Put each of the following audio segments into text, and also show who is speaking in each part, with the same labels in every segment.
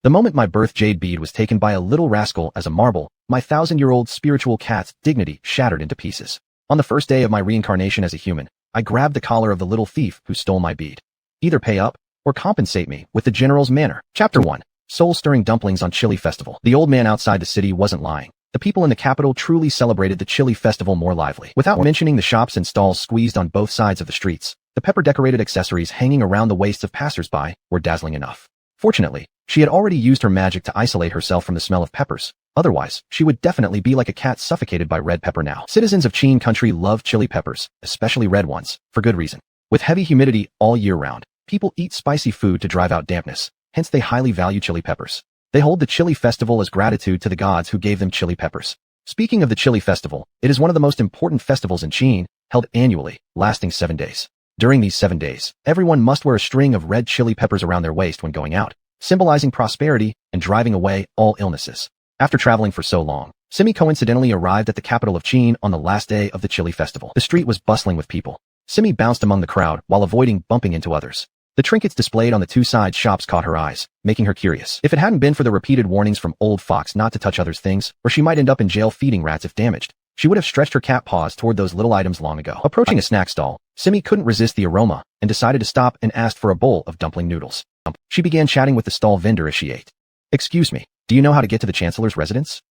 Speaker 1: The moment my birth jade bead was taken by a little rascal as a marble, my 1,000-year-old spiritual cat's dignity shattered into pieces. On the first day of my reincarnation as a human, I grabbed the collar of the little thief who stole my bead. Either pay up, or compensate me with the general's manner. Chapter 1. Soul-stirring dumplings on Chili Festival. The old man outside the city wasn't lying. The people in the capital truly celebrated the Chili Festival more lively. Without mentioning the shops and stalls squeezed on both sides of the streets, the pepper-decorated accessories hanging around the waists of passers-by were dazzling enough. Fortunately, she had already used her magic to isolate herself from the smell of peppers. Otherwise, she would definitely be like a cat suffocated by red pepper now. Citizens of Chin Country love chili peppers, especially red ones, for good reason. With heavy humidity all year round, people eat spicy food to drive out dampness, hence they highly value chili peppers. They hold the Chili Festival as gratitude to the gods who gave them chili peppers. Speaking of the Chili Festival, it is one of the most important festivals in Chin, held annually, lasting 7 days. During these 7 days, everyone must wear a string of red chili peppers around their waist when going out, symbolizing prosperity and driving away all illnesses. After traveling for so long, Simi coincidentally arrived at the capital of Chin on the last day of the Chili Festival. The street was bustling with people. Simi bounced among the crowd while avoiding bumping into others. The trinkets displayed on the two-side shops caught her eyes, making her curious. If it hadn't been for the repeated warnings from Old Fox not to touch others' things, or she might end up in jail feeding rats if damaged, she would have stretched her cat paws toward those little items long ago. Approaching a snack stall, Simi couldn't resist the aroma and decided to stop and asked for a bowl of dumpling noodles. She began chatting with the stall vendor as she ate. "Excuse me, do you know how to get to the Chancellor's residence?"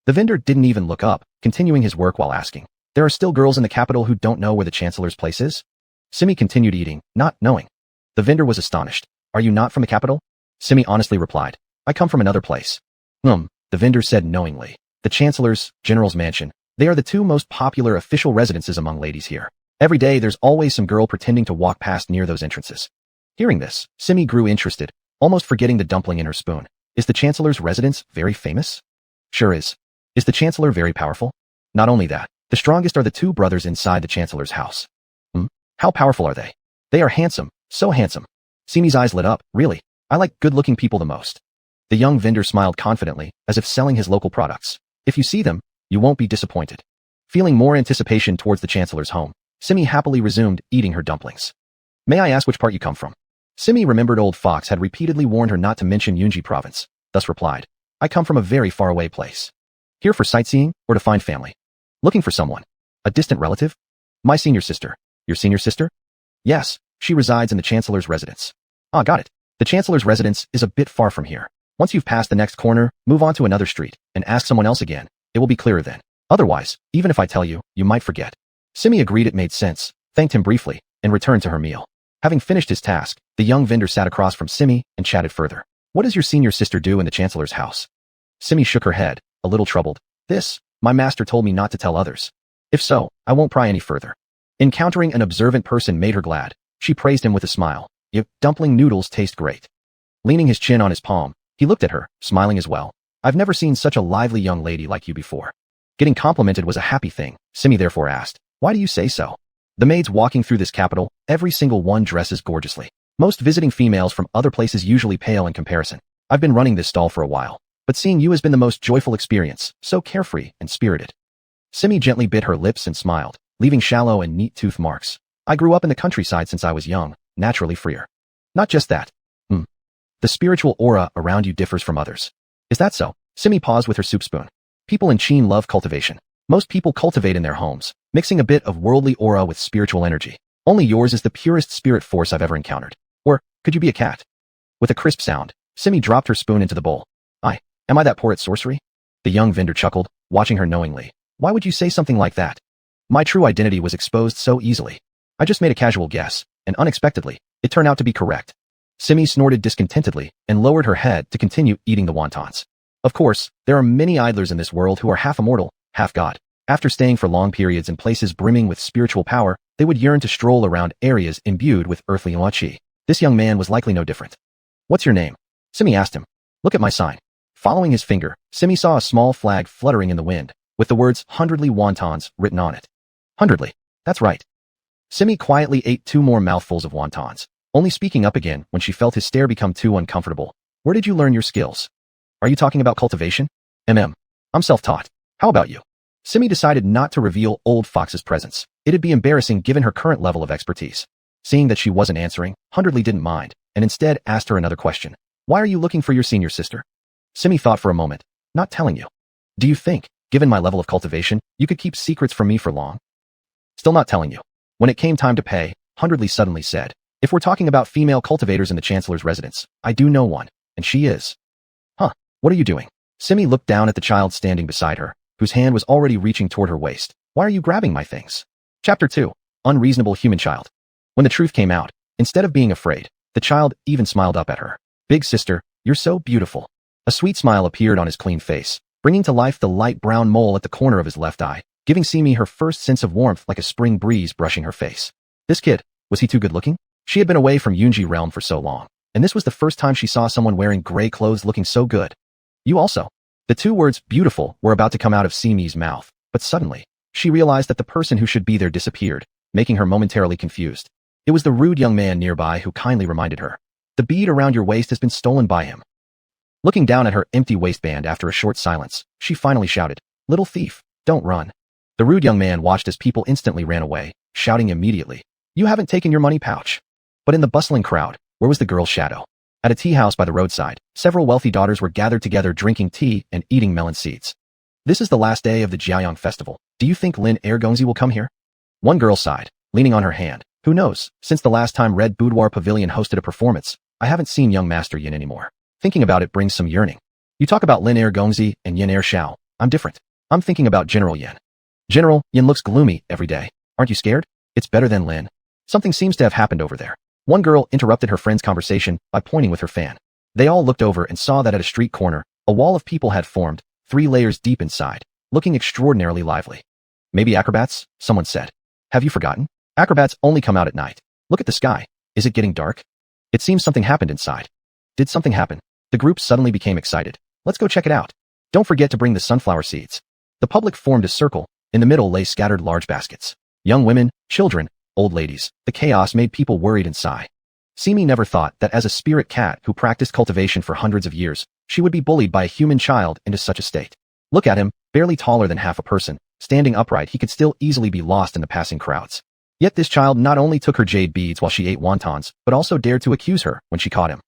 Speaker 1: The vendor didn't even look up, continuing his work while asking. "There are still girls in the capital who don't know where the Chancellor's place is?" Simi continued eating, not knowing. The vendor was astonished. "Are you not from the capital?" Simi honestly replied. "I come from another place." The vendor said knowingly. "The Chancellor's, General's Mansion. They are the two most popular official residences among ladies here. Every day there's always some girl pretending to walk past near those entrances." Hearing this, Simi grew interested, almost forgetting the dumpling in her spoon. "Is the Chancellor's residence very famous?" "Sure is." "Is the Chancellor very powerful?" "Not only that, the strongest are the two brothers inside the Chancellor's house." "How powerful are they?" "They are handsome, so handsome." Simi's eyes lit up. "Really? I like good-looking people the most." The young vendor smiled confidently, as if selling his local products. "If you see them, you won't be disappointed." Feeling more anticipation towards the Chancellor's home, Simi happily resumed eating her dumplings. "May I ask which part you come from?" Simi remembered Old Fox had repeatedly warned her not to mention Yunji province, thus replied, "I come from a very faraway place." "Here for sightseeing, or to find family?" "Looking for someone." "A distant relative?" "My senior sister." "Your senior sister?" "Yes, she resides in the Chancellor's residence." "Ah, got it. The Chancellor's residence is a bit far from here. Once you've passed the next corner, move on to another street, and ask someone else again. It will be clearer then. Otherwise, even if I tell you, you might forget." Simi agreed it made sense, thanked him briefly, and returned to her meal. Having finished his task, the young vendor sat across from Simi and chatted further. "What does your senior sister do in the Chancellor's house?" Simi shook her head, a little troubled. My master told me not to tell others. If so, I won't pry any further." Encountering an observant person made her glad. She praised him with a smile. "Your dumpling noodles taste great." Leaning his chin on his palm, he looked at her, smiling as well. "I've never seen such a lively young lady like you before." Getting complimented was a happy thing. Simi therefore asked, "Why do you say so?" "The maids walking through this capital, every single one dresses gorgeously. Most visiting females from other places usually pale in comparison. I've been running this stall for a while, but seeing you has been the most joyful experience, so carefree and spirited." Simi gently bit her lips and smiled, leaving shallow and neat tooth marks. "I grew up in the countryside since I was young, naturally freer." "Not just that. The spiritual aura around you differs from others." "Is that so?" Simi paused with her soup spoon. "People in Chin love cultivation. Most people cultivate in their homes, mixing a bit of worldly aura with spiritual energy. Only yours is the purest spirit force I've ever encountered. Or, could you be a cat?" With a crisp sound, Simi dropped her spoon into the bowl. Am I that poor at sorcery?" The young vendor chuckled, watching her knowingly. "Why would you say something like that?" "My true identity was exposed so easily. I just made a casual guess, and unexpectedly, it turned out to be correct." Simi snorted discontentedly and lowered her head to continue eating the wontons. Of course, there are many idlers in this world who are half immortal, half god. After staying for long periods in places brimming with spiritual power, they would yearn to stroll around areas imbued with earthly qi. This young man was likely no different. "What's your name?" Simi asked him. "Look at my sign." Following his finger, Simi saw a small flag fluttering in the wind, with the words "100ly wontons" written on it. "100ly. That's right." Simi quietly ate 2 more mouthfuls of wontons, only speaking up again when she felt his stare become too uncomfortable. "Where did you learn your skills?" "Are you talking about cultivation?" I'm self-taught. How about you?" Simi decided not to reveal Old Fox's presence. It'd be embarrassing given her current level of expertise. Seeing that she wasn't answering, 100ly didn't mind, and instead asked her another question. Why are you looking for your senior sister? Simi thought for a moment. Not telling you. Do you think, given my level of cultivation, you could keep secrets from me for long? Still not telling you. When it came time to pay, Hundredly suddenly said, if we're talking about female cultivators in the Chancellor's residence, I do know one, and she is. Huh, what are you doing? Simi looked down at the child standing beside her, whose hand was already reaching toward her waist. Why are you grabbing my things? Chapter 2. Unreasonable Human Child. When the truth came out, instead of being afraid, the child even smiled up at her. Big sister, you're so beautiful. A sweet smile appeared on his clean face, bringing to life the light brown mole at the corner of his left eye, giving Simi her first sense of warmth like a spring breeze brushing her face. This kid, was he too good looking? She had been away from Yunji realm for so long, and this was the first time she saw someone wearing gray clothes looking so good. You also. The two words, beautiful, were about to come out of Simi's mouth, but suddenly, she realized that the person who should be there disappeared, making her momentarily confused. It was the rude young man nearby who kindly reminded her. The bead around your waist has been stolen by him. Looking down at her empty waistband after a short silence, she finally shouted, little thief, don't run. The rude young man watched as people instantly ran away, shouting immediately, you haven't taken your money pouch. But in the bustling crowd, where was the girl's shadow? At a tea house by the roadside, several wealthy daughters were gathered together drinking tea and eating melon seeds. This is the last day of the Jiayang festival. Do you think Lin Ergongzi will come here? One girl sighed, leaning on her hand. Who knows, since the last time Red Boudoir Pavilion hosted a performance, I haven't seen young Master Yin anymore. Thinking about it brings some yearning. You talk about Lin Ergongzi and Yin Ershao. I'm different. I'm thinking about General Yin. General, Yin looks gloomy every day. Aren't you scared? It's better than Lin. Something seems to have happened over there. One girl interrupted her friend's conversation by pointing with her fan. They all looked over and saw that at a street corner, a wall of people had formed, 3 layers deep inside, looking extraordinarily lively. Maybe acrobats? Someone said. Have you forgotten? Acrobats only come out at night. Look at the sky. Is it getting dark? It seems something happened inside. Did something happen? The group suddenly became excited. Let's go check it out. Don't forget to bring the sunflower seeds. The public formed a circle. In the middle lay scattered large baskets. Young women, children, old ladies. The chaos made people worried and sigh. Simi never thought that as a spirit cat who practiced cultivation for hundreds of years, she would be bullied by a human child into such a state. Look at him, barely taller than half a person. Standing upright, he could still easily be lost in the passing crowds. Yet this child not only took her jade beads while she ate wontons, but also dared to accuse her when she caught him.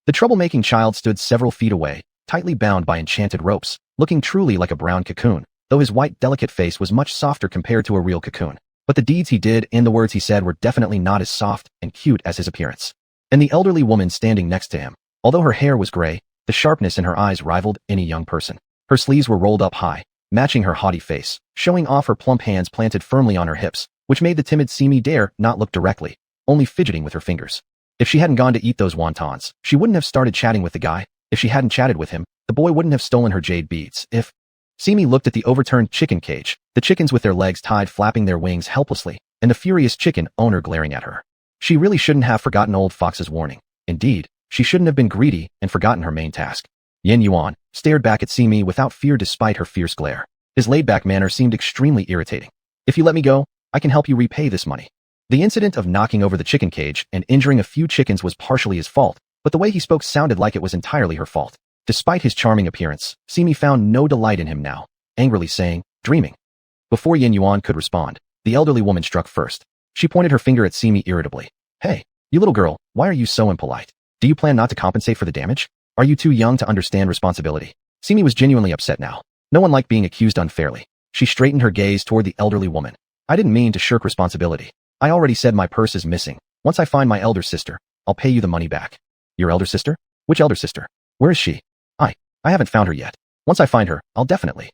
Speaker 1: The troublemaking child stood several feet away, tightly bound by enchanted ropes, looking truly like a brown cocoon, though his white, delicate face was much softer compared to a real cocoon. But the deeds he did and the words he said were definitely not as soft and cute as his appearance. And the elderly woman standing next to him, although her hair was gray, the sharpness in her eyes rivaled any young person. Her sleeves were rolled up high, matching her haughty face, showing off her plump hands planted firmly on her hips, which made the timid Simi dare not look directly, only fidgeting with her fingers. If she hadn't gone to eat those wontons, she wouldn't have started chatting with the guy. If she hadn't chatted with him, the boy wouldn't have stolen her jade beads. If Simi looked at the overturned chicken cage, the chickens with their legs tied flapping their wings helplessly, and the furious chicken owner glaring at her. She really shouldn't have forgotten old Fox's warning. Indeed, she shouldn't have been greedy and forgotten her main task. Yin Yuan stared back at Simi without fear despite her fierce glare. His laid-back manner seemed extremely irritating. If you let me go, I can help you repay this money. The incident of knocking over the chicken cage and injuring a few chickens was partially his fault, but the way he spoke sounded like it was entirely her fault. Despite his charming appearance, Simi found no delight in him now, angrily saying, dreaming. Before Yin Yuan could respond, the elderly woman struck first. She pointed her finger at Simi irritably. Hey, you little girl, why are you so impolite? Do you plan not to compensate for the damage? Are you too young to understand responsibility? Simi was genuinely upset now. No one liked being accused unfairly. She straightened her gaze toward the elderly woman. I didn't mean to shirk responsibility. I already said my purse is missing. Once I find my elder sister, I'll pay you the money back. Your elder sister? Which elder sister? Where is she? I haven't found her yet. Once I find her, I'll definitely.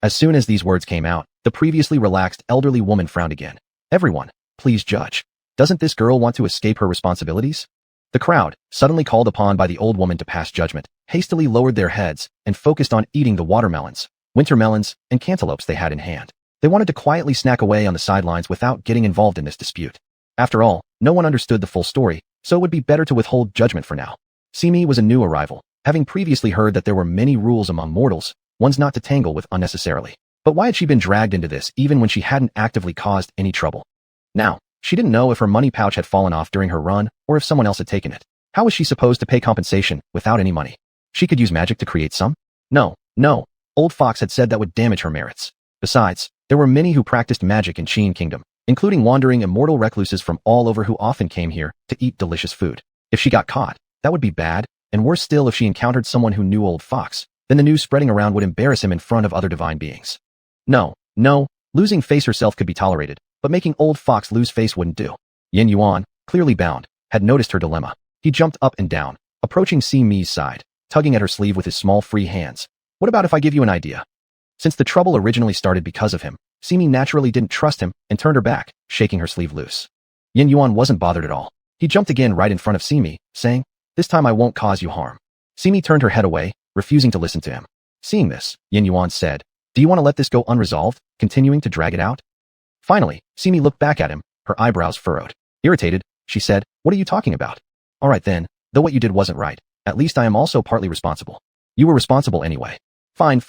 Speaker 1: As soon as these words came out, the previously relaxed elderly woman frowned again. Everyone, please judge. Doesn't this girl want to escape her responsibilities? The crowd, suddenly called upon by the old woman to pass judgment, hastily lowered their heads and focused on eating the watermelons, winter melons, and cantaloupes they had in hand. They wanted to quietly snack away on the sidelines without getting involved in this dispute. After all, no one understood the full story, so it would be better to withhold judgment for now. Simi was a new arrival, having previously heard that there were many rules among mortals, ones not to tangle with unnecessarily. But why had she been dragged into this even when she hadn't actively caused any trouble? Now, she didn't know if her money pouch had fallen off during her run or if someone else had taken it. How was she supposed to pay compensation without any money? She could use magic to create some? No. Old Fox had said that would damage her merits. Besides, there were many who practiced magic in Qin Kingdom, including wandering immortal recluses from all over who often came here to eat delicious food. If she got caught, that would be bad, and worse still if she encountered someone who knew old Fox, then the news spreading around would embarrass him in front of other divine beings. No, losing face herself could be tolerated, but making old Fox lose face wouldn't do. Yin Yuan, clearly bound, had noticed her dilemma. He jumped up and down, approaching Simi's side, tugging at her sleeve with his small free hands. What about if I give you an idea? Since the trouble originally started because of him, Simi naturally didn't trust him and turned her back, shaking her sleeve loose. Yin Yuan wasn't bothered at all. He jumped again right in front of Simi, saying, "This time I won't cause you harm." Simi turned her head away, refusing to listen to him. Seeing this, Yin Yuan said, "Do you want to let this go unresolved, continuing to drag it out?" Finally, Simi looked back at him, her eyebrows furrowed. Irritated, she said, "What are you talking about?" "All right then, though what you did wasn't right, at least I am also partly responsible." "You were responsible anyway." Fine.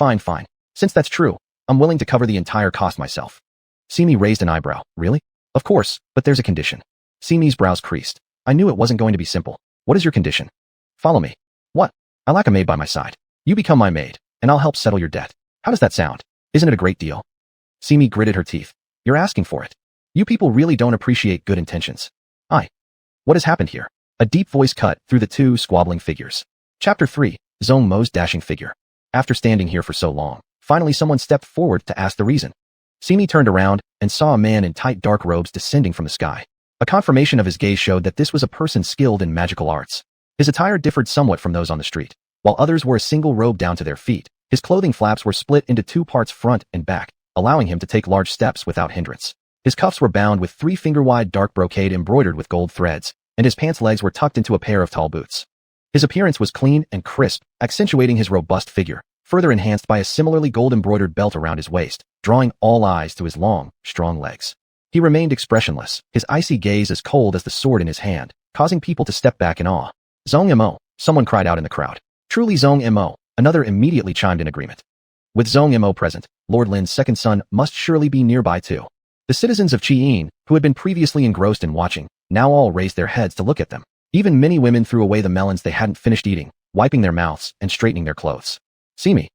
Speaker 1: Since that's true, I'm willing to cover the entire cost myself." Simi raised an eyebrow. "Really?" "Of course, but there's a condition." Simi's brows creased. "I knew it wasn't going to be simple. What is your condition?" "Follow me." "What?" "I lack a maid by my side. You become my maid, and I'll help settle your debt. How does that sound? Isn't it a great deal?" Simi gritted her teeth. "You're asking for it. You people really don't appreciate good intentions." What has happened here?" A deep voice cut through the two squabbling figures. Chapter 3, Zhong Mo's dashing figure. After standing here for so long, finally someone stepped forward to ask the reason. Simi turned around and saw a man in tight dark robes descending from the sky. A confirmation of his gaze showed that this was a person skilled in magical arts. His attire differed somewhat from those on the street. While others wore a single robe down to their feet, his clothing flaps were split into two parts front and back, allowing him to take large steps without hindrance. His cuffs were bound with 3-finger-wide dark brocade embroidered with gold threads, and his pants legs were tucked into a pair of tall boots. His appearance was clean and crisp, accentuating his robust figure, further enhanced by a similarly gold-embroidered belt around his waist, drawing all eyes to his long, strong legs. He remained expressionless, his icy gaze as cold as the sword in his hand, causing people to step back in awe. "Zhong Mo," someone cried out in the crowd. "Truly Zhong Mo," another immediately chimed in agreement. With Zhong Mo present, Lord Lin's second son must surely be nearby too. The citizens of Chi'in, who had been previously engrossed in watching, now all raised their heads to look at them. Even many women threw away the melons they hadn't finished eating, wiping their mouths and straightening their clothes. "Simi."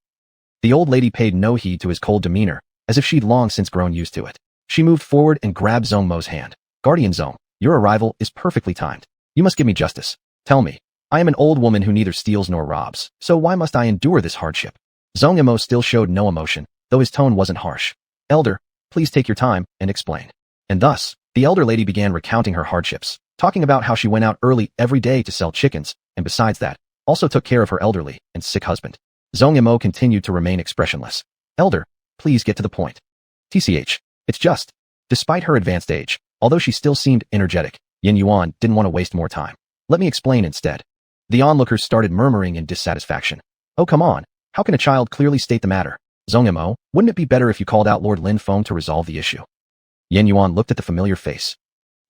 Speaker 1: The old lady paid no heed to his cold demeanor, as if she'd long since grown used to it. She moved forward and grabbed Zhong Mo's hand. "Guardian Zhong, your arrival is perfectly timed. You must give me justice. Tell me, I am an old woman who neither steals nor robs, so why must I endure this hardship?" Zhong Mo still showed no emotion, though his tone wasn't harsh. "Elder, please take your time and explain." And thus, the elder lady began recounting her hardships, talking about how she went out early every day to sell chickens, and besides that, also took care of her elderly and sick husband. Zhong Mo continued to remain expressionless. "Elder, please get to the point." "TCH, it's just." Despite her advanced age, although she still seemed energetic, Yin Yuan didn't want to waste more time. "Let me explain instead." The onlookers started murmuring in dissatisfaction. "Oh come on, how can a child clearly state the matter? Zhong Mo, wouldn't it be better if you called out Lord Lin Feng to resolve the issue?" Yin Yuan looked at the familiar face.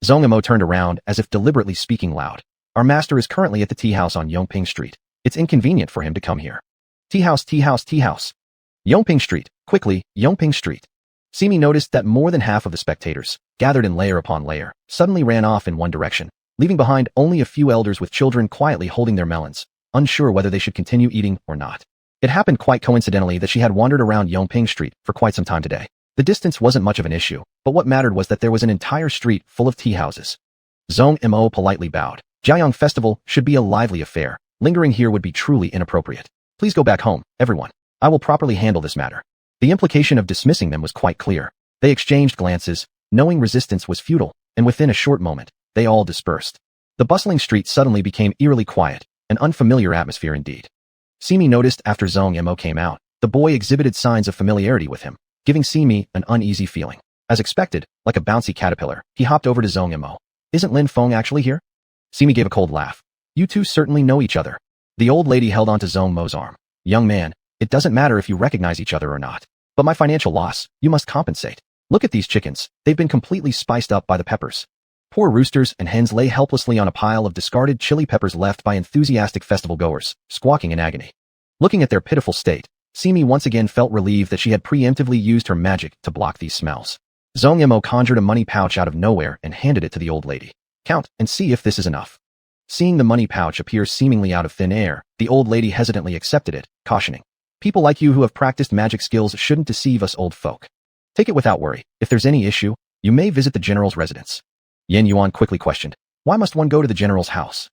Speaker 1: Zhong Mo turned around as if deliberately speaking loud. "Our master is currently at the tea house on Yongping Street. It's inconvenient for him to come here." Tea house. Yongping Street, quickly, Yongping Street. Simi noticed that more than half of the spectators, gathered in layer upon layer, suddenly ran off in one direction, leaving behind only a few elders with children quietly holding their melons, unsure whether they should continue eating or not. It happened quite coincidentally that she had wandered around Yongping Street for quite some time today. The distance wasn't much of an issue, but what mattered was that there was an entire street full of tea houses. Zhong Mo politely bowed. "Jiayang Festival should be a lively affair. Lingering here would be truly inappropriate. Please go back home, everyone. I will properly handle this matter." The implication of dismissing them was quite clear. They exchanged glances, knowing resistance was futile, and within a short moment, they all dispersed. The bustling street suddenly became eerily quiet, an unfamiliar atmosphere indeed. Simi noticed after Zhong Mo came out, the boy exhibited signs of familiarity with him, giving Simi an uneasy feeling. As expected, like a bouncy caterpillar, he hopped over to Zhong Mo. "Isn't Lin Feng actually here?" Simi gave a cold laugh. "You two certainly know each other." The old lady held onto Zhong Mo's arm. "Young man, it doesn't matter if you recognize each other or not. But my financial loss, you must compensate. Look at these chickens, they've been completely spiced up by the peppers." Poor roosters and hens lay helplessly on a pile of discarded chili peppers left by enthusiastic festival goers, squawking in agony. Looking at their pitiful state, Simi once again felt relieved that she had preemptively used her magic to block these smells. Zhong Mo conjured a money pouch out of nowhere and handed it to the old lady. "Count and see if this is enough." Seeing the money pouch appear seemingly out of thin air, the old lady hesitantly accepted it, cautioning, "People like you who have practiced magic skills shouldn't deceive us old folk. Take it without worry. If there's any issue, you may visit the general's residence." Yin Yuan quickly questioned, "Why must one go to the general's house?"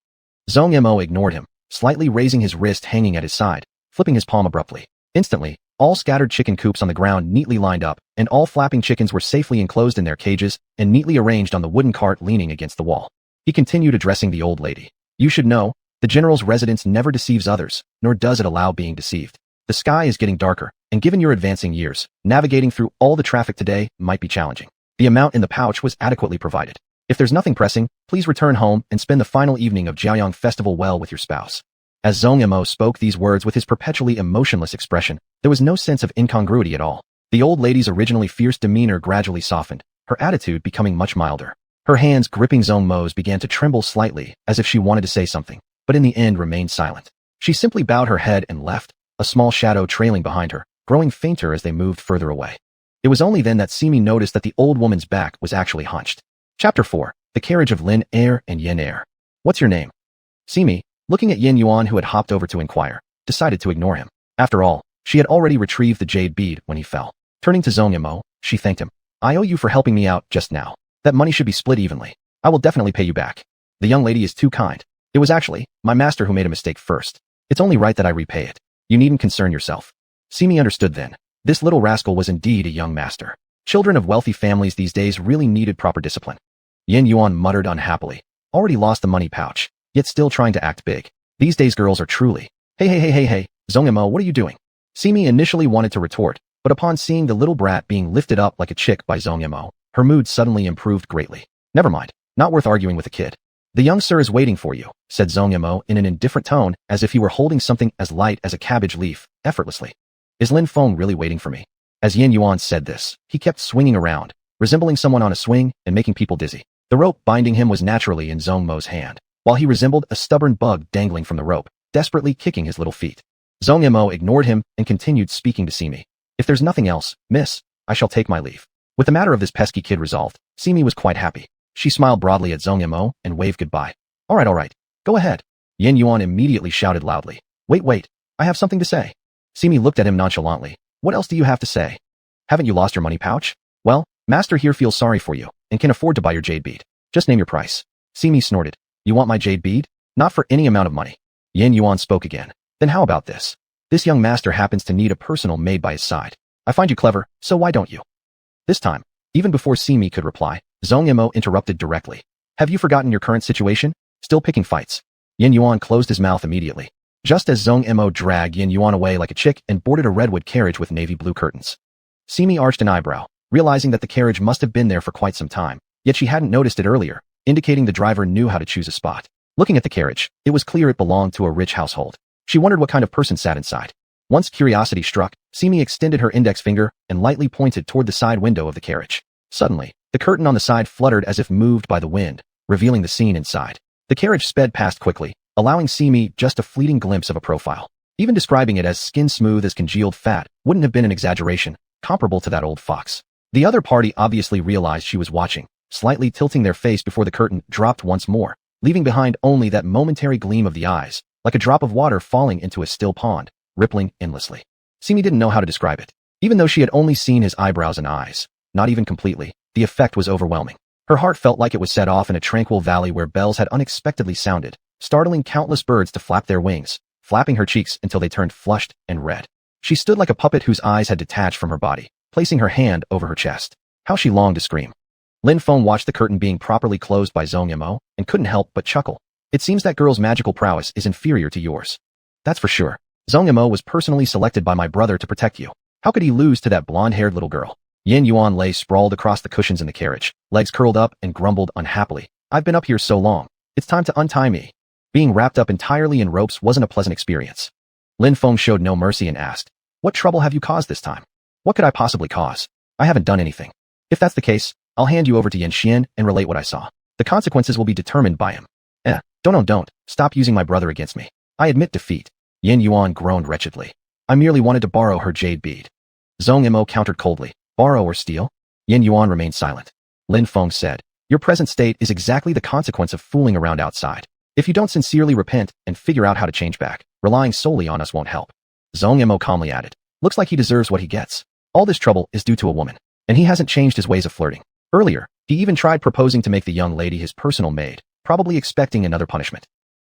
Speaker 1: Zhong Mo ignored him. slightly raising his wrist hanging at his side, flipping his palm abruptly. Instantly, all scattered chicken coops on the ground neatly lined up, and all flapping chickens were safely enclosed in their cages and neatly arranged on the wooden cart leaning against the wall. He continued addressing the old lady. You should know, the general's residence never deceives others, nor does it allow being deceived. The sky is getting darker, and given your advancing years, navigating through all the traffic today might be challenging. The amount in the pouch was adequately provided. If there's nothing pressing, please return home and spend the final evening of Jiaoyang Festival well with your spouse. As Zhong Yimou spoke these words with his perpetually emotionless expression, there was no sense of incongruity at all. The old lady's originally fierce demeanor gradually softened, her attitude becoming much milder. Her hands gripping Zhong Mo's began to tremble slightly, as if she wanted to say something, but in the end remained silent. She simply bowed her head and left, a small shadow trailing behind her, growing fainter as they moved further away. It was only then that Simi noticed that the old woman's back was actually hunched. Chapter 4. The Carriage of Lin Air and Yin Air. What's your name? Simi, looking at Yin Yuan who had hopped over to inquire, decided to ignore him. After all, she had already retrieved the jade bead when he fell. Turning to Zhong Yimou, she thanked him. I owe you for helping me out just now. That money should be split evenly. I will definitely pay you back. The young lady is too kind. It was actually my master who made a mistake first. It's only right that I repay it. You needn't concern yourself. Simi understood then. This little rascal was indeed a young master. Children of wealthy families these days really needed proper discipline. Yin Yuan muttered unhappily. Already lost the money pouch, yet still trying to act big. These days girls are truly. Hey, Zhong Yimou, what are you doing? Simi initially wanted to retort, but upon seeing the little brat being lifted up like a chick by Zhong Yimou, her mood suddenly improved greatly. Never mind, not worth arguing with a kid. The young sir is waiting for you, said Zhong Yimou in an indifferent tone as if he were holding something as light as a cabbage leaf, effortlessly. Is Lin Feng really waiting for me? As Yin Yuan said this, he kept swinging around, resembling someone on a swing and making people dizzy. The rope binding him was naturally in Zhong Mo's hand, while he resembled a stubborn bug dangling from the rope, desperately kicking his little feet. Zhong Yimou ignored him and continued speaking to Simi. If there's nothing else, miss, I shall take my leave. With the matter of this pesky kid resolved, Simi was quite happy. She smiled broadly at Zhong Yimou and waved goodbye. All right, go ahead. Yin Yuan immediately shouted loudly. Wait, I have something to say. Simi looked at him nonchalantly. What else do you have to say? Haven't you lost your money pouch? Well, master here feels sorry for you, and can afford to buy your jade bead. Just name your price. Simi snorted. You want my jade bead? Not for any amount of money. Yin Yuan spoke again. Then how about this? This young master happens to need a personal maid by his side. I find you clever, so why don't you? This time, even before Simi could reply, Zhong Yimou interrupted directly. Have you forgotten your current situation? Still picking fights? Yin Yuan closed his mouth immediately. Just as Zhong Yimou dragged Yin Yuan away like a chick and boarded a redwood carriage with navy blue curtains. Simi arched an eyebrow, realizing that the carriage must have been there for quite some time, yet she hadn't noticed it earlier, indicating the driver knew how to choose a spot. Looking at the carriage, it was clear it belonged to a rich household. She wondered what kind of person sat inside. Once curiosity struck, Simi extended her index finger and lightly pointed toward the side window of the carriage. Suddenly, the curtain on the side fluttered as if moved by the wind, revealing the scene inside. The carriage sped past quickly, allowing Simi just a fleeting glimpse of a profile. Even describing it as skin smooth as congealed fat wouldn't have been an exaggeration, comparable to that old fox. The other party obviously realized she was watching, slightly tilting their face before the curtain dropped once more, leaving behind only that momentary gleam of the eyes, like a drop of water falling into a still pond, rippling endlessly. Simi didn't know how to describe it. Even though she had only seen his eyebrows and eyes, not even completely, the effect was overwhelming. Her heart felt like it was set off in a tranquil valley where bells had unexpectedly sounded, startling countless birds to flap their wings, flapping her cheeks until they turned flushed and red. She stood like a puppet whose eyes had detached from her body, placing her hand over her chest. How she longed to scream. Lin Feng watched the curtain being properly closed by Zhong Yimou and couldn't help but chuckle. It seems that girl's magical prowess is inferior to yours. That's for sure. Zhong Yimou was personally selected by my brother to protect you. How could he lose to that blonde-haired little girl? Yin Yuan lay sprawled across the cushions in the carriage, legs curled up and grumbled unhappily. I've been up here so long. It's time to untie me. Being wrapped up entirely in ropes wasn't a pleasant experience. Lin Feng showed no mercy and asked, what trouble have you caused this time? What could I possibly cause? I haven't done anything. If that's the case, I'll hand you over to Yin Xian and relate what I saw. The consequences will be determined by him. Don't. Stop using my brother against me. I admit defeat. Yin Yuan groaned wretchedly. I merely wanted to borrow her jade bead. Zhong Yimou countered coldly. Borrow or steal? Yin Yuan remained silent. Lin Feng said, your present state is exactly the consequence of fooling around outside. If you don't sincerely repent and figure out how to change back, relying solely on us won't help. Zhong Yimou calmly added, looks like he deserves what he gets. All this trouble is due to a woman, and he hasn't changed his ways of flirting. Earlier, he even tried proposing to make the young lady his personal maid, probably expecting another punishment.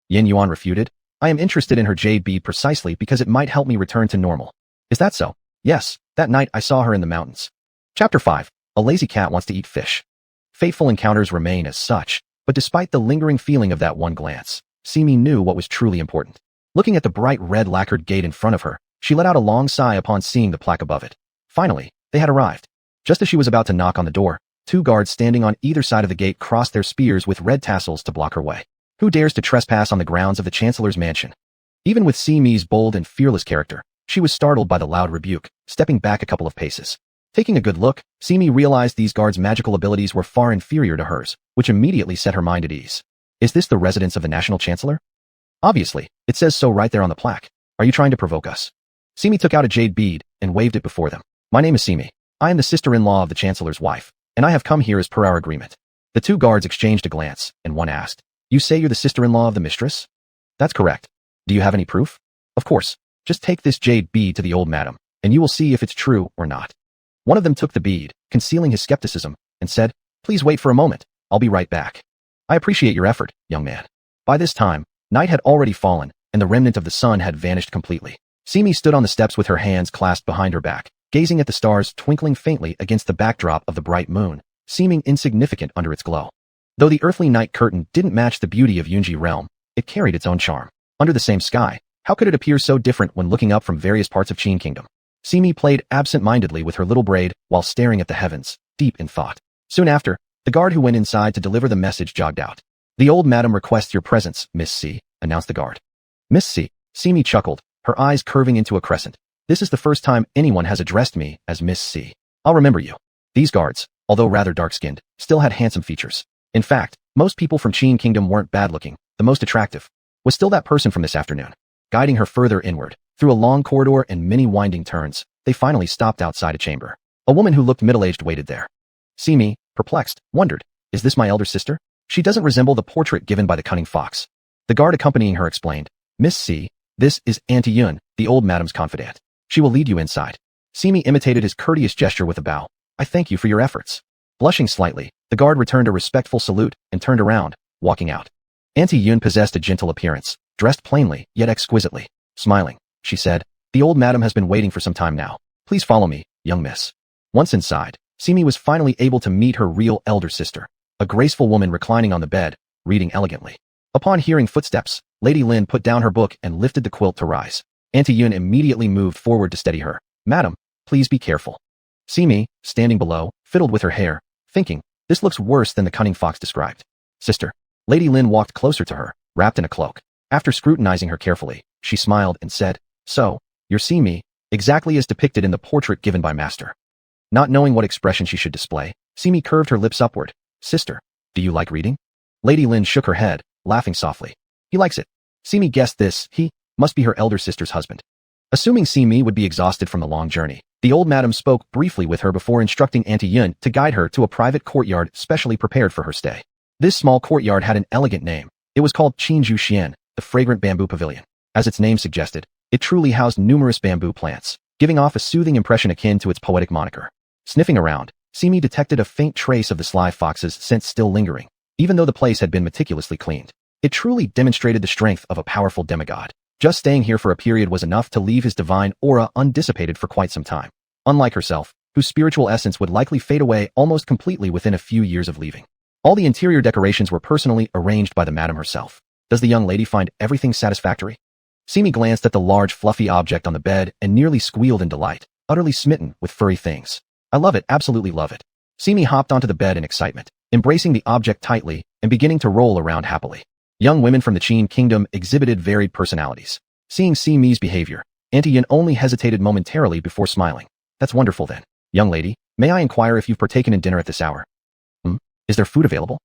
Speaker 1: Yin Yuan refuted, I am interested in her jade bead precisely because it might help me return to normal. Is that so? Yes, that night I saw her in the mountains. Chapter 5. A lazy cat wants to eat fish. Fateful encounters remain as such, but despite the lingering feeling of that one glance, Simi knew what was truly important. Looking at the bright red lacquered gate in front of her, she let out a long sigh upon seeing the plaque above it. Finally, they had arrived. Just as she was about to knock on the door, 2 guards standing on either side of the gate crossed their spears with red tassels to block her way. Who dares to trespass on the grounds of the Chancellor's mansion? Even with Simi's bold and fearless character, she was startled by the loud rebuke, stepping back a couple of paces. Taking a good look, Simi realized these guards' magical abilities were far inferior to hers, which immediately set her mind at ease. Is this the residence of the National Chancellor? Obviously, it says so right there on the plaque. Are you trying to provoke us? Simi took out a jade bead and waved it before them. My name is Simi. I am the sister-in-law of the Chancellor's wife, and I have come here as per our agreement. The 2 guards exchanged a glance, and one asked, You say you're the sister-in-law of the mistress? That's correct. Do you have any proof? Of course. Just take this jade bead to the old madam, and you will see if it's true or not. One of them took the bead, concealing his skepticism, and said, Please wait for a moment. I'll be right back. I appreciate your effort, young man. By this time, night had already fallen, and the remnant of the sun had vanished completely. Simi stood on the steps with her hands clasped behind her back, gazing at the stars twinkling faintly against the backdrop of the bright moon, seeming insignificant under its glow. Though the earthly night curtain didn't match the beauty of Yunji realm, it carried its own charm. Under the same sky, how could it appear so different when looking up from various parts of Qin Kingdom? Simi played absent-mindedly with her little braid while staring at the heavens, deep in thought. Soon after, the guard who went inside to deliver the message jogged out. The old madam requests your presence, Miss C, announced the guard. Miss C, Simi chuckled, her eyes curving into a crescent. This is the first time anyone has addressed me as Miss C. I'll remember you. These guards, although rather dark-skinned, still had handsome features. In fact, most people from Qin Kingdom weren't bad-looking. The most attractive was still that person from this afternoon. Guiding her further inward, through a long corridor and many winding turns, they finally stopped outside a chamber. A woman who looked middle-aged waited there. Simi, perplexed, wondered, is this my elder sister? She doesn't resemble the portrait given by the cunning fox. The guard accompanying her explained, Miss C, this is Auntie Yun, the old madam's confidant. She will lead you inside. Simi imitated his courteous gesture with a bow. I thank you for your efforts. Blushing slightly, the guard returned a respectful salute and turned around, walking out. Auntie Yun possessed a gentle appearance, dressed plainly, yet exquisitely. Smiling, she said, the old madam has been waiting for some time now. Please follow me, young miss. Once inside, Simi was finally able to meet her real elder sister, a graceful woman reclining on the bed, reading elegantly. Upon hearing footsteps, Lady Lin put down her book and lifted the quilt to rise. Auntie Yun immediately moved forward to steady her. Madam, please be careful. Simi, standing below, fiddled with her hair, thinking, this looks worse than the cunning fox described. Sister. Lady Lin walked closer to her, wrapped in a cloak. After scrutinizing her carefully, she smiled and said, So, you're Simi, exactly as depicted in the portrait given by Master. Not knowing what expression she should display, Simi curved her lips upward. Sister, do you like reading? Lady Lin shook her head, laughing softly. He likes it. Simi guessed this, he must be her elder sister's husband. Assuming Simi would be exhausted from the long journey, the old madam spoke briefly with her before instructing Auntie Yun to guide her to a private courtyard specially prepared for her stay. This small courtyard had an elegant name. It was called Qinju Xian, the fragrant bamboo pavilion. As its name suggested, it truly housed numerous bamboo plants, giving off a soothing impression akin to its poetic moniker. Sniffing around, Simi detected a faint trace of the sly fox's scent still lingering, even though the place had been meticulously cleaned. It truly demonstrated the strength of a powerful demigod. Just staying here for a period was enough to leave his divine aura undissipated for quite some time. Unlike herself, whose spiritual essence would likely fade away almost completely within a few years of leaving. All the interior decorations were personally arranged by the madam herself. Does the young lady find everything satisfactory? Simi glanced at the large fluffy object on the bed and nearly squealed in delight, utterly smitten with furry things. I love it, absolutely love it. Simi hopped onto the bed in excitement, embracing the object tightly and beginning to roll around happily. Young women from the Qin Kingdom exhibited varied personalities. Seeing Simi's behavior, Auntie Yun only hesitated momentarily before smiling. That's wonderful then. Young lady, may I inquire if you've partaken in dinner at this hour? Is there food available?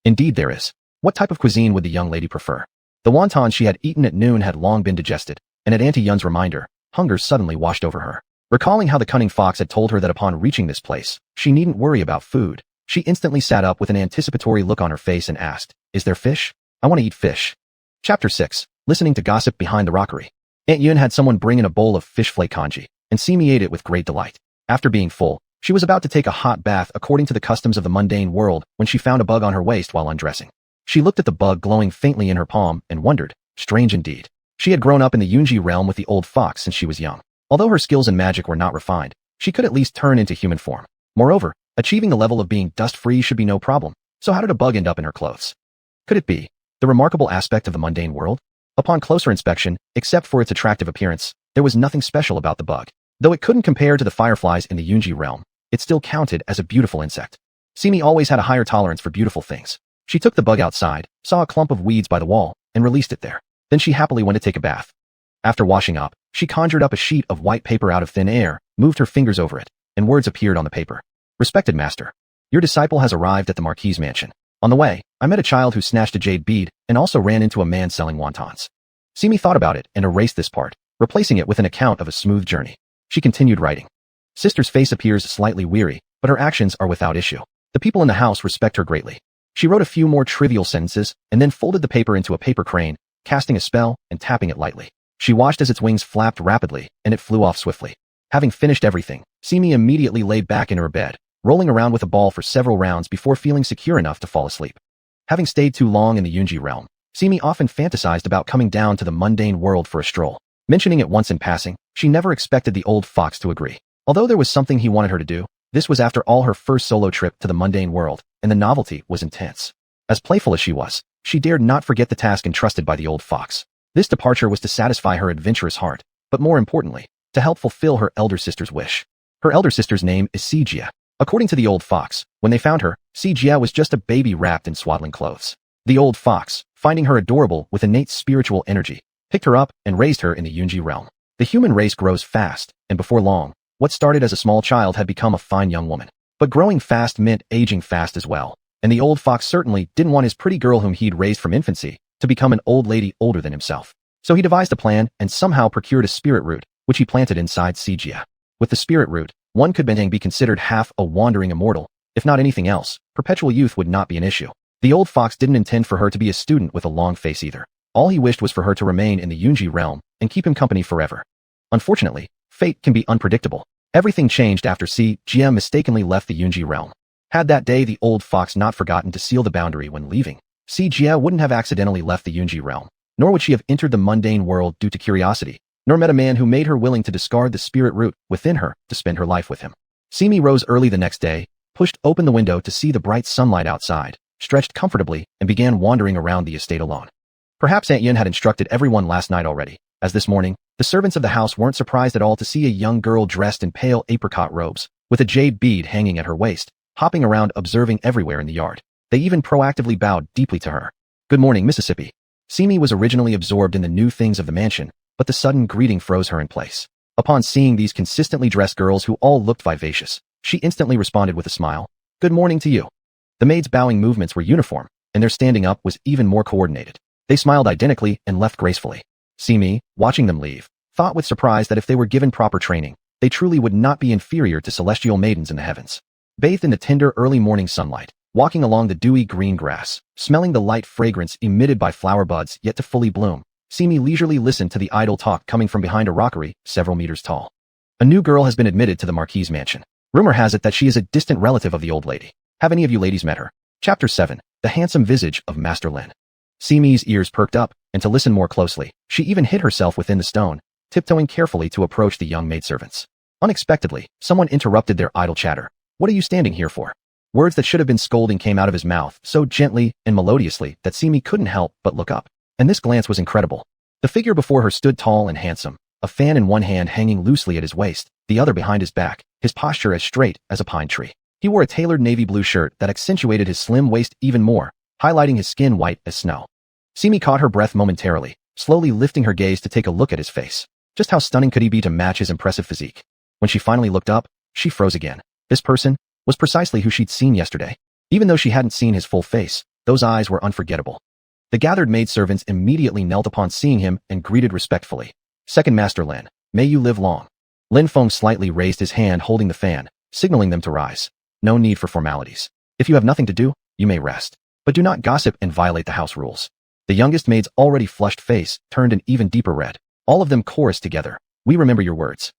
Speaker 1: Indeed there is. What type of cuisine would the young lady prefer? The wonton she had eaten at noon had long been digested, and at Auntie Yun's reminder, hunger suddenly washed over her. Recalling how the cunning fox had told her that upon reaching this place, she needn't worry about food, she instantly sat up with an anticipatory look on her face and asked, Is there fish? I want to eat fish. Chapter 6. Listening to gossip behind the rockery. Aunt Yun had someone bring in a bowl of fish flake congee, and Simi ate it with great delight. After being full, she was about to take a hot bath according to the customs of the mundane world when she found a bug on her waist while undressing. She looked at the bug glowing faintly in her palm and wondered, strange indeed. She had grown up in the Yunji realm with the old fox since she was young. Although her skills in magic were not refined, she could at least turn into human form. Moreover, achieving the level of being dust-free should be no problem. So how did a bug end up in her clothes? Could it be the remarkable aspect of the mundane world? Upon closer inspection, except for its attractive appearance, there was nothing special about the bug. Though it couldn't compare to the fireflies in the Yunji realm, it still counted as a beautiful insect. Simi always had a higher tolerance for beautiful things. She took the bug outside, saw a clump of weeds by the wall, and released it there. Then she happily went to take a bath. After washing up, she conjured up a sheet of white paper out of thin air, moved her fingers over it, and words appeared on the paper. Respected master, your disciple has arrived at the Marquis's mansion. On the way, I met a child who snatched a jade bead and also ran into a man selling wontons. Simi thought about it and erased this part, replacing it with an account of a smooth journey. She continued writing. Sister's face appears slightly weary, but her actions are without issue. The people in the house respect her greatly. She wrote a few more trivial sentences and then folded the paper into a paper crane, casting a spell and tapping it lightly. She watched as its wings flapped rapidly and it flew off swiftly. Having finished everything, Simi immediately lay back in her bed, rolling around with a ball for several rounds before feeling secure enough to fall asleep. Having stayed too long in the Yunji realm, Simi often fantasized about coming down to the mundane world for a stroll. Mentioning it once in passing, she never expected the old fox to agree. Although there was something he wanted her to do, this was after all her first solo trip to the mundane world, and the novelty was intense. As playful as she was, she dared not forget the task entrusted by the old fox. This departure was to satisfy her adventurous heart, but more importantly, to help fulfill her elder sister's wish. Her elder sister's name is Sijia. According to the old fox, when they found her, Sijia was just a baby wrapped in swaddling clothes. The old fox, finding her adorable with innate spiritual energy, picked her up and raised her in the Yunji realm. The human race grows fast, and before long, what started as a small child had become a fine young woman. But growing fast meant aging fast as well, and the old fox certainly didn't want his pretty girl whom he'd raised from infancy to become an old lady older than himself. So he devised a plan and somehow procured a spirit root, which he planted inside Sijia. With the spirit root, one could be considered half a wandering immortal. If not anything else, perpetual youth would not be an issue. The old fox didn't intend for her to be a student with a long face either. All he wished was for her to remain in the Yunji realm and keep him company forever. Unfortunately, fate can be unpredictable. Everything changed after Sijia mistakenly left the Yunji realm. Had that day the old fox not forgotten to seal the boundary when leaving, Sijia wouldn't have accidentally left the Yunji realm, nor would she have entered the mundane world due to curiosity, nor met a man who made her willing to discard the spirit root within her to spend her life with him. Simi rose early the next day, pushed open the window to see the bright sunlight outside, stretched comfortably, and began wandering around the estate alone. Perhaps Aunt Yin had instructed everyone last night already, as this morning, the servants of the house weren't surprised at all to see a young girl dressed in pale apricot robes, with a jade bead hanging at her waist, hopping around observing everywhere in the yard. They even proactively bowed deeply to her. Good morning, Mississippi. Simi was originally absorbed in the new things of the mansion, but the sudden greeting froze her in place. Upon seeing these consistently dressed girls who all looked vivacious, she instantly responded with a smile. Good morning to you. The maids' bowing movements were uniform, and their standing up was even more coordinated. They smiled identically and left gracefully. Simi, watching them leave, thought with surprise that if they were given proper training, they truly would not be inferior to celestial maidens in the heavens. Bathed in the tender early morning sunlight, walking along the dewy green grass, smelling the light fragrance emitted by flower buds yet to fully bloom, Simi leisurely listened to the idle talk coming from behind a rockery several meters tall. A new girl has been admitted to the Marquis's mansion. Rumor has it that she is a distant relative of the old lady. Have any of you ladies met her? Chapter 7. The handsome visage of Master Lin. Simi's ears perked up, and to listen more closely, she even hid herself within the stone, tiptoeing carefully to approach the young maidservants. Unexpectedly, someone interrupted their idle chatter. What are you standing here for? Words that should have been scolding came out of his mouth so gently and melodiously that Simi couldn't help but look up. And this glance was incredible. The figure before her stood tall and handsome, a fan in one hand hanging loosely at his waist, the other behind his back, his posture as straight as a pine tree. He wore a tailored navy blue shirt that accentuated his slim waist even more, highlighting his skin white as snow. Simi caught her breath momentarily, slowly lifting her gaze to take a look at his face. Just how stunning could he be to match his impressive physique? When she finally looked up, she froze again. This person was precisely who she'd seen yesterday. Even though she hadn't seen his full face, those eyes were unforgettable. The gathered maidservants immediately knelt upon seeing him and greeted respectfully. Second Master Lin, may you live long. Lin Feng slightly raised his hand holding the fan, signaling them to rise. No need for formalities. If you have nothing to do, you may rest. But do not gossip and violate the house rules. The youngest maid's already flushed face turned an even deeper red. All of them chorused together. We remember your words.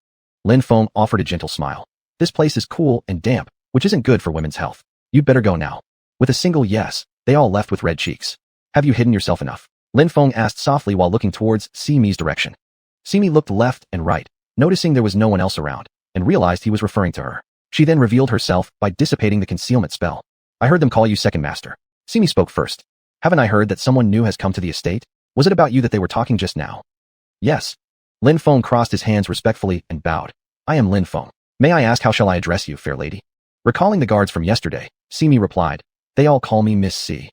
Speaker 1: Lin Feng offered a gentle smile. This place is cool and damp, which isn't good for women's health. You'd better go now. With a single yes, they all left with red cheeks. Have you hidden yourself enough? Lin Feng asked softly while looking towards Simi's direction. Simi looked left and right, noticing there was no one else around, and realized he was referring to her. She then revealed herself by dissipating the concealment spell. I heard them call you second master. Simi spoke first. Haven't I heard that someone new has come to the estate? Was it about you that they were talking just now? Yes. Lin Feng crossed his hands respectfully and bowed. I am Lin Feng. May I ask how shall I address you, fair lady? Recalling the guards from yesterday, Simi replied. They all call me Miss C.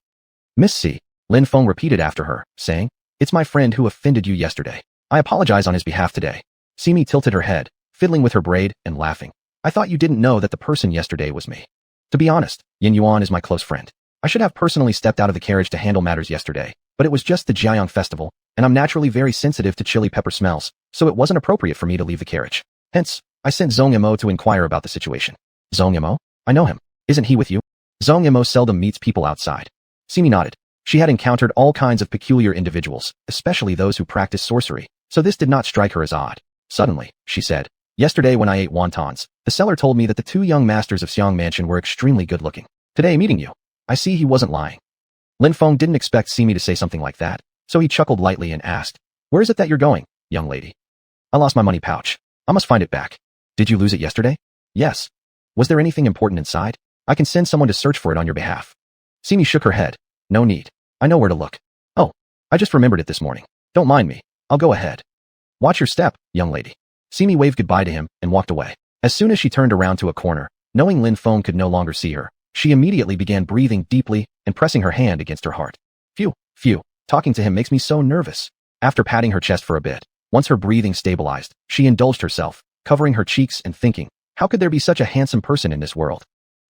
Speaker 1: Miss C. Lin Feng repeated after her, saying, It's my friend who offended you yesterday. I apologize on his behalf today. Simi tilted her head, fiddling with her braid and laughing. I thought you didn't know that the person yesterday was me. To be honest, Yin Yuan is my close friend. I should have personally stepped out of the carriage to handle matters yesterday, but it was just the Jiayang festival, and I'm naturally very sensitive to chili pepper smells, so it wasn't appropriate for me to leave the carriage. Hence, I sent Zhong Mo to inquire about the situation. Zhong Mo? I know him. Isn't he with you? Zhong Mo seldom meets people outside. Simi nodded. She had encountered all kinds of peculiar individuals, especially those who practice sorcery, so this did not strike her as odd. Suddenly, she said, Yesterday when I ate wontons, the seller told me that the two young masters of Xiang Mansion were extremely good-looking. Today meeting you, I see he wasn't lying. Lin Feng didn't expect Simi to say something like that, so he chuckled lightly and asked, Where is it that you're going, young lady? I lost my money pouch. I must find it back. Did you lose it yesterday? Yes. Was there anything important inside? I can send someone to search for it on your behalf. Simi shook her head. No need. I know where to look. Oh, I just remembered it this morning. Don't mind me. I'll go ahead. Watch your step, young lady. Simi waved goodbye to him and walked away. As soon as she turned around to a corner, knowing Lin Feng could no longer see her, she immediately began breathing deeply and pressing her hand against her heart. Phew, talking to him makes me so nervous. After patting her chest for a bit, once her breathing stabilized, she indulged herself, covering her cheeks and thinking, how could there be such a handsome person in this world?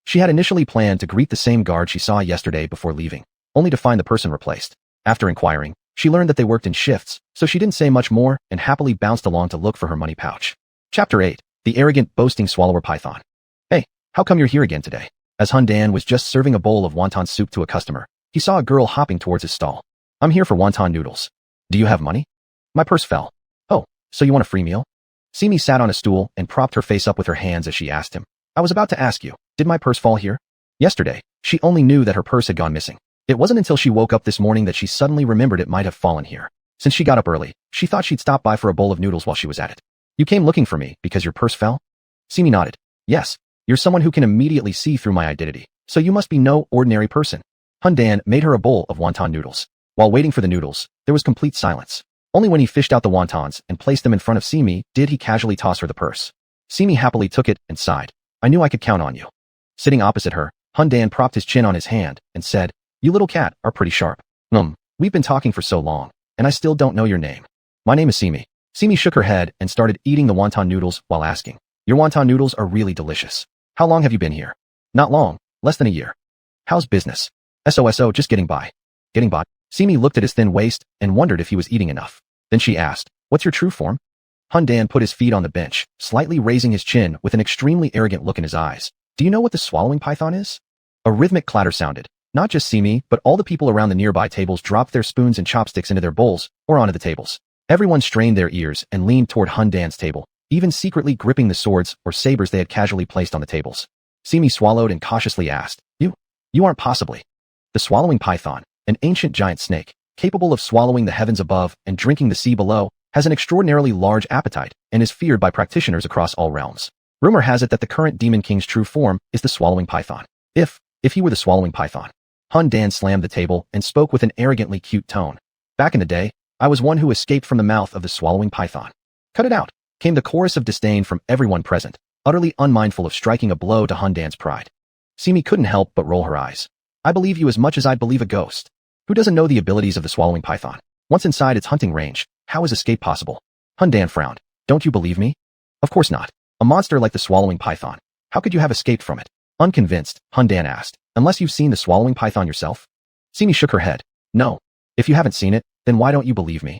Speaker 1: She had initially planned to greet the same guard she saw yesterday before leaving, only to find the person replaced. After inquiring, she learned that they worked in shifts, so she didn't say much more and happily bounced along to look for her money pouch. Chapter 8. The Arrogant Boasting Swallower Python. Hey, how come you're here again today? As Hun Dan was just serving a bowl of wonton soup to a customer, he saw a girl hopping towards his stall. I'm here for wonton noodles. Do you have money? My purse fell. Oh, so you want a free meal? Simi sat on a stool and propped her face up with her hands as she asked him. I was about to ask you, did my purse fall here? Yesterday, she only knew that her purse had gone missing. It wasn't until she woke up this morning that she suddenly remembered it might have fallen here. Since she got up early, she thought she'd stop by for a bowl of noodles while she was at it. You came looking for me because your purse fell? Simi nodded. Yes, you're someone who can immediately see through my identity, so you must be no ordinary person. Hun Dan made her a bowl of wonton noodles. While waiting for the noodles, there was complete silence. Only when he fished out the wontons and placed them in front of Simi did he casually toss her the purse. Simi happily took it and sighed. I knew I could count on you. Sitting opposite her, Hun Dan propped his chin on his hand and said, You little cat are pretty sharp. We've been talking for so long, and I still don't know your name. My name is Simi. Simi shook her head and started eating the wonton noodles while asking, Your wonton noodles are really delicious. How long have you been here? Not long, less than a year. How's business? SOSO, just getting by. Getting by? Simi looked at his thin waist and wondered if he was eating enough. Then she asked, What's your true form? Hun Dan put his feet on the bench, slightly raising his chin with an extremely arrogant look in his eyes. Do you know what the swallowing python is? A rhythmic clatter sounded. Not just Simi, but all the people around the nearby tables dropped their spoons and chopsticks into their bowls or onto the tables. Everyone strained their ears and leaned toward Hun Dan's table, even secretly gripping the swords or sabers they had casually placed on the tables. Simi swallowed and cautiously asked, You aren't possibly. The swallowing python, an ancient giant snake, capable of swallowing the heavens above and drinking the sea below, has an extraordinarily large appetite and is feared by practitioners across all realms. Rumor has it that the current Demon King's true form is the swallowing python. If he were the swallowing python. Hun Dan slammed the table and spoke with an arrogantly cute tone. Back in the day, I was one who escaped from the mouth of the swallowing python. Cut it out, came the chorus of disdain from everyone present, utterly unmindful of striking a blow to Hun Dan's pride. Simi couldn't help but roll her eyes. I believe you as much as I'd believe a ghost. Who doesn't know the abilities of the swallowing python? Once inside its hunting range, how is escape possible? Hun Dan frowned. Don't you believe me? Of course not. A monster like the swallowing python. How could you have escaped from it? Unconvinced, Hun Dan asked. Unless you've seen the swallowing python yourself? Simi shook her head. No. If you haven't seen it, then why don't you believe me?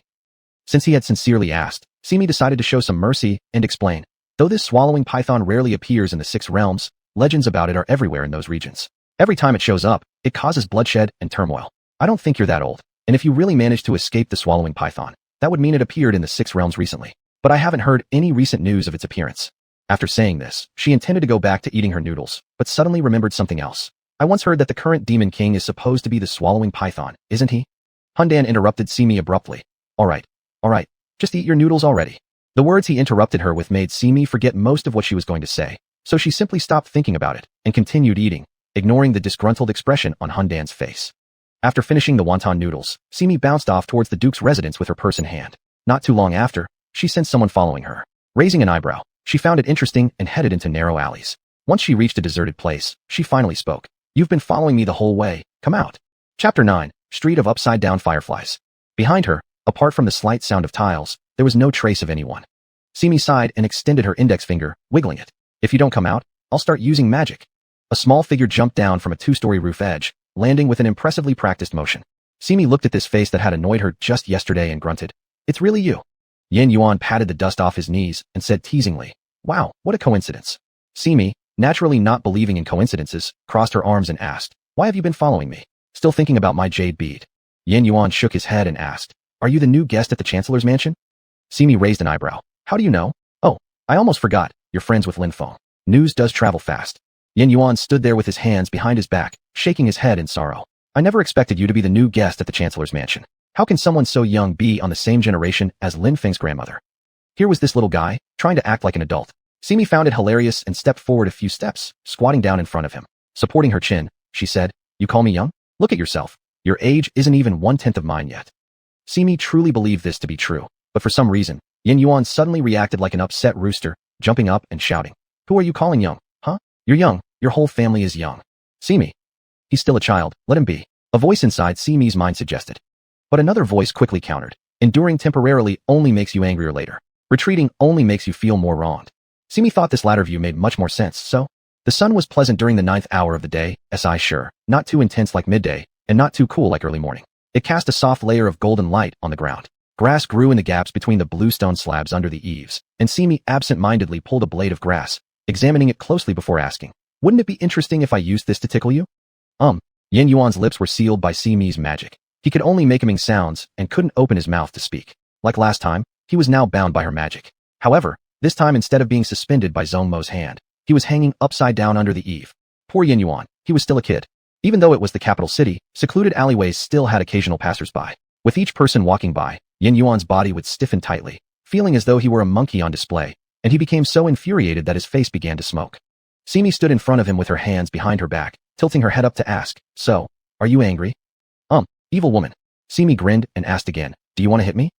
Speaker 1: Since he had sincerely asked, Simi decided to show some mercy and explain. Though this swallowing python rarely appears in the 6 realms, legends about it are everywhere in those regions. Every time it shows up, it causes bloodshed and turmoil. I don't think you're that old, and if you really managed to escape the swallowing python, that would mean it appeared in the 6 realms recently. But I haven't heard any recent news of its appearance. After saying this, she intended to go back to eating her noodles, but suddenly remembered something else. I once heard that the current Demon King is supposed to be the swallowing python, isn't he? Hundan interrupted Simi abruptly. All right, just eat your noodles already. The words he interrupted her with made Simi forget most of what she was going to say, so she simply stopped thinking about it and continued eating, ignoring the disgruntled expression on Hundan's face. After finishing the wonton noodles, Simi bounced off towards the Duke's residence with her purse in hand. Not too long after, she sensed someone following her. Raising an eyebrow, she found it interesting and headed into narrow alleys. Once she reached a deserted place, she finally spoke. You've been following me the whole way, come out. Chapter 9, Street of Upside-Down Fireflies. Behind her, apart from the slight sound of tiles, there was no trace of anyone. Simi sighed and extended her index finger, wiggling it. If you don't come out, I'll start using magic. A small figure jumped down from a two-story roof edge, landing with an impressively practiced motion. Simi looked at this face that had annoyed her just yesterday and grunted. It's really you. Yin Yuan patted the dust off his knees and said teasingly, wow, what a coincidence. Simi, naturally not believing in coincidences, crossed her arms and asked, why have you been following me? Still thinking about my jade bead? Yin Yuan shook his head and asked, are you the new guest at the Chancellor's mansion? Simi raised an eyebrow. How do you know? Oh, I almost forgot, you're friends with Lin Feng. News does travel fast. Yin Yuan stood there with his hands behind his back, shaking his head in sorrow. I never expected you to be the new guest at the Chancellor's mansion. How can someone so young be on the same generation as Lin Feng's grandmother? Here was this little guy, trying to act like an adult. Simi found it hilarious and stepped forward a few steps, squatting down in front of him. Supporting her chin, she said, you call me young? Look at yourself. Your age isn't even 1/10 of mine yet. Simi truly believed this to be true, but for some reason, Yin Yuan suddenly reacted like an upset rooster, jumping up and shouting. Who are you calling young, huh? You're young, your whole family is young. Simi. He's still a child, let him be. A voice inside Simi's mind suggested. But another voice quickly countered. Enduring temporarily only makes you angrier later. Retreating only makes you feel more wronged. Simi thought this latter view made much more sense, so? The sun was pleasant during the 9th hour of the day, sure, not too intense like midday, and not too cool like early morning. It cast a soft layer of golden light on the ground. Grass grew in the gaps between the blue stone slabs under the eaves, and Simi absent-mindedly pulled a blade of grass, examining it closely before asking, wouldn't it be interesting if I used this to tickle you? Yin Yuan's lips were sealed by Simi's magic. He could only make humming sounds and couldn't open his mouth to speak. Like last time, he was now bound by her magic. However, this time instead of being suspended by Zhong Mo's hand, he was hanging upside down under the eave. Poor Yin Yuan, he was still a kid. Even though it was the capital city, secluded alleyways still had occasional passersby. With each person walking by, Yin Yuan's body would stiffen tightly, feeling as though he were a monkey on display, and he became so infuriated that his face began to smoke. Simi stood in front of him with her hands behind her back, tilting her head up to ask, so, are you angry? Evil woman. Simi grinned and asked again, do you want to hit me?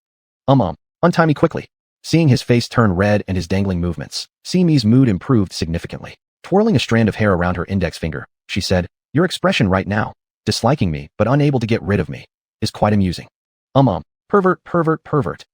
Speaker 1: Untie me quickly. Seeing his face turn red and his dangling movements, Simi's mood improved significantly. Twirling a strand of hair around her index finger, she said, your expression right now, disliking me but unable to get rid of me, is quite amusing. Pervert.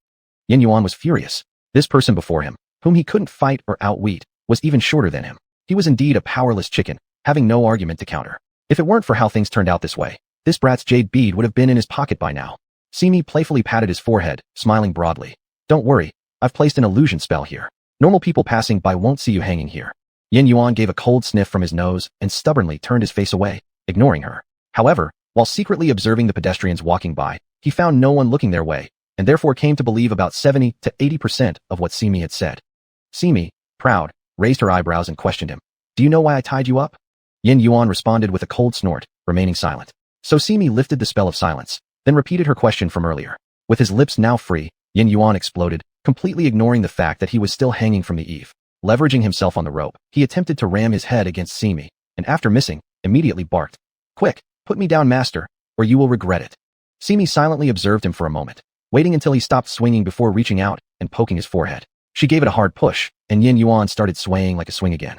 Speaker 1: Yin Yuan was furious. This person before him, whom he couldn't fight or outwit, was even shorter than him. He was indeed a powerless chicken, having no argument to counter. If it weren't for how things turned out this way, this brat's jade bead would have been in his pocket by now. Simi playfully patted his forehead, smiling broadly. Don't worry, I've placed an illusion spell here. Normal people passing by won't see you hanging here. Yin Yuan gave a cold sniff from his nose and stubbornly turned his face away, ignoring her. However, while secretly observing the pedestrians walking by, he found no one looking their way, and therefore came to believe about 70 to 80% of what Simi had said. Simi, proud, raised her eyebrows and questioned him. Do you know why I tied you up? Yin Yuan responded with a cold snort, remaining silent. So Simi lifted the spell of silence, then repeated her question from earlier. With his lips now free, Yin Yuan exploded, completely ignoring the fact that he was still hanging from the eave. Leveraging himself on the rope, he attempted to ram his head against Simi, and after missing, immediately barked. Quick, put me down, master, or you will regret it. Simi silently observed him for a moment, waiting until he stopped swinging before reaching out and poking his forehead. She gave it a hard push, and Yin Yuan started swaying like a swing again.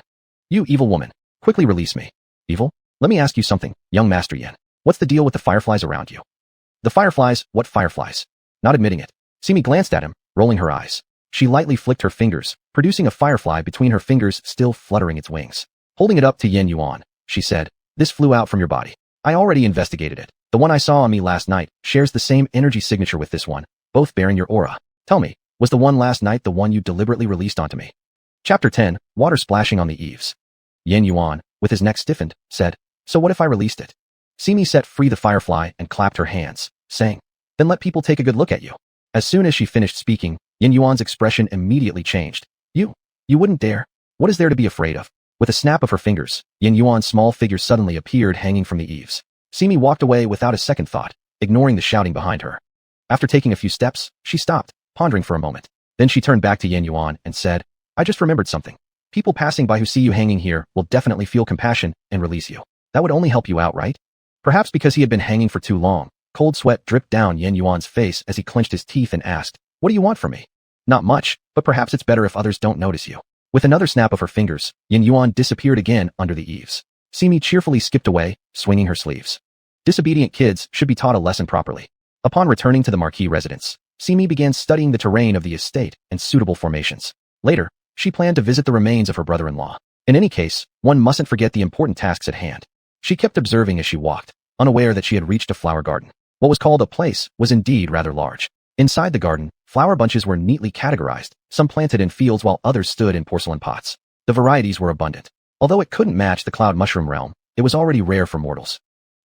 Speaker 1: You evil woman, quickly release me. Evil? Let me ask you something, young Master Yin. What's the deal with the fireflies around you? The fireflies? What fireflies? Not admitting it, Simi glanced at him, rolling her eyes. She lightly flicked her fingers, producing a firefly between her fingers still fluttering its wings. Holding it up to Yin Yuan, she said, this flew out from your body. I already investigated it. The one I saw on me last night shares the same energy signature with this one, both bearing your aura. Tell me, was the one last night the one you deliberately released onto me? Chapter 10, Water Splashing on the Eaves. Yin Yuan, with his neck stiffened, said, so what if I released it? Simi set free the firefly and clapped her hands, saying, then let people take a good look at you. As soon as she finished speaking, Yin Yuan's expression immediately changed. You wouldn't dare. What is there to be afraid of? With a snap of her fingers, Yin Yuan's small figure suddenly appeared hanging from the eaves. Simi walked away without a second thought, ignoring the shouting behind her. After taking a few steps, she stopped, pondering for a moment. Then she turned back to Yan Yuan and said, I just remembered something. People passing by who see you hanging here will definitely feel compassion and release you. That would only help you out, right? Perhaps because he had been hanging for too long, cold sweat dripped down Yan Yuan's face as he clenched his teeth and asked, what do you want from me? Not much, but perhaps it's better if others don't notice you. With another snap of her fingers, Yan Yuan disappeared again under the eaves. Simi cheerfully skipped away, swinging her sleeves. Disobedient kids should be taught a lesson properly. Upon returning to the Marquis residence, Simi began studying the terrain of the estate and suitable formations. Later, she planned to visit the remains of her brother-in-law. In any case, one mustn't forget the important tasks at hand. She kept observing as she walked, unaware that she had reached a flower garden. What was called a place was indeed rather large. Inside the garden, flower bunches were neatly categorized, some planted in fields while others stood in porcelain pots. The varieties were abundant. Although it couldn't match the Cloud Mushroom Realm, it was already rare for mortals.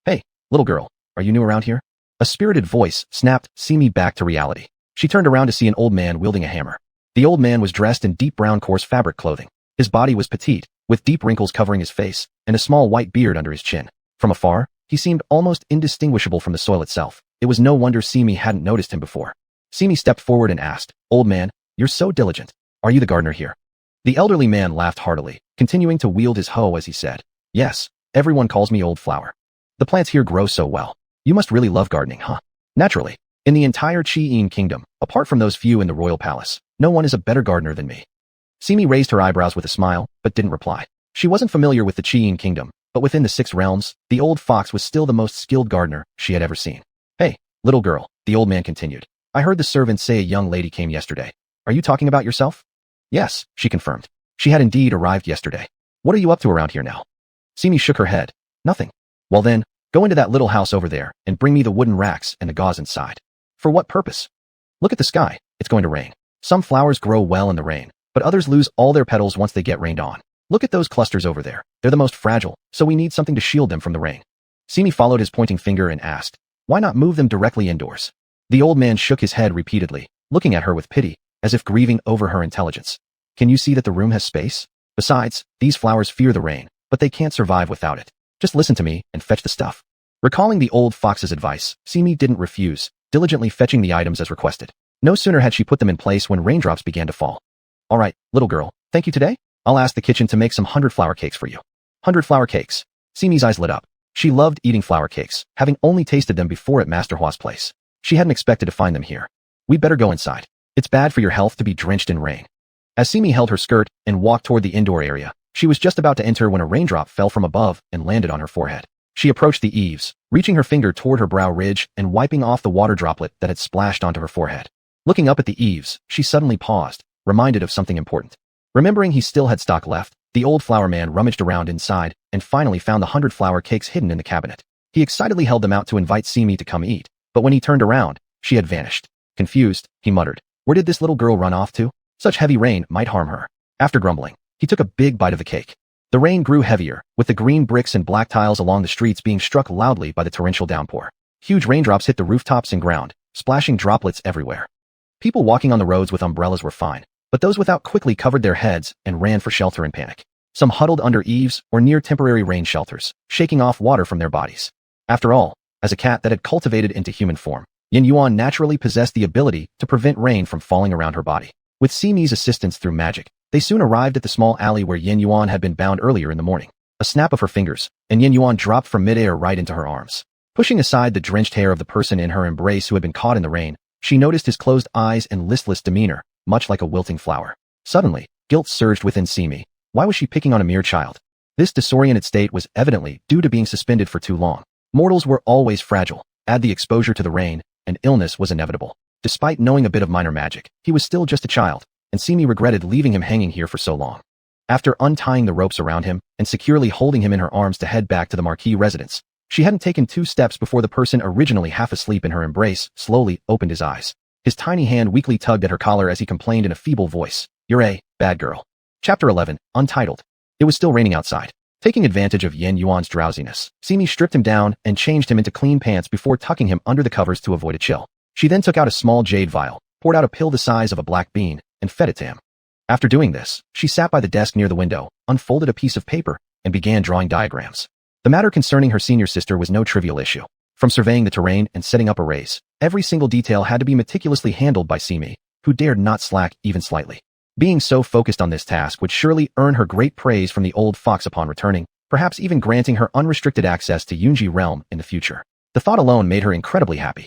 Speaker 1: Hey, little girl, are you new around here? A spirited voice snapped Simi back to reality. She turned around to see an old man wielding a hammer. The old man was dressed in deep brown coarse fabric clothing. His body was petite, with deep wrinkles covering his face, and a small white beard under his chin. From afar, he seemed almost indistinguishable from the soil itself. It was no wonder Simi hadn't noticed him before. Simi stepped forward and asked, Old man, you're so diligent. Are you the gardener here? The elderly man laughed heartily, continuing to wield his hoe as he said, Yes, everyone calls me Old Flower. The plants here grow so well. You must really love gardening, huh? Naturally. In the entire Chi-En kingdom, apart from those few in the royal palace, no one is a better gardener than me. Simi raised her eyebrows with a smile, but didn't reply. She wasn't familiar with the Chi-En kingdom, but within the 6 realms, the old fox was still the most skilled gardener she had ever seen. Hey, little girl, the old man continued. I heard the servants say a young lady came yesterday. Are you talking about yourself? Yes, she confirmed. She had indeed arrived yesterday. What are you up to around here now? Simi shook her head. Nothing. Well then, go into that little house over there and bring me the wooden racks and the gauze inside. For what purpose? Look at the sky. It's going to rain. Some flowers grow well in the rain, but others lose all their petals once they get rained on. Look at those clusters over there. They're the most fragile, so we need something to shield them from the rain. Simi followed his pointing finger and asked, Why not move them directly indoors? The old man shook his head repeatedly, looking at her with pity, as if grieving over her intelligence. Can you see that the room has space? Besides, these flowers fear the rain, but they can't survive without it. Just listen to me and fetch the stuff. Recalling the old fox's advice, Simi didn't refuse, diligently fetching the items as requested. No sooner had she put them in place when raindrops began to fall. All right, little girl, thank you today? I'll ask the kitchen to make some 100 flower cakes for you. 100 flower cakes. Simi's eyes lit up. She loved eating flower cakes, having only tasted them before at Master Hua's place. She hadn't expected to find them here. We'd better go inside. It's bad for your health to be drenched in rain. As Simi held her skirt and walked toward the indoor area, she was just about to enter when a raindrop fell from above and landed on her forehead. She approached the eaves, reaching her finger toward her brow ridge and wiping off the water droplet that had splashed onto her forehead. Looking up at the eaves, she suddenly paused, reminded of something important. Remembering he still had stock left, the old flower man rummaged around inside and finally found the 100 flower cakes hidden in the cabinet. He excitedly held them out to invite Simi to come eat, but when he turned around, she had vanished. Confused, he muttered, Where did this little girl run off to? Such heavy rain might harm her. After grumbling, he took a big bite of the cake. The rain grew heavier, with the green bricks and black tiles along the streets being struck loudly by the torrential downpour. Huge raindrops hit the rooftops and ground, splashing droplets everywhere. People walking on the roads with umbrellas were fine, but those without quickly covered their heads and ran for shelter in panic. Some huddled under eaves or near temporary rain shelters, shaking off water from their bodies. After all, as a cat that had cultivated into human form, Yan Yuan naturally possessed the ability to prevent rain from falling around her body. With Simi's assistance through magic, they soon arrived at the small alley where Yan Yuan had been bound earlier in the morning. A snap of her fingers, and Yan Yuan dropped from midair right into her arms. Pushing aside the drenched hair of the person in her embrace who had been caught in the rain, she noticed his closed eyes and listless demeanor, much like a wilting flower. Suddenly, guilt surged within Simi. Why was she picking on a mere child? This disoriented state was evidently due to being suspended for too long. Mortals were always fragile. Add the exposure to the rain, and illness was inevitable. Despite knowing a bit of minor magic, he was still just a child, and Simi regretted leaving him hanging here for so long. After untying the ropes around him and securely holding him in her arms to head back to the Marquis residence, she hadn't taken 2 steps before the person originally half asleep in her embrace slowly opened his eyes. His tiny hand weakly tugged at her collar as he complained in a feeble voice, You're a bad girl. Chapter 11, Untitled. It was still raining outside. Taking advantage of Yan Yuan's drowsiness, Simi stripped him down and changed him into clean pants before tucking him under the covers to avoid a chill. She then took out a small jade vial, poured out a pill the size of a black bean, and fed it to him. After doing this, she sat by the desk near the window, unfolded a piece of paper, and began drawing diagrams. The matter concerning her senior sister was no trivial issue. From surveying the terrain and setting up arrays, every single detail had to be meticulously handled by Simi, who dared not slack even slightly. Being so focused on this task would surely earn her great praise from the old fox upon returning, perhaps even granting her unrestricted access to Yunji realm in the future. The thought alone made her incredibly happy.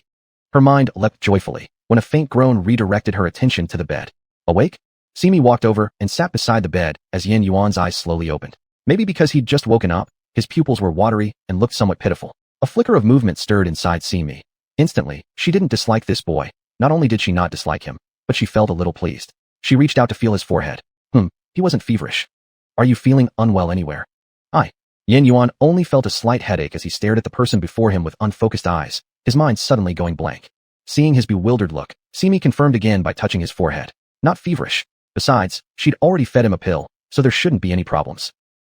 Speaker 1: Her mind leapt joyfully when a faint groan redirected her attention to the bed. Awake? Simi walked over and sat beside the bed as Yin Yuan's eyes slowly opened. Maybe because he'd just woken up, his pupils were watery and looked somewhat pitiful. A flicker of movement stirred inside Simi. Instantly, she didn't dislike this boy. Not only did she not dislike him, but she felt a little pleased. She reached out to feel his forehead. He wasn't feverish. Are you feeling unwell anywhere? Yin Yuan only felt a slight headache as he stared at the person before him with unfocused eyes, his mind suddenly going blank. Seeing his bewildered look, Simi confirmed again by touching his forehead. Not feverish. Besides, she'd already fed him a pill, so there shouldn't be any problems.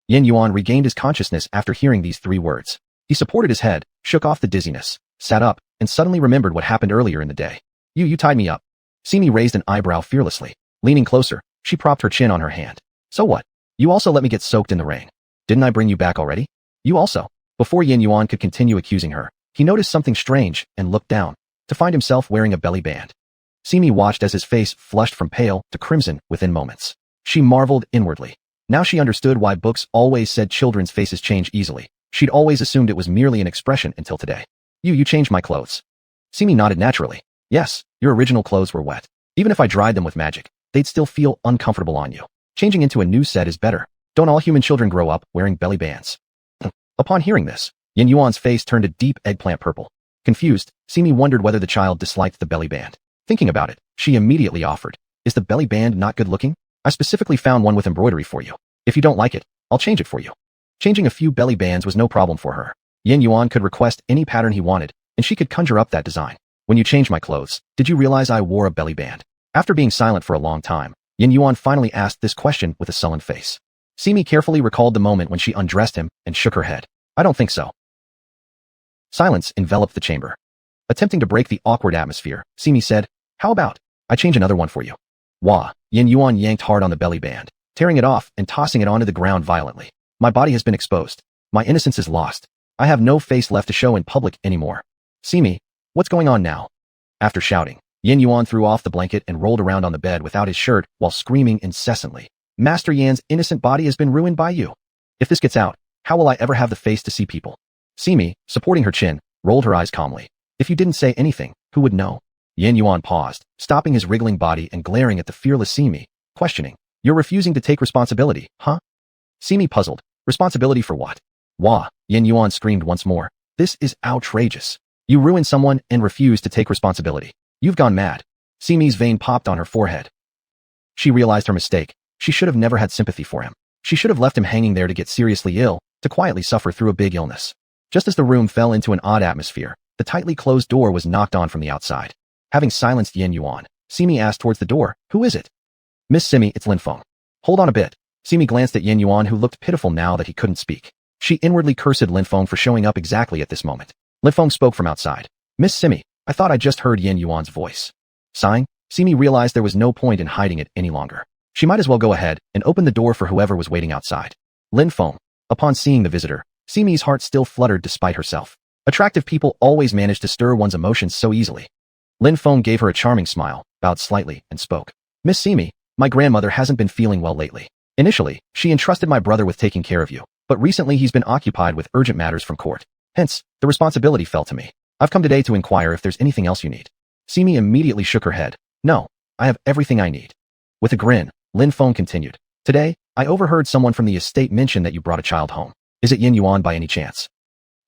Speaker 1: Yin Yuan regained his consciousness after hearing these 3 words. He supported his head, shook off the dizziness, sat up, and suddenly remembered what happened earlier in the day. You tied me up. Simi raised an eyebrow fearlessly. Leaning closer, she propped her chin on her hand. So what? You also let me get soaked in the rain. Didn't I bring you back already? You also. Before Yin Yuan could continue accusing her, he noticed something strange and looked down, to find himself wearing a belly band. Simi watched as his face flushed from pale to crimson within moments. She marveled inwardly. Now she understood why books always said children's faces change easily. She'd always assumed it was merely an expression until today. You changed my clothes. Simi nodded naturally. Yes, your original clothes were wet. Even if I dried them with magic, they'd still feel uncomfortable on you. Changing into a new set is better. Don't all human children grow up wearing belly bands? Upon hearing this, Yin Yuan's face turned a deep eggplant purple. Confused, Simi wondered whether the child disliked the belly band. Thinking about it, she immediately offered. Is the belly band not good looking? I specifically found one with embroidery for you. If you don't like it, I'll change it for you. Changing a few belly bands was no problem for her. Yin Yuan could request any pattern he wanted, and she could conjure up that design. When you changed my clothes, did you realize I wore a belly band? After being silent for a long time, Yin Yuan finally asked this question with a sullen face. Simi carefully recalled the moment when she undressed him and shook her head. I don't think so. Silence enveloped the chamber. Attempting to break the awkward atmosphere, Simi said, how about, I change another one for you? Wah! Yin Yuan yanked hard on the belly band, tearing it off and tossing it onto the ground violently. My body has been exposed. My innocence is lost. I have no face left to show in public anymore. Simi, what's going on now? After shouting, Yin Yuan threw off the blanket and rolled around on the bed without his shirt while screaming incessantly. Master Yan's innocent body has been ruined by you. If this gets out, how will I ever have the face to see people? Simi, supporting her chin, rolled her eyes calmly. If you didn't say anything, who would know? Yin Yuan paused, stopping his wriggling body and glaring at the fearless Simi, questioning. You're refusing to take responsibility, huh? Simi puzzled. Responsibility for what? Wah! Yin Yuan screamed once more. This is outrageous. You ruined someone and refuse to take responsibility. You've gone mad. Simi's vein popped on her forehead. She realized her mistake. She should have never had sympathy for him. She should have left him hanging there to get seriously ill, to quietly suffer through a big illness. Just as the room fell into an odd atmosphere, the tightly closed door was knocked on from the outside. Having silenced Yin Yuan, Simi asked towards the door, who is it? Miss Simi, it's Lin Feng. Hold on a bit. Simi glanced at Yin Yuan, who looked pitiful now that he couldn't speak. She inwardly cursed Lin Feng for showing up exactly at this moment. Lin Feng spoke from outside. Miss Simi, I thought I just heard Yin Yuan's voice. Sighing, Simi realized there was no point in hiding it any longer. She might as well go ahead and open the door for whoever was waiting outside. Lin Feng. Upon seeing the visitor, Simi's heart still fluttered despite herself. Attractive people always manage to stir one's emotions so easily. Lin Feng gave her a charming smile, bowed slightly, and spoke. Miss Simi, my grandmother hasn't been feeling well lately. Initially, she entrusted my brother with taking care of you, but recently he's been occupied with urgent matters from court. Hence, the responsibility fell to me. I've come today to inquire if there's anything else you need. Simi immediately shook her head. No, I have everything I need. With a grin, Lin Feng continued. Today, I overheard someone from the estate mention that you brought a child home. Is it Yin Yuan by any chance?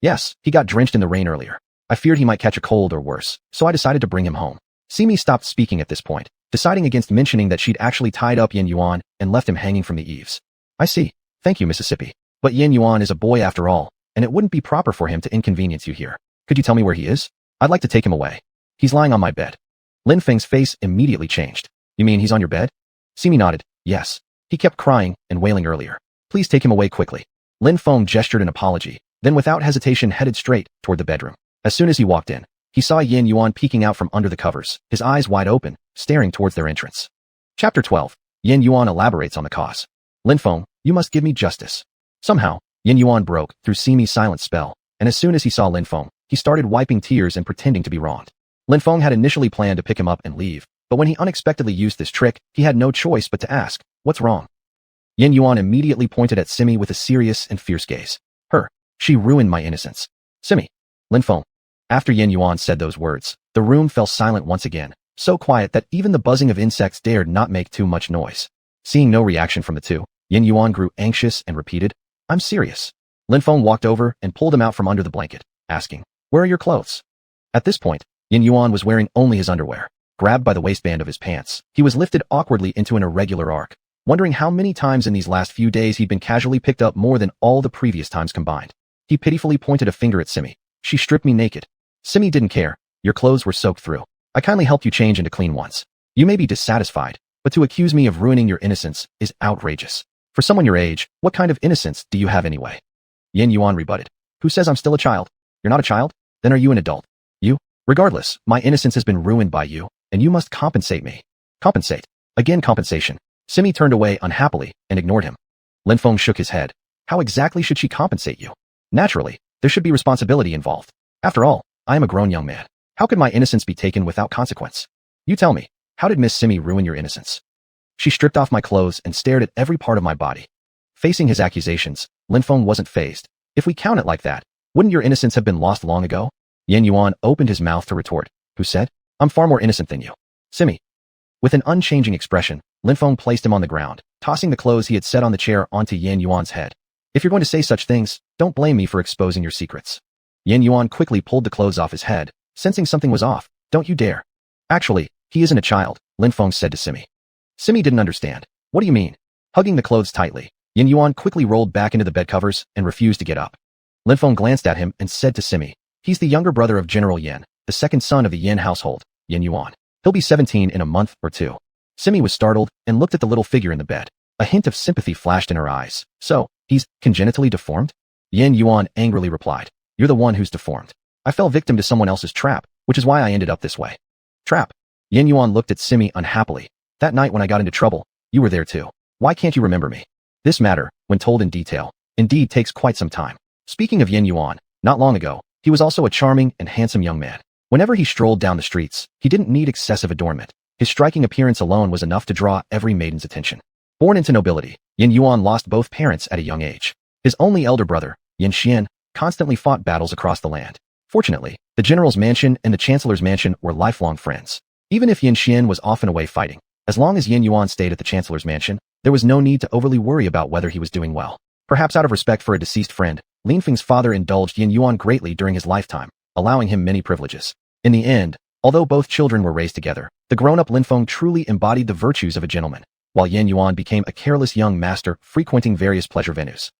Speaker 1: Yes, he got drenched in the rain earlier. I feared he might catch a cold or worse, so I decided to bring him home. Simi stopped speaking at this point, deciding against mentioning that she'd actually tied up Yin Yuan and left him hanging from the eaves. I see. Thank you, Mississippi. But Yin Yuan is a boy after all, and it wouldn't be proper for him to inconvenience you here. Could you tell me where he is? I'd like to take him away. He's lying on my bed. Lin Feng's face immediately changed. You mean he's on your bed? Simi nodded. Yes. He kept crying and wailing earlier. Please take him away quickly. Lin Feng gestured an apology, then without hesitation headed straight toward the bedroom. As soon as he walked in, he saw Yin Yuan peeking out from under the covers, his eyes wide open, staring towards their entrance. Chapter 12. Yin Yuan elaborates on the cause. Lin Feng, you must give me justice. Somehow, Yin Yuan broke through Simi's silent spell, and as soon as he saw Lin Feng, he started wiping tears and pretending to be wronged. Lin Feng had initially planned to pick him up and leave, but when he unexpectedly used this trick, he had no choice but to ask, "What's wrong?" Yin Yuan immediately pointed at Simi with a serious and fierce gaze. She ruined my innocence. Simi. Lin Feng. After Yin Yuan said those words, the room fell silent once again, so quiet that even the buzzing of insects dared not make too much noise. Seeing no reaction from the two, Yin Yuan grew anxious and repeated, "I'm serious." Lin Feng walked over and pulled him out from under the blanket, asking, "Where are your clothes?" At this point, Yin Yuan was wearing only his underwear. Grabbed by the waistband of his pants, he was lifted awkwardly into an irregular arc, wondering how many times in these last few days he'd been casually picked up more than all the previous times combined. He pitifully pointed a finger at Simi. "She stripped me naked." Simi didn't care. "Your clothes were soaked through. I kindly helped you change into clean ones. You may be dissatisfied, but to accuse me of ruining your innocence is outrageous. For someone your age, what kind of innocence do you have anyway?" Yin Yuan rebutted. "Who says I'm still a child? You're not a child? Then are you an adult? You? Regardless, my innocence has been ruined by you, and you must compensate me." "Compensate?" Again compensation. Simi turned away unhappily and ignored him. Lin Feng shook his head. "How exactly should she compensate you? Naturally, there should be responsibility involved. After all, I am a grown young man. How could my innocence be taken without consequence? You tell me, how did Miss Simi ruin your innocence?" "She stripped off my clothes and stared at every part of my body." Facing his accusations, Lin Feng wasn't fazed. "If we count it like that, wouldn't your innocence have been lost long ago?" Yin Yuan opened his mouth to retort. "Who said? I'm far more innocent than you." "Simi." With an unchanging expression, Lin Feng placed him on the ground, tossing the clothes he had set on the chair onto Yin Yuan's head. "If you're going to say such things, don't blame me for exposing your secrets." Yin Yuan quickly pulled the clothes off his head, sensing something was off. "Don't you dare." "Actually, he isn't a child," Lin Feng said to Simi. Simi didn't understand. "What do you mean?" Hugging the clothes tightly, Yin Yuan quickly rolled back into the bed covers and refused to get up. Lin Feng glanced at him and said to Simi, "He's the younger brother of General Yin, the second son of the Yin household, Yin Yuan. He'll be 17 in a month or two." Simi was startled and looked at the little figure in the bed. A hint of sympathy flashed in her eyes. "So, he's congenitally deformed?" Yin Yuan angrily replied, "You're the one who's deformed. I fell victim to someone else's trap, which is why I ended up this way." "Trap?" Yin Yuan looked at Simi unhappily. "That night when I got into trouble, you were there too. Why can't you remember me?" This matter, when told in detail, indeed takes quite some time. Speaking of Yin Yuan, not long ago, he was also a charming and handsome young man. Whenever he strolled down the streets, he didn't need excessive adornment. His striking appearance alone was enough to draw every maiden's attention. Born into nobility, Yin Yuan lost both parents at a young age. His only elder brother, Yin Xian, constantly fought battles across the land. Fortunately, the general's mansion and the chancellor's mansion were lifelong friends. Even if Yin Xian was often away fighting, as long as Yin Yuan stayed at the chancellor's mansion, there was no need to overly worry about whether he was doing well. Perhaps out of respect for a deceased friend, Lin Feng's father indulged Yin Yuan greatly during his lifetime, allowing him many privileges. In the end, although both children were raised together, the grown-up Lin Feng truly embodied the virtues of a gentleman, while Yin Yuan became a careless young master frequenting various pleasure venues.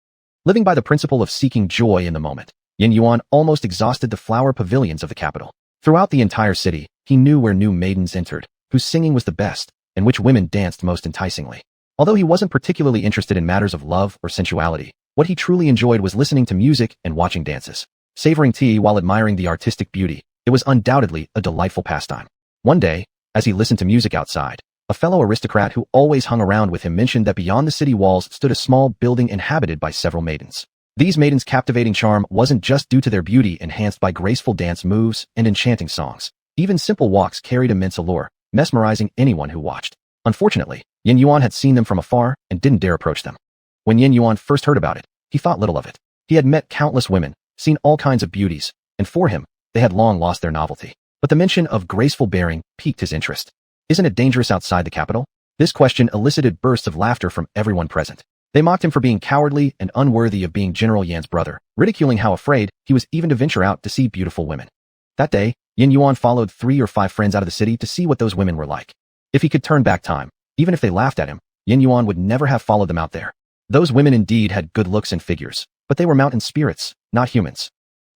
Speaker 1: Living by the principle of seeking joy in the moment, Yin Yuan almost exhausted the flower pavilions of the capital. Throughout the entire city, he knew where new maidens entered, whose singing was the best, and which women danced most enticingly. Although he wasn't particularly interested in matters of love or sensuality, what he truly enjoyed was listening to music and watching dances. Savoring tea while admiring the artistic beauty, it was undoubtedly a delightful pastime. One day, as he listened to music outside, a fellow aristocrat who always hung around with him mentioned that beyond the city walls stood a small building inhabited by several maidens. These maidens' captivating charm wasn't just due to their beauty enhanced by graceful dance moves and enchanting songs. Even simple walks carried immense allure, mesmerizing anyone who watched. Unfortunately, Yin Yuan had seen them from afar and didn't dare approach them. When Yin Yuan first heard about it, he thought little of it. He had met countless women, seen all kinds of beauties, and for him, they had long lost their novelty. But the mention of graceful bearing piqued his interest. "Isn't it dangerous outside the capital?" This question elicited bursts of laughter from everyone present. They mocked him for being cowardly and unworthy of being General Yan's brother, ridiculing how afraid he was even to venture out to see beautiful women. That day, Yin Yuan followed 3 or 5 friends out of the city to see what those women were like. If he could turn back time, even if they laughed at him, Yin Yuan would never have followed them out there. Those women indeed had good looks and figures, but they were mountain spirits, not humans.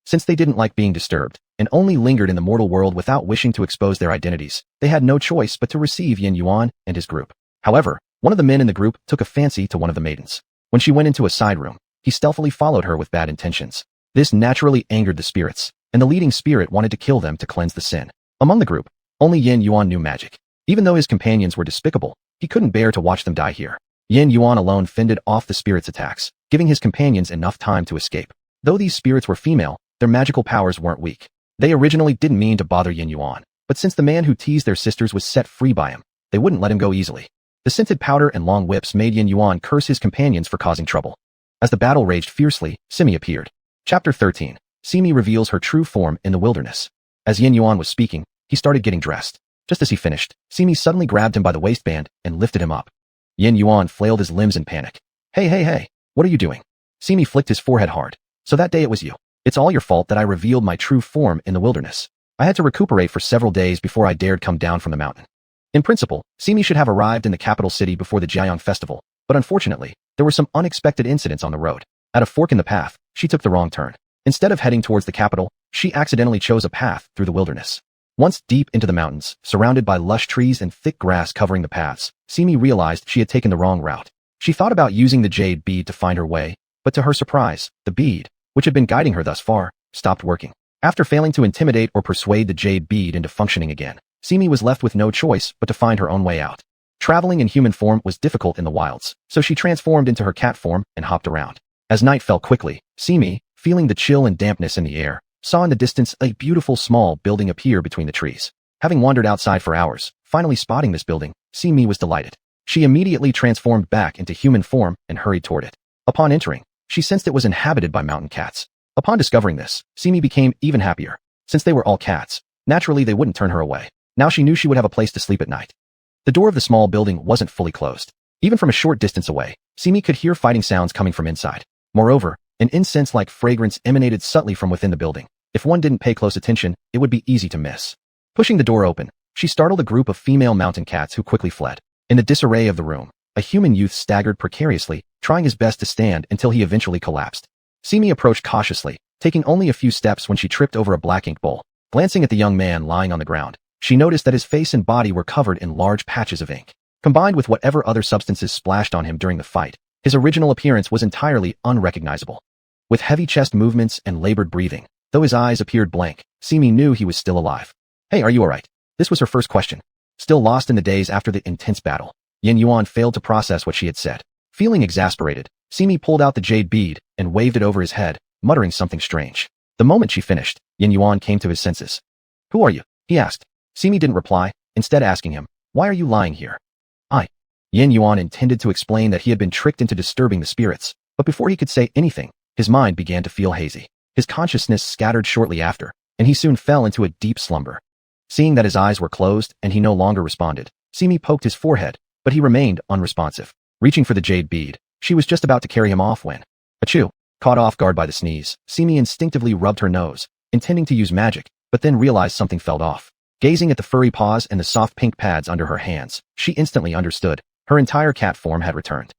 Speaker 1: Since they didn't like being disturbed, and only lingered in the mortal world without wishing to expose their identities, they had no choice but to receive Yin Yuan and his group. However, one of the men in the group took a fancy to one of the maidens. When she went into a side room, he stealthily followed her with bad intentions. This naturally angered the spirits, and the leading spirit wanted to kill them to cleanse the sin. Among the group, only Yin Yuan knew magic. Even though his companions were despicable, he couldn't bear to watch them die here. Yin Yuan alone fended off the spirits' attacks, giving his companions enough time to escape. Though these spirits were female, their magical powers weren't weak. They originally didn't mean to bother Yin Yuan, but since the man who teased their sisters was set free by him, they wouldn't let him go easily. The scented powder and long whips made Yin Yuan curse his companions for causing trouble. As the battle raged fiercely, Simi appeared. Chapter 13. Simi reveals her true form in the wilderness. As Yin Yuan was speaking, he started getting dressed. Just as he finished, Simi suddenly grabbed him by the waistband and lifted him up. Yin Yuan flailed his limbs in panic. Hey, what are you doing? Simi flicked his forehead hard. So that day it was you. It's all your fault that I revealed my true form in the wilderness. I had to recuperate for several days before I dared come down from the mountain. In principle, Simi should have arrived in the capital city before the Jiayang festival, but unfortunately, there were some unexpected incidents on the road. At a fork in the path, she took the wrong turn. Instead of heading towards the capital, she accidentally chose a path through the wilderness. Once deep into the mountains, surrounded by lush trees and thick grass covering the paths, Simi realized she had taken the wrong route. She thought about using the jade bead to find her way, but to her surprise, the bead, which had been guiding her thus far, stopped working. After failing to intimidate or persuade the jade bead into functioning again, Simi was left with no choice but to find her own way out. Traveling in human form was difficult in the wilds, so she transformed into her cat form and hopped around. As night fell quickly, Simi, feeling the chill and dampness in the air, saw in the distance a beautiful small building appear between the trees. Having wandered outside for hours, finally spotting this building, Simi was delighted. She immediately transformed back into human form and hurried toward it. Upon entering, she sensed it was inhabited by mountain cats. Upon discovering this, Simi became even happier. Since they were all cats, naturally they wouldn't turn her away. Now she knew she would have a place to sleep at night. The door of the small building wasn't fully closed. Even from a short distance away, Simi could hear fighting sounds coming from inside. Moreover, an incense-like fragrance emanated subtly from within the building. If one didn't pay close attention, it would be easy to miss. Pushing the door open, she startled a group of female mountain cats who quickly fled. In the disarray of the room, a human youth staggered precariously, trying his best to stand until he eventually collapsed. Simi approached cautiously, taking only a few steps when she tripped over a black ink bowl. Glancing at the young man lying on the ground, she noticed that his face and body were covered in large patches of ink. Combined with whatever other substances splashed on him during the fight, his original appearance was entirely unrecognizable. With heavy chest movements and labored breathing, though his eyes appeared blank, Simi knew he was still alive. Hey, are you alright? This was her first question. Still lost in the days after the intense battle, Yin Yuan failed to process what she had said. Feeling exasperated, Simi pulled out the jade bead and waved it over his head, muttering something strange. The moment she finished, Yin Yuan came to his senses. Who are you? He asked. Simi didn't reply, instead asking him, why are you lying here? Yin Yuan intended to explain that he had been tricked into disturbing the spirits, but before he could say anything, his mind began to feel hazy. His consciousness scattered shortly after, and he soon fell into a deep slumber. Seeing that his eyes were closed and he no longer responded, Simi poked his forehead, but he remained unresponsive. Reaching for the jade bead, she was just about to carry him off when, achoo! Caught off guard by the sneeze, Simi instinctively rubbed her nose, intending to use magic, but then realized something fell off. Gazing at the furry paws and the soft pink pads under her hands, she instantly understood. Her entire cat form had returned.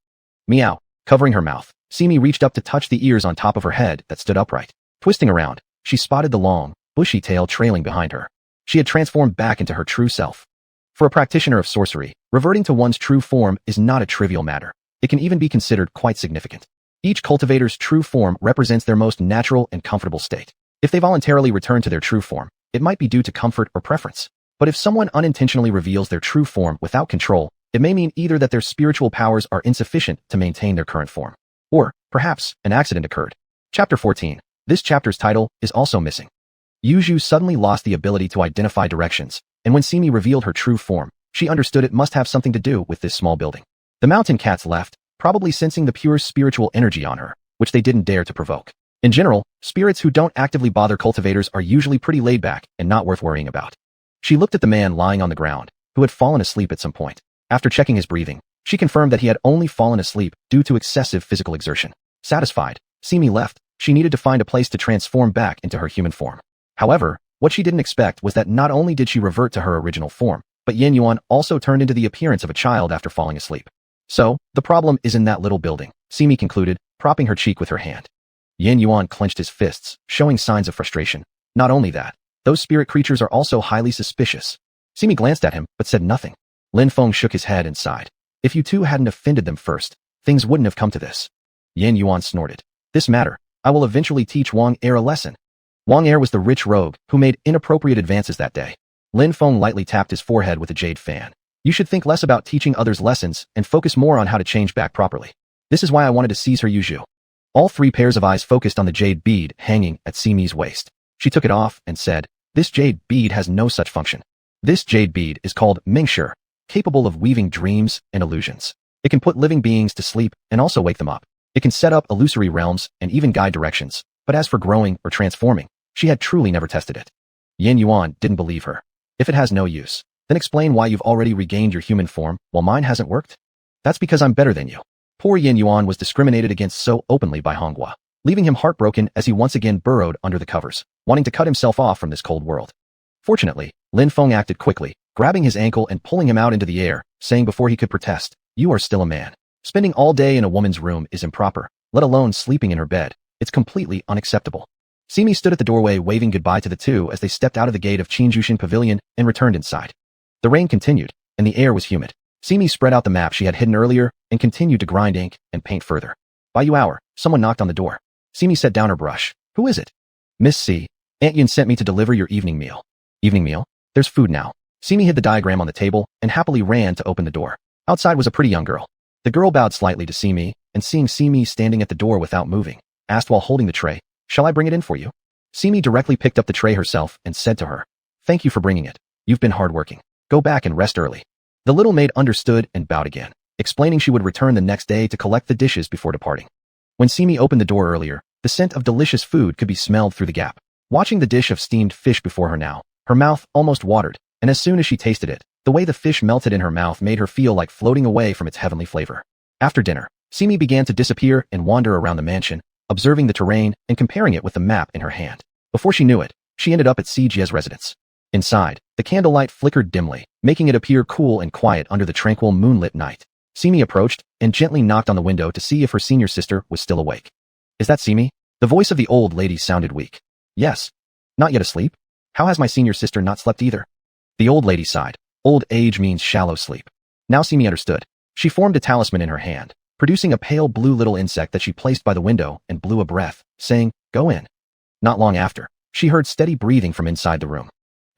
Speaker 1: Meow. Covering her mouth, Simi reached up to touch the ears on top of her head that stood upright. Twisting around, she spotted the long, bushy tail trailing behind her. She had transformed back into her true self. For a practitioner of sorcery, reverting to one's true form is not a trivial matter. It can even be considered quite significant. Each cultivator's true form represents their most natural and comfortable state. If they voluntarily return to their true form, it might be due to comfort or preference. But if someone unintentionally reveals their true form without control, it may mean either that their spiritual powers are insufficient to maintain their current form, or, perhaps, an accident occurred. Chapter 14. This chapter's title is also missing. Yuju suddenly lost the ability to identify directions, and when Simi revealed her true form, she understood it must have something to do with this small building. The mountain cats left, probably sensing the pure spiritual energy on her, which they didn't dare to provoke. In general, spirits who don't actively bother cultivators are usually pretty laid back and not worth worrying about. She looked at the man lying on the ground, who had fallen asleep at some point. After checking his breathing, she confirmed that he had only fallen asleep due to excessive physical exertion. Satisfied, Simi left. She needed to find a place to transform back into her human form. However, what she didn't expect was that not only did she revert to her original form, but Yin Yuan also turned into the appearance of a child after falling asleep. So, the problem is in that little building, Simi concluded, propping her cheek with her hand. Yin Yuan clenched his fists, showing signs of frustration. Not only that, those spirit creatures are also highly suspicious. Simi glanced at him, but said nothing. Lin Feng shook his head and sighed. If you two hadn't offended them first, things wouldn't have come to this. Yin Yuan snorted. This matter, I will eventually teach Wang Er a lesson. Wang Er was the rich rogue who made inappropriate advances that day. Lin Feng lightly tapped his forehead with a jade fan. You should think less about teaching others lessons and focus more on how to change back properly. This is why I wanted to seize her Yuju. All three pairs of eyes focused on the jade bead hanging at Simi's waist. She took it off and said, "This jade bead has no such function. This jade bead is called Mingshi, capable of weaving dreams and illusions. It can put living beings to sleep and also wake them up. It can set up illusory realms and even guide directions, but as for growing or transforming, she had truly never tested it." Yin Yuan didn't believe her. "If it has no use, then explain why you've already regained your human form while mine hasn't worked?" "That's because I'm better than you." Poor Yin Yuan was discriminated against so openly by Honghua, leaving him heartbroken as he once again burrowed under the covers, wanting to cut himself off from this cold world. Fortunately, Lin Feng acted quickly, grabbing his ankle and pulling him out into the air, saying before he could protest, "You are still a man. Spending all day in a woman's room is improper, let alone sleeping in her bed. It's completely unacceptable." Simi stood at the doorway waving goodbye to the two as they stepped out of the gate of Qinjushin Pavilion and returned inside. The rain continued, and the air was humid. Simi spread out the map she had hidden earlier and continued to grind ink and paint further. By hour, someone knocked on the door. Simi set down her brush. "Who is it?" "Miss C. Aunt Yun sent me to deliver your evening meal." "Evening meal? There's food now." Simi hid the diagram on the table and happily ran to open the door. Outside was a pretty young girl. The girl bowed slightly to Simi, and seeing Simi standing at the door without moving, asked while holding the tray, "Shall I bring it in for you?" Simi directly picked up the tray herself and said to her, "Thank you for bringing it. You've been hardworking. Go back and rest early." The little maid understood and bowed again, explaining she would return the next day to collect the dishes before departing. When Simi opened the door earlier, the scent of delicious food could be smelled through the gap. Watching the dish of steamed fish before her now, her mouth almost watered, and as soon as she tasted it, the way the fish melted in her mouth made her feel like floating away from its heavenly flavor. After dinner, Simi began to disappear and wander around the mansion, observing the terrain and comparing it with the map in her hand. Before she knew it, she ended up at Sijia's residence. Inside, the candlelight flickered dimly, making it appear cool and quiet under the tranquil moonlit night. Simi approached and gently knocked on the window to see if her senior sister was still awake. "Is that Simi?" The voice of the old lady sounded weak. "Yes. Not yet asleep? How has my senior sister not slept either?" The old lady sighed. Old age means shallow sleep. Now Simi understood. She formed a talisman in her hand, producing a pale blue little insect that she placed by the window and blew a breath, saying, "Go in." Not long after, she heard steady breathing from inside the room.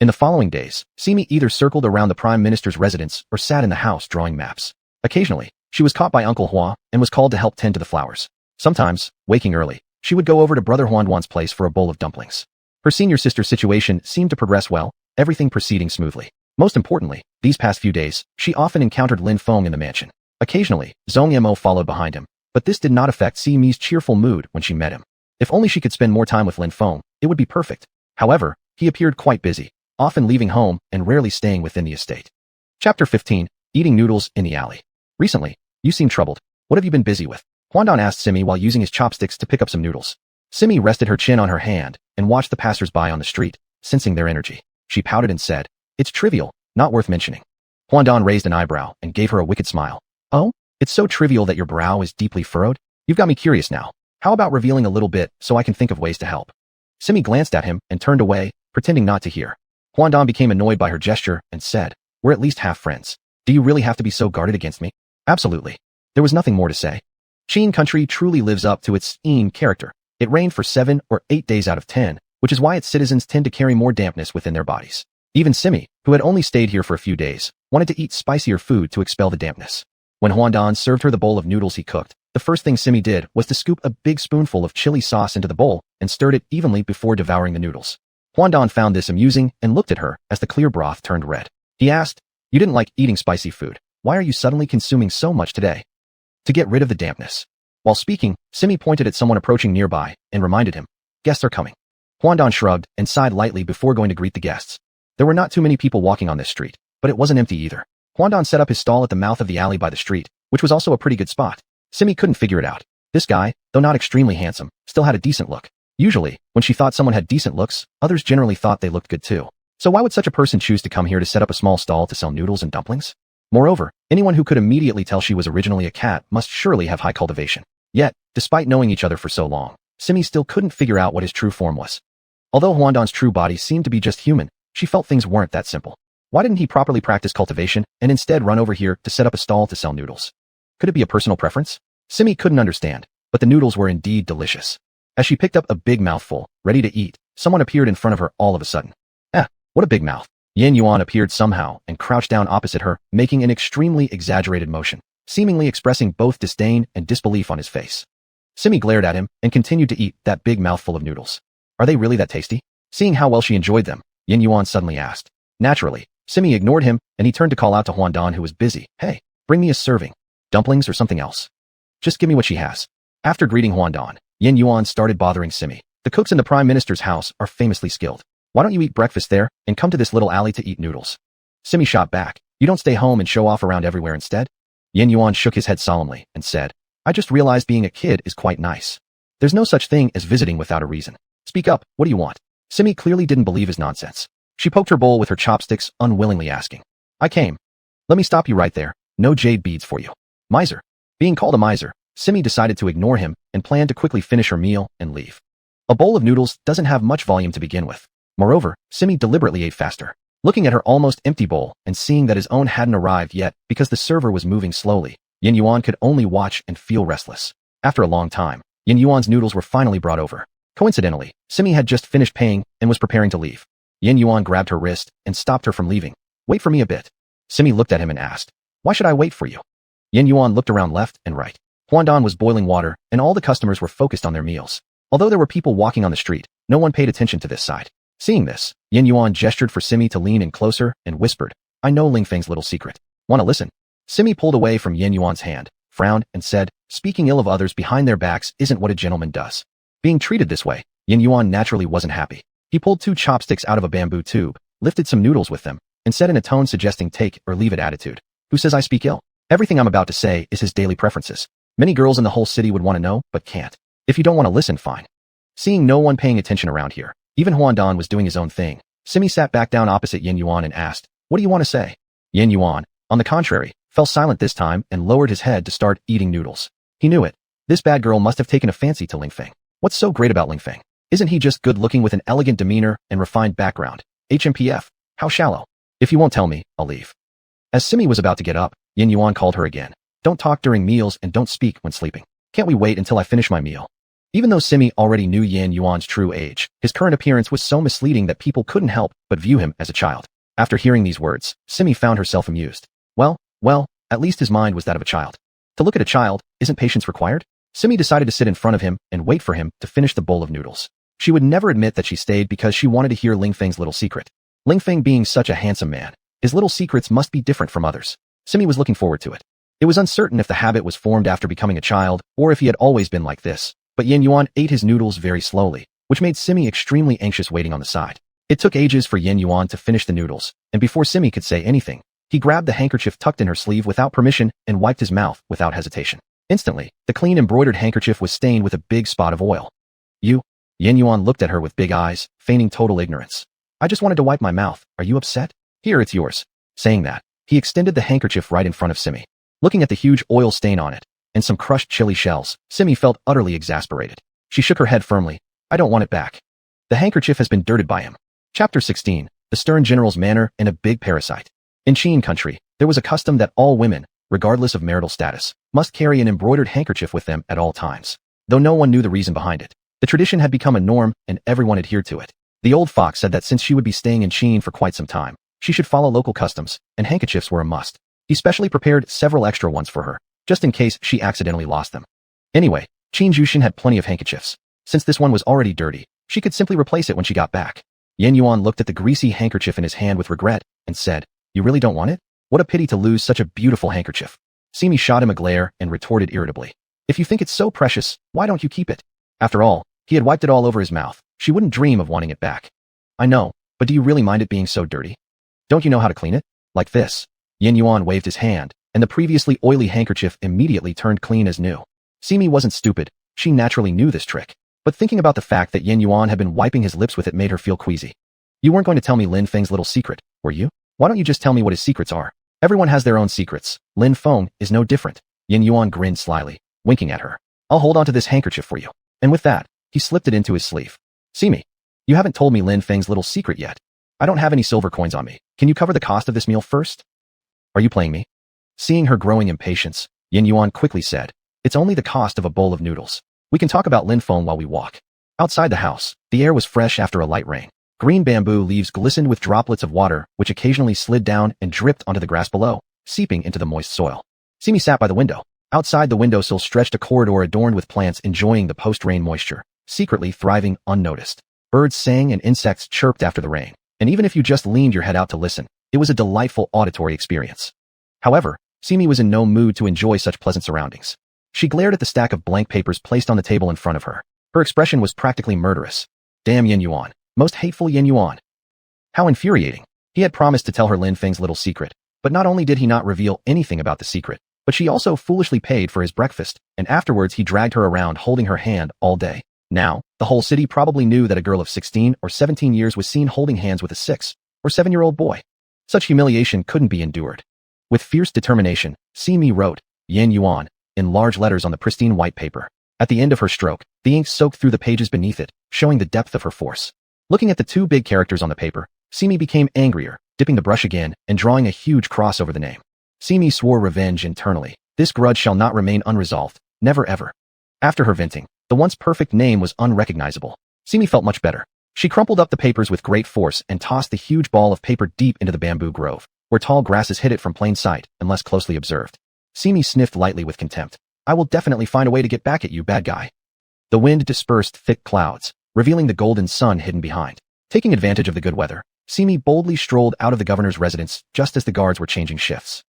Speaker 1: In the following days, Simi either circled around the Prime Minister's residence or sat in the house drawing maps. Occasionally, she was caught by Uncle Hua and was called to help tend to the flowers. Sometimes, waking early, she would go over to Brother Huanduan's place for a bowl of dumplings. Her senior sister's situation seemed to progress well, everything proceeding smoothly. Most importantly, these past few days, she often encountered Lin Feng in the mansion. Occasionally, Zhong Mo followed behind him, but this did not affect Simi's cheerful mood when she met him. If only she could spend more time with Lin Feng, it would be perfect. However, he appeared quite busy, often leaving home and rarely staying within the estate. Chapter 15. Eating noodles in the alley. "Recently, you seem troubled. What have you been busy with?" Huandan asked Simi while using his chopsticks to pick up some noodles. Simi rested her chin on her hand and watched the passers-by on the street, sensing their energy. She pouted and said, "It's trivial, not worth mentioning." Huandan raised an eyebrow and gave her a wicked smile. "Oh? It's so trivial that your brow is deeply furrowed? You've got me curious now. How about revealing a little bit so I can think of ways to help?" Simi glanced at him and turned away, pretending not to hear. Huandan became annoyed by her gesture and said, "We're at least half friends. Do you really have to be so guarded against me?" "Absolutely." There was nothing more to say. Qin country truly lives up to its Yin character. It rained for 7 or 8 days out of 10, which is why its citizens tend to carry more dampness within their bodies. Even Simi, who had only stayed here for a few days, wanted to eat spicier food to expel the dampness. When Huandan served her the bowl of noodles he cooked, the first thing Simi did was to scoop a big spoonful of chili sauce into the bowl and stirred it evenly before devouring the noodles. Huandan found this amusing and looked at her as the clear broth turned red. He asked, "You didn't like eating spicy food. Why are you suddenly consuming so much today?" "To get rid of the dampness." While speaking, Simi pointed at someone approaching nearby and reminded him, "Guests are coming." Huandan shrugged and sighed lightly before going to greet the guests. There were not too many people walking on this street, but it wasn't empty either. Huandan set up his stall at the mouth of the alley by the street, which was also a pretty good spot. Simi couldn't figure it out. This guy, though not extremely handsome, still had a decent look. Usually, when she thought someone had decent looks, others generally thought they looked good too. So why would such a person choose to come here to set up a small stall to sell noodles and dumplings? Moreover, anyone who could immediately tell she was originally a cat must surely have high cultivation. Yet, despite knowing each other for so long, Simi still couldn't figure out what his true form was. Although Huandan's true body seemed to be just human, she felt things weren't that simple. Why didn't he properly practice cultivation and instead run over here to set up a stall to sell noodles? Could it be a personal preference? Simi couldn't understand, but the noodles were indeed delicious. As she picked up a big mouthful, ready to eat, someone appeared in front of her all of a sudden. What a big mouth. Yin Yuan appeared somehow and crouched down opposite her, making an extremely exaggerated motion, seemingly expressing both disdain and disbelief on his face. Simi glared at him and continued to eat that big mouthful of noodles. Are they really that tasty? Seeing how well she enjoyed them, Yin Yuan suddenly asked. Naturally, Simi ignored him and he turned to call out to Huandan who was busy. Hey, bring me a serving. Dumplings or something else. Just give me what she has. After greeting Huandan, Yin Yuan started bothering Simi. The cooks in the Prime Minister's house are famously skilled. Why don't you eat breakfast there and come to this little alley to eat noodles? Simi shot back. You don't stay home and show off around everywhere instead? Yin Yuan shook his head solemnly and said, I just realized being a kid is quite nice. There's no such thing as visiting without a reason. Speak up, what do you want? Simi clearly didn't believe his nonsense. She poked her bowl with her chopsticks, unwillingly asking. I came. Let me stop you right there. No jade beads for you. Miser. Being called a miser, Simi decided to ignore him and planned to quickly finish her meal and leave. A bowl of noodles doesn't have much volume to begin with. Moreover, Simi deliberately ate faster. Looking at her almost empty bowl and seeing that his own hadn't arrived yet because the server was moving slowly, Yin Yuan could only watch and feel restless. After a long time, Yin Yuan's noodles were finally brought over. Coincidentally, Simi had just finished paying and was preparing to leave. Yin Yuan grabbed her wrist and stopped her from leaving. Wait for me a bit. Simi looked at him and asked, why should I wait for you? Yin Yuan looked around left and right. Huandan was boiling water and all the customers were focused on their meals. Although there were people walking on the street, no one paid attention to this side. Seeing this, Yin Yuan gestured for Simi to lean in closer and whispered, I know Ling Feng's little secret. Want to listen? Simi pulled away from Yin Yuan's hand, frowned, and said, speaking ill of others behind their backs isn't what a gentleman does. Being treated this way, Yin Yuan naturally wasn't happy. He pulled 2 chopsticks out of a bamboo tube, lifted some noodles with them, and said in a tone suggesting take or leave it attitude. Who says I speak ill? Everything I'm about to say is his daily preferences. Many girls in the whole city would want to know, but can't. If you don't want to listen, fine. Seeing no one paying attention around here, even Huandan was doing his own thing, Simi sat back down opposite Yin Yuan and asked, what do you want to say? Yin Yuan, on the contrary, fell silent this time and lowered his head to start eating noodles. He knew it. This bad girl must have taken a fancy to Ling Feng. What's so great about Ling Feng? Isn't he just good looking with an elegant demeanor and refined background? HMPF. How shallow. If you won't tell me, I'll leave. As Simi was about to get up, Yin Yuan called her again. Don't talk during meals and don't speak when sleeping. Can't we wait until I finish my meal? Even though Simi already knew Yin Yuan's true age, his current appearance was so misleading that people couldn't help but view him as a child. After hearing these words, Simi found herself amused. Well, at least his mind was that of a child. To look at a child, isn't patience required? Simi decided to sit in front of him and wait for him to finish the bowl of noodles. She would never admit that she stayed because she wanted to hear Ling Feng's little secret. Ling Feng being such a handsome man, his little secrets must be different from others. Simi was looking forward to it. It was uncertain if the habit was formed after becoming a child or if he had always been like this, but Yin Yuan ate his noodles very slowly, which made Simi extremely anxious waiting on the side. It took ages for Yin Yuan to finish the noodles, and before Simi could say anything, he grabbed the handkerchief tucked in her sleeve without permission and wiped his mouth without hesitation. Instantly, the clean embroidered handkerchief was stained with a big spot of oil. You? Yin Yuan looked at her with big eyes, feigning total ignorance. I just wanted to wipe my mouth. Are you upset? Here, it's yours. Saying that, he extended the handkerchief right in front of Simi. Looking at the huge oil stain on it, and some crushed chili shells, Simi felt utterly exasperated. She shook her head firmly. I don't want it back. The handkerchief has been dirted by him. Chapter 16. The Stern General's Manor and a Big Parasite. In Qin country, there was a custom that all women, regardless of marital status, must carry an embroidered handkerchief with them at all times. Though no one knew the reason behind it, the tradition had become a norm and everyone adhered to it. The old fox said that since she would be staying in Qin for quite some time, she should follow local customs, and handkerchiefs were a must. He specially prepared several extra ones for her, just in case she accidentally lost them. Anyway, Qin Jushin had plenty of handkerchiefs. Since this one was already dirty, she could simply replace it when she got back. Yin Yuan looked at the greasy handkerchief in his hand with regret, and said, You really don't want it? What a pity to lose such a beautiful handkerchief. Simi shot him a glare and retorted irritably. If you think it's so precious, why don't you keep it? After all, he had wiped it all over his mouth. She wouldn't dream of wanting it back. I know, but do you really mind it being so dirty? Don't you know how to clean it? Like this. Yin Yuan waved his hand, and the previously oily handkerchief immediately turned clean as new. Simi wasn't stupid. She naturally knew this trick. But thinking about the fact that Yin Yuan had been wiping his lips with it made her feel queasy. You weren't going to tell me Lin Feng's little secret, were you? Why don't you just tell me what his secrets are? Everyone has their own secrets. Lin Feng is no different. Yin Yuan grinned slyly, winking at her. I'll hold on to this handkerchief for you. And with that, he slipped it into his sleeve. Simi, you haven't told me Lin Feng's little secret yet. I don't have any silver coins on me. Can you cover the cost of this meal first? Are you playing me? Seeing her growing impatience, Yin Yuan quickly said, It's only the cost of a bowl of noodles. We can talk about Lin Feng while we walk. Outside the house, the air was fresh after a light rain. Green bamboo leaves glistened with droplets of water, which occasionally slid down and dripped onto the grass below, seeping into the moist soil. Simi sat by the window. Outside the windowsill stretched a corridor adorned with plants enjoying the post-rain moisture, secretly thriving unnoticed. Birds sang and insects chirped after the rain, and even if you just leaned your head out to listen, it was a delightful auditory experience. However, Simi was in no mood to enjoy such pleasant surroundings. She glared at the stack of blank papers placed on the table in front of her. Her expression was practically murderous. Damn Yin Yuan. Most hateful Yin Yuan. How infuriating. He had promised to tell her Lin Feng's little secret, but not only did he not reveal anything about the secret, but she also foolishly paid for his breakfast, and afterwards he dragged her around holding her hand all day. Now, the whole city probably knew that a girl of 16 or 17 years was seen holding hands with a 6 or 7-year-old boy. Such humiliation couldn't be endured. With fierce determination, Simi wrote, Yin Yuan, in large letters on the pristine white paper. At the end of her stroke, the ink soaked through the pages beneath it, showing the depth of her force. Looking at the two big characters on the paper, Simi became angrier, dipping the brush again and drawing a huge cross over the name. Simi swore revenge internally. This grudge shall not remain unresolved, never ever. After her venting, the once perfect name was unrecognizable. Simi felt much better. She crumpled up the papers with great force and tossed the huge ball of paper deep into the bamboo grove, where tall grasses hid it from plain sight unless closely observed. Simi sniffed lightly with contempt. I will definitely find a way to get back at you, bad guy. The wind dispersed thick clouds, revealing the golden sun hidden behind. Taking advantage of the good weather, Simi boldly strolled out of the governor's residence just as the guards were changing shifts.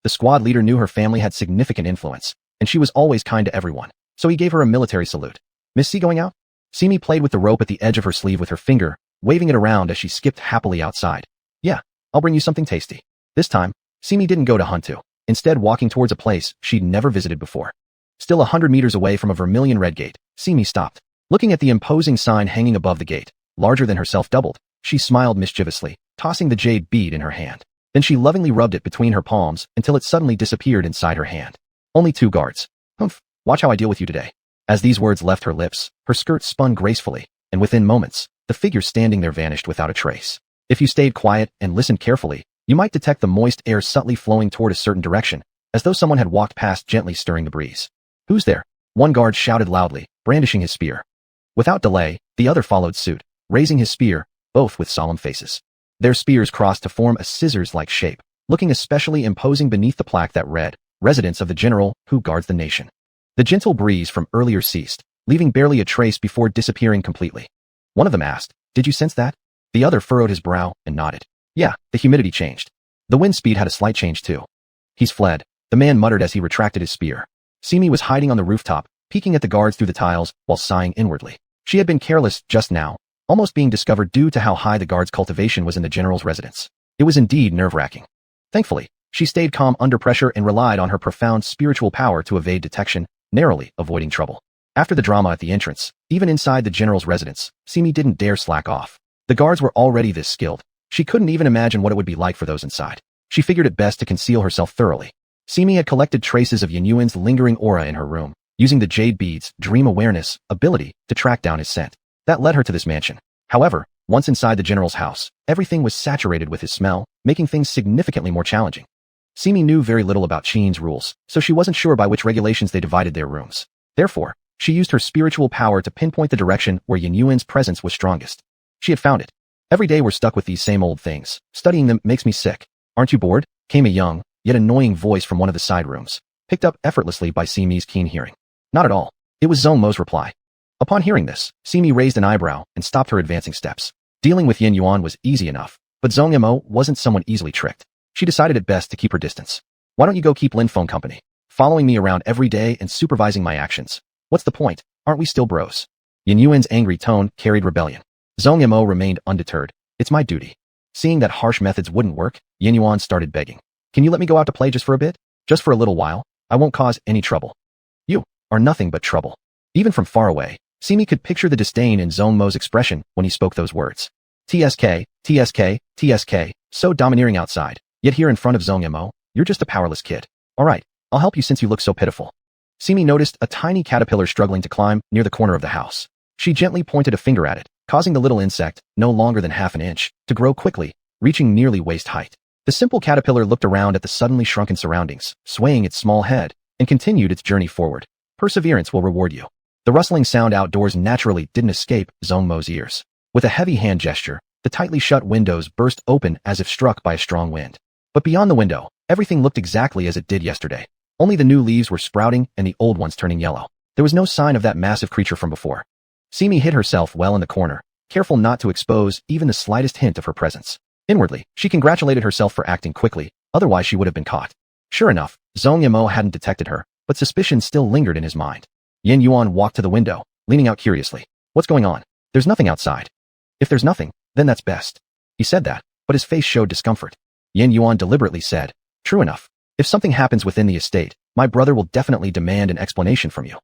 Speaker 1: The squad leader knew her family had significant influence, and she was always kind to everyone, so he gave her a military salute. Miss C going out? Simi played with the rope at the edge of her sleeve with her finger, waving it around as she skipped happily outside. Yeah, I'll bring you something tasty. This time, Simi didn't go to Huntu, instead walking towards a place she'd never visited before. Still 100 meters away from a vermilion red gate, Simi stopped. Looking at the imposing sign hanging above the gate, larger than herself doubled, she smiled mischievously, tossing the jade bead in her hand. Then she lovingly rubbed it between her palms until it suddenly disappeared inside her hand. Only 2 guards. Humph, watch how I deal with you today. As these words left her lips, her skirt spun gracefully, and within moments, the figure standing there vanished without a trace. If you stayed quiet and listened carefully, you might detect the moist air subtly flowing toward a certain direction, as though someone had walked past gently stirring the breeze. Who's there? One guard shouted loudly, brandishing his spear. Without delay, the other followed suit, raising his spear, both with solemn faces. Their spears crossed to form a scissors-like shape, looking especially imposing beneath the plaque that read, Residence of the General who guards the nation. The gentle breeze from earlier ceased, leaving barely a trace before disappearing completely. One of them asked, Did you sense that? The other furrowed his brow and nodded. Yeah, the humidity changed. The wind speed had a slight change too. He's fled, the man muttered as he retracted his spear. Simi was hiding on the rooftop, peeking at the guards through the tiles while sighing inwardly. She had been careless just now, almost being discovered due to how high the guard's cultivation was in the general's residence. It was indeed nerve-wracking. Thankfully, she stayed calm under pressure and relied on her profound spiritual power to evade detection, narrowly avoiding trouble. After the drama at the entrance, even inside the general's residence, Simi didn't dare slack off. The guards were already this skilled. She couldn't even imagine what it would be like for those inside. She figured it best to conceal herself thoroughly. Simi had collected traces of Yin Yuan's lingering aura in her room, using the jade bead's dream awareness ability to track down his scent. That led her to this mansion. However, once inside the general's house, everything was saturated with his smell, making things significantly more challenging. Simi knew very little about Qin's rules, so she wasn't sure by which regulations they divided their rooms. Therefore, she used her spiritual power to pinpoint the direction where Yin Yuan's presence was strongest. She had found it. Every day we're stuck with these same old things. Studying them makes me sick. Aren't you bored? Came a young, yet annoying voice from one of the side rooms, picked up effortlessly by Simi's keen hearing. Not at all. It was Zhong Mo's reply. Upon hearing this, Simi raised an eyebrow and stopped her advancing steps. Dealing with Yin Yuan was easy enough, but Zhong Mo wasn't someone easily tricked. She decided it best to keep her distance. Why don't you go keep Lin Feng company? Following me around every day and supervising my actions. What's the point? Aren't we still bros? Yin Yuan's angry tone carried rebellion. Zhong Mo remained undeterred. It's my duty. Seeing that harsh methods wouldn't work, Yin Yuan started begging. Can you let me go out to play just for a bit? Just for a little while? I won't cause any trouble. You are nothing but trouble. Even from far away, Simi could picture the disdain in Zhong Mo's expression when he spoke those words. TSK, TSK, TSK, so domineering outside, yet here in front of Zhong Mo, you're just a powerless kid. Alright, I'll help you since you look so pitiful. Simi noticed a tiny caterpillar struggling to climb near the corner of the house. She gently pointed a finger at it, causing the little insect, no longer than half an inch, to grow quickly, reaching nearly waist height. The simple caterpillar looked around at the suddenly shrunken surroundings, swaying its small head, and continued its journey forward. Perseverance will reward you. The rustling sound outdoors naturally didn't escape Zhong Mo's ears. With a heavy hand gesture, the tightly shut windows burst open as if struck by a strong wind. But beyond the window, everything looked exactly as it did yesterday. Only the new leaves were sprouting and the old ones turning yellow. There was no sign of that massive creature from before. Simi hid herself well in the corner, careful not to expose even the slightest hint of her presence. Inwardly, she congratulated herself for acting quickly, otherwise she would have been caught. Sure enough, Zhong Yimou hadn't detected her, but suspicion still lingered in his mind. Yin Yuan walked to the window, leaning out curiously. What's going on? There's nothing outside. If there's nothing, then that's best. He said that, but his face showed discomfort. Yin Yuan deliberately said, true enough. If something happens within the estate, my brother will definitely demand an explanation from you.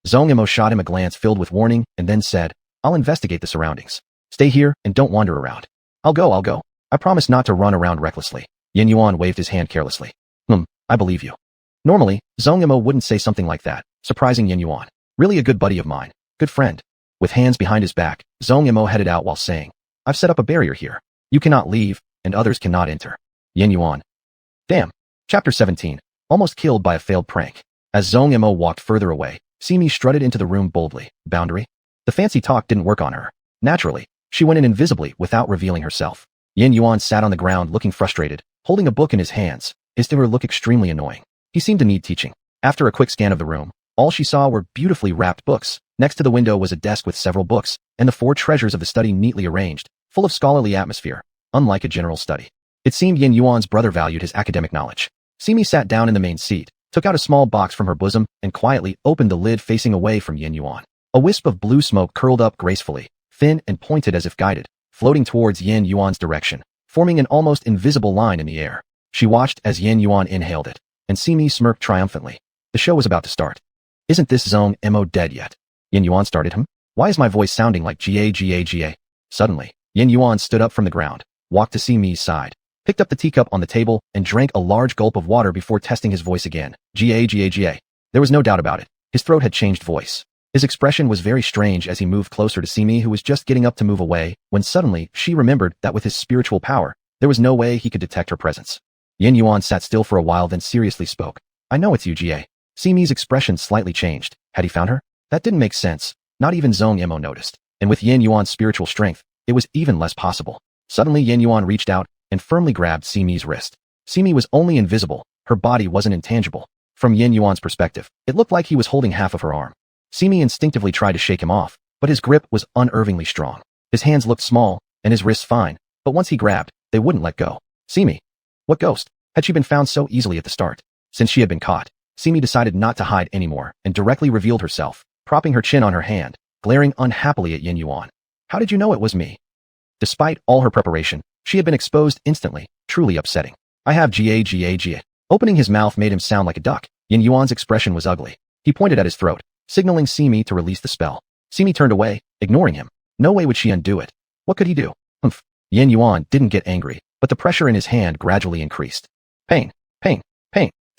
Speaker 1: Zhong Yimou shot him a glance filled with warning and then said, I'll investigate the surroundings. Stay here and don't wander around. I'll go. I promise not to run around recklessly. Yin Yuan waved his hand carelessly. I believe you. Normally, Zhong Yimou wouldn't say something like that, surprising Yin Yuan. Really a good buddy of mine. Good friend. With hands behind his back, Zhong Yimou headed out while saying, I've set up a barrier here. You cannot leave, and others cannot enter. Yin Yuan. Damn. Chapter 17. Almost killed by a failed prank. As Zhong Yimou walked further away, Simi strutted into the room boldly. Boundary? The fancy talk didn't work on her. Naturally, she went in invisibly without revealing herself. Yin Yuan sat on the ground looking frustrated, holding a book in his hands. His to her look extremely annoying. He seemed to need teaching. After a quick scan of the room, all she saw were beautifully wrapped books. Next to the window was a desk with several books, and the 4 treasures of the study neatly arranged, full of scholarly atmosphere, unlike a general study. It seemed Yin Yuan's brother valued his academic knowledge. Simi sat down in the main seat, took out a small box from her bosom, and quietly opened the lid facing away from Yin Yuan. A wisp of blue smoke curled up gracefully, thin and pointed as if guided, floating towards Yin Yuan's direction, forming an almost invisible line in the air. She watched as Yin Yuan inhaled it, and Simi smirked triumphantly. The show was about to start. Isn't this Zhong Yimou dead yet? Yin Yuan started him. Why is my voice sounding like Ga? Suddenly, Yin Yuan stood up from the ground, walked to Simi's side, picked up the teacup on the table, and drank a large gulp of water before testing his voice again. Ga. There was no doubt about it. His throat had changed voice. His expression was very strange as he moved closer to Simi, who was just getting up to move away, when suddenly she remembered that with his spiritual power, there was no way he could detect her presence. Yin Yuan sat still for a while then seriously spoke. I know it's you, Ga. Simi's expression slightly changed. Had he found her? That didn't make sense. Not even Zhong Yimou noticed. And with Yin Yuan's spiritual strength, it was even less possible. Suddenly Yin Yuan reached out and firmly grabbed Simi's wrist. Simi was only invisible. Her body wasn't intangible. From Yin Yuan's perspective, it looked like he was holding half of her arm. Simi instinctively tried to shake him off, but his grip was unervingly strong. His hands looked small, and his wrists fine, but once he grabbed, they wouldn't let go. Simi. What ghost? Had she been found so easily at the start? Since she had been caught, Simi decided not to hide anymore and directly revealed herself, propping her chin on her hand, glaring unhappily at Yin Yuan. How did you know it was me? Despite all her preparation, she had been exposed instantly, truly upsetting. I have Ga. Opening his mouth made him sound like a duck. Yin Yuan's expression was ugly. He pointed at his throat, signaling Simi to release the spell. Simi turned away, ignoring him. No way would she undo it. What could he do? Yin Yuan didn't get angry, but the pressure in his hand gradually increased. Pain.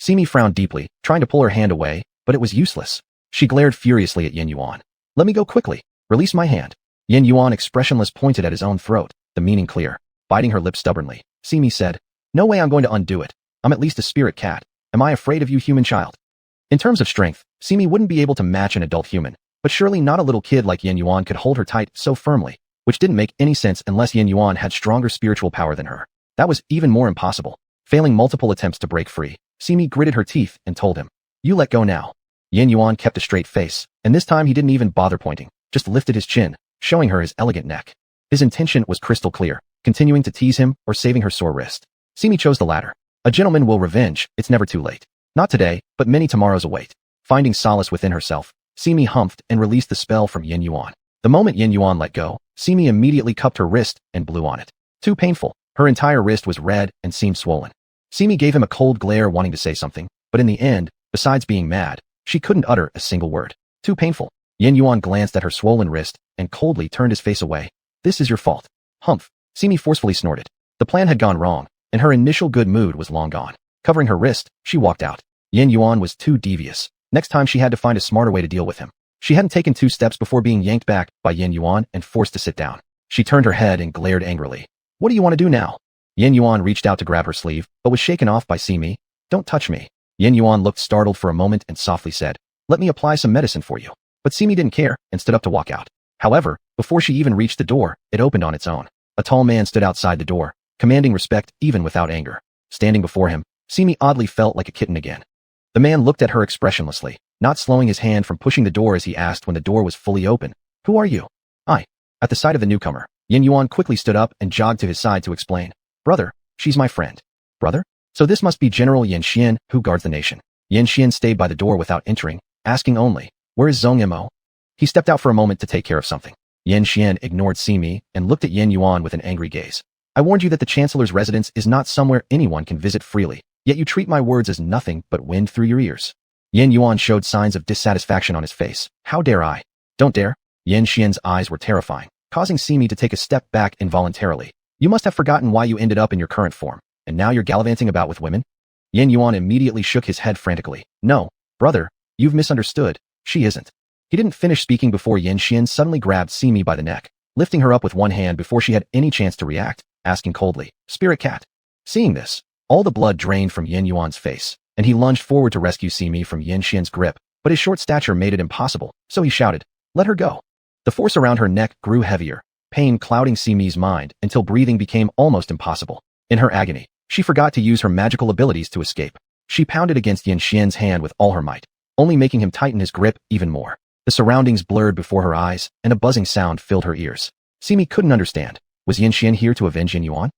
Speaker 1: Simi frowned deeply, trying to pull her hand away, but it was useless. She glared furiously at Yin Yuan. Let me go quickly. Release my hand. Yin Yuan expressionless pointed at his own throat, the meaning clear. Biting her lip stubbornly, Simi said, No way I'm going to undo it. I'm at least a spirit cat. Am I afraid of you, human child? In terms of strength, Simi wouldn't be able to match an adult human, but surely not a little kid like Yin Yuan could hold her tight so firmly, which didn't make any sense unless Yin Yuan had stronger spiritual power than her. That was even more impossible. Failing multiple attempts to break free, Simi gritted her teeth and told him, You let go now. Yin Yuan kept a straight face, and this time he didn't even bother pointing, just lifted his chin, showing her his elegant neck. His intention was crystal clear, continuing to tease him or saving her sore wrist. Simi chose the latter. A gentleman will revenge, it's never too late. Not today, but many tomorrows await. Finding solace within herself, Simi humphed and released the spell from Yin Yuan. The moment Yin Yuan let go, Simi immediately cupped her wrist and blew on it. Too painful. Her entire wrist was red and seemed swollen. Simi gave him a cold glare wanting to say something, but in the end, besides being mad, she couldn't utter a single word. Too painful. Yin Yuan glanced at her swollen wrist and coldly turned his face away. This is your fault. Humph. Simi forcefully snorted. The plan had gone wrong, and her initial good mood was long gone. Covering her wrist, she walked out. Yin Yuan was too devious. Next time she had to find a smarter way to deal with him. She hadn't taken 2 steps before being yanked back by Yin Yuan and forced to sit down. She turned her head and glared angrily. What do you want to do now? Yin Yuan reached out to grab her sleeve, but was shaken off by Simi. Don't touch me. Yin Yuan looked startled for a moment and softly said, Let me apply some medicine for you. But Simi didn't care and stood up to walk out. However, before she even reached the door, it opened on its own. A tall man stood outside the door, commanding respect even without anger. Standing before him, Simi oddly felt like a kitten again. The man looked at her expressionlessly, not slowing his hand from pushing the door as he asked when the door was fully open. Who are you? I. At the sight of the newcomer, Yin Yuan quickly stood up and jogged to his side to explain. Brother, she's my friend. Brother? So this must be General Yin Xian, who guards the nation. Yin Xian stayed by the door without entering, asking only, where is Zhong Mo? He stepped out for a moment to take care of something. Yin Xian ignored Simi and looked at Yin Yuan with an angry gaze. I warned you that the Chancellor's residence is not somewhere anyone can visit freely, yet you treat my words as nothing but wind through your ears. Yin Yuan showed signs of dissatisfaction on his face. How dare I? Don't dare. Yin Xian's eyes were terrifying, causing Simi to take a step back involuntarily. You must have forgotten why you ended up in your current form, and now you're gallivanting about with women? Yin Yuan immediately shook his head frantically. No, brother, you've misunderstood. She isn't. He didn't finish speaking before Yin Xian suddenly grabbed Simi by the neck, lifting her up with one hand before she had any chance to react, asking coldly, Spirit Cat. Seeing this, all the blood drained from Yin Yuan's face, and he lunged forward to rescue Simi from Yin Xian's grip, but his short stature made it impossible, so he shouted, let her go. The force around her neck grew heavier, pain clouding Simi's mind until breathing became almost impossible. In her agony, she forgot to use her magical abilities to escape. She pounded against Yin Xian's hand with all her might, only making him tighten his grip even more. The surroundings blurred before her eyes, and a buzzing sound filled her ears. Simi couldn't understand. Was Yin Xian here to avenge Yin Yuan?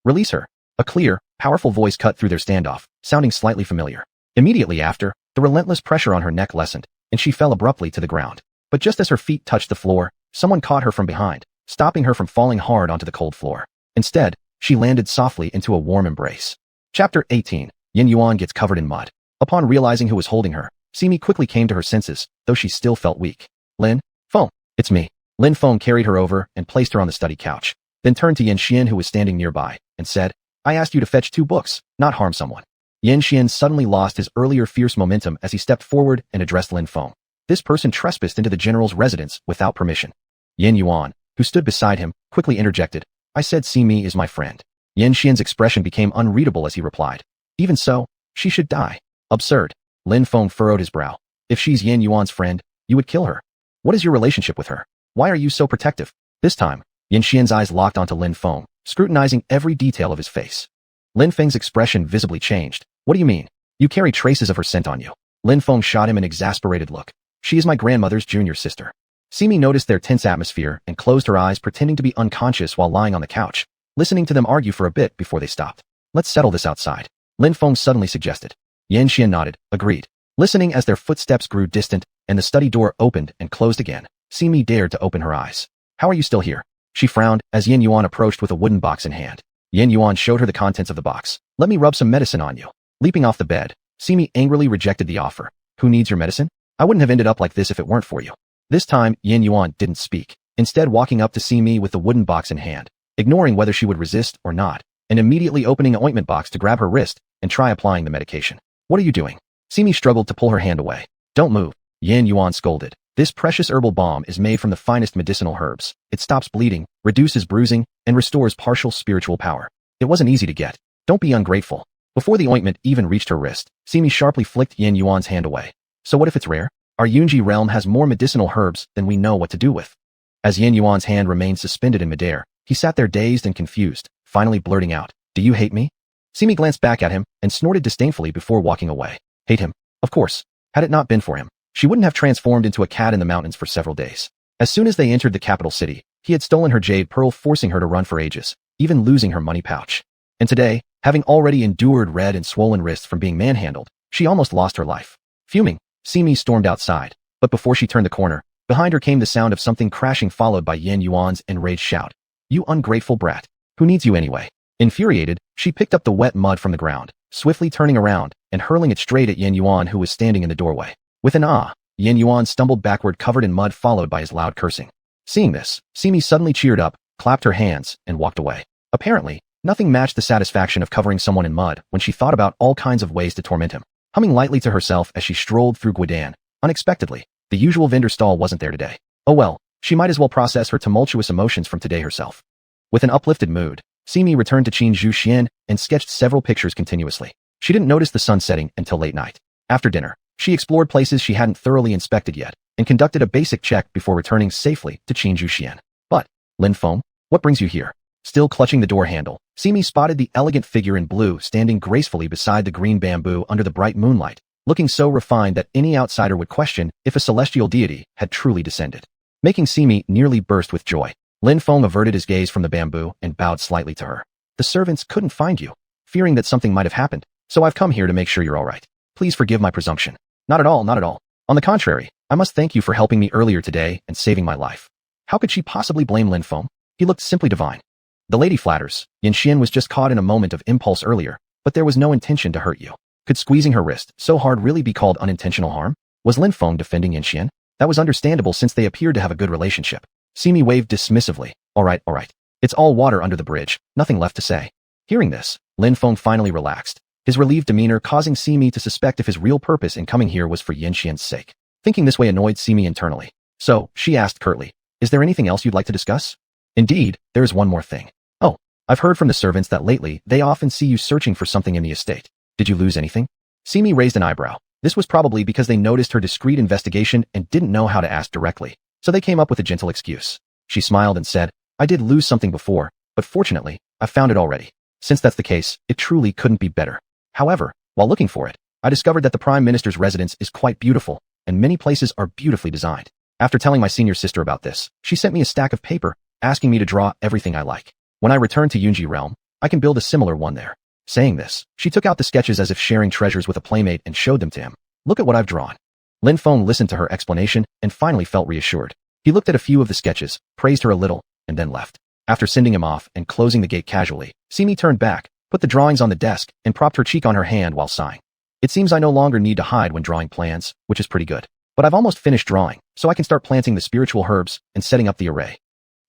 Speaker 1: Release her. A clear, powerful voice cut through their standoff, sounding slightly familiar. Immediately after, the relentless pressure on her neck lessened, and she fell abruptly to the ground. But just as her feet touched the floor, someone caught her from behind, stopping her from falling hard onto the cold floor. Instead, she landed softly into a warm embrace. Chapter 18. Yin Yuan gets covered in mud. Upon realizing who was holding her, Simi quickly came to her senses, though she still felt weak. Lin Feng, it's me. Lin Feng carried her over and placed her on the study couch, then turned to Yin Xian who was standing nearby, and said, I asked you to fetch 2 books, not harm someone. Yin Xian suddenly lost his earlier fierce momentum as he stepped forward and addressed Lin Feng. This person trespassed into the general's residence without permission. Yin Yuan, who stood beside him, quickly interjected, I said Simi is my friend. Yin Xian's expression became unreadable as he replied, even so, she should die. Absurd. Lin Feng furrowed his brow. If she's Yin Yuan's friend, you would kill her. What is your relationship with her? Why are you so protective? This time, Yin Xian's eyes locked onto Lin Feng, scrutinizing every detail of his face. Lin Feng's expression visibly changed. What do you mean? You carry traces of her scent on you. Lin Feng shot him an exasperated look. She is my grandmother's junior sister. Simi noticed their tense atmosphere and closed her eyes, pretending to be unconscious while lying on the couch, listening to them argue for a bit before they stopped. Let's settle this outside, Lin Feng suddenly suggested. Yin Xian nodded, agreed. Listening as their footsteps grew distant and the study door opened and closed again, Simi dared to open her eyes. How are you still here? She frowned as Yin Yuan approached with a wooden box in hand. Yin Yuan showed her the contents of the box. Let me rub some medicine on you. Leaping off the bed, Simi angrily rejected the offer. Who needs your medicine? I wouldn't have ended up like this if it weren't for you. This time, Yin Yuan didn't speak, instead walking up to Simi with the wooden box in hand, ignoring whether she would resist or not, and immediately opening an ointment box to grab her wrist and try applying the medication. What are you doing? Simi struggled to pull her hand away. Don't move, Yin Yuan scolded. This precious herbal balm is made from the finest medicinal herbs. It stops bleeding, reduces bruising, and restores partial spiritual power. It wasn't easy to get. Don't be ungrateful. Before the ointment even reached her wrist, Simi sharply flicked Yin Yuan's hand away. So what if it's rare? Our Yunji realm has more medicinal herbs than we know what to do with. As Yin Yuan's hand remained suspended in midair, he sat there dazed and confused, finally blurting out, Do you hate me? Simi glanced back at him and snorted disdainfully before walking away. Hate him? Of course. Had it not been for him, she wouldn't have transformed into a cat in the mountains for several days. As soon as they entered the capital city, he had stolen her jade pearl, forcing her to run for ages, even losing her money pouch. And today, having already endured red and swollen wrists from being manhandled, she almost lost her life. Fuming, Simi stormed outside, but before she turned the corner, behind her came the sound of something crashing, followed by Yin Yuan's enraged shout. You ungrateful brat. Who needs you anyway? Infuriated, she picked up the wet mud from the ground, swiftly turning around and hurling it straight at Yin Yuan who was standing in the doorway. With an ah, Yin Yuan stumbled backward covered in mud, followed by his loud cursing. Seeing this, Simi suddenly cheered up, clapped her hands, and walked away. Apparently, nothing matched the satisfaction of covering someone in mud when she thought about all kinds of ways to torment him. Humming lightly to herself as she strolled through Guidan, unexpectedly, the usual vendor stall wasn't there today. Oh well, she might as well process her tumultuous emotions from today herself. With an uplifted mood, Simi returned to Qin Zhu Xian and sketched several pictures continuously. She didn't notice the sun setting until late night. After dinner, she explored places she hadn't thoroughly inspected yet and conducted a basic check before returning safely to Qin Zhu Xian. But, Lin Feng, what brings you here? Still clutching the door handle, Simi spotted the elegant figure in blue standing gracefully beside the green bamboo under the bright moonlight. looking so refined that any outsider would question if a celestial deity had truly descended. Making Simi nearly burst with joy. Lin Feng averted his gaze from the bamboo and bowed slightly to her. The servants couldn't find you, fearing that something might have happened, so I've come here to make sure you're all right. Please forgive my presumption. Not at all, not at all. On the contrary, I must thank you for helping me earlier today and saving my life. How could she possibly blame Lin Feng? He looked simply divine. The lady flatters. Yin Xian was just caught in a moment of impulse earlier, but there was no intention to hurt you. Could squeezing her wrist so hard really be called unintentional harm? Was Lin Feng defending Yin Xian? That was understandable since they appeared to have a good relationship. Simi waved dismissively. All right. It's all water under the bridge, nothing left to say. Hearing this, Lin Feng finally relaxed, his relieved demeanor causing Simi to suspect if his real purpose in coming here was for Yin Xian's sake. Thinking this way annoyed Simi internally. So, she asked curtly, is there anything else you'd like to discuss? Indeed, there is one more thing. Oh, I've heard from the servants that lately they often see you searching for something in the estate. Did you lose anything? Simi raised an eyebrow. This was probably because they noticed her discreet investigation and didn't know how to ask directly, so they came up with a gentle excuse. She smiled and said, I did lose something before, but fortunately, I found it already. Since that's the case, it truly couldn't be better. However, while looking for it, I discovered that the Prime Minister's residence is quite beautiful, and many places are beautifully designed. After telling my senior sister about this, she sent me a stack of paper, asking me to draw everything I like. When I return to Yunji Realm, I can build a similar one there. Saying this, she took out the sketches as if sharing treasures with a playmate and showed them to him. Look at what I've drawn. Lin Feng listened to her explanation and finally felt reassured. He looked at a few of the sketches, praised her a little, and then left. After sending him off and closing the gate casually, Simi turned back, put the drawings on the desk, and propped her cheek on her hand while sighing. It seems I no longer need to hide when drawing plans, which is pretty good. But I've almost finished drawing, so I can start planting the spiritual herbs and setting up the array.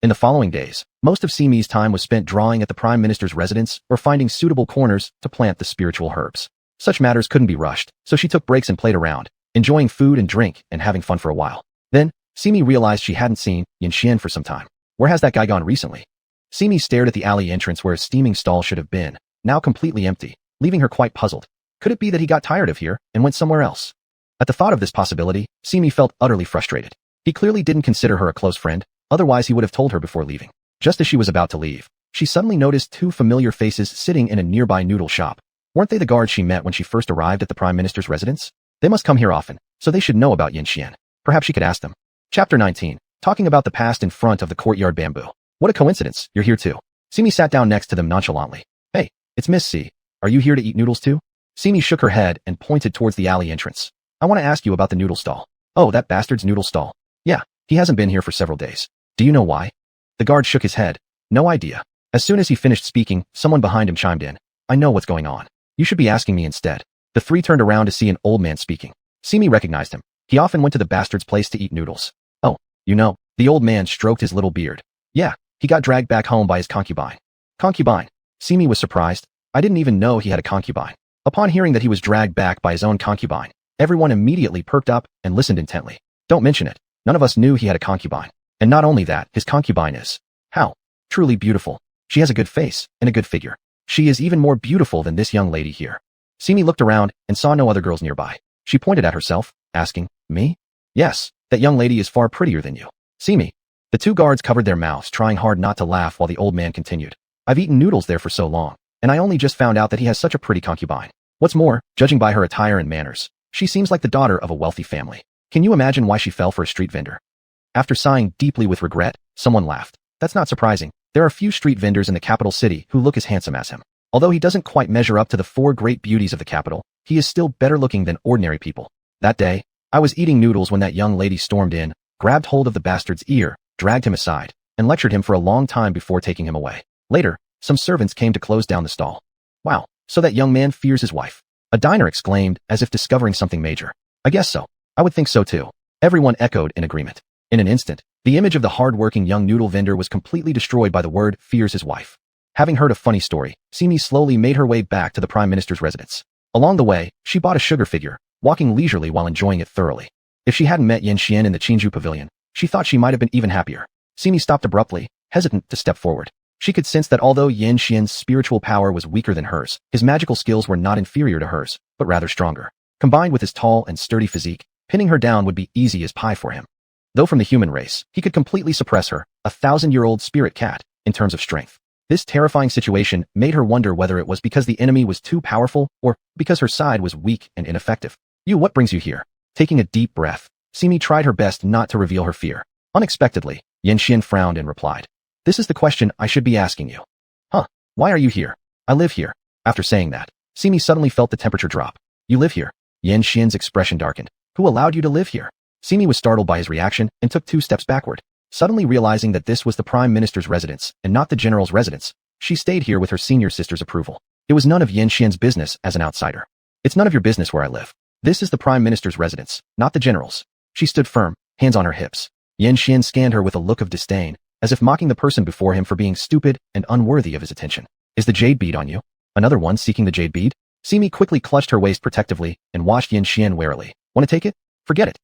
Speaker 1: In the following days, most of Simi's time was spent drawing at the Prime Minister's residence or finding suitable corners to plant the spiritual herbs. Such matters couldn't be rushed, so she took breaks and played around, enjoying food and drink and having fun for a while. Then, Simi realized she hadn't seen Yin Xian for some time. Where has that guy gone recently? Simi stared at the alley entrance where a steaming stall should have been, now completely empty, leaving her quite puzzled. Could it be that he got tired of here and went somewhere else? At the thought of this possibility, Simi felt utterly frustrated. He clearly didn't consider her a close friend, otherwise he would have told her before leaving. Just as she was about to leave, she suddenly noticed two familiar faces sitting in a nearby noodle shop. Weren't they the guards she met when she first arrived at the Prime Minister's residence? They must come here often, so they should know about Yin Xian. Perhaps she could ask them. Chapter 19. Talking about the past in front of the courtyard bamboo. What a coincidence, you're here too. Simi sat down next to them nonchalantly. Hey, it's Miss C. Are you here to eat noodles too? Simi shook her head and pointed towards the alley entrance. I want to ask you about the noodle stall. Oh, that bastard's noodle stall. Yeah, he hasn't been here for several days. Do you know why? The guard shook his head. No idea. As soon as he finished speaking, someone behind him chimed in. I know what's going on. You should be asking me instead. The three turned around to see an old man speaking. Simi recognized him. He often went to the bastard's place to eat noodles. Oh, you know, the old man stroked his little beard. Yeah, he got dragged back home by his concubine. Concubine? Simi was surprised. I didn't even know he had a concubine. Upon hearing that he was dragged back by his own concubine, everyone immediately perked up and listened intently. Don't mention it. None of us knew he had a concubine. And not only that, his concubine is, how? Truly beautiful. She has a good face and a good figure. She is even more beautiful than this young lady here. Simi looked around and saw no other girls nearby. She pointed at herself, asking, me? Yes, that young lady is far prettier than you. Simi. The two guards covered their mouths, trying hard not to laugh while the old man continued. I've eaten noodles there for so long, and I only just found out that he has such a pretty concubine. What's more, judging by her attire and manners, she seems like the daughter of a wealthy family. Can you imagine why she fell for a street vendor? After sighing deeply with regret, someone laughed. That's not surprising. There are few street vendors in the capital city who look as handsome as him. Although he doesn't quite measure up to the four great beauties of the capital, he is still better looking than ordinary people. That day, I was eating noodles when that young lady stormed in, grabbed hold of the bastard's ear, dragged him aside, and lectured him for a long time before taking him away. Later, some servants came to close down the stall. Wow, so that young man fears his wife. A diner exclaimed as if discovering something major. I guess so. I would think so too. Everyone echoed in agreement. In an instant, the image of the hard-working young noodle vendor was completely destroyed by the word fears his wife. Having heard a funny story, Simi slowly made her way back to the Prime Minister's residence. Along the way, she bought a sugar figure, walking leisurely while enjoying it thoroughly. If she hadn't met Yin Xian in the Qinju Pavilion, she thought she might have been even happier. Simi stopped abruptly, hesitant to step forward. She could sense that although Yin Xian's spiritual power was weaker than hers, his magical skills were not inferior to hers, but rather stronger. Combined with his tall and sturdy physique, pinning her down would be easy as pie for him. Though from the human race, he could completely suppress her, a 1,000-year-old spirit cat, in terms of strength. This terrifying situation made her wonder whether it was because the enemy was too powerful or because her side was weak and ineffective. What brings you here? Taking a deep breath, Simi tried her best not to reveal her fear. Unexpectedly, Yanxian frowned and replied. This is the question I should be asking you. Huh, why are you here? I live here. After saying that, Simi suddenly felt the temperature drop. You live here? Yanxian's expression darkened. Who allowed you to live here? Simi was startled by his reaction and took 2 steps backward. Suddenly realizing that this was the Prime Minister's residence and not the General's residence, she stayed here with her senior sister's approval. It was none of Yanxian's business as an outsider. It's none of your business where I live. This is the Prime Minister's residence, not the General's. She stood firm, hands on her hips. Yanxian scanned her with a look of disdain, as if mocking the person before him for being stupid and unworthy of his attention. Is the jade bead on you? Another one seeking the jade bead? Simi quickly clutched her waist protectively and watched Yanxian warily. Want to take it? Forget it.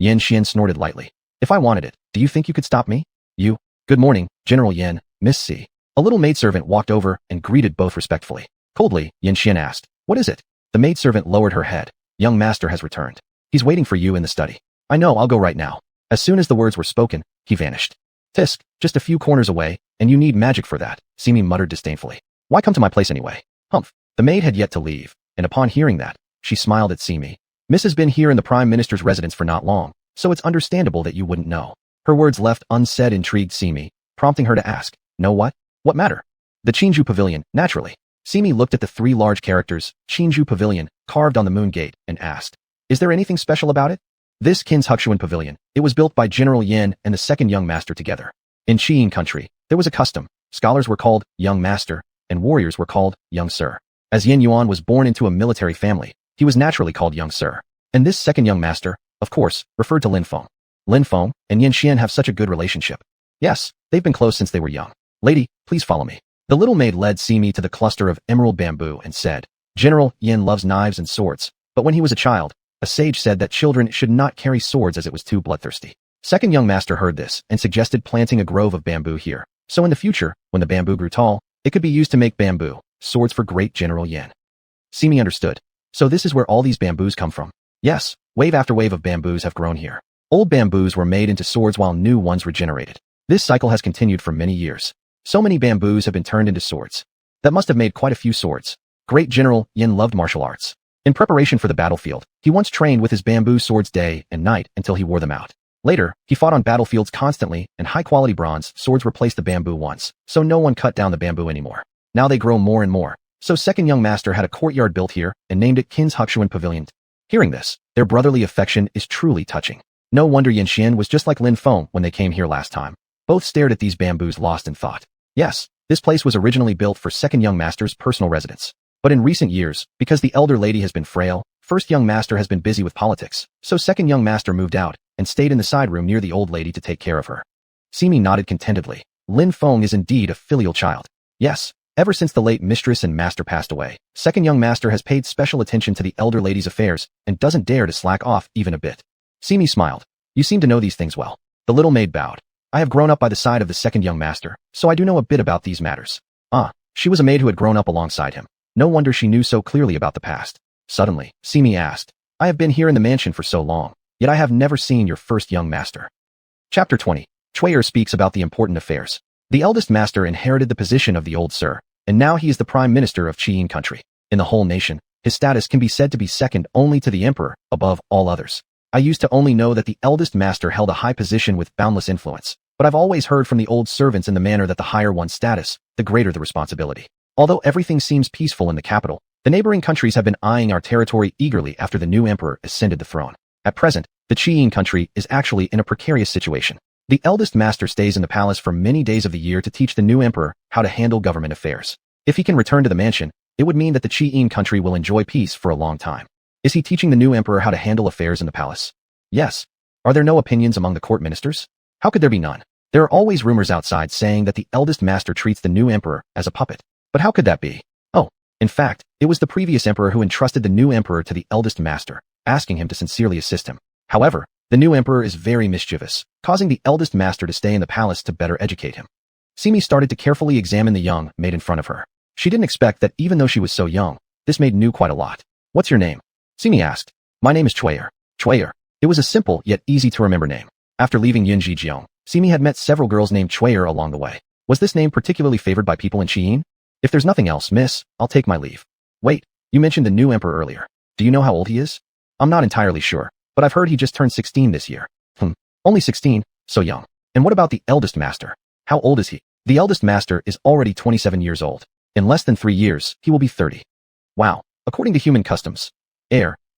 Speaker 1: Yanxian snorted lightly. If I wanted it, do you think you could stop me? You. Good morning, General Yan, Miss C. A little maidservant walked over and greeted both respectfully. Coldly, Yanxian asked, what is it? The maidservant lowered her head. Young master has returned. He's waiting for you in the study. I know, I'll go right now. As soon as the words were spoken, he vanished. Tisk, just a few corners away, and you need magic for that, Simi muttered disdainfully. Why come to my place anyway? Humph. The maid had yet to leave, and upon hearing that, she smiled at Simi. Miss has been here in the Prime Minister's residence for not long, so it's understandable that you wouldn't know. Her words left unsaid intrigued Simi, prompting her to ask, know what? What matter? The Chinju Pavilion, naturally. Simi looked at the 3 large characters, Chinju Pavilion, carved on the moon gate, and asked, is there anything special about it? This Kinshuxuan Pavilion, it was built by General Yin and the second young master together. In Qiyin country, there was a custom. Scholars were called young master, and warriors were called young sir. As Yin Yuan was born into a military family, he was naturally called young sir. And this second young master, of course, referred to Lin Feng. Lin Feng and Yanxian have such a good relationship. Yes, they've been close since they were young. Lady, please follow me. The little maid led Simi to the cluster of emerald bamboo and said, General Yin loves knives and swords, but when he was a child, a sage said that children should not carry swords as it was too bloodthirsty. Second young master heard this and suggested planting a grove of bamboo here. So in the future, when the bamboo grew tall, it could be used to make bamboo swords for great General Yin. Simi understood. So this is where all these bamboos come from. Yes, wave after wave of bamboos have grown here. Old bamboos were made into swords while new ones regenerated. This cycle has continued for many years. So many bamboos have been turned into swords. That must have made quite a few swords. Great General Yin loved martial arts. In preparation for the battlefield, he once trained with his bamboo swords day and night until he wore them out. Later, he fought on battlefields constantly, and high-quality bronze swords replaced the bamboo ones, so no one cut down the bamboo anymore. Now they grow more and more. So second young master had a courtyard built here and named it Kinshuxuan Pavilion. Hearing this, their brotherly affection is truly touching. No wonder Yanxian was just like Lin Feng when they came here last time. Both stared at these bamboos lost in thought. Yes, this place was originally built for second young master's personal residence. But in recent years, because the elder lady has been frail, first young master has been busy with politics, so second young master moved out and stayed in the side room near the old lady to take care of her. Simi nodded contentedly. Lin Feng is indeed a filial child. Yes, ever since the late mistress and master passed away, second young master has paid special attention to the elder lady's affairs and doesn't dare to slack off even a bit. Simi smiled. You seem to know these things well. The little maid bowed. I have grown up by the side of the second young master, so I do know a bit about these matters. She was a maid who had grown up alongside him. No wonder she knew so clearly about the past. Suddenly, Simi asked, I have been here in the mansion for so long, yet I have never seen your first young master. Chapter 20. Chuyer speaks about the important affairs. The eldest master inherited the position of the old sir, and now he is the prime minister of Qiyin country. In the whole nation, his status can be said to be second only to the emperor, above all others. I used to only know that the eldest master held a high position with boundless influence, but I've always heard from the old servants in the manner that the higher one's status, the greater the responsibility. Although everything seems peaceful in the capital, the neighboring countries have been eyeing our territory eagerly after the new emperor ascended the throne. At present, the Qiyin country is actually in a precarious situation. The eldest master stays in the palace for many days of the year to teach the new emperor how to handle government affairs. If he can return to the mansion, it would mean that the Qiyin country will enjoy peace for a long time. Is he teaching the new emperor how to handle affairs in the palace? Yes. Are there no opinions among the court ministers? How could there be none? There are always rumors outside saying that the eldest master treats the new emperor as a puppet. But how could that be? Oh, in fact, it was the previous emperor who entrusted the new emperor to the eldest master, asking him to sincerely assist him. However, the new emperor is very mischievous, causing the eldest master to stay in the palace to better educate him. Simi started to carefully examine the young maid in front of her. She didn't expect that even though she was so young, this maid knew quite a lot. What's your name? Simi asked. My name is Chuyer. Chuyer. It was a simple yet easy to remember name. After leaving Yunjijiang, Simi had met several girls named Chuyer along the way. Was this name particularly favored by people in Qiyin? If there's nothing else, miss, I'll take my leave. Wait, you mentioned the new emperor earlier. Do you know how old he is? I'm not entirely sure, but I've heard he just turned 16 this year. Only 16? So young. And what about the eldest master? How old is he? The eldest master is already 27 years old. In less than 3 years, he will be 30. Wow. According to human customs.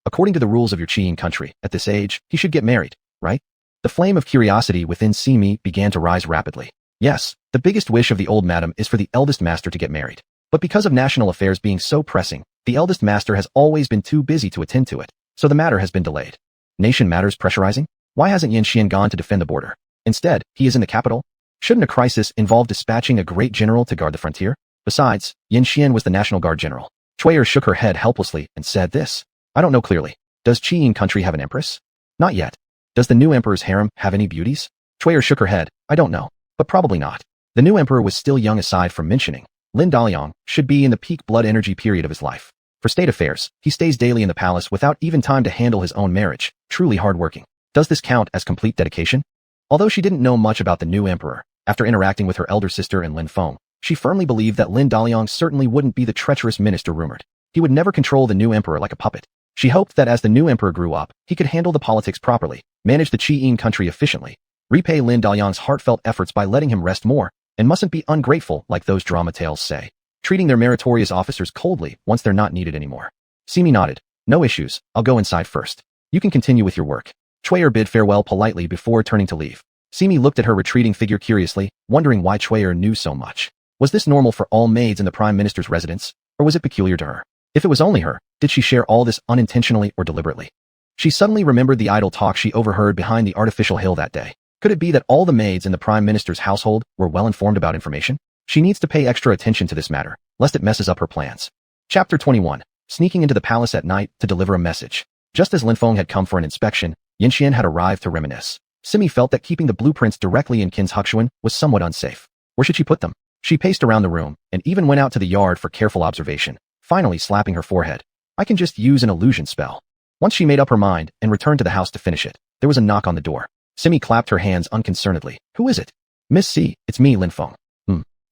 Speaker 1: According to the rules of your Qi country, at this age, he should get married, right? The flame of curiosity within Simi began to rise rapidly. Yes, the biggest wish of the old madam is for the eldest master to get married. But because of national affairs being so pressing, the eldest master has always been too busy to attend to it, so the matter has been delayed. Nation matters pressurizing? Why hasn't Yanxian gone to defend the border? Instead, he is in the capital? Shouldn't a crisis involve dispatching a great general to guard the frontier? Besides, Yanxian was the National Guard general. Chui'er shook her head helplessly and said this. I don't know clearly. Does Qi country have an empress? Not yet. Does the new emperor's harem have any beauties? Chui'er shook her head. I don't know. But probably not. The new emperor was still young aside from mentioning. Lin Daliang should be in the peak blood energy period of his life. For state affairs, he stays daily in the palace without even time to handle his own marriage. Truly hardworking. Does this count as complete dedication? Although she didn't know much about the new emperor, after interacting with her elder sister and Lin Feng, she firmly believed that Lin Daliang certainly wouldn't be the treacherous minister rumored. He would never control the new emperor like a puppet. She hoped that as the new emperor grew up, he could handle the politics properly, manage the Qi country efficiently, repay Lin Daliang's heartfelt efforts by letting him rest more, and mustn't be ungrateful like those drama tales say, treating their meritorious officers coldly once they're not needed anymore. Simi nodded. No issues, I'll go inside first. You can continue with your work. Chui'er bid farewell politely before turning to leave. Simi looked at her retreating figure curiously, wondering why Chui'er knew so much. Was this normal for all maids in the Prime Minister's residence, or was it peculiar to her? If it was only her, did she share all this unintentionally or deliberately? She suddenly remembered the idle talk she overheard behind the artificial hill that day. Could it be that all the maids in the Prime Minister's household were well informed about information? She needs to pay extra attention to this matter, lest it messes up her plans. Chapter 21. Sneaking into the palace at night to deliver a message. Just as Lin Feng had come for an inspection, Yanxian had arrived to reminisce. Simi felt that keeping the blueprints directly in Qin's Huxuan was somewhat unsafe. Where should she put them? She paced around the room, and even went out to the yard for careful observation, finally slapping her forehead. I can just use an illusion spell. Once she made up her mind and returned to the house to finish it, there was a knock on the door. Simi clapped her hands unconcernedly. Who is it? Miss C, it's me, Lin Feng.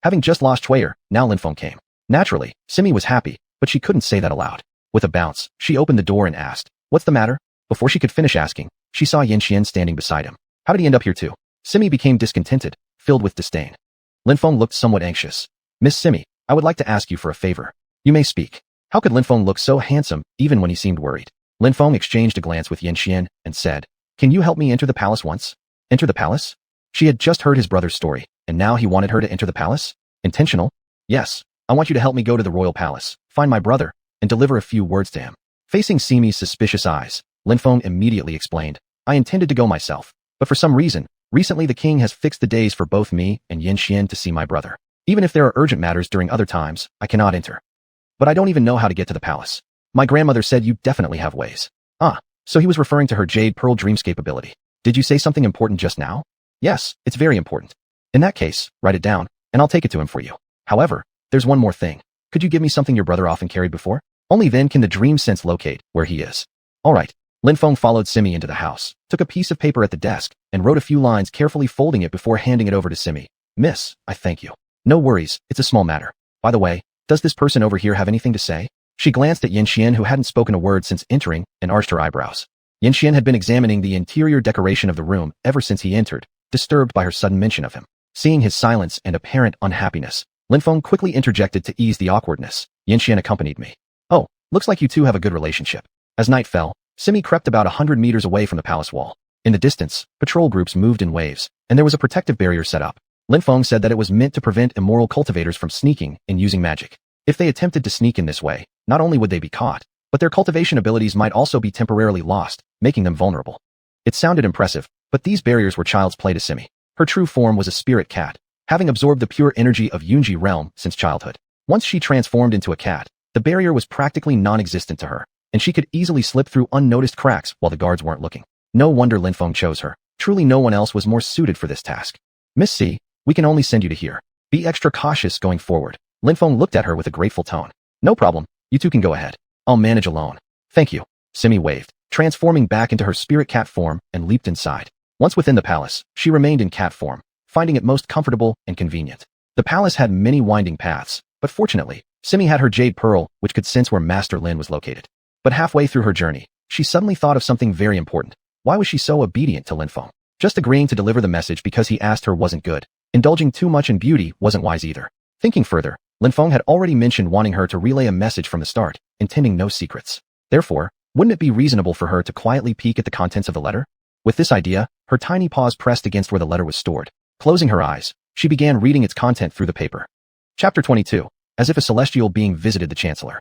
Speaker 1: Having just lost Chui'er, now Lin Feng came. Naturally, Simi was happy, but she couldn't say that aloud. With a bounce, she opened the door and asked, What's the matter? Before she could finish asking, she saw Yanxian standing beside him. How did he end up here too? Simi became discontented, filled with disdain. Lin Feng looked somewhat anxious. Miss Simi, I would like to ask you for a favor. You may speak. How could Lin Feng look so handsome, even when he seemed worried? Lin Feng exchanged a glance with Yanxian and said, Can you help me enter the palace once? Enter the palace? She had just heard his brother's story, and now he wanted her to enter the palace? Intentional? Yes. I want you to help me go to the royal palace, find my brother, and deliver a few words to him. Facing Simi's suspicious eyes, Lin Feng immediately explained, I intended to go myself, but for some reason, recently the king has fixed the days for both me and Yanxian to see my brother. Even if there are urgent matters during other times, I cannot enter. But I don't even know how to get to the palace. My grandmother said you definitely have ways. So he was referring to her Jade Pearl Dreamscape ability. Did you say something important just now? Yes, it's very important. In that case, write it down, and I'll take it to him for you. However, there's one more thing. Could you give me something your brother often carried before? Only then can the dream sense locate where he is. All right. Lin Feng followed Simi into the house, took a piece of paper at the desk, and wrote a few lines carefully folding it before handing it over to Simi. Miss, I thank you. No worries, it's a small matter. By the way, does this person over here have anything to say? She glanced at Yanxian, who hadn't spoken a word since entering, and arched her eyebrows. Yanxian had been examining the interior decoration of the room ever since he entered, disturbed by her sudden mention of him. Seeing his silence and apparent unhappiness, Lin Feng quickly interjected to ease the awkwardness. Yanxian accompanied me. Oh, looks like you two have a good relationship. As night fell, Simi crept about 100 meters away from the palace wall. In the distance, patrol groups moved in waves, and there was a protective barrier set up. Lin Feng said that it was meant to prevent immoral cultivators from sneaking and using magic. If they attempted to sneak in this way, not only would they be caught, but their cultivation abilities might also be temporarily lost, making them vulnerable. It sounded impressive, but these barriers were child's play to Simi. Her true form was a spirit cat, having absorbed the pure energy of Yunji realm since childhood. Once she transformed into a cat, the barrier was practically non-existent to her, and she could easily slip through unnoticed cracks while the guards weren't looking. No wonder Lin Feng chose her. Truly no one else was more suited for this task. Miss C, we can only send you to here. Be extra cautious going forward. Lin Feng looked at her with a grateful tone. No problem, you two can go ahead. I'll manage alone. Thank you. Simi waved, transforming back into her spirit cat form and leaped inside. Once within the palace, she remained in cat form, finding it most comfortable and convenient. The palace had many winding paths, but fortunately, Simi had her Jade Pearl, which could sense where Master Lin was located. But halfway through her journey, she suddenly thought of something very important. Why was she so obedient to Lin Feng? Just agreeing to deliver the message because he asked her wasn't good. Indulging too much in beauty wasn't wise either. Thinking further, Lin Feng had already mentioned wanting her to relay a message from the start, intending no secrets. Therefore, wouldn't it be reasonable for her to quietly peek at the contents of the letter? With this idea, her tiny paws pressed against where the letter was stored. Closing her eyes, she began reading its content through the paper. Chapter 22. As if a celestial being visited the Chancellor.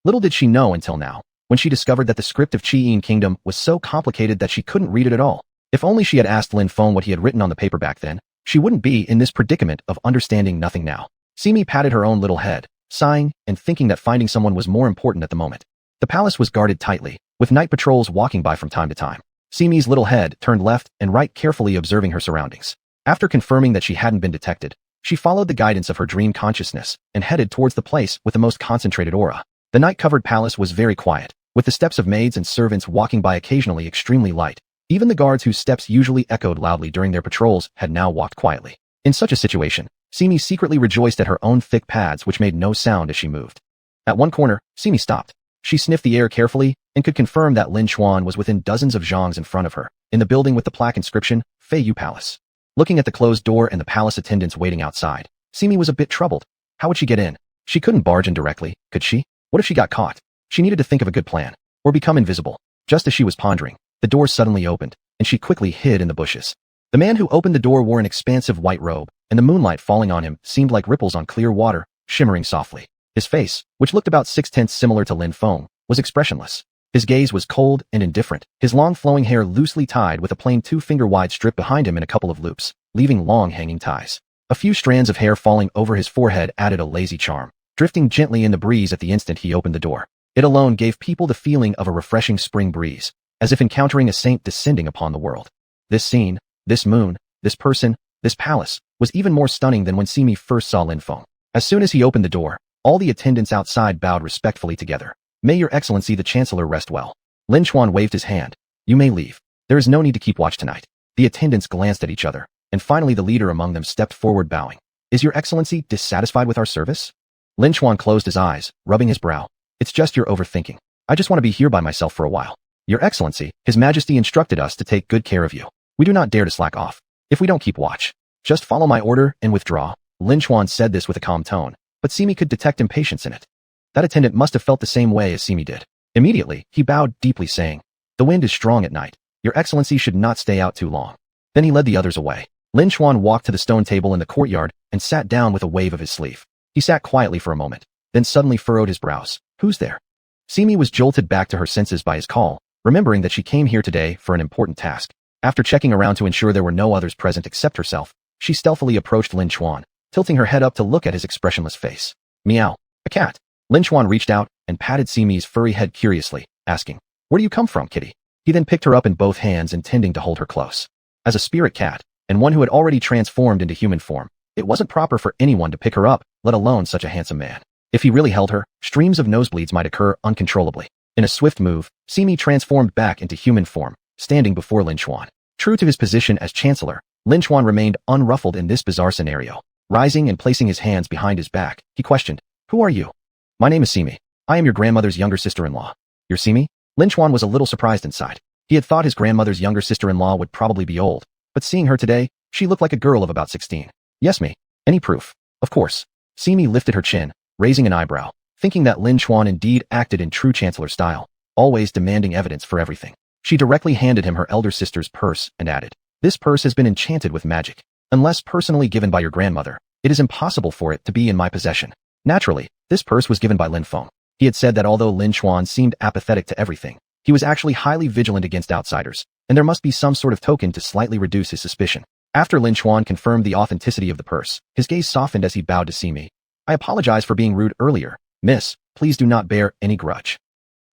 Speaker 1: Little did she know until now, when she discovered that the script of Qi Kingdom was so complicated that she couldn't read it at all. If only she had asked Lin Feng what he had written on the paper back then, she wouldn't be in this predicament of understanding nothing now. Simi patted her own little head, sighing and thinking that finding someone was more important at the moment. The palace was guarded tightly, with night patrols walking by from time to time. Simi's little head turned left and right, carefully observing her surroundings. After confirming that she hadn't been detected, she followed the guidance of her dream consciousness and headed towards the place with the most concentrated aura. The night-covered palace was very quiet, with the steps of maids and servants walking by occasionally extremely light. Even the guards whose steps usually echoed loudly during their patrols had now walked quietly. In such a situation, Simi secretly rejoiced at her own thick pads which made no sound as she moved. At one corner, Simi stopped. She sniffed the air carefully and could confirm that Lin Xuan was within dozens of zhongs in front of her, in the building with the plaque inscription, Fei Yu Palace. Looking at the closed door and the palace attendants waiting outside, Simi was a bit troubled. How would she get in? She couldn't barge in directly, could she? What if she got caught? She needed to think of a good plan, or become invisible. Just as she was pondering, the door suddenly opened, and she quickly hid in the bushes. The man who opened the door wore an expansive white robe, and the moonlight falling on him seemed like ripples on clear water, shimmering softly. His face, which looked about 6/10 similar to Lin Feng, was expressionless. His gaze was cold and indifferent, his long flowing hair loosely tied with a plain 2-finger-wide strip behind him in a couple of loops, leaving long hanging ties. A few strands of hair falling over his forehead added a lazy charm, drifting gently in the breeze at the instant he opened the door. It alone gave people the feeling of a refreshing spring breeze, as if encountering a saint descending upon the world. This scene, this moon, this person, this palace, was even more stunning than when Simi first saw Lin Feng. As soon as he opened the door, all the attendants outside bowed respectfully together. May your excellency the chancellor rest well. Lin Xuan waved his hand. You may leave. There is no need to keep watch tonight. The attendants glanced at each other, and finally the leader among them stepped forward bowing. Is your excellency dissatisfied with our service? Lin Xuan closed his eyes, rubbing his brow. It's just your overthinking. I just want to be here by myself for a while. Your excellency, his majesty instructed us to take good care of you. We do not dare to slack off. If we don't keep watch, just follow my order and withdraw. Lin Xuan said this with a calm tone, but Simi could detect impatience in it. That attendant must have felt the same way as Simi did. Immediately, he bowed deeply, saying, The wind is strong at night. Your excellency should not stay out too long. Then he led the others away. Lin Xuan walked to the stone table in the courtyard and sat down with a wave of his sleeve. He sat quietly for a moment, then suddenly furrowed his brows. Who's there? Simi was jolted back to her senses by his call, remembering that she came here today for an important task. After checking around to ensure there were no others present except herself, she stealthily approached Lin Xuan, tilting her head up to look at his expressionless face. Meow. A cat. Lin Xuan reached out and patted Simi's furry head curiously, asking, Where do you come from, kitty? He then picked her up in both hands, intending to hold her close. As a spirit cat, and one who had already transformed into human form, it wasn't proper for anyone to pick her up, let alone such a handsome man. If he really held her, streams of nosebleeds might occur uncontrollably. In a swift move, Simi transformed back into human form, standing before Lin Xuan. True to his position as chancellor, Lin Xuan remained unruffled in this bizarre scenario. Rising and placing his hands behind his back, he questioned, Who are you? My name is Simi. I am your grandmother's younger sister-in-law. You're Simi? Lin Xuan was a little surprised inside. He had thought his grandmother's younger sister-in-law would probably be old, but seeing her today, she looked like a girl of about 16. Yes, me. Any proof? Of course. Simi lifted her chin, raising an eyebrow, thinking that Lin Xuan indeed acted in true chancellor style, always demanding evidence for everything. She directly handed him her elder sister's purse and added, This purse has been enchanted with magic. Unless personally given by your grandmother, it is impossible for it to be in my possession. Naturally, this purse was given by Lin Feng. He had said that although Lin Xuan seemed apathetic to everything, he was actually highly vigilant against outsiders, and there must be some sort of token to slightly reduce his suspicion. After Lin Xuan confirmed the authenticity of the purse, his gaze softened as he bowed to Simi. I apologize for being rude earlier. Miss, please do not bear any grudge.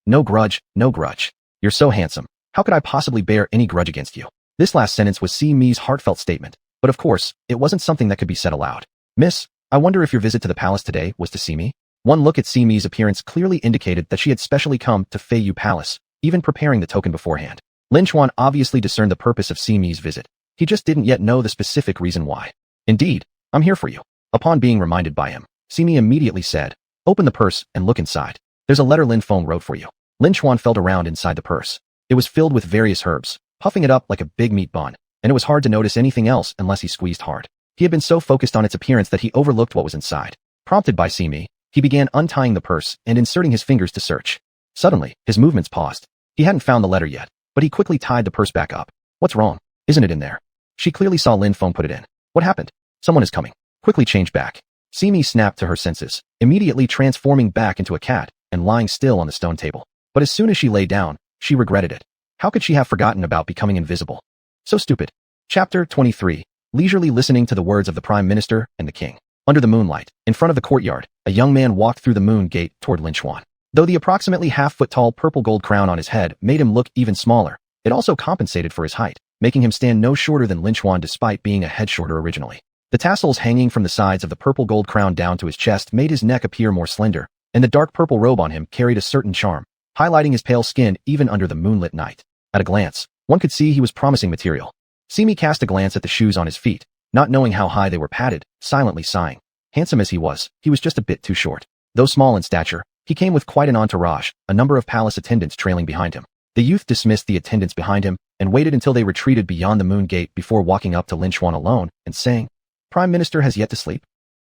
Speaker 1: No grudge, no grudge. You're so handsome. How could I possibly bear any grudge against you? This last sentence was Simi's heartfelt statement, but of course, it wasn't something that could be said aloud. Miss, I wonder if your visit to the palace today was to see me? One look at Simi's appearance clearly indicated that she had specially come to Fei Yu Palace, even preparing the token beforehand. Lin Xuan obviously discerned the purpose of Simi's visit. He just didn't yet know the specific reason why. Indeed, I'm here for you. Upon being reminded by him, Simi immediately said, Open the purse and look inside. There's a letter Lin Feng wrote for you. Lin Chuan felt around inside the purse. It was filled with various herbs, puffing it up like a big meat bun, and it was hard to notice anything else unless he squeezed hard. He had been so focused on its appearance that he overlooked what was inside. Prompted by Simi, he began untying the purse and inserting his fingers to search. Suddenly, his movements paused. He hadn't found the letter yet, but he quickly tied the purse back up. What's wrong? Isn't it in there? She clearly saw Lin Feng put it in. What happened? Someone is coming. Quickly change back. Simi snapped to her senses, immediately transforming back into a cat and lying still on the stone table. But as soon as she lay down, she regretted it. How could she have forgotten about becoming invisible? So stupid. Chapter 23. Leisurely listening to the words of the Prime Minister and the King. Under the moonlight, in front of the courtyard, a young man walked through the moon gate toward Lin Chuan. Though the approximately half-foot-tall purple gold crown on his head made him look even smaller, it also compensated for his height, making him stand no shorter than Lin Chuan despite being a head shorter originally. The tassels hanging from the sides of the purple gold crown down to his chest made his neck appear more slender, and the dark purple robe on him carried a certain charm, highlighting his pale skin even under the moonlit night. At a glance, one could see he was promising material. Simi cast a glance at the shoes on his feet, not knowing how high they were padded, silently sighing. Handsome as he was just a bit too short. Though small in stature, he came with quite an entourage, a number of palace attendants trailing behind him. The youth dismissed the attendants behind him and waited until they retreated beyond the moon gate before walking up to Lin Chuan alone and saying, "Prime Minister has yet to sleep?"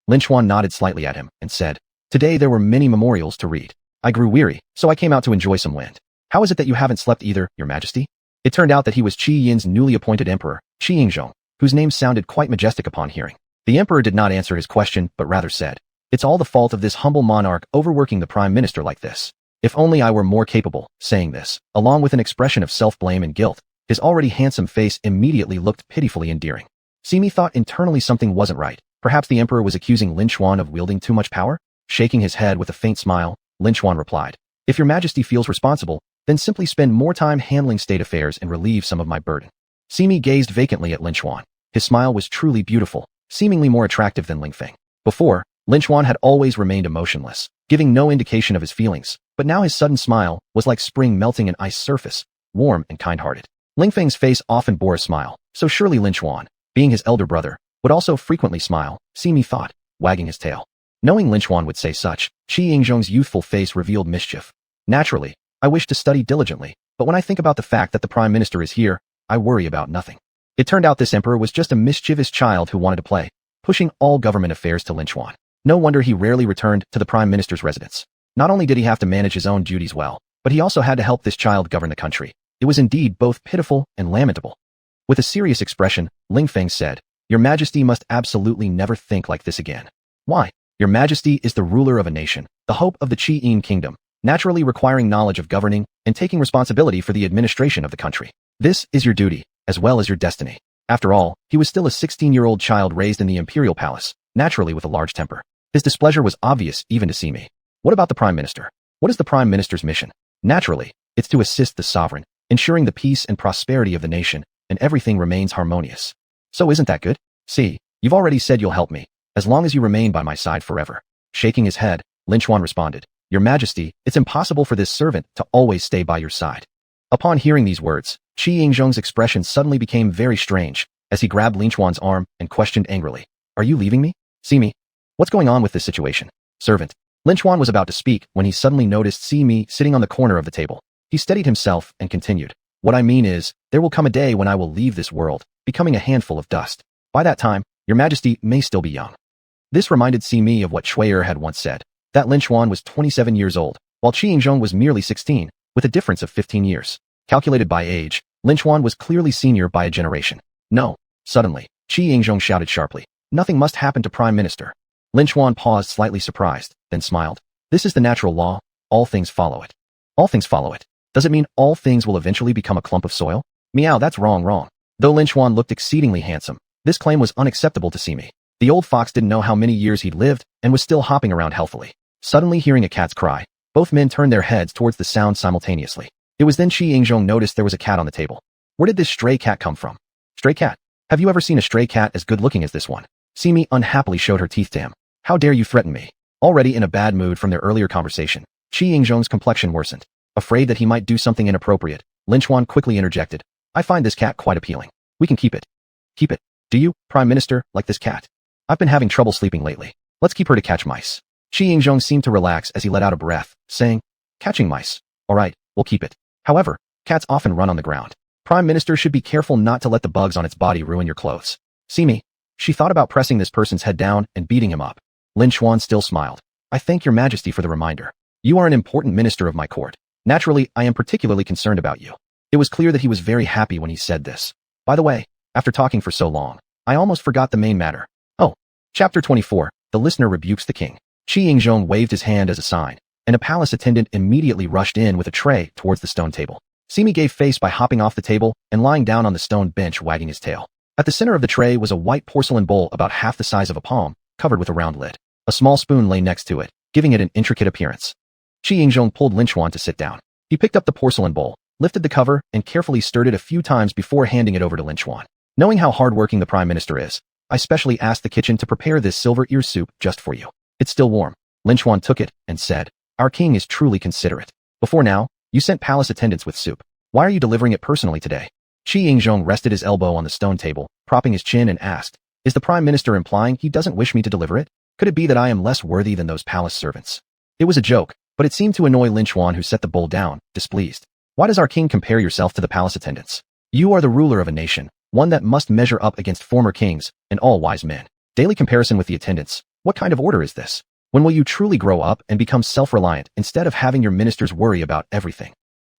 Speaker 1: Lin Chuan nodded slightly at him and said, "Today there were many memorials to read. I grew weary, so I came out to enjoy some wind. How is it that you haven't slept either, Your Majesty?" It turned out that he was Qi Yin's newly appointed emperor, Qi Yingzhong, whose name sounded quite majestic upon hearing. The emperor did not answer his question, but rather said, "It's all the fault of this humble monarch overworking the prime minister like this. If only I were more capable." Saying this, along with an expression of self-blame and guilt, his already handsome face immediately looked pitifully endearing. Simi thought internally something wasn't right. Perhaps the emperor was accusing Lin Chuan of wielding too much power? Shaking his head with a faint smile, Lin Chuan replied, "If Your Majesty feels responsible, then simply spend more time handling state affairs and relieve some of my burden." Simi gazed vacantly at Lin Chuan. His smile was truly beautiful, seemingly more attractive than Ling Feng. Before, Lin Chuan had always remained emotionless, giving no indication of his feelings, but now his sudden smile was like spring melting an ice surface, warm and kind-hearted. Ling Feng's face often bore a smile, so surely Lin Chuan, being his elder brother, would also frequently smile, Simi thought, wagging his tail. Knowing Lin Chuan would say such, Qi Yingzhong's youthful face revealed mischief. "Naturally, I wish to study diligently, but when I think about the fact that the Prime Minister is here, I worry about nothing." It turned out this emperor was just a mischievous child who wanted to play, pushing all government affairs to Lin Chuan. No wonder he rarely returned to the Prime Minister's residence. Not only did he have to manage his own duties well, but he also had to help this child govern the country. It was indeed both pitiful and lamentable. With a serious expression, Ling Feng said, "Your Majesty must absolutely never think like this again." "Why? Your Majesty is the ruler of a nation, the hope of the Qi Yin kingdom, naturally requiring knowledge of governing and taking responsibility for the administration of the country. This is your duty, as well as your destiny." After all, he was still a 16-year-old child raised in the imperial palace, naturally with a large temper. His displeasure was obvious even to Simi. What about the Prime Minister? What is the Prime Minister's mission? Naturally, it's to assist the sovereign, ensuring the peace and prosperity of the nation, and everything remains harmonious. So isn't that good? See, you've already said you'll help me, as long as you remain by my side forever. Shaking his head, Lin Chuan responded, "Your Majesty, it's impossible for this servant to always stay by your side." Upon hearing these words, Qi Yingzhong's expression suddenly became very strange, as he grabbed Lin Chuan's arm and questioned angrily, "Are you leaving me? Simi? What's going on with this situation?" "Servant." Lin Chuan was about to speak when he suddenly noticed Simi sitting on the corner of the table. He steadied himself and continued, "What I mean is, there will come a day when I will leave this world, becoming a handful of dust. By that time, Your Majesty may still be young." This reminded Simi of what Shui'er had once said, that Lin Chuan was 27 years old, while Qi Yingzhong was merely 16, with a difference of 15 years. Calculated by age, Lin Chuan was clearly senior by a generation. "No." Suddenly, Qi Yingzhong shouted sharply, "Nothing must happen to Prime Minister." Lin Chuan paused slightly surprised, then smiled. "This is the natural law, all things follow it." "All things follow it? Does it mean all things will eventually become a clump of soil?" "Meow, that's wrong. Though Lin Chuan looked exceedingly handsome, this claim was unacceptable to Simi. The old fox didn't know how many years he'd lived and was still hopping around healthily. Suddenly hearing a cat's cry, both men turned their heads towards the sound simultaneously. It was then Qi Yingzhong noticed there was a cat on the table. Where did this stray cat come from? Stray cat? Have you ever seen a stray cat as good-looking as this one? Simi unhappily showed her teeth to him. "How dare you threaten me?" Already in a bad mood from their earlier conversation, Qi Yingzhong's complexion worsened. Afraid that he might do something inappropriate, Lin Chuan quickly interjected, "I find this cat quite appealing. We can keep it." "Keep it? Do you, Prime Minister, like this cat? I've been having trouble sleeping lately. Let's keep her to catch mice." Qi Yingzhong seemed to relax as he let out a breath, saying, "Catching mice. All right, we'll keep it. However, cats often run on the ground. Prime Minister should be careful not to let the bugs on its body ruin your clothes. See me? She thought about pressing this person's head down and beating him up. Lin Xuan still smiled. I thank your majesty for the reminder. You are an important minister of my court. Naturally, I am particularly concerned about you. It was clear that he was very happy when he said this. By the way, after talking for so long, I almost forgot the main matter. Oh. Chapter 24. The listener rebukes the king. Qi Yingzhong waved his hand as a sign, and a palace attendant immediately rushed in with a tray towards the stone table. Simi gave face by hopping off the table and lying down on the stone bench wagging his tail. At the center of the tray was a white porcelain bowl about half the size of a palm, covered with a round lid. A small spoon lay next to it, giving it an intricate appearance. Qi Yingzhong pulled Lin Xuan to sit down. He picked up the porcelain bowl, lifted the cover, and carefully stirred it a few times before handing it over to Lin Xuan. Knowing how hardworking the Prime Minister is, I specially asked the kitchen to prepare this silver ear soup just for you. It's still warm. Lin Xuan took it and said, Our king is truly considerate. Before now, you sent palace attendants with soup. Why are you delivering it personally today? Qi Yingzhong rested his elbow on the stone table, propping his chin and asked, Is the Prime Minister implying he doesn't wish me to deliver it? Could it be that I am less worthy than those palace servants? It was a joke, but it seemed to annoy Lin Xuan, who set the bowl down, displeased. Why does our king compare yourself to the palace attendants? You are the ruler of a nation, one that must measure up against former kings and all wise men. Daily comparison with the attendants. What kind of order is this? When will you truly grow up and become self-reliant instead of having your ministers worry about everything?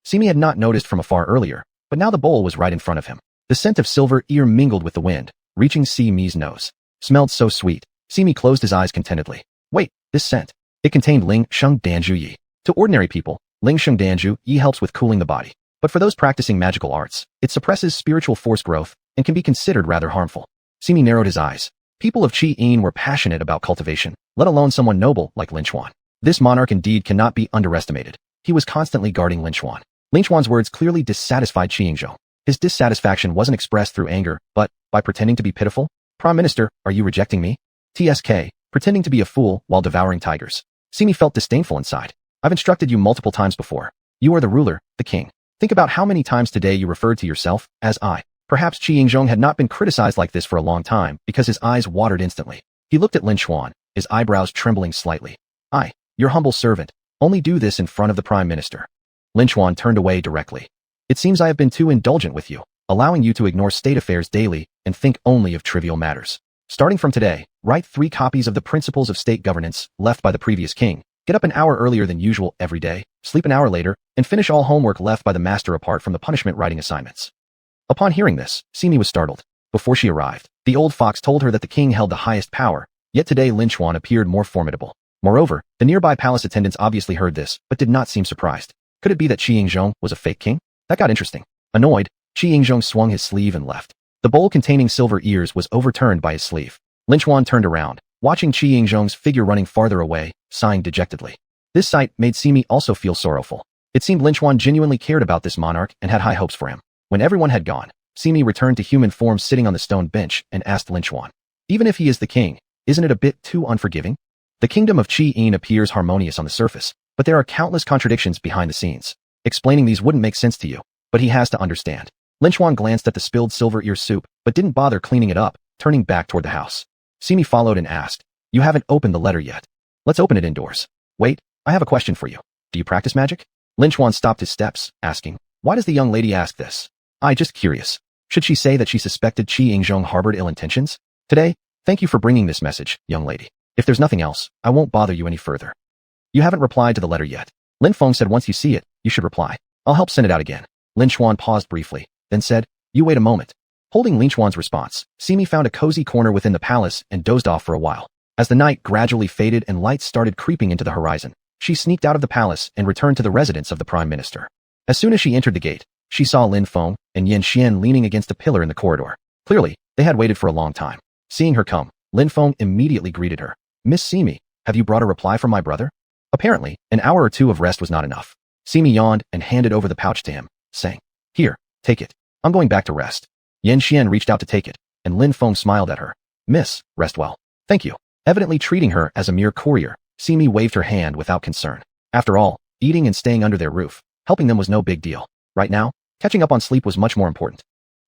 Speaker 1: Simi had not noticed from afar earlier, but now the bowl was right in front of him. The scent of silver ear mingled with the wind, reaching Simi's nose. Smelled so sweet. Simi closed his eyes contentedly. Wait, this scent. It contained Ling Sheng Danju Yi. To ordinary people, Ling Sheng Danju Yi helps with cooling the body. But for those practicing magical arts, it suppresses spiritual force growth and can be considered rather harmful. Simi narrowed his eyes. People of Qi Yin were passionate about cultivation, let alone someone noble like Lin Xuan. This monarch indeed cannot be underestimated. He was constantly guarding Lin Xuan. Lin Xuan's words clearly dissatisfied Qi Yingzhong. His dissatisfaction wasn't expressed through anger, but by pretending to be pitiful. Prime Minister, are you rejecting me? TSK, pretending to be a fool while devouring tigers. Simi felt disdainful inside. I've instructed you multiple times before. You are the ruler, the king. Think about how many times today you referred to yourself as I. Perhaps Qi Yingzhong had not been criticized like this for a long time because his eyes watered instantly. He looked at Lin Xuan, his eyebrows trembling slightly. I, your humble servant, only do this in front of the Prime Minister. Lin Xuan turned away directly. It seems I have been too indulgent with you, allowing you to ignore state affairs daily and think only of trivial matters. Starting from today, write 3 copies of the Principles of State Governance left by the previous king. Get up an hour earlier than usual every day, sleep an hour later, and finish all homework left by the master apart from the punishment writing assignments. Upon hearing this, Simi was startled. Before she arrived, the old fox told her that the king held the highest power, yet today Lin Xuan appeared more formidable. Moreover, the nearby palace attendants obviously heard this, but did not seem surprised. Could it be that Qi Yingzhong was a fake king? That got interesting. Annoyed, Qi Yingzhong swung his sleeve and left. The bowl containing silver ears was overturned by his sleeve. Lin Xuan turned around, watching Qi Yingzhong's figure running farther away, sighing dejectedly. This sight made Simi also feel sorrowful. It seemed Lin Xuan genuinely cared about this monarch and had high hopes for him. When everyone had gone, Simi returned to human form sitting on the stone bench and asked Lin Xuan, even if he is the king, isn't it a bit too unforgiving? The kingdom of Qi Yin appears harmonious on the surface, but there are countless contradictions behind the scenes. Explaining these wouldn't make sense to you, but he has to understand. Lin Xuan glanced at the spilled silver ear soup, but didn't bother cleaning it up, turning back toward the house. Simi followed and asked, you haven't opened the letter yet. Let's open it indoors. Wait, I have a question for you. Do you practice magic? Lin Xuan stopped his steps, asking, why does the young lady ask this? Just curious. Should she say that she suspected Qi Yingzhong harbored ill intentions? Today, thank you for bringing this message, young lady. If there's nothing else, I won't bother you any further. You haven't replied to the letter yet. Lin Feng said once you see it, you should reply. I'll help send it out again. Lin Xuan paused briefly, then said, you wait a moment. Holding Lin Xuan's response, Simi found a cozy corner within the palace and dozed off for a while. As the night gradually faded and lights started creeping into the horizon, she sneaked out of the palace and returned to the residence of the Prime Minister. As soon as she entered the gate, she saw Lin Feng and Yan Xian leaning against a pillar in the corridor. Clearly, they had waited for a long time. Seeing her come, Lin Feng immediately greeted her. Miss Simi, have you brought a reply from my brother? Apparently, an hour or two of rest was not enough. Simi yawned and handed over the pouch to him, saying, here, take it. I'm going back to rest. Yan Xian reached out to take it, and Lin Feng smiled at her. Miss, rest well. Thank you. Evidently treating her as a mere courier, Simi waved her hand without concern. After all, eating and staying under their roof, helping them was no big deal. Right now, catching up on sleep was much more important.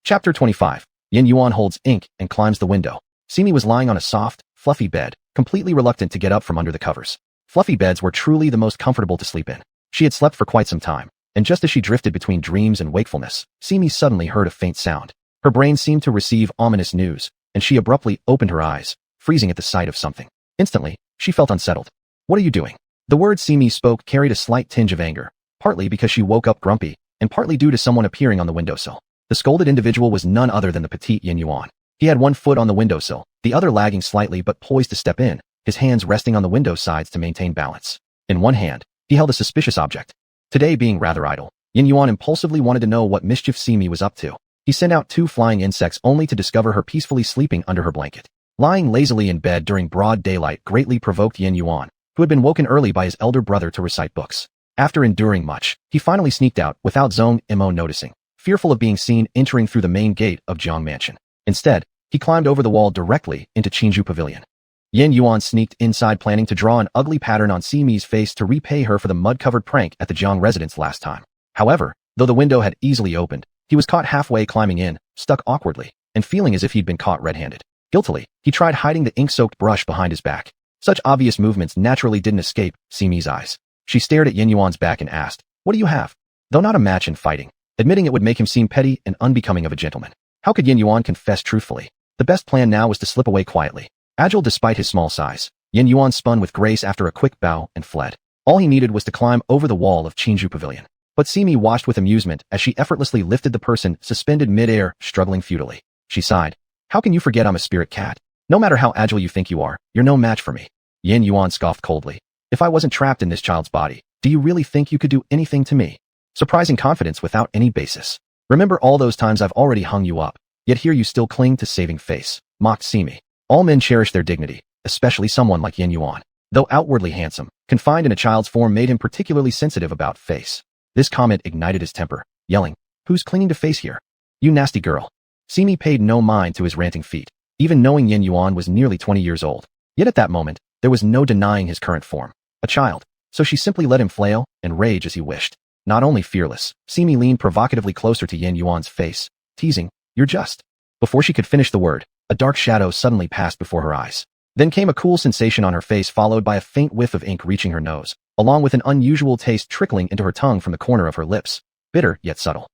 Speaker 1: Chapter 25. Yin Yuan holds ink and climbs the window. Simi was lying on a soft, fluffy bed, completely reluctant to get up from under the covers. Fluffy beds were truly the most comfortable to sleep in. She had slept for quite some time, and just as she drifted between dreams and wakefulness, Simi suddenly heard a faint sound. Her brain seemed to receive ominous news, and she abruptly opened her eyes, freezing at the sight of something. Instantly, she felt unsettled. What are you doing? The words Simi spoke carried a slight tinge of anger, partly because she woke up grumpy, and partly due to someone appearing on the windowsill. The scolded individual was none other than the petite Yin Yuan. He had one foot on the windowsill, the other lagging slightly but poised to step in, his hands resting on the window sides to maintain balance. In one hand, he held a suspicious object. Today being rather idle, Yin Yuan impulsively wanted to know what mischief Simi was up to. He sent out 2 flying insects only to discover her peacefully sleeping under her blanket. Lying lazily in bed during broad daylight greatly provoked Yin Yuan, who had been woken early by his elder brother to recite books. After enduring much, he finally sneaked out without Zhong Imo noticing, fearful of being seen entering through the main gate of Jiang Mansion. Instead, he climbed over the wall directly into Qingju Pavilion. Yin Yuan sneaked inside planning to draw an ugly pattern on Simi's face to repay her for the mud-covered prank at the Jiang residence last time. However, though the window had easily opened, he was caught halfway climbing in, stuck awkwardly, and feeling as if he'd been caught red-handed. Guiltily, he tried hiding the ink-soaked brush behind his back. Such obvious movements naturally didn't escape Simi's eyes. She stared at Yin Yuan's back and asked, "What do you have?" Though not a match in fighting, admitting it would make him seem petty and unbecoming of a gentleman. How could Yin Yuan confess truthfully? The best plan now was to slip away quietly. Agile despite his small size, Yin Yuan spun with grace after a quick bow and fled. All he needed was to climb over the wall of Qingju Pavilion. But Simi watched with amusement as she effortlessly lifted the person suspended mid-air, struggling futilely. She sighed. "How can you forget I'm a spirit cat? No matter how agile you think you are, you're no match for me." Yin Yuan scoffed coldly. "If I wasn't trapped in this child's body, do you really think you could do anything to me?" Surprising confidence without any basis. "Remember all those times I've already hung you up, yet here you still cling to saving face," mocked Simi. All men cherish their dignity, especially someone like Yin Yuan. Though outwardly handsome, confined in a child's form made him particularly sensitive about face. This comment ignited his temper, yelling, "Who's clinging to face here? You nasty girl." Simi paid no mind to his ranting feet, even knowing Yin Yuan was nearly 20 years old. Yet at that moment, there was no denying his current form. A child. So she simply let him flail and rage as he wished. Not only fearless, Simi leaned provocatively closer to Yin Yuan's face, teasing, "You're just." Before she could finish the word, a dark shadow suddenly passed before her eyes. Then came a cool sensation on her face followed by a faint whiff of ink reaching her nose, along with an unusual taste trickling into her tongue from the corner of her lips, bitter yet subtle.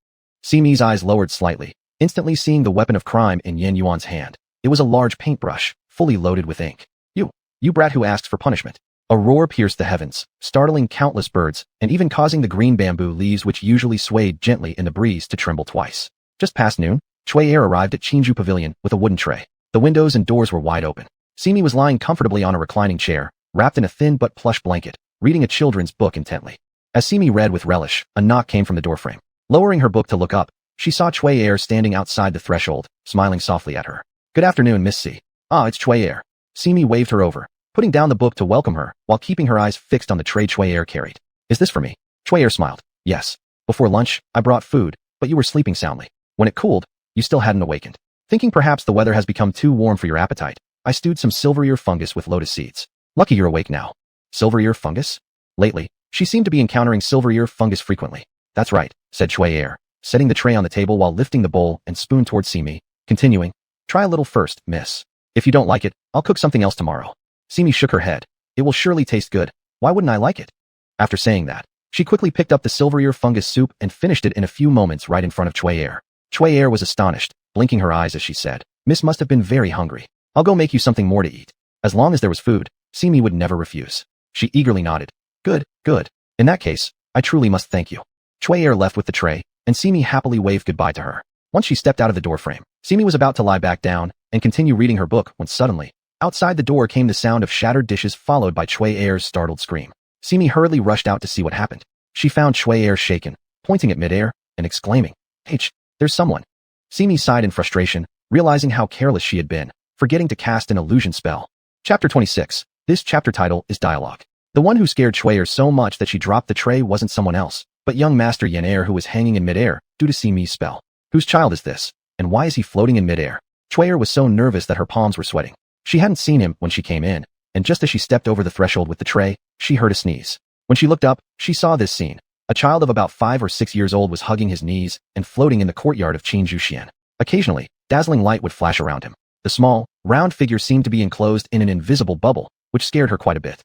Speaker 1: Simi's eyes lowered slightly, instantly seeing the weapon of crime in Yin Yuan's hand. It was a large paintbrush, fully loaded with ink. You brat who asks for punishment." A roar pierced the heavens, startling countless birds, and even causing the green bamboo leaves which usually swayed gently in the breeze to tremble twice. Just past noon, Chui Air arrived at Qingju Pavilion with a wooden tray. The windows and doors were wide open. Simi was lying comfortably on a reclining chair, wrapped in a thin but plush blanket, reading a children's book intently. As Simi read with relish, a knock came from the doorframe. Lowering her book to look up, she saw Chui Air standing outside the threshold, smiling softly at her. "Good afternoon, Miss C." "Ah, it's Chui Air." Simi waved her over, putting down the book to welcome her, while keeping her eyes fixed on the tray Chui Air carried. "Is this for me?" Chui Air smiled. "Yes. Before lunch, I brought food, but you were sleeping soundly. When it cooled, you still hadn't awakened. Thinking perhaps the weather has become too warm for your appetite, I stewed some silver ear fungus with lotus seeds. Lucky you're awake now." Silver ear fungus? Lately, she seemed to be encountering silver ear fungus frequently. "That's right," said Chui Air, setting the tray on the table while lifting the bowl and spoon towards Simi, continuing, "Try a little first, miss. If you don't like it, I'll cook something else tomorrow." Simi shook her head. "It will surely taste good. Why wouldn't I like it?" After saying that, she quickly picked up the silver ear fungus soup and finished it in a few moments right in front of Chui Air. Chui Air was astonished, blinking her eyes as she said, "Miss must have been very hungry. I'll go make you something more to eat." As long as there was food, Simi would never refuse. She eagerly nodded. Good. In that case, I truly must thank you." Chui Air left with the tray, and Simi happily waved goodbye to her. Once she stepped out of the doorframe, Simi was about to lie back down and continue reading her book when suddenly, outside the door came the sound of shattered dishes followed by Chui Air's startled scream. Simi hurriedly rushed out to see what happened. She found Chui Air shaken, pointing at midair, and exclaiming, "H, there's someone." Simi sighed in frustration, realizing how careless she had been, forgetting to cast an illusion spell. Chapter 26. This chapter title is Dialogue. The one who scared Chui Air so much that she dropped the tray wasn't someone else, but young Master Yen Air who was hanging in midair due to Simi's spell. Whose child is this? And why is he floating in midair? Chui Air was so nervous that her palms were sweating. She hadn't seen him when she came in, and just as she stepped over the threshold with the tray, she heard a sneeze. When she looked up, she saw this scene. A child of about 5 or 6 years old was hugging his knees and floating in the courtyard of Qingju. Occasionally, dazzling light would flash around him. The small, round figure seemed to be enclosed in an invisible bubble, which scared her quite a bit.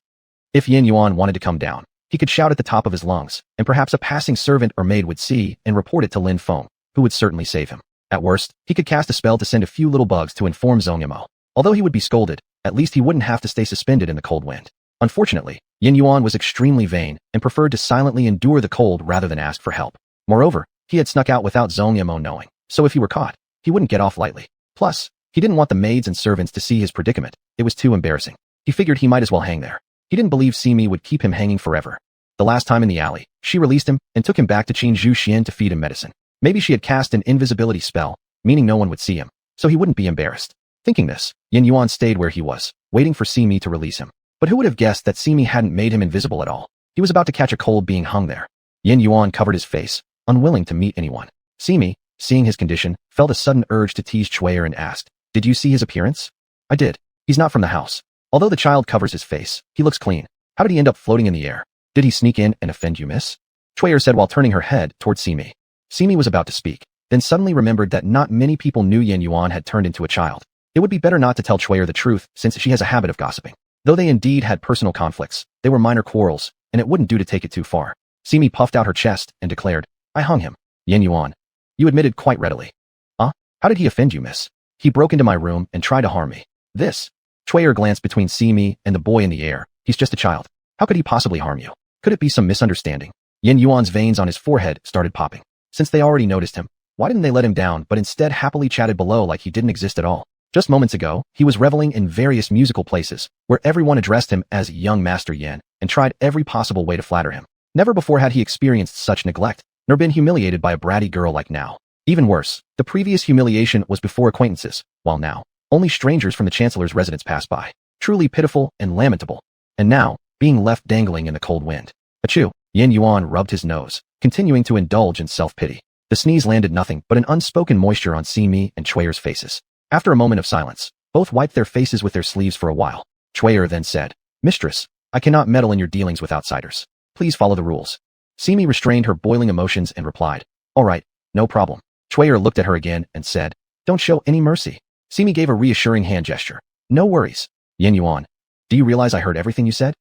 Speaker 1: If Yin Yuan wanted to come down, He could shout at the top of his lungs, and perhaps a passing servant or maid would see and report it to Lin Feng, who would certainly save him. At worst, he could cast a spell to send a few little bugs to inform Zhong Yimou. Although he would be scolded, at least he wouldn't have to stay suspended in the cold wind. Unfortunately, Yin Yuan was extremely vain and preferred to silently endure the cold rather than ask for help. Moreover, he had snuck out without Zhong Yimou knowing, so if he were caught, he wouldn't get off lightly. Plus, he didn't want the maids and servants to see his predicament. It was too embarrassing. He figured he might as well hang there. He didn't believe Simi would keep him hanging forever. The last time in the alley, she released him and took him back to Qingzhou Xian to feed him medicine. Maybe she had cast an invisibility spell, meaning no one would see him, so he wouldn't be embarrassed. Thinking this, Yin Yuan stayed where he was, waiting for Simi to release him. But who would have guessed that Simi hadn't made him invisible at all? He was about to catch a cold being hung there. Yin Yuan covered his face, unwilling to meet anyone. Simi, seeing his condition, felt a sudden urge to tease Chuyer and asked, "Did you see his appearance?" "I did. He's not from the house. Although the child covers his face, he looks clean. How did he end up floating in the air? Did he sneak in and offend you, miss?" Chuyer said while turning her head toward Simi. Simi was about to speak, then suddenly remembered that not many people knew Yin Yuan had turned into a child. It would be better not to tell Chuyer the truth since she has a habit of gossiping. Though they indeed had personal conflicts, they were minor quarrels, and it wouldn't do to take it too far. Simi puffed out her chest and declared, "I hung him." "Yin Yuan." "You admitted quite readily." How did he offend you, miss?" "He broke into my room and tried to harm me." "This?" Chuyer glanced between Simi and the boy in the air. "He's just a child. How could he possibly harm you? Could it be some misunderstanding?" Yin Yuan's veins on his forehead started popping. Since they already noticed him, why didn't they let him down but instead happily chatted below like he didn't exist at all? Just moments ago, he was reveling in various musical places, where everyone addressed him as young Master Yin and tried every possible way to flatter him. Never before had he experienced such neglect, nor been humiliated by a bratty girl like now. Even worse, the previous humiliation was before acquaintances, while now, only strangers from the Chancellor's residence passed by. Truly pitiful and lamentable. And now, being left dangling in the cold wind. Achoo! Yin Yuan rubbed his nose, continuing to indulge in self-pity. The sneeze landed nothing but an unspoken moisture on Simi and Chuyer's faces. After a moment of silence, both wiped their faces with their sleeves for a while. Chuyer then said, "Mistress, I cannot meddle in your dealings with outsiders. Please follow the rules." Simi restrained her boiling emotions and replied, "All right, no problem." Chuyer looked at her again and said, "Don't show any mercy." Simi gave a reassuring hand gesture. "No worries." Yin Yuan, "Do you realize I heard everything you said?"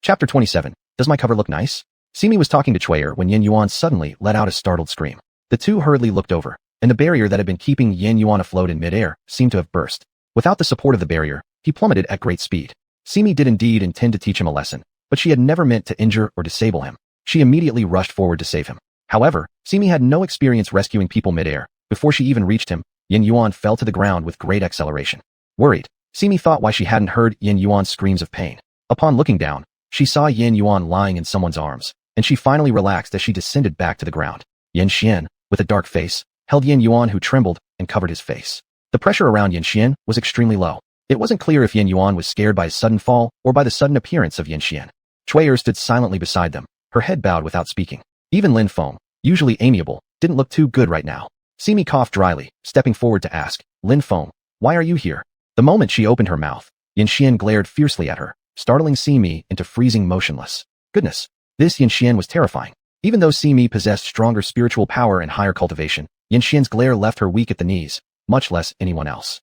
Speaker 1: Chapter 27. Does my cover look nice? Simi was talking to Chuyer when Yin Yuan suddenly let out a startled scream. The two hurriedly looked over, and the barrier that had been keeping Yin Yuan afloat in midair seemed to have burst. Without the support of the barrier, he plummeted at great speed. Simi did indeed intend to teach him a lesson, but she had never meant to injure or disable him. She immediately rushed forward to save him. However, Simi had no experience rescuing people midair. Before she even reached him, Yin Yuan fell to the ground with great acceleration. Worried, Simi thought why she hadn't heard Yin Yuan's screams of pain. Upon looking down, she saw Yin Yuan lying in someone's arms, and she finally relaxed as she descended back to the ground. Yin Xian, with a dark face, held Yin Yuan who trembled and covered his face. The pressure around Yin Xian was extremely low. It wasn't clear if Yin Yuan was scared by his sudden fall or by the sudden appearance of Yin Xian. Chuyer stood silently beside them, her head bowed without speaking. Even Lin Feng, usually amiable, didn't look too good right now. Simi coughed dryly, stepping forward to ask, "Lin Feng, why are you here?" The moment she opened her mouth, Yin Xian glared fiercely at her, startling Simi into freezing motionless. Goodness, this Yin Xian was terrifying. Even though Simi possessed stronger spiritual power and higher cultivation, Yin Xian's glare left her weak at the knees, much less anyone else.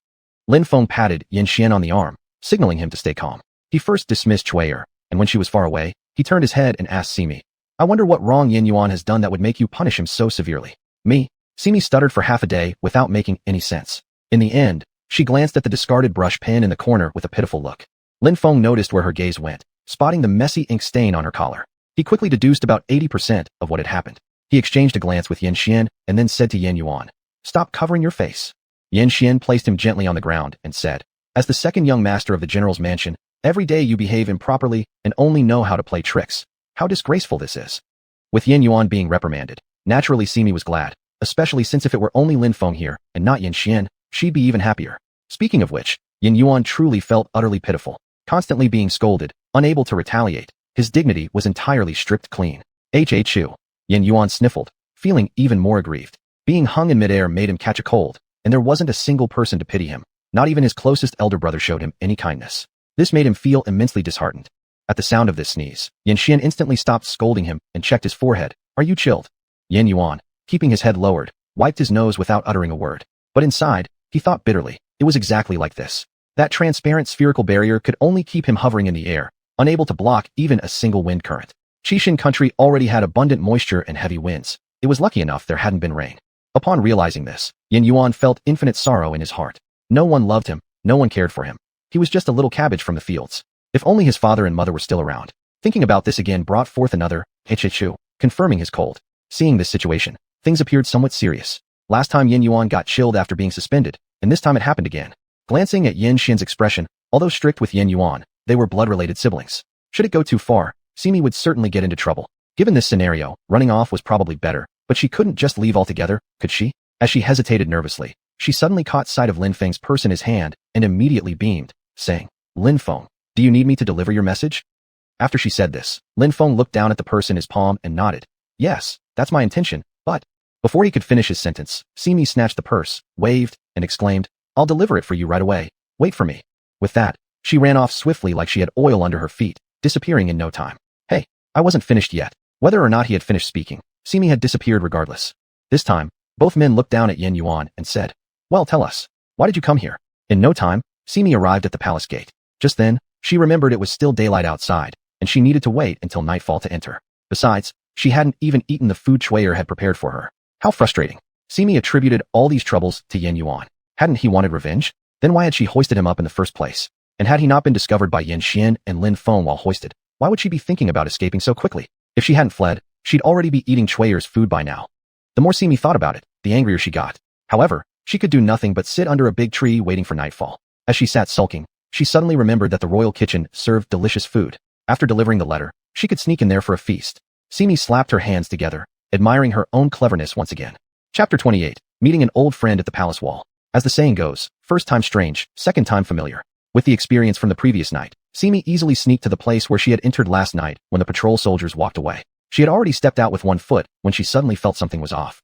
Speaker 1: Lin Feng patted Yin Xian on the arm, signaling him to stay calm. He first dismissed Chuyer, and when she was far away, he turned his head and asked Simi, "I wonder what wrong Yin Yuan has done that would make you punish him so severely." "Me?" Simi stuttered for half a day without making any sense. In the end, she glanced at the discarded brush pen in the corner with a pitiful look. Lin Feng noticed where her gaze went, spotting the messy ink stain on her collar. He quickly deduced about 80% of what had happened. He exchanged a glance with Yin Xian and then said to Yin Yuan, "Stop covering your face." Yin Xian placed him gently on the ground and said, "As the second young master of the general's mansion, every day you behave improperly and only know how to play tricks. How disgraceful this is." With Yin Yuan being reprimanded, naturally Simi was glad, especially since if it were only Lin Feng here and not Yin Xian, she'd be even happier. Speaking of which, Yin Yuan truly felt utterly pitiful, constantly being scolded, unable to retaliate. His dignity was entirely stripped clean. Chu. Yin Yuan sniffled, feeling even more aggrieved. Being hung in midair made him catch a cold, and there wasn't a single person to pity him. Not even his closest elder brother showed him any kindness. This made him feel immensely disheartened. At the sound of this sneeze, Yin Xian instantly stopped scolding him and checked his forehead. "Are you chilled?" Yin Yuan, keeping his head lowered, wiped his nose without uttering a word. But inside, he thought bitterly, it was exactly like this. That transparent spherical barrier could only keep him hovering in the air, unable to block even a single wind current. Qixin country already had abundant moisture and heavy winds. It was lucky enough there hadn't been rain. Upon realizing this, Yin Yuan felt infinite sorrow in his heart. No one loved him, no one cared for him. He was just a little cabbage from the fields. If only his father and mother were still around. Thinking about this again brought forth another hichichu, confirming his cold. Seeing this situation, things appeared somewhat serious. Last time Yin Yuan got chilled after being suspended, and this time it happened again. Glancing at Yin Xin's expression, although strict with Yin Yuan, they were blood-related siblings. Should it go too far, Simi would certainly get into trouble. Given this scenario, running off was probably better, but she couldn't just leave altogether, could she? As she hesitated nervously, she suddenly caught sight of Lin Feng's purse in his hand and immediately beamed, saying, "Lin Feng, do you need me to deliver your message?" After she said this, Lin Feng looked down at the purse in his palm and nodded. "Yes, that's my intention, but..." Before he could finish his sentence, Simi snatched the purse, waved, and exclaimed, "I'll deliver it for you right away. Wait for me." With that, she ran off swiftly like she had oil under her feet, disappearing in no time. Hey, I wasn't finished yet. Whether or not he had finished speaking, Simi had disappeared regardless. This time, both men looked down at Yin Yuan and said, "Well, tell us, why did you come here?" In no time, Simi arrived at the palace gate. Just then, she remembered it was still daylight outside, and she needed to wait until nightfall to enter. Besides, she hadn't even eaten the food Chuayer had prepared for her. How frustrating. Simi attributed all these troubles to Yin Yuan. Hadn't he wanted revenge? Then why had she hoisted him up in the first place? And had he not been discovered by Yin Xian and Lin Feng while hoisted, why would she be thinking about escaping so quickly? If she hadn't fled, she'd already be eating Chuayer's food by now. The more Simi thought about it, the angrier she got. However, she could do nothing but sit under a big tree waiting for nightfall. As she sat sulking, she suddenly remembered that the royal kitchen served delicious food. After delivering the letter, she could sneak in there for a feast. Simi slapped her hands together, admiring her own cleverness once again. Chapter 28, Meeting an Old Friend at the Palace Wall. As the saying goes, first time strange, second time familiar. With the experience from the previous night, Simi easily sneaked to the place where she had entered last night when the patrol soldiers walked away. She had already stepped out with one foot when she suddenly felt something was off.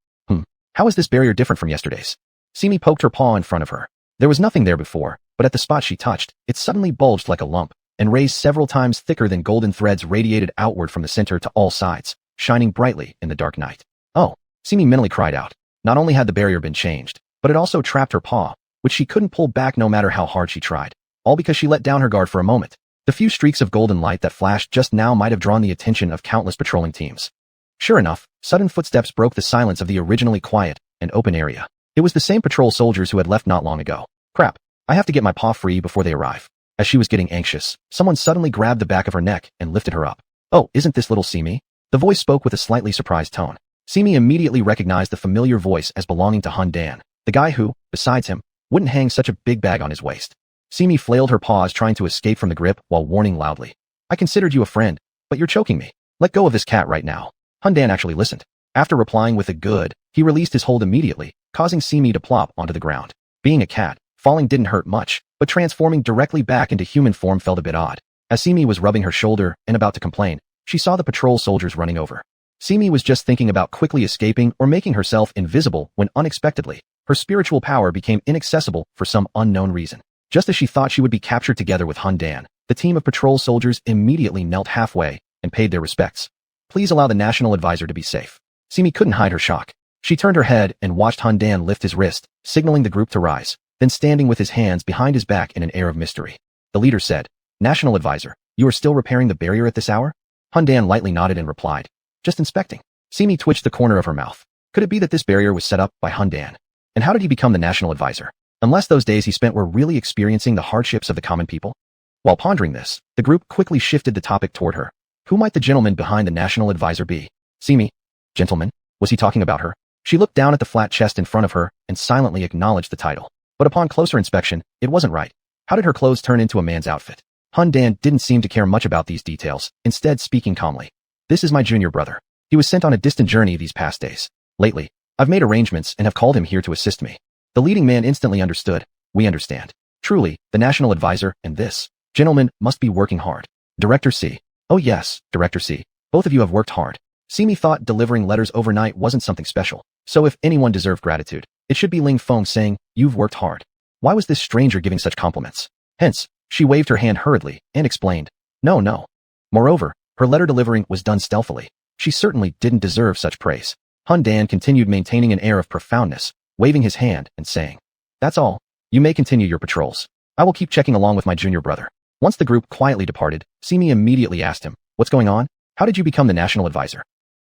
Speaker 1: How is this barrier different from yesterday's? Simi poked her paw in front of her. There was nothing there before, but at the spot she touched, it suddenly bulged like a lump, and raised several times thicker than golden threads radiated outward from the center to all sides, shining brightly in the dark night. Oh, Simi mentally cried out. Not only had the barrier been changed, but it also trapped her paw, which she couldn't pull back no matter how hard she tried. All because she let down her guard for a moment. The few streaks of golden light that flashed just now might have drawn the attention of countless patrolling teams. Sure enough, sudden footsteps broke the silence of the originally quiet and open area. It was the same patrol soldiers who had left not long ago. Crap, I have to get my paw free before they arrive. As she was getting anxious, someone suddenly grabbed the back of her neck and lifted her up. "Oh, isn't this little Simi?" The voice spoke with a slightly surprised tone. Simi immediately recognized the familiar voice as belonging to Hun Dan, the guy who, besides him, wouldn't hang such a big bag on his waist. Simi flailed her paws trying to escape from the grip while warning loudly, "I considered you a friend, but you're choking me. Let go of this cat right now." Hun Dan actually listened. After replying with a good, he released his hold immediately, causing Simi to plop onto the ground. Being a cat, falling didn't hurt much, but transforming directly back into human form felt a bit odd. As Simi was rubbing her shoulder and about to complain, she saw the patrol soldiers running over. Simi was just thinking about quickly escaping or making herself invisible when unexpectedly, her spiritual power became inaccessible for some unknown reason. Just as she thought she would be captured together with Hun Dan, the team of patrol soldiers immediately knelt halfway and paid their respects. "Please allow the national advisor to be safe." Simi couldn't hide her shock. She turned her head and watched Hun Dan lift his wrist, signaling the group to rise, then standing with his hands behind his back in an air of mystery. The leader said, "National advisor, you are still repairing the barrier at this hour?" Hun Dan lightly nodded and replied, "Just inspecting." Simi twitched the corner of her mouth. Could it be that this barrier was set up by Hun Dan? And how did he become the national advisor? Unless those days he spent were really experiencing the hardships of the common people? While pondering this, the group quickly shifted the topic toward her. Who might the gentleman behind the national advisor be? Simi. Gentleman? Was he talking about her? She looked down at the flat chest in front of her and silently acknowledged the title. But upon closer inspection, it wasn't right. How did her clothes turn into a man's outfit? Hun Dan didn't seem to care much about these details, instead speaking calmly. "This is my junior brother. He was sent on a distant journey these past days. Lately, I've made arrangements and have called him here to assist me." The leading man instantly understood. "We understand. Truly, the national advisor and this gentleman must be working hard. Director C. Oh yes, Director C. Both of you have worked hard." Simi thought delivering letters overnight wasn't something special, so if anyone deserved gratitude, it should be Ling Feng saying, "You've worked hard." Why was this stranger giving such compliments? Hence, she waved her hand hurriedly and explained, No. Moreover, her letter delivering was done stealthily. She certainly didn't deserve such praise. Hun Dan continued maintaining an air of profoundness, waving his hand and saying, "That's all. You may continue your patrols. I will keep checking along with my junior brother." Once the group quietly departed, Simi immediately asked him, "What's going on?" How did you become the national advisor?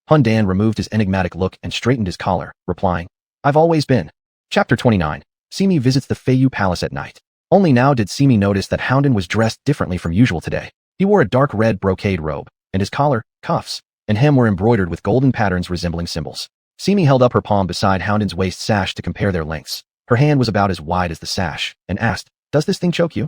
Speaker 1: Hun Dan removed his enigmatic look and straightened his collar, replying, I've always been. Chapter 29. Simi visits the Feiyu Palace at night. Only now did Simi notice that Houndan was dressed differently from usual today. He wore a dark red brocade robe, and his collar, cuffs, and hem were embroidered with golden patterns resembling symbols. Simi held up her palm beside Houndan's waist sash to compare their lengths. Her hand was about as wide as the sash, and asked, Does this thing choke you?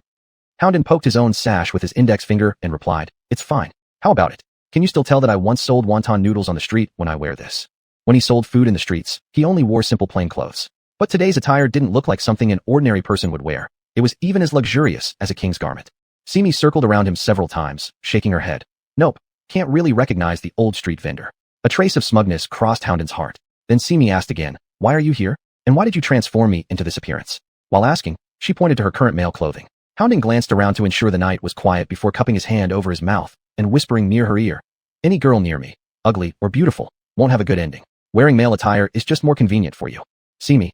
Speaker 1: Houndan poked his own sash with his index finger and replied, It's fine. How about it? Can you still tell that I once sold wonton noodles on the street when I wear this? When he sold food in the streets, he only wore simple plain clothes. But today's attire didn't look like something an ordinary person would wear. It was even as luxurious as a king's garment. Simi circled around him several times, shaking her head. Nope, can't really recognize the old street vendor. A trace of smugness crossed Houndan's heart. Then Simi asked again, Why are you here? And why did you transform me into this appearance? While asking, she pointed to her current male clothing. Houndan glanced around to ensure the night was quiet before cupping his hand over his mouth and whispering near her ear, Any girl near me, ugly or beautiful, won't have a good ending. Wearing male attire is just more convenient for you. Simi.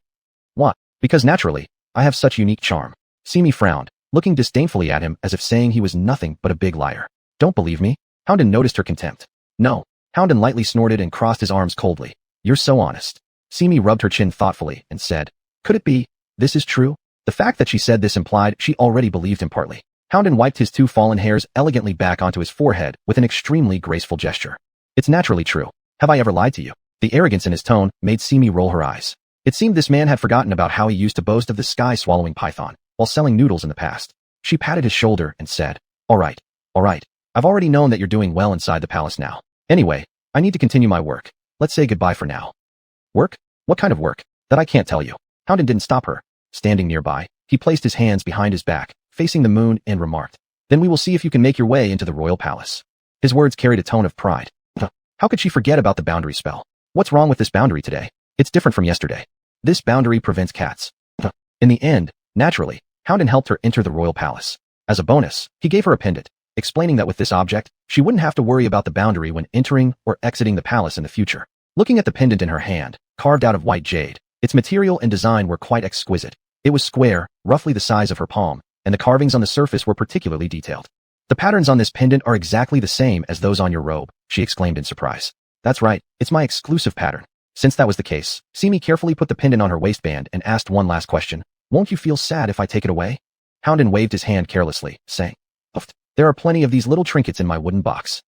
Speaker 1: What? Because naturally, I have such unique charm. Simi frowned, looking disdainfully at him as if saying he was nothing but a big liar. Don't believe me? Houndan noticed her contempt. No. Houndan lightly snorted and crossed his arms coldly. You're so honest. Simi rubbed her chin thoughtfully and said, Could it be? This is true? The fact that she said this implied she already believed him partly. Houndan wiped his 2 fallen hairs elegantly back onto his forehead with an extremely graceful gesture. It's naturally true. Have I ever lied to you? The arrogance in his tone made Simi roll her eyes. It seemed this man had forgotten about how he used to boast of the sky-swallowing python while selling noodles in the past. She patted his shoulder and said, All right. I've already known that you're doing well inside the palace now. Anyway, I need to continue my work. Let's say goodbye for now. Work? What kind of work? That I can't tell you. Houndan didn't stop her. Standing nearby, he placed his hands behind his back, facing the moon, and remarked, Then we will see if you can make your way into the royal palace. His words carried a tone of pride. How could she forget about the boundary spell? What's wrong with this boundary today? It's different from yesterday. This boundary prevents cats. In the end, naturally, Houndan helped her enter the royal palace. As a bonus, he gave her a pendant, explaining that with this object, she wouldn't have to worry about the boundary when entering or exiting the palace in the future. Looking at the pendant in her hand, carved out of white jade, its material and design were quite exquisite. It was square, roughly the size of her palm, and the carvings on the surface were particularly detailed. The patterns on this pendant are exactly the same as those on your robe, she exclaimed in surprise. That's right, it's my exclusive pattern. Since that was the case, Simi carefully put the pendant on her waistband and asked one last question. Won't you feel sad if I take it away? Houndan waved his hand carelessly, saying, There are plenty of these little trinkets in my wooden box.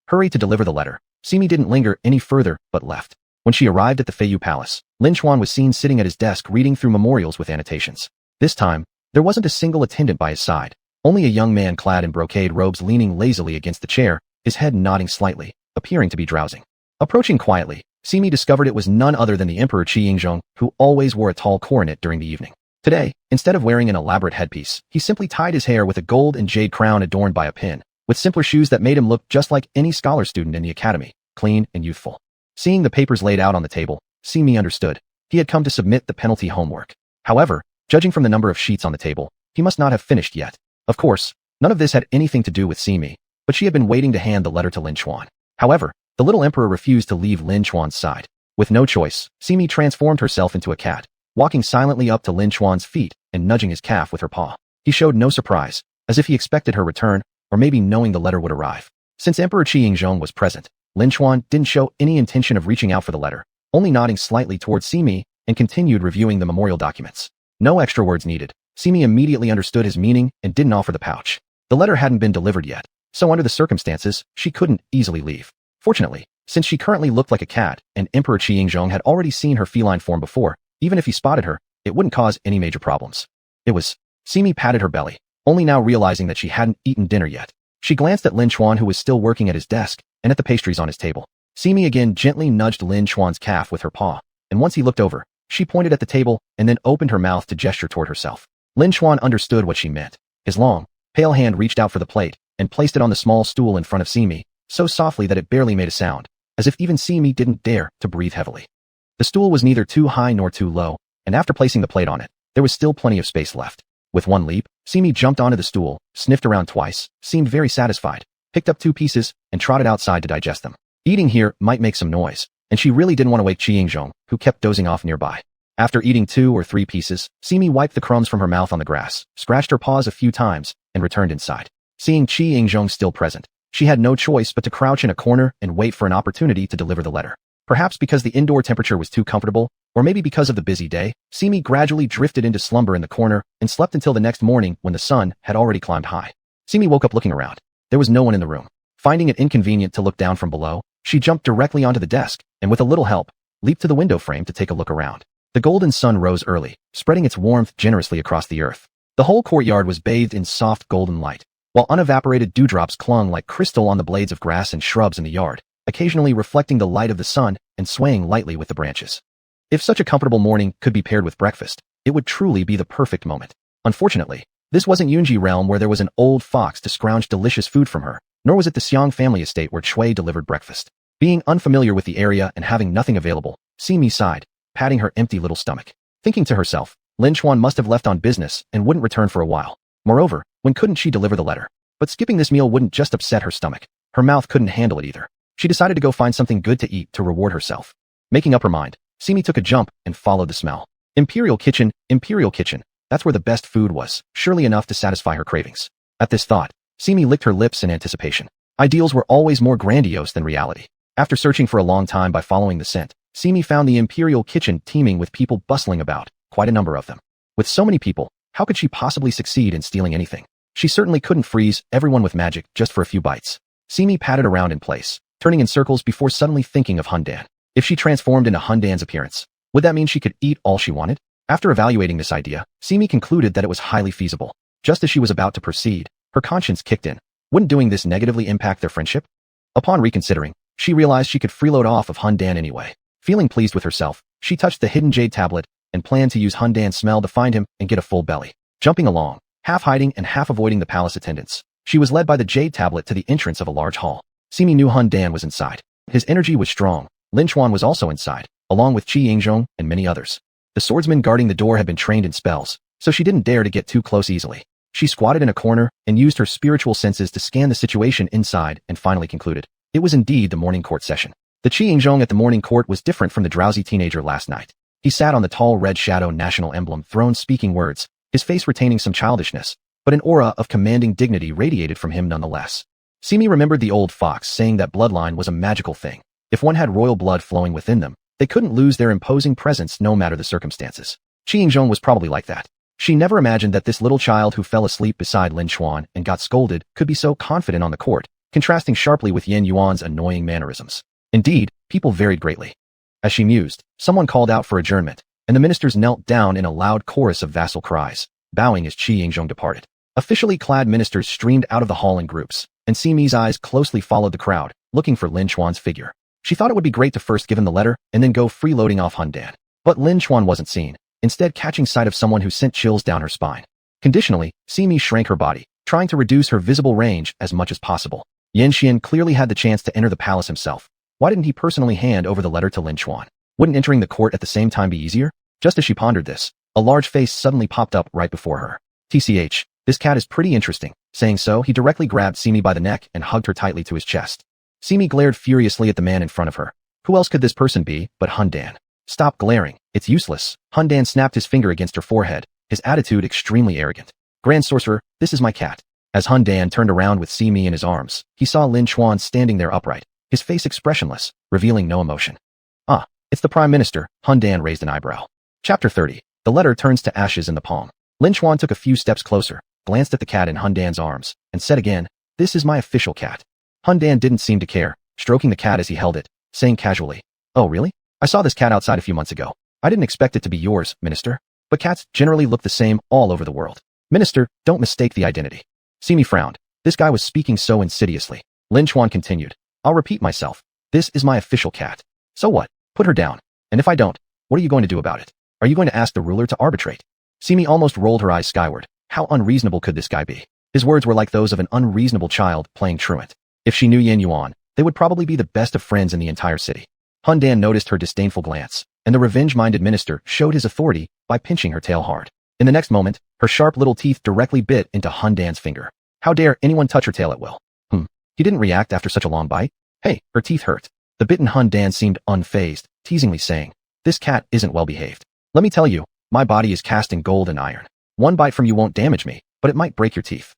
Speaker 1: Hurry to deliver the letter. Simi didn't linger any further, but left. When she arrived at the Feiyu Palace, Lin Chuan was seen sitting at his desk reading through memorials with annotations. This time, there wasn't a single attendant by his side, only a young man clad in brocade robes leaning lazily against the chair, his head nodding slightly, appearing to be drowsing. Approaching quietly, Simi discovered it was none other than the Emperor Qi Yingzhong, who always wore a tall coronet during the evening. Today, instead of wearing an elaborate headpiece, he simply tied his hair with a gold and jade crown adorned by a pin, with simpler shoes that made him look just like any scholar student in the academy, clean and youthful. Seeing the papers laid out on the table, Simi understood. He had come to submit the penalty homework. However, judging from the number of sheets on the table, he must not have finished yet. Of course, none of this had anything to do with Simi, but she had been waiting to hand the letter to Lin Chuan. However, the little emperor refused to leave Lin Chuan's side. With no choice, Simi transformed herself into a cat, walking silently up to Lin Chuan's feet and nudging his calf with her paw. He showed no surprise, as if he expected her return, or maybe knowing the letter would arrive. Since Emperor Qi Yingzhong was present, Lin Chuan didn't show any intention of reaching out for the letter, only nodding slightly towards Simi and continued reviewing the memorial documents. No extra words needed. Simi immediately understood his meaning and didn't offer the pouch. The letter hadn't been delivered yet, so under the circumstances, she couldn't easily leave. Fortunately, since she currently looked like a cat and Emperor Qi Yingzhong had already seen her feline form before, even if he spotted her, it wouldn't cause any major problems. Simi patted her belly, only now realizing that she hadn't eaten dinner yet. She glanced at Lin Chuan, who was still working at his desk, and at the pastries on his table. Simi again gently nudged Lin Chuan's calf with her paw, and once he looked over, she pointed at the table and then opened her mouth to gesture toward herself. Lin Chuan understood what she meant. His long, pale hand reached out for the plate and placed it on the small stool in front of Simi, so softly that it barely made a sound, as if even Simi didn't dare to breathe heavily. The stool was neither too high nor too low, and after placing the plate on it, there was still plenty of space left. With one leap, Simi jumped onto the stool, sniffed around twice, seemed very satisfied, picked up 2 pieces, and trotted outside to digest them. Eating here might make some noise, and she really didn't want to wake Qi Yingzhong, who kept dozing off nearby. After eating 2 or 3 pieces, Simi wiped the crumbs from her mouth on the grass, scratched her paws a few times, and returned inside. Seeing Qi Yingzhong still present, She had no choice but to crouch in a corner and wait for an opportunity to deliver the letter. Perhaps because the indoor temperature was too comfortable, or maybe because of the busy day, Simi gradually drifted into slumber in the corner and slept until the next morning when the sun had already climbed high. Simi woke up looking around. There was no one in the room. Finding it inconvenient to look down from below, she jumped directly onto the desk and with a little help, leaped to the window frame to take a look around. The golden sun rose early, spreading its warmth generously across the earth. The whole courtyard was bathed in soft golden light, while unevaporated dewdrops clung like crystal on the blades of grass and shrubs in the yard, occasionally reflecting the light of the sun and swaying lightly with the branches. If such a comfortable morning could be paired with breakfast, it would truly be the perfect moment. Unfortunately, this wasn't Yunji realm where there was an old fox to scrounge delicious food from her, nor was it the Xiang family estate where Chui delivered breakfast. Being unfamiliar with the area and having nothing available, Simi sighed, patting her empty little stomach. Thinking to herself, Lin Chuan must have left on business and wouldn't return for a while. Moreover, when couldn't she deliver the letter? But skipping this meal wouldn't just upset her stomach. Her mouth couldn't handle it either. She decided to go find something good to eat to reward herself. Making up her mind, Simi took a jump and followed the smell. Imperial kitchen, that's where the best food was, surely enough to satisfy her cravings. At this thought, Simi licked her lips in anticipation. Ideals were always more grandiose than reality. After searching for a long time by following the scent, Simi found the Imperial kitchen teeming with people bustling about, quite a number of them. With so many people, how could she possibly succeed in stealing anything? She certainly couldn't freeze everyone with magic just for a few bites. Simi patted around in place, turning in circles before suddenly thinking of Hundan. If she transformed into Hundan's appearance, would that mean she could eat all she wanted? After evaluating this idea, Simi concluded that it was highly feasible. Just as she was about to proceed, her conscience kicked in. Wouldn't doing this negatively impact their friendship? Upon reconsidering, she realized she could freeload off of Hundan anyway. Feeling pleased with herself, she touched the hidden jade tablet and planned to use Hundan's smell to find him and get a full belly. Jumping along, half hiding and half avoiding the palace attendants, she was led by the jade tablet to the entrance of a large hall. Simi knew Hundan was inside. His energy was strong. Lin Chuan was also inside, along with Qi Yingzhong and many others. The swordsman guarding the door had been trained in spells, so she didn't dare to get too close easily. She squatted in a corner and used her spiritual senses to scan the situation inside and finally concluded. It was indeed the morning court session. The Qi Yingzhong at the morning court was different from the drowsy teenager last night. He sat on the tall red shadow national emblem throne speaking words, his face retaining some childishness, but an aura of commanding dignity radiated from him nonetheless. Simi remembered the old fox saying that bloodline was a magical thing. If one had royal blood flowing within them, they couldn't lose their imposing presence no matter the circumstances. Qi Yingzhong was probably like that. She never imagined that this little child who fell asleep beside Lin Chuan and got scolded could be so confident on the court, contrasting sharply with Yin Yuan's annoying mannerisms. Indeed, people varied greatly. As she mused, someone called out for adjournment, and the ministers knelt down in a loud chorus of vassal cries, bowing as Qi Yingzhong departed. Officially clad ministers streamed out of the hall in groups, and Simi's eyes closely followed the crowd, looking for Lin Chuan's figure. She thought it would be great to first give him the letter and then go freeloading off Hundan. But Lin Chuan wasn't seen, instead catching sight of someone who sent chills down her spine. Conditionally, Simi shrank her body, trying to reduce her visible range as much as possible. Yan Xian clearly had the chance to enter the palace himself. Why didn't he personally hand over the letter to Lin Chuan? Wouldn't entering the court at the same time be easier? Just as she pondered this, a large face suddenly popped up right before her. TCH, this cat is pretty interesting. Saying so, he directly grabbed Simi by the neck and hugged her tightly to his chest. Simi glared furiously at the man in front of her. Who else could this person be but Hundan? Stop glaring, it's useless. Hundan snapped his finger against her forehead, his attitude extremely arrogant. Grand Sorcerer, this is my cat. As Hundan turned around with Simi in his arms, he saw Lin Chuan standing there upright, his face expressionless, revealing no emotion. Ah, it's the Prime Minister, Hundan raised an eyebrow. Chapter 30. The letter turns to ashes in the palm. Lin Chuan took a few steps closer, glanced at the cat in Hundan's arms, and said again, this is my official cat. Hundan didn't seem to care, stroking the cat as he held it, saying casually, oh really? I saw this cat outside a few months ago. I didn't expect it to be yours, Minister. But cats generally look the same all over the world. Minister, don't mistake the identity. Simi frowned. This guy was speaking so insidiously. Lin Chuan continued, I'll repeat myself. This is my official cat. So what? Put her down. And if I don't, what are you going to do about it? Are you going to ask the ruler to arbitrate? Simi almost rolled her eyes skyward. How unreasonable could this guy be? His words were like those of an unreasonable child playing truant. If she knew Yin Yuan, they would probably be the best of friends in the entire city. Hundan noticed her disdainful glance, and the revenge-minded minister showed his authority by pinching her tail hard. In the next moment, her sharp little teeth directly bit into Hundan's finger. How dare anyone touch her tail at will? He didn't react after such a long bite. Hey, her teeth hurt. The bitten Hundan seemed unfazed, teasingly saying, this cat isn't well behaved. Let me tell you, my body is cast in gold and iron. One bite from you won't damage me, but it might break your teeth.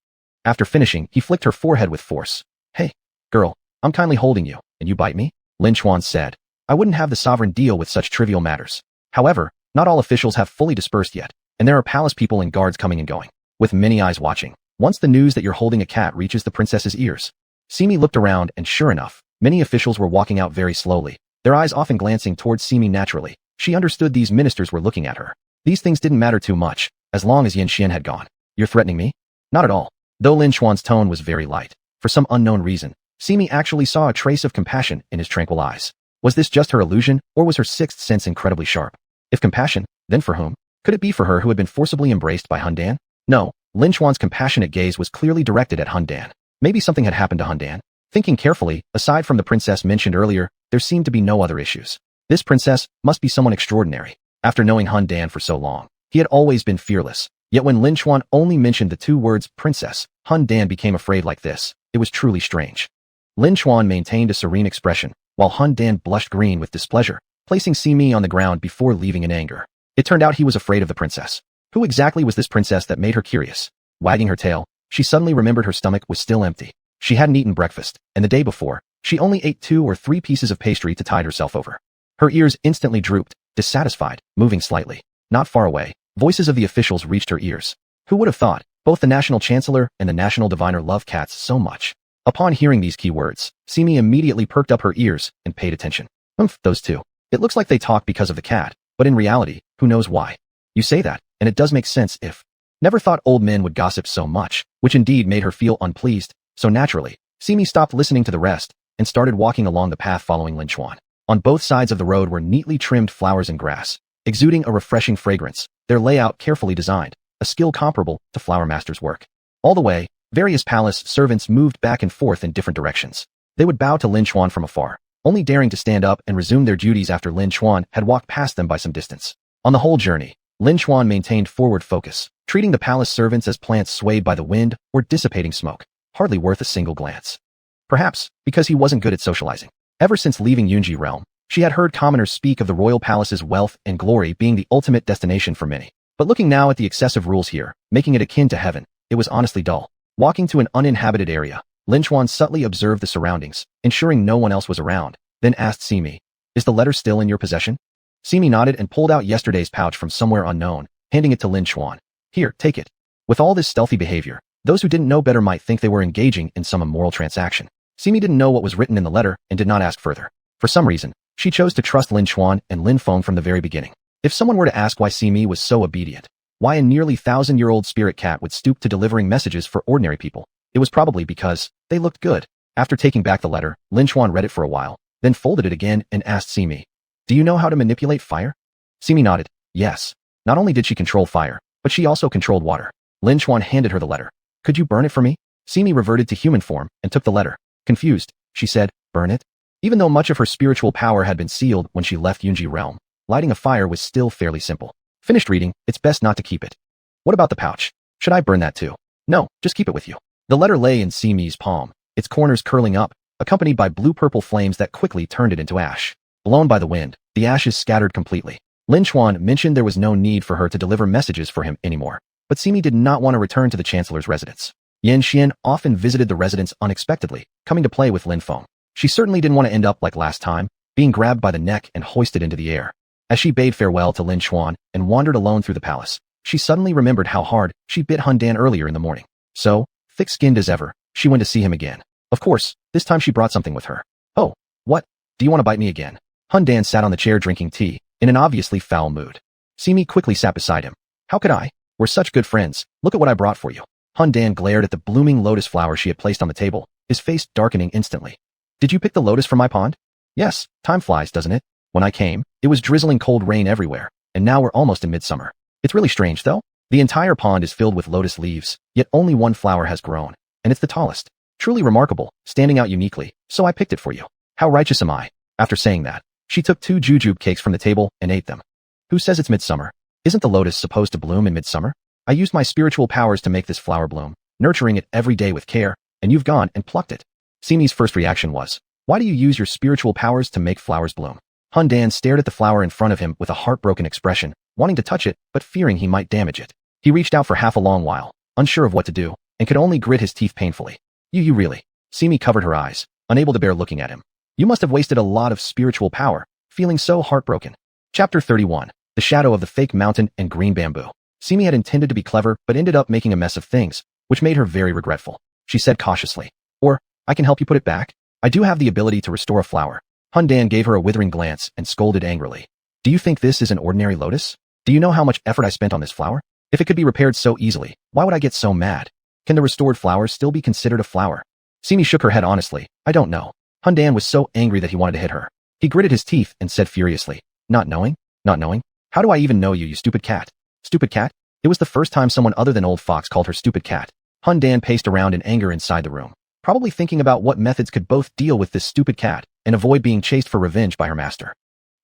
Speaker 1: After finishing, he flicked her forehead with force. Hey, Girl, I'm kindly holding you, and you bite me? Lin Chuan said. I wouldn't have the sovereign deal with such trivial matters. However, not all officials have fully dispersed yet, and there are palace people and guards coming and going, with many eyes watching. Once the news that you're holding a cat reaches the princess's ears. Simi looked around, and sure enough, many officials were walking out very slowly, their eyes often glancing towards Simi naturally. She understood these ministers were looking at her. These things didn't matter too much, as long as Yin Xian had gone. You're threatening me? Not at all. Though Lin Chuan's tone was very light, for some unknown reason, Simi actually saw a trace of compassion in his tranquil eyes. Was this just her illusion, or was her sixth sense incredibly sharp? If compassion, then for whom? Could it be for her who had been forcibly embraced by Han Dan? No, Lin Chuan's compassionate gaze was clearly directed at Han Dan. Maybe something had happened to Han Dan. Thinking carefully, aside from the princess mentioned earlier, there seemed to be no other issues. This princess must be someone extraordinary. After knowing Han Dan for so long, he had always been fearless. Yet when Lin Chuan only mentioned the two words princess, Han Dan became afraid like this. It was truly strange. Lin Chuan maintained a serene expression, while Han Dan blushed green with displeasure, placing Simi on the ground before leaving in anger. It turned out he was afraid of the princess. Who exactly was this princess that made her curious? Wagging her tail, she suddenly remembered her stomach was still empty. She hadn't eaten breakfast, and the day before, she only ate 2 or 3 pieces of pastry to tide herself over. Her ears instantly drooped, dissatisfied, moving slightly. Not far away, voices of the officials reached her ears. Who would have thought? Both the National Chancellor and the National Diviner love cats so much. Upon hearing these key words, Simi immediately perked up her ears and paid attention. Those two. It looks like they talk because of the cat, but in reality, who knows why? You say that, and it does make sense if... Never thought old men would gossip so much, which indeed made her feel unpleased, so naturally, Simi stopped listening to the rest and started walking along the path following Lin Chuan. On both sides of the road were neatly trimmed flowers and grass, exuding a refreshing fragrance, their layout carefully designed, a skill comparable to Flower Master's work. All the way, various palace servants moved back and forth in different directions. They would bow to Lin Chuan from afar, only daring to stand up and resume their duties after Lin Chuan had walked past them by some distance. On the whole journey, Lin Chuan maintained forward focus, treating the palace servants as plants swayed by the wind or dissipating smoke, hardly worth a single glance. Perhaps, because he wasn't good at socializing. Ever since leaving Yunji Realm, she had heard commoners speak of the royal palace's wealth and glory being the ultimate destination for many. But looking now at the excessive rules here, making it akin to heaven, it was honestly dull. Walking to an uninhabited area, Lin Chuan subtly observed the surroundings, ensuring no one else was around, then asked Simi, "Is the letter still in your possession?" Simi nodded and pulled out yesterday's pouch from somewhere unknown, handing it to Lin Chuan. "Here, take it." With all this stealthy behavior, those who didn't know better might think they were engaging in some immoral transaction. Simi didn't know what was written in the letter and did not ask further. For some reason, she chose to trust Lin Chuan and Lin Feng from the very beginning. If someone were to ask why Simi was so obedient, why a nearly 1,000-year-old spirit cat would stoop to delivering messages for ordinary people, it was probably because they looked good. After taking back the letter, Lin Chuan read it for a while, then folded it again and asked Simi, "Do you know how to manipulate fire?" Simi nodded. Yes. Not only did she control fire, but she also controlled water. Lin Chuan handed her the letter. "Could you burn it for me?" Simi reverted to human form and took the letter. Confused, she said, "Burn it?" Even though much of her spiritual power had been sealed when she left Yunji Realm, lighting a fire was still fairly simple. Finished reading, it's best not to keep it. What about the pouch? Should I burn that too? No, just keep it with you. The letter lay in Simi's palm, its corners curling up, accompanied by blue-purple flames that quickly turned it into ash. Blown by the wind, the ashes scattered completely. Lin Chuan mentioned there was no need for her to deliver messages for him anymore, but Simi did not want to return to the Chancellor's residence. Yin Xian often visited the residence unexpectedly, coming to play with Lin Feng. She certainly didn't want to end up like last time, being grabbed by the neck and hoisted into the air. As she bade farewell to Lin Chuan and wandered alone through the palace, she suddenly remembered how hard she bit Han Dan earlier in the morning. So, thick-skinned as ever, she went to see him again. Of course, this time she brought something with her. "Oh, what? Do you want to bite me again?" Han Dan sat on the chair drinking tea, in an obviously foul mood. Simi quickly sat beside him. "How could I? We're such good friends. Look at what I brought for you." Han Dan glared at the blooming lotus flower she had placed on the table, his face darkening instantly. "Did you pick the lotus from my pond?" "Yes, time flies, doesn't it? When I came, it was drizzling cold rain everywhere, and now we're almost in midsummer. It's really strange, though. The entire pond is filled with lotus leaves, yet only one flower has grown, and it's the tallest. Truly remarkable, standing out uniquely, so I picked it for you. How righteous am I?" After saying that, she took 2 jujube cakes from the table and ate them. "Who says it's midsummer? Isn't the lotus supposed to bloom in midsummer? I used my spiritual powers to make this flower bloom, nurturing it every day with care, and you've gone and plucked it." Simi's first reaction was, "Why do you use your spiritual powers to make flowers bloom?" Han Dan stared at the flower in front of him with a heartbroken expression, wanting to touch it, but fearing he might damage it. He reached out for half a long while, unsure of what to do, and could only grit his teeth painfully. You really." Simi covered her eyes. unable to bear looking at him. You must have wasted a lot of spiritual power, feeling so heartbroken. Chapter 31. The Shadow of the Fake Mountain and Green Bamboo. Simi had intended to be clever, but ended up making a mess of things, which made her very regretful. She said cautiously, "Or, I can help you put it back. I do have the ability to restore a flower." Hundan gave her a withering glance and scolded angrily. "Do you think this is an ordinary lotus? Do you know how much effort I spent on this flower? If it could be repaired so easily, why would I get so mad? Can the restored flower still be considered a flower?" Simi shook her head honestly. "I don't know." Hundan was so angry that he wanted to hit her. He gritted his teeth and said furiously, Not knowing? How do I even know you, you stupid cat?" Stupid cat? It was the first time someone other than Old Fox called her stupid cat. Hundan paced around in anger inside the room, probably thinking about what methods could both deal with this stupid cat and avoid being chased for revenge by her master.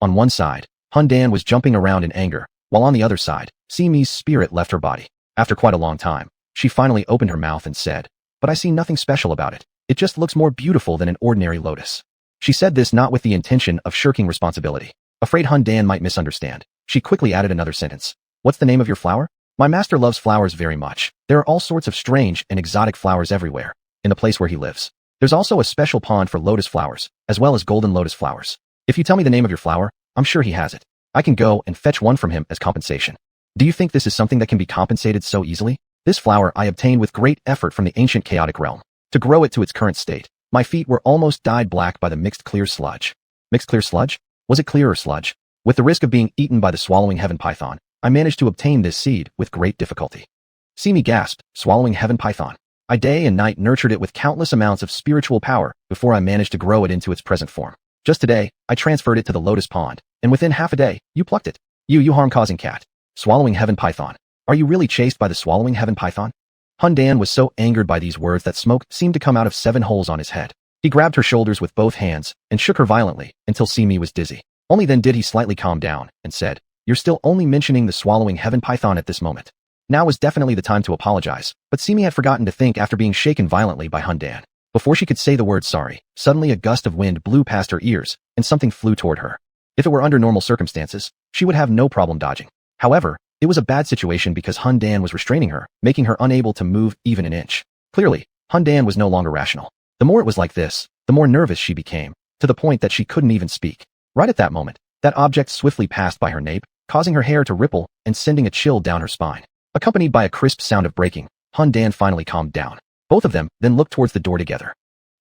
Speaker 1: On one side, Hundan was jumping around in anger, while on the other side, Simi's spirit left her body. After quite a long time, she finally opened her mouth and said, "But I see nothing special about it. It just looks more beautiful than an ordinary lotus." She said this not with the intention of shirking responsibility. Afraid Hundan might misunderstand, she quickly added another sentence. "What's the name of your flower?" "My master loves flowers very much. There are all sorts of strange and exotic flowers everywhere, in the place where he lives. There's also a special pond for lotus flowers, as well as golden lotus flowers. If you tell me the name of your flower, I'm sure he has it. I can go and fetch one from him as compensation." "Do you think this is something that can be compensated so easily? This flower I obtained with great effort from the ancient chaotic realm. To grow it to its current state, my feet were almost dyed black by the mixed clear sludge." Mixed clear sludge? Was it clear or sludge? With the risk of being eaten by the swallowing heaven python, I managed to obtain this seed with great difficulty. Simi gasped, "Swallowing heaven python. I day and night nurtured it with countless amounts of spiritual power before I managed to grow it into its present form. Just today, I transferred it to the lotus pond, and within half a day, you plucked it. You harm-causing cat. Swallowing heaven python. Are you really chased by the swallowing heaven python?" Hundan was so angered by these words that smoke seemed to come out of 7 holes on his head. He grabbed her shoulders with both hands and shook her violently until Simi was dizzy. Only then did he slightly calm down and said, "You're still only mentioning the swallowing heaven python at this moment." Now was definitely the time to apologize, but Simi had forgotten to think after being shaken violently by Hundan. Before she could say the word sorry, suddenly a gust of wind blew past her ears and something flew toward her. If it were under normal circumstances, she would have no problem dodging. However, it was a bad situation because Hundan was restraining her, making her unable to move even an inch. Clearly, Hundan was no longer rational. The more it was like this, the more nervous she became, to the point that she couldn't even speak. Right at that moment, that object swiftly passed by her nape, causing her hair to ripple and sending a chill down her spine. Accompanied by a crisp sound of breaking, Hundan finally calmed down. Both of them then looked towards the door together.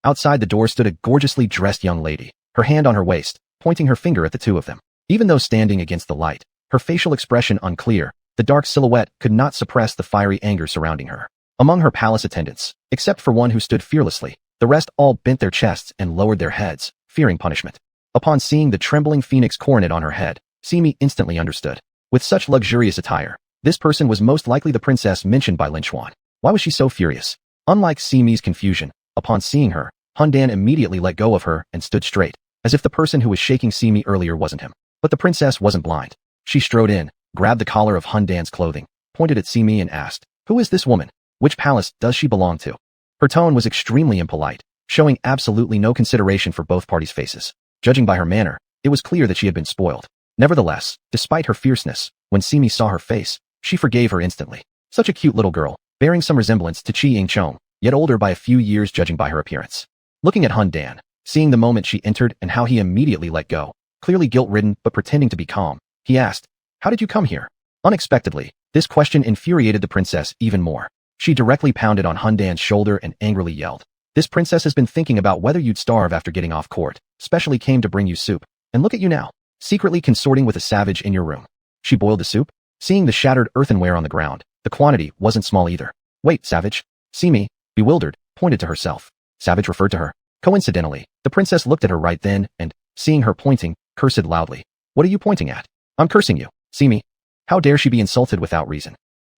Speaker 1: Outside the door stood a gorgeously dressed young lady, her hand on her waist, pointing her finger at the two of them. Even though standing against the light, her facial expression unclear, the dark silhouette could not suppress the fiery anger surrounding her. Among her palace attendants, except for one who stood fearlessly, the rest all bent their chests and lowered their heads, fearing punishment. Upon seeing the trembling phoenix coronet on her head, Simi instantly understood. With such luxurious attire, this person was most likely the princess mentioned by Lin Xuan. Why was she so furious? Unlike Simi's confusion, upon seeing her, Hundan immediately let go of her and stood straight, as if the person who was shaking Simi earlier wasn't him. But the princess wasn't blind. She strode in, grabbed the collar of Hundan's clothing, pointed at Simi and asked, "Who is this woman? Which palace does she belong to?" Her tone was extremely impolite, showing absolutely no consideration for both parties' faces. Judging by her manner, it was clear that she had been spoiled. Nevertheless, despite her fierceness, when Simi saw her face, she forgave her instantly. Such a cute little girl, bearing some resemblance to Chi Ying-chong, yet older by a few years judging by her appearance. Looking at Hundan, seeing the moment she entered and how he immediately let go, clearly guilt-ridden but pretending to be calm, he asked, "How did you come here?" Unexpectedly, this question infuriated the princess even more. She directly pounded on Hundan's shoulder and angrily yelled, "This princess has been thinking about whether you'd starve after getting off court, specially came to bring you soup, and look at you now, secretly consorting with a savage in your room." She boiled the soup? Seeing the shattered earthenware on the ground, the quantity wasn't small either. "Wait, savage?" Simi, bewildered, pointed to herself. Savage referred to her. Coincidentally, the princess looked at her right then and, seeing her pointing, cursed loudly. "What are you pointing at?" "I'm cursing you, Simi." How dare she be insulted without reason?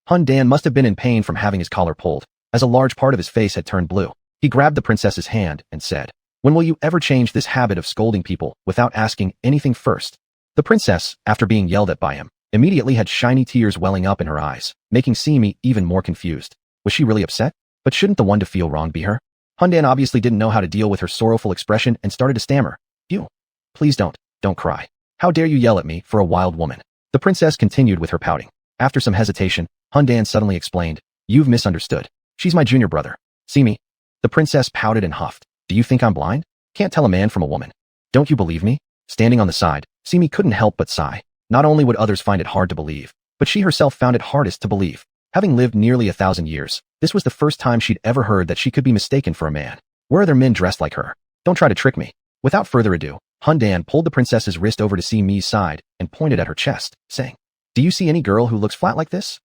Speaker 1: Hundan must have been in pain from having his collar pulled, as a large part of his face had turned blue. He grabbed the princess's hand and said, "When will you ever change this habit of scolding people without asking anything first?" The princess, after being yelled at by him, immediately had shiny tears welling up in her eyes, making Simi even more confused. Was she really upset? But shouldn't the one to feel wronged be her? Hundan obviously didn't know how to deal with her sorrowful expression and started to stammer. "You. Please don't cry. How dare you yell at me for a wild woman?" The princess continued with her pouting. After some hesitation, Hundan suddenly explained, "You've misunderstood. She's my junior brother, Simi." The princess pouted and huffed. "Do you think I'm blind? Can't tell a man from a woman. Don't you believe me? Standing on the side, Simi couldn't help but sigh. Not only would others find it hard to believe, but she herself found it hardest to believe. Having lived nearly 1,000 years, this was the first time she'd ever heard that she could be mistaken for a man. Where are there men dressed like her? Don't try to trick me. Without further ado, Hundan pulled the princess's wrist over to Simi's side and pointed at her chest, saying, "Do you see any girl who looks flat like this?"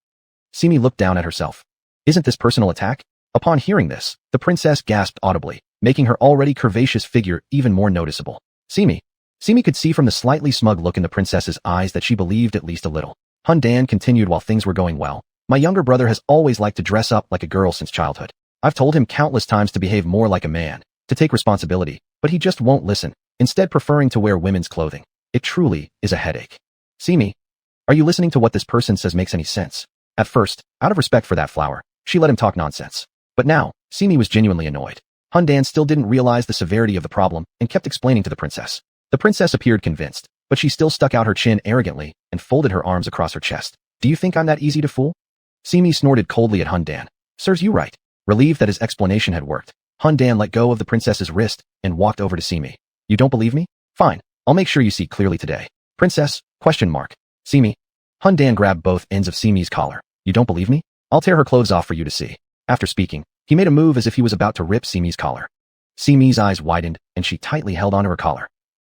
Speaker 1: Simi looked down at herself. Isn't this personal attack? Upon hearing this, the princess gasped audibly, making her already curvaceous figure even more noticeable. Simi could see from the slightly smug look in the princess's eyes that she believed at least a little. Hundan continued while things were going well. My younger brother has always liked to dress up like a girl since childhood. I've told him countless times to behave more like a man, to take responsibility, but he just won't listen, instead preferring to wear women's clothing. It truly is a headache. Simi, are you listening to what this person says makes any sense? At first, out of respect for that flower, she let him talk nonsense. But now, Simi was genuinely annoyed. Hundan still didn't realize the severity of the problem and kept explaining to the princess. The princess appeared convinced, but she still stuck out her chin arrogantly and folded her arms across her chest. Do you think I'm that easy to fool? Simi snorted coldly at Hundan. Serves you right. Relieved that his explanation had worked, Hundan let go of the princess's wrist and walked over to Simi. You don't believe me? Fine. I'll make sure you see clearly today. Princess? ? Simi. Hundan grabbed both ends of Simi's collar. You don't believe me? I'll tear her clothes off for you to see. After speaking, he made a move as if he was about to rip Simi's collar. Simi's eyes widened, and she tightly held onto her collar.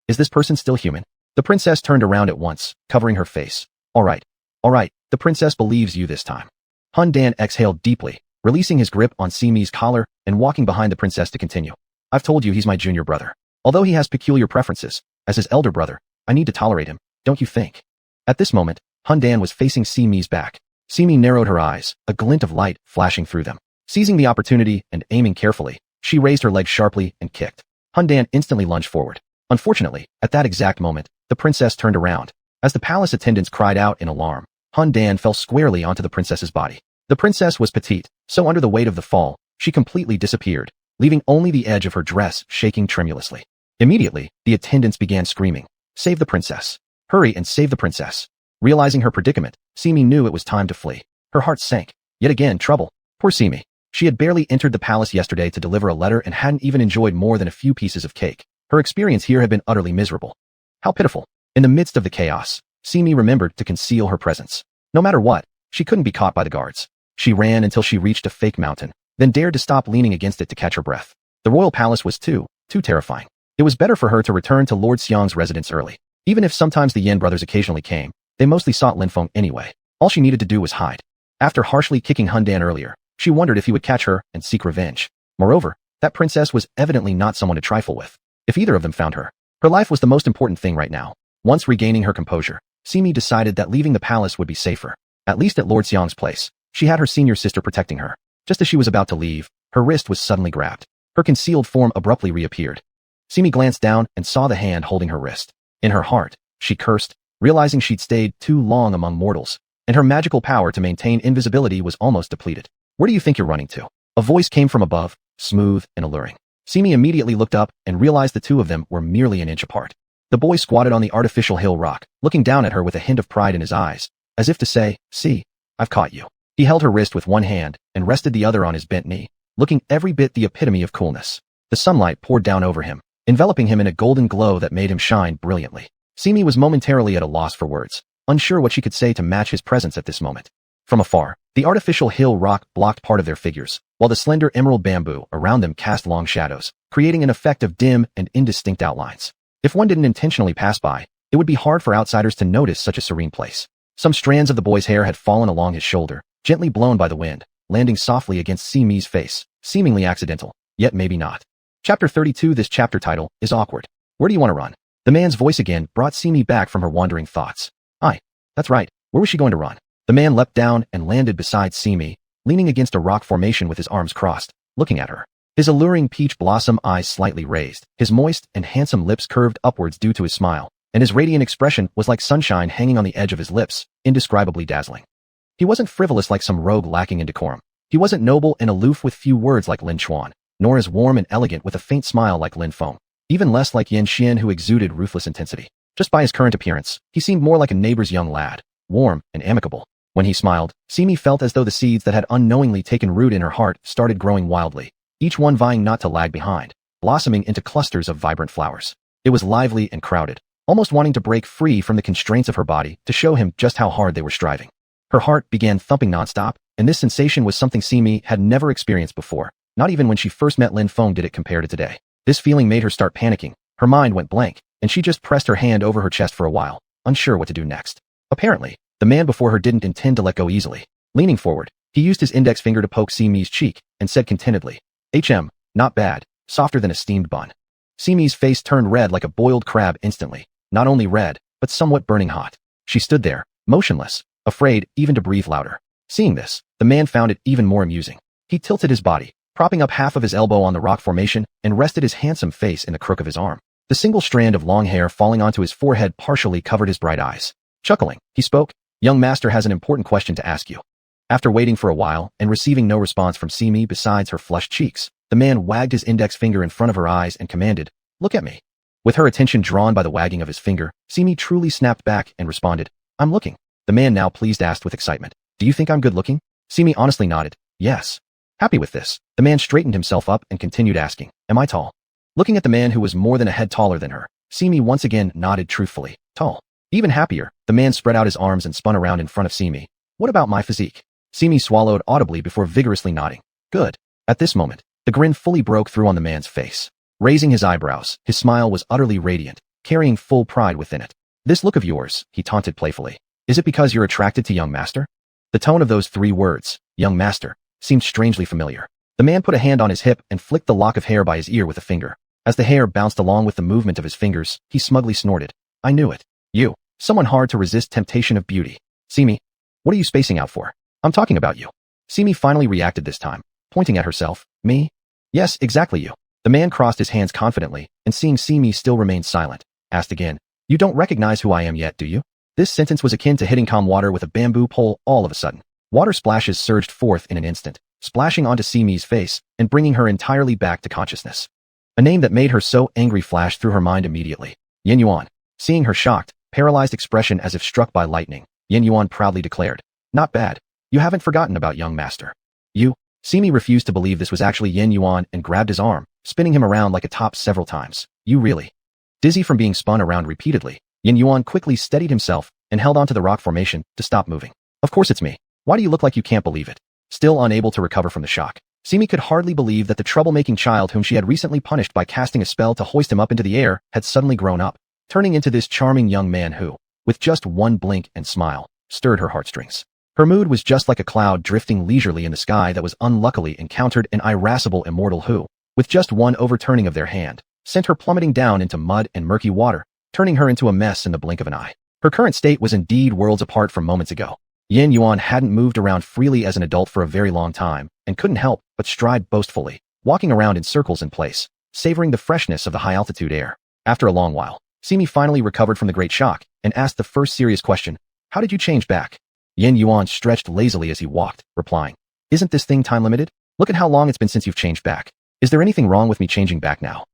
Speaker 1: Is this person still human? The princess turned around at once, covering her face. All right. The princess believes you this time. Hundan exhaled deeply, releasing his grip on Simi's collar and walking behind the princess to continue. I've told you he's my junior brother. Although he has peculiar preferences, as his elder brother, I need to tolerate him, don't you think? At this moment, Hundan was facing Simi's back. Simi narrowed her eyes, a glint of light flashing through them. Seizing the opportunity and aiming carefully, she raised her leg sharply and kicked. Hundan instantly lunged forward. Unfortunately, at that exact moment, the princess turned around. As the palace attendants cried out in alarm, Hundan fell squarely onto the princess's body. The princess was petite, so under the weight of the fall, she completely disappeared, leaving only the edge of her dress shaking tremulously. Immediately, the attendants began screaming, "Save the princess! Hurry and save the princess!" Realizing her predicament, Simi knew it was time to flee. Her heart sank. Yet again, trouble. Poor Simi. She had barely entered the palace yesterday to deliver a letter and hadn't even enjoyed more than a few pieces of cake. Her experience here had been utterly miserable. How pitiful. In the midst of the chaos, Simi remembered to conceal her presence. No matter what, she couldn't be caught by the guards. She ran until she reached a fake mountain, then dared to stop leaning against it to catch her breath. The royal palace was too terrifying. It was better for her to return to Lord Xiang's residence early. Even if sometimes the Yin brothers occasionally came, they mostly sought Linfeng anyway. All she needed to do was hide. After harshly kicking Hundan earlier, she wondered if he would catch her and seek revenge. Moreover, that princess was evidently not someone to trifle with. If either of them found her, her life was the most important thing right now. Once regaining her composure, Simi decided that leaving the palace would be safer. At least at Lord Xiang's place, she had her senior sister protecting her. Just as she was about to leave, her wrist was suddenly grabbed. Her concealed form abruptly reappeared. Simi glanced down and saw the hand holding her wrist. In her heart, she cursed, realizing she'd stayed too long among mortals, and her magical power to maintain invisibility was almost depleted. Where do you think you're running to? A voice came from above, smooth and alluring. Simi immediately looked up and realized the two of them were merely an inch apart. The boy squatted on the artificial hill rock, looking down at her with a hint of pride in his eyes, as if to say, "See, I've caught you." He held her wrist with one hand and rested the other on his bent knee, looking every bit the epitome of coolness. The sunlight poured down over him, enveloping him in a golden glow that made him shine brilliantly. Simi was momentarily at a loss for words, unsure what she could say to match his presence at this moment. From afar, the artificial hill rock blocked part of their figures, while the slender emerald bamboo around them cast long shadows, creating an effect of dim and indistinct outlines. If one didn't intentionally pass by, it would be hard for outsiders to notice such a serene place. Some strands of the boy's hair had fallen along his shoulder, gently blown by the wind, landing softly against Simi's face, seemingly accidental, yet maybe not. Chapter 32. This chapter title is awkward. Where do you want to run? The man's voice again brought Simi back from her wandering thoughts. That's right. Where was she going to run? The man leapt down and landed beside Simi, leaning against a rock formation with his arms crossed, looking at her. His alluring peach blossom eyes slightly raised, his moist and handsome lips curved upwards due to his smile, and his radiant expression was like sunshine hanging on the edge of his lips, indescribably dazzling. He wasn't frivolous like some rogue lacking in decorum. He wasn't noble and aloof with few words like Lin Chuan, nor as warm and elegant with a faint smile like Lin Feng, even less like Yen Xian who exuded ruthless intensity. Just by his current appearance, he seemed more like a neighbor's young lad, warm and amicable. When he smiled, Simi felt as though the seeds that had unknowingly taken root in her heart started growing wildly, each one vying not to lag behind. blossoming into clusters of vibrant flowers. It was lively and crowded, almost wanting to break free from the constraints of her body to show him just how hard they were striving. Her heart began thumping nonstop, and this sensation was something Simi had never experienced before. Not even when she first met Lin Feng did it compare to today. This feeling made her start panicking. Her mind went blank, and she just pressed her hand over her chest for a while, unsure what to do next. Apparently, the man before her didn't intend to let go easily. Leaning forward, he used his index finger to poke Simi's cheek and said contentedly, not bad, softer than a steamed bun. Simi's face turned red like a boiled crab instantly, not only red, but somewhat burning hot. She stood there, motionless, afraid even to breathe louder. Seeing this, the man found it even more amusing. He tilted his body, propping up half of his elbow on the rock formation, and rested his handsome face in the crook of his arm. The single strand of long hair falling onto his forehead partially covered his bright eyes. Chuckling, he spoke, "Young master has an important question to ask you." After waiting for a while and receiving no response from Simi besides her flushed cheeks, the man wagged his index finger in front of her eyes and commanded, "Look at me." With her attention drawn by the wagging of his finger, Simi truly snapped back and responded, "I'm looking." The man now pleased asked with excitement, "Do you think I'm good looking?" Simi honestly nodded, "Yes." Happy with this, the man straightened himself up and continued asking, "Am I tall?" Looking at the man who was more than a head taller than her, Simi once again nodded truthfully, "Tall." Even happier, the man spread out his arms and spun around in front of Simi. "What about my physique?" Simi swallowed audibly before vigorously nodding. "Good." At this moment, the grin fully broke through on the man's face. Raising his eyebrows, his smile was utterly radiant, carrying full pride within it. "This look of yours," he taunted playfully. "Is it because you're attracted to young master?" The tone of those 3 words, young master, seemed strangely familiar. The man put a hand on his hip and flicked the lock of hair by his ear with a finger. As the hair bounced along with the movement of his fingers, he smugly snorted, "I knew it. You. Someone hard to resist temptation of beauty. Simi, what are you spacing out for? I'm talking about you." Simi finally reacted this time, pointing at herself. "Me? Yes, exactly you." The man crossed his hands confidently, and seeing Simi still remained silent, asked again, "You don't recognize who I am yet, do you?" This sentence was akin to hitting calm water with a bamboo pole all of a sudden. Water splashes surged forth in an instant, splashing onto Simi's face and bringing her entirely back to consciousness. A name that made her so angry flashed through her mind immediately. Yin Yuan. Seeing her shocked, paralyzed expression as if struck by lightning, Yin Yuan proudly declared, "Not bad. You haven't forgotten about young master." "You?" Simi refused to believe this was actually Yin Yuan and grabbed his arm, spinning him around like a top several times. "You really?" Dizzy from being spun around repeatedly, Yin Yuan quickly steadied himself and held onto the rock formation to stop moving. "Of course it's me. Why do you look like you can't believe it?" Still unable to recover from the shock, Simi could hardly believe that the troublemaking child whom she had recently punished by casting a spell to hoist him up into the air had suddenly grown up, turning into this charming young man who, with just one blink and smile, stirred her heartstrings. Her mood was just like a cloud drifting leisurely in the sky that was unluckily encountered an irascible immortal who, with just one overturning of their hand, sent her plummeting down into mud and murky water, turning her into a mess in the blink of an eye. Her current state was indeed worlds apart from moments ago. Yin Yuan hadn't moved around freely as an adult for a very long time, and couldn't help but stride boastfully, walking around in circles in place, savoring the freshness of the high-altitude air. After a long while, Simi finally recovered from the great shock, and asked the first serious question, "How did you change back?" Yin Yuan stretched lazily as he walked, replying, "Isn't this thing time-limited? Look at how long it's been since you've changed back. Is there anything wrong with me changing back now?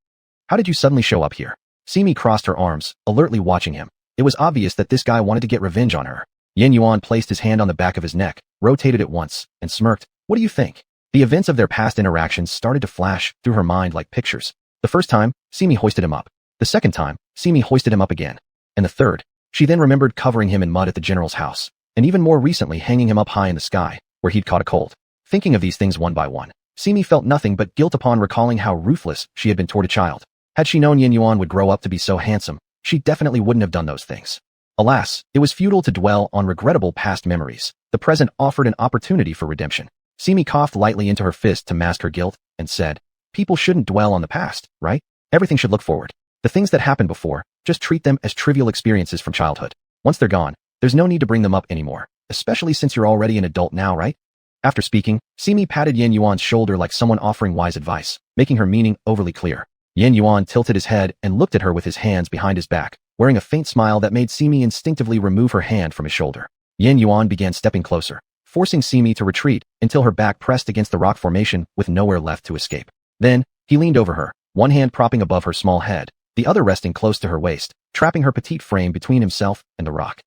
Speaker 1: How did you suddenly show up here?" Simi crossed her arms, alertly watching him. It was obvious that this guy wanted to get revenge on her. Yin Yuan placed his hand on the back of his neck, rotated it once, and smirked. "What do you think?" The events of their past interactions started to flash through her mind like pictures. The first time, Simi hoisted him up. The second time, Simi hoisted him up again. And the third, she then remembered covering him in mud at the general's house, and even more recently hanging him up high in the sky, where he'd caught a cold. Thinking of these things one by one, Simi felt nothing but guilt upon recalling how ruthless she had been toward a child. Had she known Yin Yuan would grow up to be so handsome, she definitely wouldn't have done those things. Alas, it was futile to dwell on regrettable past memories. The present offered an opportunity for redemption. Simi coughed lightly into her fist to mask her guilt, and said, "People shouldn't dwell on the past, right? Everything should look forward. The things that happened before, just treat them as trivial experiences from childhood. Once they're gone, there's no need to bring them up anymore, especially since you're already an adult now, right?" After speaking, Simi patted Yin Yuan's shoulder like someone offering wise advice, making her meaning overly clear. Yin Yuan tilted his head and looked at her with his hands behind his back, wearing a faint smile that made Simi instinctively remove her hand from his shoulder. Yin Yuan began stepping closer, forcing Simi to retreat until her back pressed against the rock formation with nowhere left to escape. Then, he leaned over her, one hand propping above her small head, the other resting close to her waist, trapping her petite frame between himself and the rock.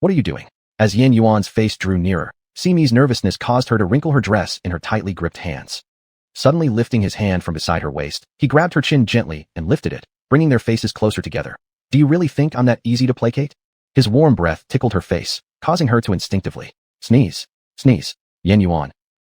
Speaker 1: What are you doing?" As Yin Yuan's face drew nearer, Simi's nervousness caused her to wrinkle her dress in her tightly gripped hands. Suddenly lifting his hand from beside her waist, he grabbed her chin gently and lifted it, bringing their faces closer together. Do you really think I'm that easy to placate? His warm breath tickled her face, causing her to instinctively sneeze. Sneeze. Yen Yuan.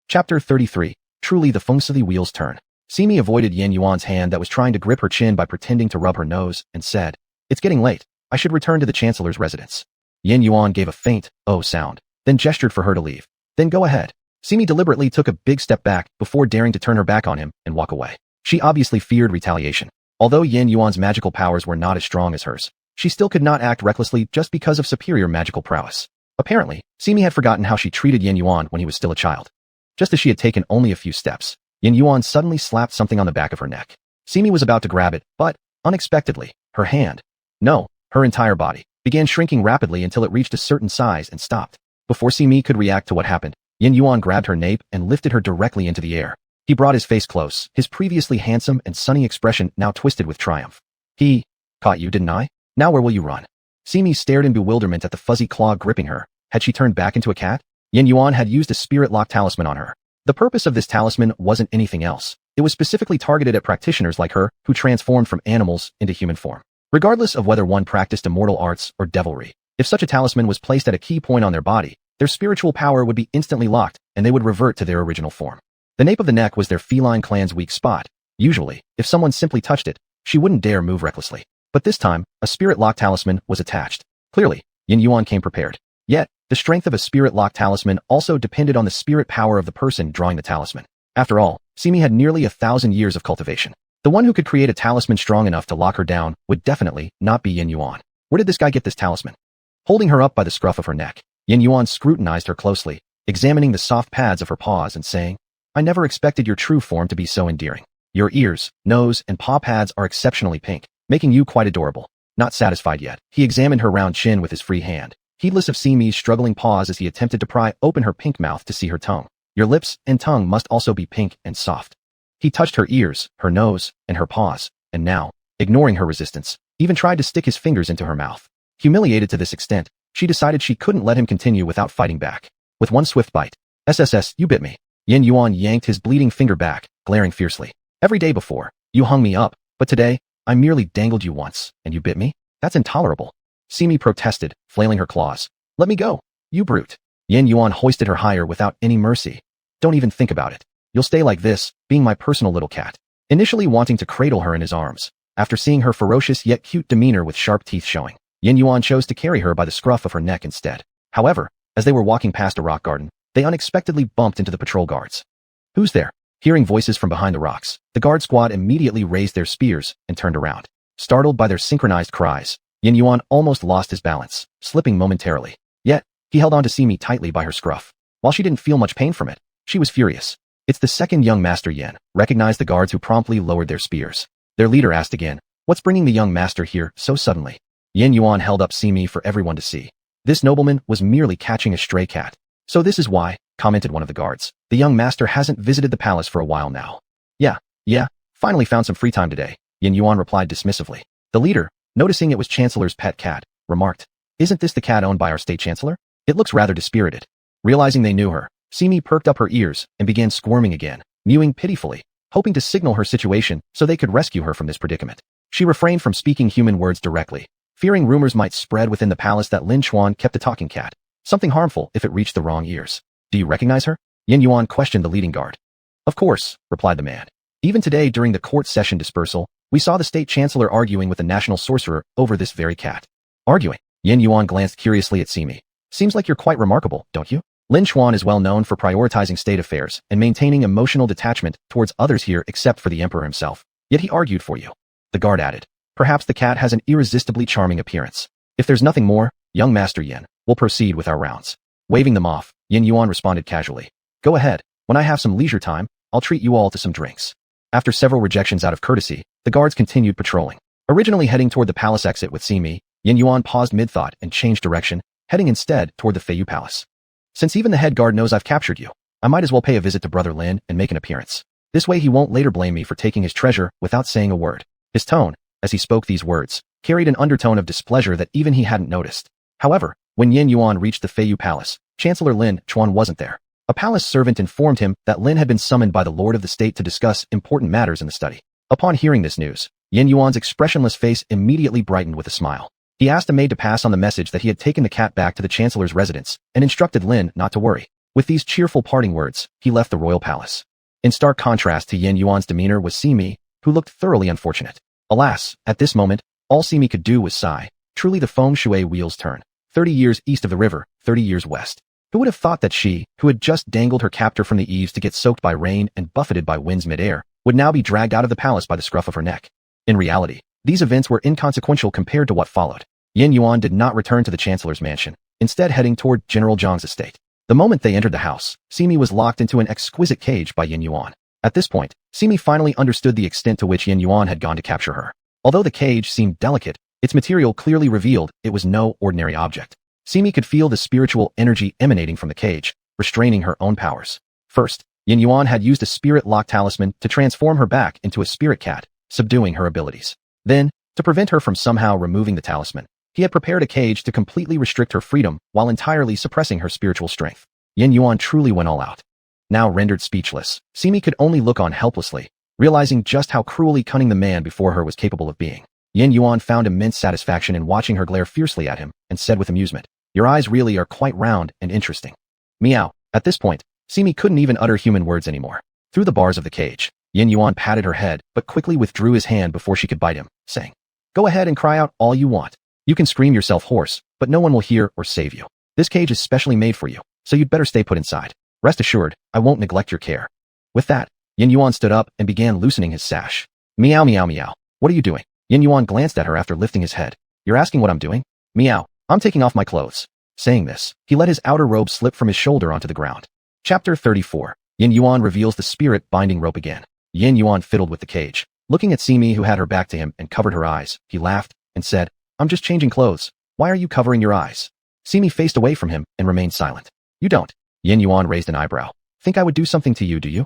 Speaker 1: Chapter 33. Truly the fengshui wheels turn. Simi avoided Yen Yuan's hand that was trying to grip her chin by pretending to rub her nose, and said, It's getting late. I should return to the Chancellor's residence. Yen Yuan gave a faint, oh sound, then gestured for her to leave. Then go ahead. Simi deliberately took a big step back before daring to turn her back on him and walk away. She obviously feared retaliation. Although Yen Yuan's magical powers were not as strong as hers, she still could not act recklessly just because of superior magical prowess. Apparently, Simi had forgotten how she treated Yen Yuan when he was still a child. Just as she had taken only a few steps, Yen Yuan suddenly slapped something on the back of her neck. Simi was about to grab it, but, unexpectedly, her hand, no, her entire body, began shrinking rapidly until it reached a certain size and stopped. Before Simi could react to what happened, Yen Yuan grabbed her nape and lifted her directly into the air. He brought his face close, his previously handsome and sunny expression now twisted with triumph. He caught you, didn't I? Now where will you run? Simi stared in bewilderment at the fuzzy claw gripping her. Had she turned back into a cat? Yen Yuan had used a spirit lock talisman on her. The purpose of this talisman wasn't anything else. It was specifically targeted at practitioners like her who transformed from animals into human form. Regardless of whether one practiced immortal arts or devilry, if such a talisman was placed at a key point on their body, their spiritual power would be instantly locked and they would revert to their original form. The nape of the neck was their feline clan's weak spot. Usually, if someone simply touched it, she wouldn't dare move recklessly. But this time, a spirit lock talisman was attached. Clearly, Yen Yuan came prepared. Yet, the strength of a spirit lock talisman also depended on the spirit power of the person drawing the talisman. After all, Simi had nearly 1,000 years of cultivation. The one who could create a talisman strong enough to lock her down would definitely not be Yen Yuan. Where did this guy get this talisman? Holding her up by the scruff of her neck, Yen Yuan scrutinized her closely, examining the soft pads of her paws and saying, I never expected your true form to be so endearing. Your ears, nose, and paw pads are exceptionally pink, making you quite adorable. Not satisfied yet, he examined her round chin with his free hand, heedless of Simi's struggling paws as he attempted to pry open her pink mouth to see her tongue. Your lips and tongue must also be pink and soft. He touched her ears, her nose, and her paws, and now, ignoring her resistance, even tried to stick his fingers into her mouth. Humiliated to this extent, she decided she couldn't let him continue without fighting back. With one swift bite, SSS, you bit me. Yen Yuan yanked his bleeding finger back, glaring fiercely. Every day before, you hung me up, but today, I merely dangled you once, and you bit me? That's intolerable. Simi protested, flailing her claws. Let me go, you brute. Yen Yuan hoisted her higher without any mercy. Don't even think about it. You'll stay like this, being my personal little cat. Initially wanting to cradle her in his arms, after seeing her ferocious yet cute demeanor with sharp teeth showing, Yen Yuan chose to carry her by the scruff of her neck instead. However, as they were walking past a rock garden, they unexpectedly bumped into the patrol guards. Who's there? Hearing voices from behind the rocks, the guard squad immediately raised their spears and turned around. Startled by their synchronized cries, Yen Yuan almost lost his balance, slipping momentarily. Yet, he held on to Simi tightly by her scruff. While she didn't feel much pain from it, she was furious. It's the second young master Yen, recognized the guards who promptly lowered their spears. Their leader asked again, what's bringing the young master here so suddenly? Yen Yuan held up Simi for everyone to see. This nobleman was merely catching a stray cat. So this is why, commented one of the guards. The young master hasn't visited the palace for a while now. Yeah, finally found some free time today, Yen Yuan replied dismissively. The leader, noticing it was Chancellor's pet cat, remarked, Isn't this the cat owned by our state chancellor? It looks rather dispirited. Realizing they knew her, Simi perked up her ears and began squirming again, mewing pitifully, hoping to signal her situation so they could rescue her from this predicament. She refrained from speaking human words directly, fearing rumors might spread within the palace that Lin Chuan kept a talking cat, something harmful if it reached the wrong ears. Do you recognize her? Yen Yuan questioned the leading guard. Of course, replied the man. Even today during the court session dispersal, we saw the state chancellor arguing with the national sorcerer over this very cat. Arguing? Yen Yuan glanced curiously at Simi. Seems like you're quite remarkable, don't you? Lin Chuan is well known for prioritizing state affairs and maintaining emotional detachment towards others here except for the emperor himself. Yet he argued for you. The guard added. Perhaps the cat has an irresistibly charming appearance. If there's nothing more, young Master Yen, we'll proceed with our rounds. Waving them off, Yen Yuan responded casually. Go ahead. When I have some leisure time, I'll treat you all to some drinks. After several rejections out of courtesy, the guards continued patrolling. Originally heading toward the palace exit with Simi, Yen Yuan paused mid-thought and changed direction, heading instead toward the Feiyu Palace. Since even the head guard knows I've captured you, I might as well pay a visit to Brother Lin and make an appearance. This way he won't later blame me for taking his treasure without saying a word. His tone, as he spoke these words, carried an undertone of displeasure that even he hadn't noticed. However, when Yen Yuan reached the Feiyu Palace, Chancellor Lin Chuan wasn't there. A palace servant informed him that Lin had been summoned by the Lord of the State to discuss important matters in the study. Upon hearing this news, Yin Yuan's expressionless face immediately brightened with a smile. He asked a maid to pass on the message that he had taken the cat back to the Chancellor's residence and instructed Lin not to worry. With these cheerful parting words, he left the royal palace. In stark contrast to Yin Yuan's demeanor was Simi, who looked thoroughly unfortunate. Alas, at this moment, all Simi could do was sigh. Truly the feng shui wheels turn. 30 years east of the river, 30 years west. Who would have thought that she, who had just dangled her captor from the eaves to get soaked by rain and buffeted by winds midair, would now be dragged out of the palace by the scruff of her neck? In reality, these events were inconsequential compared to what followed. Yin Yuan did not return to the Chancellor's mansion, instead heading toward General Zhang's estate. The moment they entered the house, Simi was locked into an exquisite cage by Yin Yuan. At this point, Simi finally understood the extent to which Yin Yuan had gone to capture her. Although the cage seemed delicate, its material clearly revealed it was no ordinary object. Simi could feel the spiritual energy emanating from the cage, restraining her own powers. First, Yin Yuan had used a spirit lock talisman to transform her back into a spirit cat, subduing her abilities. Then, to prevent her from somehow removing the talisman, he had prepared a cage to completely restrict her freedom while entirely suppressing her spiritual strength. Yin Yuan truly went all out. Now rendered speechless, Simi could only look on helplessly, realizing just how cruelly cunning the man before her was capable of being. Yin Yuan found immense satisfaction in watching her glare fiercely at him and said with amusement, "Your eyes really are quite round and interesting." Meow. At this point, Simi couldn't even utter human words anymore. Through the bars of the cage, Yin Yuan patted her head but quickly withdrew his hand before she could bite him, saying, "Go ahead and cry out all you want. You can scream yourself hoarse, but no one will hear or save you. This cage is specially made for you, so you'd better stay put inside. Rest assured, I won't neglect your care." With that, Yin Yuan stood up and began loosening his sash. "Meow meow meow. What are you doing?" Yin Yuan glanced at her after lifting his head. "You're asking what I'm doing?" "Meow. I'm taking off my clothes." Saying this, he let his outer robe slip from his shoulder onto the ground. Chapter 34. Yin Yuan reveals the spirit binding rope again. Yin Yuan fiddled with the cage. Looking at Simi, who had her back to him and covered her eyes, he laughed and said, "I'm just changing clothes. Why are you covering your eyes?" Simi faced away from him and remained silent. "You don't." Yin Yuan raised an eyebrow. "Think I would do something to you, do you?"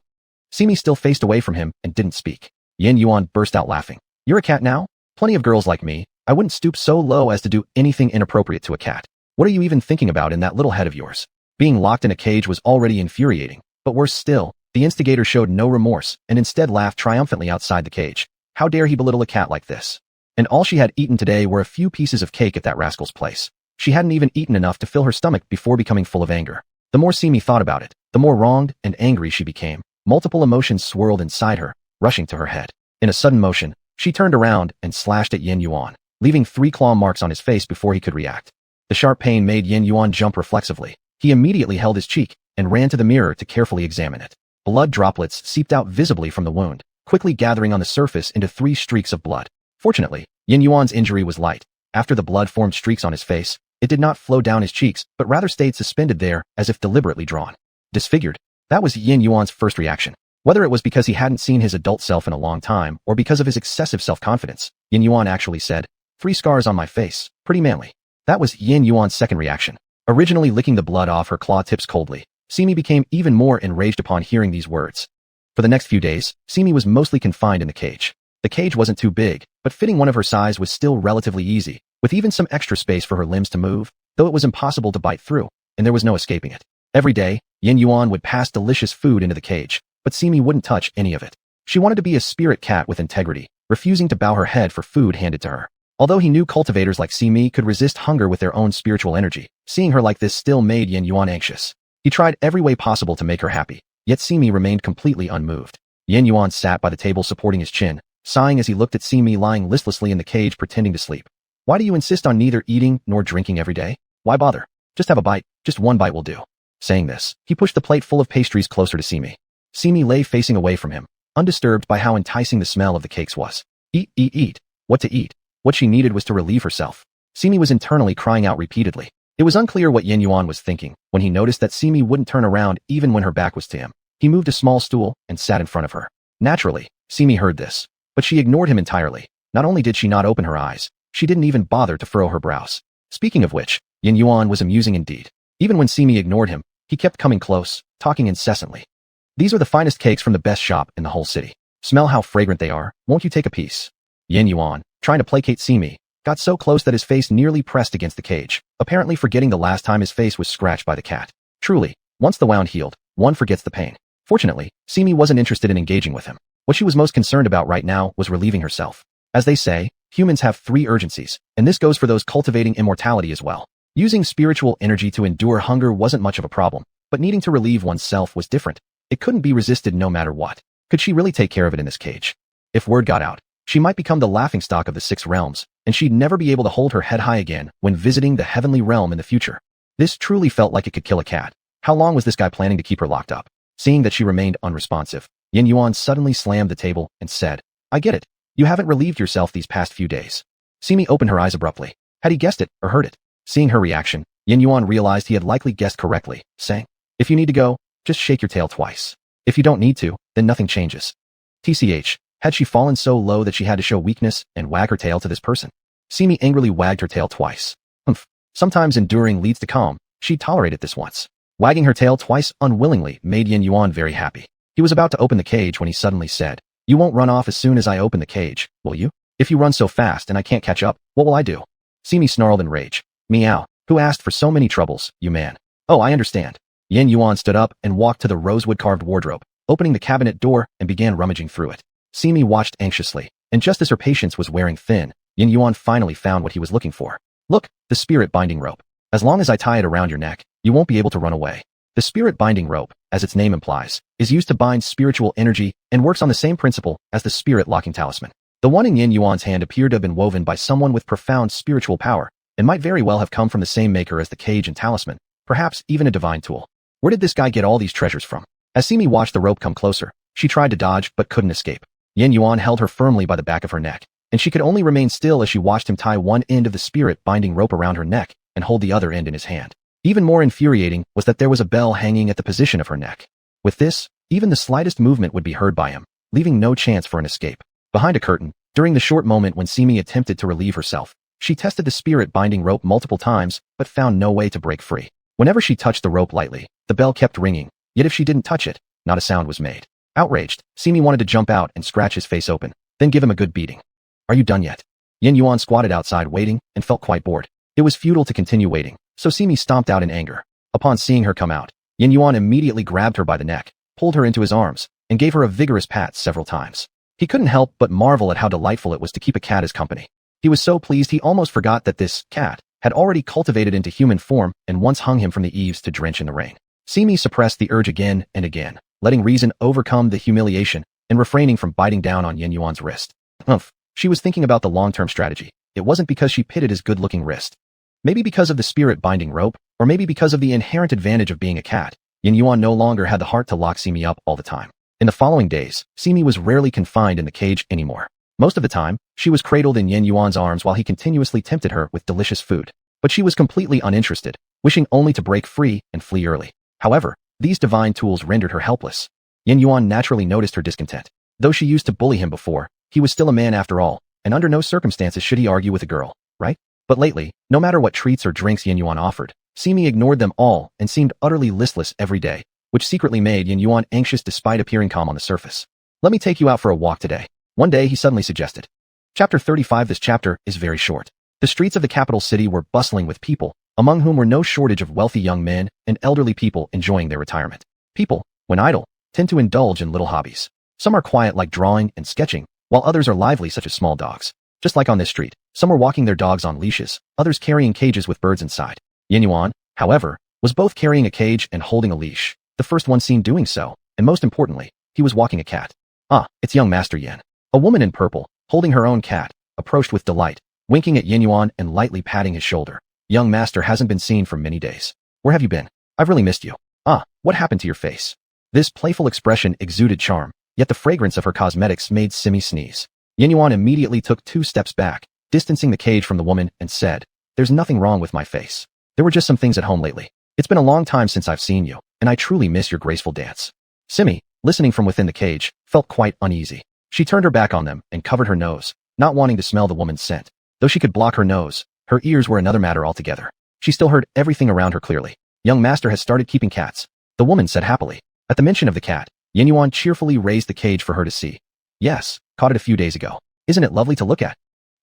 Speaker 1: Simi still faced away from him and didn't speak. Yin Yuan burst out laughing. "You're a cat now? Plenty of girls like me. I wouldn't stoop so low as to do anything inappropriate to a cat. What are you even thinking about in that little head of yours?" Being locked in a cage was already infuriating, but worse still, the instigator showed no remorse and instead laughed triumphantly outside the cage. How dare he belittle a cat like this? And all she had eaten today were a few pieces of cake at that rascal's place. She hadn't even eaten enough to fill her stomach before becoming full of anger. The more Simi thought about it, the more wronged and angry she became. Multiple emotions swirled inside her, rushing to her head. In a sudden motion, she turned around and slashed at Yin Yuan, leaving 3 claw marks on his face before he could react. The sharp pain made Yin Yuan jump reflexively. He immediately held his cheek and ran to the mirror to carefully examine it. Blood droplets seeped out visibly from the wound, quickly gathering on the surface into 3 streaks of blood. Fortunately, Yin Yuan's injury was light. After the blood formed streaks on his face, it did not flow down his cheeks, but rather stayed suspended there as if deliberately drawn. Disfigured. That was Yin Yuan's first reaction. Whether it was because he hadn't seen his adult self in a long time or because of his excessive self-confidence, Yin Yuan actually said, 3 scars on my face, pretty manly. That was Yin Yuan's second reaction. Originally licking the blood off her claw tips coldly, Simi became even more enraged upon hearing these words. For the next few days, Simi was mostly confined in the cage. The cage wasn't too big, but fitting one of her size was still relatively easy, with even some extra space for her limbs to move, though it was impossible to bite through, and there was no escaping it. Every day, Yin Yuan would pass delicious food into the cage, but Simi wouldn't touch any of it. She wanted to be a spirit cat with integrity, refusing to bow her head for food handed to her. Although he knew cultivators like Simi could resist hunger with their own spiritual energy, seeing her like this still made Yin Yuan anxious. He tried every way possible to make her happy, yet Simi remained completely unmoved. Yin Yuan sat by the table supporting his chin, sighing as he looked at Simi lying listlessly in the cage pretending to sleep. "Why do you insist on neither eating nor drinking every day? Why bother? Just have a bite, just one bite will do." Saying this, he pushed the plate full of pastries closer to Simi. Simi lay facing away from him, undisturbed by how enticing the smell of the cakes was. Eat, eat, eat. What to eat? What she needed was to relieve herself. Simi was internally crying out repeatedly. It was unclear what Yin Yuan was thinking when he noticed that Simi wouldn't turn around even when her back was to him. He moved a small stool and sat in front of her. Naturally, Simi heard this, but she ignored him entirely. Not only did she not open her eyes, she didn't even bother to furrow her brows. Speaking of which, Yin Yuan was amusing indeed. Even when Simi ignored him, he kept coming close, talking incessantly. "These are the finest cakes from the best shop in the whole city. Smell how fragrant they are, won't you take a piece?" Yin Yuan, trying to placate Simi, got so close that his face nearly pressed against the cage, apparently forgetting the last time his face was scratched by the cat. Truly, once the wound healed, one forgets the pain. Fortunately, Simi wasn't interested in engaging with him. What she was most concerned about right now was relieving herself. As they say, humans have 3 urgencies, and this goes for those cultivating immortality as well. Using spiritual energy to endure hunger wasn't much of a problem, but needing to relieve oneself was different. It couldn't be resisted no matter what. Could she really take care of it in this cage? If word got out, she might become the laughingstock of the 6 realms, and she'd never be able to hold her head high again when visiting the heavenly realm in the future. This truly felt like it could kill a cat. How long was this guy planning to keep her locked up? Seeing that she remained unresponsive, Yin Yuan suddenly slammed the table and said, I get it. You haven't relieved yourself these past few days. Simi opened her eyes abruptly. Had he guessed it or heard it? Seeing her reaction, Yin Yuan realized he had likely guessed correctly, saying, if you need to go, just shake your tail twice. If you don't need to, then nothing changes. TCH, had she fallen so low that she had to show weakness and wag her tail to this person? Simi angrily wagged her tail twice. Sometimes enduring leads to calm. She tolerated this once. Wagging her tail twice unwillingly made Yin Yuan very happy. He was about to open the cage when he suddenly said, you won't run off as soon as I open the cage, will you? If you run so fast and I can't catch up, what will I do? Simi snarled in rage. Meow. Who asked for so many troubles, you man? Oh, I understand. Yin Yuan stood up and walked to the rosewood-carved wardrobe, opening the cabinet door and began rummaging through it. Simi watched anxiously, and just as her patience was wearing thin, Yin Yuan finally found what he was looking for. Look, the spirit binding rope. As long as I tie it around your neck, you won't be able to run away. The spirit binding rope, as its name implies, is used to bind spiritual energy and works on the same principle as the spirit locking talisman. The one in Yin Yuan's hand appeared to have been woven by someone with profound spiritual power, and might very well have come from the same maker as the cage and talisman, perhaps even a divine tool. Where did this guy get all these treasures from? As Simi watched the rope come closer, she tried to dodge but couldn't escape. Yin Yuan held her firmly by the back of her neck, and she could only remain still as she watched him tie one end of the spirit binding rope around her neck and hold the other end in his hand. Even more infuriating was that there was a bell hanging at the position of her neck. With this, even the slightest movement would be heard by him, leaving no chance for an escape. Behind a curtain, during the short moment when Simi attempted to relieve herself, she tested the spirit binding rope multiple times but found no way to break free. Whenever she touched the rope lightly, the bell kept ringing, yet if she didn't touch it, not a sound was made. Outraged, Simi wanted to jump out and scratch his face open, then give him a good beating. Are you done yet? Yin Yuan squatted outside waiting and felt quite bored. It was futile to continue waiting, so Simi stomped out in anger. Upon seeing her come out, Yin Yuan immediately grabbed her by the neck, pulled her into his arms, and gave her a vigorous pat several times. He couldn't help but marvel at how delightful it was to keep a cat as company. He was so pleased he almost forgot that this cat had already cultivated into human form and once hung him from the eaves to drench in the rain. Simi suppressed the urge again and again, letting reason overcome the humiliation and refraining from biting down on Yin Yuan's wrist. She was thinking about the long-term strategy. It wasn't because she pitted his good-looking wrist. Maybe because of the spirit binding rope, or maybe because of the inherent advantage of being a cat, Yin Yuan no longer had the heart to lock Simi up all the time. In the following days, Simi was rarely confined in the cage anymore. Most of the time, she was cradled in Yin Yuan's arms while he continuously tempted her with delicious food. But she was completely uninterested, wishing only to break free and flee early. However, these divine tools rendered her helpless. Yin Yuan naturally noticed her discontent. Though she used to bully him before, he was still a man after all, and under no circumstances should he argue with a girl, right? But lately, no matter what treats or drinks Yin Yuan offered, Simi ignored them all and seemed utterly listless every day, which secretly made Yin Yuan anxious despite appearing calm on the surface. Let me take you out for a walk today. One day he suddenly suggested. Chapter 35. This chapter is very short. The streets of the capital city were bustling with people, among whom were no shortage of wealthy young men and elderly people enjoying their retirement. People, when idle, tend to indulge in little hobbies. Some are quiet like drawing and sketching, while others are lively such as small dogs. Just like on this street, some were walking their dogs on leashes, others carrying cages with birds inside. Yin Yuan, however, was both carrying a cage and holding a leash. The first one seen doing so, and most importantly, he was walking a cat. Ah, it's young Master Yin. A woman in purple, holding her own cat, approached with delight, winking at Yin Yuan and lightly patting his shoulder. Young master hasn't been seen for many days. Where have you been? I've really missed you. Ah, what happened to your face? This playful expression exuded charm, yet the fragrance of her cosmetics made Simi sneeze. Yin Yuan immediately took 2 steps back, distancing the cage from the woman, and said, There's nothing wrong with my face. There were just some things at home lately. It's been a long time since I've seen you, and I truly miss your graceful dance. Simi, listening from within the cage, felt quite uneasy. She turned her back on them and covered her nose, not wanting to smell the woman's scent. Though she could block her nose, her ears were another matter altogether. She still heard everything around her clearly. Young master has started keeping cats, the woman said happily. At the mention of the cat, Yin Yuan cheerfully raised the cage for her to see. Yes, caught it a few days ago. Isn't it lovely to look at?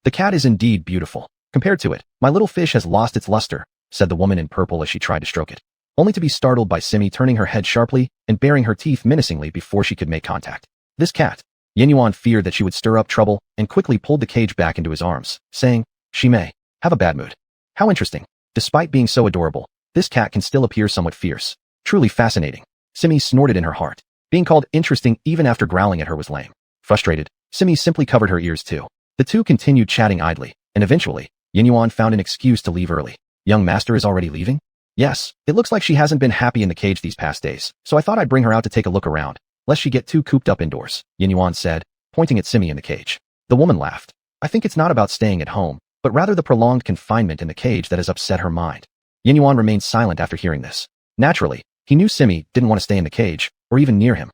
Speaker 1: The cat is indeed beautiful. Compared to it, my little fish has lost its luster, said the woman in purple as she tried to stroke it. Only to be startled by Simi turning her head sharply and baring her teeth menacingly before she could make contact. This cat. Yin Yuan feared that she would stir up trouble and quickly pulled the cage back into his arms, saying, "She may have a bad mood." How interesting. Despite being so adorable, this cat can still appear somewhat fierce. Truly fascinating. Simi snorted in her heart. Being called interesting even after growling at her was lame. Frustrated, Simi simply covered her ears too. The two continued chatting idly, and eventually, Yin Yuan found an excuse to leave early. Young master is already leaving? Yes, it looks like she hasn't been happy in the cage these past days, so I thought I'd bring her out to take a look around, lest she get too cooped up indoors, Yin Yuan said, pointing at Simi in the cage. The woman laughed. I think it's not about staying at home, but rather the prolonged confinement in the cage that has upset her mind. Yin Yuan remained silent after hearing this. Naturally, he knew Simi didn't want to stay in the cage, or even near him.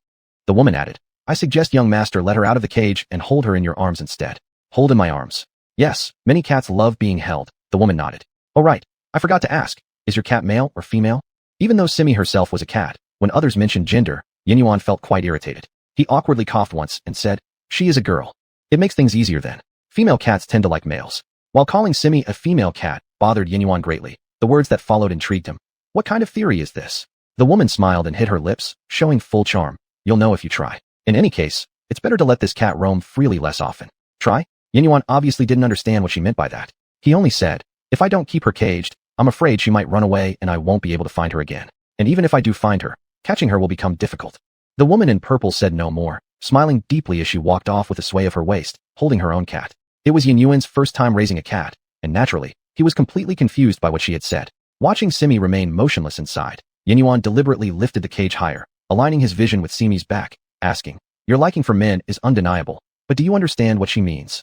Speaker 1: The woman added, I suggest young master let her out of the cage and hold her in your arms instead. Hold in my arms. Yes, many cats love being held, the woman nodded. Oh right, I forgot to ask, is your cat male or female? Even though Simi herself was a cat, when others mentioned gender, Yin Yuan felt quite irritated. He awkwardly coughed once and said, she is a girl. It makes things easier then. Female cats tend to like males. While calling Simi a female cat bothered Yin Yuan greatly, the words that followed intrigued him. What kind of theory is this? The woman smiled and hit her lips, showing full charm. You'll know if you try. In any case, it's better to let this cat roam freely less often. Try? Yin Yuan obviously didn't understand what she meant by that. He only said, if I don't keep her caged, I'm afraid she might run away and I won't be able to find her again. And even if I do find her, catching her will become difficult. The woman in purple said no more, smiling deeply as she walked off with a sway of her waist, holding her own cat. It was Yin Yuan's first time raising a cat, and naturally, he was completely confused by what she had said. Watching Simi remain motionless inside, Yin Yuan deliberately lifted the cage higher, aligning his vision with Simi's back, asking, your liking for men is undeniable, but do you understand what she means?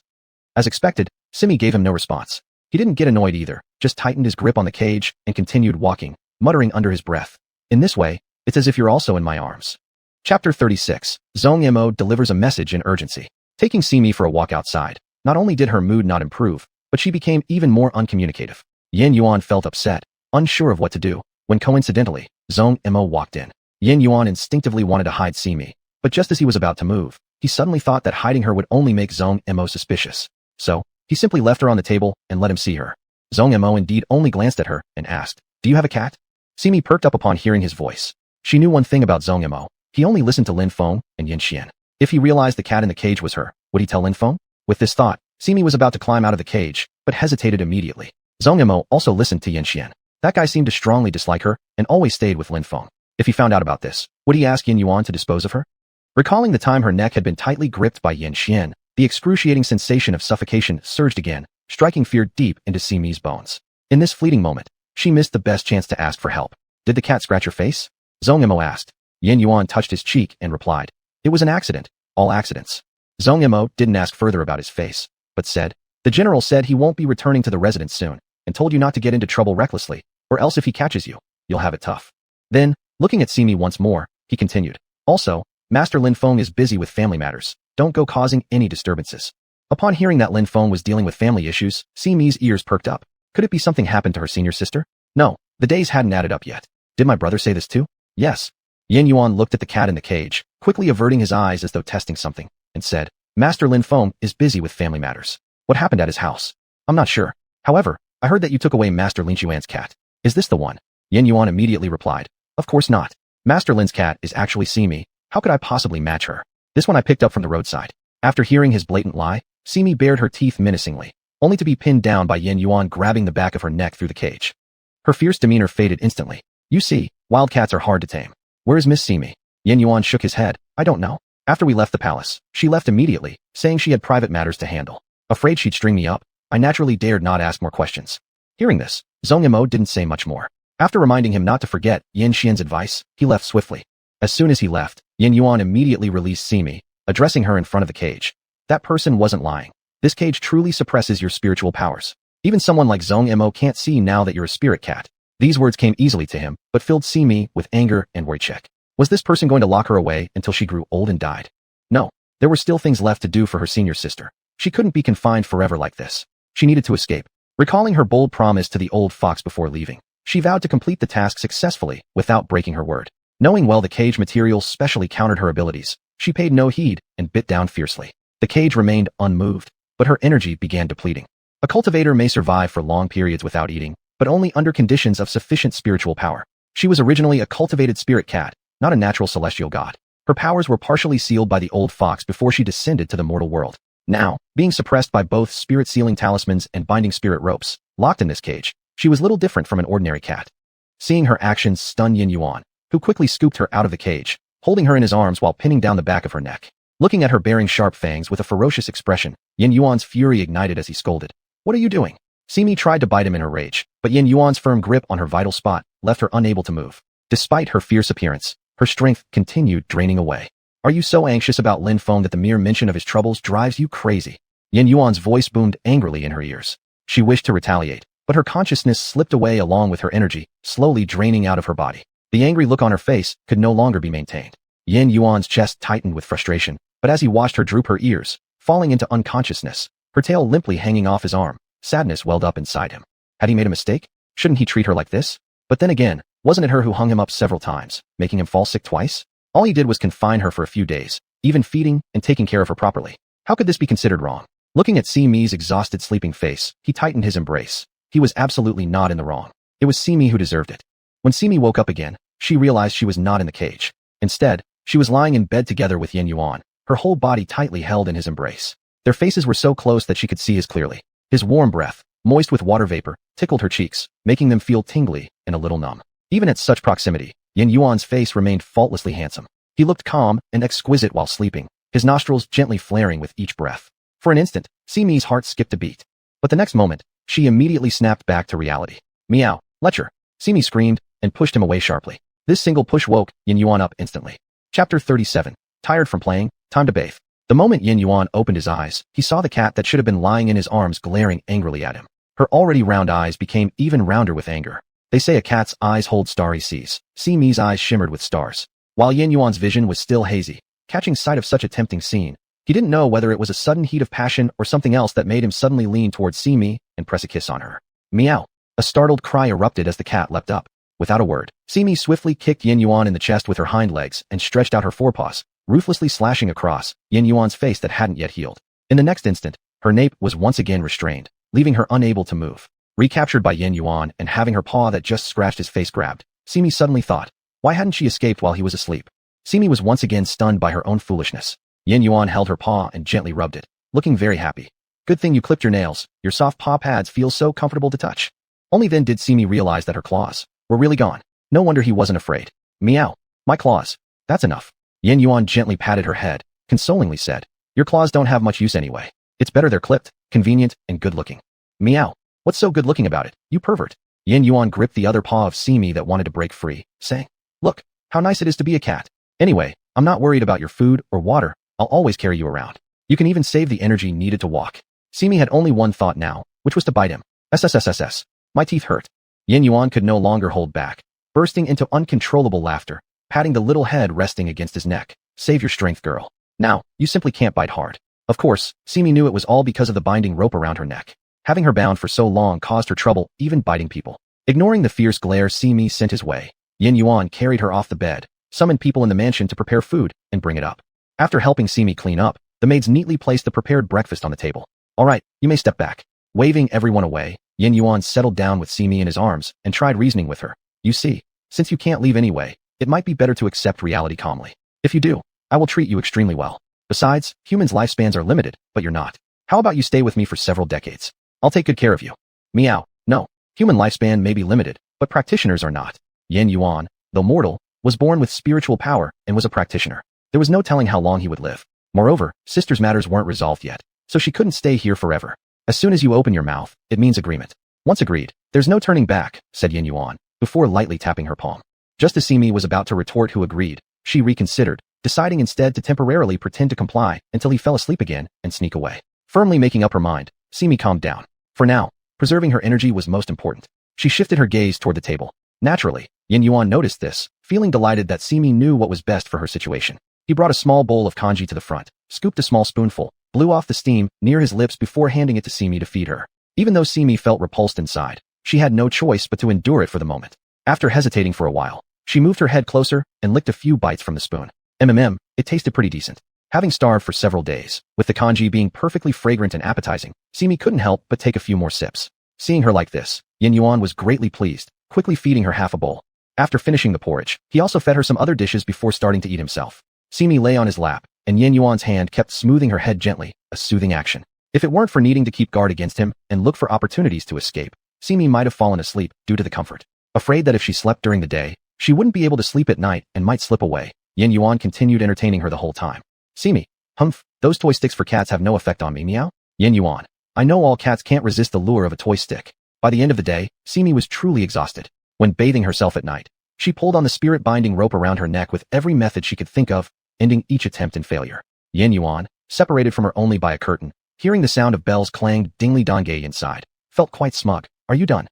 Speaker 1: As expected, Simi gave him no response. He didn't get annoyed either, just tightened his grip on the cage and continued walking, muttering under his breath. In this way, it's as if you're also in my arms. Chapter 36. Zhong Mo delivers a message in urgency. Taking Simi for a walk outside, not only did her mood not improve, but she became even more uncommunicative. Yin Yuan felt upset, unsure of what to do, when coincidentally, Zhong Mo walked in. Yin Yuan instinctively wanted to hide Simi, but just as he was about to move, he suddenly thought that hiding her would only make Zhong Mo suspicious. So, he simply left her on the table and let him see her. Zhong Mo indeed only glanced at her and asked, do you have a cat? Simi perked up upon hearing his voice. She knew one thing about Zhong Mo. He only listened to Lin Feng and Yin Xian. If he realized the cat in the cage was her, would he tell Lin Feng? With this thought, Simi was about to climb out of the cage, but hesitated immediately. Zhong Mo also listened to Yin Xian. That guy seemed to strongly dislike her and always stayed with Lin Feng. If he found out about this, would he ask Yin Yuan to dispose of her? Recalling the time her neck had been tightly gripped by Yin Xian, the excruciating sensation of suffocation surged again, striking fear deep into Simi's bones. In this fleeting moment, she missed the best chance to ask for help. Did the cat scratch your face? Zhong Mo asked. Yin Yuan touched his cheek and replied, it was an accident, all accidents. Zhong Mo didn't ask further about his face, but said, the general said he won't be returning to the residence soon, and told you not to get into trouble recklessly, or else if he catches you, you'll have it tough. Then, looking at Simi once more, he continued, also, Master Lin Feng is busy with family matters, don't go causing any disturbances. Upon hearing that Lin Feng was dealing with family issues, Simi's ears perked up. Could it be something happened to her senior sister? No, the days hadn't added up yet. Did my brother say this too? Yes. Yin Yuan looked at the cat in the cage, quickly averting his eyes as though testing something, and said, Master Lin Feng is busy with family matters. What happened at his house? I'm not sure. However, I heard that you took away Master Lin Xuan's cat. Is this the one? Yin Yuan immediately replied, of course not. Master Lin's cat is actually Simi. How could I possibly match her? This one I picked up from the roadside. After hearing his blatant lie, Simi bared her teeth menacingly, only to be pinned down by Yin Yuan grabbing the back of her neck through the cage. Her fierce demeanor faded instantly. You see, wildcats are hard to tame. Where is Miss Simi? Yin Yuan shook his head. I don't know. After we left the palace, she left immediately, saying she had private matters to handle. Afraid she'd string me up, I naturally dared not ask more questions. Hearing this, Zhong Mo didn't say much more. After reminding him not to forget Yin Xian's advice, he left swiftly. As soon as he left, Yin Yuan immediately released Simi, addressing her in front of the cage. That person wasn't lying. This cage truly suppresses your spiritual powers. Even someone like Zhong Mo can't see now that you're a spirit cat. These words came easily to him, but filled Simi with anger and worry. Was this person going to lock her away until she grew old and died? No, there were still things left to do for her senior sister. She couldn't be confined forever like this. She needed to escape. Recalling her bold promise to the old fox before leaving, she vowed to complete the task successfully without breaking her word. Knowing well the cage materials specially countered her abilities, she paid no heed and bit down fiercely. The cage remained unmoved, but her energy began depleting. A cultivator may survive for long periods without eating, but only under conditions of sufficient spiritual power. She was originally a cultivated spirit cat, not a natural celestial god. Her powers were partially sealed by the old fox before she descended to the mortal world. Now, being suppressed by both spirit-sealing talismans and binding spirit ropes, locked in this cage, she was little different from an ordinary cat. Seeing her actions stunned Yin Yuan, who quickly scooped her out of the cage, holding her in his arms while pinning down the back of her neck. Looking at her baring sharp fangs with a ferocious expression, Yin Yuan's fury ignited as he scolded. "What are you doing?" Simi tried to bite him in her rage, but Yin Yuan's firm grip on her vital spot left her unable to move. Despite her fierce appearance, her strength continued draining away. "Are you so anxious about Lin Feng that the mere mention of his troubles drives you crazy?" Yin Yuan's voice boomed angrily in her ears. She wished to retaliate, but her consciousness slipped away along with her energy, slowly draining out of her body. The angry look on her face could no longer be maintained. Yin Yuan's chest tightened with frustration, but as he watched her droop her ears, falling into unconsciousness, her tail limply hanging off his arm, sadness welled up inside him. Had he made a mistake? Shouldn't he treat her like this? But then again, wasn't it her who hung him up several times, making him fall sick twice? All he did was confine her for a few days, even feeding and taking care of her properly. How could this be considered wrong? Looking at Simi's exhausted sleeping face, he tightened his embrace. He was absolutely not in the wrong. It was Simi who deserved it. When Simi woke up again, she realized she was not in the cage. Instead, she was lying in bed together with Yin Yuan, her whole body tightly held in his embrace. Their faces were so close that she could see his clearly. His warm breath, moist with water vapor, tickled her cheeks, making them feel tingly and a little numb. Even at such proximity, Yin Yuan's face remained faultlessly handsome. He looked calm and exquisite while sleeping, his nostrils gently flaring with each breath. For an instant, Simi's heart skipped a beat. But the next moment, she immediately snapped back to reality. "Meow, Letcher!" Simi screamed and pushed him away sharply. This single push woke Yin Yuan up instantly. Chapter 37. Tired from playing, time to bathe. The moment Yin Yuan opened his eyes, he saw the cat that should have been lying in his arms glaring angrily at him. Her already round eyes became even rounder with anger. They say a cat's eyes hold starry seas. Simi's eyes shimmered with stars. While Yin Yuan's vision was still hazy, catching sight of such a tempting scene, he didn't know whether it was a sudden heat of passion or something else that made him suddenly lean towards Simi and press a kiss on her. "Meow!" A startled cry erupted as the cat leapt up. Without a word, Simi swiftly kicked Yin Yuan in the chest with her hind legs and stretched out her forepaws, ruthlessly slashing across Yin Yuan's face that hadn't yet healed. In the next instant, her nape was once again restrained, leaving her unable to move. Recaptured by Yin Yuan and having her paw that just scratched his face grabbed, Simi suddenly thought, why hadn't she escaped while he was asleep? Simi was once again stunned by her own foolishness. Yin Yuan held her paw and gently rubbed it, looking very happy. "Good thing you clipped your nails, your soft paw pads feel so comfortable to touch." Only then did Simi realize that her claws were really gone. No wonder he wasn't afraid. "Meow, my claws. That's enough." Yin Yuan gently patted her head, consolingly said, "Your claws don't have much use anyway. It's better they're clipped, convenient, and good-looking." "Meow. What's so good-looking about it, you pervert?" Yin Yuan gripped the other paw of Simi that wanted to break free, saying, "Look, how nice it is to be a cat. Anyway, I'm not worried about your food or water. I'll always carry you around. You can even save the energy needed to walk." Simi had only one thought now, which was to bite him. SSSSS. My teeth hurt. Yin Yuan could no longer hold back, bursting into uncontrollable laughter, patting the little head resting against his neck. "Save your strength, girl. Now, you simply can't bite hard." Of course, Simi knew it was all because of the binding rope around her neck. Having her bound for so long caused her trouble even biting people. Ignoring the fierce glare Simi sent his way, Yin Yuan carried her off the bed, summoned people in the mansion to prepare food, and bring it up. After helping Simi clean up, the maids neatly placed the prepared breakfast on the table. "All right, you may step back." Waving everyone away, Yin Yuan settled down with Simi in his arms and tried reasoning with her. "You see, since you can't leave anyway, it might be better to accept reality calmly. If you do, I will treat you extremely well. Besides, humans' lifespans are limited, but you're not. How about you stay with me for several decades? I'll take good care of you." Meow. No, human lifespan may be limited, but practitioners are not. Yin Yuan, though mortal, was born with spiritual power and was a practitioner. There was no telling how long he would live. Moreover, sister's matters weren't resolved yet, so she couldn't stay here forever. "As soon as you open your mouth, it means agreement. Once agreed, there's no turning back," said Yin Yuan, before lightly tapping her palm. Just as Simi was about to retort who agreed, she reconsidered, deciding instead to temporarily pretend to comply until he fell asleep again and sneak away. Firmly making up her mind, Simi calmed down. For now, preserving her energy was most important. She shifted her gaze toward the table. Naturally, Yin Yuan noticed this, feeling delighted that Simi knew what was best for her situation. He brought a small bowl of kanji to the front, scooped a small spoonful, blew off the steam near his lips before handing it to Simi to feed her. Even though Simi felt repulsed inside, she had no choice but to endure it for the moment. After hesitating for a while, she moved her head closer and licked a few bites from the spoon. It tasted pretty decent. Having starved for several days, with the kanji being perfectly fragrant and appetizing, Simi couldn't help but take a few more sips. Seeing her like this, Yin Yuan was greatly pleased, quickly feeding her half a bowl. After finishing the porridge, he also fed her some other dishes before starting to eat himself. Simi lay on his lap, and Yin Yuan's hand kept smoothing her head gently, a soothing action. If it weren't for needing to keep guard against him and look for opportunities to escape, Simi might have fallen asleep due to the comfort. Afraid that if she slept during the day, she wouldn't be able to sleep at night and might slip away, Yin Yuan continued entertaining her the whole time. Simi, humph, those toy sticks for cats have no effect on me, meow? Yin Yuan, I know all cats can't resist the lure of a toy stick. By the end of the day, Simi was truly exhausted. When bathing herself at night, she pulled on the spirit binding rope around her neck with every method she could think of, ending each attempt in failure. Yin Yuan, separated from her only by a curtain, hearing the sound of bells clanged dingly dongay inside, felt quite smug. Are you done?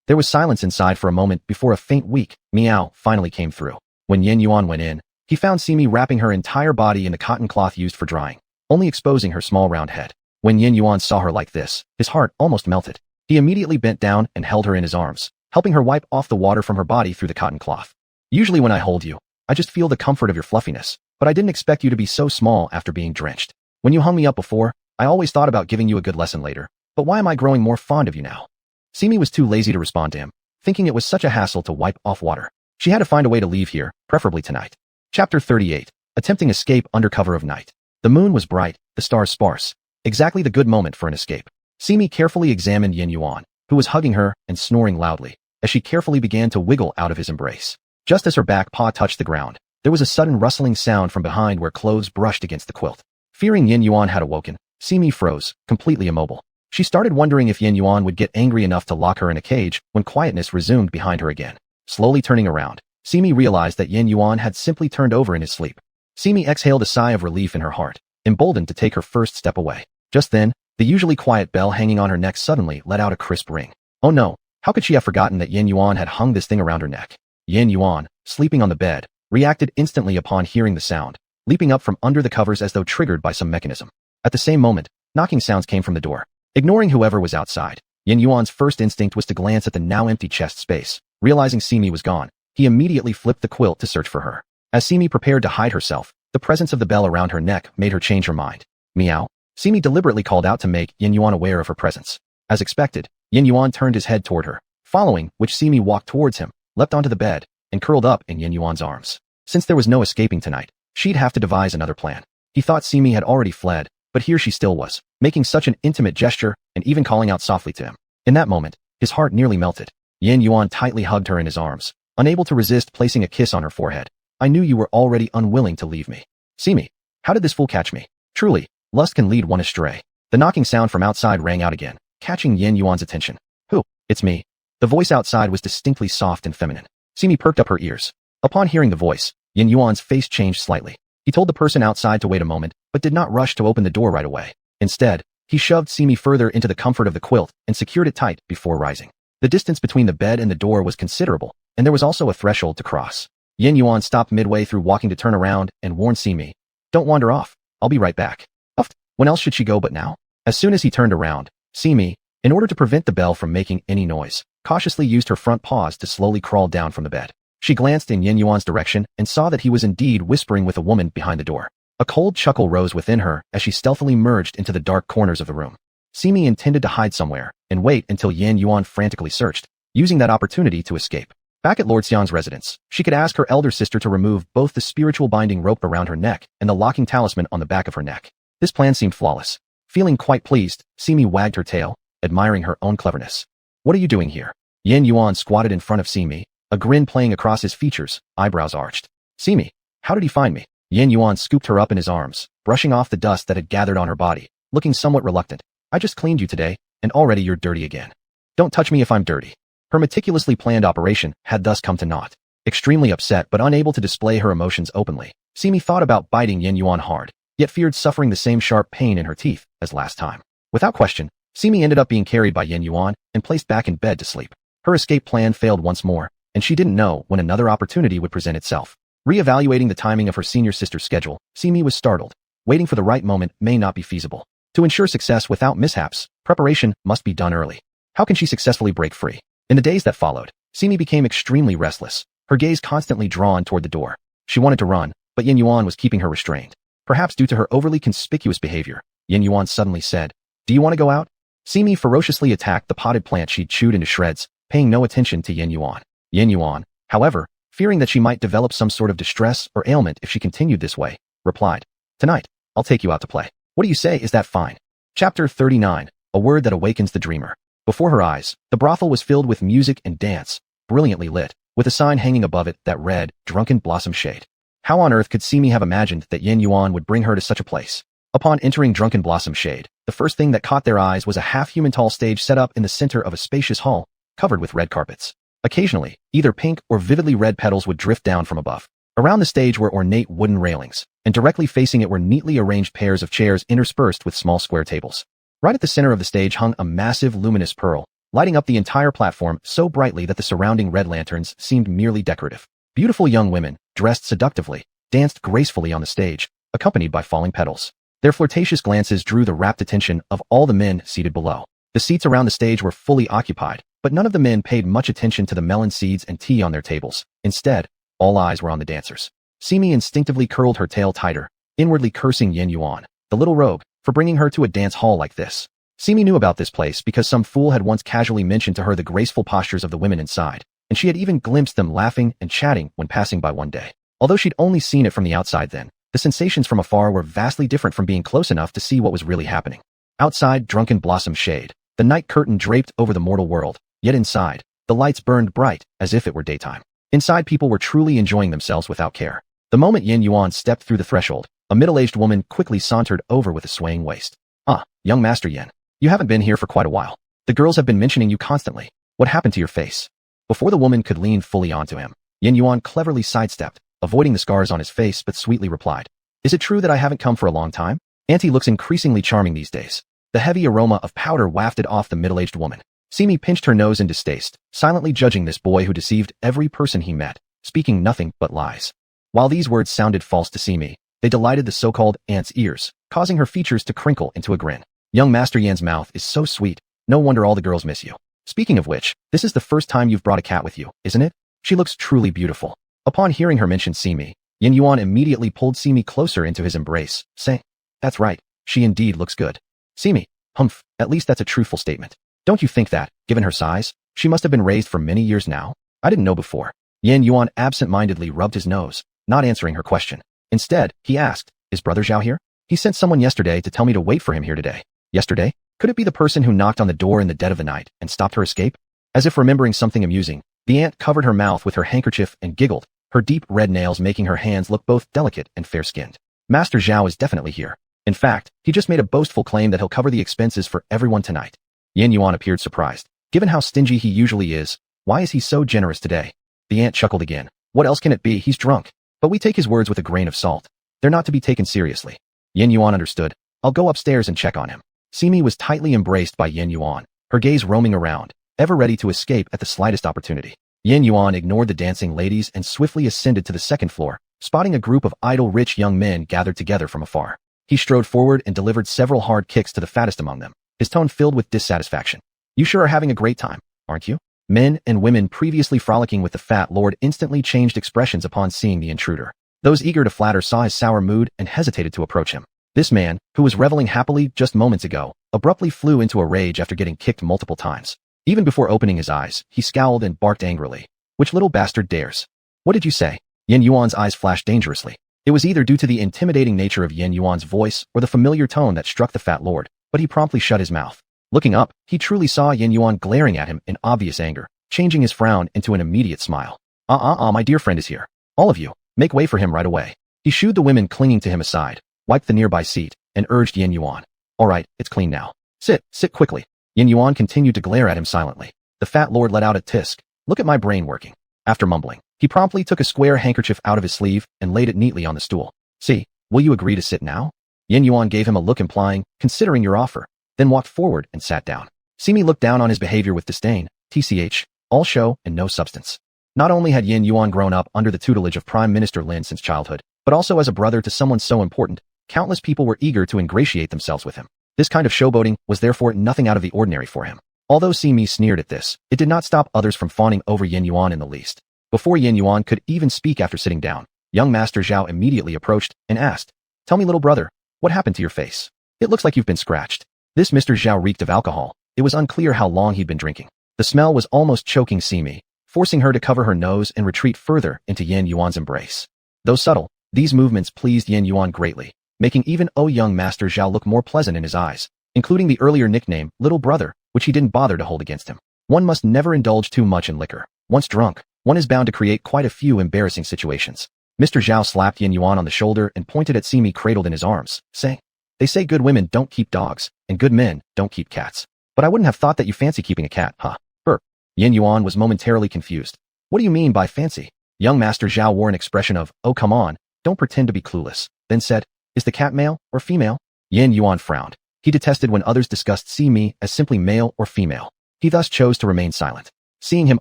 Speaker 1: There was silence inside for a moment before a faint weak meow finally came through. When Yin Yuan went in, he found Simi wrapping her entire body in the cotton cloth used for drying, only exposing her small round head. When Yin Yuan saw her like this, his heart almost melted. He immediately bent down and held her in his arms, helping her wipe off the water from her body through the cotton cloth. Usually when I hold you, I just feel the comfort of your fluffiness, but I didn't expect you to be so small after being drenched. When you hung me up before, I always thought about giving you a good lesson later, but why am I growing more fond of you now? Simi was too lazy to respond to him, thinking it was such a hassle to wipe off water. She had to find a way to leave here, preferably tonight. Chapter 38. Attempting escape under cover of night. The moon was bright, the stars sparse. Exactly the good moment for an escape. Simi carefully examined Yin Yuan, who was hugging her and snoring loudly, as she carefully began to wiggle out of his embrace. Just as her back paw touched the ground, there was a sudden rustling sound from behind where clothes brushed against the quilt. Fearing Yin Yuan had awoken, Simi froze, completely immobile. She started wondering if Yin Yuan would get angry enough to lock her in a cage when quietness resumed behind her again. Slowly turning around, Simi realized that Yin Yuan had simply turned over in his sleep. Simi exhaled a sigh of relief in her heart, emboldened to take her first step away. Just then, the usually quiet bell hanging on her neck suddenly let out a crisp ring. Oh no, how could she have forgotten that Yin Yuan had hung this thing around her neck? Yin Yuan, sleeping on the bed, reacted instantly upon hearing the sound, leaping up from under the covers as though triggered by some mechanism. At the same moment, knocking sounds came from the door. Ignoring whoever was outside, Yin Yuan's first instinct was to glance at the now empty chest space. Realizing Simi was gone, he immediately flipped the quilt to search for her. As Simi prepared to hide herself, the presence of the bell around her neck made her change her mind. Meow. Simi deliberately called out to make Yin Yuan aware of her presence. As expected, Yin Yuan turned his head toward her, following which Simi walked towards him, leapt onto the bed, and curled up in Yin Yuan's arms. Since there was no escaping tonight, she'd have to devise another plan. He thought Simi had already fled, but here she still was, making such an intimate gesture and even calling out softly to him. In that moment, his heart nearly melted. Yin Yuan tightly hugged her in his arms, unable to resist placing a kiss on her forehead. I knew you were already unwilling to leave me. Simi, how did this fool catch me? Truly, lust can lead one astray. The knocking sound from outside rang out again, catching Yin Yuan's attention. Who? It's me. The voice outside was distinctly soft and feminine. Simi perked up her ears. Upon hearing the voice, Yin Yuan's face changed slightly. He told the person outside to wait a moment, but did not rush to open the door right away. Instead, he shoved Simi further into the comfort of the quilt and secured it tight before rising. The distance between the bed and the door was considerable, and there was also a threshold to cross. Yin Yuan stopped midway through walking to turn around and warned Simi, "Don't wander off. I'll be right back." Uffed. When else should she go but now? As soon as he turned around, Simi, in order to prevent the bell from making any noise, cautiously used her front paws to slowly crawl down from the bed. She glanced in Yin Yuan's direction and saw that he was indeed whispering with a woman behind the door. A cold chuckle rose within her as she stealthily merged into the dark corners of the room. Simi intended to hide somewhere and wait until Yin Yuan frantically searched, using that opportunity to escape. Back at Lord Xiang's residence, she could ask her elder sister to remove both the spiritual binding rope around her neck and the locking talisman on the back of her neck. This plan seemed flawless. Feeling quite pleased, Simi wagged her tail, admiring her own cleverness. What are you doing here? Yin Yuan squatted in front of Simi, a grin playing across his features, eyebrows arched. Simi, how did he find me? Yin Yuan scooped her up in his arms, brushing off the dust that had gathered on her body, looking somewhat reluctant. I just cleaned you today, and already you're dirty again. Don't touch me if I'm dirty. Her meticulously planned operation had thus come to naught. Extremely upset but unable to display her emotions openly, Simi thought about biting Yin Yuan hard, yet feared suffering the same sharp pain in her teeth as last time. Without question, Simi ended up being carried by Yin Yuan and placed back in bed to sleep. Her escape plan failed once more, and she didn't know when another opportunity would present itself. Re-evaluating the timing of her senior sister's schedule, Simi was startled. Waiting for the right moment may not be feasible. To ensure success without mishaps, preparation must be done early. How can she successfully break free? In the days that followed, Simi became extremely restless, her gaze constantly drawn toward the door. She wanted to run, but Yin Yuan was keeping her restrained. Perhaps due to her overly conspicuous behavior, Yin Yuan suddenly said, "Do you want to go out?" Simi ferociously attacked the potted plant she'd chewed into shreds, paying no attention to Yin Yuan. Yin Yuan, however, fearing that she might develop some sort of distress or ailment if she continued this way, replied, "Tonight, I'll take you out to play. What do you say, is that fine?" Chapter 39, A Word That Awakens the Dreamer. Before her eyes, the brothel was filled with music and dance, brilliantly lit, with a sign hanging above it that read, "Drunken Blossom Shade." How on earth could Simi have imagined that Yin Yuan would bring her to such a place? Upon entering Drunken Blossom Shade, the first thing that caught their eyes was a half-human tall stage set up in the center of a spacious hall, covered with red carpets. Occasionally, either pink or vividly red petals would drift down from above. Around the stage were ornate wooden railings, and directly facing it were neatly arranged pairs of chairs interspersed with small square tables. Right at the center of the stage hung a massive luminous pearl, lighting up the entire platform so brightly that the surrounding red lanterns seemed merely decorative. Beautiful young women, dressed seductively, danced gracefully on the stage, accompanied by falling petals. Their flirtatious glances drew the rapt attention of all the men seated below. The seats around the stage were fully occupied, but none of the men paid much attention to the melon seeds and tea on their tables. Instead, all eyes were on the dancers. Simi instinctively curled her tail tighter, inwardly cursing Yin Yuan, the little rogue, for bringing her to a dance hall like this. Simi knew about this place because some fool had once casually mentioned to her the graceful postures of the women inside, and she had even glimpsed them laughing and chatting when passing by one day. Although she'd only seen it from the outside then, the sensations from afar were vastly different from being close enough to see what was really happening. Outside Drunken Blossom Shade, the night curtain draped over the mortal world, yet inside, the lights burned bright as if it were daytime. Inside, people were truly enjoying themselves without care. The moment Yin Yuan stepped through the threshold, a middle-aged woman quickly sauntered over with a swaying waist. "Ah, young Master Yin. You haven't been here for quite a while. The girls have been mentioning you constantly. What happened to your face?" Before the woman could lean fully onto him, Yin Yuan cleverly sidestepped, avoiding the scars on his face, but sweetly replied, "Is it true that I haven't come for a long time? Auntie looks increasingly charming these days." The heavy aroma of powder wafted off the middle-aged woman. Simi pinched her nose in distaste, silently judging this boy who deceived every person he met, speaking nothing but lies. While these words sounded false to Simi, they delighted the so-called aunt's ears, causing her features to crinkle into a grin. "Young Master Yan's mouth is so sweet, no wonder all the girls miss you. Speaking of which, this is the first time you've brought a cat with you, isn't it? She looks truly beautiful." Upon hearing her mention Simi, Yin Yuan immediately pulled Simi closer into his embrace, saying, "That's right, she indeed looks good." "Simi, humph, at least that's a truthful statement. Don't you think that, given her size, she must have been raised for many years now? I didn't know before." Yin Yuan absent-mindedly rubbed his nose, not answering her question. Instead, he asked, "Is Brother Zhao here? He sent someone yesterday to tell me to wait for him here today." "Yesterday? Could it be the person who knocked on the door in the dead of the night and stopped her escape?" As if remembering something amusing, the aunt covered her mouth with her handkerchief and giggled, her deep red nails making her hands look both delicate and fair-skinned. "Master Zhao is definitely here. In fact, he just made a boastful claim that he'll cover the expenses for everyone tonight." Yin Yuan appeared surprised. Given how stingy he usually is, why is he so generous today? The aunt chuckled again. "What else can it be? He's drunk. But we take his words with a grain of salt. They're not to be taken seriously." Yin Yuan understood. "I'll go upstairs and check on him." Simi was tightly embraced by Yin Yuan, her gaze roaming around, ever ready to escape at the slightest opportunity. Yin Yuan ignored the dancing ladies and swiftly ascended to the second floor, spotting a group of idle rich young men gathered together from afar. He strode forward and delivered several hard kicks to the fattest among them, his tone filled with dissatisfaction. "You sure are having a great time, aren't you?" Men and women previously frolicking with the fat lord instantly changed expressions upon seeing the intruder. Those eager to flatter saw his sour mood and hesitated to approach him. This man, who was reveling happily just moments ago, abruptly flew into a rage after getting kicked multiple times. Even before opening his eyes, he scowled and barked angrily. "Which little bastard dares?" "What did you say?" Yin Yuan's eyes flashed dangerously. It was either due to the intimidating nature of Yin Yuan's voice or the familiar tone that struck the fat lord, but he promptly shut his mouth. Looking up, he truly saw Yin Yuan glaring at him in obvious anger, changing his frown into an immediate smile. My dear friend is here. All of you, make way for him right away." He shooed the women clinging to him aside, wiped the nearby seat, and urged Yin Yuan. "All right, it's clean now. Sit quickly." Yin Yuan continued to glare at him silently. The fat lord let out a tisk. "Look at my brain working." After mumbling, he promptly took a square handkerchief out of his sleeve and laid it neatly on the stool. "See, will you agree to sit now?" Yin Yuan gave him a look implying, "Considering your offer," then walked forward and sat down. Simi looked down on his behavior with disdain. TCH, all show and no substance. Not only had Yin Yuan grown up under the tutelage of Prime Minister Lin since childhood, but also as a brother to someone so important, countless people were eager to ingratiate themselves with him. This kind of showboating was therefore nothing out of the ordinary for him. Although Simi sneered at this, it did not stop others from fawning over Yin Yuan in the least. Before Yin Yuan could even speak after sitting down, young Master Zhao immediately approached and asked, "Tell me, little brother, what happened to your face? It looks like you've been scratched." This Mr. Zhao reeked of alcohol. It was unclear how long he'd been drinking. The smell was almost choking Simi, forcing her to cover her nose and retreat further into Yan Yuan's embrace. Though subtle, these movements pleased Yan Yuan greatly, making even young Master Zhao look more pleasant in his eyes, including the earlier nickname, Little Brother, which he didn't bother to hold against him. One must never indulge too much in liquor. Once drunk, one is bound to create quite a few embarrassing situations. Mr. Zhao slapped Yan Yuan on the shoulder and pointed at Simi cradled in his arms, saying, "They say good women don't keep dogs, and good men don't keep cats. But I wouldn't have thought that you fancy keeping a cat, huh?" Burp. Yan Yuan was momentarily confused. "What do you mean by fancy?" Young Master Zhao wore an expression of, "Oh come on, don't pretend to be clueless," then said, "Is the cat male or female?" Yan Yuan frowned. He detested when others discussed Simi as simply male or female. He thus chose to remain silent. Seeing him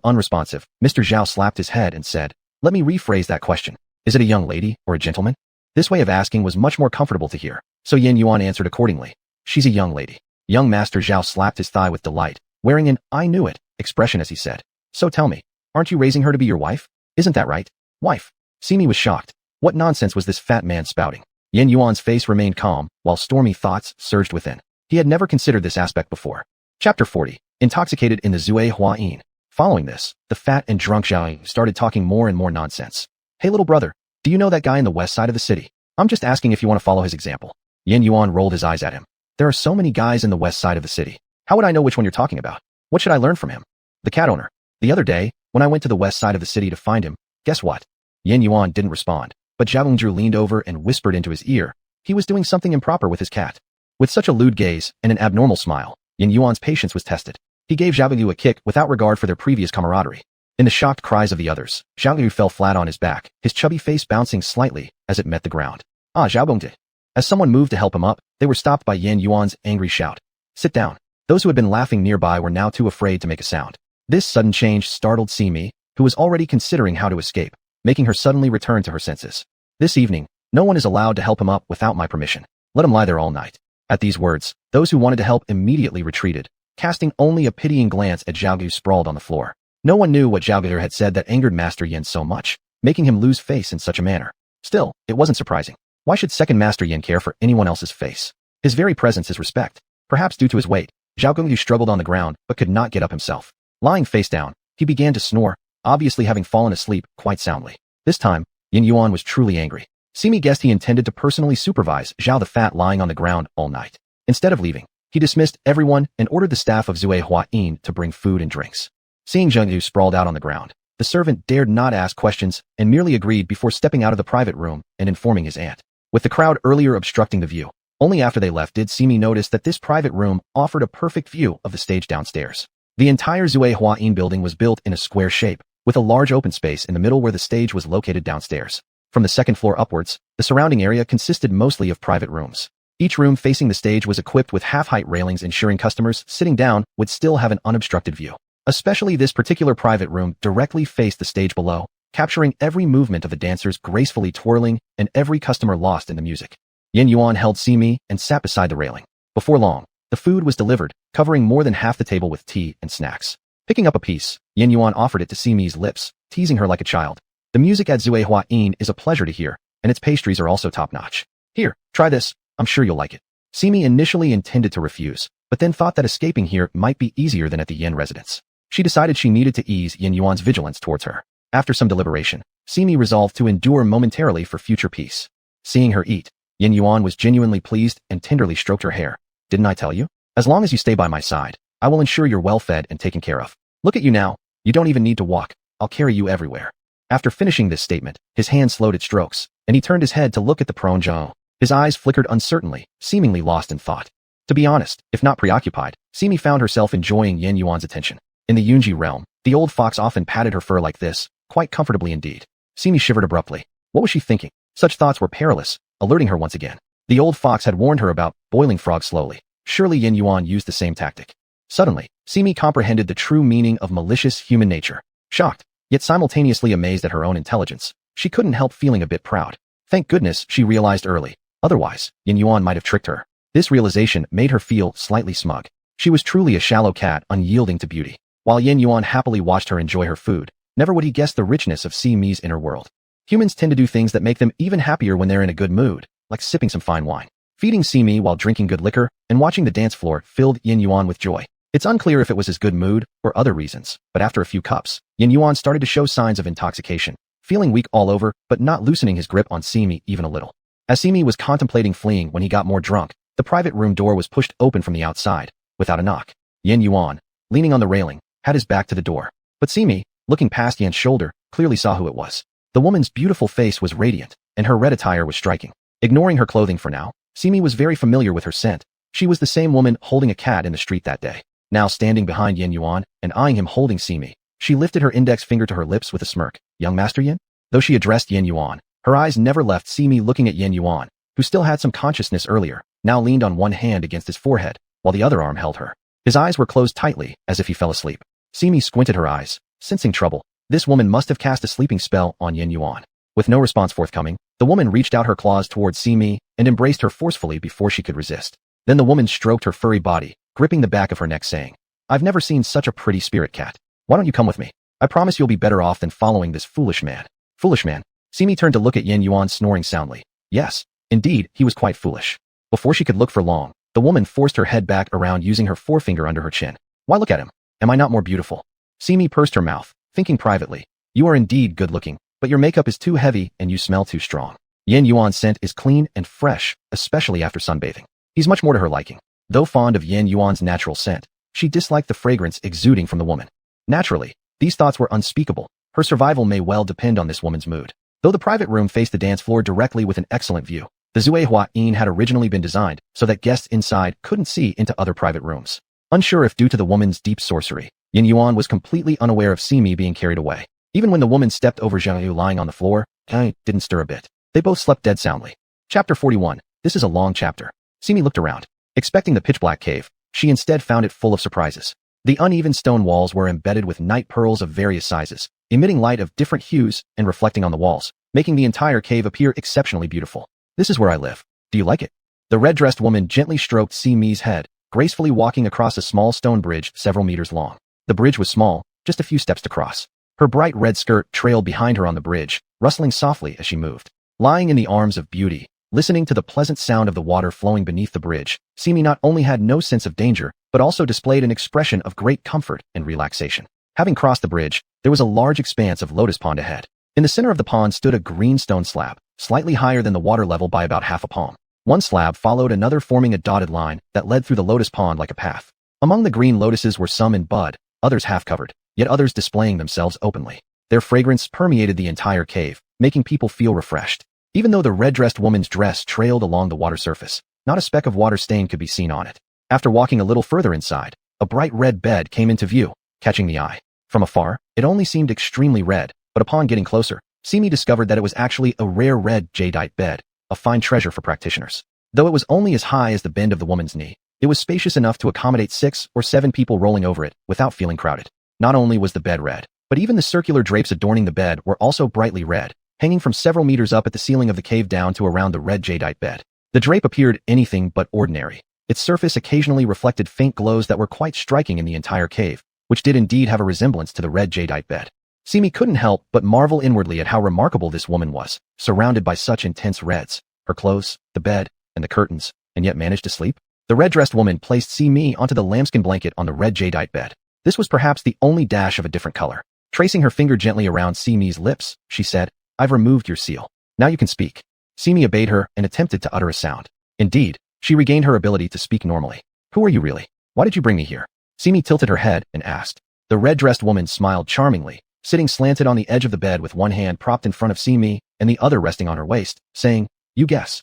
Speaker 1: unresponsive, Mr. Zhao slapped his head and said, "Let me rephrase that question. Is it a young lady or a gentleman?" This way of asking was much more comfortable to hear, so Yan Yuan answered accordingly. "She's a young lady." Young Master Zhao slapped his thigh with delight, wearing an "I knew it" expression as he said, "So tell me, aren't you raising her to be your wife? Isn't that right?" "Wife?" Simi was shocked. What nonsense was this fat man spouting? Yan Yuan's face remained calm, while stormy thoughts surged within. He had never considered this aspect before. Chapter 40. Intoxicated in the Zui Hua Yin. Following this, the fat and drunk Zhao started talking more and more nonsense. "Hey little brother, do you know that guy in the west side of the city? I'm just asking if you want to follow his example." Yan Yuan rolled his eyes at him. "There are so many guys in the west side of the city. How would I know which one you're talking about? What should I learn from him?" "The cat owner. The other day, when I went to the west side of the city to find him, guess what?" Yan Yuan didn't respond, but Zhao Longzhu leaned over and whispered into his ear. He was doing something improper with his cat. With such a lewd gaze and an abnormal smile, Yan Yuan's patience was tested. He gave Zhao Longzhu a kick without regard for their previous camaraderie. In the shocked cries of the others, Zhao Longzhu fell flat on his back, his chubby face bouncing slightly as it met the ground. "Ah, Zhao Longzhu." As someone moved to help him up, they were stopped by Yan Yuan's angry shout. "Sit down." Those who had been laughing nearby were now too afraid to make a sound. This sudden change startled Simi, who was already considering how to escape, making her suddenly return to her senses. "This evening, no one is allowed to help him up without my permission. Let him lie there all night." At these words, those who wanted to help immediately retreated, casting only a pitying glance at Zhao Longzhu sprawled on the floor. No one knew what Zhao Longzhu had said that angered Master Yin so much, making him lose face in such a manner. Still, it wasn't surprising. Why should second Master Yin care for anyone else's face? His very presence is respect. Perhaps due to his weight, Zhao Longzhu struggled on the ground but could not get up himself. Lying face down, he began to snore, obviously having fallen asleep quite soundly. This time, Yan Yuan was truly angry. Simi guessed he intended to personally supervise Zhao the Fat lying on the ground all night. Instead of leaving, he dismissed everyone and ordered the staff of Zui Hua Yin to bring food and drinks. Seeing Zhang Yu sprawled out on the ground, the servant dared not ask questions and merely agreed before stepping out of the private room and informing his aunt. With the crowd earlier obstructing the view, only after they left did Simi notice that this private room offered a perfect view of the stage downstairs. The entire Zui Hua Yin building was built in a square shape, with a large open space in the middle where the stage was located downstairs. From the second floor upwards, the surrounding area consisted mostly of private rooms. Each room facing the stage was equipped with half-height railings ensuring customers sitting down would still have an unobstructed view. Especially this particular private room directly faced the stage below, capturing every movement of the dancers gracefully twirling and every customer lost in the music. Yan Yuan held Simi and sat beside the railing. Before long, the food was delivered, covering more than half the table with tea and snacks. Picking up a piece, Yan Yuan offered it to Simi's lips, teasing her like a child. The music at Zui Hua Yin is a pleasure to hear, and its pastries are also top-notch. "Here, try this, I'm sure you'll like it." Simi initially intended to refuse, but then thought that escaping here might be easier than at the Yin residence. She decided she needed to ease Yan Yuan's vigilance towards her. After some deliberation, Simi resolved to endure momentarily for future peace. Seeing her eat, Yan Yuan was genuinely pleased and tenderly stroked her hair. "Didn't I tell you? As long as you stay by my side, I will ensure you're well fed and taken care of. Look at you now, you don't even need to walk, I'll carry you everywhere." After finishing this statement, his hand slowed its strokes, and he turned his head to look at the prone Zhao. His eyes flickered uncertainly, seemingly lost in thought. To be honest, if not preoccupied, Simi found herself enjoying Yan Yuan's attention. In the Yunji realm, the old fox often patted her fur like this, quite comfortably indeed. Simi shivered abruptly. What was she thinking? Such thoughts were perilous, alerting her once again. The old fox had warned her about boiling frogs slowly. Surely Yan Yuan used the same tactic. Suddenly, Simi comprehended the true meaning of malicious human nature. Shocked, yet simultaneously amazed at her own intelligence, she couldn't help feeling a bit proud. Thank goodness she realized early. Otherwise, Yan Yuan might have tricked her. This realization made her feel slightly smug. She was truly a shallow cat unyielding to beauty. While Yan Yuan happily watched her enjoy her food, never would he guess the richness of Simi's inner world. Humans tend to do things that make them even happier when they're in a good mood, like sipping some fine wine. Feeding Simi while drinking good liquor and watching the dance floor filled Yan Yuan with joy. It's unclear if it was his good mood or other reasons, but after a few cups, Yin Yuan started to show signs of intoxication, feeling weak all over but not loosening his grip on Simi even a little. As Simi was contemplating fleeing when he got more drunk, the private room door was pushed open from the outside, without a knock. Yin Yuan, leaning on the railing, had his back to the door. But Simi, looking past Yan's shoulder, clearly saw who it was. The woman's beautiful face was radiant, and her red attire was striking. Ignoring her clothing for now, Simi was very familiar with her scent. She was the same woman holding a cat in the street that day. Now standing behind Yin Yuan and eyeing him holding Simi, she lifted her index finger to her lips with a smirk. Young Master Yin? Though she addressed Yin Yuan, her eyes never left Simi looking at Yin Yuan, who still had some consciousness earlier, now leaned on one hand against his forehead, while the other arm held her. His eyes were closed tightly, as if he fell asleep. Simi squinted her eyes, sensing trouble. This woman must have cast a sleeping spell on Yin Yuan. With no response forthcoming, the woman reached out her claws towards Simi and embraced her forcefully before she could resist. Then the woman stroked her furry body, gripping the back of her neck saying, I've never seen such a pretty spirit cat. Why don't you come with me? I promise you'll be better off than following this foolish man. Foolish man? Simi turned to look at Yin Yuan snoring soundly. Yes, indeed, he was quite foolish. Before she could look for long, the woman forced her head back around using her forefinger under her chin. Why look at him? Am I not more beautiful? Simi pursed her mouth, thinking privately. You are indeed good looking, but your makeup is too heavy and you smell too strong. Yin Yuan's scent is clean and fresh, especially after sunbathing. He's much more to her liking. Though fond of Yin Yuan's natural scent, she disliked the fragrance exuding from the woman. Naturally, these thoughts were unspeakable. Her survival may well depend on this woman's mood. Though the private room faced the dance floor directly with an excellent view, the Zuehua Inn had originally been designed so that guests inside couldn't see into other private rooms. Unsure if due to the woman's deep sorcery, Yin Yuan was completely unaware of Simi being carried away. Even when the woman stepped over Zhang Yu lying on the floor, he didn't stir a bit. They both slept dead soundly. Chapter 41. This is a long chapter. Simi looked around. Expecting the pitch-black cave, she instead found it full of surprises. The uneven stone walls were embedded with night pearls of various sizes, emitting light of different hues and reflecting on the walls, making the entire cave appear exceptionally beautiful. This is where I live. Do you like it? The red-dressed woman gently stroked Simi's head, gracefully walking across a small stone bridge several meters long. The bridge was small, just a few steps to cross. Her bright red skirt trailed behind her on the bridge, rustling softly as she moved. Lying in the arms of beauty, listening to the pleasant sound of the water flowing beneath the bridge, Simi not only had no sense of danger, but also displayed an expression of great comfort and relaxation. Having crossed the bridge, there was a large expanse of lotus pond ahead. In the center of the pond stood a green stone slab, slightly higher than the water level by about half a palm. One slab followed another, forming a dotted line that led through the lotus pond like a path. Among the green lotuses were some in bud, others half-covered, yet others displaying themselves openly. Their fragrance permeated the entire cave, making people feel refreshed. Even though the red-dressed woman's dress trailed along the water surface, not a speck of water stain could be seen on it. After walking a little further inside, a bright red bed came into view, catching the eye. From afar, it only seemed extremely red, but upon getting closer, Simi discovered that it was actually a rare red jadeite bed, a fine treasure for practitioners. Though it was only as high as the bend of the woman's knee, it was spacious enough to accommodate 6 or 7 people rolling over it without feeling crowded. Not only was the bed red, but even the circular drapes adorning the bed were also brightly red, hanging from several meters up at the ceiling of the cave down to around the red jadeite bed. The drape appeared anything but ordinary. Its surface occasionally reflected faint glows that were quite striking in the entire cave, which did indeed have a resemblance to the red jadeite bed. Simi couldn't help but marvel inwardly at how remarkable this woman was, surrounded by such intense reds, her clothes, the bed, and the curtains, and yet managed to sleep. The red-dressed woman placed Simi onto the lambskin blanket on the red jadeite bed. This was perhaps the only dash of a different color. Tracing her finger gently around Simi's lips, she said, I've removed your seal. Now you can speak. Simi obeyed her and attempted to utter a sound. Indeed, she regained her ability to speak normally. Who are you really? Why did you bring me here? Simi tilted her head and asked. The red-dressed woman smiled charmingly, sitting slanted on the edge of the bed with one hand propped in front of Simi and the other resting on her waist, saying, You guess.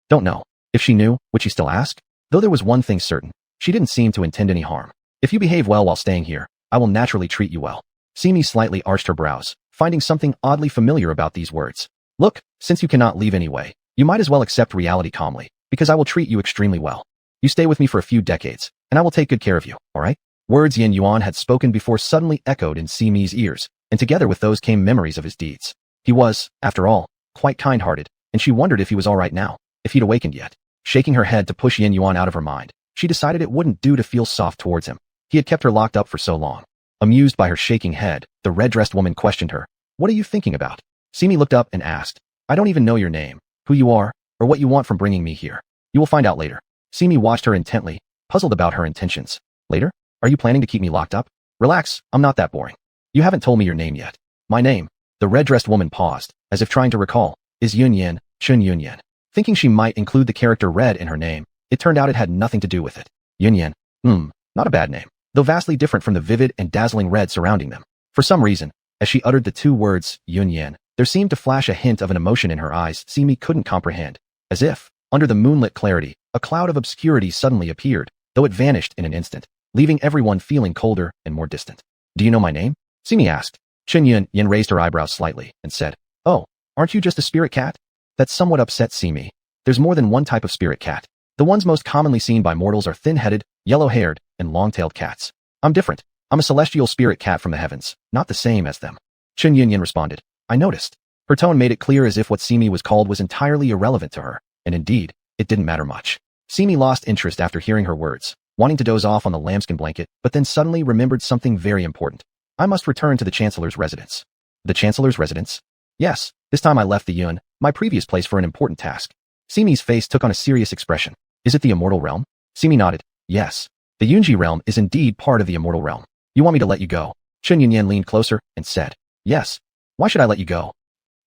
Speaker 1: Don't know. If she knew, would she still ask? Though there was one thing certain, she didn't seem to intend any harm. If you behave well while staying here, I will naturally treat you well. Simi slightly arched her brows, finding something oddly familiar about these words. Look, since you cannot leave anyway, you might as well accept reality calmly, because I will treat you extremely well. You stay with me for a few decades, and I will take good care of you, alright? Words Yin Yuan had spoken before suddenly echoed in Simi's ears, and together with those came memories of his deeds. He was, after all, quite kind-hearted, and she wondered if he was alright now, if he'd awakened yet. Shaking her head to push Yin Yuan out of her mind, she decided it wouldn't do to feel soft towards him. He had kept her locked up for so long. Amused by her shaking head, the red-dressed woman questioned her. What are you thinking about? Simi looked up and asked. I don't even know your name, who you are, or what you want from bringing me here. You will find out later. Simi watched her intently, puzzled about her intentions. Later? Are you planning to keep me locked up? Relax, I'm not that boring. You haven't told me your name yet. My name. The red-dressed woman paused, as if trying to recall, is Yunyan, Chun Yunyan. Thinking she might include the character red in her name, it turned out it had nothing to do with it. Yunyan. Not a bad name, though vastly different from the vivid and dazzling red surrounding them. For some reason, as she uttered the two words, Yunyan, there seemed to flash a hint of an emotion in her eyes Simi couldn't comprehend. As if, under the moonlit clarity, a cloud of obscurity suddenly appeared, though it vanished in an instant, leaving everyone feeling colder and more distant. Do you know my name? Simi asked. Chun Yunyan raised her eyebrows slightly and said, Oh, aren't you just a spirit cat? That somewhat upset Simi. There's more than one type of spirit cat. The ones most commonly seen by mortals are thin-headed, yellow-haired, and long-tailed cats. I'm different. I'm a celestial spirit cat from the heavens, not the same as them. Chun Yunyan responded. I noticed. Her tone made it clear as if what Simi was called was entirely irrelevant to her, and indeed, it didn't matter much. Simi lost interest after hearing her words, wanting to doze off on the lambskin blanket, but then suddenly remembered something very important. I must return to the Chancellor's residence. The Chancellor's residence? Yes, this time I left the Yun, my previous place, for an important task. Simi's face took on a serious expression. Is it the Immortal Realm? Simi nodded. Yes. The Yunji realm is indeed part of the Immortal Realm. You want me to let you go? Chun Yunyan leaned closer and said. Yes. Why should I let you go?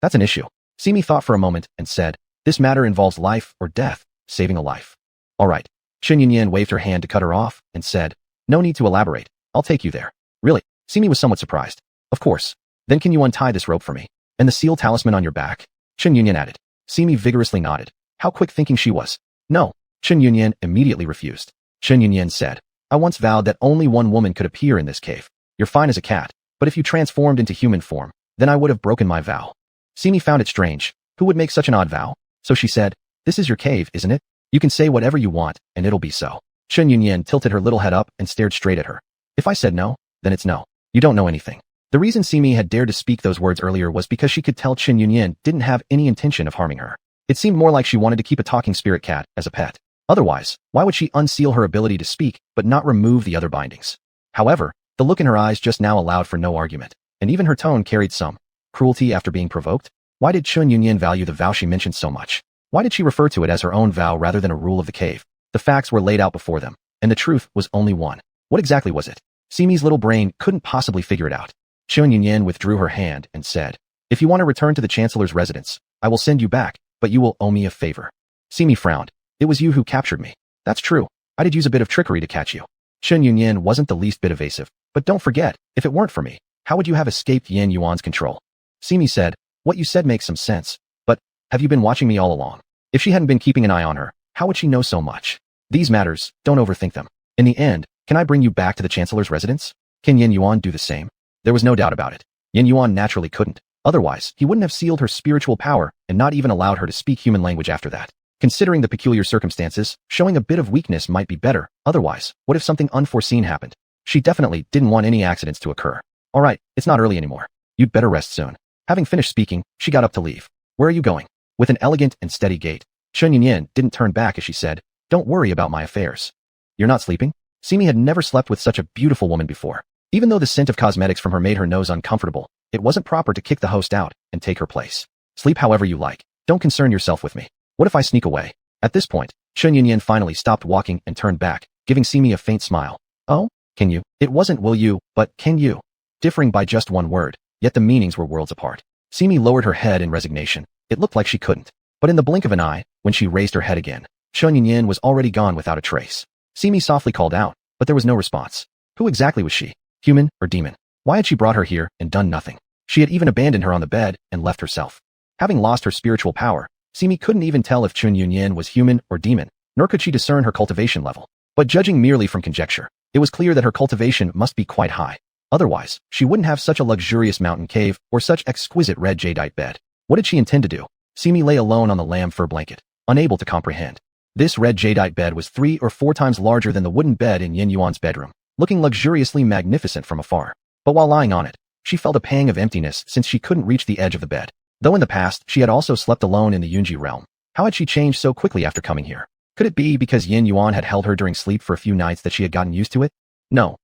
Speaker 1: That's an issue. Simi thought for a moment and said, This matter involves life or death, saving a life. All right. Chun Yunyan waved her hand to cut her off and said, No need to elaborate. I'll take you there. Really? Simi was somewhat surprised. Of course. Then can you untie this rope for me? And the seal talisman on your back? Chun Yunyan added. Simi vigorously nodded. How quick thinking she was. No. Chun Yunyan immediately refused. Chun Yunyan said, I once vowed that only one woman could appear in this cave. You're fine as a cat, but if you transformed into human form, then I would have broken my vow. Simi found it strange. Who would make such an odd vow? So she said, This is your cave, isn't it? You can say whatever you want, and it'll be so. Chun Yunyan tilted her little head up and stared straight at her. If I said no, then it's no. You don't know anything. The reason Simi had dared to speak those words earlier was because she could tell Chun Yunyan didn't have any intention of harming her. It seemed more like she wanted to keep a talking spirit cat as a pet. Otherwise, why would she unseal her ability to speak but not remove the other bindings? However, the look in her eyes just now allowed for no argument, and even her tone carried some cruelty after being provoked. Why did Chun Yunyan value the vow she mentioned so much? Why did she refer to it as her own vow rather than a rule of the cave? The facts were laid out before them, and the truth was only one. What exactly was it? Simi's little brain couldn't possibly figure it out. Chun Yunyan withdrew her hand and said, If you want to return to the Chancellor's residence, I will send you back, but you will owe me a favor. Simi frowned. It was you who captured me. That's true. I did use a bit of trickery to catch you. Chun Yunyan wasn't the least bit evasive. But don't forget, if it weren't for me, how would you have escaped Yin Yuan's control? Simi said, What you said makes some sense. But, have you been watching me all along? If she hadn't been keeping an eye on her, how would she know so much? These matters, don't overthink them. In the end, can I bring you back to the Chancellor's residence? Can Yin Yuan do the same? There was no doubt about it. Yin Yuan naturally couldn't. Otherwise, he wouldn't have sealed her spiritual power and not even allowed her to speak human language after that. Considering the peculiar circumstances, showing a bit of weakness might be better. Otherwise, what if something unforeseen happened? She definitely didn't want any accidents to occur. All right, it's not early anymore. You'd better rest soon. Having finished speaking, she got up to leave. Where are you going? With an elegant and steady gait, Chun Yunyan didn't turn back as she said, Don't worry about my affairs. You're not sleeping? Simi had never slept with such a beautiful woman before. Even though the scent of cosmetics from her made her nose uncomfortable, it wasn't proper to kick the host out and take her place. Sleep however you like. Don't concern yourself with me. What if I sneak away? At this point, Chun Yunyan finally stopped walking and turned back, giving Simi a faint smile. Oh? Can you? It wasn't will you, but can you? Differing by just one word, yet the meanings were worlds apart. Simi lowered her head in resignation. It looked like she couldn't. But in the blink of an eye, when she raised her head again, Chun Yunyan was already gone without a trace. Simi softly called out, but there was no response. Who exactly was she? Human or demon? Why had she brought her here and done nothing? She had even abandoned her on the bed and left herself. Having lost her spiritual power, Simi couldn't even tell if Chun Yunyan was human or demon, nor could she discern her cultivation level. But judging merely from conjecture, it was clear that her cultivation must be quite high. Otherwise, she wouldn't have such a luxurious mountain cave or such exquisite red jadeite bed. What did she intend to do? Simi lay alone on the lamb fur blanket, unable to comprehend. This red jadeite bed was 3 or 4 times larger than the wooden bed in Yin Yuan's bedroom, looking luxuriously magnificent from afar. But while lying on it, she felt a pang of emptiness since she couldn't reach the edge of the bed. Though in the past, she had also slept alone in the Yunji realm. How had she changed so quickly after coming here? Could it be because Yin Yuan had held her during sleep for a few nights that she had gotten used to it? No.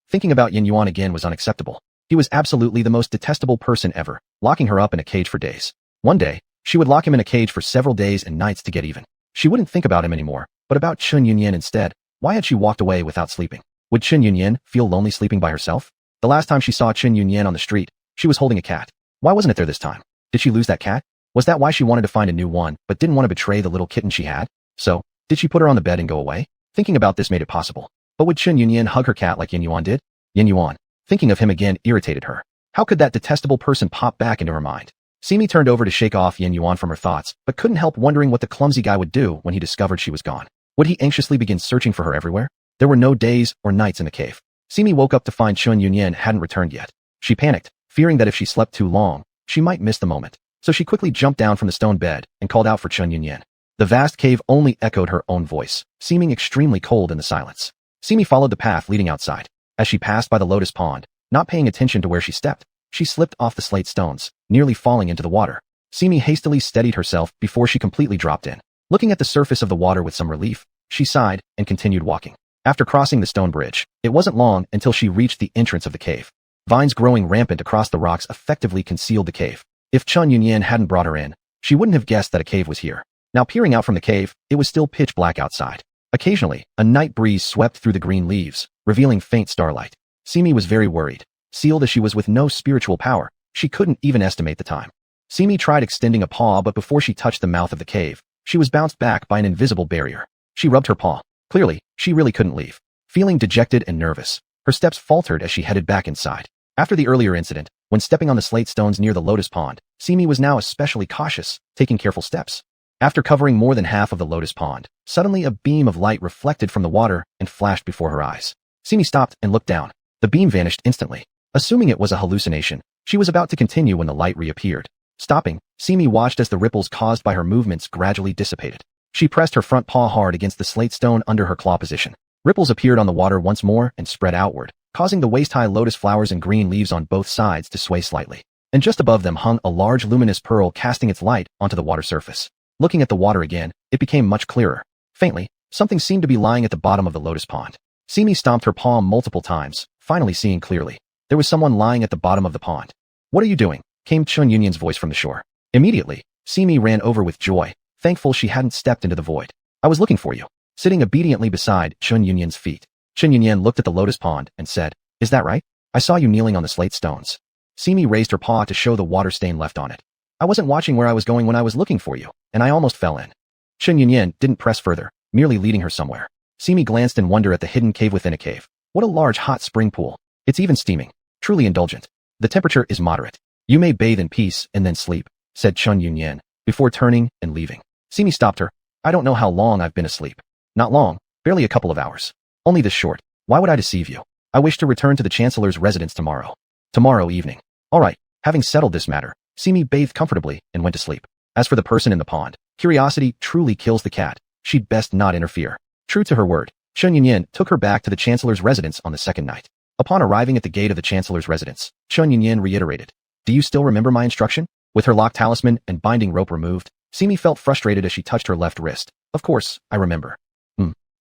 Speaker 1: Thinking about Yin Yuan again was unacceptable. He was absolutely the most detestable person ever, locking her up in a cage for days. One day, she would lock him in a cage for several days and nights to get even. She wouldn't think about him anymore, but about Chun Yunyan instead. Why had she walked away without sleeping? Would Chen Yunyan feel lonely sleeping by herself? The last time she saw Chen Yunyan on the street, she was holding a cat. Why wasn't it there this time? Did she lose that cat? Was that why she wanted to find a new one, but didn't want to betray the little kitten she had? So, did she put her on the bed and go away? Thinking about this made it possible. But would Chen Yunyan hug her cat like Yin Yuan did? Yin Yuan, thinking of him again irritated her. How could that detestable person pop back into her mind? Simi turned over to shake off Yin Yuan from her thoughts, but couldn't help wondering what the clumsy guy would do when he discovered she was gone. Would he anxiously begin searching for her everywhere? There were no days or nights in the cave. Simi woke up to find Chen Yunyan hadn't returned yet. She panicked, fearing that if she slept too long, she might miss the moment. So she quickly jumped down from the stone bed and called out for Chen Yunyan. The vast cave only echoed her own voice, seeming extremely cold in the silence. Simi followed the path leading outside. As she passed by the lotus pond, not paying attention to where she stepped, she slipped off the slate stones, nearly falling into the water. Simi hastily steadied herself before she completely dropped in. Looking at the surface of the water with some relief, she sighed and continued walking. After crossing the stone bridge, it wasn't long until she reached the entrance of the cave. Vines growing rampant across the rocks effectively concealed the cave. If Chen Yunyan hadn't brought her in, she wouldn't have guessed that a cave was here. Now peering out from the cave, it was still pitch black outside. Occasionally, a night breeze swept through the green leaves, revealing faint starlight. Simi was very worried. Sealed as she was with no spiritual power, she couldn't even estimate the time. Simi tried extending a paw, but before she touched the mouth of the cave, she was bounced back by an invisible barrier. She rubbed her paw. Clearly, she really couldn't leave. Feeling dejected and nervous, her steps faltered as she headed back inside. After the earlier incident, when stepping on the slate stones near the lotus pond, Simi was now especially cautious, taking careful steps. After covering more than half of the lotus pond, suddenly a beam of light reflected from the water and flashed before her eyes. Simi stopped and looked down. The beam vanished instantly. Assuming it was a hallucination, she was about to continue when the light reappeared. Stopping, Simi watched as the ripples caused by her movements gradually dissipated. She pressed her front paw hard against the slate stone under her claw position. Ripples appeared on the water once more and spread outward, causing the waist-high lotus flowers and green leaves on both sides to sway slightly. And just above them hung a large luminous pearl casting its light onto the water surface. Looking at the water again, it became much clearer. Faintly, something seemed to be lying at the bottom of the lotus pond. Simi stomped her paw multiple times, finally seeing clearly. There was someone lying at the bottom of the pond. "What are you doing?" came Chen Yunyan's voice from the shore. Immediately, Simi ran over with joy, thankful she hadn't stepped into the void. "I was looking for you." Sitting obediently beside Chen Yunyan's feet, Chen Yunyan looked at the lotus pond and said, "Is that right? I saw you kneeling on the slate stones." Simi raised her paw to show the water stain left on it. "I wasn't watching where I was going when I was looking for you, and I almost fell in." Chen Yunyan didn't press further, merely leading her somewhere. Simi glanced in wonder at the hidden cave within a cave. What a large hot spring pool. It's even steaming. Truly indulgent. The temperature is moderate. "You may bathe in peace and then sleep," said Chen Yunyan, before turning and leaving. Simi stopped her. "I don't know how long I've been asleep." "Not long, barely a couple of hours. Only this short. Why would I deceive you? I wish to return to the Chancellor's residence tomorrow." "Tomorrow evening." "All right." Having settled this matter, Simi bathed comfortably and went to sleep. As for the person in the pond, curiosity truly kills the cat. She'd best not interfere. True to her word, Chen Yunyan took her back to the Chancellor's residence on the second night. Upon arriving at the gate of the Chancellor's residence, Chen Yunyan reiterated, "Do you still remember my instruction?" With her lock talisman and binding rope removed, Simi felt frustrated as she touched her left wrist. "Of course, I remember.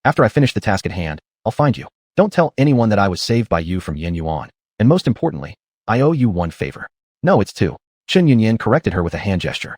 Speaker 1: After I finish the task at hand, I'll find you. Don't tell anyone that I was saved by you from Yin Yuan. And most importantly, I owe you one favor." "No, it's two." Chen Yunyan corrected her with a hand gesture.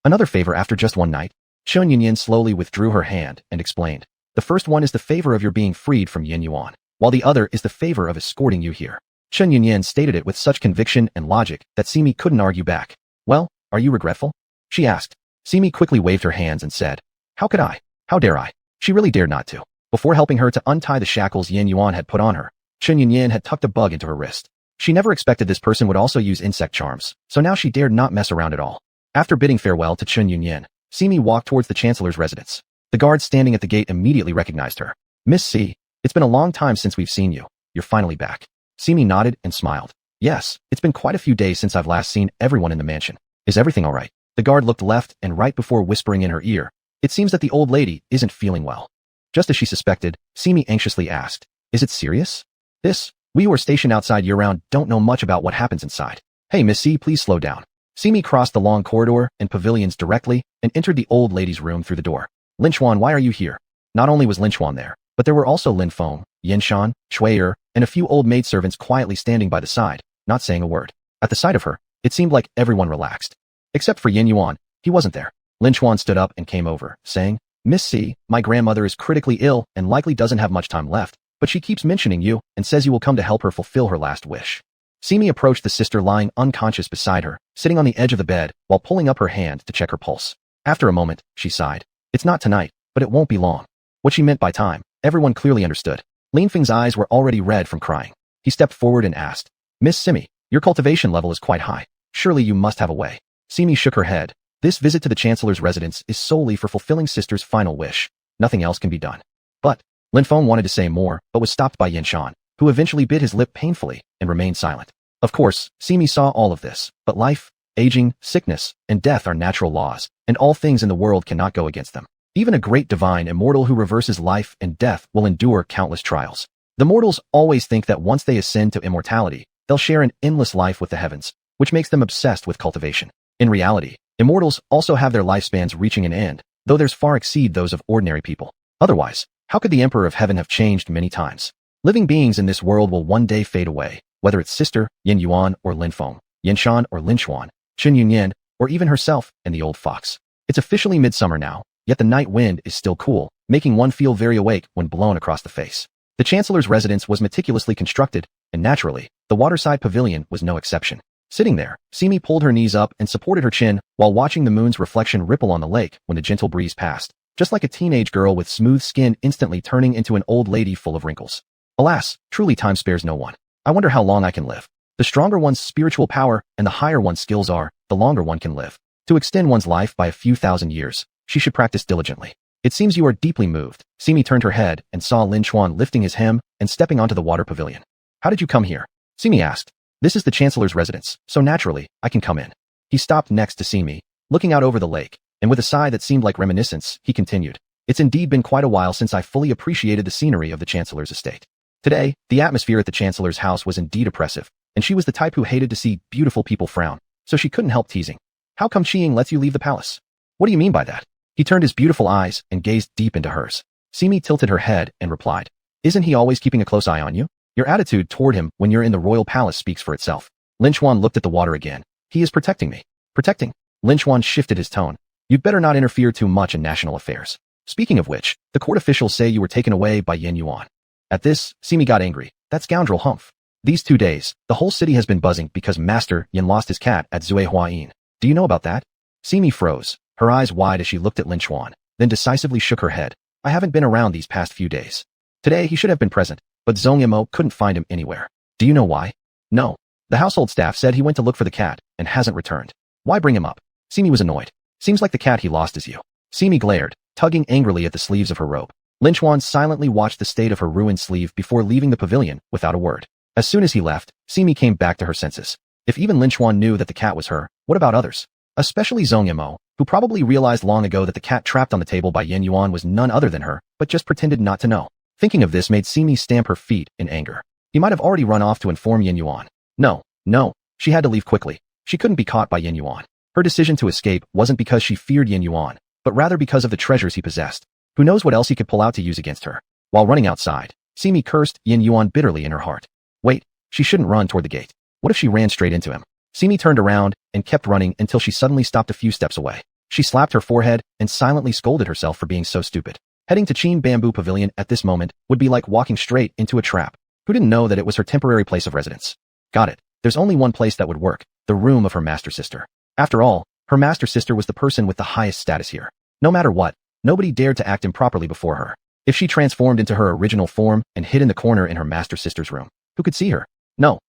Speaker 1: Another favor after just one night?" Chen Yunyan slowly withdrew her hand and explained. "The first one is the favor of your being freed from Yin Yuan, while the other is the favor of escorting you here." Chen Yunyan stated it with such conviction and logic that Simi couldn't argue back. "Well, are you regretful?" she asked. Simi quickly waved her hands and said, "How could I? How dare I?" She really dared not to. Before helping her to untie the shackles Yin Yuan had put on her, Chen Yunyan had tucked a bug into her wrist. She never expected this person would also use insect charms, so now she dared not mess around at all. After bidding farewell to Chen Yunyan, Simi walked towards the Chancellor's residence. The guard standing at the gate immediately recognized her. "Miss C, it's been a long time since we've seen you. You're finally back." Simi nodded and smiled. "Yes, it's been quite a few days since I've last seen everyone in the mansion. Is everything all right?" The guard looked left and right before whispering in her ear, "It seems that the old lady isn't feeling well." Just as she suspected, Simi anxiously asked, "Is it serious?" We who are stationed outside year-round don't know much about what happens inside." "Hey, Miss C, please slow down." Simi crossed the long corridor and pavilions directly and entered the old lady's room through the door. "Lin Xuan, why are you here?" Not only was Lin Xuan there, but there were also Lin Feng, Yin Shan, Chui Er, and a few old maidservants quietly standing by the side, not saying a word. At the sight of her, it seemed like everyone relaxed. Except for Yin Yuan, he wasn't there. Lin Xuan stood up and came over, saying, "Miss C, my grandmother is critically ill and likely doesn't have much time left. but she keeps mentioning you and says you will come to help her fulfill her last wish. Simi approached the sister lying unconscious beside her, sitting on the edge of the bed while pulling up her hand to check her pulse. After a moment, she sighed. It's not tonight, but it won't be long. What she meant by time, everyone clearly understood. Linfeng's eyes were already red from crying. He stepped forward and asked, Miss Simi, your cultivation level is quite high. Surely you must have a way. Simi shook her head. This visit to the Chancellor's residence is solely for fulfilling sister's final wish. Nothing else can be done. But, Linfeng wanted to say more, but was stopped by Yanshan, who eventually bit his lip painfully and remained silent. Of course, Simi saw all of this, but life, aging, sickness, and death are natural laws, and all things in the world cannot go against them. Even a great divine immortal who reverses life and death will endure countless trials. The mortals always think that once they ascend to immortality, they'll share an endless life with the heavens, which makes them obsessed with cultivation. In reality, immortals also have their lifespans reaching an end, though theirs far exceed those of ordinary people. Otherwise, how could the Emperor of Heaven have changed many times? Living beings in this world will one day fade away, whether it's sister, Yin Yuan or Linfeng, Yanshan or Linchuan, Chen Yunyan, or even herself and the old fox. It's officially midsummer now, yet the night wind is still cool, making one feel very awake when blown across the face. The Chancellor's residence was meticulously constructed, and naturally, the waterside pavilion was no exception. Sitting there, Simi pulled her knees up and supported her chin while watching the moon's reflection ripple on the lake when the gentle breeze passed, just like a teenage girl with smooth skin instantly turning into an old lady full of wrinkles. Alas, truly time spares no one. I wonder how long I can live. The stronger one's spiritual power and the higher one's skills are, the longer one can live. To extend one's life by a few thousand years, she should practice diligently. It seems you are deeply moved. Simi turned her head and saw Lin Chuan lifting his hem and stepping onto the water pavilion. How did you come here? Simi asked. This is the Chancellor's residence, so naturally, I can come in. He stopped next to Simi, looking out over the lake, and with a sigh that seemed like reminiscence, he continued. It's indeed been quite a while since I fully appreciated the scenery of the Chancellor's estate. Today, the atmosphere at the Chancellor's house was indeed oppressive, and she was the type who hated to see beautiful people frown, so she couldn't help teasing. How come Qiying lets you leave the palace? What do you mean by that? He turned his beautiful eyes and gazed deep into hers. Simi tilted her head and replied, Isn't he always keeping a close eye on you? Your attitude toward him when you're in the royal palace speaks for itself. Lin Chuan looked at the water again. He is protecting me. Protecting? Lin Chuan shifted his tone. You'd better not interfere too much in national affairs. Speaking of which, the court officials say you were taken away by Yin Yuan. At this, Simi got angry. That scoundrel Humph. These 2 days, the whole city has been buzzing because Master Yin lost his cat at Zui Huayin. Do you know about that? Simi froze, her eyes wide as she looked at Lin Chuan, then decisively shook her head. I haven't been around these past few days. Today he should have been present, but Zhong Yimou couldn't find him anywhere. Do you know why? No. The household staff said he went to look for the cat and hasn't returned. Why bring him up? Simi was annoyed. Seems like the cat he lost is you. Simi glared, tugging angrily at the sleeves of her robe. Lin Chuan silently watched the state of her ruined sleeve before leaving the pavilion without a word. As soon as he left, Simi came back to her senses. If even Lin Chuan knew that the cat was her, what about others? Especially Zhong Yimou, who probably realized long ago that the cat trapped on the table by Yin Yuan was none other than her, but just pretended not to know. Thinking of this made Simi stamp her feet in anger. He might have already run off to inform Yin Yuan. No, she had to leave quickly. She couldn't be caught by Yin Yuan. Her decision to escape wasn't because she feared Yin Yuan, but rather because of the treasures he possessed. Who knows what else he could pull out to use against her. While running outside, Simi cursed Yin Yuan bitterly in her heart. Wait, she shouldn't run toward the gate. What if she ran straight into him? Simi turned around and kept running until she suddenly stopped a few steps away. She slapped her forehead and silently scolded herself for being so stupid. Heading to Qin Bamboo Pavilion at this moment would be like walking straight into a trap. Who didn't know that it was her temporary place of residence? Got it. There's only one place that would work, the room of her master sister. After all, her master sister was the person with the highest status here. No matter what, nobody dared to act improperly before her. If she transformed into her original form and hid in the corner in her master sister's room, who could see her? No.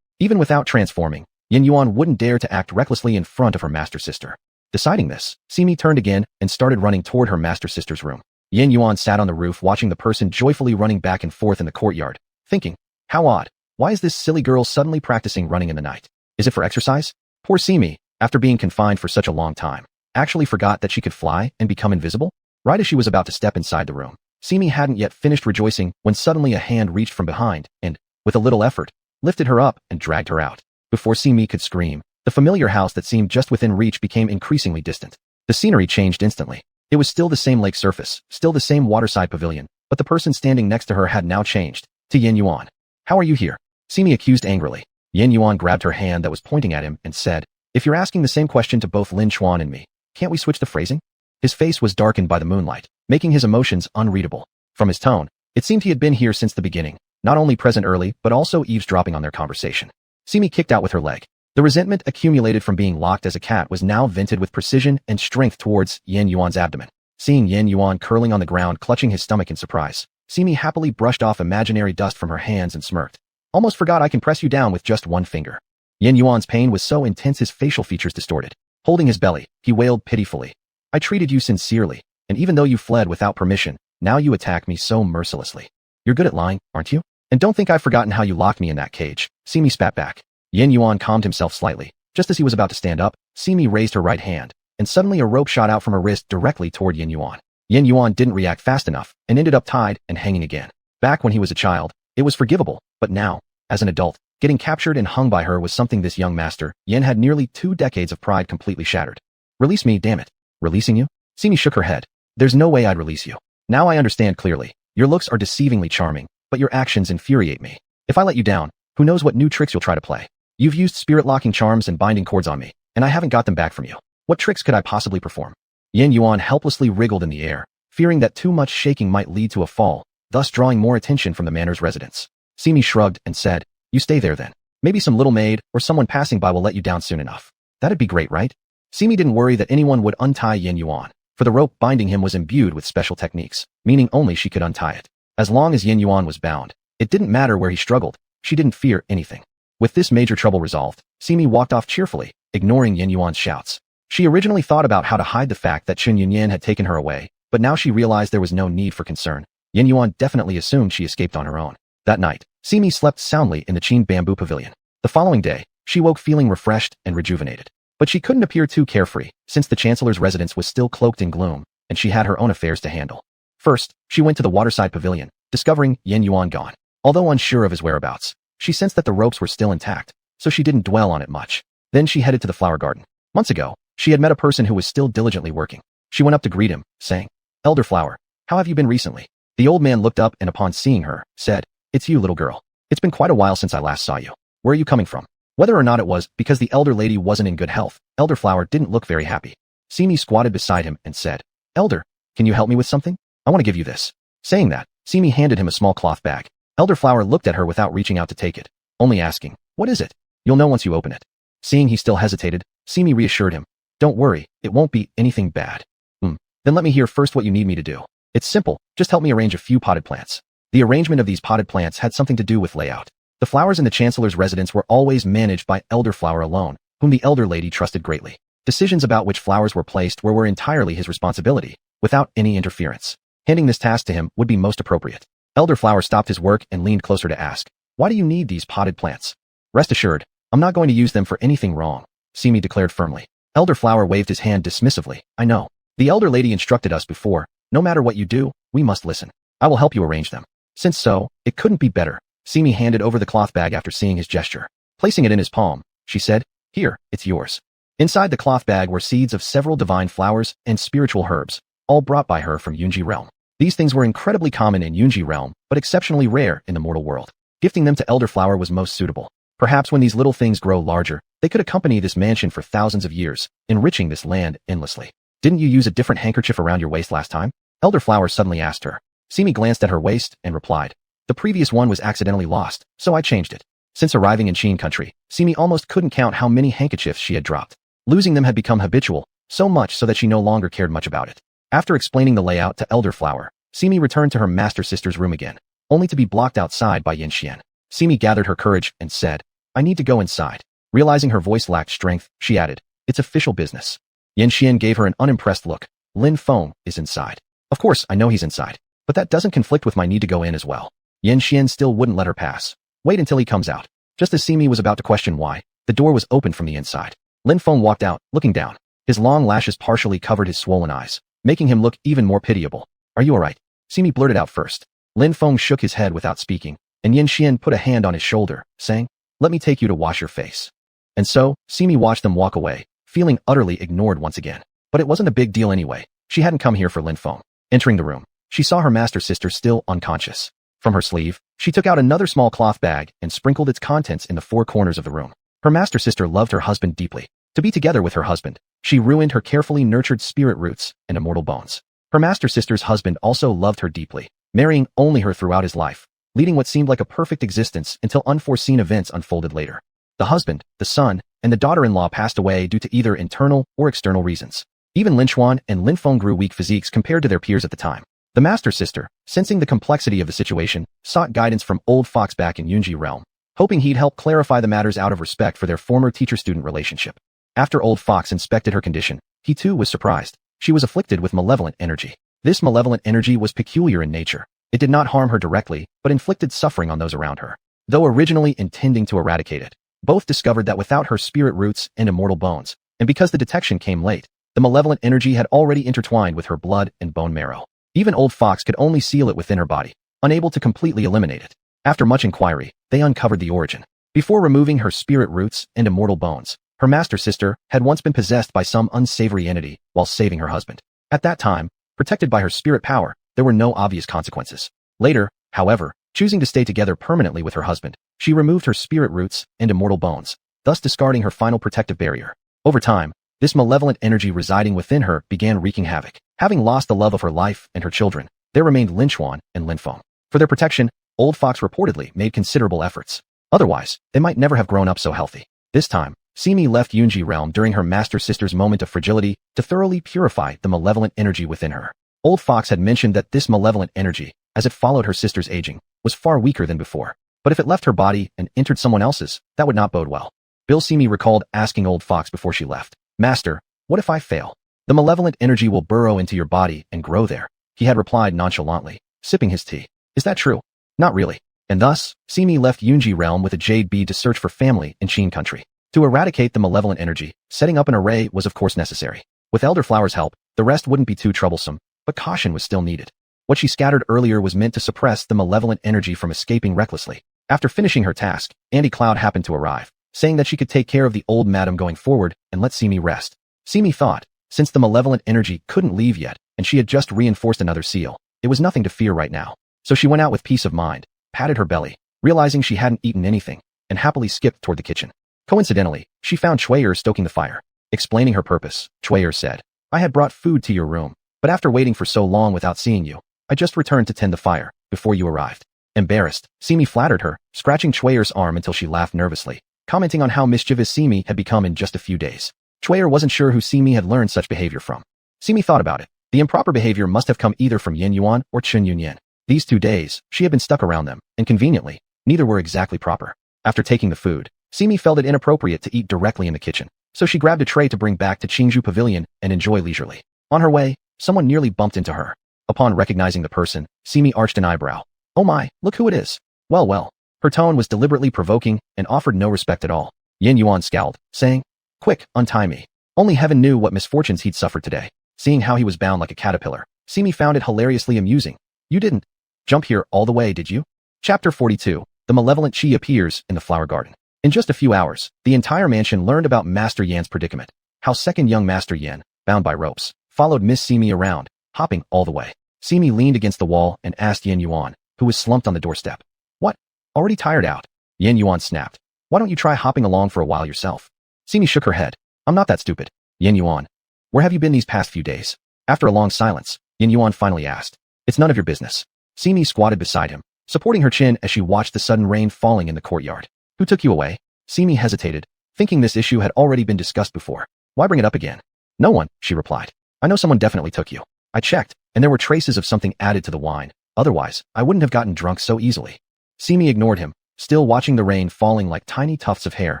Speaker 1: Even without transforming, Yin Yuan wouldn't dare to act recklessly in front of her master sister. Deciding this, Simi turned again and started running toward her master sister's room. Yin Yuan sat on the roof watching the person joyfully running back and forth in the courtyard, thinking, how odd, why is this silly girl suddenly practicing running in the night? Is it for exercise? Poor Simi, after being confined for such a long time, actually forgot that she could fly and become invisible? Right as she was about to step inside the room, Simi hadn't yet finished rejoicing when suddenly a hand reached from behind and, with a little effort, lifted her up and dragged her out. Before Simi could scream, the familiar house that seemed just within reach became increasingly distant. The scenery changed instantly. It was still the same lake surface, still the same waterside pavilion, but the person standing next to her had now changed, to Yin Yuan. How are you here? Simi accused angrily. Yin Yuan grabbed her hand that was pointing at him and said, if you're asking the same question to both Lin Chuan and me, can't we switch the phrasing? His face was darkened by the moonlight, making his emotions unreadable. From his tone, It seemed he had been here since the beginning, not only present early, but also eavesdropping on their conversation. Simi kicked out with her leg. The resentment accumulated from being locked as a cat was now vented with precision and strength towards Yan Yuan's abdomen. Seeing Yan Yuan curling on the ground, clutching his stomach in surprise, Simi happily brushed off imaginary dust from her hands and smirked. Almost forgot I can press you down with just one finger. Yan Yuan's pain was so intense his facial features distorted. Holding his belly, he wailed pitifully. I treated you sincerely, and even though you fled without permission, now you attack me so mercilessly. You're good at lying, aren't you? And don't think I've forgotten how you locked me in that cage. Simi spat back. Yan Yuan calmed himself slightly. Just as he was about to stand up, Simi raised her right hand, and suddenly a rope shot out from her wrist directly toward Yan Yuan. Yan Yuan didn't react fast enough, and ended up tied and hanging again. Back when he was a child, it was forgivable, but now, as an adult, getting captured and hung by her was something this young master, Yan had nearly 2 decades of pride completely shattered. Release me, damn it. Releasing you? Simi shook her head. There's no way I'd release you. Now I understand clearly. Your looks are deceivingly charming, but your actions infuriate me. If I let you down, who knows what new tricks you'll try to play. You've used spirit-locking charms and binding cords on me, and I haven't got them back from you. What tricks could I possibly perform? Yan Yuan helplessly wriggled in the air, fearing that too much shaking might lead to a fall, thus drawing more attention from the manor's residents. Simi shrugged and said, You stay there then. Maybe some little maid or someone passing by will let you down soon enough. That'd be great, right? Simi didn't worry that anyone would untie Yan Yuan, for the rope binding him was imbued with special techniques, meaning only she could untie it. As long as Yan Yuan was bound, it didn't matter where he struggled, she didn't fear anything. With this major trouble resolved, Simi walked off cheerfully, ignoring Yan Yuan's shouts. She originally thought about how to hide the fact that Chun Yunyan had taken her away, but now she realized there was no need for concern. Yan Yuan definitely assumed she escaped on her own. That night, Simi slept soundly in the Qin bamboo pavilion. The following day, she woke feeling refreshed and rejuvenated. But she couldn't appear too carefree, since the Chancellor's residence was still cloaked in gloom, and she had her own affairs to handle. First, she went to the waterside pavilion, discovering Yan Yuan gone. Although unsure of his whereabouts, she sensed that the ropes were still intact, so she didn't dwell on it much. Then she headed to the flower garden. Months ago, she had met a person who was still diligently working. She went up to greet him, saying, Elderflower, how have you been recently? The old man looked up and upon seeing her, said, It's you, little girl. It's been quite a while since I last saw you. Where are you coming from? Whether or not it was because the elder lady wasn't in good health, Elderflower didn't look very happy. Simi squatted beside him and said, Elder, can you help me with something? I want to give you this. Saying that, Simi handed him a small cloth bag. Elderflower looked at her without reaching out to take it, only asking, What is it? You'll know once you open it. Seeing he still hesitated, Simi reassured him, Don't worry, it won't be anything bad. Then let me hear first what you need me to do. It's simple, just help me arrange a few potted plants. The arrangement of these potted plants had something to do with layout. The flowers in the Chancellor's residence were always managed by Elderflower alone, whom the elder lady trusted greatly. Decisions about which flowers were placed were entirely his responsibility, without any interference. Handing this task to him would be most appropriate. Elderflower stopped his work and leaned closer to ask, Why do you need these potted plants? Rest assured, I'm not going to use them for anything wrong, Simi declared firmly. Elderflower waved his hand dismissively. I know. The elder lady instructed us before, no matter what you do, we must listen. I will help you arrange them. Since so, it couldn't be better. Simi handed over the cloth bag after seeing his gesture. Placing it in his palm, she said, Here, it's yours. Inside the cloth bag were seeds of several divine flowers and spiritual herbs, all brought by her from Yunji realm. These things were incredibly common in Yunji realm, but exceptionally rare in the mortal world. Gifting them to Elderflower was most suitable. Perhaps when these little things grow larger, they could accompany this mansion for thousands of years, enriching this land endlessly. Didn't you use a different handkerchief around your waist last time? Elderflower suddenly asked her. Simi glanced at her waist and replied, The previous one was accidentally lost, so I changed it. Since arriving in Qin country, Simi almost couldn't count how many handkerchiefs she had dropped. Losing them had become habitual, so much so that she no longer cared much about it. After explaining the layout to Elderflower, Simi returned to her master sister's room again, only to be blocked outside by Yin Xian. Simi gathered her courage and said, I need to go inside. Realizing her voice lacked strength, she added, It's official business. Yin Xian gave her an unimpressed look. Lin Feng is inside. Of course, I know he's inside, but that doesn't conflict with my need to go in as well. Yin Xian still wouldn't let her pass. Wait until he comes out. Just as Simi was about to question why, the door was opened from the inside. Lin Feng walked out, looking down. His long lashes partially covered his swollen eyes, making him look even more pitiable. Are you alright? Simi blurted out first. Lin Feng shook his head without speaking, and Yin Xian put a hand on his shoulder, saying, Let me take you to wash your face. And so, Simi watched them walk away, feeling utterly ignored once again. But it wasn't a big deal anyway. She hadn't come here for Lin Feng. Entering the room, she saw her master sister still unconscious. From her sleeve, she took out another small cloth bag and sprinkled its contents in the 4 corners of the room. Her master sister loved her husband deeply. To be together with her husband, she ruined her carefully nurtured spirit roots and immortal bones. Her master sister's husband also loved her deeply, marrying only her throughout his life, leading what seemed like a perfect existence until unforeseen events unfolded later. The husband, the son, and the daughter-in-law passed away due to either internal or external reasons. Even Lin Xuan and Lin Feng grew weak physiques compared to their peers at the time. The master sister, sensing the complexity of the situation, sought guidance from Old Fox back in Yunji realm, hoping he'd help clarify the matters out of respect for their former teacher-student relationship. After Old Fox inspected her condition, he too was surprised. She was afflicted with malevolent energy. This malevolent energy was peculiar in nature. It did not harm her directly, but inflicted suffering on those around her. Though originally intending to eradicate it, both discovered that without her spirit roots and immortal bones, and because the detection came late, the malevolent energy had already intertwined with her blood and bone marrow. Even Old Fox could only seal it within her body, unable to completely eliminate it. After much inquiry, they uncovered the origin. Before removing her spirit roots and immortal bones, her master sister had once been possessed by some unsavory entity while saving her husband. At that time, protected by her spirit power, there were no obvious consequences. Later, however, choosing to stay together permanently with her husband, she removed her spirit roots and immortal bones, thus discarding her final protective barrier. Over time, this malevolent energy residing within her began wreaking havoc. Having lost the love of her life and her children, there remained Lin Xuan and Lin Feng. For their protection, Old Fox reportedly made considerable efforts. Otherwise, they might never have grown up so healthy. This time, Simi left Yunji realm during her master sister's moment of fragility to thoroughly purify the malevolent energy within her. Old Fox had mentioned that this malevolent energy, as it followed her sister's aging, was far weaker than before. But if it left her body and entered someone else's, that would not bode well. Bill Simi recalled asking Old Fox before she left, "Master, what if I fail? The malevolent energy will burrow into your body and grow there." He had replied nonchalantly, sipping his tea. "Is that true?" "Not really." And thus, Simi left Yunji realm with a jade bead to search for family in Qin country. To eradicate the malevolent energy, setting up an array was of course necessary. With Elderflower's help, the rest wouldn't be too troublesome, but caution was still needed. What she scattered earlier was meant to suppress the malevolent energy from escaping recklessly. After finishing her task, Auntie Cloud happened to arrive, saying that she could take care of the old madam going forward and let Simi rest. Simi thought, since the malevolent energy couldn't leave yet, and she had just reinforced another seal, it was nothing to fear right now. So she went out with peace of mind, patted her belly, realizing she hadn't eaten anything, and happily skipped toward the kitchen. Coincidentally, she found Chuier stoking the fire. Explaining her purpose, Chuier said, "I had brought food to your room, but after waiting for so long without seeing you, I just returned to tend the fire, before you arrived." Embarrassed, Simi flattered her, scratching Chuier's arm until she laughed nervously, commenting on how mischievous Simi had become in just a few days. Chuier wasn't sure who Simi had learned such behavior from. Simi thought about it. The improper behavior must have come either from Yin Yuan or Chun Yunyan. These 2 days, she had been stuck around them, and conveniently, neither were exactly proper. After taking the food, Simi felt it inappropriate to eat directly in the kitchen, so she grabbed a tray to bring back to Qingzhou Pavilion and enjoy leisurely. On her way, someone nearly bumped into her. Upon recognizing the person, Simi arched an eyebrow. "Oh my, look who it is." Well well. Her tone was deliberately provoking and offered no respect at all. Yin Yuan scowled, saying, "Quick, untie me." Only heaven knew what misfortunes he'd suffered today. Seeing how he was bound like a caterpillar, Simi found it hilariously amusing. "You didn't jump here all the way, did you?" Chapter 42. The Malevolent Chi appears in the flower garden. In just a few hours, the entire mansion learned about Master Yan's predicament. How second young Master Yan, bound by ropes, followed Miss Simi around, hopping all the way. Simi leaned against the wall and asked Yin Yuan, who was slumped on the doorstep. "What? Already tired out?" Yin Yuan snapped. "Why don't you try hopping along for a while yourself?" Simi shook her head. "I'm not that stupid." Yin Yuan, "Where have you been these past few days?" After a long silence, Yin Yuan finally asked. "It's none of your business." Simi squatted beside him, supporting her chin as she watched the sudden rain falling in the courtyard. "Who took you away?" Simi hesitated, thinking this issue had already been discussed before. "Why bring it up again?" "No one," she replied. "I know someone definitely took you. I checked, and there were traces of something added to the wine. Otherwise, I wouldn't have gotten drunk so easily." Simi ignored him, still watching the rain falling like tiny tufts of hair,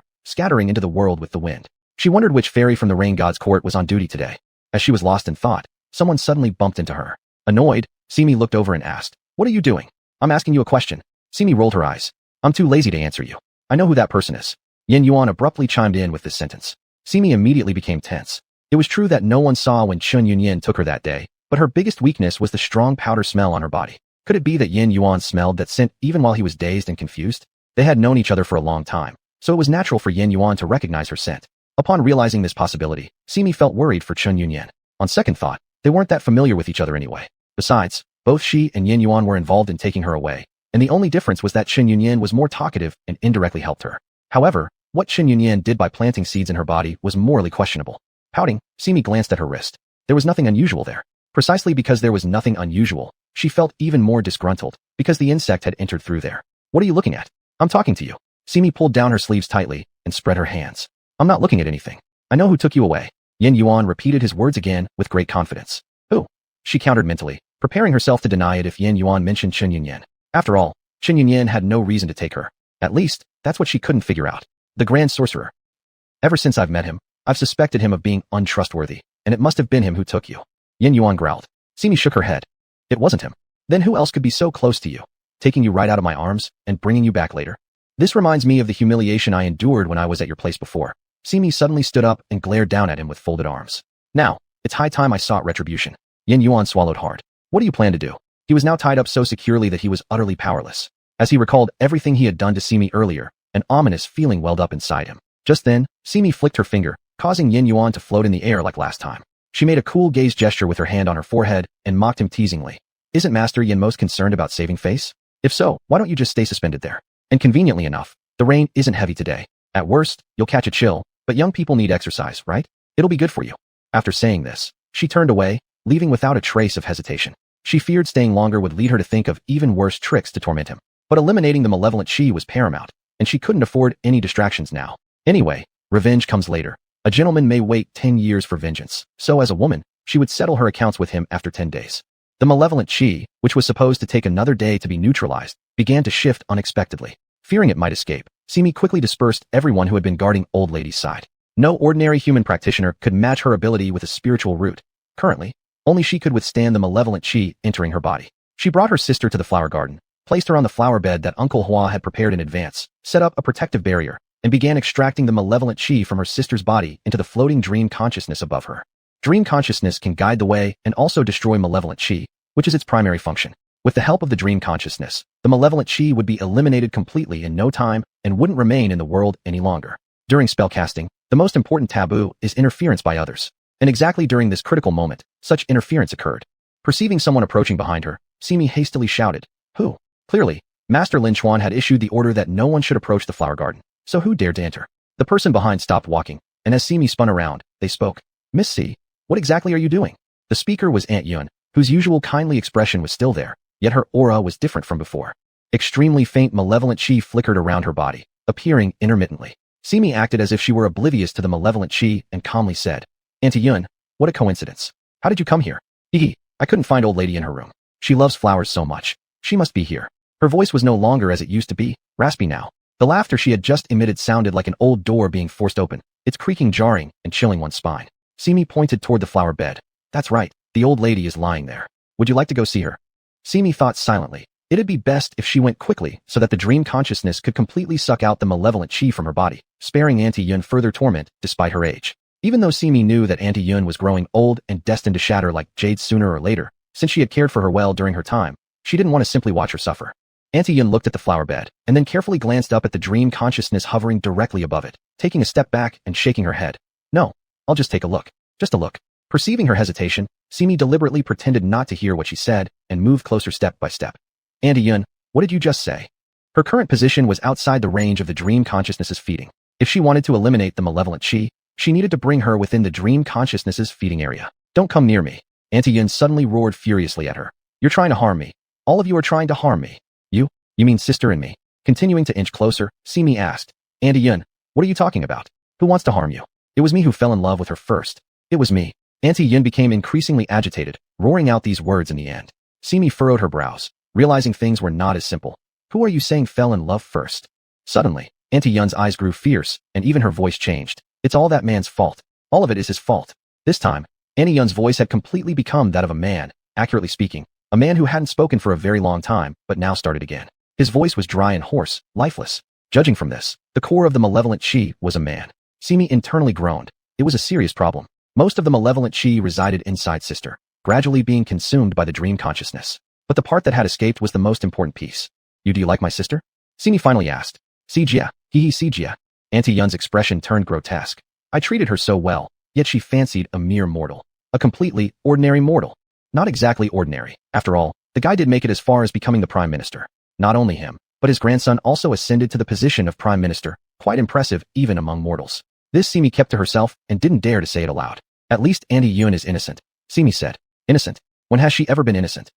Speaker 1: scattering into the world with the wind. She wondered which fairy from the rain god's court was on duty today. As she was lost in thought, someone suddenly bumped into her. Annoyed, Simi looked over and asked, "What are you doing?" "I'm asking you a question." Simi rolled her eyes. "I'm too lazy to answer you. I know who that person is." Yin Yuan abruptly chimed in with this sentence. Simi immediately became tense. It was true that no one saw when Chun Yunyan took her that day, but her biggest weakness was the strong powder smell on her body. Could it be that Yin Yuan smelled that scent even while he was dazed and confused? They had known each other for a long time, so it was natural for Yin Yuan to recognize her scent. Upon realizing this possibility, Simi felt worried for Chun Yunyan. On second thought, they weren't that familiar with each other anyway. Besides, both she and Yin Yuan were involved in taking her away, and the only difference was that Chun Yunyan was more talkative and indirectly helped her. However, what Chun Yunyan did by planting seeds in her body was morally questionable. Pouting, Simi glanced at her wrist. There was nothing unusual there. Precisely because there was nothing unusual, she felt even more disgruntled, because the insect had entered through there. What are you looking at? I'm talking to you. Simi pulled down her sleeves tightly and spread her hands. I'm not looking at anything. I know who took you away. Yin Yuan repeated his words again with great confidence. Who? She countered mentally, preparing herself to deny it if Yin Yuan mentioned Chen Yunyan. After all, Chen Yunyan had no reason to take her. At least, that's what she couldn't figure out. The Grand Sorcerer. Ever since I've met him, I've suspected him of being untrustworthy, and it must have been him who took you. Yin Yuan growled. Simi shook her head. It wasn't him. Then who else could be so close to you, taking you right out of my arms and bringing you back later? This reminds me of the humiliation I endured when I was at your place before. Simi suddenly stood up and glared down at him with folded arms. Now, it's high time I sought retribution. Yin Yuan swallowed hard. What do you plan to do? He was now tied up so securely that he was utterly powerless. As he recalled everything he had done to Simi earlier, an ominous feeling welled up inside him. Just then, Simi flicked her finger, causing Yin Yuan to float in the air like last time. She made a cool gaze gesture with her hand on her forehead and mocked him teasingly. Isn't Master Yin most concerned about saving face? If so, why don't you just stay suspended there? And conveniently enough, the rain isn't heavy today. At worst, you'll catch a chill, but young people need exercise, right? It'll be good for you. After saying this, she turned away, leaving without a trace of hesitation. She feared staying longer would lead her to think of even worse tricks to torment him. But eliminating the malevolent Qi was paramount, and she couldn't afford any distractions now. Anyway, revenge comes later. A gentleman may wait 10 years for vengeance, so as a woman, she would settle her accounts with him after 10 days. The malevolent Qi, which was supposed to take another day to be neutralized, began to shift unexpectedly. Fearing it might escape, Simi quickly dispersed everyone who had been guarding Old Lady's side. No ordinary human practitioner could match her ability with a spiritual root. Currently, only she could withstand the malevolent Qi entering her body. She brought her sister to the flower garden, placed her on the flower bed that Uncle Hua had prepared in advance, set up a protective barrier, and began extracting the malevolent Qi from her sister's body into the floating dream consciousness above her. Dream consciousness can guide the way and also destroy malevolent Qi, which is its primary function. With the help of the dream consciousness, the malevolent Qi would be eliminated completely in no time and wouldn't remain in the world any longer. During spellcasting, the most important taboo is interference by others. And exactly during this critical moment, such interference occurred. Perceiving someone approaching behind her, Simi hastily shouted, Who? Clearly, Master Lin Chuan had issued the order that no one should approach the flower garden. So who dared to enter? The person behind stopped walking, and as Simi spun around, they spoke. Miss C, what exactly are you doing? The speaker was Aunt Yun, whose usual kindly expression was still there, yet her aura was different from before. Extremely faint malevolent Qi flickered around her body, appearing intermittently. Simi acted as if she were oblivious to the malevolent Qi and calmly said, Auntie Yun, what a coincidence. How did you come here? Hee, I couldn't find Old Lady in her room. She loves flowers so much. She must be here. Her voice was no longer as it used to be, raspy now. The laughter she had just emitted sounded like an old door being forced open, its creaking jarring and chilling one's spine. Simi pointed toward the flower bed. That's right, the old lady is lying there. Would you like to go see her? Simi thought silently. It'd be best if she went quickly so that the dream consciousness could completely suck out the malevolent Qi from her body, sparing Auntie Yun further torment despite her age. Even though Simi knew that Auntie Yun was growing old and destined to shatter like jade sooner or later, since she had cared for her well during her time, she didn't want to simply watch her suffer. Auntie Yun looked at the flower bed, and then carefully glanced up at the dream consciousness hovering directly above it, taking a step back and shaking her head. No, I'll just take a look. Just a look. Perceiving her hesitation, Simi deliberately pretended not to hear what she said and moved closer step by step. Auntie Yun, what did you just say? Her current position was outside the range of the dream consciousness's feeding. If she wanted to eliminate the malevolent Qi, she needed to bring her within the dream consciousness's feeding area. Don't come near me. Auntie Yun suddenly roared furiously at her. You're trying to harm me. All of you are trying to harm me. You mean sister and me? Continuing to inch closer, Simi asked. Auntie Yun, what are you talking about? Who wants to harm you? It was me who fell in love with her first. It was me. Auntie Yun became increasingly agitated, roaring out these words in the end. Simi furrowed her brows, realizing things were not as simple. Who are you saying fell in love first? Suddenly, Auntie Yun's eyes grew fierce, and even her voice changed. It's all that man's fault. All of it is his fault. This time, Auntie Yun's voice had completely become that of a man, accurately speaking, a man who hadn't spoken for a very long time, but now started again. His voice was dry and hoarse, lifeless. Judging from this, the core of the malevolent Qi was a man. Simi internally groaned. It was a serious problem. Most of the malevolent Qi resided inside Sister, gradually being consumed by the dream consciousness. But the part that had escaped was the most important piece. Do you like my sister? Simi finally asked. Sijia, Sijia. Auntie Yun's expression turned grotesque. I treated her so well, yet she fancied a mere mortal. A completely ordinary mortal. Not exactly ordinary. After all, the guy did make it as far as becoming the prime minister. Not only him, but his grandson also ascended to the position of prime minister, quite impressive even among mortals. This Simi kept to herself and didn't dare to say it aloud. At least Auntie Yun is innocent, Simi said. Innocent? When has she ever been innocent?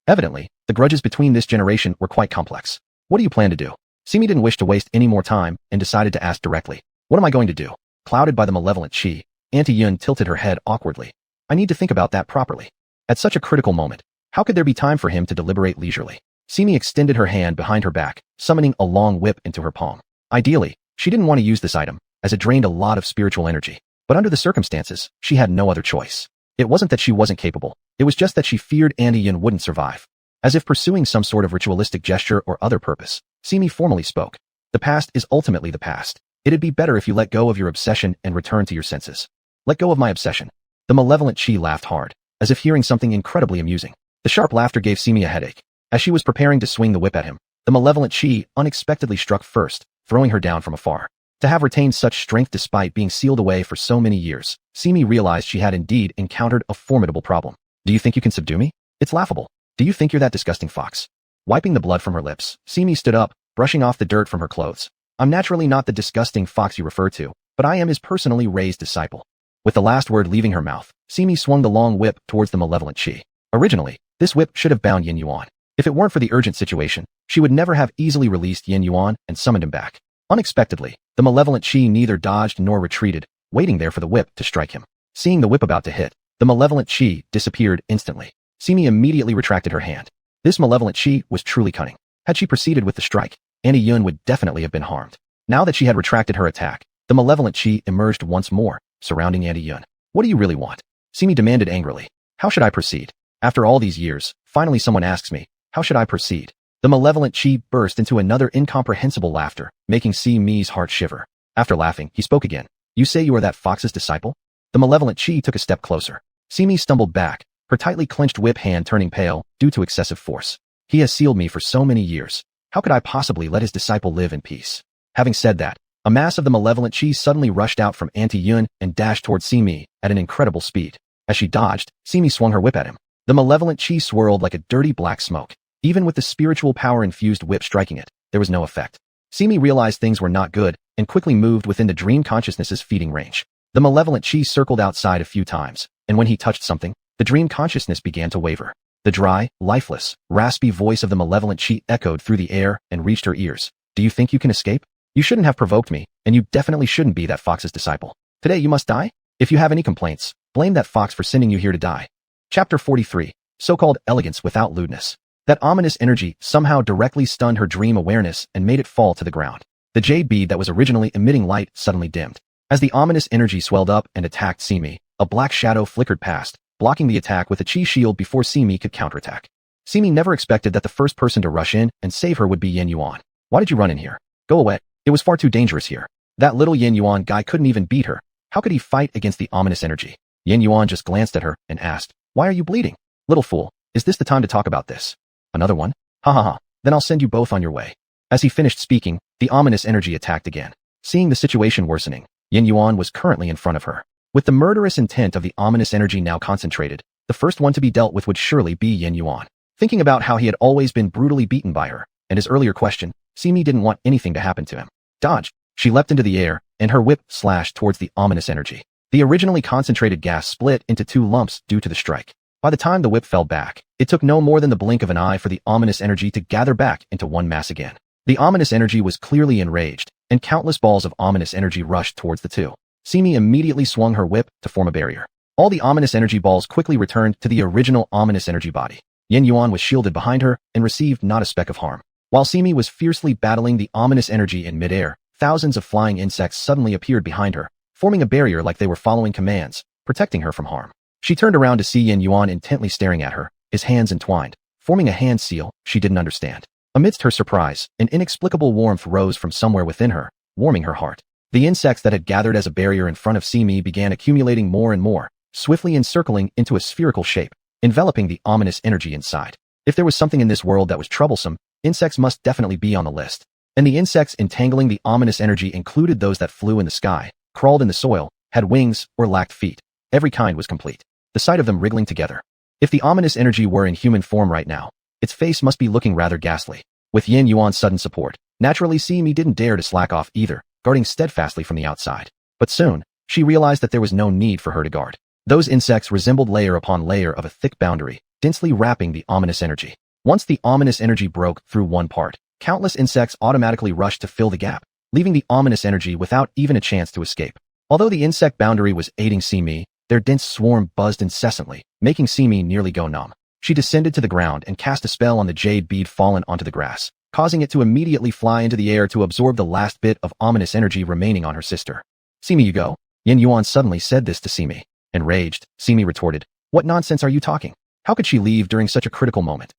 Speaker 1: Evidently, the grudges between this generation were quite complex. What do you plan to do? Simi didn't wish to waste any more time and decided to ask directly. What am I going to do? Clouded by the malevolent chi, Auntie Yun tilted her head awkwardly. I need to think about that properly. At such a critical moment, how could there be time for him to deliberate leisurely? Simi extended her hand behind her back, summoning a long whip into her palm. Ideally, she didn't want to use this item, as it drained a lot of spiritual energy. But under the circumstances, she had no other choice. It wasn't that she wasn't capable, it was just that she feared Auntie Yun wouldn't survive. As if pursuing some sort of ritualistic gesture or other purpose, Simi formally spoke. The past is ultimately the past. It'd be better if you let go of your obsession and return to your senses. Let go of my obsession. The malevolent chi laughed hard, as if hearing something incredibly amusing. The sharp laughter gave Simi a headache. As she was preparing to swing the whip at him, the malevolent chi unexpectedly struck first, throwing her down from afar. To have retained such strength despite being sealed away for so many years, Simi realized she had indeed encountered a formidable problem. Do you think you can subdue me? It's laughable. Do you think you're that disgusting fox? Wiping the blood from her lips, Simi stood up, brushing off the dirt from her clothes. I'm naturally not the disgusting fox you refer to, but I am his personally raised disciple. With the last word leaving her mouth, Simi swung the long whip towards the malevolent chi. Originally, this whip should have bound Yin Yuan. If it weren't for the urgent situation, she would never have easily released Yin Yuan and summoned him back. Unexpectedly, the malevolent chi neither dodged nor retreated, waiting there for the whip to strike him. Seeing the whip about to hit, the malevolent chi disappeared instantly. Simi immediately retracted her hand. This malevolent chi was truly cunning. Had she proceeded with the strike, Auntie Yun would definitely have been harmed. Now that she had retracted her attack, the malevolent chi emerged once more, surrounding Auntie Yun. What do you really want? Simi demanded angrily. How should I proceed? After all these years, finally someone asks me, how should I proceed? The malevolent chi burst into another incomprehensible laughter, making Simi's heart shiver. After laughing, he spoke again. You say you are that fox's disciple? The malevolent chi took a step closer. Simi stumbled back, her tightly clenched whip hand turning pale due to excessive force. He has sealed me for so many years. How could I possibly let his disciple live in peace? Having said that, a mass of the malevolent chi suddenly rushed out from Auntie Yun and dashed towards Simi at an incredible speed. As she dodged, Simi swung her whip at him. The malevolent chi swirled like a dirty black smoke. Even with the spiritual power-infused whip striking it, there was no effect. Simi realized things were not good and quickly moved within the dream consciousness's feeding range. The malevolent chi circled outside a few times, and when he touched something, the dream consciousness began to waver. The dry, lifeless, raspy voice of the malevolent chi echoed through the air and reached her ears. Do you think you can escape? You shouldn't have provoked me, and you definitely shouldn't be that fox's disciple. Today you must die? If you have any complaints, blame that fox for sending you here to die. Chapter 43. So-called elegance without lewdness. That ominous energy somehow directly stunned her dream awareness and made it fall to the ground. The jade bead that was originally emitting light suddenly dimmed. As the ominous energy swelled up and attacked Simi, a black shadow flickered past, blocking the attack with a chi shield before Simi could counterattack. Simi never expected that the first person to rush in and save her would be Yin Yuan. Why did you run in here? Go away. It was far too dangerous here. That little Yin Yuan guy couldn't even beat her. How could he fight against the ominous energy? Yin Yuan just glanced at her and asked, Why are you bleeding? Little fool, is this the time to talk about this? Another one? Ha ha ha, then I'll send you both on your way. As he finished speaking, the ominous energy attacked again. Seeing the situation worsening, Yin Yuan was currently in front of her. With the murderous intent of the ominous energy now concentrated, the first one to be dealt with would surely be Yin Yuan. Thinking about how he had always been brutally beaten by her, and his earlier question, Simi didn't want anything to happen to him. Dodge! She leapt into the air, and her whip slashed towards the ominous energy. The originally concentrated gas split into two lumps due to the strike. By the time the whip fell back, it took no more than the blink of an eye for the ominous energy to gather back into one mass again. The ominous energy was clearly enraged, and countless balls of ominous energy rushed towards the two. Simi immediately swung her whip to form a barrier. All the ominous energy balls quickly returned to the original ominous energy body. Yin Yuan was shielded behind her and received not a speck of harm. While Simi was fiercely battling the ominous energy in midair, thousands of flying insects suddenly appeared behind her, forming a barrier like they were following commands, protecting her from harm. She turned around to see Yin Yuan intently staring at her, his hands entwined, forming a hand seal she didn't understand. Amidst her surprise, an inexplicable warmth rose from somewhere within her, warming her heart. The insects that had gathered as a barrier in front of Simi began accumulating more and more, swiftly encircling into a spherical shape, enveloping the ominous energy inside. If there was something in this world that was troublesome, insects must definitely be on the list. And the insects entangling the ominous energy included those that flew in the sky, crawled in the soil, had wings, or lacked feet. Every kind was complete. The sight of them wriggling together. If the ominous energy were in human form right now, its face must be looking rather ghastly. With Yin Yuan's sudden support, naturally Simi didn't dare to slack off either, guarding steadfastly from the outside. But soon, she realized that there was no need for her to guard. Those insects resembled layer upon layer of a thick boundary, densely wrapping the ominous energy. Once the ominous energy broke through one part, countless insects automatically rushed to fill the gap, leaving the ominous energy without even a chance to escape. Although the insect boundary was aiding Simi, their dense swarm buzzed incessantly, making Simi nearly go numb. She descended to the ground and cast a spell on the jade bead fallen onto the grass, causing it to immediately fly into the air to absorb the last bit of ominous energy remaining on her sister. "Simi, you go." Yin Yuan suddenly said this to Simi. Enraged, Simi retorted, "What nonsense are you talking? How could she leave during such a critical moment?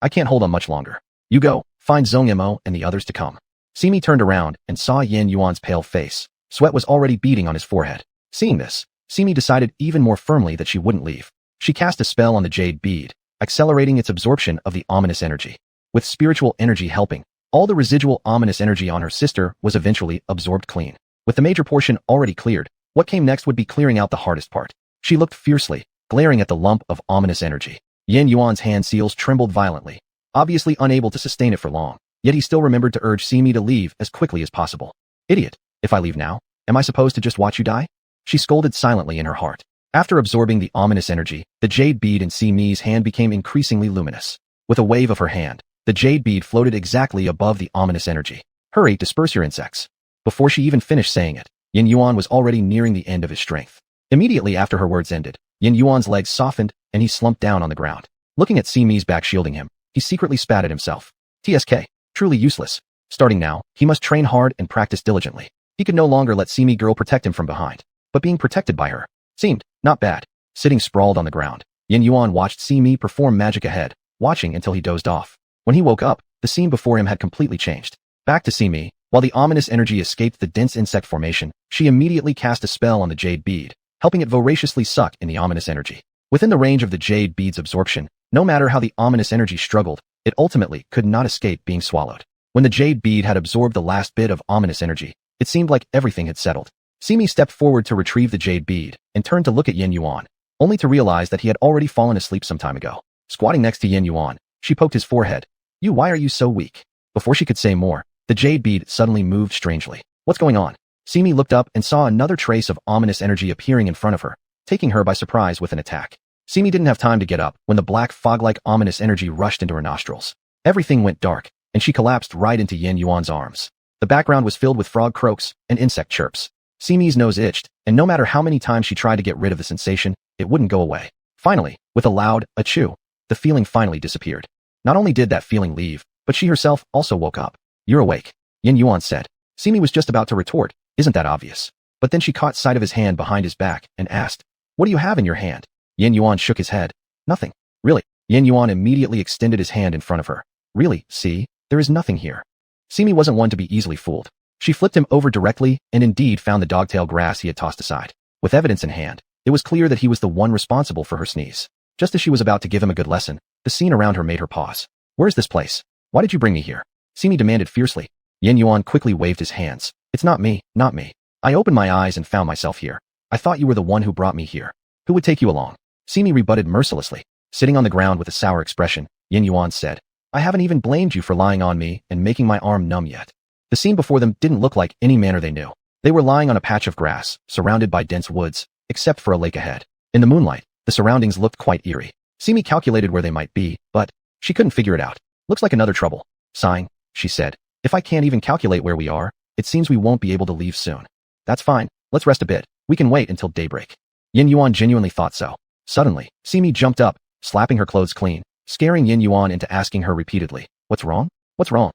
Speaker 1: I can't hold on much longer. You go, find Zhong Mo and the others to come." Simi turned around and saw Yin Yuan's pale face. Sweat was already beading on his forehead. Seeing this, Simi decided even more firmly that she wouldn't leave. She cast a spell on the jade bead, accelerating its absorption of the ominous energy. With spiritual energy helping, all the residual ominous energy on her sister was eventually absorbed clean. With the major portion already cleared, what came next would be clearing out the hardest part. She looked fiercely, glaring at the lump of ominous energy. Yin Yuan's hand seals trembled violently, obviously unable to sustain it for long, yet he still remembered to urge Simi to leave as quickly as possible. "Idiot, if I leave now, am I supposed to just watch you die?" She scolded silently in her heart. After absorbing the ominous energy, the jade bead in Simi's hand became increasingly luminous. With a wave of her hand, the jade bead floated exactly above the ominous energy. "Hurry, disperse your insects." Before she even finished saying it, Yin Yuan was already nearing the end of his strength. Immediately after her words ended, Yin Yuan's legs softened and he slumped down on the ground. Looking at Simi's back shielding him, he secretly spat at himself. TSK, truly useless. Starting now, he must train hard and practice diligently. He could no longer let Simi girl protect him from behind, but being protected by her seemed not bad. Sitting sprawled on the ground, Yin Yuan watched Simi perform magic ahead, watching until he dozed off. When he woke up, the scene before him had completely changed. Back to Simi, while the ominous energy escaped the dense insect formation, she immediately cast a spell on the jade bead, helping it voraciously suck in the ominous energy. Within the range of the jade bead's absorption, no matter how the ominous energy struggled, it ultimately could not escape being swallowed. When the jade bead had absorbed the last bit of ominous energy, it seemed like everything had settled. Simi stepped forward to retrieve the jade bead and turned to look at Yin Yuan, only to realize that he had already fallen asleep some time ago. Squatting next to Yin Yuan, she poked his forehead. Why are you so weak?" Before she could say more, the jade bead suddenly moved strangely. "What's going on?" Simi looked up and saw another trace of ominous energy appearing in front of her, taking her by surprise with an attack. Simi didn't have time to get up when the black fog-like ominous energy rushed into her nostrils. Everything went dark, and she collapsed right into Yin Yuan's arms. The background was filled with frog croaks and insect chirps. Simi's nose itched, and no matter how many times she tried to get rid of the sensation, it wouldn't go away. Finally, with a loud achoo, the feeling finally disappeared. Not only did that feeling leave, but she herself also woke up. "You're awake," Yin Yuan said. Simi was just about to retort, "Isn't that obvious?" But then she caught sight of his hand behind his back and asked, "What do you have in your hand?" Yin Yuan shook his head. "Nothing." "Really?" Yin Yuan immediately extended his hand in front of her. "Really, see, there is nothing here." Simi wasn't one to be easily fooled. She flipped him over directly and indeed found the dogtail grass he had tossed aside. With evidence in hand, it was clear that he was the one responsible for her sneeze. Just as she was about to give him a good lesson, the scene around her made her pause. "Where's this place? Why did you bring me here?" Simi demanded fiercely. Yin Yuan quickly waved his hands. "It's not me, not me. I opened my eyes and found myself here. I thought you were the one who brought me here. Who would take you along?" Simi rebutted mercilessly. Sitting on the ground with a sour expression, Yin Yuan said, "I haven't even blamed you for lying on me and making my arm numb yet." The scene before them didn't look like any manner they knew. They were lying on a patch of grass, surrounded by dense woods, except for a lake ahead. In the moonlight, the surroundings looked quite eerie. Simi calculated where they might be, but she couldn't figure it out. "Looks like another trouble." Sighing, she said, "If I can't even calculate where we are, it seems we won't be able to leave soon." "That's fine, let's rest a bit. We can wait until daybreak." Yin Yuan genuinely thought so. Suddenly, Simi jumped up, slapping her clothes clean, scaring Yin Yuan into asking her repeatedly, "What's wrong? What's wrong?"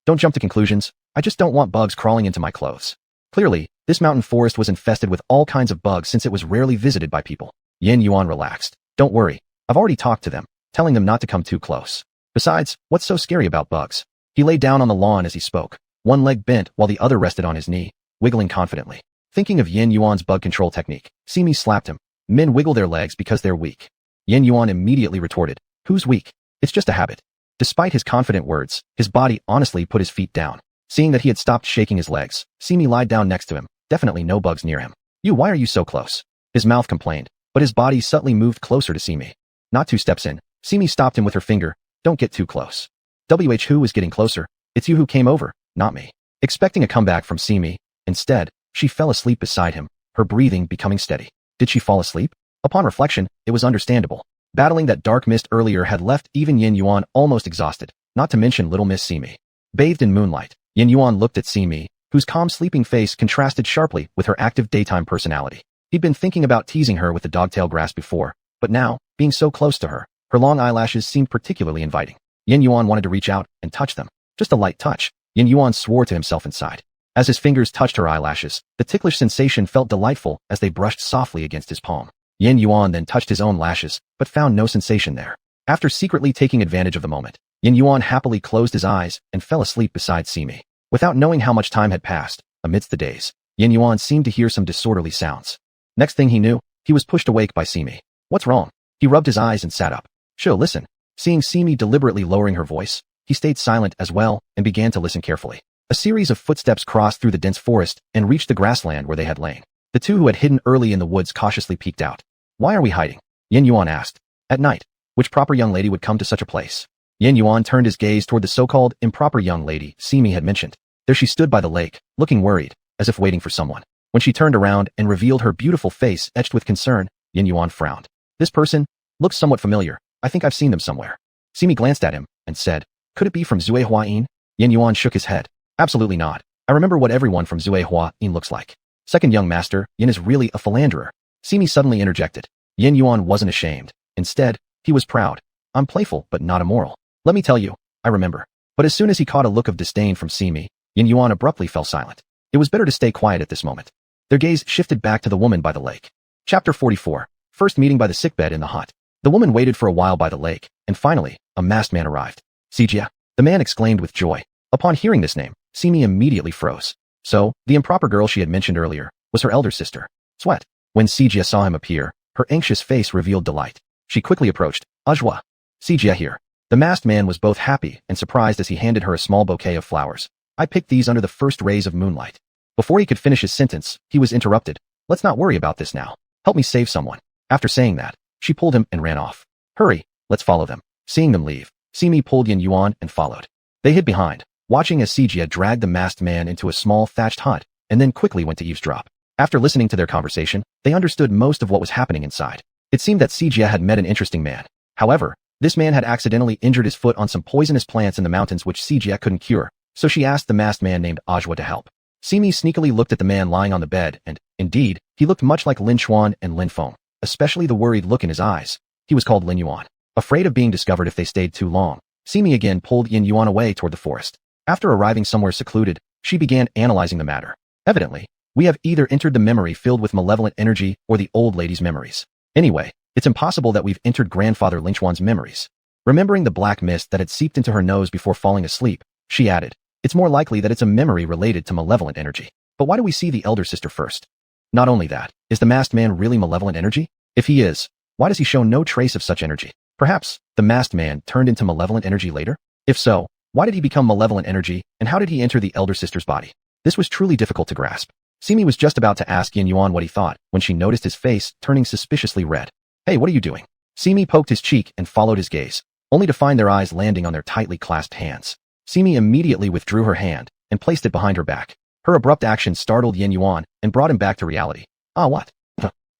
Speaker 1: "Don't jump to conclusions. I just don't want bugs crawling into my clothes." Clearly, this mountain forest was infested with all kinds of bugs since it was rarely visited by people. Yin Yuan relaxed. "Don't worry. I've already talked to them, telling them not to come too close. Besides, what's so scary about bugs?" He lay down on the lawn as he spoke, one leg bent while the other rested on his knee, wiggling confidently. Thinking of Yin Yuan's bug control technique, Simi slapped him. "Men wiggle their legs because they're weak." Yin Yuan immediately retorted, "Who's weak? It's just a habit." Despite his confident words, his body honestly put his feet down. Seeing that he had stopped shaking his legs, Simi lied down next to him, definitely no bugs near him. Why are you so close?" His mouth complained, but his body subtly moved closer to Simi. Not 2 steps in, Simi stopped him with her finger. "Don't get too close." Who is getting closer? It's you who came over, not me." Expecting a comeback from Simi, instead, she fell asleep beside him, her breathing becoming steady. Did she fall asleep? Upon reflection, it was understandable. Battling that dark mist earlier had left even Yin Yuan almost exhausted, not to mention little Miss Simi. Bathed in moonlight, Yin Yuan looked at Simi, whose calm sleeping face contrasted sharply with her active daytime personality. He'd been thinking about teasing her with the dogtail grasp before, but now, being so close to her, her long eyelashes seemed particularly inviting. Yin Yuan wanted to reach out and touch them. Just a light touch. Yin Yuan swore to himself inside. As his fingers touched her eyelashes, the ticklish sensation felt delightful as they brushed softly against his palm. Yin Yuan then touched his own lashes, but found no sensation there. After secretly taking advantage of the moment, Yin Yuan happily closed his eyes and fell asleep beside Simi. Without knowing how much time had passed, amidst the days, Yin Yuan seemed to hear some disorderly sounds. Next thing he knew, he was pushed awake by Simi. What's wrong? He rubbed his eyes and sat up. Sure, listen. Seeing Simi deliberately lowering her voice, he stayed silent as well and began to listen carefully. A series of footsteps crossed through the dense forest and reached the grassland where they had lain. The two who had hidden early in the woods cautiously peeked out. Why are we hiding? Yin Yuan asked. At night. Which proper young lady would come to such a place? Yin Yuan turned his gaze toward the so-called improper young lady Simi had mentioned. There she stood by the lake, looking worried, as if waiting for someone. When she turned around and revealed her beautiful face etched with concern, Yin Yuan frowned. This person looks somewhat familiar. I think I've seen them somewhere. Simi glanced at him and said, could it be from Zue Huayin? Yin Yuan shook his head. Absolutely not. I remember what everyone from Zue Huayin looks like. Second young master, Yin is really a philanderer. Simi suddenly interjected. Yin Yuan wasn't ashamed. Instead, he was proud. I'm playful, but not immoral. Let me tell you, I remember. But as soon as he caught a look of disdain from Simi, Yin Yuan abruptly fell silent. It was better to stay quiet at this moment. Their gaze shifted back to the woman by the lake. Chapter 44. First meeting by the sickbed in the hut. The woman waited for a while by the lake, and finally, a masked man arrived. Sijia, the man exclaimed with joy. Upon hearing this name, Simi immediately froze. So, the improper girl she had mentioned earlier was her elder sister. Sweat. When Sijia saw him appear, her anxious face revealed delight. She quickly approached. Ajwa. Sijia here. The masked man was both happy and surprised as he handed her a small bouquet of flowers. I picked these under the first rays of moonlight. Before he could finish his sentence, he was interrupted. Let's not worry about this now. Help me save someone. After saying that, she pulled him and ran off. Hurry, let's follow them. Seeing them leave, Simi pulled Yin Yuan and followed. They hid behind, watching as Sijia dragged the masked man into a small thatched hut, and then quickly went to eavesdrop. After listening to their conversation, they understood most of what was happening inside. It seemed that Sijia had met an interesting man. However, this man had accidentally injured his foot on some poisonous plants in the mountains which Sijia couldn't cure, so she asked the masked man named Ajwa to help. Simi sneakily looked at the man lying on the bed and, indeed, he looked much like Lin Chuan and Lin Feng, especially the worried look in his eyes. He was called Lin Yuan. Afraid of being discovered if they stayed too long, Simi again pulled Yin Yuan away toward the forest. After arriving somewhere secluded, she began analyzing the matter. Evidently, we have either entered the memory filled with malevolent energy or the old lady's memories. Anyway, it's impossible that we've entered grandfather Lin Chuan's memories. Remembering the black mist that had seeped into her nose before falling asleep, she added, it's more likely that it's a memory related to malevolent energy. But why do we see the elder sister first? Not only that, is the masked man really malevolent energy? If he is, why does he show no trace of such energy? Perhaps, the masked man turned into malevolent energy later? If so, why did he become malevolent energy, and how did he enter the elder sister's body? This was truly difficult to grasp. Simi was just about to ask Yin Yuan what he thought, when she noticed his face turning suspiciously red. Hey, what are you doing? Simi poked his cheek and followed his gaze, only to find their eyes landing on their tightly clasped hands. Simi immediately withdrew her hand and placed it behind her back. Her abrupt action startled Yin Yuan and brought him back to reality. Ah, what?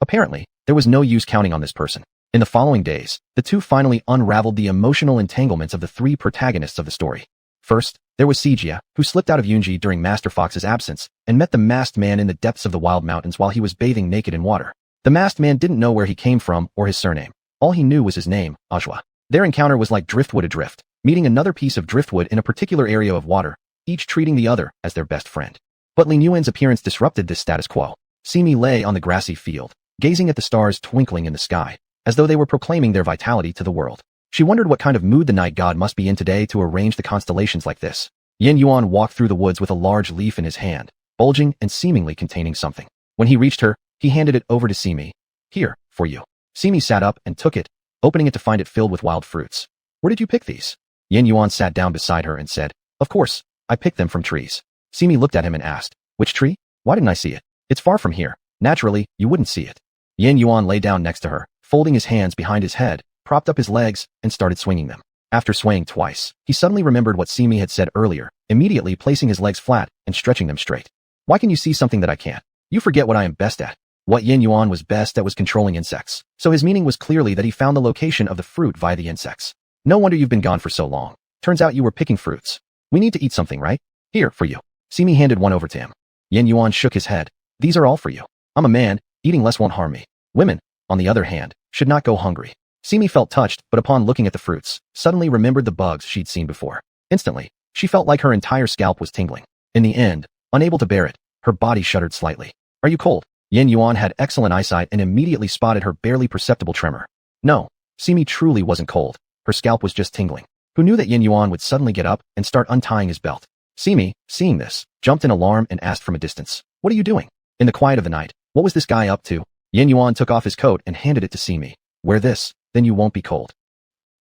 Speaker 1: Apparently, there was no use counting on this person. In the following days, the two finally unraveled the emotional entanglements of the three protagonists of the story. First, there was Sijia, who slipped out of Yunji during Master Fox's absence and met the masked man in the depths of the wild mountains while he was bathing naked in water. The masked man didn't know where he came from or his surname. All he knew was his name, Ajwa. Their encounter was like driftwood adrift, meeting another piece of driftwood in a particular area of water, each treating the other as their best friend. But Lin Yuan's appearance disrupted this status quo. Simi lay on the grassy field, gazing at the stars twinkling in the sky, as though they were proclaiming their vitality to the world. She wondered what kind of mood the night god must be in today to arrange the constellations like this. Yin Yuan walked through the woods with a large leaf in his hand, bulging and seemingly containing something. When he reached her, he handed it over to Simi. Here, for you. Simi sat up and took it, opening it to find it filled with wild fruits. Where did you pick these? Yin Yuan sat down beside her and said, of course, I picked them from trees. Simi looked at him and asked, which tree? Why didn't I see it? It's far from here. Naturally, you wouldn't see it. Yin Yuan lay down next to her, folding his hands behind his head, propped up his legs, and started swinging them. After swaying twice, he suddenly remembered what Simi had said earlier, immediately placing his legs flat and stretching them straight. Why can you see something that I can't? You forget what I am best at. What Yin Yuan was best at was controlling insects, so his meaning was clearly that he found the location of the fruit via the insects. No wonder you've been gone for so long. Turns out you were picking fruits. We need to eat something, right? Here, for you. Simi handed one over to him. Yin Yuan shook his head. These are all for you. I'm a man, eating less won't harm me. Women, on the other hand, should not go hungry. Simi felt touched, but upon looking at the fruits, suddenly remembered the bugs she'd seen before. Instantly, she felt like her entire scalp was tingling. In the end, unable to bear it, her body shuddered slightly. Are you cold? Yin Yuan had excellent eyesight and immediately spotted her barely perceptible tremor. No, Simi truly wasn't cold. Her scalp was just tingling. Who knew that Yin Yuan would suddenly get up and start untying his belt? Simi, seeing this, jumped in alarm and asked from a distance, "What are you doing?" In the quiet of the night, what was this guy up to? Yin Yuan took off his coat and handed it to Simi. Wear this, then you won't be cold.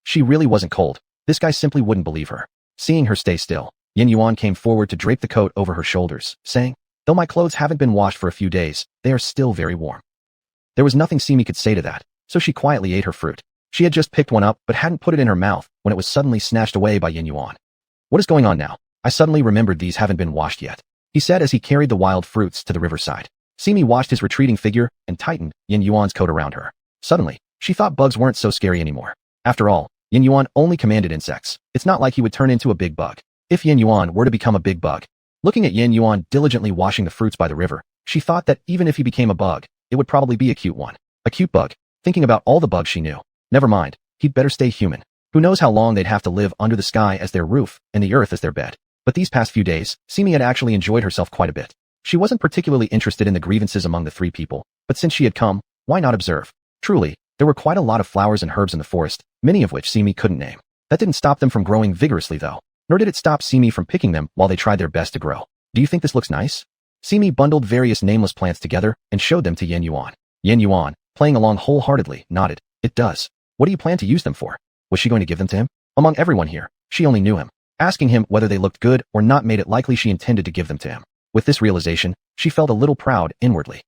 Speaker 1: She really wasn't cold. This guy simply wouldn't believe her. Seeing her stay still, Yin Yuan came forward to drape the coat over her shoulders, saying, though my clothes haven't been washed for a few days, they are still very warm. There was nothing Simi could say to that, so she quietly ate her fruit. She had just picked one up but hadn't put it in her mouth when it was suddenly snatched away by Yin Yuan. What is going on now? I suddenly remembered these haven't been washed yet, he said as he carried the wild fruits to the riverside. Simi watched his retreating figure and tightened Yin Yuan's coat around her. Suddenly, she thought bugs weren't so scary anymore. After all, Yin Yuan only commanded insects. It's not like he would turn into a big bug. If Yin Yuan were to become a big bug. Looking at Yin Yuan diligently washing the fruits by the river, she thought that even if he became a bug, it would probably be a cute one. A cute bug. Thinking about all the bugs she knew. Never mind, he'd better stay human. Who knows how long they'd have to live under the sky as their roof and the earth as their bed. But these past few days, Simi had actually enjoyed herself quite a bit. She wasn't particularly interested in the grievances among the three people, but since she had come, why not observe? Truly, there were quite a lot of flowers and herbs in the forest, many of which Simi couldn't name. That didn't stop them from growing vigorously though, nor did it stop Simi from picking them while they tried their best to grow. Do you think this looks nice? Simi bundled various nameless plants together and showed them to Yin Yuan. Yin Yuan, playing along wholeheartedly, nodded. It does. What do you plan to use them for? Was she going to give them to him? Among everyone here, she only knew him. Asking him whether they looked good or not made it likely she intended to give them to him. With this realization, she felt a little proud inwardly.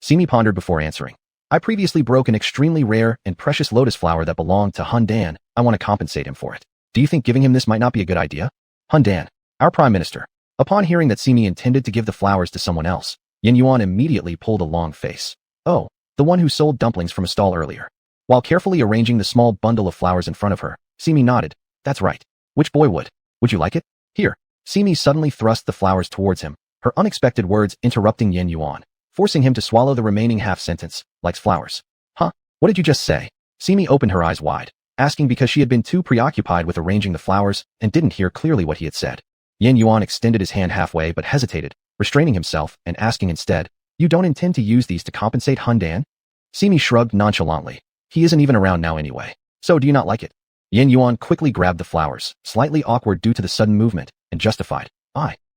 Speaker 1: Simi pondered before answering. I previously broke an extremely rare and precious lotus flower that belonged to Hun Dan. I want to compensate him for it. Do you think giving him this might not be a good idea? Hun Dan, our prime minister. Upon hearing that Simi intended to give the flowers to someone else, Yin Yuan immediately pulled a long face. Oh, the one who sold dumplings from a stall earlier. While carefully arranging the small bundle of flowers in front of her, Simi nodded. That's right. Which boy would? Would you like it? Here. Simi suddenly thrust the flowers towards him, her unexpected words interrupting Yin Yuan, forcing him to swallow the remaining half-sentence, likes flowers. Huh? What did you just say? Simi opened her eyes wide, asking because she had been too preoccupied with arranging the flowers and didn't hear clearly what he had said. Yin Yuan extended his hand halfway but hesitated, restraining himself and asking instead, you don't intend to use these to compensate Hun Dan? Simi shrugged nonchalantly. He isn't even around now anyway. So do you not like it? Yin Yuan quickly grabbed the flowers, slightly awkward due to the sudden movement, and justified.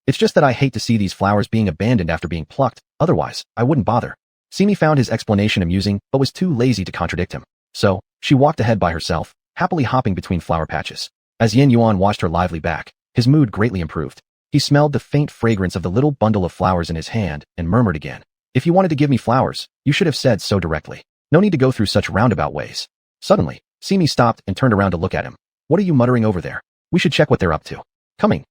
Speaker 1: It's just that I hate to see these flowers being abandoned after being plucked, otherwise, I wouldn't bother. Simi found his explanation amusing but was too lazy to contradict him. So, she walked ahead by herself, happily hopping between flower patches. As Yin Yuan watched her lively back, his mood greatly improved. He smelled the faint fragrance of the little bundle of flowers in his hand and murmured again. If you wanted to give me flowers, you should have said so directly. No need to go through such roundabout ways. Suddenly, Simi stopped and turned around to look at him. What are you muttering over there? We should check what they're up to. Coming.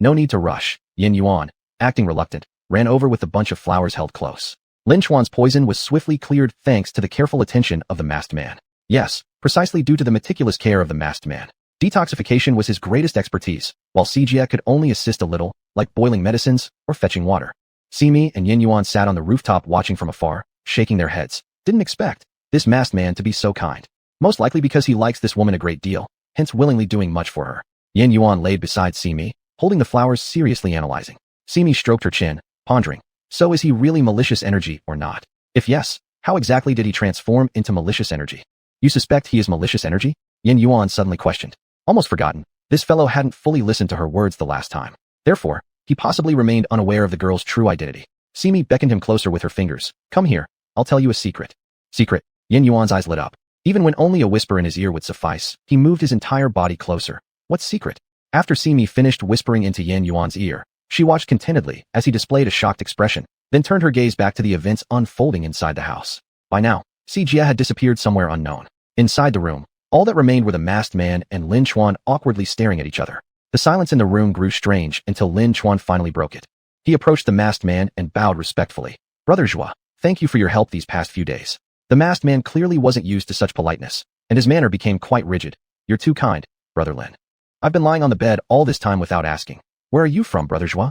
Speaker 1: No need to rush. Yin Yuan, acting reluctant, ran over with the bunch of flowers held close. Lin Chuan's poison was swiftly cleared thanks to the careful attention of the masked man. Yes, precisely due to the meticulous care of the masked man. Detoxification was his greatest expertise, while Sijia could only assist a little, like boiling medicines or fetching water. Simi and Yin Yuan sat on the rooftop watching from afar, shaking their heads. Didn't expect this masked man to be so kind. Most likely because he likes this woman a great deal, hence willingly doing much for her. Yin Yuan laid beside Simi, holding the flowers seriously analyzing. Simi stroked her chin, pondering. So is he really malicious energy or not? If yes, how exactly did he transform into malicious energy? You suspect he is malicious energy? Yin Yuan suddenly questioned. Almost forgotten. This fellow hadn't fully listened to her words the last time. Therefore, he possibly remained unaware of the girl's true identity. Simi beckoned him closer with her fingers. Come here, I'll tell you a secret. Secret? Yin Yuan's eyes lit up. Even when only a whisper in his ear would suffice, he moved his entire body closer. What secret? After Simi finished whispering into Yin Yuan's ear, she watched contentedly as he displayed a shocked expression, then turned her gaze back to the events unfolding inside the house. By now, Sijia had disappeared somewhere unknown. Inside the room, all that remained were the masked man and Lin Chuan awkwardly staring at each other. The silence in the room grew strange until Lin Chuan finally broke it. He approached the masked man and bowed respectfully. Brother Zhua, Thank you for your help these past few days. The masked man clearly wasn't used to such politeness, and his manner became quite rigid. You're too kind, Brother Lin. I've been lying on the bed all this time without asking. Where are you from, Brother Joie?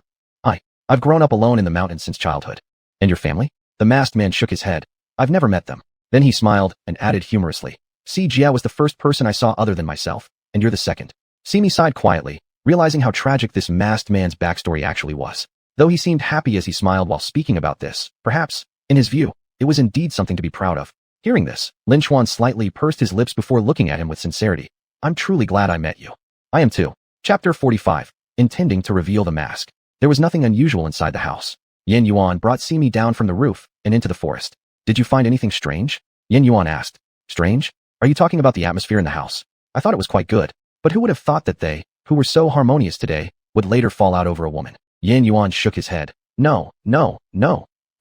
Speaker 1: I've grown up alone in the mountains since childhood. And your family? The masked man shook his head. I've never met them. Then he smiled and added humorously. Jia was the first person I saw other than myself, and you're the second. Simi sighed quietly, realizing how tragic this masked man's backstory actually was. Though he seemed happy as he smiled while speaking about this, perhaps, in his view, it was indeed something to be proud of. Hearing this, Lin Chuan slightly pursed his lips before looking at him with sincerity. I'm truly glad I met you. I am too. Chapter 45. Intending to reveal the mask. There was nothing unusual inside the house. Yin Yuan brought Simi down from the roof and into the forest. Did you find anything strange? Yin Yuan asked. Strange? Are you talking about the atmosphere in the house? I thought it was quite good. But who would have thought that they, who were so harmonious today, would later fall out over a woman? Yin Yuan shook his head. No.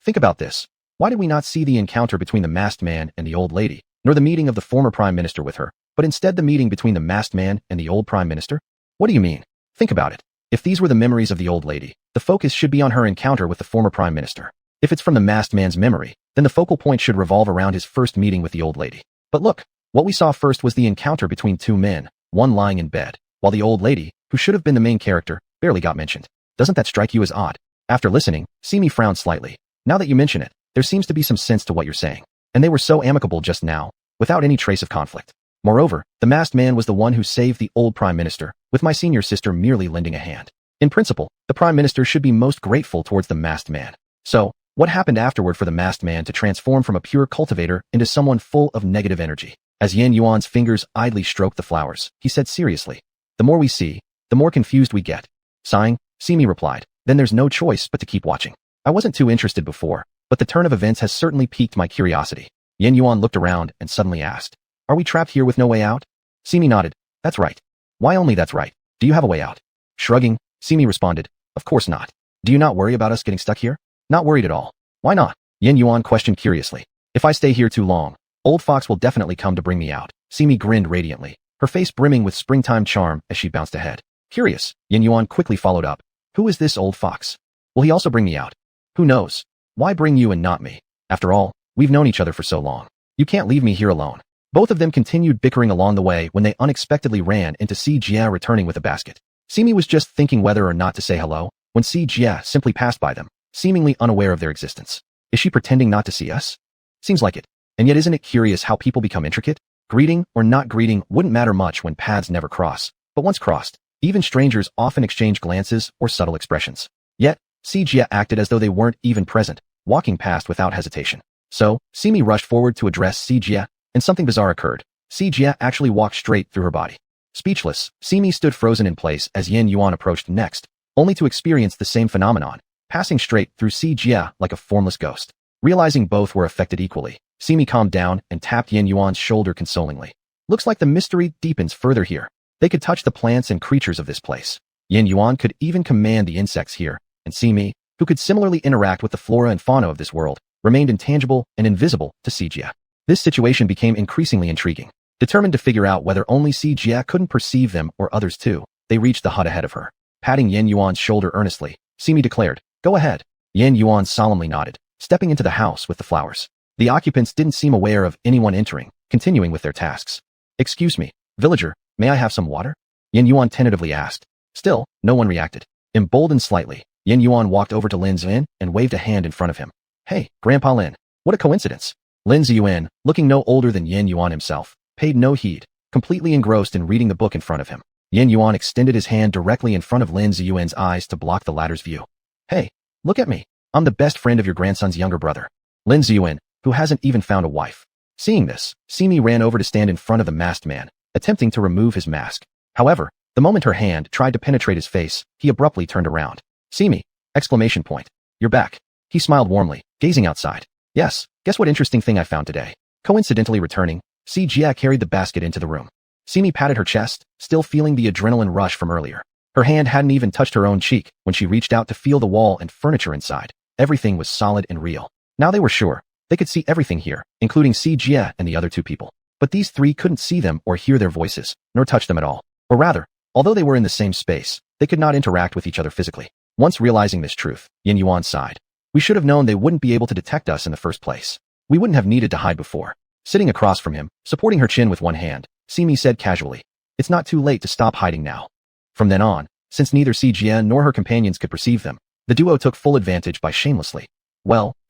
Speaker 1: Think about this. Why did we not see the encounter between the masked man and the old lady, nor the meeting of the former prime minister with her, but instead the meeting between the masked man and the old prime minister? What do you mean? Think about it. If these were the memories of the old lady, the focus should be on her encounter with the former prime minister. If it's from the masked man's memory, then the focal point should revolve around his first meeting with the old lady. But look, what we saw first was the encounter between two men, one lying in bed, while the old lady, who should have been the main character, barely got mentioned. Doesn't that strike you as odd? After listening, Simi frowned slightly. Now that you mention it, there seems to be some sense to what you're saying. And they were so amicable just now, without any trace of conflict. Moreover, the masked man was the one who saved the old prime minister, with my senior sister merely lending a hand. In principle, the prime minister should be most grateful towards the masked man. So, what happened afterward for the masked man to transform from a pure cultivator into someone full of negative energy? As Yin Yuan's fingers idly stroked the flowers, he said seriously, the more we see, the more confused we get. Sighing, Simi replied, then there's no choice but to keep watching. I wasn't too interested before, but the turn of events has certainly piqued my curiosity. Yin Yuan looked around and suddenly asked, are we trapped here with no way out? Simi nodded. That's right. Why only that's right? Do you have a way out? Shrugging, Simi responded, of course not. Do you not worry about us getting stuck here? Not worried at all. Why not? Yin Yuan questioned curiously. If I stay here too long, Old Fox will definitely come to bring me out. Simi grinned radiantly, her face brimming with springtime charm as she bounced ahead. Curious, Yin Yuan quickly followed up. Who is this Old Fox? Will he also bring me out? Who knows? Why bring you and not me? After all, we've known each other for so long. You can't leave me here alone. Both of them continued bickering along the way when they unexpectedly ran into Jia returning with a basket. Simi was just thinking whether or not to say hello, when Jia simply passed by them, seemingly unaware of their existence. Is she pretending not to see us? Seems like it. And yet isn't it curious how people become intricate? Greeting or not greeting wouldn't matter much when paths never cross, but once crossed, even strangers often exchange glances or subtle expressions. Yet, Jia acted as though they weren't even present, walking past without hesitation. So, Simi rushed forward to address Jia, and something bizarre occurred. Jia actually walked straight through her body. Speechless, Simi stood frozen in place as Yin Yuan approached next, only to experience the same phenomenon, passing straight through Jia like a formless ghost. Realizing both were affected equally, Simi calmed down and tapped Yin Yuan's shoulder consolingly. Looks like the mystery deepens further here. They could touch the plants and creatures of this place. Yin Yuan could even command the insects here, and Simi, who could similarly interact with the flora and fauna of this world, remained intangible and invisible to Jia. This situation became increasingly intriguing. Determined to figure out whether only Jia couldn't perceive them or others too, they reached the hut ahead of her. Patting Yin Yuan's shoulder earnestly, Simi declared, go ahead. Yin Yuan solemnly nodded, stepping into the house with the flowers. The occupants didn't seem aware of anyone entering, continuing with their tasks. Excuse me, villager, may I have some water? Yin Yuan tentatively asked. Still, no one reacted. Emboldened slightly, Yin Yuan walked over to Lin Ziyuan and waved a hand in front of him. Hey, Grandpa Lin, what a coincidence. Lin Ziyuan, looking no older than Yin Yuan himself, paid no heed, completely engrossed in reading the book in front of him. Yin Yuan extended his hand directly in front of Lin Ziyuan's eyes to block the latter's view. Hey, look at me. I'm the best friend of your grandson's younger brother. Lin Ziyuan, who hasn't even found a wife. Seeing this, Simi ran over to stand in front of the masked man, attempting to remove his mask. However, the moment her hand tried to penetrate his face, he abruptly turned around. Simi! Exclamation point. You're back. He smiled warmly, gazing outside. Yes, guess what interesting thing I found today. Coincidentally returning, Jia carried the basket into the room. Simi patted her chest, still feeling the adrenaline rush from earlier. Her hand hadn't even touched her own cheek when she reached out to feel the wall and furniture inside. Everything was solid and real. Now they were sure. They could see everything here, including Jia and the other two people. But these three couldn't see them or hear their voices, nor touch them at all. Or rather, although they were in the same space, they could not interact with each other physically. Once realizing this truth, Yin Yuan sighed. We should have known they wouldn't be able to detect us in the first place. We wouldn't have needed to hide before. Sitting across from him, supporting her chin with one hand, Simi said casually, "It's not too late to stop hiding now." From then on, since neither Jian nor her companions could perceive them, the duo took full advantage by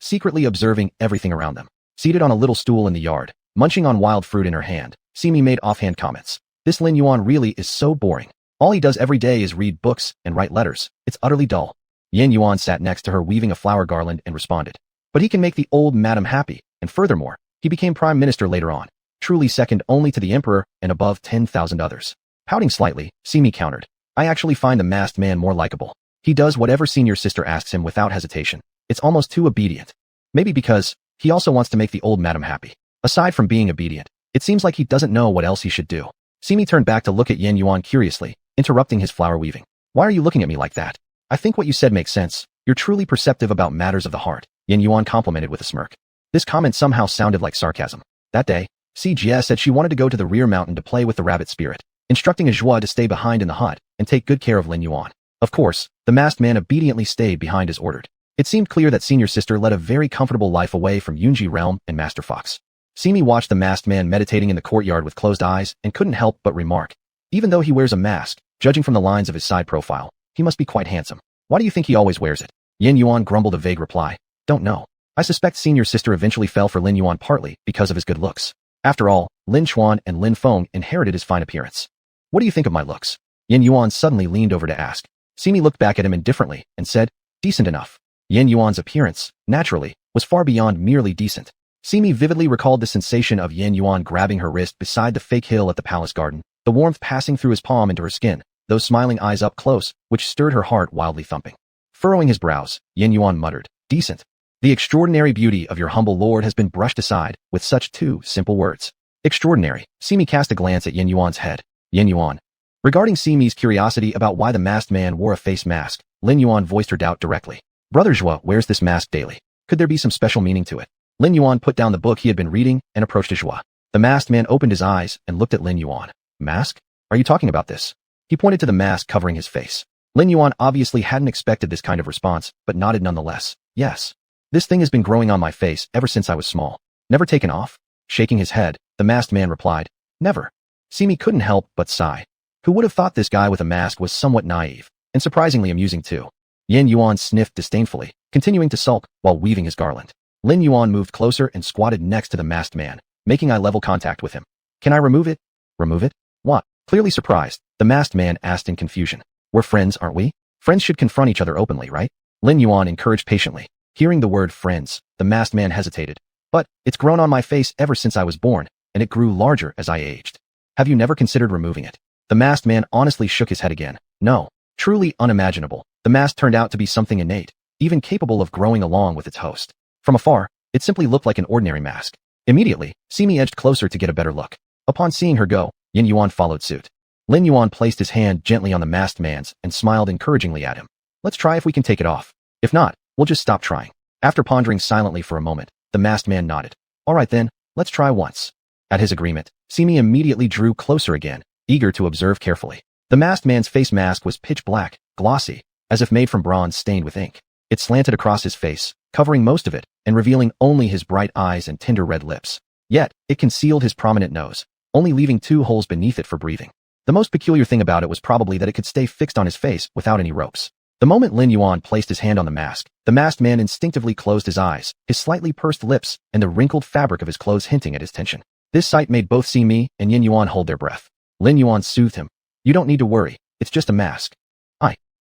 Speaker 1: secretly observing everything around them. Seated on a little stool in the yard, munching on wild fruit in her hand, Simi made offhand comments. "This Lin Yuan really is so boring. All he does every day is read books and write letters. It's utterly dull." Yin Yuan sat next to her weaving a flower garland and responded. "But he can make the old madam happy, and furthermore, he became prime minister later on, truly second only to the emperor and above 10,000 others." Pouting slightly, Simi countered, "I actually find the masked man more likable. He does whatever senior sister asks him without hesitation. It's almost too obedient. Maybe because he also wants to make the old madam happy. Aside from being obedient, it seems like he doesn't know what else he should do." Simi turned back to look at Yin Yuan curiously, interrupting his flower weaving. "Why are you looking at me like that? I think what you said makes sense. You're truly perceptive about matters of the heart," Yin Yuan complimented with a smirk. This comment somehow sounded like sarcasm. That day, Jie said she wanted to go to the rear mountain to play with the rabbit spirit, instructing Ajua to stay behind in the hut and take good care of Lin Yuan. Of course, the masked man obediently stayed behind as ordered. It seemed clear that senior sister led a very comfortable life away from Yunji Realm and Master Fox. Simi watched the masked man meditating in the courtyard with closed eyes and couldn't help but remark, "Even though he wears a mask, judging from the lines of his side profile, he must be quite handsome. Why do you think he always wears it?" Yin Yuan grumbled a vague reply. "Don't know. I suspect senior sister eventually fell for Lin Yuan partly because of his good looks. After all, Lin Chuan and Lin Feng inherited his fine appearance." "What do you think of my looks?" Yin Yuan suddenly leaned over to ask. Simi looked back at him indifferently and said, "Decent enough." Yin Yuan's appearance, naturally, was far beyond merely decent. Simi vividly recalled the sensation of Yin Yuan grabbing her wrist beside the fake hill at the palace garden, the warmth passing through his palm into her skin, those smiling eyes up close, which stirred her heart wildly thumping. Furrowing his brows, Yin Yuan muttered, "Decent. The extraordinary beauty of your humble lord has been brushed aside with such two simple words." "Extraordinary." Simi cast a glance at Yin Yuan's head. Yin Yuan. Regarding Simi's curiosity about why the masked man wore a face mask, Lin Yuan voiced her doubt directly. "Brother Zhua wears this mask daily. Could there be some special meaning to it?" Lin Yuan put down the book he had been reading and approached Zhua. The masked man opened his eyes and looked at Lin Yuan. "Mask? Are you talking about this?" He pointed to the mask covering his face. Lin Yuan obviously hadn't expected this kind of response, but nodded nonetheless. "Yes. This thing has been growing on my face ever since I was small. Never taken off?" Shaking his head, the masked man replied, "Never." Simi couldn't help but sigh. Who would have thought this guy with a mask was somewhat naive, and surprisingly amusing too. Yin Yuan sniffed disdainfully, continuing to sulk while weaving his garland. Lin Yuan moved closer and squatted next to the masked man, making eye-level contact with him. "Can I remove it?" "Remove it? What?" Clearly surprised, the masked man asked in confusion. "We're friends, aren't we? Friends should confront each other openly, right?" Lin Yuan encouraged patiently. Hearing the word friends, the masked man hesitated. "But it's grown on my face ever since I was born, and it grew larger as I aged. Have you never considered removing it?" The masked man honestly shook his head again. "No. Truly unimaginable." The mask turned out to be something innate, even capable of growing along with its host. From afar, it simply looked like an ordinary mask. Immediately, Simi edged closer to get a better look. Upon seeing her go, Yin Yuan followed suit. Lin Yuan placed his hand gently on the masked man's and smiled encouragingly at him. "Let's try if we can take it off. If not, we'll just stop trying." After pondering silently for a moment, the masked man nodded. "All right then, let's try once." At his agreement, Simi immediately drew closer again, eager to observe carefully. The masked man's face mask was pitch black, glossy, as if made from bronze stained with ink. It slanted across his face, covering most of it, and revealing only his bright eyes and tender red lips. Yet, it concealed his prominent nose, only leaving 2 holes beneath it for breathing. The most peculiar thing about it was probably that it could stay fixed on his face without any ropes. The moment Lin Yuan placed his hand on the masked man instinctively closed his eyes, his slightly pursed lips and the wrinkled fabric of his clothes hinting at his tension. This sight made both Simi and Yin Yuan hold their breath. Lin Yuan soothed him. "You don't need to worry, it's just a mask."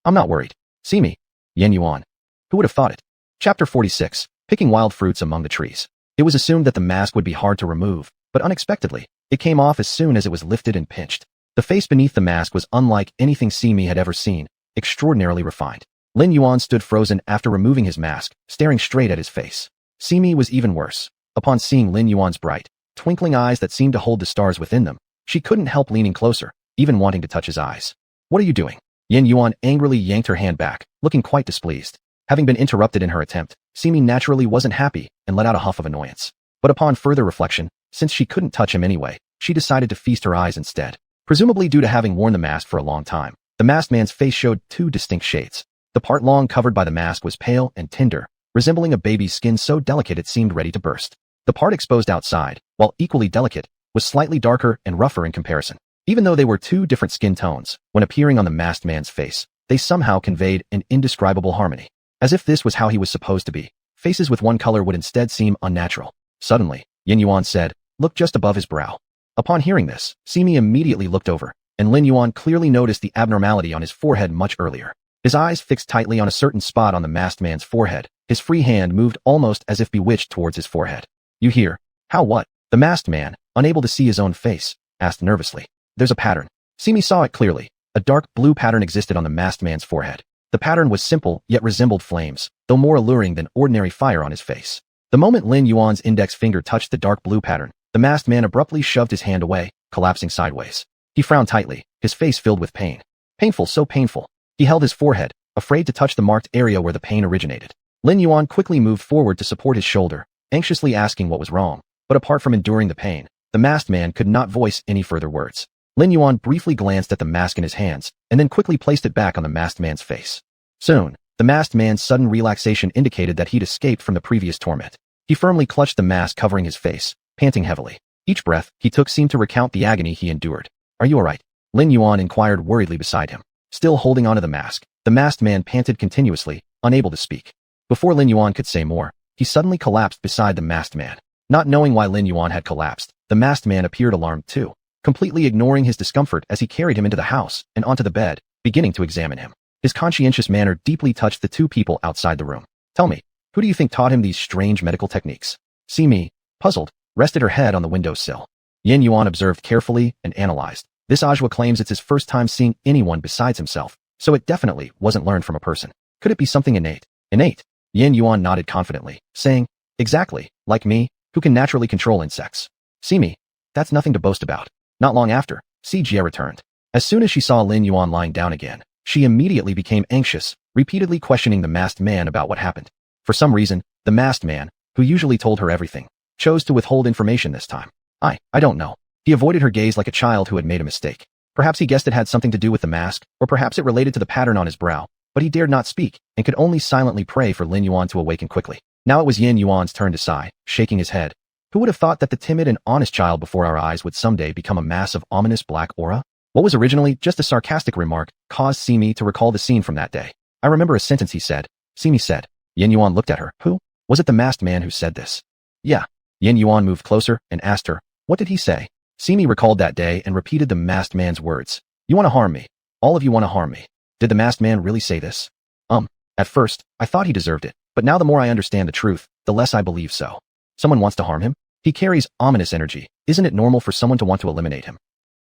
Speaker 1: I'm not worried." "Simi." Yin Yuan. Who would have thought it? Chapter 46, Picking Wild Fruits Among the Trees. It was assumed that the mask would be hard to remove, but unexpectedly, it came off as soon as it was lifted and pinched. The face beneath the mask was unlike anything Simi had ever seen, extraordinarily refined. Lin Yuan stood frozen after removing his mask, staring straight at his face. Simi was even worse. Upon seeing Lin Yuan's bright, twinkling eyes that seemed to hold the stars within them, she couldn't help leaning closer, even wanting to touch his eyes. "What are you doing?" Yin Yuan angrily yanked her hand back, looking quite displeased. Having been interrupted in her attempt, Simi naturally wasn't happy and let out a huff of annoyance. But upon further reflection, since she couldn't touch him anyway, she decided to feast her eyes instead. Presumably due to having worn the mask for a long time, the masked man's face showed 2 distinct shades. The part long covered by the mask was pale and tender, resembling a baby's skin so delicate it seemed ready to burst. The part exposed outside, while equally delicate, was slightly darker and rougher in comparison. Even though they were two different skin tones, when appearing on the masked man's face, they somehow conveyed an indescribable harmony. As if this was how he was supposed to be. Faces with one color would instead seem unnatural. Suddenly, Yin Yuan said, "Look just above his brow." Upon hearing this, Simi immediately looked over, and Lin Yuan clearly noticed the abnormality on his forehead much earlier. His eyes fixed tightly on a certain spot on the masked man's forehead. His free hand moved almost as if bewitched towards his forehead. "You hear? How what?" The masked man, unable to see his own face, asked nervously. "There's a pattern." Simi saw it clearly. A dark blue pattern existed on the masked man's forehead. The pattern was simple, yet resembled flames, though more alluring than ordinary fire on his face. The moment Lin Yuan's index finger touched the dark blue pattern, the masked man abruptly shoved his hand away, collapsing sideways. He frowned tightly, his face filled with pain. Painful, so painful. He held his forehead, afraid to touch the marked area where the pain originated. Lin Yuan quickly moved forward to support his shoulder, anxiously asking what was wrong. But apart from enduring the pain, the masked man could not voice any further words. Lin Yuan briefly glanced at the mask in his hands, and then quickly placed it back on the masked man's face. Soon, the masked man's sudden relaxation indicated that he'd escaped from the previous torment. He firmly clutched the mask covering his face, panting heavily. Each breath he took seemed to recount the agony he endured. "Are you all right?" Lin Yuan inquired worriedly beside him. Still holding onto the masked man panted continuously, unable to speak. Before Lin Yuan could say more, he suddenly collapsed beside the masked man. Not knowing why Lin Yuan had collapsed, the masked man appeared alarmed too, completely ignoring his discomfort as he carried him into the house and onto the bed, beginning to examine him. His conscientious manner deeply touched the two people outside the room. "Tell me, who do you think taught him these strange medical techniques?" Simi, puzzled, rested her head on the windowsill. Yin Yuan observed carefully and analyzed. This Ajwa claims it's his first time seeing anyone besides himself, so it definitely wasn't learned from a person. Could it be something innate? Innate? Yin Yuan nodded confidently, saying, "Exactly, like me, who can naturally control insects." Simi, that's nothing to boast about. Not long after, Jie returned. As soon as she saw Lin Yuan lying down again, she immediately became anxious, repeatedly questioning the masked man about what happened. For some reason, the masked man, who usually told her everything, chose to withhold information this time. I don't know. He avoided her gaze like a child who had made a mistake. Perhaps he guessed it had something to do with the mask, or perhaps it related to the pattern on his brow, but he dared not speak, and could only silently pray for Lin Yuan to awaken quickly. Now it was Yin Yuan's turn to sigh, shaking his head. Who would have thought that the timid and honest child before our eyes would someday become a mass of ominous black aura? What was originally just a sarcastic remark caused Simi to recall the scene from that day. "I remember a sentence he said." Simi said. Yin Yuan looked at her. "Who? Was it the masked man who said this?" "Yeah." Yin Yuan moved closer and asked her, "What did he say?" Simi recalled that day and repeated the masked man's words. "You want to harm me. All of you want to harm me." Did the masked man really say this? At first, I thought he deserved it, but now the more I understand the truth, the less I believe so. Someone wants to harm him? He carries ominous energy. Isn't it normal for someone to want to eliminate him?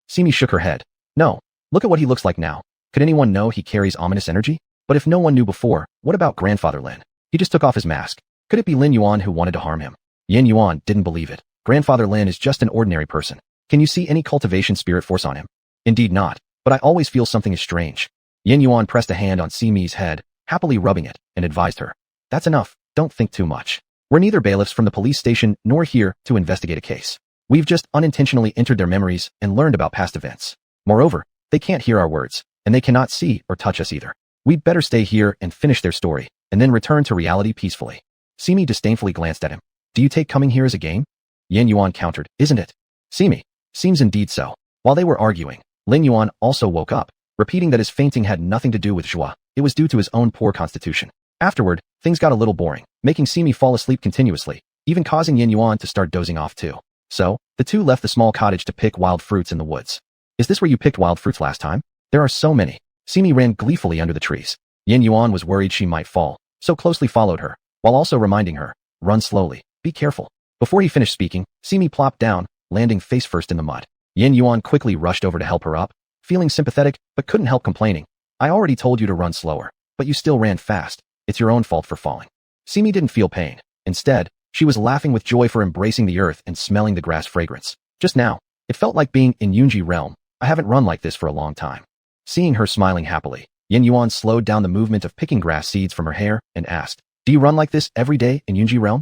Speaker 1: Simi shook her head. No. Look at what he looks like now. Could anyone know he carries ominous energy? But if no one knew before, what about Grandfather Lin? He just took off his mask. Could it be Lin Yuan who wanted to harm him? Yin Yuan didn't believe it. Grandfather Lin is just an ordinary person. Can you see any cultivation spirit force on him? Indeed not, but I always feel something is strange. Yin Yuan pressed a hand on Simi's head, happily rubbing it, and advised her. That's enough, don't think too much. We're neither bailiffs from the police station nor here to investigate a case. We've just unintentionally entered their memories and learned about past events. Moreover, they can't hear our words, and they cannot see or touch us either. We'd better stay here and finish their story, and then return to reality peacefully. Simi disdainfully glanced at him. Do you take coming here as a game? Yin Yuan countered, isn't it? Simi, seems indeed so. While they were arguing, Lin Yuan also woke up, repeating that his fainting had nothing to do with joie. It was due to his own poor constitution. Afterward, things got a little boring, making Simi fall asleep continuously, even causing Yin Yuan to start dozing off too. So, the two left the small cottage to pick wild fruits in the woods. Is this where you picked wild fruits last time? There are so many. Simi ran gleefully under the trees. Yin Yuan was worried she might fall, so closely followed her, while also reminding her, run slowly, be careful. Before he finished speaking, Simi plopped down, landing face first in the mud. Yin Yuan quickly rushed over to help her up, feeling sympathetic but couldn't help complaining. I already told you to run slower, but you still ran fast. It's your own fault for falling. Simi didn't feel pain. Instead, she was laughing with joy for embracing the earth and smelling the grass fragrance. Just now, it felt like being in Yunji realm. I haven't run like this for a long time. Seeing her smiling happily, Yin Yuan slowed down the movement of picking grass seeds from her hair and asked, do you run like this every day in Yunji realm?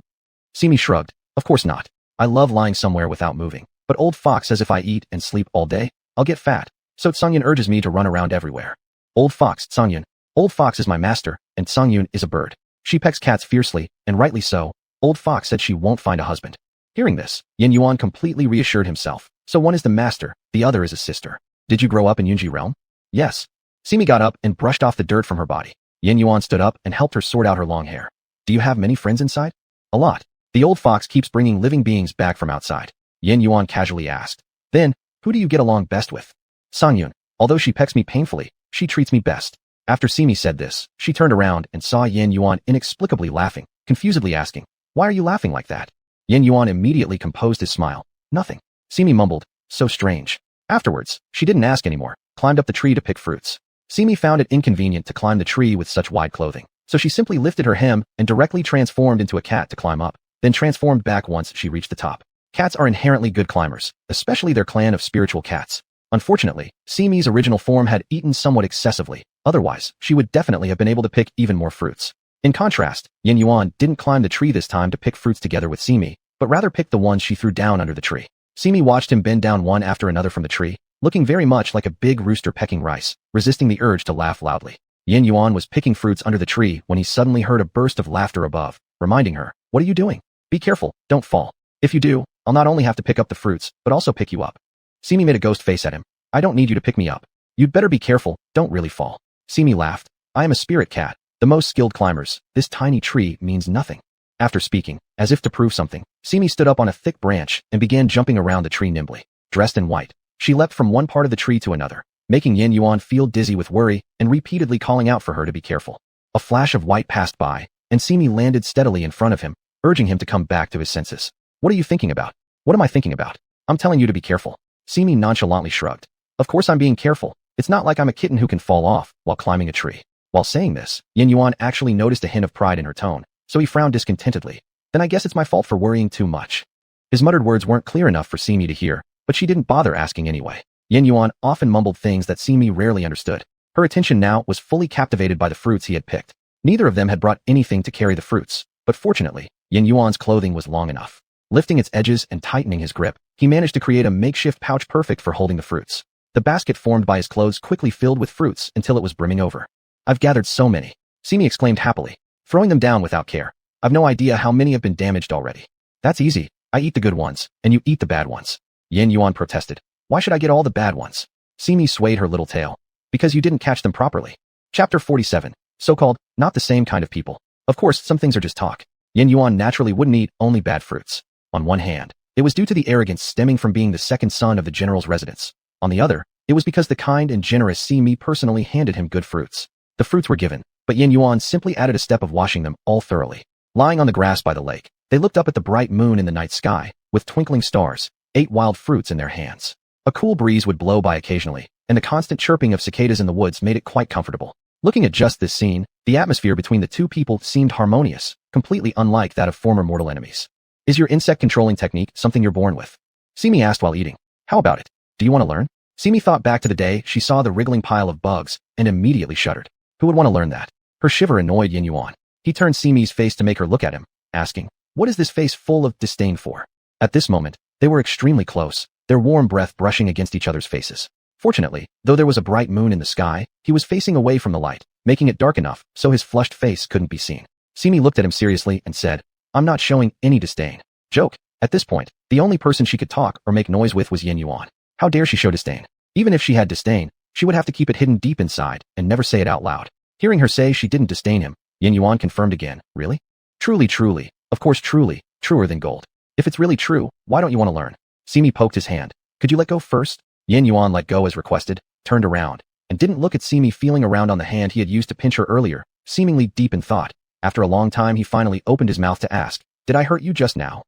Speaker 1: Simi shrugged. Of course not. I love lying somewhere without moving. But old fox says if I eat and sleep all day, I'll get fat. So Tsungyun urges me to run around everywhere. Old fox, Tsungyun. Old fox is my master, and Tsungyun is a bird. She pecks cats fiercely, and rightly so. Old Fox said she won't find a husband. Hearing this, Yin Yuan completely reassured himself. So one is the master, the other is a sister. Did you grow up in Yunji realm? Yes. Simi got up and brushed off the dirt from her body. Yin Yuan stood up and helped her sort out her long hair. Do you have many friends inside? A lot. The old fox keeps bringing living beings back from outside. Yin Yuan casually asked. Then, who do you get along best with? Sangyun. Although she pecks me painfully, she treats me best. After Simi said this, she turned around and saw Yin Yuan inexplicably laughing, confusedly asking, why are you laughing like that? Yin Yuan immediately composed his smile. Nothing. Simi mumbled, so strange. Afterwards, she didn't ask anymore, climbed up the tree to pick fruits. Simi found it inconvenient to climb the tree with such wide clothing, so she simply lifted her hem and directly transformed into a cat to climb up, then transformed back once she reached the top. Cats are inherently good climbers, especially their clan of spiritual cats. Unfortunately, Simi's original form had eaten somewhat excessively, otherwise, she would definitely have been able to pick even more fruits. In contrast, Yin Yuan didn't climb the tree this time to pick fruits together with Simi, but rather picked the ones she threw down under the tree. Simi watched him bend down one after another from the tree, looking very much like a big rooster pecking rice, resisting the urge to laugh loudly. Yin Yuan was picking fruits under the tree when he suddenly heard a burst of laughter above, reminding her, what are you doing? Be careful, don't fall. If you do, I'll not only have to pick up the fruits, but also pick you up. Simi made a ghost face at him. I don't need you to pick me up. You'd better be careful, don't really fall. Simi laughed. I am a spirit cat, the most skilled climbers. This tiny tree means nothing. After speaking, as if to prove something, Simi stood up on a thick branch and began jumping around the tree nimbly. Dressed in white, she leapt from one part of the tree to another, making Yin Yuan feel dizzy with worry and repeatedly calling out for her to be careful. A flash of white passed by, and Simi landed steadily in front of him, urging him to come back to his senses. What are you thinking about? What am I thinking about? I'm telling you to be careful. Simi nonchalantly shrugged. Of course I'm being careful. It's not like I'm a kitten who can fall off while climbing a tree. While saying this, Yin Yuan actually noticed a hint of pride in her tone, so he frowned discontentedly. Then I guess it's my fault for worrying too much. His muttered words weren't clear enough for Simi to hear, but she didn't bother asking anyway. Yin Yuan often mumbled things that Simi rarely understood. Her attention now was fully captivated by the fruits he had picked. Neither of them had brought anything to carry the fruits, but fortunately, Yin Yuan's clothing was long enough. Lifting its edges and tightening his grip, he managed to create a makeshift pouch perfect for holding the fruits. The basket formed by his clothes quickly filled with fruits until it was brimming over. I've gathered so many, Simi exclaimed happily, throwing them down without care. I've no idea how many have been damaged already. That's easy. I eat the good ones, and you eat the bad ones. Yin Yuan protested. Why should I get all the bad ones? Simi swayed her little tail. Because you didn't catch them properly. Chapter 47. So-called, not the same kind of people. Of course, some things are just talk. Yin Yuan naturally wouldn't eat only bad fruits. On one hand, it was due to the arrogance stemming from being the second son of the general's residence. On the other, it was because the kind and generous Simi personally handed him good fruits. The fruits were given, but Yin Yuan simply added a step of washing them all thoroughly. Lying on the grass by the lake, they looked up at the bright moon in the night sky, with twinkling stars, ate wild fruits in their hands. A cool breeze would blow by occasionally, and the constant chirping of cicadas in the woods made it quite comfortable. Looking at just this scene, the atmosphere between the two people seemed harmonious, completely unlike that of former mortal enemies. Is your insect-controlling technique something you're born with? Simi asked while eating. How about it? Do you want to learn? Simi thought back to the day she saw the wriggling pile of bugs, and immediately shuddered. Who would want to learn that? Her shiver annoyed Yin Yuan. He turned Simi's face to make her look at him, asking, what is this face full of disdain for? At this moment, they were extremely close, their warm breath brushing against each other's faces. Fortunately, though there was a bright moon in the sky, he was facing away from the light, making it dark enough so his flushed face couldn't be seen. Simi looked at him seriously and said, I'm not showing any disdain. Joke. At this point, the only person she could talk or make noise with was Yin Yuan. How dare she show disdain? Even if she had disdain, she would have to keep it hidden deep inside and never say it out loud. Hearing her say she didn't disdain him, Yin Yuan confirmed again, really? Truly, truly, of course truly, truer than gold. If it's really true, why don't you want to learn? Simi poked his hand. Could you let go first? Yin Yuan let go as requested, turned around, and didn't look at Simi feeling around on the hand he had used to pinch her earlier, seemingly deep in thought. After a long time he finally opened his mouth to ask, did I hurt you just now?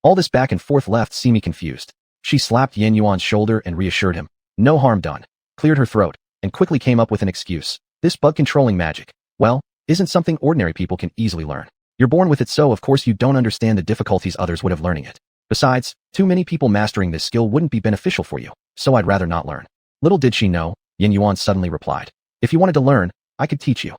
Speaker 1: All this back and forth left Simi confused. She slapped Yin Yuan's shoulder and reassured him. No harm done. Cleared her throat, and quickly came up with an excuse. This bug-controlling magic, well, isn't something ordinary people can easily learn. You're born with it, so of course you don't understand the difficulties others would have learning it. Besides, too many people mastering this skill wouldn't be beneficial for you, so I'd rather not learn. Little did she know, Yin Yuan suddenly replied. If you wanted to learn, I could teach you.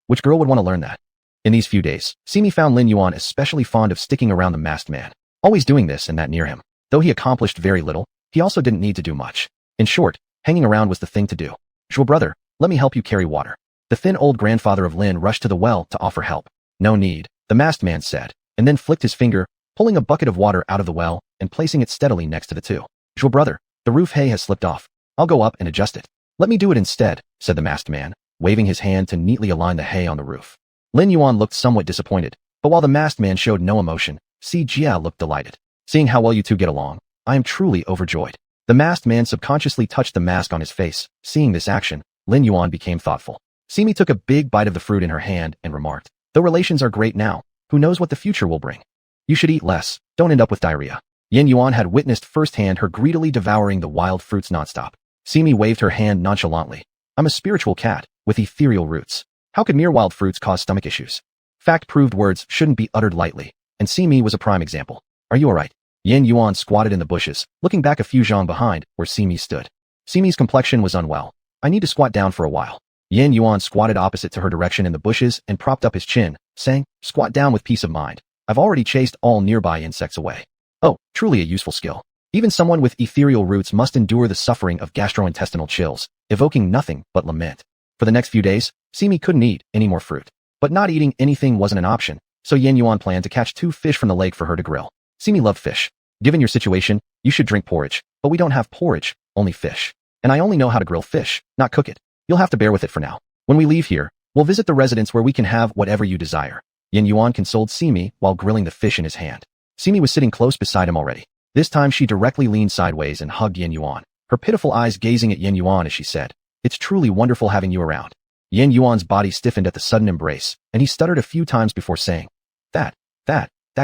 Speaker 1: Which girl would want to learn that? In these few days, Simi found Lin Yuan especially fond of sticking around the masked man, always doing this and that near him. Though he accomplished very little, he also didn't need to do much. In short, hanging around was the thing to do. Zhuo brother, let me help you carry water. The thin old grandfather of Lin rushed to the well to offer help. No need, the masked man said, and then flicked his finger, pulling a bucket of water out of the well and placing it steadily next to the two. Your brother, the roof hay has slipped off. I'll go up and adjust it. Let me do it instead, said the masked man, waving his hand to neatly align the hay on the roof. Lin Yuan looked somewhat disappointed, but while the masked man showed no emotion, Si Jia looked delighted. Seeing how well you two get along, I am truly overjoyed. The masked man subconsciously touched the mask on his face. Seeing this action, Lin Yuan became thoughtful. Simi took a big bite of the fruit in her hand and remarked, though relations are great now, who knows what the future will bring? You should eat less, don't end up with diarrhea. Yin Yuan had witnessed firsthand her greedily devouring the wild fruits nonstop. Simi waved her hand nonchalantly. I'm a spiritual cat, with ethereal roots. How could mere wild fruits cause stomach issues? Fact-proved words shouldn't be uttered lightly, and Simi was a prime example. Are you alright? Yin Yuan squatted in the bushes, looking back a few zhang behind, where Simi stood. Simi's complexion was unwell. I need to squat down for a while. Yin Yuan squatted opposite to her direction in the bushes and propped up his chin, saying, squat down with peace of mind. I've already chased all nearby insects away. Oh, truly a useful skill. Even someone with ethereal roots must endure the suffering of gastrointestinal chills, evoking nothing but lament. For the next few days, Simi couldn't eat any more fruit. But not eating anything wasn't an option, so Yin Yuan planned to catch 2 fish from the lake for her to grill. Simi loved fish. Given your situation, you should drink porridge, but we don't have porridge, only fish. And I only know how to grill fish, not cook it. You'll have to bear with it for now. When we leave here, we'll visit the residence where we can have whatever you desire. Yin Yuan consoled Simi while grilling the fish in his hand. Simi was sitting close beside him already. This time she directly leaned sideways and hugged Yin Yuan, her pitiful eyes gazing at Yin Yuan as she said, it's truly wonderful having you around. Yin Yuan's body stiffened at the sudden embrace, and he stuttered a few times before saying, That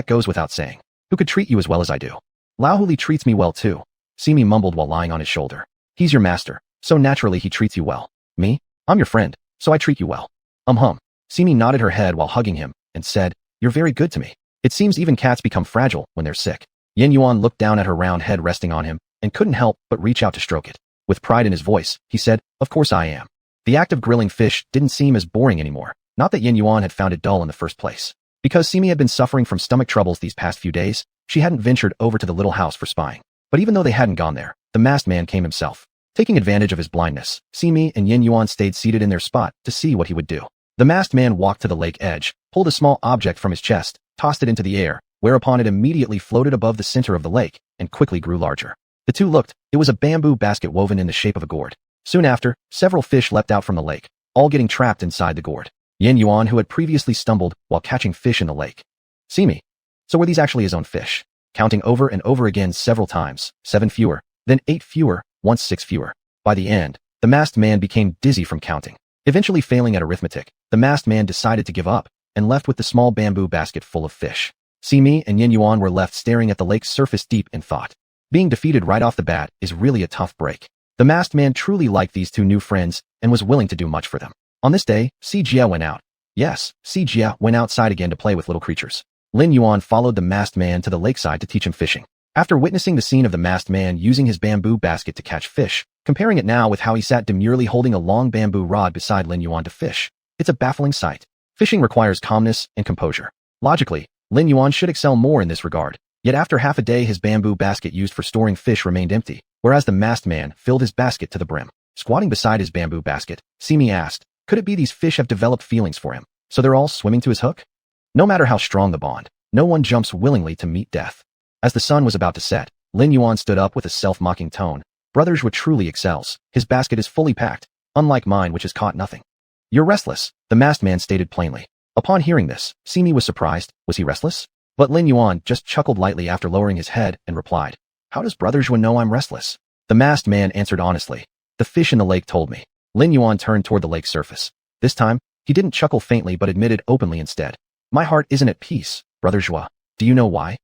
Speaker 1: goes without saying. Who could treat you as well as I do? Lao Huli treats me well too. Simi mumbled while lying on his shoulder. He's your master, so naturally he treats you well. Me? I'm your friend, so I treat you well. Simi nodded her head while hugging him, and said, You're very good to me. It seems even cats become fragile when they're sick. Yin Yuan looked down at her round head resting on him, and couldn't help but reach out to stroke it. With pride in his voice, he said, Of course I am. The act of grilling fish didn't seem as boring anymore, not that Yin Yuan had found it dull in the first place. Because Simi had been suffering from stomach troubles these past few days, she hadn't ventured over to the little house for spying. But even though they hadn't gone there, the masked man came himself. Taking advantage of his blindness, Simi and Yin Yuan stayed seated in their spot to see what he would do. The masked man walked to the lake edge, pulled a small object from his chest, tossed it into the air, whereupon it immediately floated above the center of the lake and quickly grew larger. The two looked. It was a bamboo basket woven in the shape of a gourd. Soon after, several fish leapt out from the lake, all getting trapped inside the gourd. Yin Yuan, who had previously stumbled while catching fish in the lake. Simi. So were these actually his own fish? Counting over and over again several times, 7 fewer, then 8 fewer, once 6 fewer. By the end, the masked man became dizzy from counting. Eventually failing at arithmetic, the masked man decided to give up and left with the small bamboo basket full of fish. Simi and Yin Yuan were left staring at the lake's surface deep in thought. Being defeated right off the bat is really a tough break. The masked man truly liked these two new friends and was willing to do much for them. On this day, Si Jia went out. Yes, Si Jia went outside again to play with little creatures. Lin Yuan followed the masked man to the lakeside to teach him fishing. After witnessing the scene of the masked man using his bamboo basket to catch fish, comparing it now with how he sat demurely holding a long bamboo rod beside Lin Yuan to fish, it's a baffling sight. Fishing requires calmness and composure. Logically, Lin Yuan should excel more in this regard, yet after half a day his bamboo basket used for storing fish remained empty, whereas the masked man filled his basket to the brim. Squatting beside his bamboo basket, Simi asked, could it be these fish have developed feelings for him, so they're all swimming to his hook? No matter how strong the bond, no one jumps willingly to meet death. As the sun was about to set, Lin Yuan stood up with a self-mocking tone. Brothers were truly excels. His basket is fully packed, unlike mine which has caught nothing. You're restless, the masked man stated plainly. Upon hearing this, Simi was surprised. Was he restless? But Lin Yuan just chuckled lightly after lowering his head and replied, How does Brothers know I'm restless? The masked man answered honestly. The fish in the lake told me. Lin Yuan turned toward the lake's surface. This time, he didn't chuckle faintly but admitted openly instead. My heart isn't at peace, Brother Zhua. Do you know why?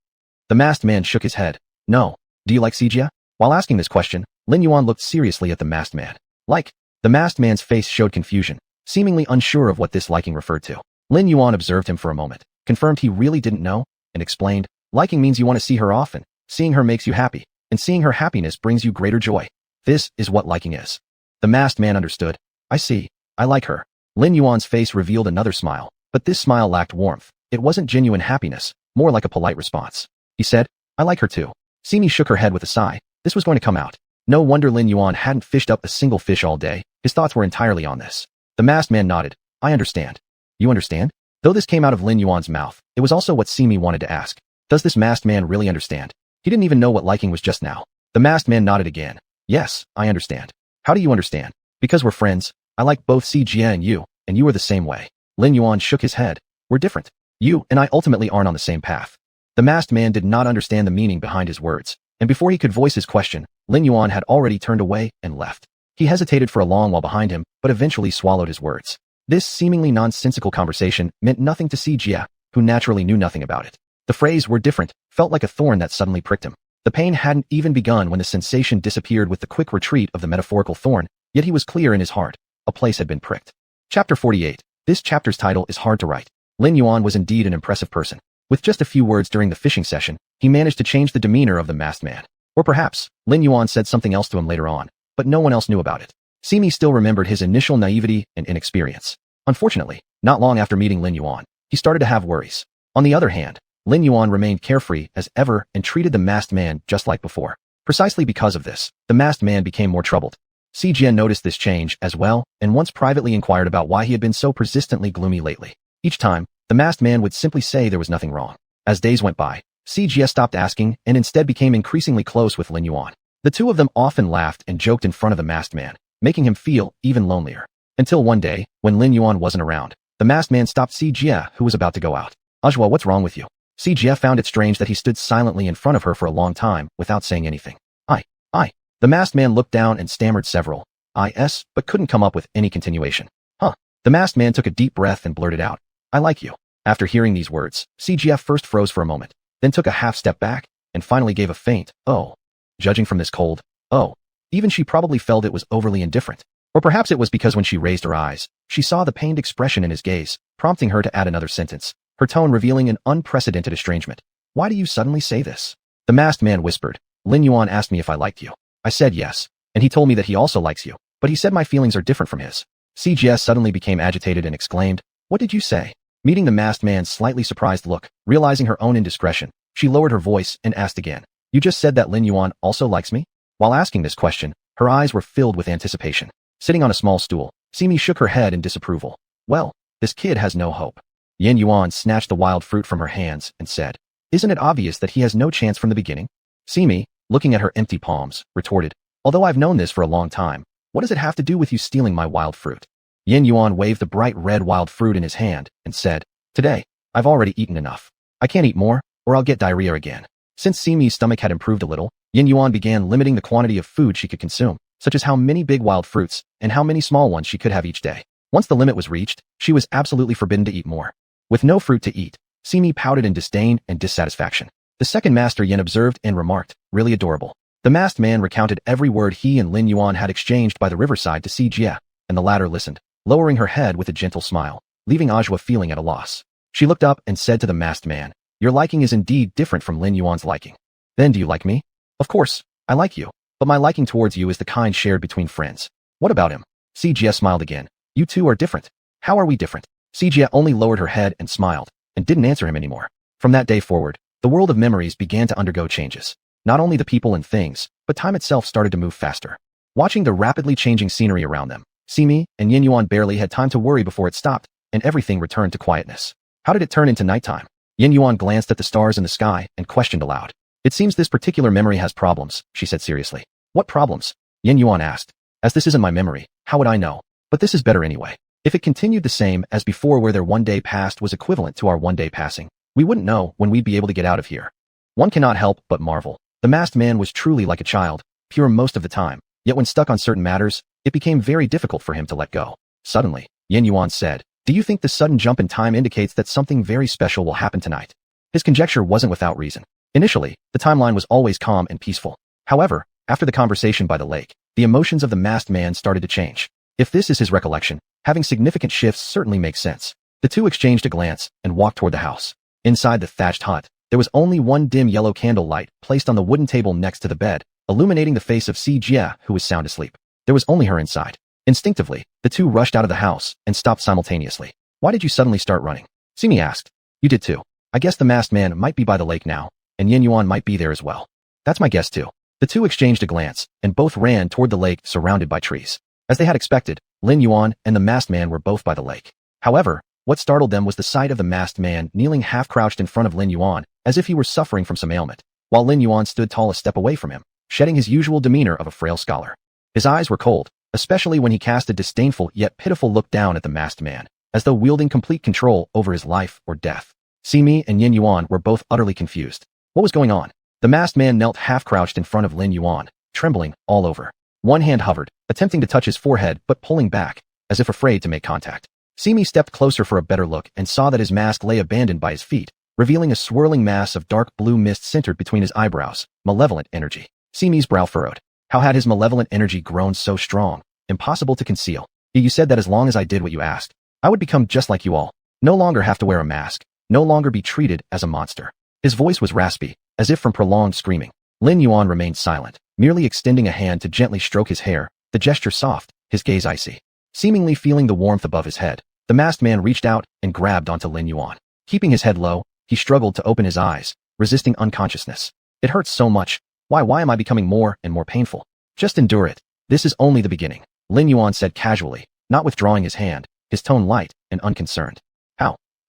Speaker 1: The masked man shook his head. No. Do you like Si Jia? While asking this question, Lin Yuan looked seriously at the masked man. Like. The masked man's face showed confusion, seemingly unsure of what this liking referred to. Lin Yuan observed him for a moment, confirmed he really didn't know, and explained, liking means you want to see her often, seeing her makes you happy, and seeing her happiness brings you greater joy. This is what liking is. The masked man understood. I see. I like her. Lin Yuan's face revealed another smile, but this smile lacked warmth. It wasn't genuine happiness, more like a polite response. He said, I like her too. Simi shook her head with a sigh. This was going to come out. No wonder Lin Yuan hadn't fished up a single fish all day. His thoughts were entirely on this. The masked man nodded. I understand. You understand? Though this came out of Lin Yuan's mouth, it was also what Simi wanted to ask. Does this masked man really understand? He didn't even know what liking was just now. The masked man nodded again. Yes, I understand. How do you understand? Because we're friends. I like both Jie and you are the same way. Lin Yuan shook his head. We're different. You and I ultimately aren't on the same path. The masked man did not understand the meaning behind his words, and before he could voice his question, Lin Yuan had already turned away and left. He hesitated for a long while behind him, but eventually swallowed his words. This seemingly nonsensical conversation meant nothing to Jie, who naturally knew nothing about it. The phrase "we're different" felt like a thorn that suddenly pricked him. The pain hadn't even begun when the sensation disappeared with the quick retreat of the metaphorical thorn, yet he was clear in his heart. A place had been pricked. Chapter 48. This chapter's title is hard to write. Lin Yuan was indeed an impressive person. With just a few words during the fishing session, he managed to change the demeanor of the masked man. Or perhaps, Lin Yuan said something else to him later on, but no one else knew about it. Simi still remembered his initial naivety and inexperience. Unfortunately, not long after meeting Lin Yuan, he started to have worries. On the other hand, Lin Yuan remained carefree as ever and treated the masked man just like before. Precisely because of this, the masked man became more troubled. Jie noticed this change as well, and once privately inquired about why he had been so persistently gloomy lately. Each time, the masked man would simply say there was nothing wrong. As days went by, Jie stopped asking and instead became increasingly close with Lin Yuan. The two of them often laughed and joked in front of the masked man, making him feel even lonelier. Until one day, when Lin Yuan wasn't around, the masked man stopped Jie, who was about to go out. Ajwa, what's wrong with you? Jie found it strange that he stood silently in front of her for a long time without saying anything. I. The masked man looked down and stammered several "is," but couldn't come up with any continuation. Huh. The masked man took a deep breath and blurted out, I like you. After hearing these words, Jie first froze for a moment, then took a half step back, and finally gave a faint, oh. Judging from this cold, oh. Even she probably felt it was overly indifferent. Or perhaps it was because when she raised her eyes, she saw the pained expression in his gaze, prompting her to add another sentence, her tone revealing an unprecedented estrangement. Why do you suddenly say this? The masked man whispered. Lin Yuan asked me if I liked you. I said yes, and he told me that he also likes you, but he said my feelings are different from his. Jie suddenly became agitated and exclaimed, what did you say? Meeting the masked man's slightly surprised look, realizing her own indiscretion, she lowered her voice and asked again, you just said that Lin Yuan also likes me? While asking this question, her eyes were filled with anticipation. Sitting on a small stool, Simi shook her head in disapproval. Well, this kid has no hope. Yin Yuan snatched the wild fruit from her hands and said, isn't it obvious that he has no chance from the beginning? Simi, looking at her empty palms, retorted, although I've known this for a long time, what does it have to do with you stealing my wild fruit? Yin Yuan waved the bright red wild fruit in his hand and said, today, I've already eaten enough. I can't eat more, or I'll get diarrhea again. Since Simi's stomach had improved a little, Yin Yuan began limiting the quantity of food she could consume, such as how many big wild fruits and how many small ones she could have each day. Once the limit was reached, she was absolutely forbidden to eat more. With no fruit to eat, Simi pouted in disdain and dissatisfaction. The second master Yin observed and remarked, really adorable. The masked man recounted every word he and Lin Yuan had exchanged by the riverside to Jie, and the latter listened, lowering her head with a gentle smile, leaving Ajwa feeling at a loss. She looked up and said to the masked man, your liking is indeed different from Lin Yuan's liking. Then do you like me? Of course, I like you, but my liking towards you is the kind shared between friends. What about him? Jie smiled again. You two are different. How are we different? Jie only lowered her head and smiled, and didn't answer him anymore. From that day forward, the world of memories began to undergo changes. Not only the people and things, but time itself started to move faster. Watching the rapidly changing scenery around them, Simi and Yin Yuan barely had time to worry before it stopped, and everything returned to quietness. How did it turn into nighttime? Yin Yuan glanced at the stars in the sky and questioned aloud. It seems this particular memory has problems, she said seriously. What problems? Yin Yuan asked. As this isn't my memory, how would I know? But this is better anyway. If it continued the same as before where their one day past was equivalent to our one day passing, we wouldn't know when we'd be able to get out of here. One cannot help but marvel. The masked man was truly like a child, pure most of the time, yet when stuck on certain matters, it became very difficult for him to let go. Suddenly, Yin Yuan said, do you think the sudden jump in time indicates that something very special will happen tonight? His conjecture wasn't without reason. Initially, the timeline was always calm and peaceful. However, after the conversation by the lake, the emotions of the masked man started to change. If this is his recollection, having significant shifts certainly makes sense. The two exchanged a glance and walked toward the house. Inside the thatched hut, there was only one dim yellow candle light placed on the wooden table next to the bed, illuminating the face of Jie, who was sound asleep. There was only her inside. Instinctively, the two rushed out of the house and stopped simultaneously. Why did you suddenly start running? Simi asked. You did too. I guess the masked man might be by the lake now, and Yin Yuan might be there as well. That's my guess too. The two exchanged a glance, and both ran toward the lake surrounded by trees. As they had expected, Lin Yuan and the masked man were both by the lake. However, What startled them was the sight of the masked man kneeling half-crouched in front of Lin Yuan, as if he were suffering from some ailment, while Lin Yuan stood tall a step away from him, shedding his usual demeanor of a frail scholar. His eyes were cold, especially when he cast a disdainful yet pitiful look down at the masked man, as though wielding complete control over his life or death. Simi and Yin Yuan were both utterly confused. What was going on? The masked man knelt half-crouched in front of Lin Yuan, trembling all over. One hand hovered, attempting to touch his forehead but pulling back, as if afraid to make contact. Simi stepped closer for a better look and saw that his mask lay abandoned by his feet, revealing a swirling mass of dark blue mist centered between his eyebrows, malevolent energy. Simi's brow furrowed. How had his malevolent energy grown so strong? Impossible to conceal. You said that as long as I did what you asked, I would become just like you all. No longer have to wear a mask. No longer be treated as a monster. His voice was raspy, as if from prolonged screaming. Lin Yuan remained silent, merely extending a hand to gently stroke his hair, the gesture soft, his gaze icy. Seemingly feeling the warmth above his head, the masked man reached out and grabbed onto Lin Yuan. Keeping his head low, he struggled to open his eyes, resisting unconsciousness. It hurts so much. Why am I becoming more and more painful? Just endure it. This is only the beginning, Lin Yuan said casually, not withdrawing his hand, his tone light and unconcerned.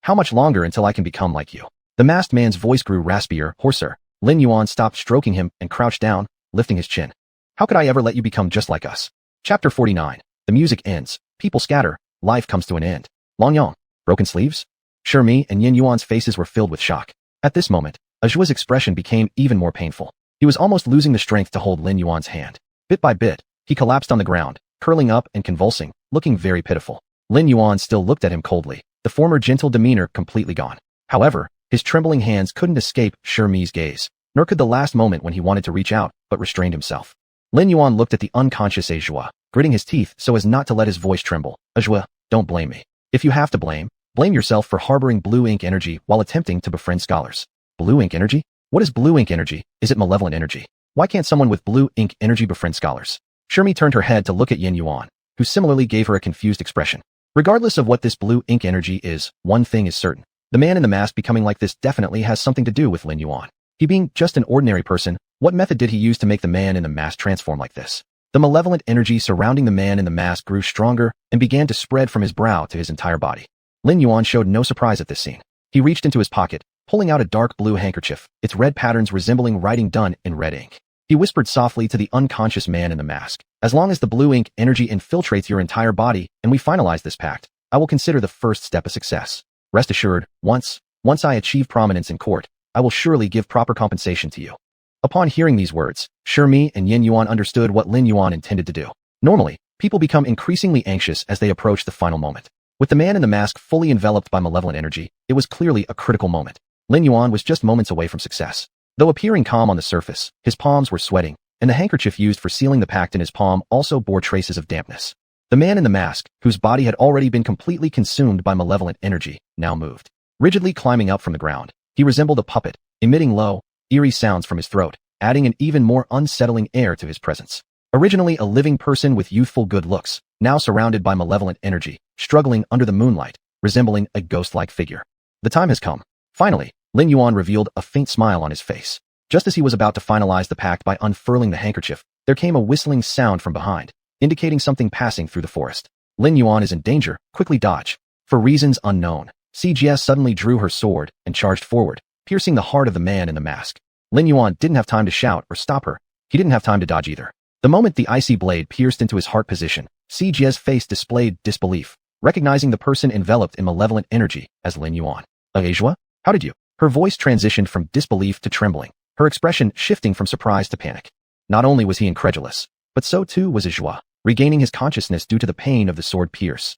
Speaker 1: How much longer until I can become like you? The masked man's voice grew raspier, hoarser. Lin Yuan stopped stroking him and crouched down, lifting his chin. How could I ever let you become just like us? Chapter 49. The music ends. People scatter. Life comes to an end. Longyang. Broken sleeves? Shimi and Yin Yuan's faces were filled with shock. At this moment, Ajua's expression became even more painful. He was almost losing the strength to hold Lin Yuan's hand. Bit by bit, he collapsed on the ground, curling up and convulsing, looking very pitiful. Lin Yuan still looked at him coldly, the former gentle demeanor completely gone. However, his trembling hands couldn't escape Shimi's gaze, nor could the last moment when he wanted to reach out, but restrained himself. Lin Yuan looked at the unconscious Ajua, gritting his teeth so as not to let his voice tremble. Ajua, don't blame me. If you have to blame yourself for harboring blue ink energy while attempting to befriend scholars. Blue ink energy? What is blue ink energy? Is it malevolent energy? Why can't someone with blue ink energy befriend scholars? Shimi turned her head to look at Yin Yuan, who similarly gave her a confused expression. Regardless of what this blue ink energy is, one thing is certain. The man in the mask becoming like this definitely has something to do with Lin Yuan. He being just an ordinary person, what method did he use to make the man in the mask transform like this? The malevolent energy surrounding the man in the mask grew stronger and began to spread from his brow to his entire body. Lin Yuan showed no surprise at this scene. He reached into his pocket, pulling out a dark blue handkerchief, its red patterns resembling writing done in red ink. He whispered softly to the unconscious man in the mask. As long as the blue ink energy infiltrates your entire body and we finalize this pact, I will consider the first step a success. Rest assured, once I achieve prominence in court, I will surely give proper compensation to you. Upon hearing these words, Shimi and Yin Yuan understood what Lin Yuan intended to do. Normally, people become increasingly anxious as they approach the final moment. With the man in the mask fully enveloped by malevolent energy, it was clearly a critical moment. Lin Yuan was just moments away from success. Though appearing calm on the surface, his palms were sweating, and the handkerchief used for sealing the pact in his palm also bore traces of dampness. The man in the mask, whose body had already been completely consumed by malevolent energy, now moved. Rigidly climbing up from the ground, he resembled a puppet, emitting low, eerie sounds from his throat, adding an even more unsettling air to his presence. Originally a living person with youthful good looks, now surrounded by malevolent energy, struggling under the moonlight, resembling a ghost-like figure. The time has come. Finally, Lin Yuan revealed a faint smile on his face. Just as he was about to finalize the pact by unfurling the handkerchief, there came a whistling sound from behind, indicating something passing through the forest. Lin Yuan is in danger, quickly dodge. For reasons unknown, CGS suddenly drew her sword and charged forward, piercing the heart of the man in the mask. Lin Yuan didn't have time to shout or stop her. He didn't have time to dodge either. The moment the icy blade pierced into his heart position, CGS's face displayed disbelief, recognizing the person enveloped in malevolent energy as Lin Yuan. Ajua? How did you? Her voice transitioned from disbelief to trembling, her expression shifting from surprise to panic. Not only was he incredulous, but so too was Ajua, regaining his consciousness due to the pain of the sword pierce.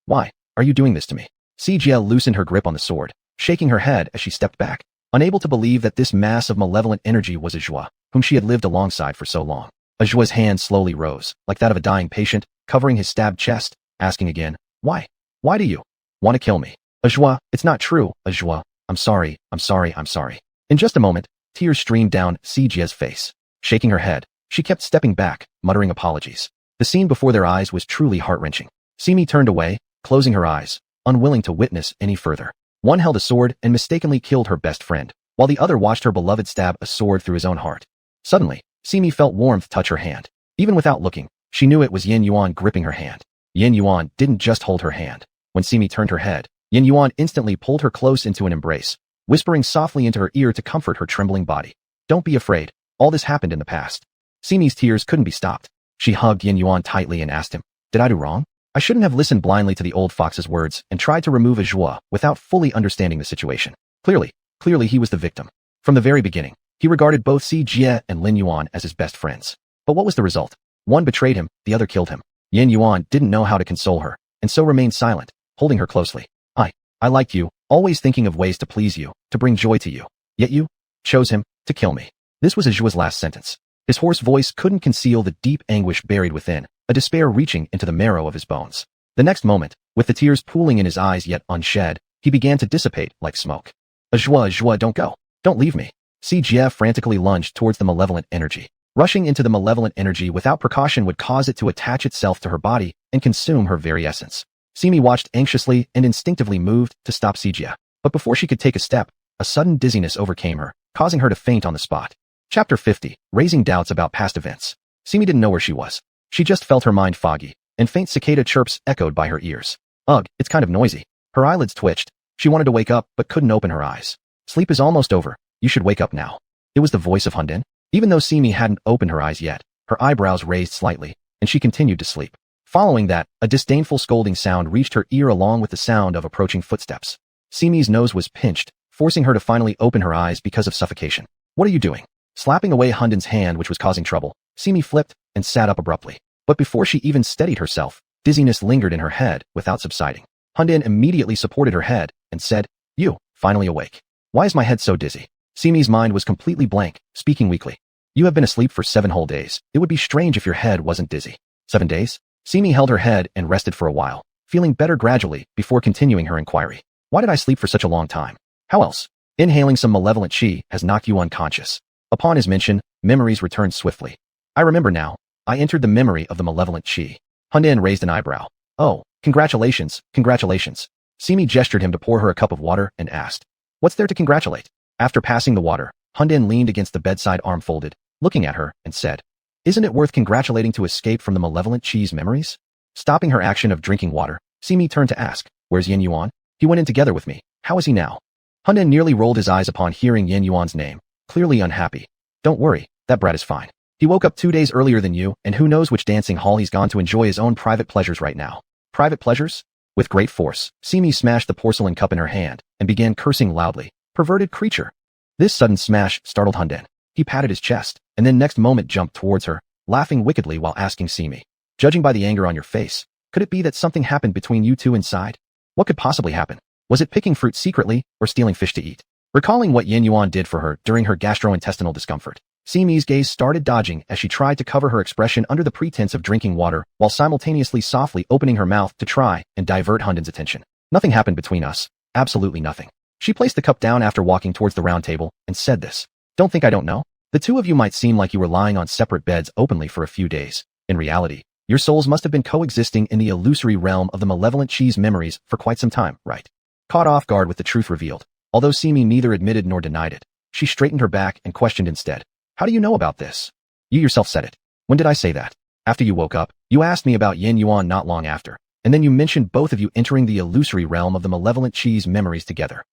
Speaker 1: Why are you doing this to me? CGL loosened her grip on the sword, shaking her head as she stepped back, unable to believe that this mass of malevolent energy was Ajua, whom she had lived alongside for so long. Ajua's hand slowly rose, like that of a dying patient, covering his stabbed chest, asking again, Why? Why do you want to kill me? Ajua, it's not true, Ajua. I'm sorry. In just a moment, tears streamed down CGS's face. Shaking her head, she kept stepping back, muttering apologies. The scene before their eyes was truly heart-wrenching. Simi turned away, closing her eyes, unwilling to witness any further. One held a sword and mistakenly killed her best friend, while the other watched her beloved stab a sword through his own heart. Suddenly, Simi felt warmth touch her hand. Even without looking, she knew it was Yin Yuan gripping her hand. Yin Yuan didn't just hold her hand. When Simi turned her head, Yin Yuan instantly pulled her close into an embrace, whispering softly into her ear to comfort her trembling body. Don't be afraid. All this happened in the past. Simi's tears couldn't be stopped. She hugged Yin Yuan tightly and asked him, did I do wrong? I shouldn't have listened blindly to the old fox's words and tried to remove a joie without fully understanding the situation. Clearly he was the victim. From the very beginning, he regarded both Si Jie and Lin Yuan as his best friends. But what was the result? One betrayed him, the other killed him. Yin Yuan didn't know how to console her, and so remained silent, holding her closely. I liked you, always thinking of ways to please you, to bring joy to you. Yet you chose him to kill me. This was Ajua's last sentence. His hoarse voice couldn't conceal the deep anguish buried within, a despair reaching into the marrow of his bones. The next moment, with the tears pooling in his eyes yet unshed, he began to dissipate like smoke. Ajua, don't go. Don't leave me. Si Jie frantically lunged towards the malevolent energy. Rushing into the malevolent energy without precaution would cause it to attach itself to her body and consume her very essence. Simi watched anxiously and instinctively moved to stop Si Jie. But before she could take a step, a sudden dizziness overcame her, causing her to faint on the spot. Chapter 50, Raising Doubts About Past Events. Simi didn't know where she was. She just felt her mind foggy, and faint cicada chirps echoed by her ears. Ugh, it's kind of noisy. Her eyelids twitched. She wanted to wake up, but couldn't open her eyes. Sleep is almost over. You should wake up now. It was the voice of Hundin. Even though Simi hadn't opened her eyes yet, her eyebrows raised slightly, and she continued to sleep. Following that, a disdainful scolding sound reached her ear along with the sound of approaching footsteps. Simi's nose was pinched, forcing her to finally open her eyes because of suffocation. What are you doing? Slapping away Hundin's hand which was causing trouble, Simi flipped and sat up abruptly. But before she even steadied herself, dizziness lingered in her head without subsiding. Hundin immediately supported her head and said, You, finally awake. Why is my head so dizzy? Simi's mind was completely blank, speaking weakly. You have been asleep for 7 whole days. It would be strange if your head wasn't dizzy. 7 days? Simi held her head and rested for a while, feeling better gradually before continuing her inquiry. Why did I sleep for such a long time? How else? Inhaling some malevolent qi has knocked you unconscious. Upon his mention, memories returned swiftly. I remember now. I entered the memory of the malevolent qi. Hundin raised an eyebrow. Oh, congratulations. Simi gestured him to pour her a cup of water and asked, What's there to congratulate? After passing the water, Hundin leaned against the bedside arm folded, looking at her, and said, Isn't it worth congratulating to escape from the malevolent qi's memories? Stopping her action of drinking water, Simi turned to ask, Where's Yin Yuan? He went in together with me. How is he now? Hundin nearly rolled his eyes upon hearing Yin Yuan's name, clearly unhappy. Don't worry, that brat is fine. He woke up 2 days earlier than you, and who knows which dancing hall he's gone to enjoy his own private pleasures right now. Private pleasures? With great force, Simi smashed the porcelain cup in her hand and began cursing loudly. Perverted creature. This sudden smash startled Hundin. He patted his chest, and then next moment jumped towards her, laughing wickedly while asking Simi, Judging by the anger on your face, could it be that something happened between you two inside? What could possibly happen? Was it picking fruit secretly or stealing fish to eat? Recalling what Yin Yuan did for her during her gastrointestinal discomfort, Simi's gaze started dodging as she tried to cover her expression under the pretense of drinking water while simultaneously softly opening her mouth to try and divert Hundin's attention. Nothing happened between us. Absolutely nothing. She placed the cup down after walking towards the round table and said this. Don't think I don't know. The two of you might seem like you were lying on separate beds openly for a few days. In reality, your souls must have been coexisting in the illusory realm of the malevolent qi's memories for quite some time, right? Caught off guard with the truth revealed, although Simi neither admitted nor denied it, she straightened her back and questioned instead. How do you know about this? You yourself said it. When did I say that? After you woke up, you asked me about Yin Yuan not long after, and then you mentioned both of you entering the illusory realm of the malevolent qi's memories together.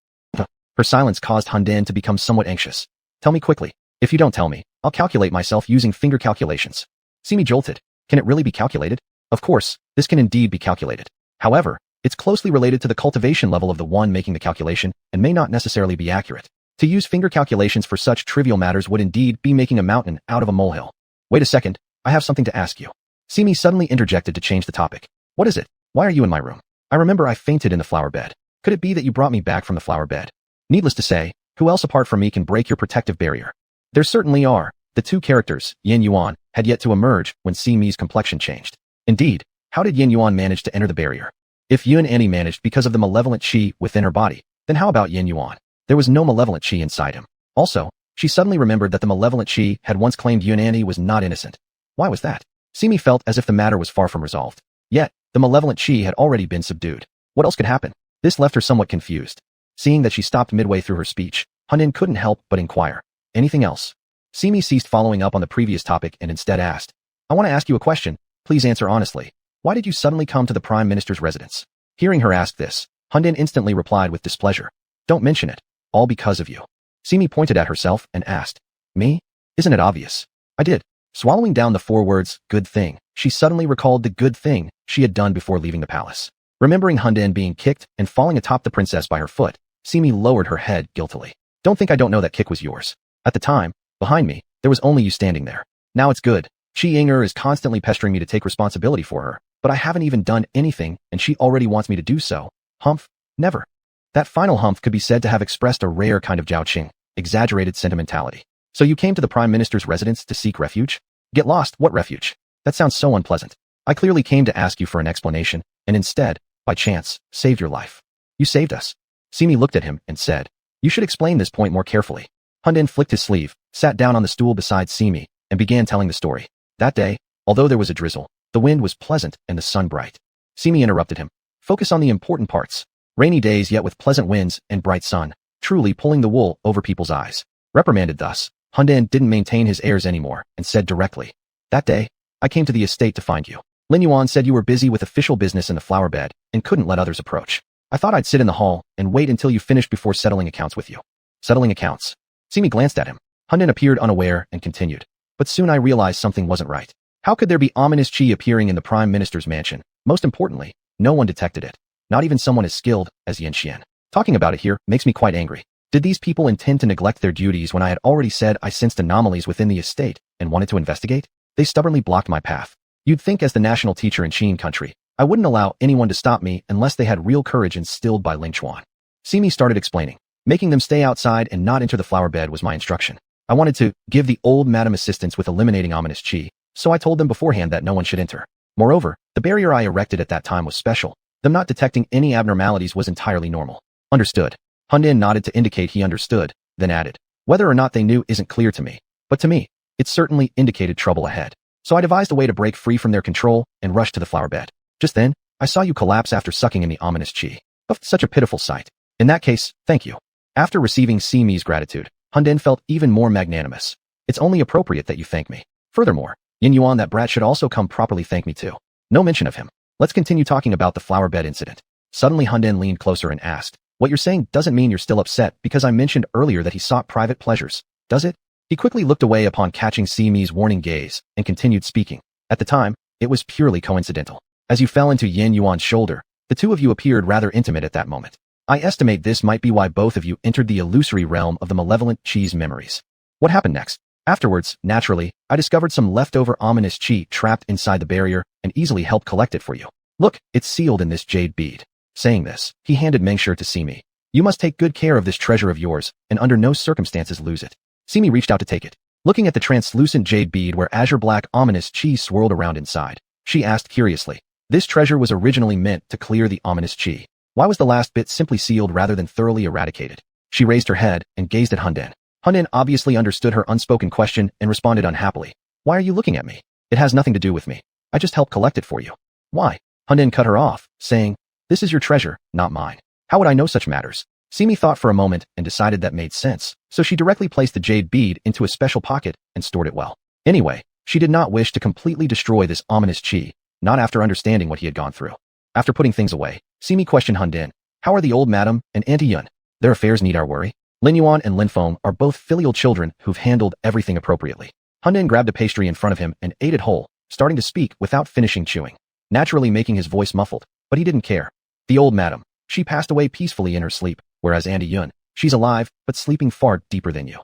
Speaker 1: Her silence caused Hundin to become somewhat anxious. Tell me quickly. If you don't tell me, I'll calculate myself using finger calculations. Simi jolted. Can it really be calculated? Of course, this can indeed be calculated. However, it's closely related to the cultivation level of the one making the calculation and may not necessarily be accurate. To use finger calculations for such trivial matters would indeed be making a mountain out of a molehill. Wait a second, I have something to ask you. Simi suddenly interjected to change the topic. What is it? Why are you in my room? I remember I fainted in the flower bed. Could it be that you brought me back from the flower bed? Needless to say, who else apart from me can break your protective barrier? There certainly are. The two characters, Yin Yuan, had yet to emerge when Simi's complexion changed. Indeed, how did Yin Yuan manage to enter the barrier? If Yun Annie managed because of the malevolent qi within her body, then how about Yin Yuan? There was no malevolent qi inside him. Also, she suddenly remembered that the malevolent qi had once claimed Yun Annie was not innocent. Why was that? Simi felt as if the matter was far from resolved. Yet, the malevolent qi had already been subdued. What else could happen? This left her somewhat confused. Seeing that she stopped midway through her speech, Hundin couldn't help but inquire. Anything else? Simi ceased following up on the previous topic and instead asked, I want to ask you a question. Please answer honestly. Why did you suddenly come to the Prime Minister's residence? Hearing her ask this, Hunden instantly replied with displeasure. Don't mention it. All because of you. Simi pointed at herself and asked, Me? Isn't it obvious? I did. Swallowing down the 4 words, good thing, she suddenly recalled the good thing she had done before leaving the palace. Remembering Hunden being kicked and falling atop the princess by her foot, Simi lowered her head guiltily. Don't think I don't know that kick was yours. At the time, behind me, there was only you standing there. Now it's good. Chi Yinger is constantly pestering me to take responsibility for her, but I haven't even done anything and she already wants me to do so. Humph, never. That final humph could be said to have expressed a rare kind of Jiaoqing, exaggerated sentimentality. So you came to the Prime Minister's residence to seek refuge? Get lost, what refuge? That sounds so unpleasant. I clearly came to ask you for an explanation, and instead, by chance, saved your life. You saved us. Simi looked at him and said, You should explain this point more carefully. Hunden flicked his sleeve, sat down on the stool beside Simi, and began telling the story. That day, although there was a drizzle, the wind was pleasant and the sun bright. Simi interrupted him. Focus on the important parts. Rainy days yet with pleasant winds and bright sun, truly pulling the wool over people's eyes. Reprimanded thus, Hunden didn't maintain his airs anymore and said directly, That day, I came to the estate to find you. Lin Yuan said you were busy with official business in the flower bed and couldn't let others approach. I thought I'd sit in the hall and wait until you finished before settling accounts with you. Settling accounts. Simi glanced at him. Hunden appeared unaware and continued. But soon I realized something wasn't right. How could there be ominous chi appearing in the Prime Minister's mansion? Most importantly, no one detected it. Not even someone as skilled as Yin Xian. Talking about it here makes me quite angry. Did these people intend to neglect their duties when I had already said I sensed anomalies within the estate and wanted to investigate? They stubbornly blocked my path. You'd think as the national teacher in Qin country, I wouldn't allow anyone to stop me unless they had real courage instilled by Ling Chuan. Simi started explaining. Making them stay outside and not enter the flower bed was my instruction. I wanted to give the old madam assistance with eliminating ominous chi, so I told them beforehand that no one should enter. Moreover, the barrier I erected at that time was special. Them not detecting any abnormalities was entirely normal. Understood. Hunden nodded to indicate he understood, then added, Whether or not they knew isn't clear to me, but to me, it certainly indicated trouble ahead. So I devised a way to break free from their control and rush to the flower bed. Just then, I saw you collapse after sucking in the ominous chi. Of such a pitiful sight. In that case, thank you. After receiving Simi's gratitude, Hunden felt even more magnanimous. It's only appropriate that you thank me. Furthermore, Yin Yuan, that brat, should also come properly thank me too. No mention of him. Let's continue talking about the flower bed incident. Suddenly Hunden leaned closer and asked, What you're saying doesn't mean you're still upset because I mentioned earlier that he sought private pleasures, does it? He quickly looked away upon catching Simi's warning gaze and continued speaking. At the time, it was purely coincidental. As you fell into Yin Yuan's shoulder, the two of you appeared rather intimate at that moment. I estimate this might be why both of you entered the illusory realm of the malevolent chi's memories. What happened next? Afterwards, naturally, I discovered some leftover ominous chi trapped inside the barrier and easily helped collect it for you. Look, it's sealed in this jade bead. Saying this, he handed Mengshi to Simi. You must take good care of this treasure of yours and under no circumstances lose it. Simi reached out to take it. Looking at the translucent jade bead where azure black ominous chi swirled around inside, she asked curiously, This treasure was originally meant to clear the ominous chi. Why was the last bit simply sealed rather than thoroughly eradicated? She raised her head and gazed at Hunden. Hunden obviously understood her unspoken question and responded unhappily. Why are you looking at me? It has nothing to do with me. I just helped collect it for you. Why? Hunden cut her off, saying, This is your treasure, not mine. How would I know such matters? Simi thought for a moment and decided that made sense, so she directly placed the jade bead into a special pocket and stored it well. Anyway, she did not wish to completely destroy this ominous chi, not after understanding what he had gone through. After putting things away, Simi questioned Hunden. How are the old madam and Auntie Yun? Their affairs need our worry. Lin Yuan and Lin Feng are both filial children who've handled everything appropriately. Hunden grabbed a pastry in front of him and ate it whole, starting to speak without finishing chewing, naturally making his voice muffled, but he didn't care. The old madam, she passed away peacefully in her sleep, whereas Auntie Yun, she's alive, but sleeping far deeper than you.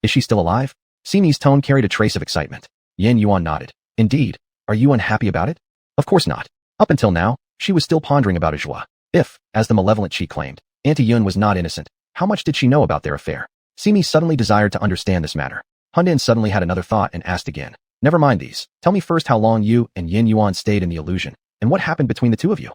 Speaker 1: Is she still alive? Simi's tone carried a trace of excitement. Yin Yuan nodded. Indeed. Are you unhappy about it? Of course not. Up until now, she was still pondering about Ajua. If, as the malevolent chi claimed, Auntie Yun was not innocent, how much did she know about their affair? Simi suddenly desired to understand this matter. Hunden suddenly had another thought and asked again. Never mind these. Tell me first how long you and Yin Yuan stayed in the illusion, and what happened between the two of you.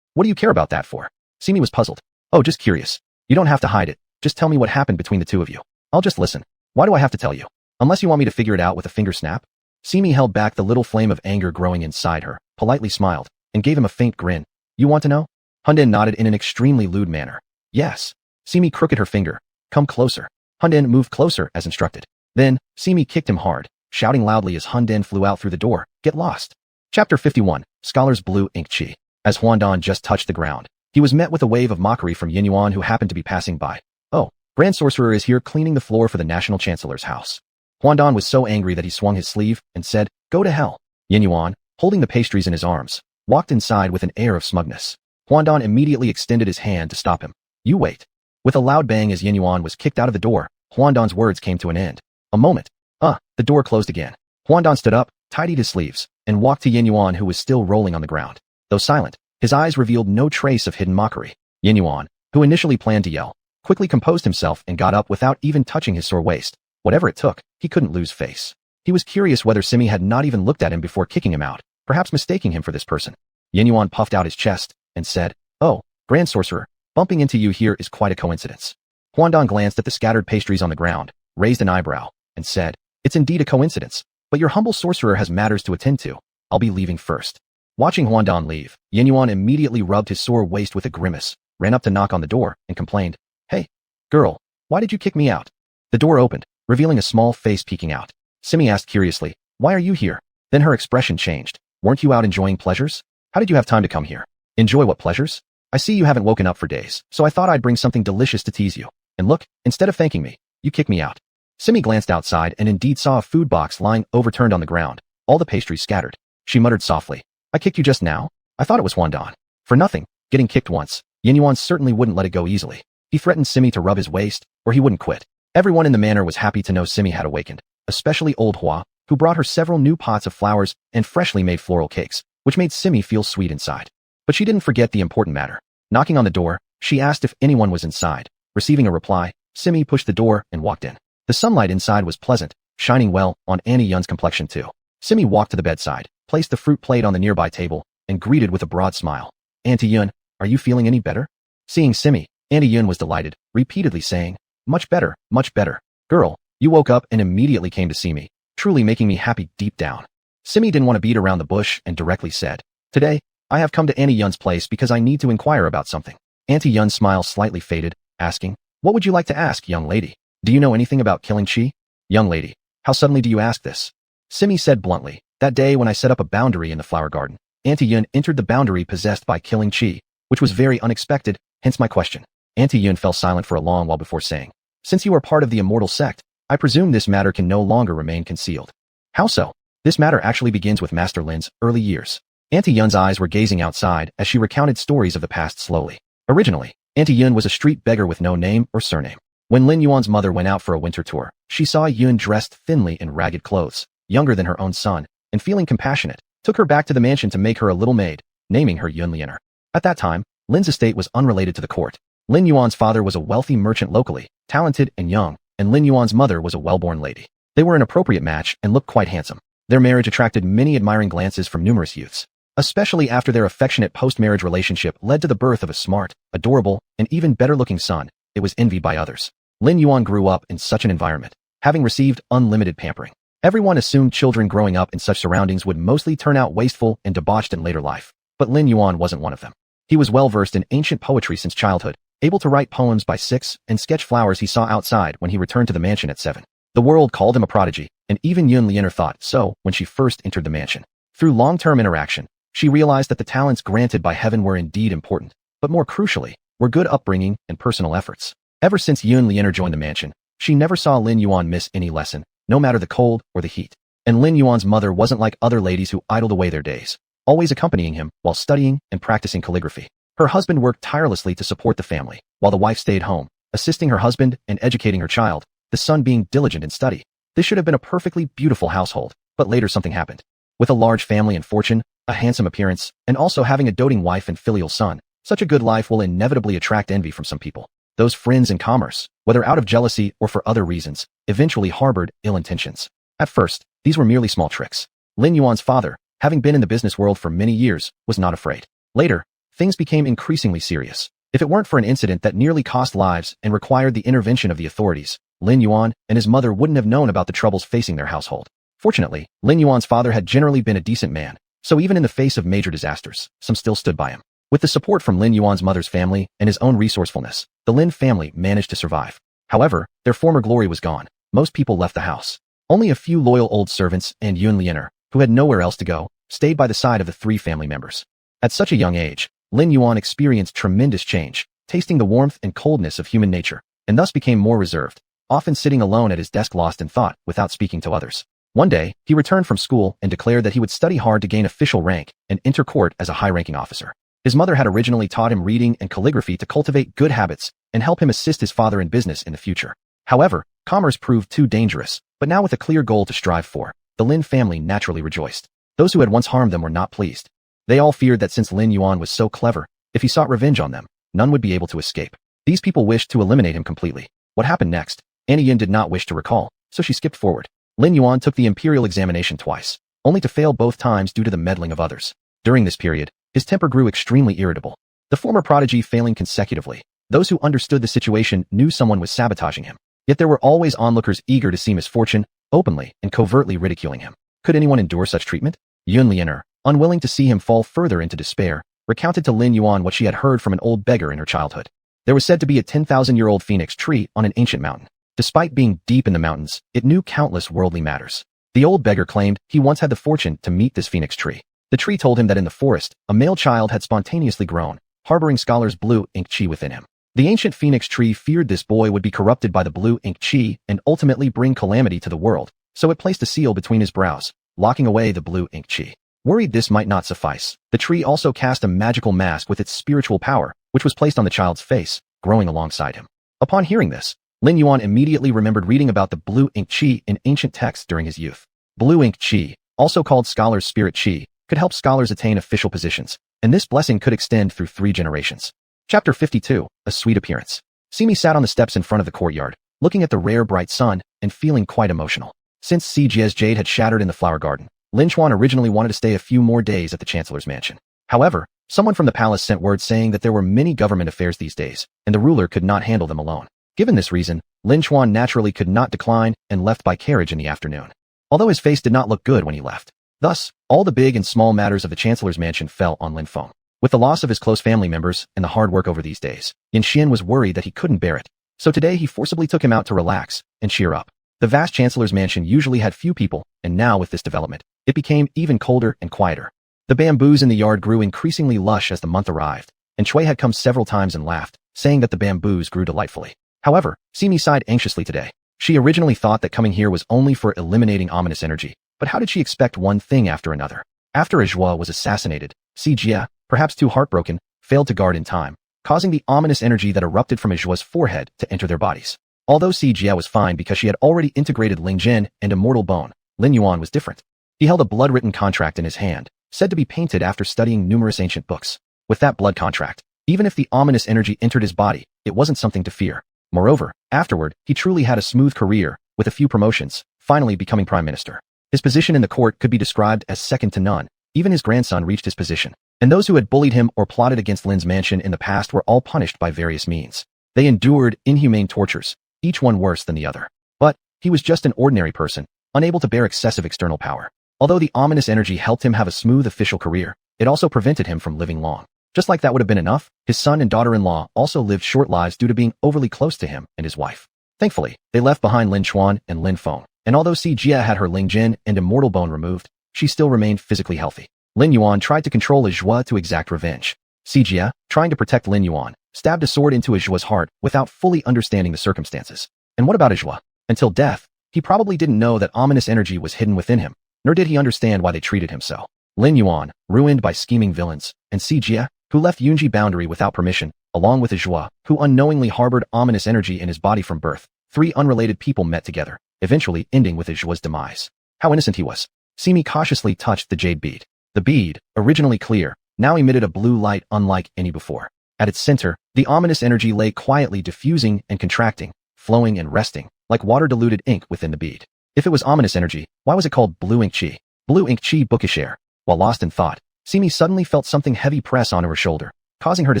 Speaker 1: What do you care about that for? Simi was puzzled. Oh, just curious. You don't have to hide it. Just tell me what happened between the two of you. I'll just listen. Why do I have to tell you? Unless you want me to figure it out with a finger snap? Simi held back the little flame of anger growing inside her, politely smiled, and gave him a faint grin. You want to know? Hunden nodded in an extremely lewd manner. Yes. Simi crooked her finger. Come closer. Hunden moved closer as instructed. Then, Simi kicked him hard, shouting loudly as Hunden flew out through the door. Get lost. Chapter 51, Scholar's Blue Ink Chi. As Huandan just touched the ground, He was met with a wave of mockery from Yin Yuan, who happened to be passing by. "Oh, Grand Sorcerer is here cleaning the floor for the National Chancellor's house." Huandong was so angry that he swung his sleeve and said, "Go to hell." Yin Yuan, holding the pastries in his arms, walked inside with an air of smugness. Huandong immediately extended his hand to stop him. "You wait." With a loud bang as Yin Yuan was kicked out of the door, Huandong's words came to an end. A moment. The door closed again. Huandong stood up, tidied his sleeves, and walked to Yin Yuan, who was still rolling on the ground. Though silent, his eyes revealed no trace of hidden mockery. Yin Yuan, who initially planned to yell, quickly composed himself and got up without even touching his sore waist. Whatever it took, he couldn't lose face. He was curious whether Simi had not even looked at him before kicking him out, perhaps mistaking him for this person. Yin Yuan puffed out his chest and said, "Oh, Grand Sorcerer, bumping into you here is quite a coincidence." Huandong glanced at the scattered pastries on the ground, raised an eyebrow, and said, "It's indeed a coincidence, but your humble sorcerer has matters to attend to. I'll be leaving first." Watching Huandong leave, Yin Yuan immediately rubbed his sore waist with a grimace, ran up to knock on the door, and complained, "Hey, girl, why did you kick me out?" The door opened, revealing a small face peeking out. Simi asked curiously, "Why are you here?" Then her expression changed. "Weren't you out enjoying pleasures? How did you have time to come here?" "Enjoy what pleasures? I see you haven't woken up for days, so I thought I'd bring something delicious to tease you. And look, instead of thanking me, you kicked me out." Simi glanced outside and indeed saw a food box lying overturned on the ground, all the pastries scattered. She muttered softly, "I kicked you just now? I thought it was Huandong." For nothing, getting kicked once, Yin Yuan certainly wouldn't let it go easily. He threatened Simi to rub his waist, or he wouldn't quit. Everyone in the manor was happy to know Simi had awakened, especially old Hua, who brought her several new pots of flowers and freshly made floral cakes, which made Simi feel sweet inside. But she didn't forget the important matter. Knocking on the door, she asked if anyone was inside. Receiving a reply, Simi pushed the door and walked in. The sunlight inside was pleasant, shining well on Auntie Yun's complexion too. Simi walked to the bedside, placed the fruit plate on the nearby table, and greeted with a broad smile. "Auntie Yun, are you feeling any better?" Seeing Simi, Auntie Yun was delighted, repeatedly saying, much better, girl, you woke up and immediately came to see me, truly making me happy deep down." Simi didn't want to beat around the bush and directly said, "Today, I have come to Auntie Yun's place because I need to inquire about something." Auntie Yun's smile slightly faded, asking, "What would you like to ask, young lady? Do you know anything about killing Qi?" "Young lady, how suddenly do you ask this?" Simi said bluntly, "That day when I set up a boundary in the flower garden, Auntie Yun entered the boundary possessed by killing Qi, which was very unexpected, hence my question." Auntie Yun fell silent for a long while before saying, "Since you are part of the immortal sect, I presume this matter can no longer remain concealed." "How so?" "This matter actually begins with Master Lin's early years." Auntie Yun's eyes were gazing outside as she recounted stories of the past slowly. Originally, Auntie Yun was a street beggar with no name or surname. When Lin Yuan's mother went out for a winter tour, she saw Yun dressed thinly in ragged clothes, younger than her own son, and feeling compassionate, took her back to the mansion to make her a little maid, naming her Yun Lianer. At that time, Lin's estate was unrelated to the court. Lin Yuan's father was a wealthy merchant locally, talented and young, and Lin Yuan's mother was a well-born lady. They were an appropriate match and looked quite handsome. Their marriage attracted many admiring glances from numerous youths, especially after their affectionate post-marriage relationship led to the birth of a smart, adorable, and even better-looking son. It was envied by others. Lin Yuan grew up in such an environment, having received unlimited pampering. Everyone assumed children growing up in such surroundings would mostly turn out wasteful and debauched in later life, but Lin Yuan wasn't one of them. He was well-versed in ancient poetry since childhood, able to write poems by 6 and sketch flowers he saw outside when he returned to the mansion at 7. The world called him a prodigy, and even Yun Lianer thought so when she first entered the mansion. Through long-term interaction, she realized that the talents granted by heaven were indeed important, but more crucially, were good upbringing and personal efforts. Ever since Yun Lianer joined the mansion, she never saw Lin Yuan miss any lesson, no matter the cold or the heat. And Lin Yuan's mother wasn't like other ladies who idled away their days, always accompanying him while studying and practicing calligraphy. Her husband worked tirelessly to support the family, while the wife stayed home, assisting her husband and educating her child, the son being diligent in study. This should have been a perfectly beautiful household, but later something happened. With a large family and fortune, a handsome appearance, and also having a doting wife and filial son, such a good life will inevitably attract envy from some people. Those friends in commerce, whether out of jealousy or for other reasons, eventually harbored ill intentions. At first, these were merely small tricks. Lin Yuan's father, having been in the business world for many years, was not afraid. Later, things became increasingly serious. If it weren't for an incident that nearly cost lives and required the intervention of the authorities, Lin Yuan and his mother wouldn't have known about the troubles facing their household. Fortunately, Lin Yuan's father had generally been a decent man, so even in the face of major disasters, some still stood by him. With the support from Lin Yuan's mother's family and his own resourcefulness, the Lin family managed to survive. However, their former glory was gone. Most people left the house. Only a few loyal old servants and Yun Lianer, who had nowhere else to go, stayed by the side of the 3 family members. At such a young age, Lin Yuan experienced tremendous change, tasting the warmth and coldness of human nature, and thus became more reserved, often sitting alone at his desk lost in thought without speaking to others. One day, he returned from school and declared that he would study hard to gain official rank and enter court as a high-ranking officer. His mother had originally taught him reading and calligraphy to cultivate good habits and help him assist his father in business in the future. However, commerce proved too dangerous, but now with a clear goal to strive for, the Lin family naturally rejoiced. Those who had once harmed them were not pleased. They all feared that since Lin Yuan was so clever, if he sought revenge on them, none would be able to escape. These people wished to eliminate him completely. What happened next? Annie Yin did not wish to recall, so she skipped forward. Lin Yuan took the imperial examination twice, only to fail both times due to the meddling of others. During this period, his temper grew extremely irritable. The former prodigy failing consecutively. Those who understood the situation knew someone was sabotaging him. Yet there were always onlookers eager to see misfortune, openly and covertly ridiculing him. Could anyone endure such treatment? Yun Lianer, unwilling to see him fall further into despair, recounted to Lin Yuan what she had heard from an old beggar in her childhood. There was said to be a 10,000-year-old phoenix tree on an ancient mountain. Despite being deep in the mountains, it knew countless worldly matters. The old beggar claimed he once had the fortune to meet this phoenix tree. The tree told him that in the forest, a male child had spontaneously grown, harboring scholars' blue ink chi within him. The ancient phoenix tree feared this boy would be corrupted by the blue ink chi and ultimately bring calamity to the world, so it placed a seal between his brows, locking away the blue ink chi. Worried this might not suffice, the tree also cast a magical mask with its spiritual power, which was placed on the child's face, growing alongside him. Upon hearing this, Lin Yuan immediately remembered reading about the blue ink chi in ancient texts during his youth. Blue ink chi, also called scholar's spirit chi, could help scholars attain official positions, and this blessing could extend through 3 generations. Chapter 52, A Sweet Appearance. Simi sat on the steps in front of the courtyard, looking at the rare bright sun and feeling quite emotional. Since Cjie's jade had shattered in the flower garden, Lin Chuan originally wanted to stay a few more days at the Chancellor's mansion. However, someone from the palace sent word saying that there were many government affairs these days, and the ruler could not handle them alone. Given this reason, Lin Chuan naturally could not decline and left by carriage in the afternoon. Although his face did not look good when he left. Thus, all the big and small matters of the Chancellor's mansion fell on Lin Feng. With the loss of his close family members and the hard work over these days, Yin Xian was worried that he couldn't bear it. So today he forcibly took him out to relax and cheer up. The vast Chancellor's mansion usually had few people, and now with this development, it became even colder and quieter. The bamboos in the yard grew increasingly lush as the month arrived, and Chui had come several times and laughed, saying that the bamboos grew delightfully. However, Simi sighed anxiously today. She originally thought that coming here was only for eliminating ominous energy, but how did she expect one thing after another? After Ajua was assassinated, Cjie, perhaps too heartbroken, failed to guard in time, causing the ominous energy that erupted from Ajua's forehead to enter their bodies. Although Cjie was fine because she had already integrated Ling Jin and Immortal Bone, Lin Yuan was different. He held a blood-written contract in his hand, said to be painted after studying numerous ancient books. With that blood contract, even if the ominous energy entered his body, it wasn't something to fear. Moreover, afterward, he truly had a smooth career, with a few promotions, finally becoming prime minister. His position in the court could be described as second to none. Even his grandson reached his position, and those who had bullied him or plotted against Lin's mansion in the past were all punished by various means. They endured inhumane tortures, each one worse than the other. But he was just an ordinary person, unable to bear excessive external power. Although the ominous energy helped him have a smooth official career, it also prevented him from living long. Just like that would have been enough, his son and daughter-in-law also lived short lives due to being overly close to him and his wife. Thankfully, they left behind Lin Chuan and Lin Feng, and although Cjie had her Ling Jin and Immortal Bone removed, she still remained physically healthy. Lin Yuan tried to control Ajua to exact revenge. Cjie, trying to protect Lin Yuan, stabbed a sword into Ajua's heart without fully understanding the circumstances. And what about Ajua? Until death, he probably didn't know that ominous energy was hidden within him, nor did he understand why they treated him so. Lin Yuan, ruined by scheming villains, and Cjie, who left Yunji boundary without permission, along with Ajua, who unknowingly harbored ominous energy in his body from birth. 3 unrelated people met together, eventually ending with Ajua's demise. How innocent he was. Simi cautiously touched the jade bead. The bead, originally clear, now emitted a blue light unlike any before. At its center, the ominous energy lay quietly diffusing and contracting, flowing and resting, like water-diluted ink within the bead. If it was ominous energy, why was it called blue ink chi? Blue ink chi bookish air. While lost in thought, Simi suddenly felt something heavy press onto her shoulder, causing her to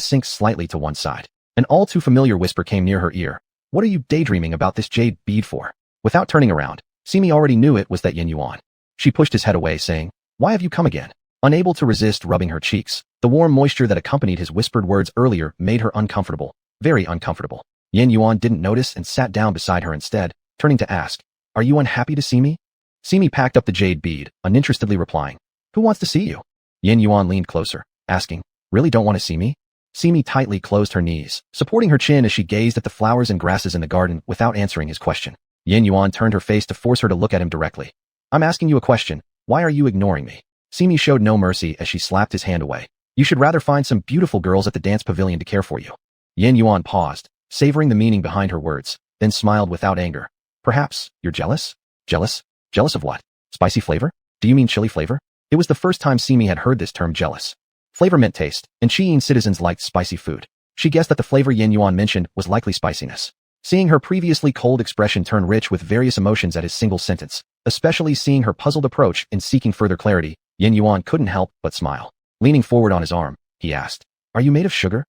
Speaker 1: sink slightly to one side. An all-too-familiar whisper came near her ear. What are you daydreaming about this jade bead for? Without turning around, Simi already knew it was that Yin Yuan. She pushed his head away, saying, Why have you come again? Unable to resist rubbing her cheeks, the warm moisture that accompanied his whispered words earlier made her uncomfortable, very uncomfortable. Yin Yuan didn't notice and sat down beside her instead, turning to ask, Are you unhappy to see me? Simi packed up the jade bead, uninterestedly replying, Who wants to see you? Yin Yuan leaned closer, asking, Really don't want to see me? Simi tightly closed her knees, supporting her chin as she gazed at the flowers and grasses in the garden without answering his question. Yin Yuan turned her face to force her to look at him directly. I'm asking you a question. Why are you ignoring me? Simi showed no mercy as she slapped his hand away. You should rather find some beautiful girls at the dance pavilion to care for you. Yin Yuan paused, savoring the meaning behind her words, then smiled without anger. Perhaps you're jealous? Jealous? Jealous of what? Spicy flavor? Do you mean chili flavor? It was the first time Simi had heard this term jealous. Flavor meant taste, and Qiyin citizens liked spicy food. She guessed that the flavor Yin Yuan mentioned was likely spiciness. Seeing her previously cold expression turn rich with various emotions at his single sentence, especially seeing her puzzled approach in seeking further clarity, Yin Yuan couldn't help but smile. Leaning forward on his arm, he asked, Are you made of sugar?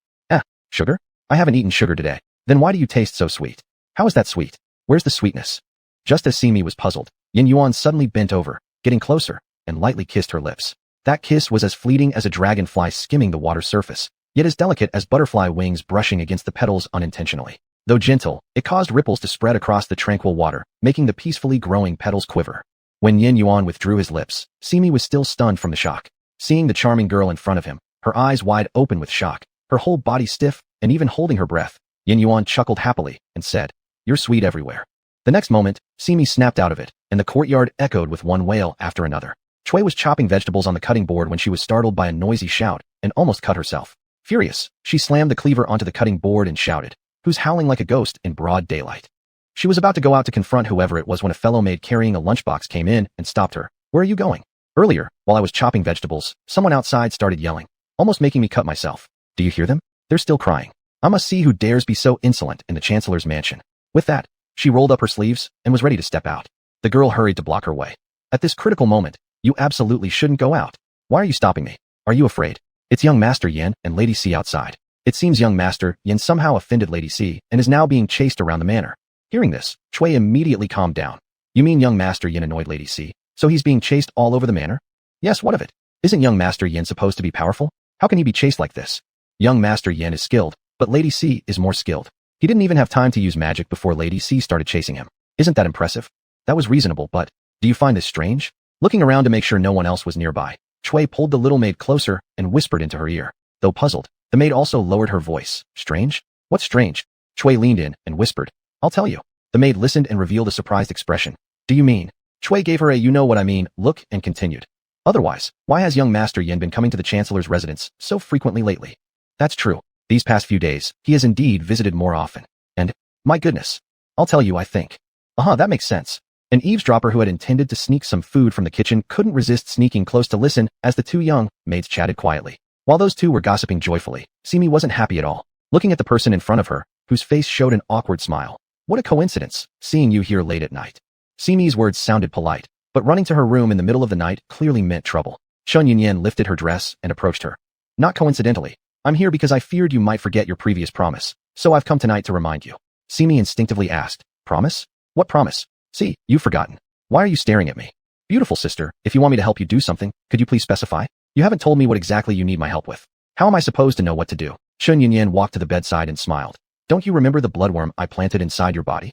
Speaker 1: Sugar? I haven't eaten sugar today. Then why do you taste so sweet? How is that sweet? Where's the sweetness? Just as Simi was puzzled, Yin Yuan suddenly bent over, getting closer, and lightly kissed her lips. That kiss was as fleeting as a dragonfly skimming the water surface, yet as delicate as butterfly wings brushing against the petals unintentionally. Though gentle, it caused ripples to spread across the tranquil water, making the peacefully growing petals quiver. When Yin Yuan withdrew his lips, Simi was still stunned from the shock. Seeing the charming girl in front of him, her eyes wide open with shock, her whole body stiff, and even holding her breath, Yin Yuan chuckled happily and said, You're sweet everywhere. The next moment, Simi snapped out of it, and the courtyard echoed with one wail after another. Chui was chopping vegetables on the cutting board when she was startled by a noisy shout and almost cut herself. Furious, she slammed the cleaver onto the cutting board and shouted, Who's howling like a ghost in broad daylight? She was about to go out to confront whoever it was when a fellow maid carrying a lunchbox came in and stopped her. Where are you going? Earlier, while I was chopping vegetables, someone outside started yelling, almost making me cut myself. Do you hear them? They're still crying. I must see who dares be so insolent in the Chancellor's mansion. With that, she rolled up her sleeves and was ready to step out. The girl hurried to block her way. At this critical moment, you absolutely shouldn't go out. Why are you stopping me? Are you afraid? It's young Master Yin and Lady C outside. It seems young Master Yin somehow offended Lady C and is now being chased around the manor. Hearing this, Chui immediately calmed down. You mean young Master Yin annoyed Lady C, so he's being chased all over the manor? Yes, what of it? Isn't young Master Yin supposed to be powerful? How can he be chased like this? Young Master Yin is skilled, but Lady C is more skilled. He didn't even have time to use magic before Lady C started chasing him. Isn't that impressive? That was reasonable, but do you find this strange? Looking around to make sure no one else was nearby, Chui pulled the little maid closer and whispered into her ear. Though puzzled, the maid also lowered her voice. Strange? What's strange? Chui leaned in and whispered. I'll tell you. The maid listened and revealed a surprised expression. Do you mean? Chui gave her a you-know-what-I-mean look and continued. Otherwise, why has young Master Yin been coming to the Chancellor's residence so frequently lately? That's true. These past few days, he has indeed visited more often. And, my goodness. I'll tell you, I think. That makes sense. An eavesdropper who had intended to sneak some food from the kitchen couldn't resist sneaking close to listen as the two young maids chatted quietly. While those two were gossiping joyfully, Simi wasn't happy at all, looking at the person in front of her, whose face showed an awkward smile. What a coincidence, seeing you here late at night. Simi's words sounded polite, but running to her room in the middle of the night clearly meant trouble. Shun Yunyan lifted her dress and approached her. Not coincidentally, I'm here because I feared you might forget your previous promise, so I've come tonight to remind you. Simi instinctively asked, Promise? What promise? See, you've forgotten. Why are you staring at me? Beautiful sister, if you want me to help you do something, could you please specify? You haven't told me what exactly you need my help with. How am I supposed to know what to do? Shun Yunyan walked to the bedside and smiled. Don't you remember the bloodworm I planted inside your body?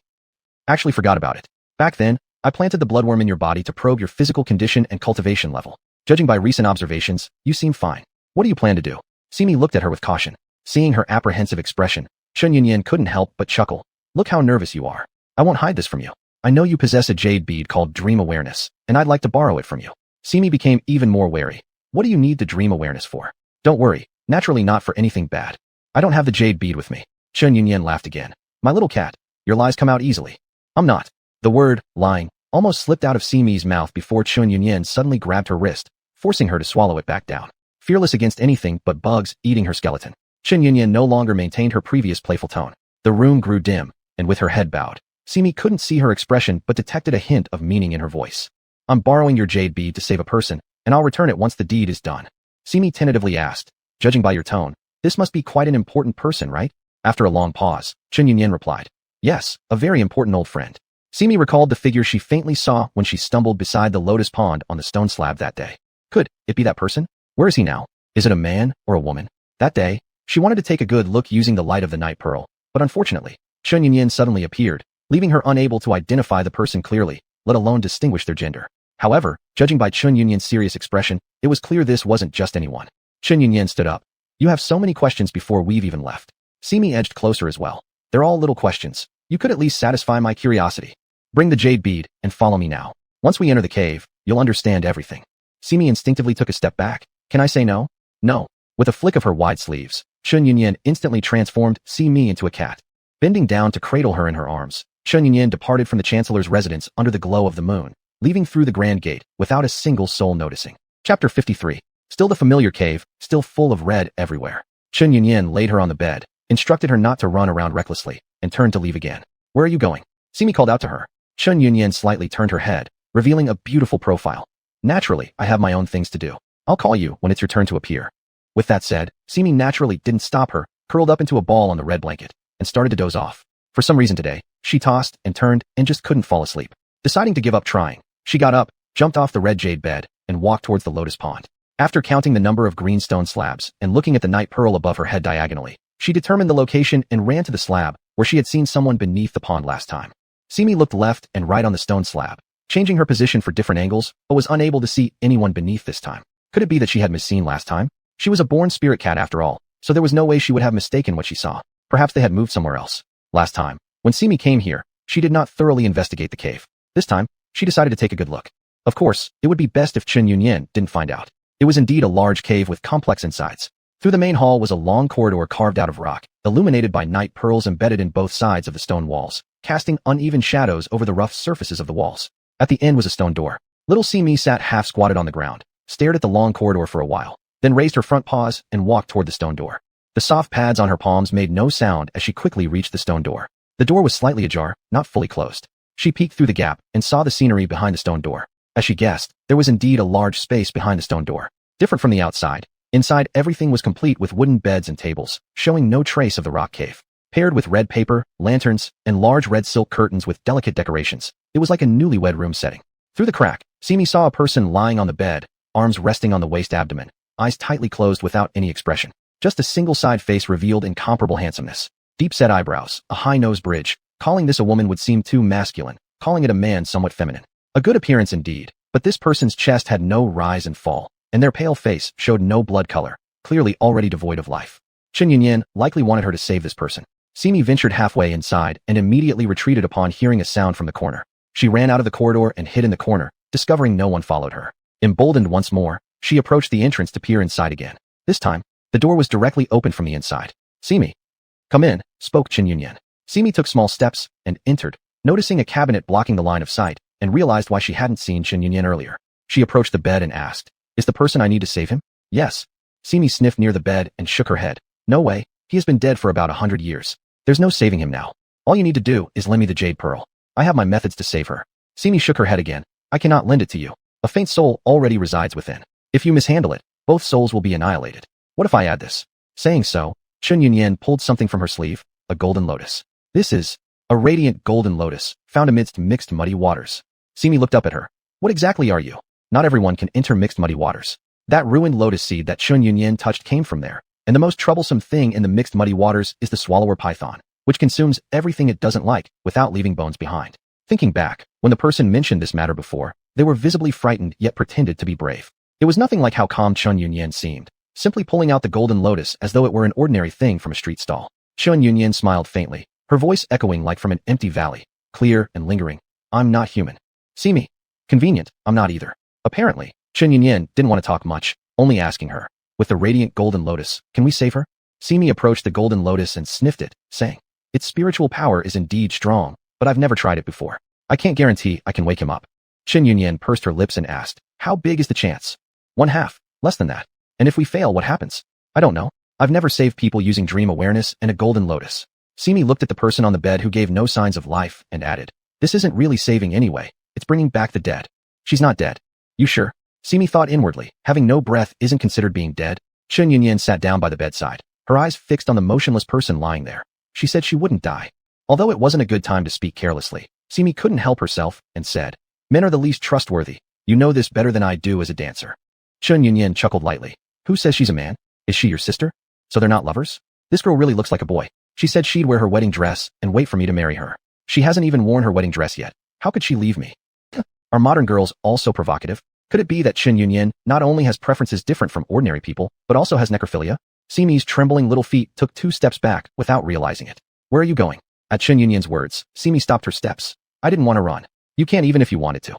Speaker 1: Actually forgot about it. Back then, I planted the bloodworm in your body to probe your physical condition and cultivation level. Judging by recent observations, you seem fine. What do you plan to do? Simi looked at her with caution. Seeing her apprehensive expression, Shun Yunyan couldn't help but chuckle. Look how nervous you are. I won't hide this from you. I know you possess a jade bead called Dream Awareness, and I'd like to borrow it from you. Simi became even more wary. What do you need the Dream Awareness for? Don't worry, naturally not for anything bad. I don't have the jade bead with me. Shun Yunyan laughed again. My little cat, your lies come out easily. I'm not. The word, lying, almost slipped out of Simi's mouth before Shun Yunyan suddenly grabbed her wrist, forcing her to swallow it back down. Fearless against anything but bugs eating her skeleton, Shun Yunyan no longer maintained her previous playful tone. The room grew dim, and with her head bowed, Simi couldn't see her expression but detected a hint of meaning in her voice. I'm borrowing your jade bead to save a person, and I'll return it once the deed is done. Simi tentatively asked, judging by your tone, this must be quite an important person, right? After a long pause, Shun Yunyan replied, yes, a very important old friend. Simi recalled the figure she faintly saw when she stumbled beside the lotus pond on the stone slab that day. Could it be that person? Where is he now? Is it a man or a woman? That day, she wanted to take a good look using the light of the night pearl, but unfortunately, Shun Yunyan suddenly appeared, leaving her unable to identify the person clearly, let alone distinguish their gender. However, judging by Shun Yunyan's serious expression, it was clear this wasn't just anyone. Shun Yunyan stood up. You have so many questions before we've even left. Simi edged closer as well. They're all little questions. You could at least satisfy my curiosity. Bring the jade bead and follow me now. Once we enter the cave, you'll understand everything. Simi instinctively took a step back. Can I say no? No. With a flick of her wide sleeves, Chun Yunyan instantly transformed Simi into a cat. Bending down to cradle her in her arms, Chun Yunyan departed from the Chancellor's residence under the glow of the moon, leaving through the grand gate without a single soul noticing. Chapter 53. Still the familiar cave, still full of red everywhere. Chun Yunyan laid her on the bed, instructed her not to run around recklessly, and turned to leave again. Where are you going? Simi called out to her. Chun Yunyan slightly turned her head, revealing a beautiful profile. Naturally, I have my own things to do. I'll call you when it's your turn to appear. With that said, Simi naturally didn't stop her, curled up into a ball on the red blanket, and started to doze off. For some reason today, she tossed and turned and just couldn't fall asleep. Deciding to give up trying, she got up, jumped off the red jade bed, and walked towards the lotus pond. After counting the number of green stone slabs and looking at the night pearl above her head diagonally, she determined the location and ran to the slab where she had seen someone beneath the pond last time. Simi looked left and right on the stone slab, changing her position for different angles, but was unable to see anyone beneath this time. Could it be that she had misseen last time? She was a born spirit cat after all, so there was no way she would have mistaken what she saw. Perhaps they had moved somewhere else. Last time, when Simi came here, she did not thoroughly investigate the cave. This time, she decided to take a good look. Of course, it would be best if Chun Yunyan didn't find out. It was indeed a large cave with complex insides. Through the main hall was a long corridor carved out of rock, illuminated by night pearls embedded in both sides of the stone walls, casting uneven shadows over the rough surfaces of the walls. At the end was a stone door. Little Simi sat half squatted on the ground, stared at the long corridor for a while, then raised her front paws and walked toward the stone door. The soft pads on her palms made no sound as she quickly reached the stone door. The door was slightly ajar, not fully closed. She peeked through the gap and saw the scenery behind the stone door. As she guessed, there was indeed a large space behind the stone door. Different from the outside, inside everything was complete with wooden beds and tables, showing no trace of the rock cave. Paired with red paper, lanterns, and large red silk curtains with delicate decorations, it was like a newlywed room setting. Through the crack, Simi saw a person lying on the bed, arms resting on the waist abdomen, eyes tightly closed without any expression. Just a single side face revealed incomparable handsomeness. Deep-set eyebrows, a high nose bridge. Calling this a woman would seem too masculine, calling it a man somewhat feminine. A good appearance indeed, but this person's chest had no rise and fall, and their pale face showed no blood color, clearly already devoid of life. Chun Yunyan likely wanted her to save this person. Simi ventured halfway inside and immediately retreated upon hearing a sound from the corner. She ran out of the corridor and hid in the corner, discovering no one followed her. Emboldened once more, she approached the entrance to peer inside again. This time, the door was directly open from the inside. Simi, come in, spoke Chun Yunyan. Simi took small steps and entered, noticing a cabinet blocking the line of sight, and realized why she hadn't seen Chun Yunyan earlier. She approached the bed and asked, "Is the person I need to save him?" "Yes." Simi sniffed near the bed and shook her head. "No way, he has been dead for about 100 years. There's no saving him now. All you need to do is lend me the jade pearl. I have my methods to save her." Simi shook her head again. "I cannot lend it to you. A faint soul already resides within. If you mishandle it, both souls will be annihilated. What if I add this?" Saying so, Chun Yunyan pulled something from her sleeve, a golden lotus. "This is a radiant golden lotus, found amidst mixed muddy waters." Simi looked up at her. "What exactly are you?" "Not everyone can enter mixed muddy waters. That ruined lotus seed that Chun Yunyan touched came from there, and the most troublesome thing in the mixed muddy waters is the swallower python, which consumes everything it doesn't like without leaving bones behind." Thinking back, when the person mentioned this matter before, they were visibly frightened yet pretended to be brave. It was nothing like how calm Chun Yunyan seemed, simply pulling out the golden lotus as though it were an ordinary thing from a street stall. Chun Yunyan smiled faintly, her voice echoing like from an empty valley, clear and lingering. "I'm not human." "Simi." "Convenient, I'm not either." Apparently, Chun Yunyan didn't want to talk much, only asking her, "With the radiant golden lotus, can we save her?" Simi approached the golden lotus and sniffed it, saying, "Its spiritual power is indeed strong, but I've never tried it before. I can't guarantee I can wake him up." Chun Yunyan pursed her lips and asked, "How big is the chance?" "1/2, less than that. And if we fail, what happens?" "I don't know. I've never saved people using dream awareness and a golden lotus." Simi looked at the person on the bed who gave no signs of life and added, "This isn't really saving anyway. It's bringing back the dead." "She's not dead." "You sure?" Simi thought inwardly. Having no breath isn't considered being dead. Chun Yunyan sat down by the bedside, her eyes fixed on the motionless person lying there. She said she wouldn't die. Although it wasn't a good time to speak carelessly, Simi couldn't help herself and said, "Men are the least trustworthy. You know this better than I do as a dancer." Chun Yunyan chuckled lightly. "Who says she's a man? Is she your sister? So they're not lovers? This girl really looks like a boy. She said she'd wear her wedding dress and wait for me to marry her. She hasn't even worn her wedding dress yet. How could she leave me?" Are modern girls also provocative? Could it be that Chun Yunyan not only has preferences different from ordinary people, but also has necrophilia? Simi's trembling little feet took 2 steps back without realizing it. Where are you going? At Chen Yunyan's words, Simi stopped her steps. I didn't want to run. You can't even if you wanted to.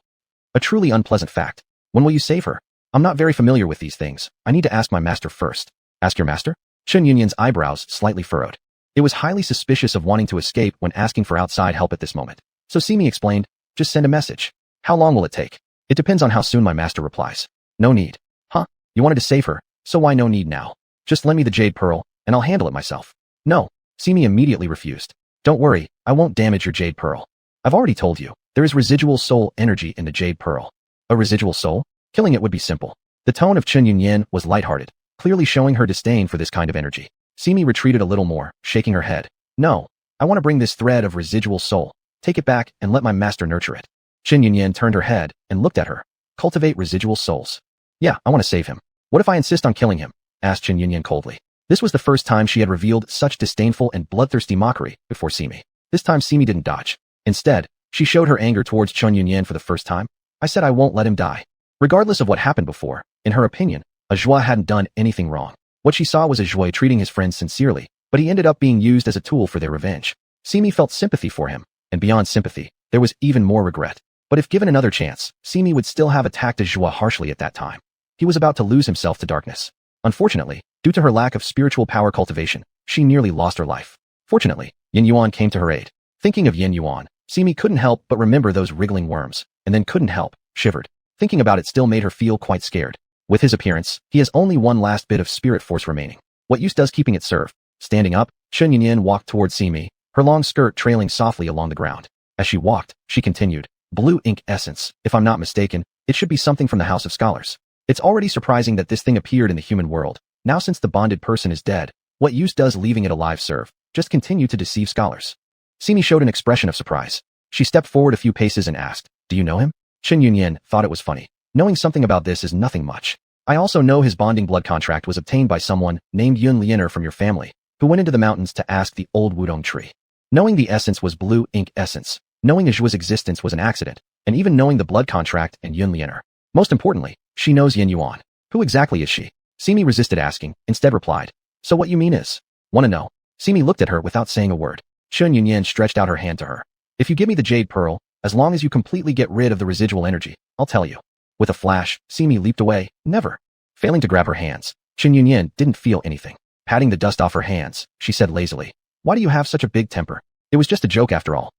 Speaker 1: A truly unpleasant fact. When will you save her? I'm not very familiar with these things. I need to ask my master first. Ask your master? Chen Yunyan's eyebrows slightly furrowed. It was highly suspicious of wanting to escape when asking for outside help at this moment. So Simi explained, just send a message. How long will it take? It depends on how soon my master replies. No need. Huh? You wanted to save her, so why no need now? Just lend me the jade pearl, and I'll handle it myself. No. Simi immediately refused. Don't worry, I won't damage your jade pearl. I've already told you, there is residual soul energy in the jade pearl. A residual soul? Killing it would be simple. The tone of Chen Yunyan was lighthearted, clearly showing her disdain for this kind of energy. Simi retreated a little more, shaking her head. No, I want to bring this thread of residual soul. Take it back and let my master nurture it. Chen Yunyan turned her head and looked at her. Cultivate residual souls. Yeah, I want to save him. What if I insist on killing him? Asked Chen Yunyan coldly. This was the first time she had revealed such disdainful and bloodthirsty mockery before Simi. This time Simi didn't dodge. Instead, she showed her anger towards Chen Yunyan for the first time. I said I won't let him die. Regardless of what happened before, in her opinion, Ajua hadn't done anything wrong. What she saw was Ajua treating his friends sincerely, but he ended up being used as a tool for their revenge. Simi felt sympathy for him, and beyond sympathy, there was even more regret. But if given another chance, Simi would still have attacked Ajua harshly at that time. He was about to lose himself to darkness. Unfortunately, due to her lack of spiritual power cultivation, she nearly lost her life. Fortunately, Yin Yuan came to her aid. Thinking of Yin Yuan, Simi couldn't help but remember those wriggling worms, and then couldn't help, shivered. Thinking about it still made her feel quite scared. With his appearance, he has only one last bit of spirit force remaining. What use does keeping it serve? Standing up, Chen Yunyan walked towards Simi, her long skirt trailing softly along the ground. As she walked, she continued, blue ink essence, if I'm not mistaken, it should be something from the House of Scholars. It's already surprising that this thing appeared in the human world. Now since the bonded person is dead, what use does leaving it alive serve? Just continue to deceive scholars. Simi showed an expression of surprise. She stepped forward a few paces and asked, do you know him? Chen Yunyan thought it was funny. Knowing something about this is nothing much. I also know his bonding blood contract was obtained by someone named Yun Liener from your family, who went into the mountains to ask the old Wudong tree. Knowing the essence was blue ink essence, knowing Ajua's existence was an accident, and even knowing the blood contract and Yun Liener. Most importantly, she knows Yin Yuan. Who exactly is she? Simi resisted asking, instead replied. So what you mean is? Want to know? Simi looked at her without saying a word. Chen Yunyan stretched out her hand to her. If you give me the jade pearl, as long as you completely get rid of the residual energy, I'll tell you. With a flash, Simi leaped away. Never. Failing to grab her hands, Chen Yunyan didn't feel anything. Patting the dust off her hands, she said lazily. Why do you have such a big temper? It was just a joke after all.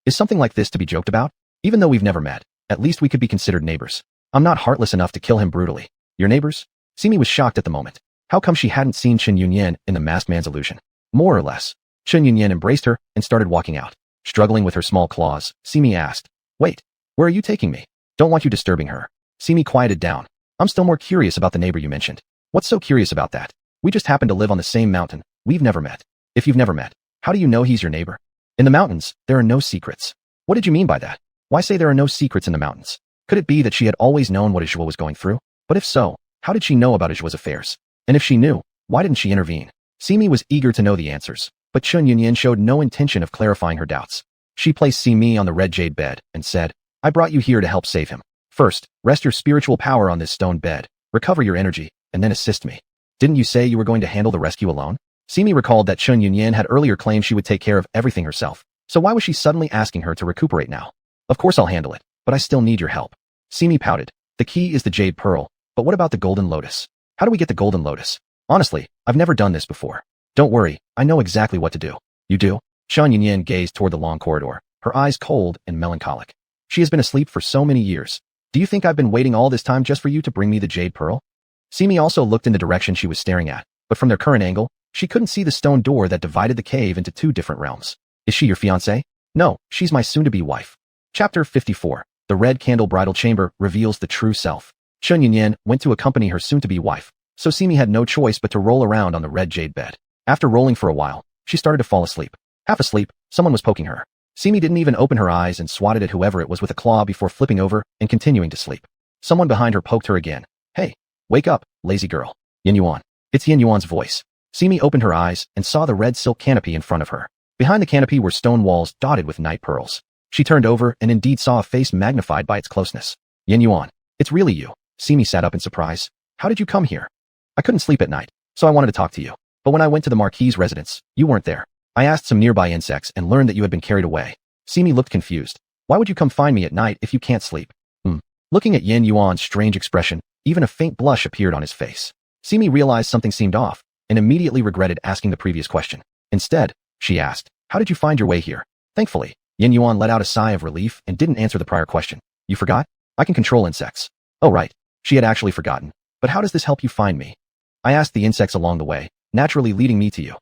Speaker 1: Is something like this to be joked about? Even though we've never met, at least we could be considered neighbors. I'm not heartless enough to kill him brutally. Your neighbors? Simi was shocked at the moment. How come she hadn't seen Chen Yunyan in the masked man's illusion? More or less. Chen Yunyan embraced her and started walking out. Struggling with her small claws, Simi asked, wait, where are you taking me? Don't want you disturbing her. Simi quieted down. I'm still more curious about the neighbor you mentioned. What's so curious about that? We just happen to live on the same mountain. We've never met. If you've never met, how do you know he's your neighbor? In the mountains, there are no secrets. What did you mean by that? Why say there are no secrets in the mountains? Could it be that she had always known what Ajua was going through? But if so, how did she know about Ajua's affairs? And if she knew, why didn't she intervene? Simi was eager to know the answers, but Chen Yunyan showed no intention of clarifying her doubts. She placed Simi on the red jade bed and said, I brought you here to help save him. First, rest your spiritual power on this stone bed, recover your energy, and then assist me. Didn't you say you were going to handle the rescue alone? Simi recalled that Chen Yunyan had earlier claimed she would take care of everything herself, so why was she suddenly asking her to recuperate now? Of course I'll handle it, but I still need your help. Simi pouted. The key is the jade pearl, but what about the golden lotus? How do we get the golden lotus? Honestly, I've never done this before. Don't worry, I know exactly what to do. You do? Chen Yunyan gazed toward the long corridor, her eyes cold and melancholic. She has been asleep for so many years. Do you think I've been waiting all this time just for you to bring me the jade pearl? Simi also looked in the direction she was staring at, but from their current angle, she couldn't see the stone door that divided the cave into 2 different realms. Is she your fiancée? No, she's my soon-to-be wife. Chapter 54. The Red Candle Bridal Chamber reveals the true self. Chen Yunyan went to accompany her soon-to-be wife, so Simi had no choice but to roll around on the red jade bed. After rolling for a while, she started to fall asleep. Half asleep, someone was poking her. Simi didn't even open her eyes and swatted at whoever it was with a claw before flipping over and continuing to sleep. Someone behind her poked her again. Hey, wake up, lazy girl. Yin Yuan. It's Yin Yuan's voice. Simi opened her eyes and saw the red silk canopy in front of her. Behind the canopy were stone walls dotted with night pearls. She turned over and indeed saw a face magnified by its closeness. Yin Yuan. It's really you. Simi sat up in surprise. How did you come here? I couldn't sleep at night, so I wanted to talk to you. But when I went to the Marquis's residence, you weren't there. I asked some nearby insects and learned that you had been carried away. Simi looked confused. Why would you come find me at night if you can't sleep? Looking at Yin Yuan's strange expression, even a faint blush appeared on his face. Simi realized something seemed off and immediately regretted asking the previous question. Instead, she asked, how did you find your way here? Thankfully, Yin Yuan let out a sigh of relief and didn't answer the prior question. You forgot? I can control insects. Oh right, she had actually forgotten. But how does this help you find me? I asked the insects along the way, naturally leading me to you.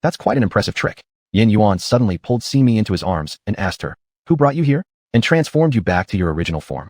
Speaker 1: That's quite an impressive trick. Yin Yuan suddenly pulled Simi into his arms and asked her, who brought you here? And transformed you back to your original form.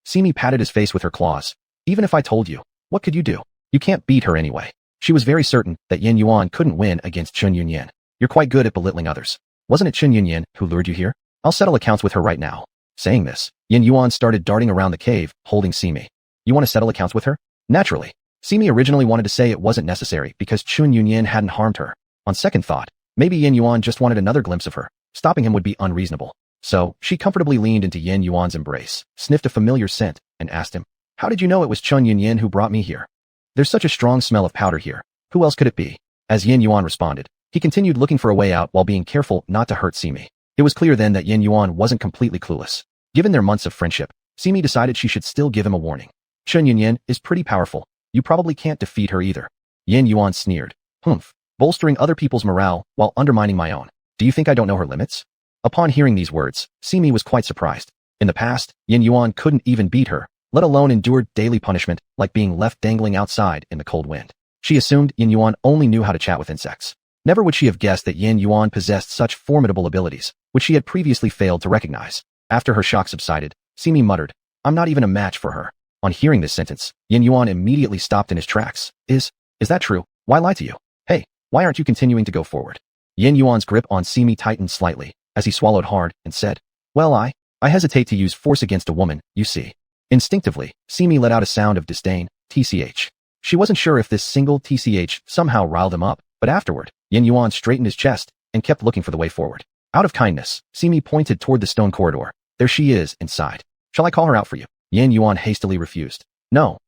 Speaker 1: Simi patted his face with her claws. Even if I told you, what could you do? You can't beat her anyway. She was very certain that Yin Yuan couldn't win against Chun Yunyan. You're quite good at belittling others. Wasn't it Chun Yunyan who lured you here? I'll settle accounts with her right now. Saying this, Yin Yuan started darting around the cave, holding Simi. You want to settle accounts with her? Naturally. Simi originally wanted to say it wasn't necessary because Chun Yunyan hadn't harmed her. On second thought, maybe Yin Yuan just wanted another glimpse of her. Stopping him would be unreasonable. So, she comfortably leaned into Yin Yuan's embrace, sniffed a familiar scent, and asked him, how did you know it was Chun Yunyan who brought me here? There's such a strong smell of powder here. Who else could it be? As Yin Yuan responded, he continued looking for a way out while being careful not to hurt Simi. It was clear then that Yin Yuan wasn't completely clueless. Given their months of friendship, Simi decided she should still give him a warning. Chun Yunyan is pretty powerful. You probably can't defeat her either. Yin Yuan sneered. Humph. Bolstering other people's morale while undermining my own. Do you think I don't know her limits? Upon hearing these words, Simi was quite surprised. In the past, Yin Yuan couldn't even beat her, let alone endure daily punishment like being left dangling outside in the cold wind. She assumed Yin Yuan only knew how to chat with insects. Never would she have guessed that Yin Yuan possessed such formidable abilities, which she had previously failed to recognize. After her shock subsided, Simi muttered, I'm not even a match for her. On hearing this sentence, Yin Yuan immediately stopped in his tracks. Is that true? Why lie to you? Hey, why aren't you continuing to go forward? Yin Yuan's grip on Simi tightened slightly, as he swallowed hard and said, well, I hesitate to use force against a woman, you see. Instinctively, Simi let out a sound of disdain, tch. She wasn't sure if this single tch somehow riled him up, but afterward, Yin Yuan straightened his chest and kept looking for the way forward. Out of kindness, Simi pointed toward the stone corridor. There she is, inside. Shall I call her out for you? Yin Yuan hastily refused. No,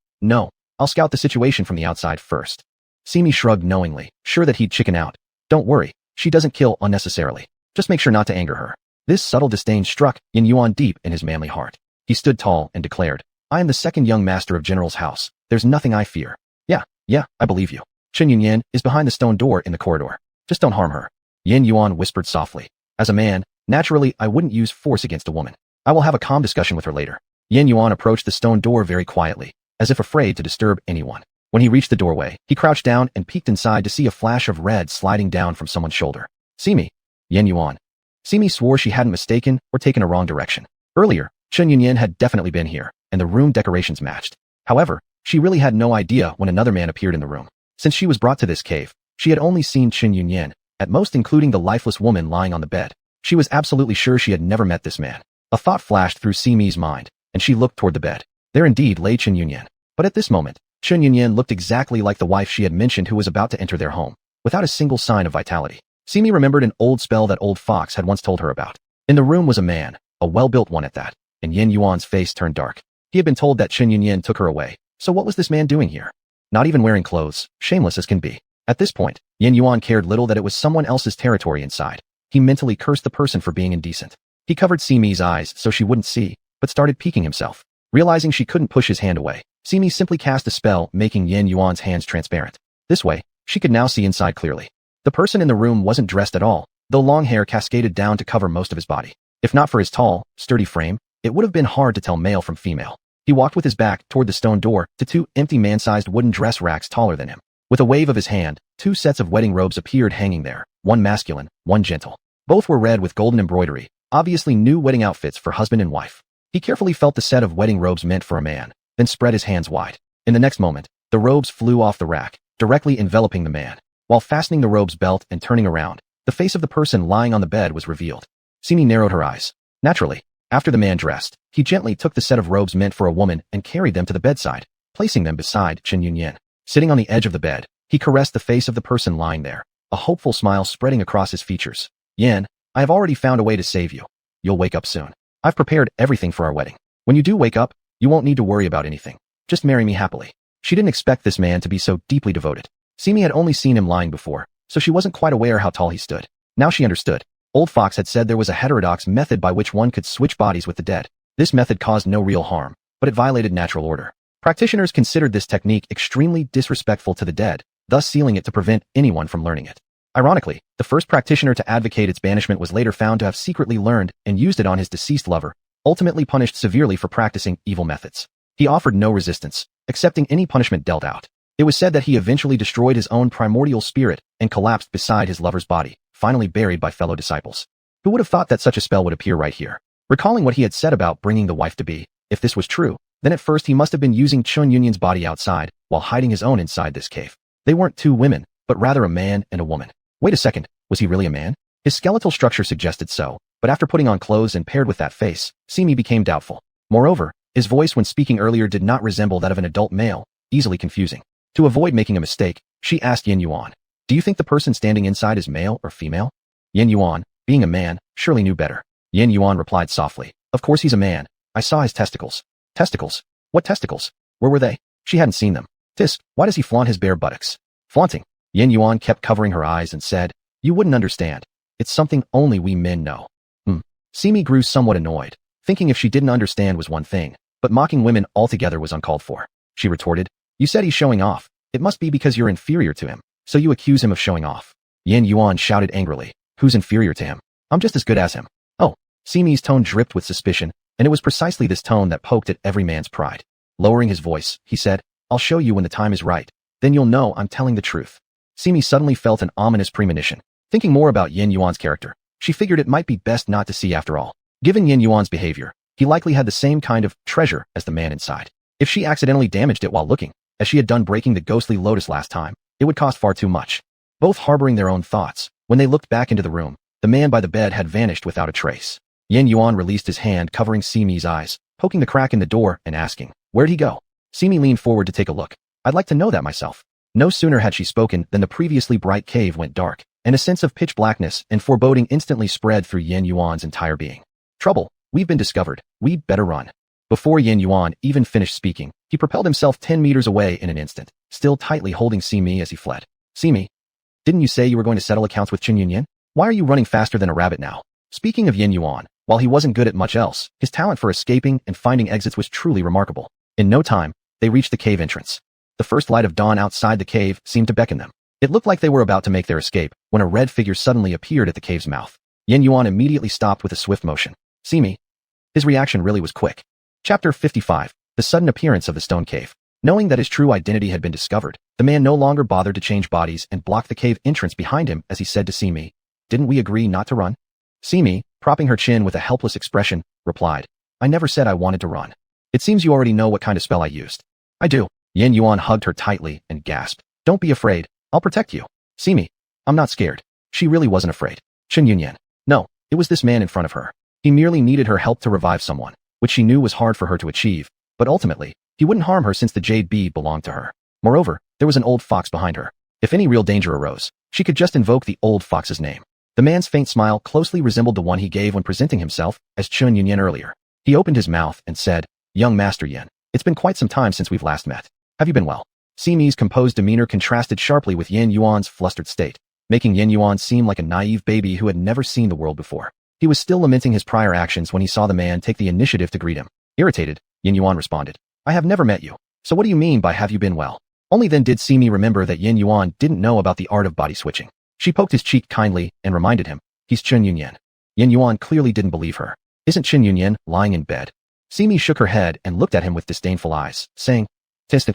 Speaker 1: I'll scout the situation from the outside first. Simi shrugged knowingly, sure that he'd chicken out. Don't worry, she doesn't kill unnecessarily. Just make sure not to anger her. This subtle disdain struck Yin Yuan deep in his manly heart. He stood tall and declared, I am the second young master of General's house. There's nothing I fear. Yeah, I believe you. Chun Yunyan is behind the stone door in the corridor. Just don't harm her. Yin Yuan whispered softly. As a man, naturally, I wouldn't use force against a woman. I will have a calm discussion with her later. Yin Yuan approached the stone door very quietly, as if afraid to disturb anyone. When he reached the doorway, he crouched down and peeked inside to see a flash of red sliding down from someone's shoulder. Simi. Yin Yuan. Simi swore she hadn't mistaken or taken a wrong direction. Earlier, Chun Yunyan had definitely been here, and the room decorations matched. However, she really had no idea when another man appeared in the room. Since she was brought to this cave, she had only seen Chun Yunyan, at most including the lifeless woman lying on the bed. She was absolutely sure she had never met this man. A thought flashed through Simi's mind, and she looked toward the bed. There indeed lay Chun Yunyan. But at this moment, Chun Yunyan looked exactly like the wife she had mentioned who was about to enter their home, without a single sign of vitality. Simi remembered an old spell that old fox had once told her about. In the room was a man, a well-built one at that, and Yin Yuan's face turned dark. He had been told that Chun Yunyan took her away, so what was this man doing here? Not even wearing clothes, shameless as can be. At this point, Yin Yuan cared little that it was someone else's territory inside. He mentally cursed the person for being indecent. He covered Simi's eyes so she wouldn't see, but started peeking himself. Realizing she couldn't push his hand away, Simi simply cast a spell making Yin Yuan's hands transparent. This way, she could now see inside clearly. The person in the room wasn't dressed at all, though long hair cascaded down to cover most of his body. If not for his tall, sturdy frame, it would have been hard to tell male from female. He walked with his back toward the stone door to two empty man-sized wooden dress racks taller than him. With a wave of his hand, two sets of wedding robes appeared hanging there, one masculine, one gentle. Both were red with golden embroidery, obviously new wedding outfits for husband and wife. He carefully felt the set of wedding robes meant for a man, then spread his hands wide. In the next moment, the robes flew off the rack, directly enveloping the man. While fastening the robe's belt and turning around, the face of the person lying on the bed was revealed. Simi narrowed her eyes. Naturally, after the man dressed, he gently took the set of robes meant for a woman and carried them to the bedside, placing them beside Chun Yunyan. Sitting on the edge of the bed, he caressed the face of the person lying there, a hopeful smile spreading across his features. Yan, I have already found a way to save you. You'll wake up soon. I've prepared everything for our wedding. When you do wake up, you won't need to worry about anything. Just marry me happily. She didn't expect this man to be so deeply devoted. Simi had only seen him lying before, so she wasn't quite aware how tall he stood. Now she understood. Old Fox had said there was a heterodox method by which one could switch bodies with the dead. This method caused no real harm, but it violated natural order. Practitioners considered this technique extremely disrespectful to the dead, thus sealing it to prevent anyone from learning it. Ironically, the first practitioner to advocate its banishment was later found to have secretly learned and used it on his deceased lover, ultimately punished severely for practicing evil methods. He offered no resistance, accepting any punishment dealt out. It was said that he eventually destroyed his own primordial spirit and collapsed beside his lover's body, finally buried by fellow disciples. Who would have thought that such a spell would appear right here? Recalling what he had said about bringing the wife to be, if this was true, then at first he must have been using Chun Yunyun's body outside, while hiding his own inside this cave. They weren't two women, but rather a man and a woman. Wait a second, was he really a man? His skeletal structure suggested so, but after putting on clothes and paired with that face, Simi became doubtful. Moreover, his voice when speaking earlier did not resemble that of an adult male, easily confusing. To avoid making a mistake, she asked Yin Yuan, "Do you think the person standing inside is male or female?" Yin Yuan, being a man, surely knew better. Yin Yuan replied softly, "Of course he's a man. I saw his testicles." Testicles? What testicles? Where were they? She hadn't seen them. Tisk, why does he flaunt his bare buttocks? Flaunting. Yin Yuan kept covering her eyes and said, "You wouldn't understand. It's something only we men know." Simi grew somewhat annoyed, thinking if she didn't understand was one thing, but mocking women altogether was uncalled for. She retorted, "You said he's showing off. It must be because you're inferior to him, so you accuse him of showing off." Yin Yuan shouted angrily, "Who's inferior to him? I'm just as good as him." Oh, Simi's tone dripped with suspicion, and it was precisely this tone that poked at every man's pride. Lowering his voice, he said, "I'll show you when the time is right. Then you'll know I'm telling the truth." Simi suddenly felt an ominous premonition. Thinking more about Yin Yuan's character, she figured it might be best not to see after all. Given Yin Yuan's behavior, he likely had the same kind of treasure as the man inside. If she accidentally damaged it while looking, as she had done breaking the ghostly lotus last time, it would cost far too much. Both harboring their own thoughts, when they looked back into the room, the man by the bed had vanished without a trace. Yin Yuan released his hand covering Simi's eyes, poking the crack in the door and asking, "Where'd he go?" Simi leaned forward to take a look. "I'd like to know that myself." No sooner had she spoken than the previously bright cave went dark, and a sense of pitch blackness and foreboding instantly spread through Yin Yuan's entire being. "Trouble, we've been discovered. We'd better run." Before Yin Yuan even finished speaking, he propelled himself 10 meters away in an instant, still tightly holding Simi as he fled. "Simi, didn't you say you were going to settle accounts with Chun Yunyan? Why are you running faster than a rabbit now?" Speaking of Yin Yuan, while he wasn't good at much else, his talent for escaping and finding exits was truly remarkable. In no time, they reached the cave entrance. The first light of dawn outside the cave seemed to beckon them. It looked like they were about to make their escape, when a red figure suddenly appeared at the cave's mouth. Yin Yuan immediately stopped with a swift motion. "Simi." His reaction really was quick. Chapter 55, The Sudden Appearance of the Stone Cave. Knowing that his true identity had been discovered, the man no longer bothered to change bodies and blocked the cave entrance behind him as he said to Simi, "Didn't we agree not to run?" Simi, propping her chin with a helpless expression, replied, "I never said I wanted to run. It seems you already know what kind of spell I used." "I do." Yin Yuan hugged her tightly and gasped, "Don't be afraid. I'll protect you." "Simi, I'm not scared." She really wasn't afraid. Chun Yunyan. No, it was this man in front of her. He merely needed her help to revive someone, which she knew was hard for her to achieve, but ultimately, he wouldn't harm her since the jade bead belonged to her. Moreover, there was an old fox behind her. If any real danger arose, she could just invoke the old fox's name. The man's faint smile closely resembled the one he gave when presenting himself as Chun Yunyan earlier. He opened his mouth and said, "Young Master Yin, it's been quite some time since we've last met. Have you been well?" Simi's composed demeanor contrasted sharply with Yin Yuan's flustered state, making Yin Yuan seem like a naive baby who had never seen the world before. He was still lamenting his prior actions when he saw the man take the initiative to greet him. Irritated, Yin Yuan responded, "I have never met you. So what do you mean by have you been well?" Only then did Simi remember that Yin Yuan didn't know about the art of body switching. She poked his cheek kindly and reminded him, "He's Chun Yunyan." Yin Yuan clearly didn't believe her. "Isn't Chun Yunyan lying in bed?" Simi shook her head and looked at him with disdainful eyes, saying, "Tista,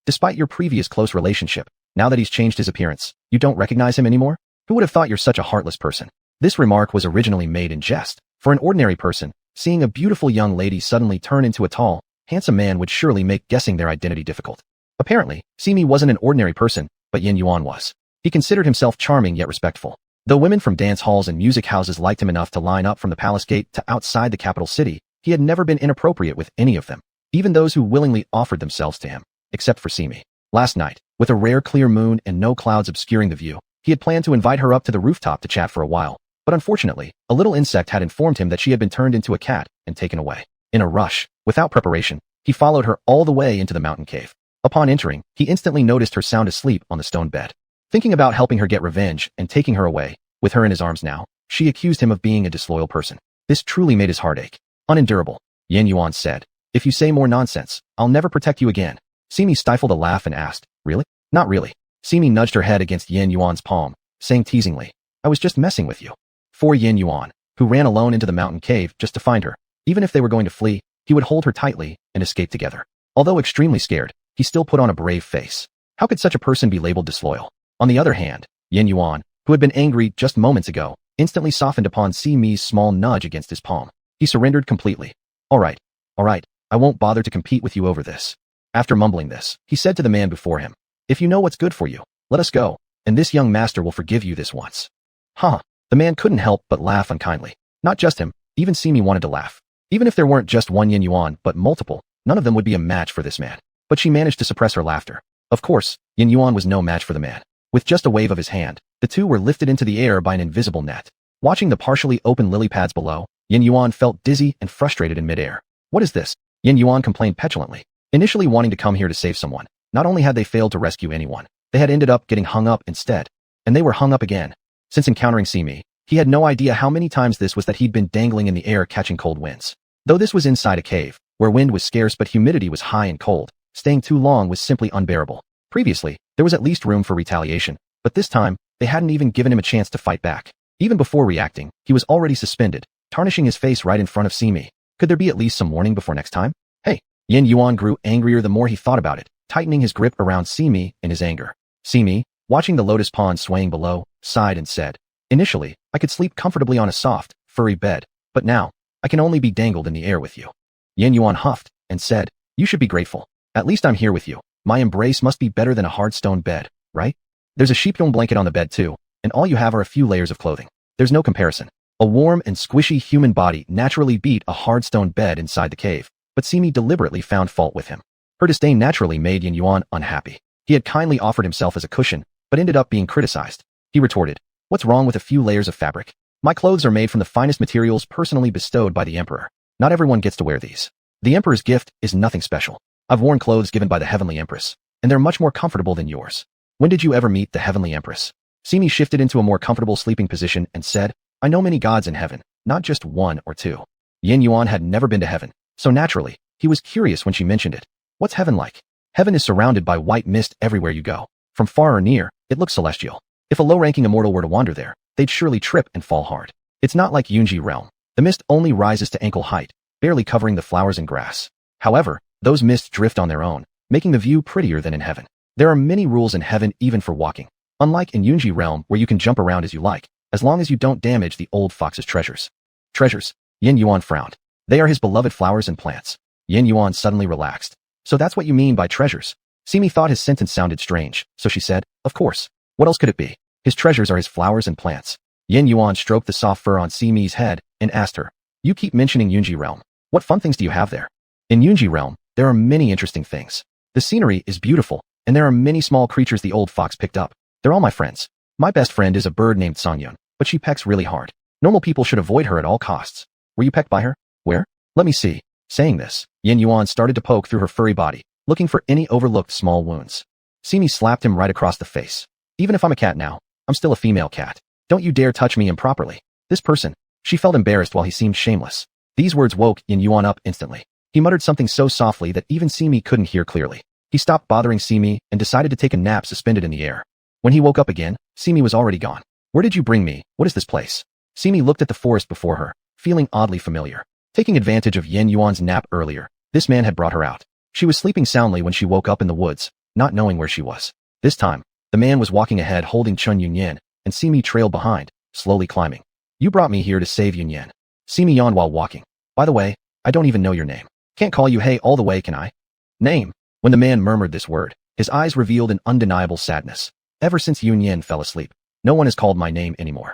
Speaker 1: despite your previous close relationship, now that he's changed his appearance, you don't recognize him anymore? Who would have thought you're such a heartless person?" This remark was originally made in jest. For an ordinary person, seeing a beautiful young lady suddenly turn into a tall, handsome man would surely make guessing their identity difficult. Apparently, Simi wasn't an ordinary person, but Yin Yuan was. He considered himself charming yet respectful. Though women from dance halls and music houses liked him enough to line up from the palace gate to outside the capital city, he had never been inappropriate with any of them, even those who willingly offered themselves to him, except for Simi. Last night, with a rare clear moon and no clouds obscuring the view, he had planned to invite her up to the rooftop to chat for a while, but unfortunately, a little insect had informed him that she had been turned into a cat and taken away. In a rush, without preparation, he followed her all the way into the mountain cave. Upon entering, he instantly noticed her sound asleep on the stone bed. Thinking about helping her get revenge and taking her away, with her in his arms now, she accused him of being a disloyal person. This truly made his heart ache. Unendurable, Yin Yuan said. If you say more nonsense, I'll never protect you again. Simi stifled a laugh and asked, really? Not really. Simi nudged her head against Yin Yuan's palm, saying teasingly, I was just messing with you. For Yin Yuan, who ran alone into the mountain cave just to find her, even if they were going to flee, he would hold her tightly and escape together. Although extremely scared, he still put on a brave face. How could such a person be labeled disloyal? On the other hand, Yin Yuan, who had been angry just moments ago, instantly softened upon Simi's small nudge against his palm. He surrendered completely. All right, I won't bother to compete with you over this. After mumbling this, he said to the man before him, if you know what's good for you, let us go, and this young master will forgive you this once. Huh, the man couldn't help but laugh unkindly. Not just him, even Simi wanted to laugh. Even if there weren't just one Yin Yuan, but multiple, none of them would be a match for this man. But she managed to suppress her laughter. Of course, Yin Yuan was no match for the man. With just a wave of his hand, the two were lifted into the air by an invisible net. Watching the partially open lily pads below, Yin Yuan felt dizzy and frustrated in midair. What is this? Yin Yuan complained petulantly. Initially wanting to come here to save someone, not only had they failed to rescue anyone, they had ended up getting hung up instead. And they were hung up again. Since encountering Simi, he had no idea how many times this was that he'd been dangling in the air catching cold winds. Though this was inside a cave, where wind was scarce but humidity was high and cold, staying too long was simply unbearable. Previously, there was at least room for retaliation, but this time, they hadn't even given him a chance to fight back. Even before reacting, he was already suspended, tarnishing his face right in front of Simi. Could there be at least some warning before next time? Hey! Yin Yuan grew angrier the more he thought about it, tightening his grip around Simi in his anger. Simi, watching the lotus pond swaying below, sighed and said, initially, I could sleep comfortably on a soft, furry bed, but now, I can only be dangled in the air with you. Yin Yuan huffed and said, you should be grateful. At least I'm here with you. My embrace must be better than a hard stone bed, right? There's a sheepdom blanket on the bed too, and all you have are a few layers of clothing. There's no comparison. A warm and squishy human body naturally beat a hard stone bed inside the cave, but Simi deliberately found fault with him. Her disdain naturally made Yin Yuan unhappy. He had kindly offered himself as a cushion, but ended up being criticized. He retorted, what's wrong with a few layers of fabric? My clothes are made from the finest materials personally bestowed by the emperor. Not everyone gets to wear these. The emperor's gift is nothing special. I've worn clothes given by the heavenly empress, and they're much more comfortable than yours. When did you ever meet the heavenly empress? Simi shifted into a more comfortable sleeping position and said, I know many gods in heaven, not just one or two. Yin Yuan had never been to heaven, so naturally, he was curious when she mentioned it. What's heaven like? Heaven is surrounded by white mist everywhere you go. From far or near, it looks celestial. If a low-ranking immortal were to wander there, they'd surely trip and fall hard. It's not like Yunji realm. The mist only rises to ankle height, barely covering the flowers and grass. However, those mists drift on their own, making the view prettier than in heaven. There are many rules in heaven even for walking. Unlike in Yunji realm where you can jump around as you like, as long as you don't damage the old fox's treasures. Treasures? Yin Yuan frowned. They are his beloved flowers and plants. Yin Yuan suddenly relaxed. So that's what you mean by treasures? Simi thought his sentence sounded strange, so she said, of course. What else could it be? His treasures are his flowers and plants. Yin Yuan stroked the soft fur on Simi's head and asked her, you keep mentioning Yunji realm. What fun things do you have there? In Yunji realm, there are many interesting things. The scenery is beautiful, and there are many small creatures the old fox picked up. They're all my friends. My best friend is a bird named Songyun, but she pecks really hard. Normal people should avoid her at all costs. Were you pecked by her? Where? Let me see. Saying this, Yin Yuan started to poke through her furry body, looking for any overlooked small wounds. Simi slapped him right across the face. Even if I'm a cat now, I'm still a female cat. Don't you dare touch me improperly. This person. She felt embarrassed while he seemed shameless. These words woke Yin Yuan up instantly. He muttered something so softly that even Simi couldn't hear clearly. He stopped bothering Simi and decided to take a nap suspended in the air. When he woke up again, Simi was already gone. Where did you bring me? What is this place? Simi looked at the forest before her, feeling oddly familiar. Taking advantage of Yin Yuan's nap earlier, this man had brought her out. She was sleeping soundly when she woke up in the woods, not knowing where she was. This time, the man was walking ahead holding Chun Yunyan, and Simi trailed behind, slowly climbing. You brought me here to save Yunyan. Simi yawned while walking. By the way, I don't even know your name. Can't call you Hey all the way, can I? Name. When the man murmured this word, his eyes revealed an undeniable sadness. Ever since Yunyan fell asleep, no one has called my name anymore.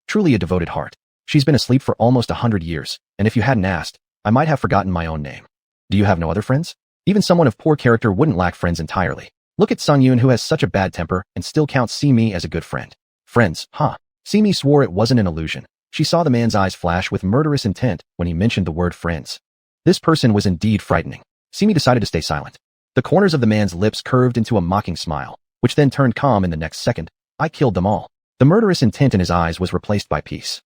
Speaker 1: Truly a devoted heart. She's been asleep for almost 100 years, and if you hadn't asked, I might have forgotten my own name. Do you have no other friends? Even someone of poor character wouldn't lack friends entirely. Look at Songyun who has such a bad temper and still counts Simi as a good friend. Friends, huh? Simi swore it wasn't an illusion. She saw the man's eyes flash with murderous intent when he mentioned the word friends. This person was indeed frightening. Simi decided to stay silent. The corners of the man's lips curved into a mocking smile, which then turned calm in the next second. I killed them all. The murderous intent in his eyes was replaced by peace.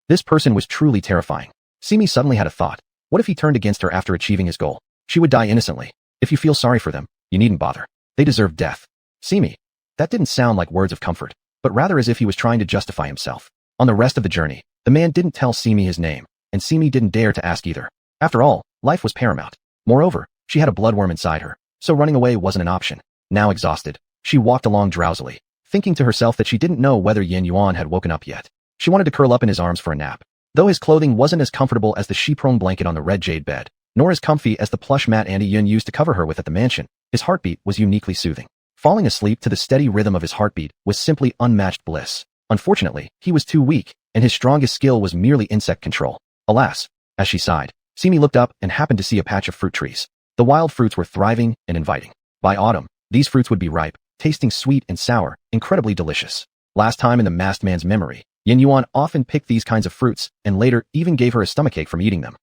Speaker 1: This person was truly terrifying. Simi suddenly had a thought. What if he turned against her after achieving his goal? She would die innocently. If you feel sorry for them, you needn't bother. They deserve death. Simi. That didn't sound like words of comfort, but rather as if he was trying to justify himself. On the rest of the journey, the man didn't tell Simi his name, and Simi didn't dare to ask either. After all, life was paramount. Moreover, she had a bloodworm inside her, so running away wasn't an option. Now exhausted, she walked along drowsily, thinking to herself that she didn't know whether Yin Yuan had woken up yet. She wanted to curl up in his arms for a nap. Though his clothing wasn't as comfortable as the sheep-prone blanket on the red jade bed, nor as comfy as the plush mat Auntie Yun used to cover her with at the mansion, his heartbeat was uniquely soothing. Falling asleep to the steady rhythm of his heartbeat was simply unmatched bliss. Unfortunately, he was too weak, and his strongest skill was merely insect control. Alas, as she sighed, Simi looked up and happened to see a patch of fruit trees. The wild fruits were thriving and inviting. By autumn, these fruits would be ripe, tasting sweet and sour, incredibly delicious. Last time in the masked man's memory, Yin Yuan often picked these kinds of fruits, and later even gave her a stomachache from eating them.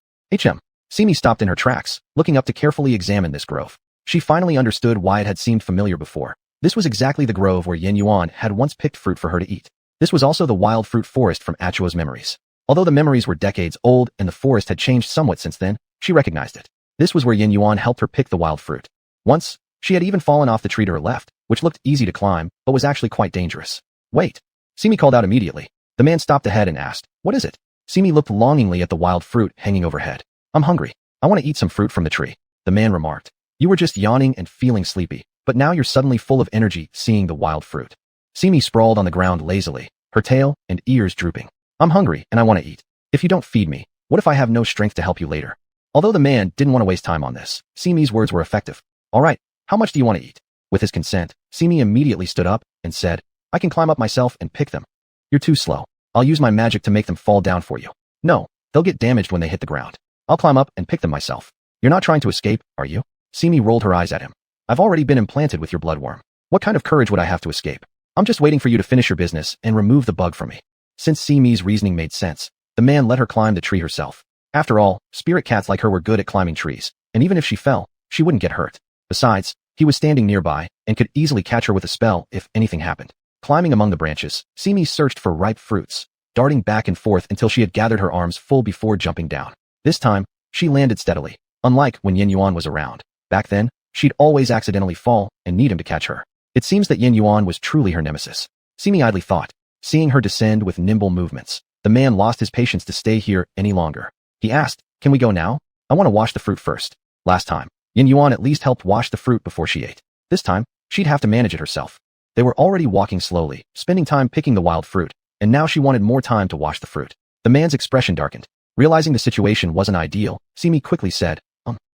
Speaker 1: Simi stopped in her tracks, looking up to carefully examine this grove. She finally understood why it had seemed familiar before. This was exactly the grove where Yin Yuan had once picked fruit for her to eat. This was also the wild fruit forest from Achuo's memories. Although the memories were decades old and the forest had changed somewhat since then, she recognized it. This was where Yin Yuan helped her pick the wild fruit. Once, she had even fallen off the tree to her left, which looked easy to climb, but was actually quite dangerous. Wait! Simi called out immediately. The man stopped ahead and asked, "What is it?" Simi looked longingly at the wild fruit hanging overhead. "I'm hungry. I want to eat some fruit from the tree," the man remarked. "You were just yawning and feeling sleepy, but now you're suddenly full of energy seeing the wild fruit." Simi sprawled on the ground lazily, her tail and ears drooping. "I'm hungry and I want to eat. If you don't feed me, what if I have no strength to help you later?" Although the man didn't want to waste time on this, Simi's words were effective. "All right, how much do you want to eat?" With his consent, Simi immediately stood up and said, "I can climb up myself and pick them." "You're too slow. I'll use my magic to make them fall down for you." "No, they'll get damaged when they hit the ground. I'll climb up and pick them myself." "You're not trying to escape, are you?" Simi rolled her eyes at him. "I've already been implanted with your bloodworm. What kind of courage would I have to escape? I'm just waiting for you to finish your business and remove the bug from me." Since Simi's reasoning made sense, the man let her climb the tree herself. After all, spirit cats like her were good at climbing trees, and even if she fell, she wouldn't get hurt. Besides, he was standing nearby and could easily catch her with a spell if anything happened. Climbing among the branches, Simi searched for ripe fruits, darting back and forth until she had gathered her arms full before jumping down. This time, she landed steadily, unlike when Yin Yuan was around. Back then, she'd always accidentally fall and need him to catch her. It seems that Yin Yuan was truly her nemesis. Simi idly thought, seeing her descend with nimble movements. The man lost his patience to stay here any longer. He asked, "Can we go now? I want to wash the fruit first." Last time, Yin Yuan at least helped wash the fruit before she ate. This time, she'd have to manage it herself. They were already walking slowly, spending time picking the wild fruit, and now she wanted more time to wash the fruit. The man's expression darkened. Realizing the situation wasn't ideal, Simi quickly said,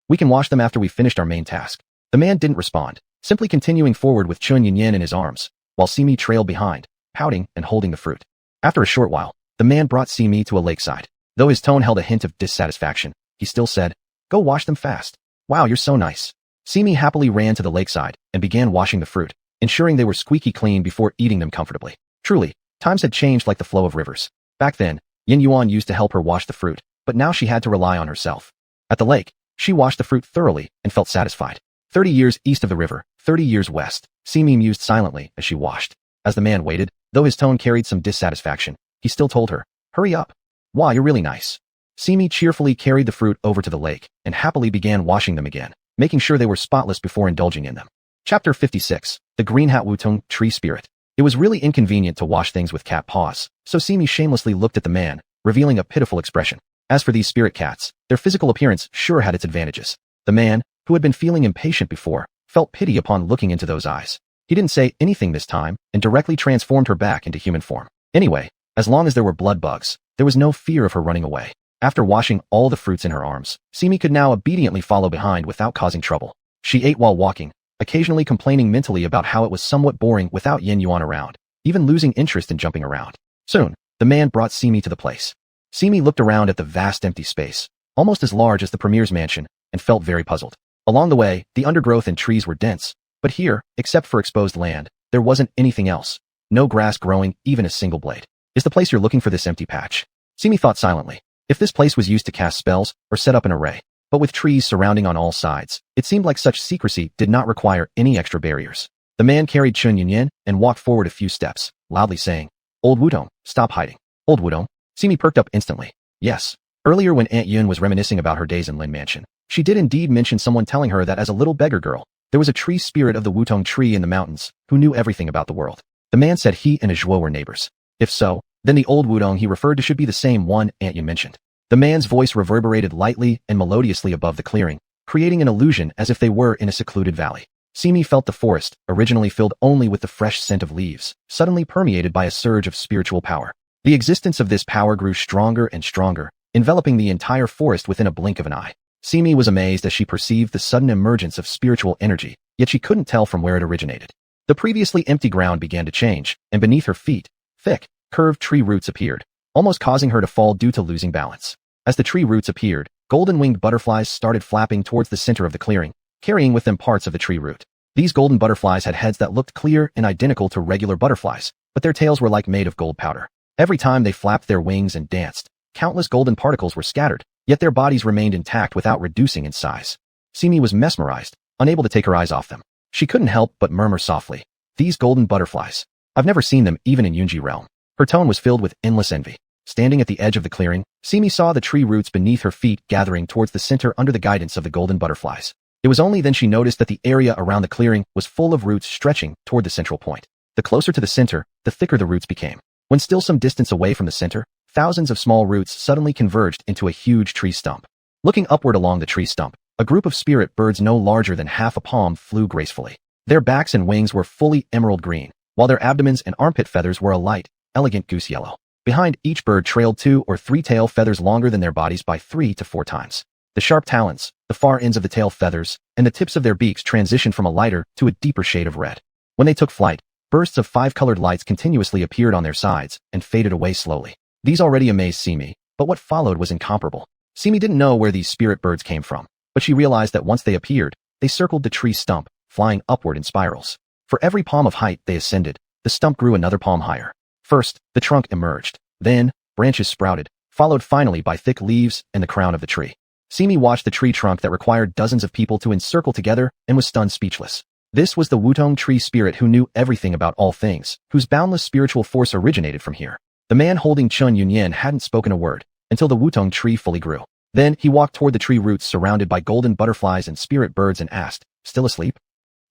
Speaker 1: "We can wash them after we've finished our main task." The man didn't respond, simply continuing forward with Chun Yin Yin in his arms, while Simi trailed behind, pouting and holding the fruit. After a short while, the man brought Simi to a lakeside. Though his tone held a hint of dissatisfaction, he still said, "Go wash them fast. Wow, you're so nice." Simi happily ran to the lakeside and began washing the fruit, ensuring they were squeaky clean before eating them comfortably. Truly, times had changed like the flow of rivers. Back then, Yin Yuan used to help her wash the fruit, but now she had to rely on herself. At the lake, she washed the fruit thoroughly and felt satisfied. 30 years east of the river, 30 years west, Simi mused silently as she washed. As the man waited, though his tone carried some dissatisfaction, he still told her, "Hurry up. Wow, you're really nice." Simi cheerfully carried the fruit over to the lake and happily began washing them again, making sure they were spotless before indulging in them. Chapter 56, The Green Hat Wutung Tree Spirit. It was really inconvenient to wash things with cat paws, so Simi shamelessly looked at the man, revealing a pitiful expression. As for these spirit cats, their physical appearance sure had its advantages. The man, who had been feeling impatient before, felt pity upon looking into those eyes. He didn't say anything this time and directly transformed her back into human form. Anyway, as long as there were blood bugs, there was no fear of her running away. After washing all the fruits in her arms, Simi could now obediently follow behind without causing trouble. She ate while walking, occasionally complaining mentally about how it was somewhat boring without Yin Yuan around, even losing interest in jumping around. Soon, the man brought Simi to the place. Simi looked around at the vast empty space, almost as large as the premier's mansion, and felt very puzzled. Along the way, the undergrowth and trees were dense, but here, except for exposed land, there wasn't anything else. No grass growing, even a single blade. Is the place you're looking for this empty patch? Simi thought silently. If this place was used to cast spells or set up an array, but with trees surrounding on all sides, it seemed like such secrecy did not require any extra barriers. The man carried Chun Yunyan and walked forward a few steps, loudly saying, "Old Wutong, stop hiding." Old Wutong? Simi perked up instantly. Yes. Earlier when Aunt Yun was reminiscing about her days in Lin Mansion, she did indeed mention someone telling her that as a little beggar girl, there was a tree spirit of the Wutong tree in the mountains who knew everything about the world. The man said he and Zhuo were neighbors. If so, then the old Wutong he referred to should be the same one Aunt Yun mentioned. The man's voice reverberated lightly and melodiously above the clearing, creating an illusion as if they were in a secluded valley. Simi felt the forest, originally filled only with the fresh scent of leaves, suddenly permeated by a surge of spiritual power. The existence of this power grew stronger and stronger, enveloping the entire forest within a blink of an eye. Simi was amazed as she perceived the sudden emergence of spiritual energy, yet she couldn't tell from where it originated. The previously empty ground began to change, and beneath her feet, thick, curved tree roots appeared, almost causing her to fall due to losing balance. As the tree roots appeared, golden-winged butterflies started flapping towards the center of the clearing, carrying with them parts of the tree root. These golden butterflies had heads that looked clear and identical to regular butterflies, but their tails were like made of gold powder. Every time they flapped their wings and danced, countless golden particles were scattered, yet their bodies remained intact without reducing in size. Simi was mesmerized, unable to take her eyes off them. She couldn't help but murmur softly, "These golden butterflies. I've never seen them even in Yunji realm." Her tone was filled with endless envy. Standing at the edge of the clearing, Simi saw the tree roots beneath her feet gathering towards the center under the guidance of the golden butterflies. It was only then she noticed that the area around the clearing was full of roots stretching toward the central point. The closer to the center, the thicker the roots became. When still some distance away from the center, thousands of small roots suddenly converged into a huge tree stump. Looking upward along the tree stump, a group of spirit birds no larger than half a palm flew gracefully. Their backs and wings were fully emerald green, while their abdomens and armpit feathers were a light, elegant goose yellow. Behind each bird trailed 2 or 3 tail feathers longer than their bodies by 3 to 4 times. The sharp talons, the far ends of the tail feathers, and the tips of their beaks transitioned from a lighter to a deeper shade of red. When they took flight, bursts of 5-colored lights continuously appeared on their sides and faded away slowly. These already amazed Simi, but what followed was incomparable. Simi didn't know where these spirit birds came from, but she realized that once they appeared, they circled the tree stump, flying upward in spirals. For every palm of height they ascended, the stump grew another palm higher. First, the trunk emerged. Then, branches sprouted, followed finally by thick leaves and the crown of the tree. Simi watched the tree trunk that required dozens of people to encircle together and was stunned speechless. This was the Wutong tree spirit who knew everything about all things, whose boundless spiritual force originated from here. The man holding Chun Yunyan hadn't spoken a word until the Wutong tree fully grew. Then he walked toward the tree roots surrounded by golden butterflies and spirit birds and asked, "Still asleep?"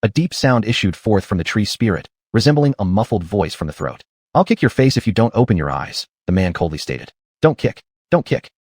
Speaker 1: A deep sound issued forth from the tree spirit, resembling a muffled voice from the throat. "I'll kick your face if you don't open your eyes," the man coldly stated. Don't kick.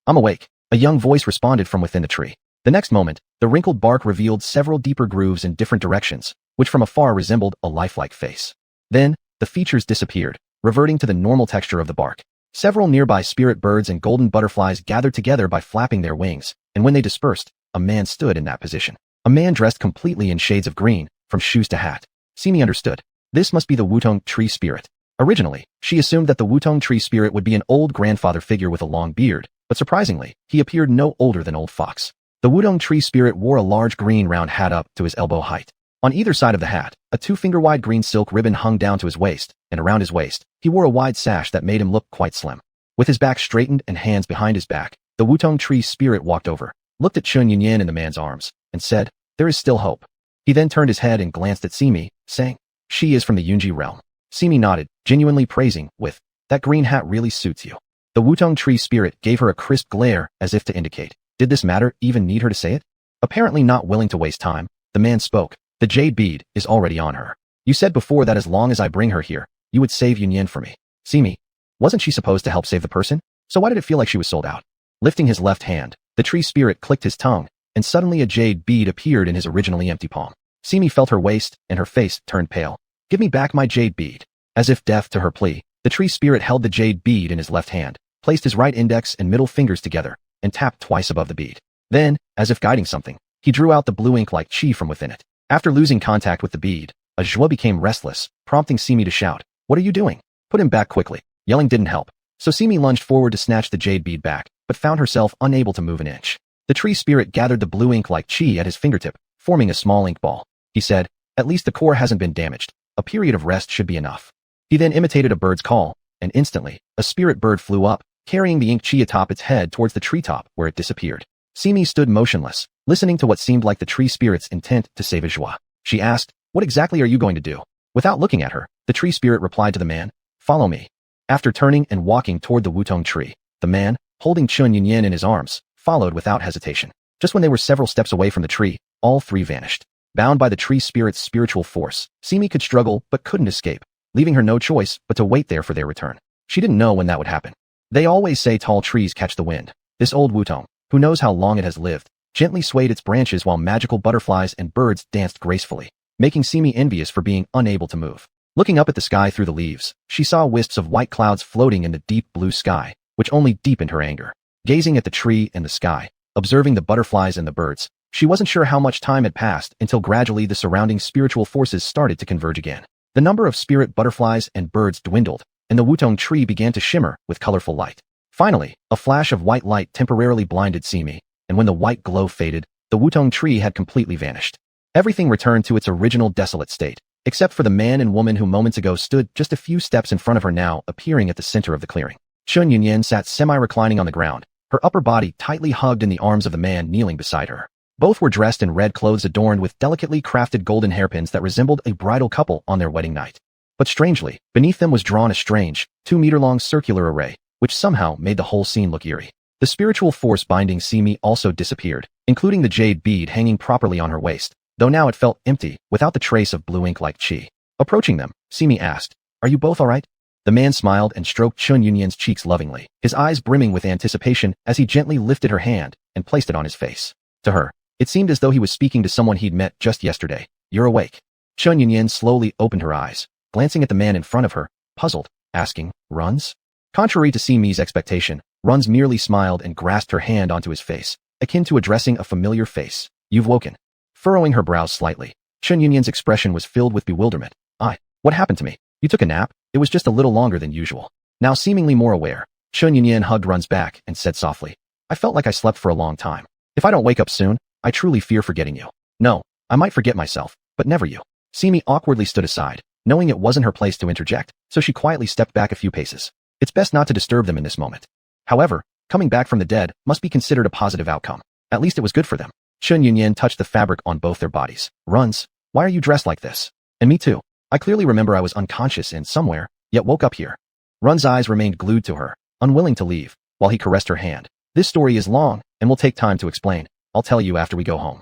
Speaker 1: I'm awake," a young voice responded from within the tree. The next moment, the wrinkled bark revealed several deeper grooves in different directions, which from afar resembled a lifelike face. Then, the features disappeared, reverting to the normal texture of the bark. Several nearby spirit birds and golden butterflies gathered together by flapping their wings, and when they dispersed, a man stood in that position. A man dressed completely in shades of green, from shoes to hat. Simi understood. This must be the Wutong tree spirit. Originally, she assumed that the Wutong tree spirit would be an old grandfather figure with a long beard, but surprisingly, he appeared no older than Old Fox. The Wutong tree spirit wore a large green round hat up to his elbow height. On either side of the hat, a 2-finger-wide green silk ribbon hung down to his waist, and around his waist, he wore a wide sash that made him look quite slim. With his back straightened and hands behind his back, the Wutong tree spirit walked over, looked at Chun Yunyan in the man's arms, and said, "There is still hope." He then turned his head and glanced at Simi, saying, "She is from the Yunji realm." Simi nodded, genuinely praising, with, "That green hat really suits you." The Wutong tree spirit gave her a crisp glare as if to indicate, did this matter even need her to say it? Apparently not willing to waste time, the man spoke, "The jade bead is already on her. You said before that as long as I bring her here, you would save Yunyan for me." Simi, wasn't she supposed to help save the person? So why did it feel like she was sold out? Lifting his left hand, the tree spirit clicked his tongue, and suddenly a jade bead appeared in his originally empty palm. Simi felt her waist, and her face turned pale. "Give me back my jade bead." As if deaf to her plea, the tree spirit held the jade bead in his left hand, placed his right index and middle fingers together, and tapped twice above the bead. Then, as if guiding something, he drew out the blue ink like chi from within it. After losing contact with the bead, Zhuo became restless, prompting Simi to shout, "What are you doing? Put him back quickly." Yelling didn't help, so Simi lunged forward to snatch the jade bead back, but found herself unable to move an inch. The tree spirit gathered the blue ink like chi at his fingertip, forming a small ink ball. He said, "At least the core hasn't been damaged. A period of rest should be enough." He then imitated a bird's call, and instantly, a spirit bird flew up, carrying the ink chi atop its head towards the treetop, where it disappeared. Simi stood motionless, listening to what seemed like the tree spirit's intent to save Ajwa. She asked, "What exactly are you going to do?" Without looking at her, the tree spirit replied to the man, "Follow me." After turning and walking toward the Wutong tree, the man, holding Chun Yunyan in his arms, followed without hesitation. Just when they were several steps away from the tree, all three vanished. Bound by the tree spirit's spiritual force, Simi could struggle but couldn't escape, leaving her no choice but to wait there for their return. She didn't know when that would happen. They always say tall trees catch the wind. This old Wutong, who knows how long it has lived, gently swayed its branches while magical butterflies and birds danced gracefully, making Simi envious for being unable to move. Looking up at the sky through the leaves, she saw wisps of white clouds floating in the deep blue sky, which only deepened her anger. Gazing at the tree and the sky, observing the butterflies and the birds, she wasn't sure how much time had passed until gradually the surrounding spiritual forces started to converge again. The number of spirit butterflies and birds dwindled, and the Wutong tree began to shimmer with colorful light. Finally, a flash of white light temporarily blinded Simi, and when the white glow faded, the Wutong tree had completely vanished. Everything returned to its original desolate state, except for the man and woman who moments ago stood just a few steps in front of her now appearing at the center of the clearing. Chun Yunyan sat semi-reclining on the ground, her upper body tightly hugged in the arms of the man kneeling beside her. Both were dressed in red clothes adorned with delicately crafted golden hairpins that resembled a bridal couple on their wedding night. But strangely, beneath them was drawn a strange, 2-meter-long circular array, which somehow made the whole scene look eerie. The spiritual force binding Simi also disappeared, including the jade bead hanging properly on her waist, though now it felt empty, without the trace of blue ink like chi. Approaching them, Simi asked, "Are you both alright?" The man smiled and stroked Chun Yunyan's cheeks lovingly, his eyes brimming with anticipation as he gently lifted her hand and placed it on his face. To her, it seemed as though he was speaking to someone he'd met just yesterday. "You're awake." Chun Yunyan slowly opened her eyes, glancing at the man in front of her, puzzled, asking, "Runs?" Contrary to Simi's expectation, Runs merely smiled and grasped her hand onto his face, akin to addressing a familiar face. "You've woken." Furrowing her brows slightly, Chun Yunyan's expression was filled with bewilderment. What happened to me? You took a nap? It was just a little longer than usual." Now seemingly more aware, Chun Yunyan hugged Run's back and said softly, "I felt like I slept for a long time. If I don't wake up soon, I truly fear forgetting you." "No, I might forget myself, but never you." Simi awkwardly stood aside, knowing it wasn't her place to interject, so she quietly stepped back a few paces. It's best not to disturb them in this moment. However, coming back from the dead must be considered a positive outcome. At least it was good for them. Chun Yunyan touched the fabric on both their bodies. "Runs, why are you dressed like this?" "And me too. I clearly remember I was unconscious and somewhere, yet woke up here." Run's eyes remained glued to her, unwilling to leave, while he caressed her hand. "This story is long, and will take time to explain. I'll tell you after we go home."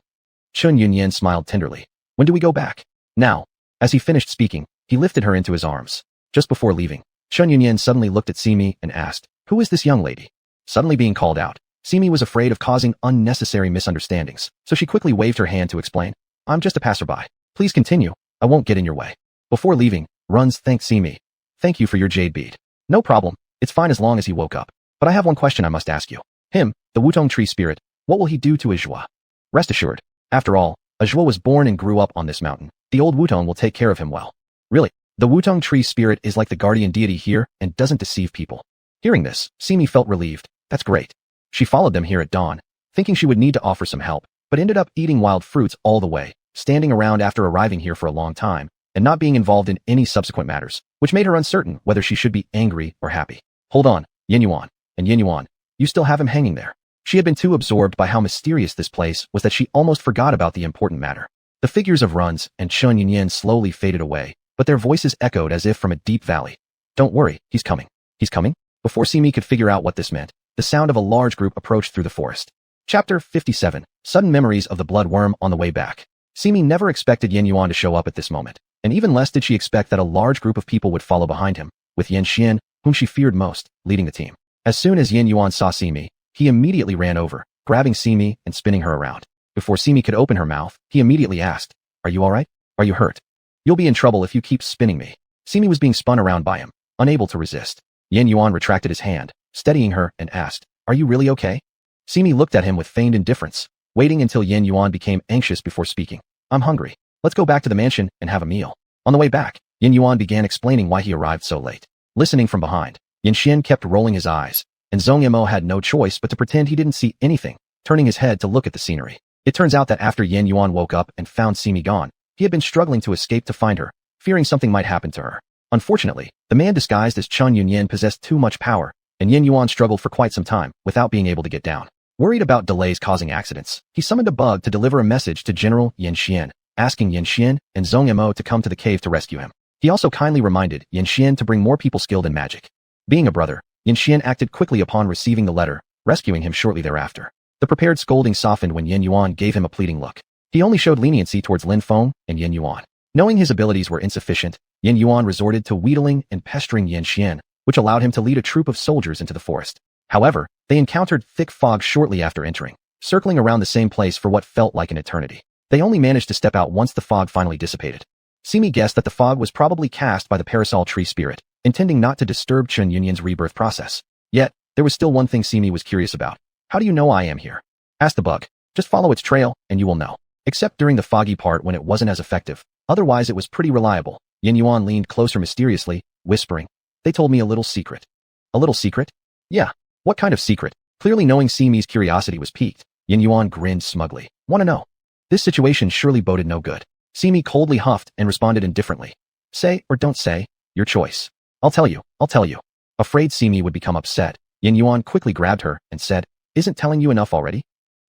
Speaker 1: Chun Yunyan smiled tenderly. "When do we go back?" "Now." As he finished speaking, he lifted her into his arms. Just before leaving, Chun Yunyan suddenly looked at Simi and asked, "Who is this young lady?" Suddenly being called out, Simi was afraid of causing unnecessary misunderstandings, so she quickly waved her hand to explain, "I'm just a passerby. Please continue. I won't get in your way." Before leaving, Runs thanked Simi. "Thank you for your jade bead." "No problem. It's fine as long as he woke up. But I have one question I must ask you. Him, the Wutong tree spirit, what will he do to Ajwa?" "Rest assured. After all, Ajwa was born and grew up on this mountain. The old Wutong will take care of him well." "Really? The Wutong tree spirit is like the guardian deity here and doesn't deceive people." Hearing this, Simi felt relieved. That's great. She followed them here at dawn, thinking she would need to offer some help, but ended up eating wild fruits all the way, standing around after arriving here for a long time, and not being involved in any subsequent matters, which made her uncertain whether she should be angry or happy. "Hold on, Yin Yuan. And Yin Yuan, you still have him hanging there." She had been too absorbed by how mysterious this place was that she almost forgot about the important matter. The figures of Runs and Chun Yunyan slowly faded away, but their voices echoed as if from a deep valley. "Don't worry, he's coming." "He's coming?" Before Simi could figure out what this meant, the sound of a large group approached through the forest. Chapter 57. Sudden Memories of the Blood Worm on the way back. Simi never expected Yin Yuan to show up at this moment, and even less did she expect that a large group of people would follow behind him, with Yen Xian, whom she feared most, leading the team. As soon as Yin Yuan saw Simi, he immediately ran over, grabbing Simi and spinning her around. Before Simi could open her mouth, he immediately asked, "Are you alright? Are you hurt? You'll be in trouble if you keep spinning me." Simi was being spun around by him, unable to resist. Yin Yuan retracted his hand, steadying her, and asked, "Are you really okay?" Simi looked at him with feigned indifference, waiting until Yin Yuan became anxious before speaking. "I'm hungry. Let's go back to the mansion and have a meal." On the way back, Yin Yuan began explaining why he arrived so late. Listening from behind, Yin Xian kept rolling his eyes, and Zhong Mo had no choice but to pretend he didn't see anything, turning his head to look at the scenery. It turns out that after Yin Yuan woke up and found Simi gone, he had been struggling to escape to find her, fearing something might happen to her. Unfortunately, the man disguised as Chun Yunyan possessed too much power, and Yin Yuan struggled for quite some time without being able to get down. Worried about delays causing accidents, he summoned a bug to deliver a message to General Yan Xian, asking Yan Xian and Zhong Mo to come to the cave to rescue him. He also kindly reminded Yan Xian to bring more people skilled in magic. Being a brother, Yan Xian acted quickly upon receiving the letter, rescuing him shortly thereafter. The prepared scolding softened when Yin Yuan gave him a pleading look. He only showed leniency towards Lin Feng and Yin Yuan. Knowing his abilities were insufficient, Yin Yuan resorted to wheedling and pestering Yan Xian, which allowed him to lead a troop of soldiers into the forest. However, they encountered thick fog shortly after entering, circling around the same place for what felt like an eternity. They only managed to step out once the fog finally dissipated. Simi guessed that the fog was probably cast by the parasol tree spirit, intending not to disturb Chen Yunyin's rebirth process. Yet, there was still one thing Simi was curious about. How do you know I am here? Asked the bug. Just follow its trail, and you will know. Except during the foggy part when it wasn't as effective. Otherwise it was pretty reliable. Yin Yuan leaned closer mysteriously, whispering. They told me a little secret. A little secret? Yeah. What kind of secret? Clearly knowing Simi's curiosity was piqued, Yin Yuan grinned smugly. Want to know? This situation surely boded no good. Simi coldly huffed and responded indifferently. Say or don't say, your choice. I'll tell you. Afraid Simi would become upset, Yin Yuan quickly grabbed her and said, Isn't telling you enough already?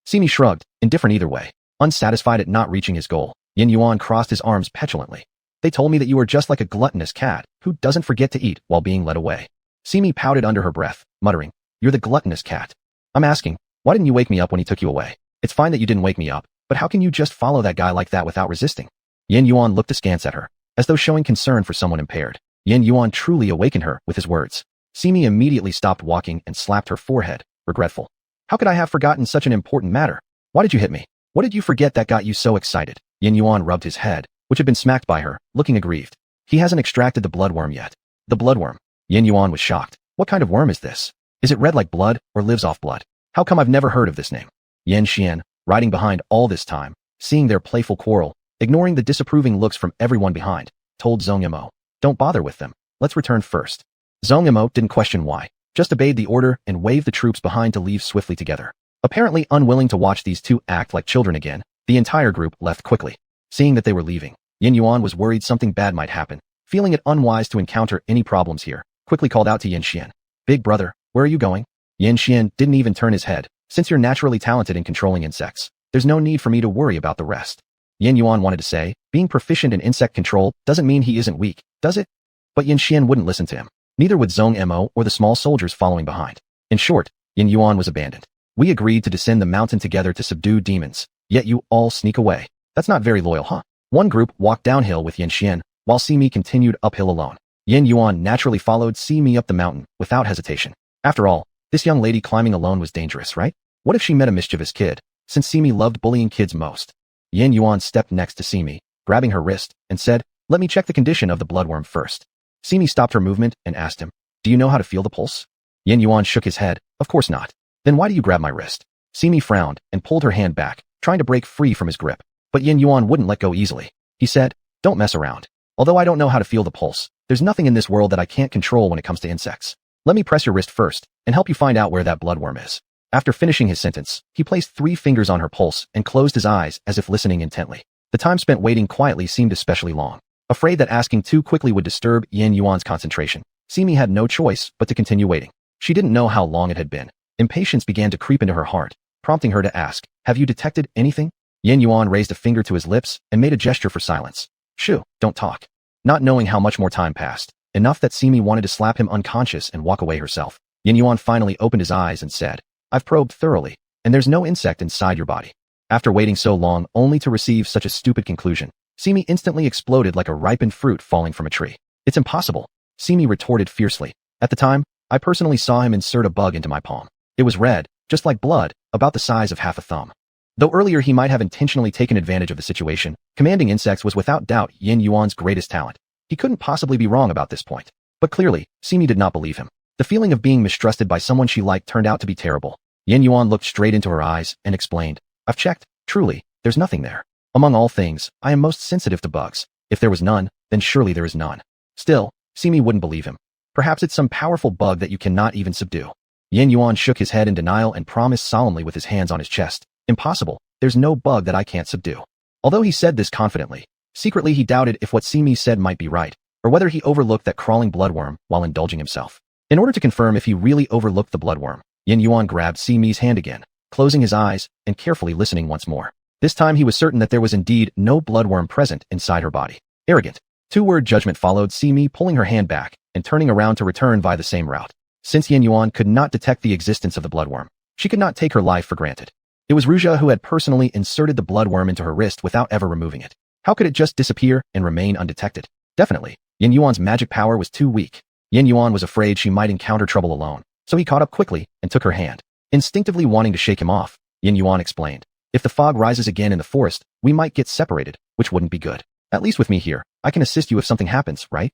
Speaker 1: Simi shrugged, indifferent either way. Unsatisfied at not reaching his goal, Yin Yuan crossed his arms petulantly. They told me that you are just like a gluttonous cat who doesn't forget to eat while being led away. Simi pouted under her breath, muttering, You're the gluttonous cat. I'm asking, why didn't you wake me up when he took you away? It's fine that you didn't wake me up, but how can you just follow that guy like that without resisting? Yin Yuan looked askance at her, as though showing concern for someone impaired. Yin Yuan truly awakened her with his words. Simi immediately stopped walking and slapped her forehead, regretful. How could I have forgotten such an important matter? Why did you hit me? What did you forget that got you so excited? Yin Yuan rubbed his head, which had been smacked by her, looking aggrieved. He hasn't extracted the bloodworm yet. The bloodworm? Yin Yuan was shocked. What kind of worm is this? Is it red like blood or lives off blood? How come I've never heard of this name? Yan Xian, riding behind all this time, seeing their playful quarrel, ignoring the disapproving looks from everyone behind, told Zhong Mo, Don't bother with them. Let's return first. Zhong Mo didn't question why, just obeyed the order and waved the troops behind to leave swiftly together. Apparently unwilling to watch these two act like children again, the entire group left quickly. Seeing that they were leaving, Yin Yuan was worried something bad might happen. Feeling it unwise to encounter any problems here, quickly called out to Yan Xian. Big brother, where are you going? Yan Xian didn't even turn his head. Since you're naturally talented in controlling insects, there's no need for me to worry about the rest. Yin Yuan wanted to say, being proficient in insect control doesn't mean he isn't weak, does it? But Yan Xian wouldn't listen to him. Neither would Zhong Mo or the small soldiers following behind. In short, Yin Yuan was abandoned. We agreed to descend the mountain together to subdue demons, yet you all sneak away. That's not very loyal, huh? One group walked downhill with Yan Xian, while Simi continued uphill alone. Yin Yuan naturally followed Simi up the mountain, without hesitation. After all, this young lady climbing alone was dangerous, right? What if she met a mischievous kid, since Simi loved bullying kids most? Yin Yuan stepped next to Simi, grabbing her wrist, and said, Let me check the condition of the bloodworm first. Simi stopped her movement and asked him, Do you know how to feel the pulse? Yin Yuan shook his head, Of course not. Then why do you grab my wrist? Simi frowned and pulled her hand back, trying to break free from his grip. But Yin Yuan wouldn't let go easily. He said, Don't mess around. Although I don't know how to feel the pulse, there's nothing in this world that I can't control when it comes to insects. Let me press your wrist first, and help you find out where that bloodworm is. After finishing his sentence, he placed 3 fingers on her pulse and closed his eyes as if listening intently. The time spent waiting quietly seemed especially long. Afraid that asking too quickly would disturb Yin Yuan's concentration, Simi had no choice but to continue waiting. She didn't know how long it had been. Impatience began to creep into her heart, prompting her to ask, Have you detected anything? Yin Yuan raised a finger to his lips and made a gesture for silence. Shoo, don't talk. Not knowing how much more time passed, enough that Simi wanted to slap him unconscious and walk away herself, Yin Yuan finally opened his eyes and said, I've probed thoroughly, and there's no insect inside your body. After waiting so long only to receive such a stupid conclusion, Simi instantly exploded like a ripened fruit falling from a tree. It's impossible, Simi retorted fiercely. At the time, I personally saw him insert a bug into my palm. It was red, just like blood, about the size of half a thumb. Though earlier he might have intentionally taken advantage of the situation, commanding insects was without doubt Yin Yuan's greatest talent. He couldn't possibly be wrong about this point. But clearly, Simi did not believe him. The feeling of being mistrusted by someone she liked turned out to be terrible. Yin Yuan looked straight into her eyes and explained, I've checked, truly, there's nothing there. Among all things, I am most sensitive to bugs. If there was none, then surely there is none. Still, Simi wouldn't believe him. Perhaps it's some powerful bug that you cannot even subdue. Yin Yuan shook his head in denial and promised solemnly with his hands on his chest, Impossible, there's no bug that I can't subdue. Although he said this confidently, secretly he doubted if what Simi said might be right, or whether he overlooked that crawling bloodworm while indulging himself. In order to confirm if he really overlooked the bloodworm, Yin Yuan grabbed Simi's hand again, closing his eyes and carefully listening once more. This time he was certain that there was indeed no bloodworm present inside her body. Arrogant. Two-word judgment followed, Simi pulling her hand back and turning around to return via the same route. Since Yin Yuan could not detect the existence of the bloodworm, she could not take her life for granted. It was Ruja who had personally inserted the bloodworm into her wrist without ever removing it. How could it just disappear and remain undetected? Definitely, Yin Yuan's magic power was too weak. Yin Yuan was afraid she might encounter trouble alone, so he caught up quickly and took her hand. Instinctively wanting to shake him off, Yin Yuan explained, "If the fog rises again in the forest, we might get separated, which wouldn't be good. At least with me here, I can assist you if something happens, right?"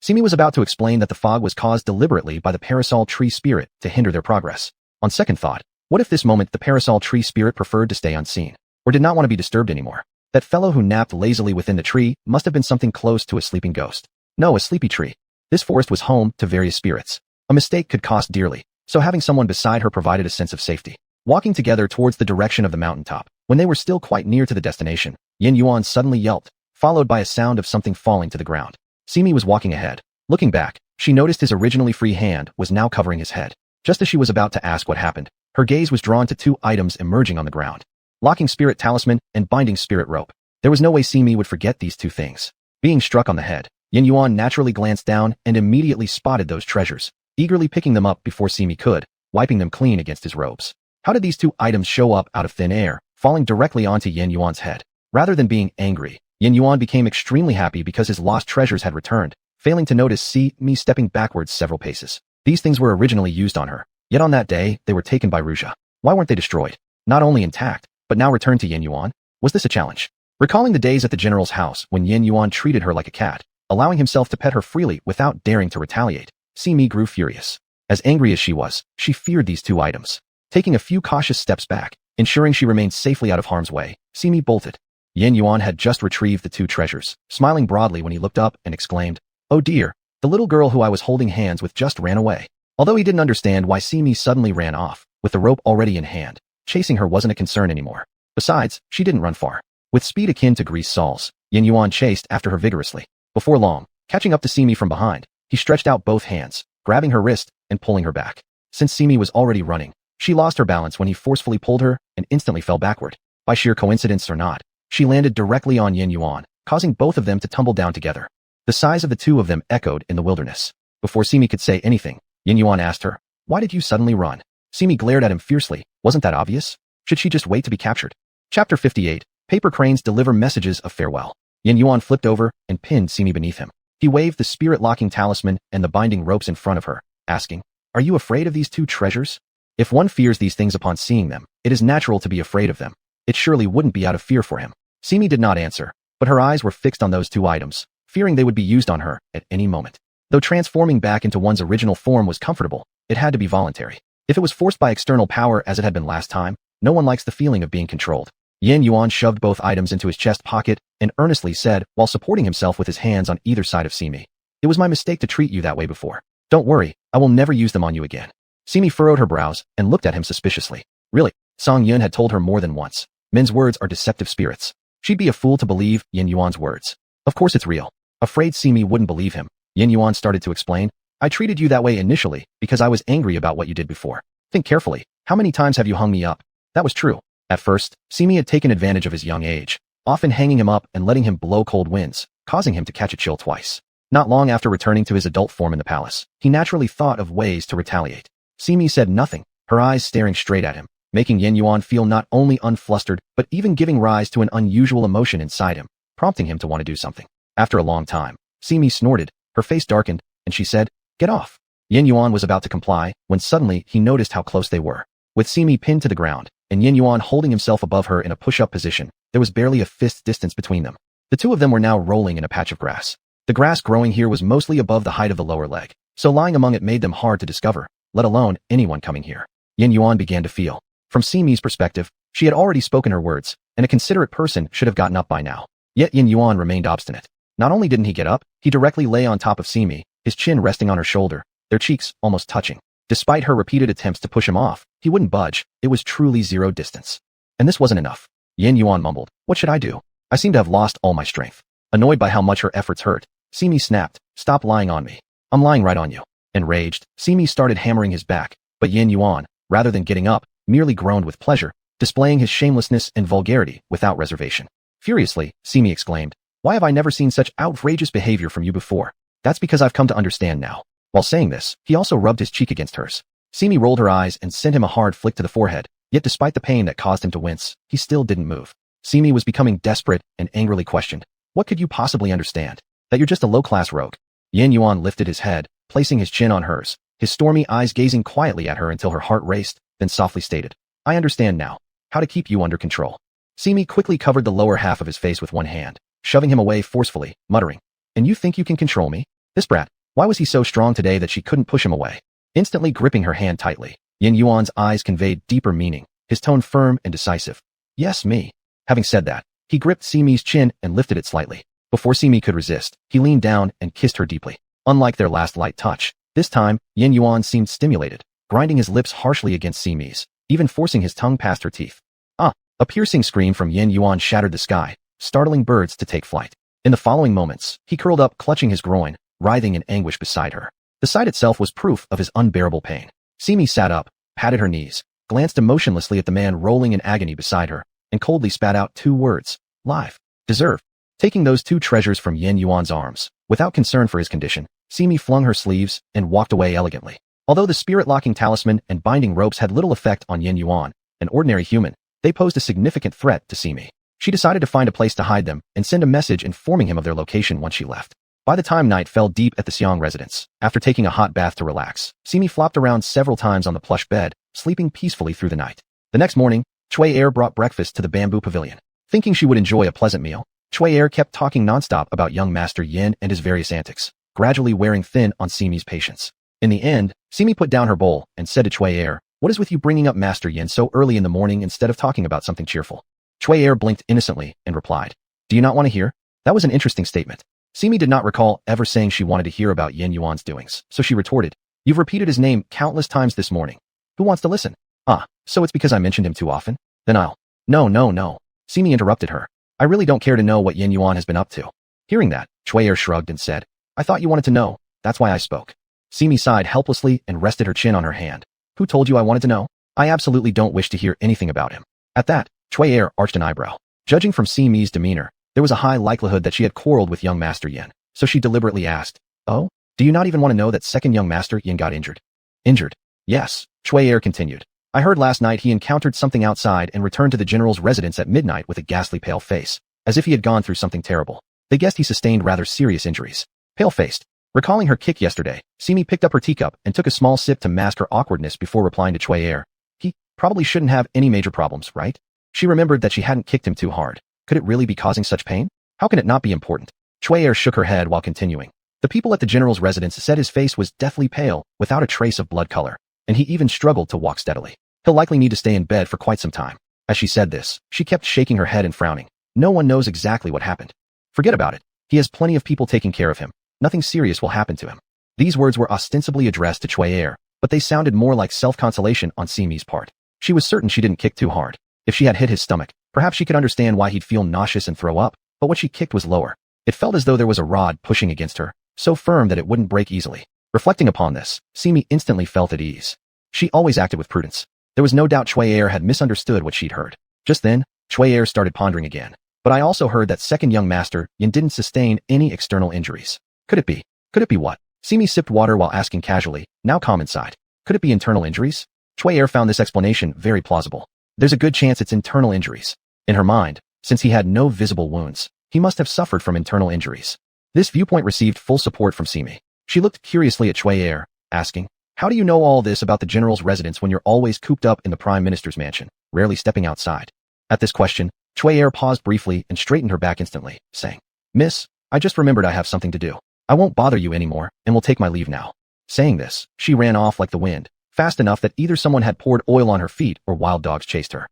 Speaker 1: Simi was about to explain that the fog was caused deliberately by the parasol tree spirit to hinder their progress. On second thought, what if this moment the parasol tree spirit preferred to stay unseen, or did not want to be disturbed anymore? That fellow who napped lazily within the tree must have been something close to a sleeping ghost. No, a sleepy tree. This forest was home to various spirits. A mistake could cost dearly, so having someone beside her provided a sense of safety. Walking together towards the direction of the mountaintop, when they were still quite near to the destination, Yin Yuan suddenly yelped, followed by a sound of something falling to the ground. Simi was walking ahead. Looking back, she noticed his originally free hand was now covering his head. Just as she was about to ask what happened, her gaze was drawn to two items emerging on the ground. Locking spirit talisman and binding spirit rope. There was no way Simi would forget these two things. Being struck on the head, Yin Yuan naturally glanced down and immediately spotted those treasures, eagerly picking them up before Simi could, wiping them clean against his robes. How did these two items show up out of thin air, falling directly onto Yin Yuan's head? Rather than being angry, Yin Yuan became extremely happy because his lost treasures had returned, failing to notice Simi stepping backwards several paces. These things were originally used on her, yet on that day, they were taken by Ruja. Why weren't they destroyed? Not only intact, but now returned to Yin Yuan? Was this a challenge? Recalling the days at the general's house when Yin Yuan treated her like a cat, allowing himself to pet her freely without daring to retaliate, Simi grew furious. As angry as she was, she feared these two items. Taking a few cautious steps back, ensuring she remained safely out of harm's way, Simi bolted. Yin Yuan had just retrieved the two treasures, smiling broadly when he looked up and exclaimed, "Oh dear, the little girl who I was holding hands with just ran away." Although he didn't understand why Simi suddenly ran off, with the rope already in hand, chasing her wasn't a concern anymore. Besides, she didn't run far. With speed akin to greased soles, Yin Yuan chased after her vigorously. Before long, catching up to Simi from behind, he stretched out both hands, grabbing her wrist and pulling her back. Since Simi was already running, she lost her balance when he forcefully pulled her and instantly fell backward. By sheer coincidence or not, she landed directly on Yin Yuan, causing both of them to tumble down together. The size of the two of them echoed in the wilderness. Before Simi could say anything, Yin Yuan asked her, "Why did you suddenly run?" Simi glared at him fiercely. Wasn't that obvious? Should she just wait to be captured? Chapter 58. Paper cranes deliver messages of farewell. Yin Yuan flipped over and pinned Simi beneath him. He waved the spirit-locking talisman and the binding ropes in front of her, asking, "Are you afraid of these two treasures?" If one fears these things upon seeing them, it is natural to be afraid of them. It surely wouldn't be out of fear for him. Simi did not answer, but her eyes were fixed on those two items, fearing they would be used on her at any moment. Though transforming back into one's original form was comfortable, it had to be voluntary. If it was forced by external power as it had been last time, no one likes the feeling of being controlled. Yin Yuan shoved both items into his chest pocket and earnestly said while supporting himself with his hands on either side of Simi, "It was my mistake to treat you that way before. Don't worry, I will never use them on you again." Simi furrowed her brows and looked at him suspiciously. Really? Song Yun had told her more than once. Men's words are deceptive spirits. She'd be a fool to believe Yin Yuan's words. Of course it's real. Afraid Simi wouldn't believe him, Yin Yuan started to explain, "I treated you that way initially because I was angry about what you did before. Think carefully. How many times have you hung me up?" That was true. At first, Simi had taken advantage of his young age, often hanging him up and letting him blow cold winds, causing him to catch a chill twice. Not long after returning to his adult form in the palace, he naturally thought of ways to retaliate. Simi said nothing, her eyes staring straight at him, making Yin Yuan feel not only unflustered, but even giving rise to an unusual emotion inside him, prompting him to want to do something. After a long time, Simi snorted, her face darkened, and she said, "Get off." Yin Yuan was about to comply, when suddenly he noticed how close they were. With Simi pinned to the ground, and Yin Yuan holding himself above her in a push-up position, there was barely a fist distance between them. The two of them were now rolling in a patch of grass. The grass growing here was mostly above the height of the lower leg, so lying among it made them hard to discover, let alone anyone coming here. Yin Yuan began to feel. From Simi's perspective, she had already spoken her words, and a considerate person should have gotten up by now. Yet Yin Yuan remained obstinate. Not only didn't he get up, he directly lay on top of Simi, his chin resting on her shoulder, their cheeks almost touching. Despite her repeated attempts to push him off, he wouldn't budge. It was truly zero distance. And this wasn't enough. Yin Yuan mumbled, "What should I do? I seem to have lost all my strength." Annoyed by how much her efforts hurt, Simi snapped, "Stop lying on me. I'm lying right on you." Enraged, Simi started hammering his back, but Yin Yuan, rather than getting up, merely groaned with pleasure, displaying his shamelessness and vulgarity without reservation. Furiously, Simi exclaimed, "Why have I never seen such outrageous behavior from you before? That's because I've come to understand now." While saying this, he also rubbed his cheek against hers. Simi rolled her eyes and sent him a hard flick to the forehead, yet despite the pain that caused him to wince, he still didn't move. Simi was becoming desperate and angrily questioned, "What could you possibly understand? That you're just a low-class rogue?" Yin Yuan lifted his head, placing his chin on hers, his stormy eyes gazing quietly at her until her heart raced, then softly stated, "I understand now. How to keep you under control." Simi quickly covered the lower half of his face with one hand, shoving him away forcefully, muttering, "And you think you can control me? This brat, why was he so strong today that she couldn't push him away?" Instantly gripping her hand tightly, Yin Yuan's eyes conveyed deeper meaning, his tone firm and decisive. "Yes, me." Having said that, he gripped Simi's chin and lifted it slightly. Before Simi could resist, he leaned down and kissed her deeply. Unlike their last light touch, this time, Yin Yuan seemed stimulated, grinding his lips harshly against Simi's, even forcing his tongue past her teeth. "Ah!" A piercing scream from Yin Yuan shattered the sky, startling birds to take flight. In the following moments, he curled up clutching his groin, writhing in anguish beside her. The sight itself was proof of his unbearable pain. Simi sat up, patted her knees, glanced emotionlessly at the man rolling in agony beside her, and coldly spat out 2 words, "Life. Deserve." Taking those 2 treasures from Yin Yuan's arms, without concern for his condition, Simi flung her sleeves and walked away elegantly. Although the spirit-locking talisman and binding ropes had little effect on Yin Yuan, an ordinary human, they posed a significant threat to Simi. She decided to find a place to hide them and send a message informing him of their location once she left. By the time night fell deep at the Xiang residence, after taking a hot bath to relax, Simi flopped around several times on the plush bed, sleeping peacefully through the night. The next morning, Chui Air brought breakfast to the bamboo pavilion. Thinking she would enjoy a pleasant meal, Chui Air kept talking nonstop about young Master Yin and his various antics, gradually wearing thin on Simi's patience. In the end, Simi put down her bowl and said to Chui Air, "What is with you bringing up Master Yin so early in the morning instead of talking about something cheerful?" Chui Air blinked innocently and replied, "Do you not want to hear?" That was an interesting statement. Simi did not recall ever saying she wanted to hear about Yin Yuan's doings, so she retorted, "You've repeated his name countless times this morning. Who wants to listen?" "Ah, so it's because I mentioned him too often? Then I'll—" No. Simi interrupted her. "I really don't care to know what Yin Yuan has been up to." Hearing that, Chui Air shrugged and said, "I thought you wanted to know. That's why I spoke." Simi sighed helplessly and rested her chin on her hand. "Who told you I wanted to know? I absolutely don't wish to hear anything about him." At that, Chui Air arched an eyebrow. Judging from Simi's demeanor, there was a high likelihood that she had quarreled with young Master Yin, so she deliberately asked, "Oh? Do you not even want to know that second young Master Yin got injured?" "Injured?" "Yes," Chui Air continued. "I heard last night he encountered something outside and returned to the general's residence at midnight with a ghastly pale face, as if he had gone through something terrible. They guessed he sustained rather serious injuries." Pale-faced. Recalling her kick yesterday, Simi picked up her teacup and took a small sip to mask her awkwardness before replying to Chui Air. "He probably shouldn't have any major problems, right?" She remembered that she hadn't kicked him too hard. Could it really be causing such pain? How can it not be important? Chui Air shook her head while continuing. The people at the general's residence said his face was deathly pale, without a trace of blood color, and he even struggled to walk steadily. He'll likely need to stay in bed for quite some time. As she said this, she kept shaking her head and frowning. No one knows exactly what happened. Forget about it. He has plenty of people taking care of him. Nothing serious will happen to him. These words were ostensibly addressed to Chui Air, but they sounded more like self-consolation on Simi's part. She was certain she didn't kick too hard. If she had hit his stomach, perhaps she could understand why he'd feel nauseous and throw up, but what she kicked was lower. It felt as though there was a rod pushing against her, so firm that it wouldn't break easily. Reflecting upon this, Simi instantly felt at ease. She always acted with prudence. There was no doubt Chui Air had misunderstood what she'd heard. Just then, Chui Air started pondering again. "But I also heard that second young Master Yin didn't sustain any external injuries. Could it be? Could it be what?" Simi sipped water while asking casually, now calm inside. "Could it be internal injuries?" Chui Air found this explanation very plausible. "There's a good chance it's internal injuries." In her mind, since he had no visible wounds, he must have suffered from internal injuries. This viewpoint received full support from Simi. She looked curiously at Chui Air, asking, "How do you know all this about the general's residence when you're always cooped up in the Prime Minister's mansion, rarely stepping outside?" At this question, Chui Air paused briefly and straightened her back instantly, saying, "Miss, I just remembered I have something to do. I won't bother you anymore, and will take my leave now." Saying this, she ran off like the wind, fast enough that either someone had poured oil on her feet or wild dogs chased her.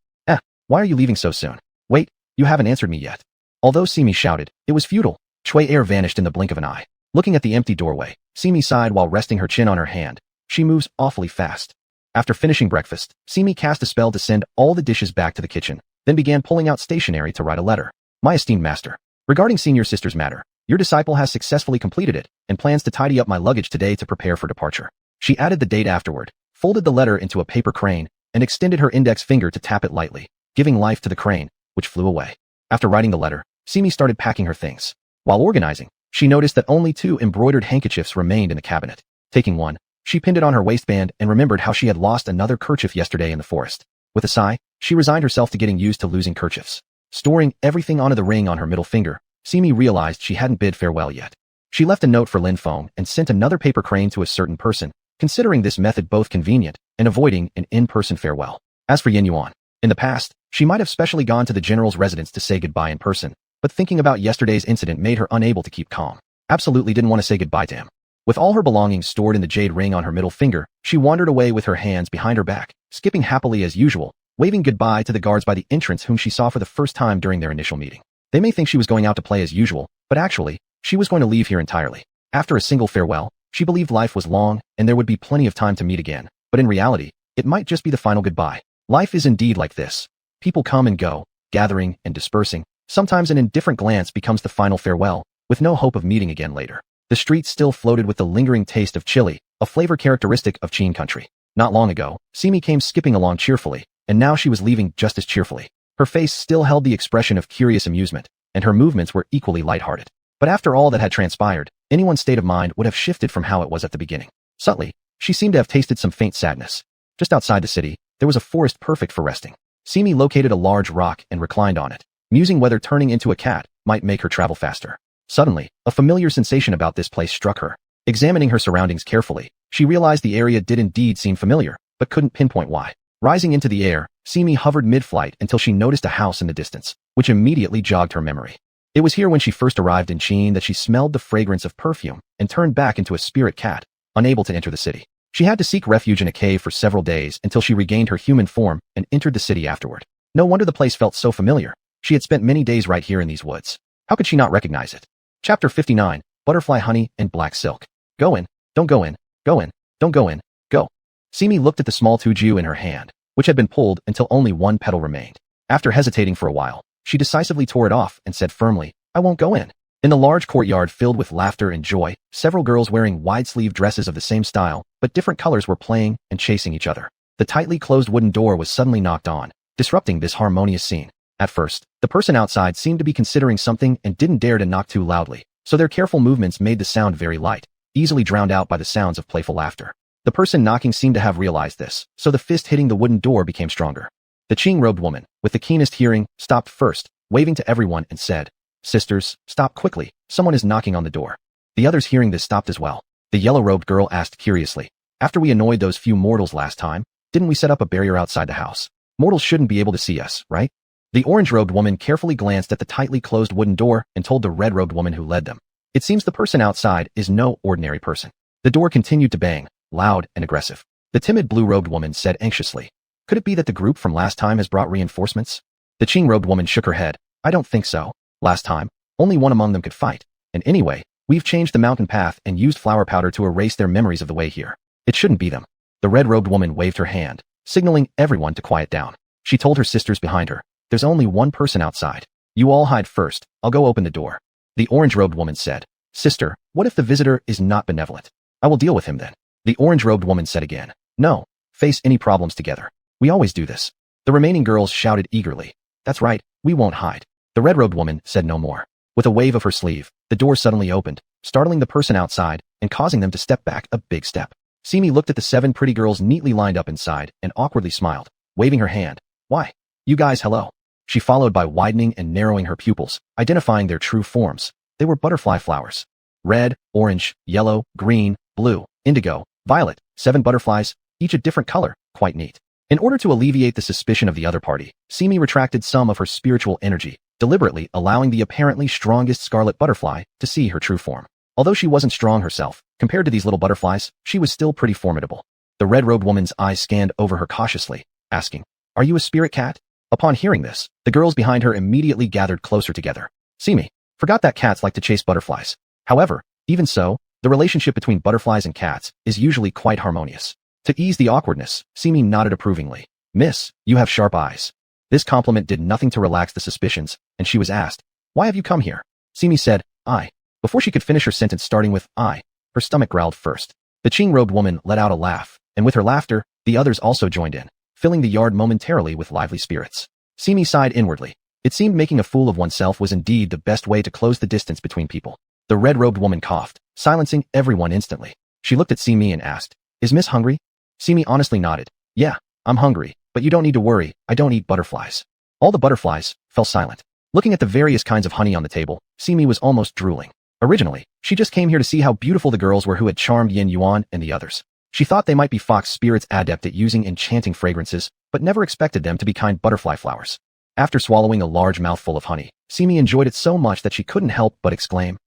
Speaker 1: Why are you leaving so soon? Wait, you haven't answered me yet." Although Simi shouted, it was futile. Chui Air vanished in the blink of an eye. Looking at the empty doorway, Simi sighed while resting her chin on her hand. She moves awfully fast. After finishing breakfast, Simi cast a spell to send all the dishes back to the kitchen, then began pulling out stationery to write a letter. "My esteemed master, regarding senior sister's matter, your disciple has successfully completed it and plans to tidy up my luggage today to prepare for departure." She added the date afterward, folded the letter into a paper crane, and extended her index finger to tap it lightly, giving life to the crane, which flew away. After writing the letter, Simi started packing her things. While organizing, she noticed that only 2 embroidered handkerchiefs remained in the cabinet. Taking one, she pinned it on her waistband and remembered how she had lost another kerchief yesterday in the forest. With a sigh, she resigned herself to getting used to losing kerchiefs. Storing everything onto the ring on her middle finger, Simi realized she hadn't bid farewell yet. She left a note for Lin Feng and sent another paper crane to a certain person, considering this method both convenient and avoiding an in-person farewell. As for Yin Yuan, in the past, she might have specially gone to the general's residence to say goodbye in person, but thinking about yesterday's incident made her unable to keep calm. Absolutely didn't want to say goodbye to him. With all her belongings stored in the jade ring on her middle finger, she wandered away with her hands behind her back, skipping happily as usual, waving goodbye to the guards by the entrance whom she saw for the first time during their initial meeting. They may think she was going out to play as usual, but actually, she was going to leave here entirely. After a single farewell, she believed life was long and there would be plenty of time to meet again, but in reality, it might just be the final goodbye. Life is indeed like this. People come and go, gathering and dispersing. Sometimes an indifferent glance becomes the final farewell, with no hope of meeting again later. The streets still floated with the lingering taste of chili, a flavor characteristic of Qin country. Not long ago, Simi came skipping along cheerfully, and now she was leaving just as cheerfully. Her face still held the expression of curious amusement, and her movements were equally lighthearted. But after all that had transpired, anyone's state of mind would have shifted from how it was at the beginning. Subtly, she seemed to have tasted some faint sadness. Just outside the city, there was a forest perfect for resting. Simi located a large rock and reclined on it, musing whether turning into a cat might make her travel faster. Suddenly, a familiar sensation about this place struck her. Examining her surroundings carefully, she realized the area did indeed seem familiar, but couldn't pinpoint why. Rising into the air, Simi hovered mid-flight until she noticed a house in the distance, which immediately jogged her memory. It was here when she first arrived in Qin that she smelled the fragrance of perfume and turned back into a spirit cat, unable to enter the city. She had to seek refuge in a cave for several days until she regained her human form and entered the city afterward. No wonder the place felt so familiar. She had spent many days right here in these woods. How could she not recognize it? Chapter 59, Butterfly Honey and Black Silk. Go in, don't go in, go in, don't go in, go. Simi looked at the small tuju in her hand, which had been pulled until only one petal remained. After hesitating for a while, she decisively tore it off and said firmly, I won't go in. In the large courtyard filled with laughter and joy, several girls wearing wide-sleeved dresses of the same style, but different colors were playing and chasing each other. The tightly closed wooden door was suddenly knocked on, disrupting this harmonious scene. At first, the person outside seemed to be considering something and didn't dare to knock too loudly, so their careful movements made the sound very light, easily drowned out by the sounds of playful laughter. The person knocking seemed to have realized this, so the fist hitting the wooden door became stronger. The Qing-robed woman, with the keenest hearing, stopped first, waving to everyone and said, Sisters, stop quickly, someone is knocking on the door. The others hearing this stopped as well. The yellow-robed girl asked curiously, After we annoyed those few mortals last time, didn't we set up a barrier outside the house? Mortals shouldn't be able to see us, right? The orange-robed woman carefully glanced at the tightly closed wooden door and told the red-robed woman who led them. It seems the person outside is no ordinary person. The door continued to bang, loud and aggressive. The timid blue-robed woman said anxiously, Could it be that the group from last time has brought reinforcements? The Qing-robed woman shook her head. I don't think so. Last time, only one among them could fight. And anyway, we've changed the mountain path and used flower powder to erase their memories of the way here. It shouldn't be them. The red-robed woman waved her hand, signaling everyone to quiet down. She told her sisters behind her, There's only one person outside. You all hide first, I'll go open the door. The orange-robed woman said, Sister, what if the visitor is not benevolent? I will deal with him then. The orange-robed woman said again, No, face any problems together. We always do this. The remaining girls shouted eagerly, That's right, we won't hide. The red-robed woman said no more. With a wave of her sleeve, the door suddenly opened, startling the person outside and causing them to step back a big step. Simi looked at the 7 pretty girls neatly lined up inside and awkwardly smiled, waving her hand. Why? You guys hello. She followed by widening and narrowing her pupils, identifying their true forms. They were butterfly flowers. Red, orange, yellow, green, blue, indigo, violet, 7 butterflies, each a different color, quite neat. In order to alleviate the suspicion of the other party, Simi retracted some of her spiritual energy, deliberately allowing the apparently strongest scarlet butterfly to see her true form. Although she wasn't strong herself, compared to these little butterflies, she was still pretty formidable. The red-robed woman's eyes scanned over her cautiously, asking, Are you a spirit cat? Upon hearing this, the girls behind her immediately gathered closer together. Simi forgot that cats like to chase butterflies. However, even so, the relationship between butterflies and cats is usually quite harmonious. To ease the awkwardness, Simi nodded approvingly. Miss, you have sharp eyes. This compliment did nothing to relax the suspicions, and she was asked, Why have you come here? Simi said, I. Before she could finish her sentence starting with I, her stomach growled first. The Qing-robed woman let out a laugh, and with her laughter, the others also joined in. filling the yard momentarily with lively spirits. Simi sighed inwardly. It seemed making a fool of oneself was indeed the best way to close the distance between people. The red-robed woman coughed, silencing everyone instantly. She looked at Simi and asked, "Is Miss hungry?" Simi honestly nodded. "Yeah, I'm hungry, but you don't need to worry, I don't eat butterflies." All the butterflies fell silent. Looking at the various kinds of honey on the table, Simi was almost drooling. Originally, she just came here to see how beautiful the girls were who had charmed Yin Yuan and the others. She thought they might be fox spirits adept at using enchanting fragrances, but never expected them to be kind butterfly flowers. After swallowing a large mouthful of honey, Simi enjoyed it so much that she couldn't help but exclaim,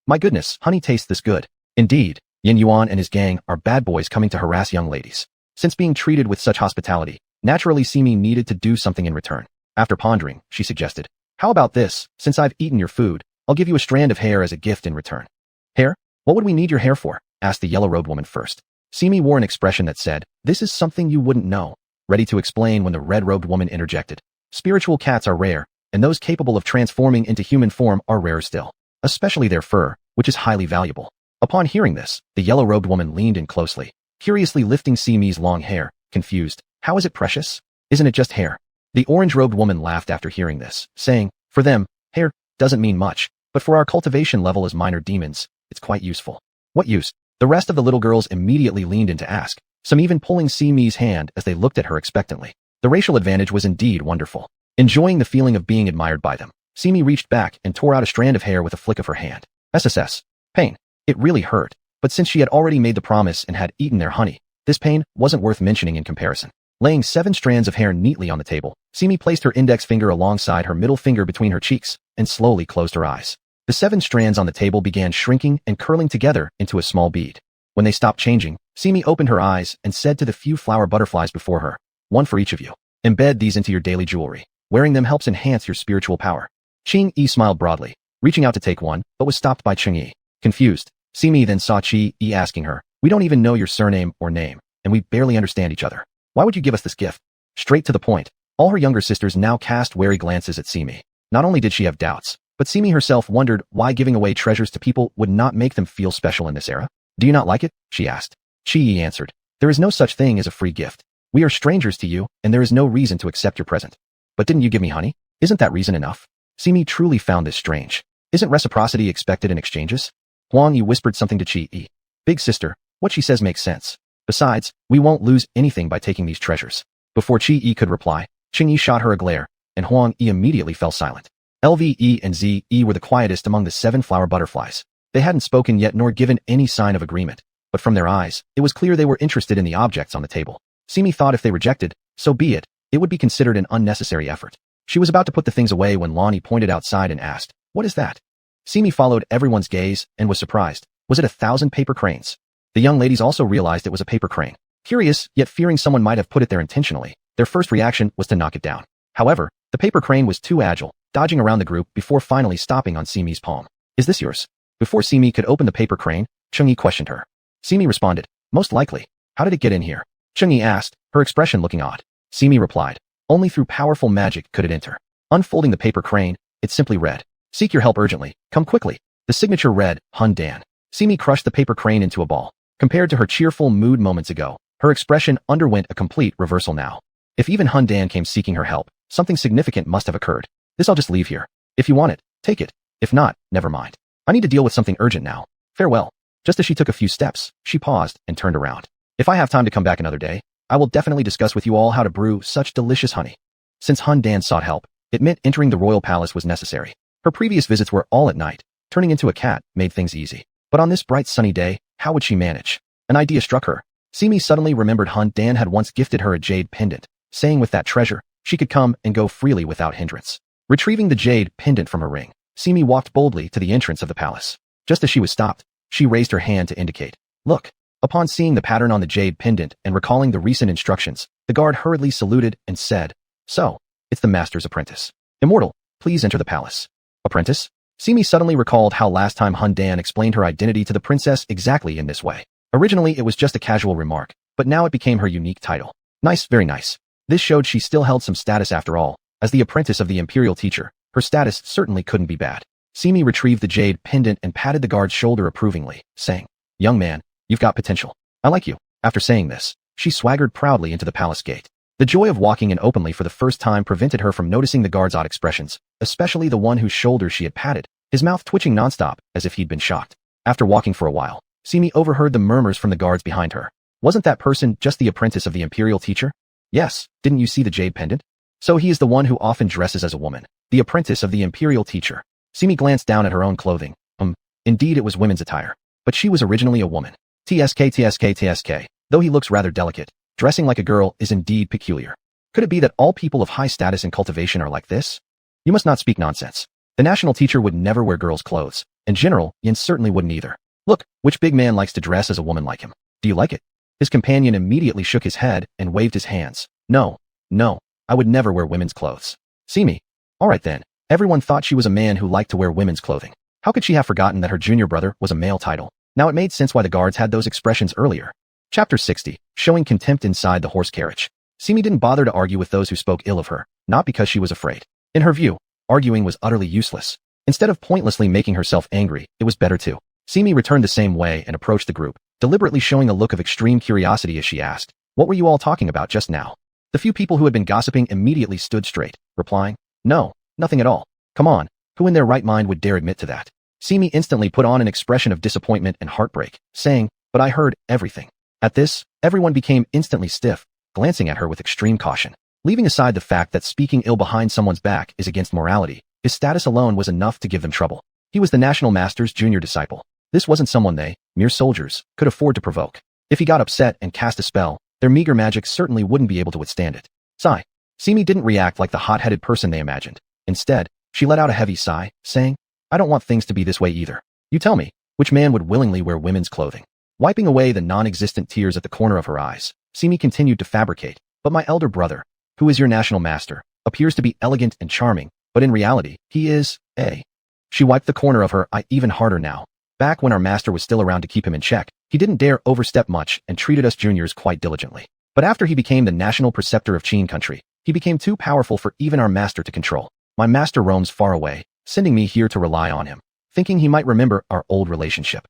Speaker 1: my goodness, honey tastes this good." Indeed, Yin Yuan and his gang are bad boys coming to harass young ladies. Since being treated with such hospitality, naturally Simi needed to do something in return. After pondering, she suggested, "How about this, since I've eaten your food, I'll give you a strand of hair as a gift in return." "Hair? What would we need your hair for?" asked the yellow-robed woman first. Simi wore an expression that said, "This is something you wouldn't know," ready to explain when the red-robed woman interjected. "Spiritual cats are rare, and those capable of transforming into human form are rarer still, especially their fur, which is highly valuable." Upon hearing this, the yellow-robed woman leaned in closely, curiously lifting Simi's long hair, confused. "How is it precious? Isn't it just hair?" The orange-robed woman laughed after hearing this, saying, "For them, hair doesn't mean much, but for our cultivation level as minor demons, it's quite useful." "What use?" The rest of the little girls immediately leaned in to ask, some even pulling Simi's hand as they looked at her expectantly. The racial advantage was indeed wonderful. Enjoying the feeling of being admired by them, Simi reached back and tore out a strand of hair with a flick of her hand. SSS. Pain. It really hurt, but since she had already made the promise and had eaten their honey, this pain wasn't worth mentioning in comparison. Laying 7 strands of hair neatly on the table, Simi placed her index finger alongside her middle finger between her cheeks and slowly closed her eyes. The 7 strands on the table began shrinking and curling together into a small bead. When they stopped changing, Simi opened her eyes and said to the few flower butterflies before her, "One for each of you. Embed these into your daily jewelry. Wearing them helps enhance your spiritual power." Ching-Yi smiled broadly, reaching out to take one, but was stopped by Ching-Yi. Confused, Simi then saw Chi-Yi asking her, "We don't even know your surname or name, and we barely understand each other. Why would you give us this gift?" Straight to the point, all her younger sisters now cast wary glances at Simi. Not only did she have doubts, but Simi herself wondered why giving away treasures to people would not make them feel special in this era. "Do you not like it?" she asked. Chi-Yi answered, "There is no such thing as a free gift. We are strangers to you, and there is no reason to accept your present." "But didn't you give me honey? Isn't that reason enough?" Simi truly found this strange. Isn't reciprocity expected in exchanges? Huang Yi whispered something to Chi-Yi. "Big sister, what she says makes sense. Besides, we won't lose anything by taking these treasures." Before Chi-Yi could reply, Ching-Yi shot her a glare, and Huang Yi immediately fell silent. Lve and Ze were the quietest among the 7 flower butterflies. They hadn't spoken yet nor given any sign of agreement, but from their eyes, it was clear they were interested in the objects on the table. Simi thought if they rejected, so be it, it would be considered an unnecessary effort. She was about to put the things away when Lonnie pointed outside and asked, "What is that?" Simi followed everyone's gaze and was surprised. Was it 1,000 paper cranes? The young ladies also realized it was a paper crane. Curious, yet fearing someone might have put it there intentionally, their first reaction was to knock it down. However, the paper crane was too agile, dodging around the group before finally stopping on Simi's palm. "Is this yours?" Before Simi could open the paper crane, Cheng-Yi questioned her. Simi responded, "Most likely. How did it get in here?" Cheng-Yi asked, her expression looking odd. Simi replied, "Only through powerful magic could it enter." Unfolding the paper crane, it simply read, "Seek your help urgently. Come quickly." The signature read, Hun Dan. Simi crushed the paper crane into a ball. Compared to her cheerful mood moments ago, her expression underwent a complete reversal now. If even Hun Dan came seeking her help, something significant must have occurred. "This I'll just leave here. If you want it, take it. If not, never mind. I need to deal with something urgent now. Farewell." Just as she took a few steps, she paused and turned around. "If I have time to come back another day, I will definitely discuss with you all how to brew such delicious honey." Since Hun Dan sought help, it meant entering the royal palace was necessary. Her previous visits were all at night. Turning into a cat made things easy. But on this bright sunny day, how would she manage? An idea struck her. Simi suddenly remembered Hun Dan had once gifted her a jade pendant, saying with that treasure, she could come and go freely without hindrance. Retrieving the jade pendant from her ring, Simi walked boldly to the entrance of the palace. Just as she was stopped, she raised her hand to indicate, "Look." Upon seeing the pattern on the jade pendant and recalling the recent instructions, the guard hurriedly saluted and said, "So, it's the master's apprentice. Immortal, please enter the palace." Apprentice? Simi suddenly recalled how last time Hun Dan explained her identity to the princess exactly in this way. Originally it was just a casual remark, but now it became her unique title. Nice, very nice. This showed she still held some status after all. As the apprentice of the imperial teacher, her status certainly couldn't be bad. Simi retrieved the jade pendant and patted the guard's shoulder approvingly, saying, "Young man, you've got potential. I like you." After saying this, she swaggered proudly into the palace gate. The joy of walking in openly for the first time prevented her from noticing the guard's odd expressions, especially the one whose shoulders she had patted, his mouth twitching nonstop, as if he'd been shocked. After walking for a while, Simi overheard the murmurs from the guards behind her. Wasn't that person just the apprentice of the imperial teacher? Yes, didn't you see the jade pendant? So he is the one who often dresses as a woman, the apprentice of the imperial teacher. Simi glanced down at her own clothing. Indeed it was women's attire. But she was originally a woman. TSK. Though he looks rather delicate, dressing like a girl is indeed peculiar. Could it be that all people of high status and cultivation are like this? You must not speak nonsense. The national teacher would never wear girls' clothes. In general, Yin certainly wouldn't either. Look, which big man likes to dress as a woman like him? Do you like it? His companion immediately shook his head and waved his hands. No, I would never wear women's clothes. Simi. All right then. Everyone thought she was a man who liked to wear women's clothing. How could she have forgotten that her junior brother was a male title? Now it made sense why the guards had those expressions earlier. Chapter 60, showing contempt inside the horse carriage. Simi didn't bother to argue with those who spoke ill of her, not because she was afraid. In her view, arguing was utterly useless. Instead of pointlessly making herself angry, it was better to. Simi returned the same way and approached the group, deliberately showing a look of extreme curiosity as she asked, "What were you all talking about just now?" The few people who had been gossiping immediately stood straight, replying, "No, nothing at all. Come on, who in their right mind would dare admit to that?" Simi instantly put on an expression of disappointment and heartbreak, saying, "But I heard everything." At this, everyone became instantly stiff, glancing at her with extreme caution. Leaving aside the fact that speaking ill behind someone's back is against morality, his status alone was enough to give them trouble. He was the National Master's junior disciple. This wasn't someone they, mere soldiers, could afford to provoke. If he got upset and cast a spell, their meager magic certainly wouldn't be able to withstand it. Sigh. Simi didn't react like the hot-headed person they imagined. Instead, she let out a heavy sigh, saying, "I don't want things to be this way either. You tell me, which man would willingly wear women's clothing?" Wiping away the non-existent tears at the corner of her eyes, Simi continued to fabricate, "But my elder brother, who is your national master, appears to be elegant and charming, but in reality, he is, a..." She wiped the corner of her eye even harder now. Back when our master was still around to keep him in check, he didn't dare overstep much and treated us juniors quite diligently. But after he became the national preceptor of Qin country, he became too powerful for even our master to control. My master roams far away, sending me here to rely on him, thinking he might remember our old relationship.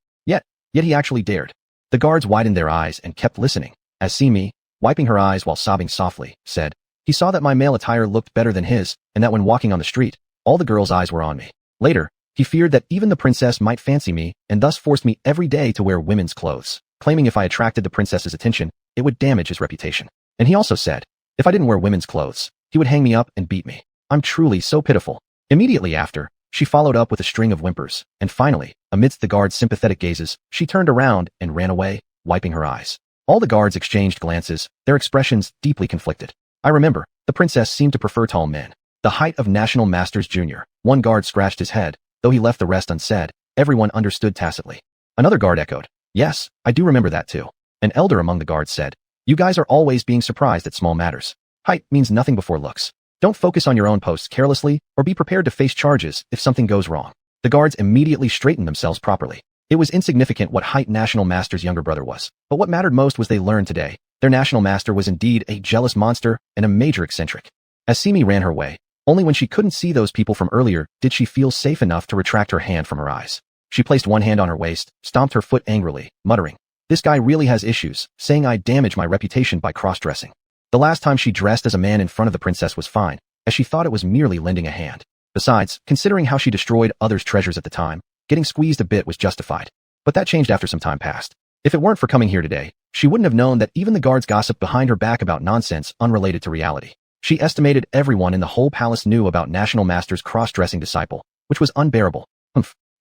Speaker 1: Yet he actually dared. The guards widened their eyes and kept listening, as Simi, wiping her eyes while sobbing softly, said, "He saw that my male attire looked better than his, and that when walking on the street, all the girls' eyes were on me. Later, he feared that even the princess might fancy me and thus forced me every day to wear women's clothes, claiming if I attracted the princess's attention, it would damage his reputation. And he also said, if I didn't wear women's clothes, he would hang me up and beat me. I'm truly so pitiful." Immediately after, she followed up with a string of whimpers, and finally, amidst the guards' sympathetic gazes, she turned around and ran away, wiping her eyes. All the guards exchanged glances, their expressions deeply conflicted. I remember, the princess seemed to prefer tall men. The height of National Masters Jr. One guard scratched his head, though he left the rest unsaid. Everyone understood tacitly. Another guard echoed, "Yes, I do remember that too." An elder among the guards said, "You guys are always being surprised at small matters. Height means nothing before looks. Don't focus on your own posts carelessly, or be prepared to face charges if something goes wrong." The guards immediately straightened themselves properly. It was insignificant what height National Master's younger brother was, but what mattered most was they learned today. Their National Master was indeed a jealous monster and a major eccentric. As Simi ran her way, only when she couldn't see those people from earlier did she feel safe enough to retract her hand from her eyes. She placed one hand on her waist, stomped her foot angrily, muttering, "This guy really has issues, saying I damage my reputation by cross-dressing." The last time she dressed as a man in front of the princess was fine, as she thought it was merely lending a hand. Besides, considering how she destroyed others' treasures at the time, getting squeezed a bit was justified. But that changed after some time passed. If it weren't for coming here today, she wouldn't have known that even the guards gossiped behind her back about nonsense unrelated to reality. She estimated everyone in the whole palace knew about National Master's cross-dressing disciple, which was unbearable.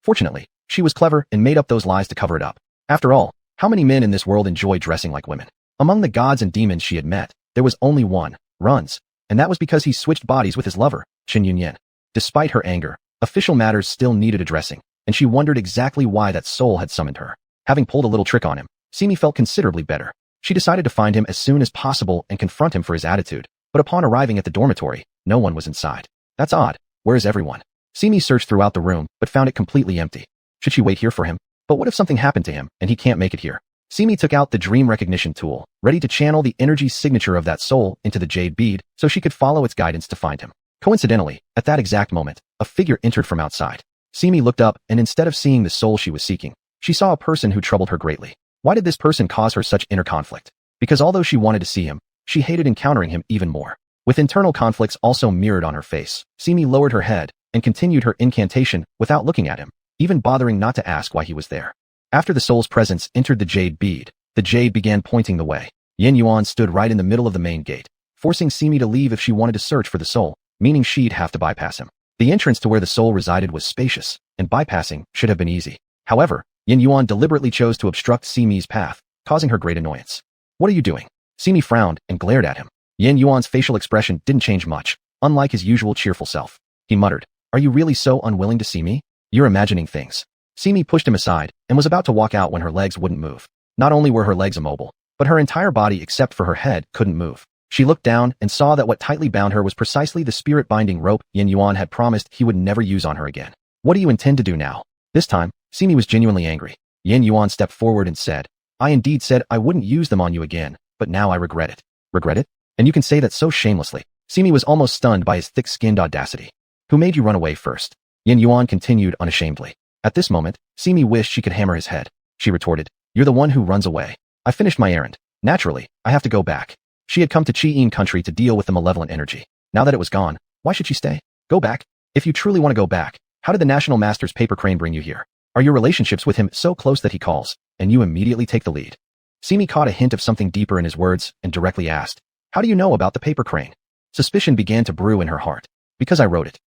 Speaker 1: Fortunately, she was clever and made up those lies to cover it up. After all, how many men in this world enjoy dressing like women? Among the gods and demons she had met, there was only one, Runs, and that was because he switched bodies with his lover, Qin Yunyan. Despite her anger, official matters still needed addressing, and she wondered exactly why that soul had summoned her. Having pulled a little trick on him, Simi felt considerably better. She decided to find him as soon as possible and confront him for his attitude, but upon arriving at the dormitory, no one was inside. That's odd. Where is everyone? Simi searched throughout the room, but found it completely empty. Should she wait here for him? But what if something happened to him, and he can't make it here? Simi took out the dream recognition tool, ready to channel the energy signature of that soul into the jade bead so she could follow its guidance to find him. Coincidentally, at that exact moment, a figure entered from outside. Simi looked up, and instead of seeing the soul she was seeking, she saw a person who troubled her greatly. Why did this person cause her such inner conflict? Because although she wanted to see him, She hated encountering him even more. With internal conflicts also mirrored on her face, Simi lowered her head and continued her incantation without looking at him, even bothering not to ask why he was there. After the soul's presence entered the jade bead, the jade began pointing the way. Yin Yuan stood right in the middle of the main gate, forcing Simi to leave if she wanted to search for the soul, meaning she'd have to bypass him. The entrance to where the soul resided was spacious, and bypassing should have been easy. However, Yin Yuan deliberately chose to obstruct Simi's path, causing her great annoyance. "What are you doing?" Simi frowned and glared at him. Yin Yuan's facial expression didn't change much, unlike his usual cheerful self. He muttered, "Are you really so unwilling to see me? You're imagining things." Simi pushed him aside and was about to walk out when her legs wouldn't move. Not only were her legs immobile, but her entire body except for her head couldn't move. She looked down and saw that what tightly bound her was precisely the spirit-binding rope Yin Yuan had promised he would never use on her again. "What do you intend to do now?" This time, Simi was genuinely angry. Yin Yuan stepped forward and said, "I indeed said I wouldn't use them on you again, but now I regret it." "Regret it? And you can say that so shamelessly." Simi was almost stunned by his thick-skinned audacity. "Who made you run away first?" Yin Yuan continued unashamedly. At this moment, Simi wished she could hammer his head. She retorted, "You're the one who runs away. I finished my errand. Naturally, I have to go back." She had come to Chi-In country to deal with the malevolent energy. Now that it was gone, why should she stay? Go back? If you truly want to go back, how did the National Master's paper crane bring you here? Are your relationships with him so close that he calls, and you immediately take the lead? Simi caught a hint of something deeper in his words and directly asked, "How do you know about the paper crane?" Suspicion began to brew in her heart. "Because I wrote it."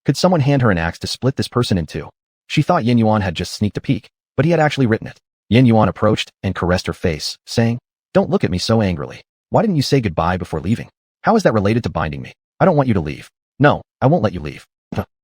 Speaker 1: Could someone hand her an axe to split this person in two? She thought Yin Yuan had just sneaked a peek, but he had actually written it. Yin Yuan approached and caressed her face, saying, "Don't look at me so angrily. Why didn't you say goodbye before leaving? How is that related to binding me? I don't want you to leave." "No, I won't let you leave."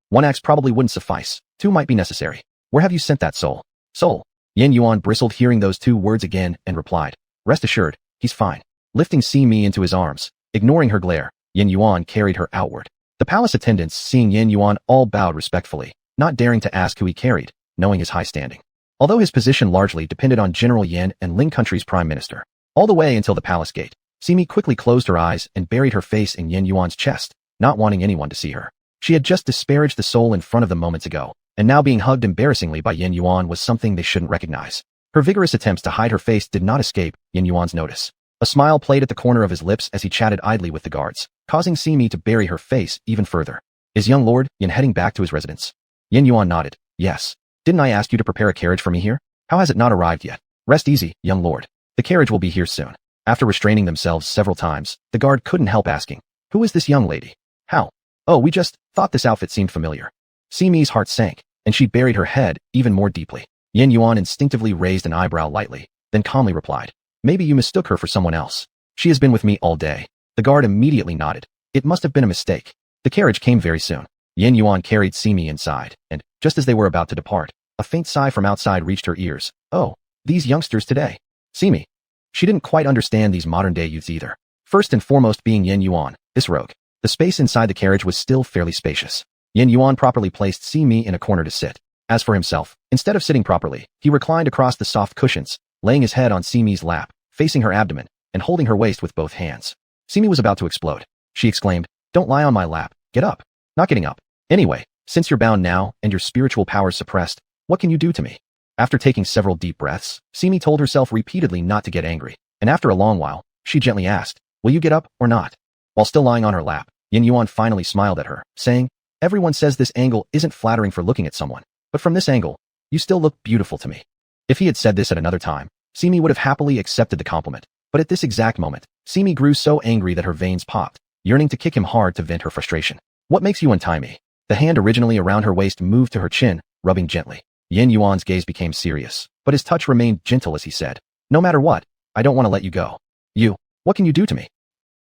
Speaker 1: "One axe probably wouldn't suffice. Two might be necessary. Where have you sent that soul?" "Soul?" Yin Yuan bristled hearing those two words again and replied, "Rest assured, he's fine." Lifting Simi into his arms, ignoring her glare, Yin Yuan carried her outward. The palace attendants, seeing Yin Yuan, all bowed respectfully, not daring to ask who he carried, knowing his high standing. Although his position largely depended on General Yin and Ling Country's prime minister. All the way until the palace gate, Simi quickly closed her eyes and buried her face in Yin Yuan's chest, not wanting anyone to see her. She had just disparaged the soul in front of them moments ago, and now being hugged embarrassingly by Yin Yuan was something they shouldn't recognize. Her vigorous attempts to hide her face did not escape Yin Yuan's notice. A smile played at the corner of his lips as he chatted idly with the guards, causing Simi to bury her face even further. "Is young Lord Yin heading back to his residence?" Yin Yuan nodded. "Yes. Didn't I ask you to prepare a carriage for me here? How has it not arrived yet?" "Rest easy, young lord. The carriage will be here soon." After restraining themselves several times, the guard couldn't help asking, "Who is this young lady? How?" "Oh, we just thought this outfit seemed familiar." Simi's heart sank, and she buried her head even more deeply. Yin Yuan instinctively raised an eyebrow lightly, then calmly replied, "Maybe you mistook her for someone else. She has been with me all day." The guard immediately nodded. It must have been a mistake. The carriage came very soon. Yin Yuan carried Simi inside, and, just as they were about to depart, a faint sigh from outside reached her ears. "Oh, these youngsters today." Simi. She didn't quite understand these modern-day youths either. First and foremost being Yin Yuan, this rogue. The space inside the carriage was still fairly spacious. Yin Yuan properly placed Simi in a corner to sit. As for himself, instead of sitting properly, he reclined across the soft cushions, laying his head on Simi's lap, facing her abdomen, and holding her waist with both hands. Simi was about to explode. She exclaimed, "Don't lie on my lap, get up." "Not getting up. Anyway, since you're bound now and your spiritual powers suppressed, what can you do to me?" After taking several deep breaths, Simi told herself repeatedly not to get angry, and after a long while, she gently asked, "Will you get up or not?" While still lying on her lap, Yin Yuan finally smiled at her, saying, "Everyone says this angle isn't flattering for looking at someone, but from this angle, you still look beautiful to me." If he had said this at another time, Simi would have happily accepted the compliment, but at this exact moment, Simi grew so angry that her veins popped, yearning to kick him hard to vent her frustration. "What makes you untie me?" The hand originally around her waist moved to her chin, rubbing gently. Yin Yuan's gaze became serious, but his touch remained gentle as he said, "No matter what, I don't want to let you go." "You, what can you do to me?"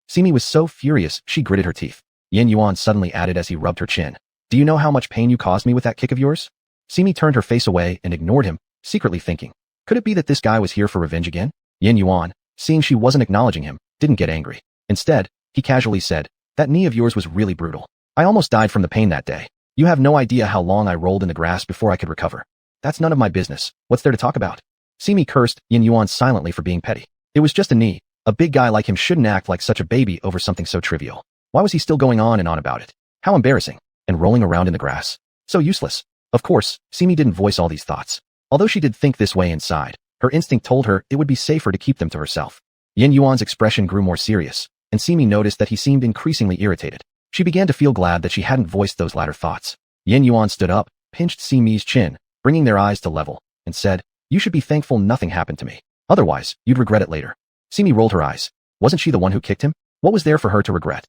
Speaker 1: Simi was so furious, she gritted her teeth. Yin Yuan suddenly added as he rubbed her chin, "Do you know how much pain you caused me with that kick of yours?" Simi turned her face away and ignored him, secretly thinking, could it be that this guy was here for revenge again? Yin Yuan, seeing she wasn't acknowledging him, didn't get angry. Instead, he casually said, "That knee of yours was really brutal. I almost died from the pain that day. You have no idea how long I rolled in the grass before I could recover." "That's none of my business. What's there to talk about?" Simi cursed Yin Yuan silently for being petty. It was just a knee. A big guy like him shouldn't act like such a baby over something so trivial. Why was he still going on and on about it? How embarrassing. And rolling around in the grass. So useless. Of course, Simi didn't voice all these thoughts. Although she did think this way inside, her instinct told her it would be safer to keep them to herself. Yin Yuan's expression grew more serious, and Simi noticed that he seemed increasingly irritated. She began to feel glad that she hadn't voiced those latter thoughts. Yin Yuan stood up, pinched Simi's chin, bringing their eyes to level, and said, "You should be thankful nothing happened to me. Otherwise, you'd regret it later." Simi rolled her eyes. Wasn't she the one who kicked him? What was there for her to regret?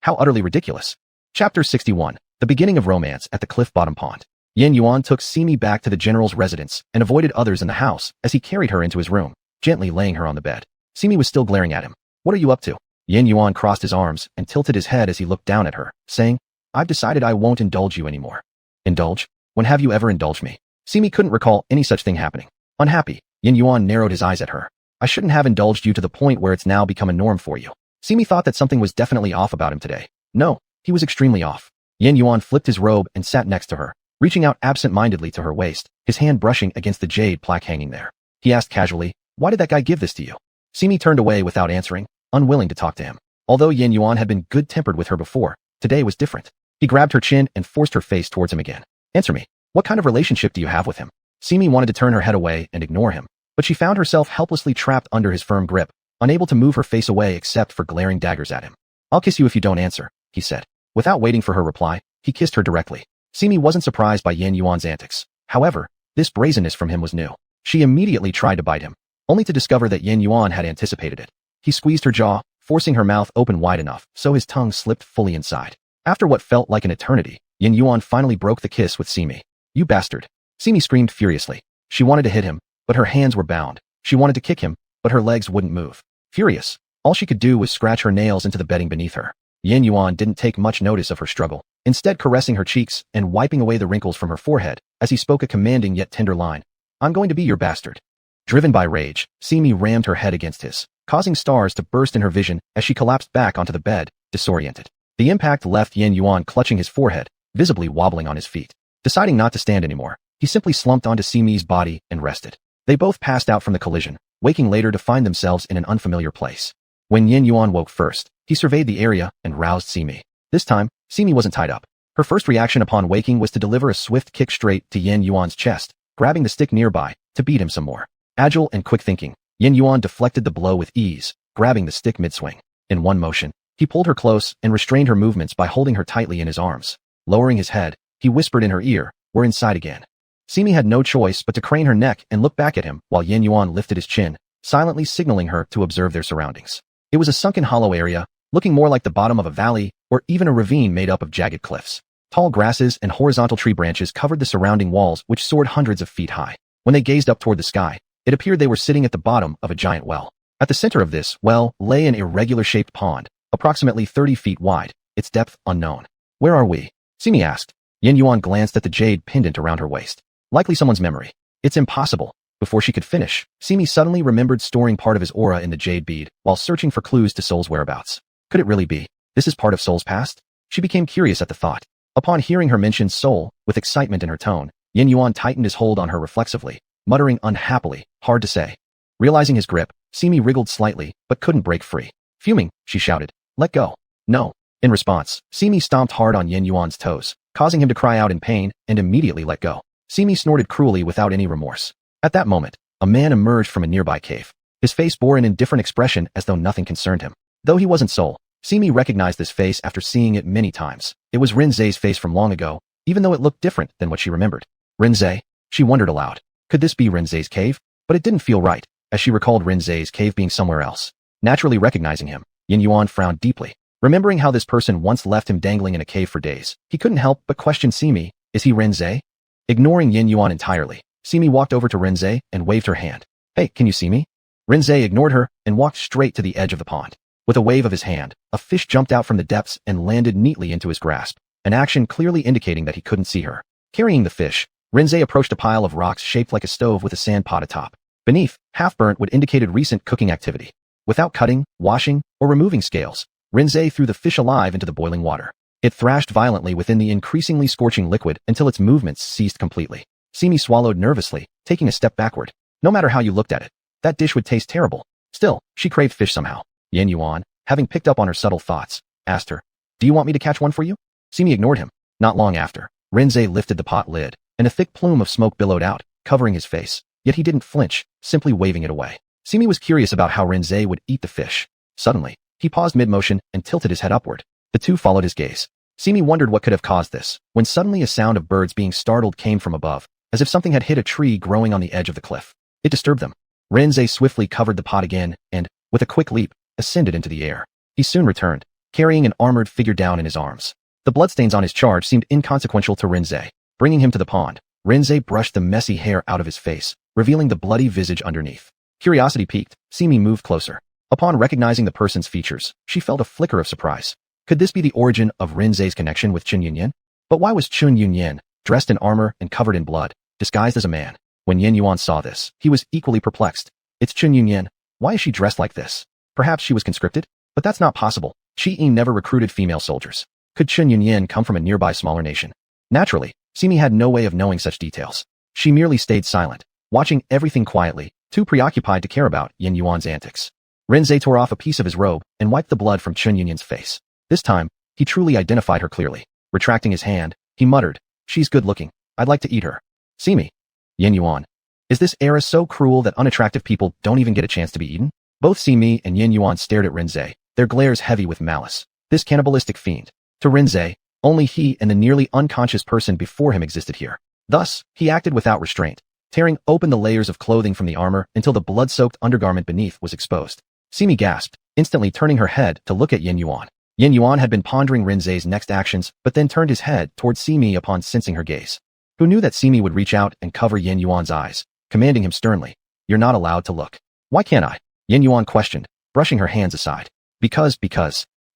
Speaker 1: How utterly ridiculous. Chapter 61. The beginning of romance at the cliff bottom pond. Yin Yuan took Simi back to the general's residence and avoided others in the house as he carried her into his room, gently laying her on the bed. Simi was still glaring at him. "What are you up to?" Yin Yuan crossed his arms and tilted his head as he looked down at her, saying, "I've decided I won't indulge you anymore." "Indulge? When have you ever indulged me?" Simi couldn't recall any such thing happening. Unhappy, Yin Yuan narrowed his eyes at her. "I shouldn't have indulged you to the point where it's now become a norm for you." Simi thought that something was definitely off about him today. No, he was extremely off. Yin Yuan flipped his robe and sat next to her, reaching out absent-mindedly to her waist, his hand brushing against the jade plaque hanging there. He asked casually, "Why did that guy give this to you?" Simi turned away without answering, unwilling to talk to him. Although Yin Yuan had been good-tempered with her before, today was different. He grabbed her chin and forced her face towards him again. "Answer me. What kind of relationship do you have with him?" Simi wanted to turn her head away and ignore him, but she found herself helplessly trapped under his firm grip, unable to move her face away except for glaring daggers at him. "I'll kiss you if you don't answer," he said. Without waiting for her reply, he kissed her directly. Simi wasn't surprised by Yin Yuan's antics. However, this brazenness from him was new. She immediately tried to bite him, only to discover that Yin Yuan had anticipated it. He squeezed her jaw, forcing her mouth open wide enough so his tongue slipped fully inside. After what felt like an eternity, Yin Yuan finally broke the kiss with Simi. "You bastard." Simi screamed furiously. She wanted to hit him, but her hands were bound. She wanted to kick him, but her legs wouldn't move. Furious, all she could do was scratch her nails into the bedding beneath her. Yin Yuan didn't take much notice of her struggle, instead caressing her cheeks and wiping away the wrinkles from her forehead as he spoke a commanding yet tender line. "I'm going to be your bastard." Driven by rage, Simi rammed her head against his, causing stars to burst in her vision as she collapsed back onto the bed, disoriented. The impact left Yin Yuan clutching his forehead, visibly wobbling on his feet. Deciding not to stand anymore, he simply slumped onto Simi's body and rested. They both passed out from the collision, waking later to find themselves in an unfamiliar place. When Yin Yuan woke first, he surveyed the area and roused Simi. This time, Simi wasn't tied up. Her first reaction upon waking was to deliver a swift kick straight to Yin Yuan's chest, grabbing the stick nearby to beat him some more. Agile and quick thinking, Yin Yuan deflected the blow with ease, grabbing the stick mid-swing. In one motion, he pulled her close and restrained her movements by holding her tightly in his arms. Lowering his head, he whispered in her ear, "We're inside again." Simi had no choice but to crane her neck and look back at him while Yin Yuan lifted his chin, silently signaling her to observe their surroundings. It was a sunken hollow area, looking more like the bottom of a valley or even a ravine made up of jagged cliffs. Tall grasses and horizontal tree branches covered the surrounding walls, which soared hundreds of feet high. When they gazed up toward the sky, it appeared they were sitting at the bottom of a giant well. At the center of this well lay an irregular-shaped pond, approximately 30 feet wide, its depth unknown. "Where are we?" Simi asked. Yin Yuan glanced at the jade pendant around her waist. Likely someone's memory. "It's impossible." Before she could finish, Simi suddenly remembered storing part of his aura in the jade bead while searching for clues to Soul's whereabouts. Could it really be? This is part of Soul's past? She became curious at the thought. Upon hearing her mention Soul, with excitement in her tone, Yin Yuan tightened his hold on her reflexively, muttering unhappily, "Hard to say." Realizing his grip, Simi wriggled slightly, but couldn't break free. Fuming, she shouted, "Let go." "No." In response, Simi stomped hard on Yin Yuan's toes, causing him to cry out in pain and immediately let go. Simi snorted cruelly without any remorse. At that moment, a man emerged from a nearby cave. His face bore an indifferent expression as though nothing concerned him. Though he wasn't Soul, Simi recognized this face after seeing it many times. It was Rinzai's face from long ago, even though it looked different than what she remembered. Rinzai? She wondered aloud. Could this be Rinzai's cave? But it didn't feel right, as she recalled Rinzai's cave being somewhere else. Naturally recognizing him, Yin Yuan frowned deeply. Remembering how this person once left him dangling in a cave for days, he couldn't help but question Simi. Is he Rinzai? Ignoring Yin Yuan entirely, Simi walked over to Rinzai and waved her hand. "Hey, can you see me?" Rinzai ignored her and walked straight to the edge of the pond. With a wave of his hand, a fish jumped out from the depths and landed neatly into his grasp, an action clearly indicating that he couldn't see her. Carrying the fish, Rinzai approached a pile of rocks shaped like a stove with a sand pot atop. Beneath, half-burnt wood indicated recent cooking activity. Without cutting, washing, or removing scales, Rinzai threw the fish alive into the boiling water. It thrashed violently within the increasingly scorching liquid until its movements ceased completely. Simi swallowed nervously, taking a step backward. No matter how you looked at it, that dish would taste terrible. Still, she craved fish somehow. Yin Yuan, having picked up on her subtle thoughts, asked her, "Do you want me to catch one for you?" Simi ignored him. Not long after, Rinzai lifted the pot lid, and a thick plume of smoke billowed out, covering his face. Yet he didn't flinch, simply waving it away. Simi was curious about how Rinzai would eat the fish. Suddenly, he paused mid-motion and tilted his head upward. The two followed his gaze. Simi wondered what could have caused this, when suddenly a sound of birds being startled came from above, as if something had hit a tree growing on the edge of the cliff. It disturbed them. Rinzai swiftly covered the pot again and, with a quick leap, ascended into the air. He soon returned, carrying an armored figure down in his arms. The bloodstains on his charge seemed inconsequential to Rinzai. Bringing him to the pond, Rinzai brushed the messy hair out of his face, revealing the bloody visage underneath. Curiosity piqued, Simi moved closer. Upon recognizing the person's features, she felt a flicker of surprise. Could this be the origin of Rinzai's connection with Chun Yunyan? But why was Chun Yunyan, dressed in armor and covered in blood, disguised as a man? When Yin Yuan saw this, he was equally perplexed. It's Chun Yunyan. Why is she dressed like this? Perhaps she was conscripted? But that's not possible. Shi Yi never recruited female soldiers. Could Chun Yunyan come from a nearby smaller nation? Naturally, Simi had no way of knowing such details. She merely stayed silent, watching everything quietly, too preoccupied to care about Yin Yuan's antics. Rinzai tore off a piece of his robe and wiped the blood from Chun Yunyan's face. This time, he truly identified her clearly. Retracting his hand, he muttered, "She's good-looking. I'd like to eat her." Simi. Yin Yuan. Is this era so cruel that unattractive people don't even get a chance to be eaten? Both Simi and Yin Yuan stared at Rinzai, their glares heavy with malice. This cannibalistic fiend. To Rinzai, only he and the nearly unconscious person before him existed here. Thus, he acted without restraint, tearing open the layers of clothing from the armor until the blood-soaked undergarment beneath was exposed. Simi gasped, instantly turning her head to look at Yin Yuan. Yin Yuan had been pondering Rinzai's next actions, but then turned his head towards Simi upon sensing her gaze. Who knew that Simi would reach out and cover Yin Yuan's eyes, commanding him sternly, "You're not allowed to look." "Why can't I?" Yin Yuan questioned, brushing her hands aside. Because.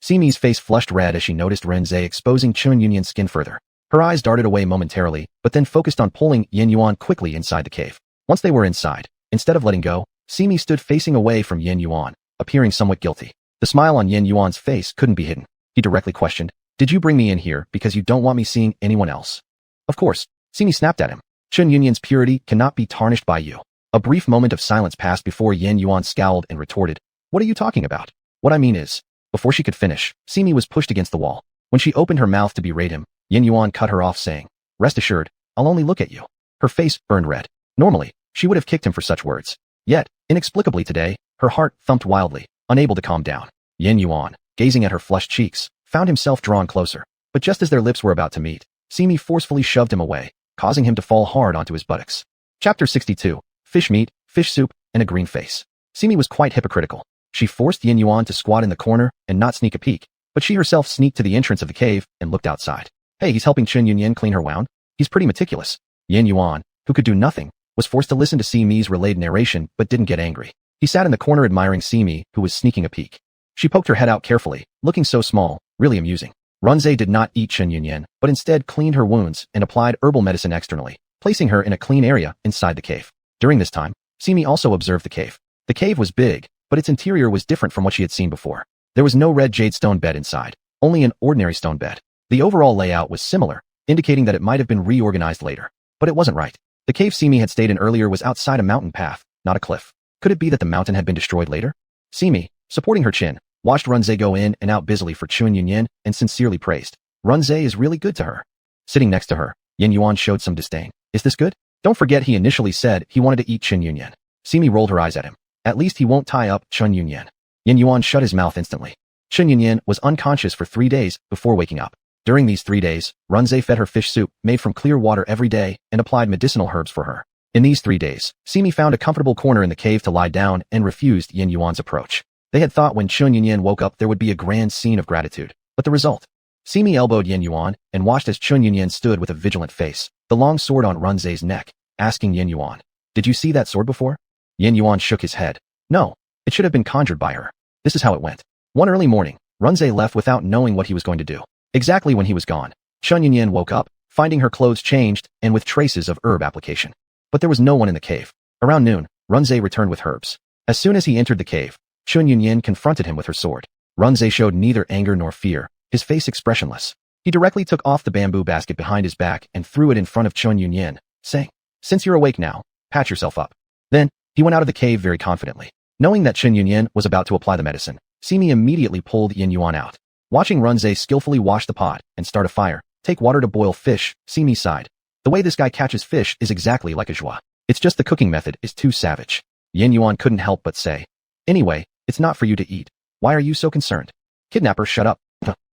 Speaker 1: Simi's face flushed red as she noticed Rinzai exposing Chun Yunyan's skin further. Her eyes darted away momentarily, but then focused on pulling Yin Yuan quickly inside the cave. Once they were inside, instead of letting go, Simi stood facing away from Yin Yuan, appearing somewhat guilty. The smile on Yin Yuan's face couldn't be hidden. He directly questioned, "Did you bring me in here because you don't want me seeing anyone else?" "Of course," Simi snapped at him. "Chun Yunyan's purity cannot be tarnished by you." A brief moment of silence passed before Yin Yuan scowled and retorted, "What are you talking about?" "What I mean is..." Before she could finish, Simi was pushed against the wall. When she opened her mouth to berate him, Yin Yuan cut her off saying, "Rest assured, I'll only look at you." Her face burned red. Normally, she would have kicked him for such words. Yet, inexplicably today, her heart thumped wildly, unable to calm down. Yin Yuan, gazing at her flushed cheeks, found himself drawn closer. But just as their lips were about to meet, Simi forcefully shoved him away, causing him to fall hard onto his buttocks. Chapter 62. Fish meat, fish soup, and a green face. Simi was quite hypocritical. She forced Yin Yuan to squat in the corner and not sneak a peek, but she herself sneaked to the entrance of the cave and looked outside. Hey, he's helping Chun Yunyan clean her wound? He's pretty meticulous. Yin Yuan, who could do nothing, was forced to listen to Simi's relayed narration but didn't get angry. He sat in the corner admiring Simi, who was sneaking a peek. She poked her head out carefully, looking so small, really amusing. Rinzai did not eat Chun Yunyan, but instead cleaned her wounds and applied herbal medicine externally, placing her in a clean area inside the cave. During this time, Simi also observed the cave. The cave was big, but its interior was different from what she had seen before. There was no red jade stone bed inside, only an ordinary stone bed. The overall layout was similar, indicating that it might have been reorganized later. But it wasn't right. The cave Simi had stayed in earlier was outside a mountain path, not a cliff. Could it be that the mountain had been destroyed later? Simi, supporting her chin, watched Rinzai go in and out busily for Chun Yunyan and sincerely praised. Rinzai is really good to her. Sitting next to her, Yin Yuan showed some disdain. Is this good? Don't forget he initially said he wanted to eat Chun Yunyan. Simi rolled her eyes at him. At least he won't tie up Chun Yunyan. Yin Yuan shut his mouth instantly. Chun Yunyan was unconscious for 3 days before waking up. During these 3 days, Rinzai fed her fish soup made from clear water every day and applied medicinal herbs for her. In these 3 days, Simi found a comfortable corner in the cave to lie down and refused Yin Yuan's approach. They had thought when Chun Yunyan woke up there would be a grand scene of gratitude. But the result? Simi elbowed Yin Yuan and watched as Chun Yunyan stood with a vigilant face, the long sword on Rinzai's neck, asking Yin Yuan, "Did you see that sword before?" Yin Yuan shook his head. "No, it should have been conjured by her." This is how it went. One early morning, Rinzai left without knowing what he was going to do. Exactly when he was gone, Chun Yunyan woke up, finding her clothes changed and with traces of herb application. But there was no one in the cave. Around noon, Rinzai returned with herbs. As soon as he entered the cave, Chun Yunyan confronted him with her sword. Rinzai showed neither anger nor fear, his face expressionless. He directly took off the bamboo basket behind his back and threw it in front of Chun Yunyan, saying, "Since you're awake now, patch yourself up." Then, he went out of the cave very confidently. Knowing that Chun Yunyan was about to apply the medicine, Simi immediately pulled Yin Yuan out. Watching Rinzai skillfully wash the pot and start a fire, take water to boil fish, Simi sighed. The way this guy catches fish is exactly like a joie. It's just the cooking method is too savage. Yin Yuan couldn't help but say. Anyway, it's not for you to eat. Why are you so concerned? Kidnapper, shut up.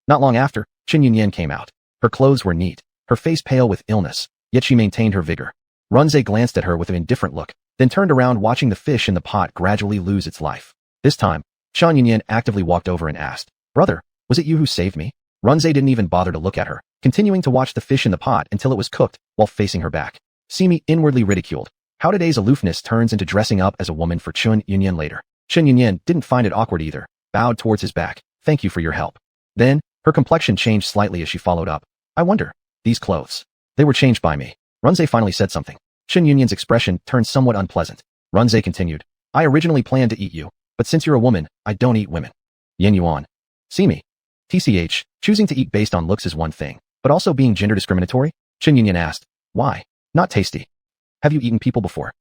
Speaker 1: Not long after, Qin Yunyan came out. Her clothes were neat, her face pale with illness, yet she maintained her vigor. Runze glanced at her with an indifferent look, then turned around watching the fish in the pot gradually lose its life. This time, Qin Yunyan actively walked over and asked, Brother, was it you who saved me? Runze didn't even bother to look at her, continuing to watch the fish in the pot until it was cooked, while facing her back. Simi inwardly ridiculed how today's aloofness turns into dressing up as a woman for Qin Yunyan later. Qin Yunyan didn't find it awkward either, bowed towards his back. Thank you for your help. Then, her complexion changed slightly as she followed up. I wonder, these clothes. They were changed by me. Runze finally said something. Qin Yunyan's expression turned somewhat unpleasant. Runze continued. I originally planned to eat you, but since you're a woman, I don't eat women. Yin Yuan. See me. TCH, choosing to eat based on looks is one thing, but also being gender discriminatory? Qin Yunyan asked. Why? Not tasty. Have you eaten people before?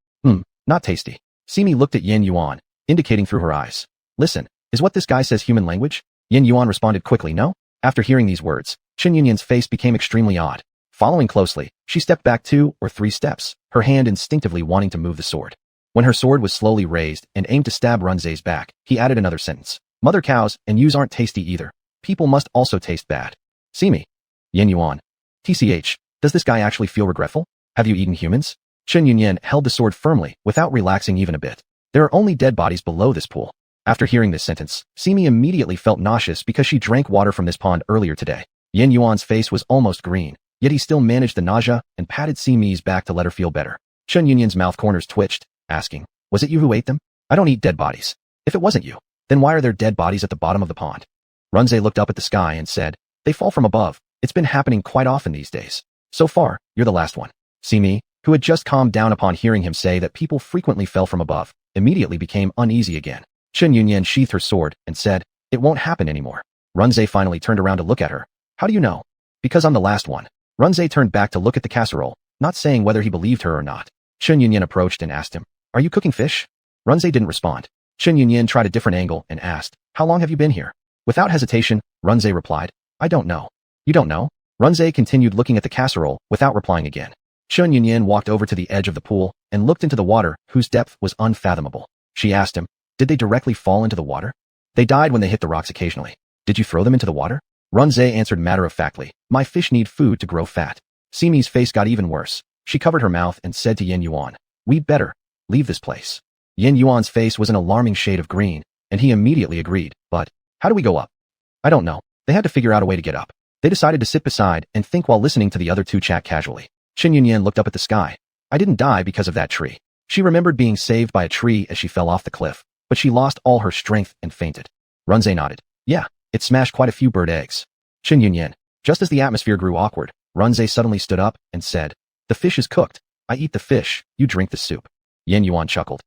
Speaker 1: Not tasty. Simi looked at Yin Yuan, indicating through her eyes. Listen, is what this guy says human language? Yin Yuan responded quickly, no? After hearing these words, Qin Yunyan's face became extremely odd. Following closely, she stepped back 2 or 3 steps, her hand instinctively wanting to move the sword. When her sword was slowly raised and aimed to stab Runze's back, he added another sentence. Mother cows and ewes aren't tasty either. People must also taste bad. See me. Yin Yuan. TCH, does this guy actually feel regretful? Have you eaten humans? Qin Yunyan held the sword firmly, without relaxing even a bit. There are only dead bodies below this pool. After hearing this sentence, Simi immediately felt nauseous because she drank water from this pond earlier today. Yin Yuan's face was almost green, yet he still managed the nausea and patted Simi's back to let her feel better. Qin Yunyan's mouth corners twitched, asking, was it you who ate them? I don't eat dead bodies. If it wasn't you, then why are there dead bodies at the bottom of the pond? Runze looked up at the sky and said, they fall from above. It's been happening quite often these days. So far, you're the last one. Simi, who had just calmed down upon hearing him say that people frequently fell from above, immediately became uneasy again. Qin Yunyan sheathed her sword and said, it won't happen anymore. Runze finally turned around to look at her. How do you know? Because I'm the last one. Runze turned back to look at the casserole, not saying whether he believed her or not. Qin Yunyan approached and asked him, are you cooking fish? Runze didn't respond. Qin Yunyan tried a different angle and asked, how long have you been here? Without hesitation, Runze replied, I don't know. You don't know? Runze continued looking at the casserole without replying again. Qin Yunyan walked over to the edge of the pool and looked into the water whose depth was unfathomable. She asked him, did they directly fall into the water? They died when they hit the rocks occasionally. Did you throw them into the water? Runze answered matter-of-factly, my fish need food to grow fat. Simi's face got even worse. She covered her mouth and said to Yin Yuan, we'd better leave this place. Yin Yuan's face was an alarming shade of green, and he immediately agreed, but how do we go up? I don't know. They had to figure out a way to get up. They decided to sit beside and think while listening to the other two chat casually. Qin Yunyan looked up at the sky. I didn't die because of that tree. She remembered being saved by a tree as she fell off the cliff, but she lost all her strength and fainted. Runze nodded. Yeah, it smashed quite a few bird eggs. Qin Yunyan. Just as the atmosphere grew awkward, Runze suddenly stood up and said, the fish is cooked. I eat the fish, you drink the soup. Yin Yuan chuckled.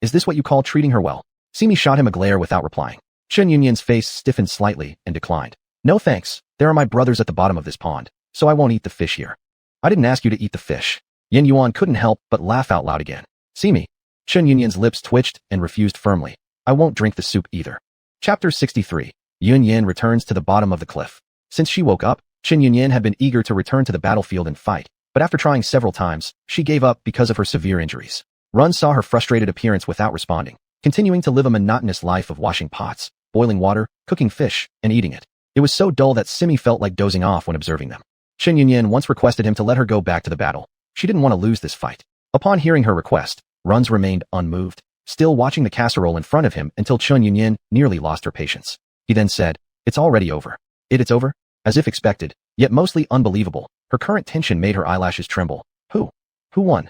Speaker 1: Is this what you call treating her well? Simi shot him a glare without replying. Qin Yunyan's face stiffened slightly and declined. No thanks, there are my brothers at the bottom of this pond, so I won't eat the fish here. I didn't ask you to eat the fish. Yin Yuan couldn't help but laugh out loud again. Simi. Qin Yunyan's lips twitched and refused firmly. I won't drink the soup either. Chapter 63. Yun Yin returns to the bottom of the cliff. Since she woke up, Qin Yunyan had been eager to return to the battlefield and fight, but after trying several times, she gave up because of her severe injuries. Run saw her frustrated appearance without responding, continuing to live a monotonous life of washing pots, boiling water, cooking fish, and eating it. It was so dull that Simi felt like dozing off when observing them. Qin Yunyan once requested him to let her go back to the battle. She didn't want to lose this fight. Upon hearing her request, Runs remained unmoved, still watching the casserole in front of him until Qin Yunyan nearly lost her patience. He then said, it's already over. It's over? As if expected, yet mostly unbelievable, her current tension made her eyelashes tremble. Who won?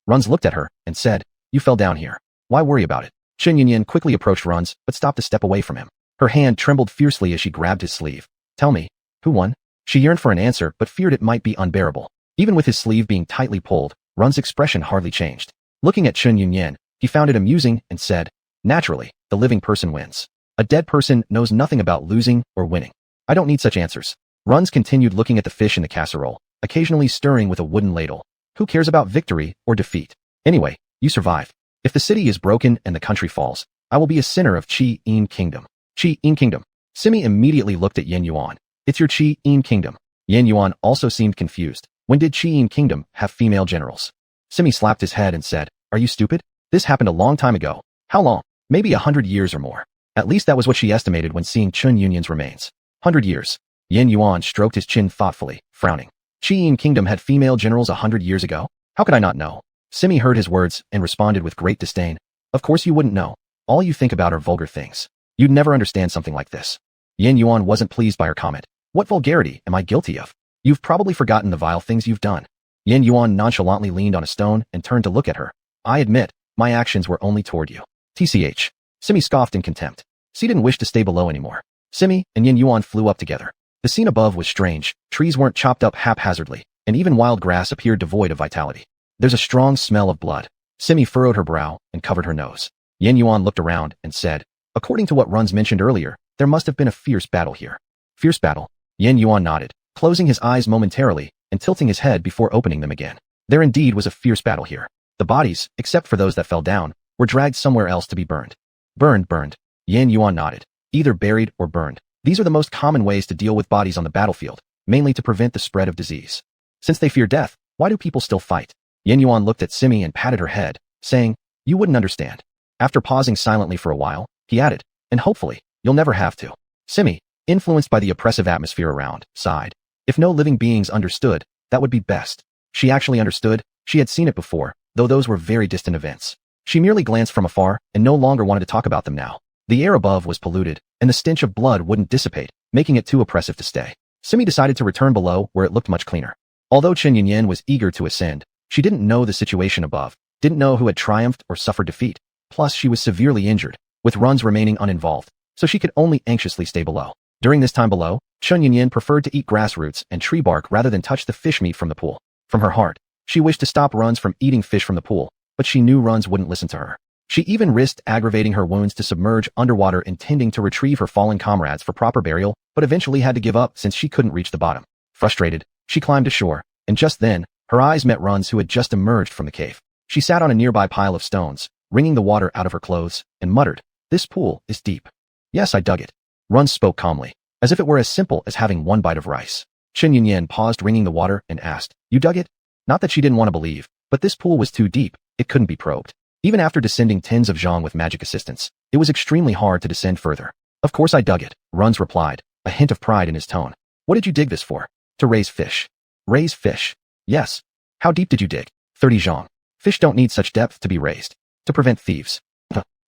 Speaker 1: Runs looked at her and said, you fell down here. Why worry about it? Qin Yunyan quickly approached Runs, but stopped a step away from him. Her hand trembled fiercely as she grabbed his sleeve. Tell me, who won? She yearned for an answer but feared it might be unbearable. Even with his sleeve being tightly pulled, Run's expression hardly changed. Looking at Qin Yunyan, he found it amusing and said, naturally, the living person wins. A dead person knows nothing about losing or winning. I don't need such answers. Runs continued looking at the fish in the casserole, occasionally stirring with a wooden ladle. Who cares about victory or defeat? Anyway, you survive. If the city is broken and the country falls, I will be a sinner of Qi-In Kingdom. Qi-In Kingdom. Simi immediately looked at Yin Yuan. It's your Qi-In Kingdom. Yin Yuan also seemed confused. When did Qi-In Kingdom have female generals? Simi slapped his head and said, are you stupid? This happened a long time ago. How long? Maybe 100 years or more. At least that was what she estimated when seeing Chun Yunyin's remains. 100 years. Yin Yuan stroked his chin thoughtfully, frowning. Qi Yin Kingdom had female generals 100 years ago? How could I not know? Simi heard his words and responded with great disdain. Of course you wouldn't know. All you think about are vulgar things. You'd never understand something like this. Yin Yuan wasn't pleased by her comment. What vulgarity am I guilty of? You've probably forgotten the vile things you've done. Yin Yuan nonchalantly leaned on a stone and turned to look at her. I admit, my actions were only toward you. TCH. Simi scoffed in contempt. She didn't wish to stay below anymore. Simi and Yin Yuan flew up together. The scene above was strange. Trees weren't chopped up haphazardly, and even wild grass appeared devoid of vitality. There's a strong smell of blood. Simi furrowed her brow and covered her nose. Yin Yuan looked around and said, according to what Runs mentioned earlier, there must have been a fierce battle here. Fierce battle? Yin Yuan nodded, closing his eyes momentarily and tilting his head before opening them again. There indeed was a fierce battle here. The bodies, except for those that fell down, were dragged somewhere else to be burned. Burned. Yin Yuan nodded. Either buried or burned. These are the most common ways to deal with bodies on the battlefield, mainly to prevent the spread of disease. Since they fear death, why do people still fight? Yin Yuan looked at Simi and patted her head, saying, you wouldn't understand. After pausing silently for a while, he added, and hopefully, you'll never have to. Simi, influenced by the oppressive atmosphere around, sighed. If no living beings understood, that would be best. She actually understood. She had seen it before, though those were very distant events. She merely glanced from afar and no longer wanted to talk about them now. The air above was polluted, and the stench of blood wouldn't dissipate, making it too oppressive to stay. Simi decided to return below where it looked much cleaner. Although Chen Yunyan was eager to ascend, she didn't know the situation above, didn't know who had triumphed or suffered defeat. Plus, she was severely injured, with Runs remaining uninvolved, so she could only anxiously stay below. During this time below, Chen Yunyan preferred to eat grass roots and tree bark rather than touch the fish meat from the pool. From her heart, she wished to stop Runs from eating fish from the pool, but she knew Runs wouldn't listen to her. She even risked aggravating her wounds to submerge underwater intending to retrieve her fallen comrades for proper burial, but eventually had to give up since she couldn't reach the bottom. Frustrated, she climbed ashore, and just then, her eyes met Runs who had just emerged from the cave. She sat on a nearby pile of stones, wringing the water out of her clothes, and muttered, this pool is deep. Yes, I dug it. Runs spoke calmly, as if it were as simple as having one bite of rice. Chen Yunyan paused wringing the water and asked, you dug it? Not that she didn't want to believe, but this pool was too deep, it couldn't be probed. Even after descending tens of zhang with magic assistance, it was extremely hard to descend further. Of course I dug it, Runs replied, a hint of pride in his tone. What did you dig this for? To raise fish. Raise fish? Yes. How deep did you dig? 30 zhang. Fish don't need such depth to be raised. To prevent thieves.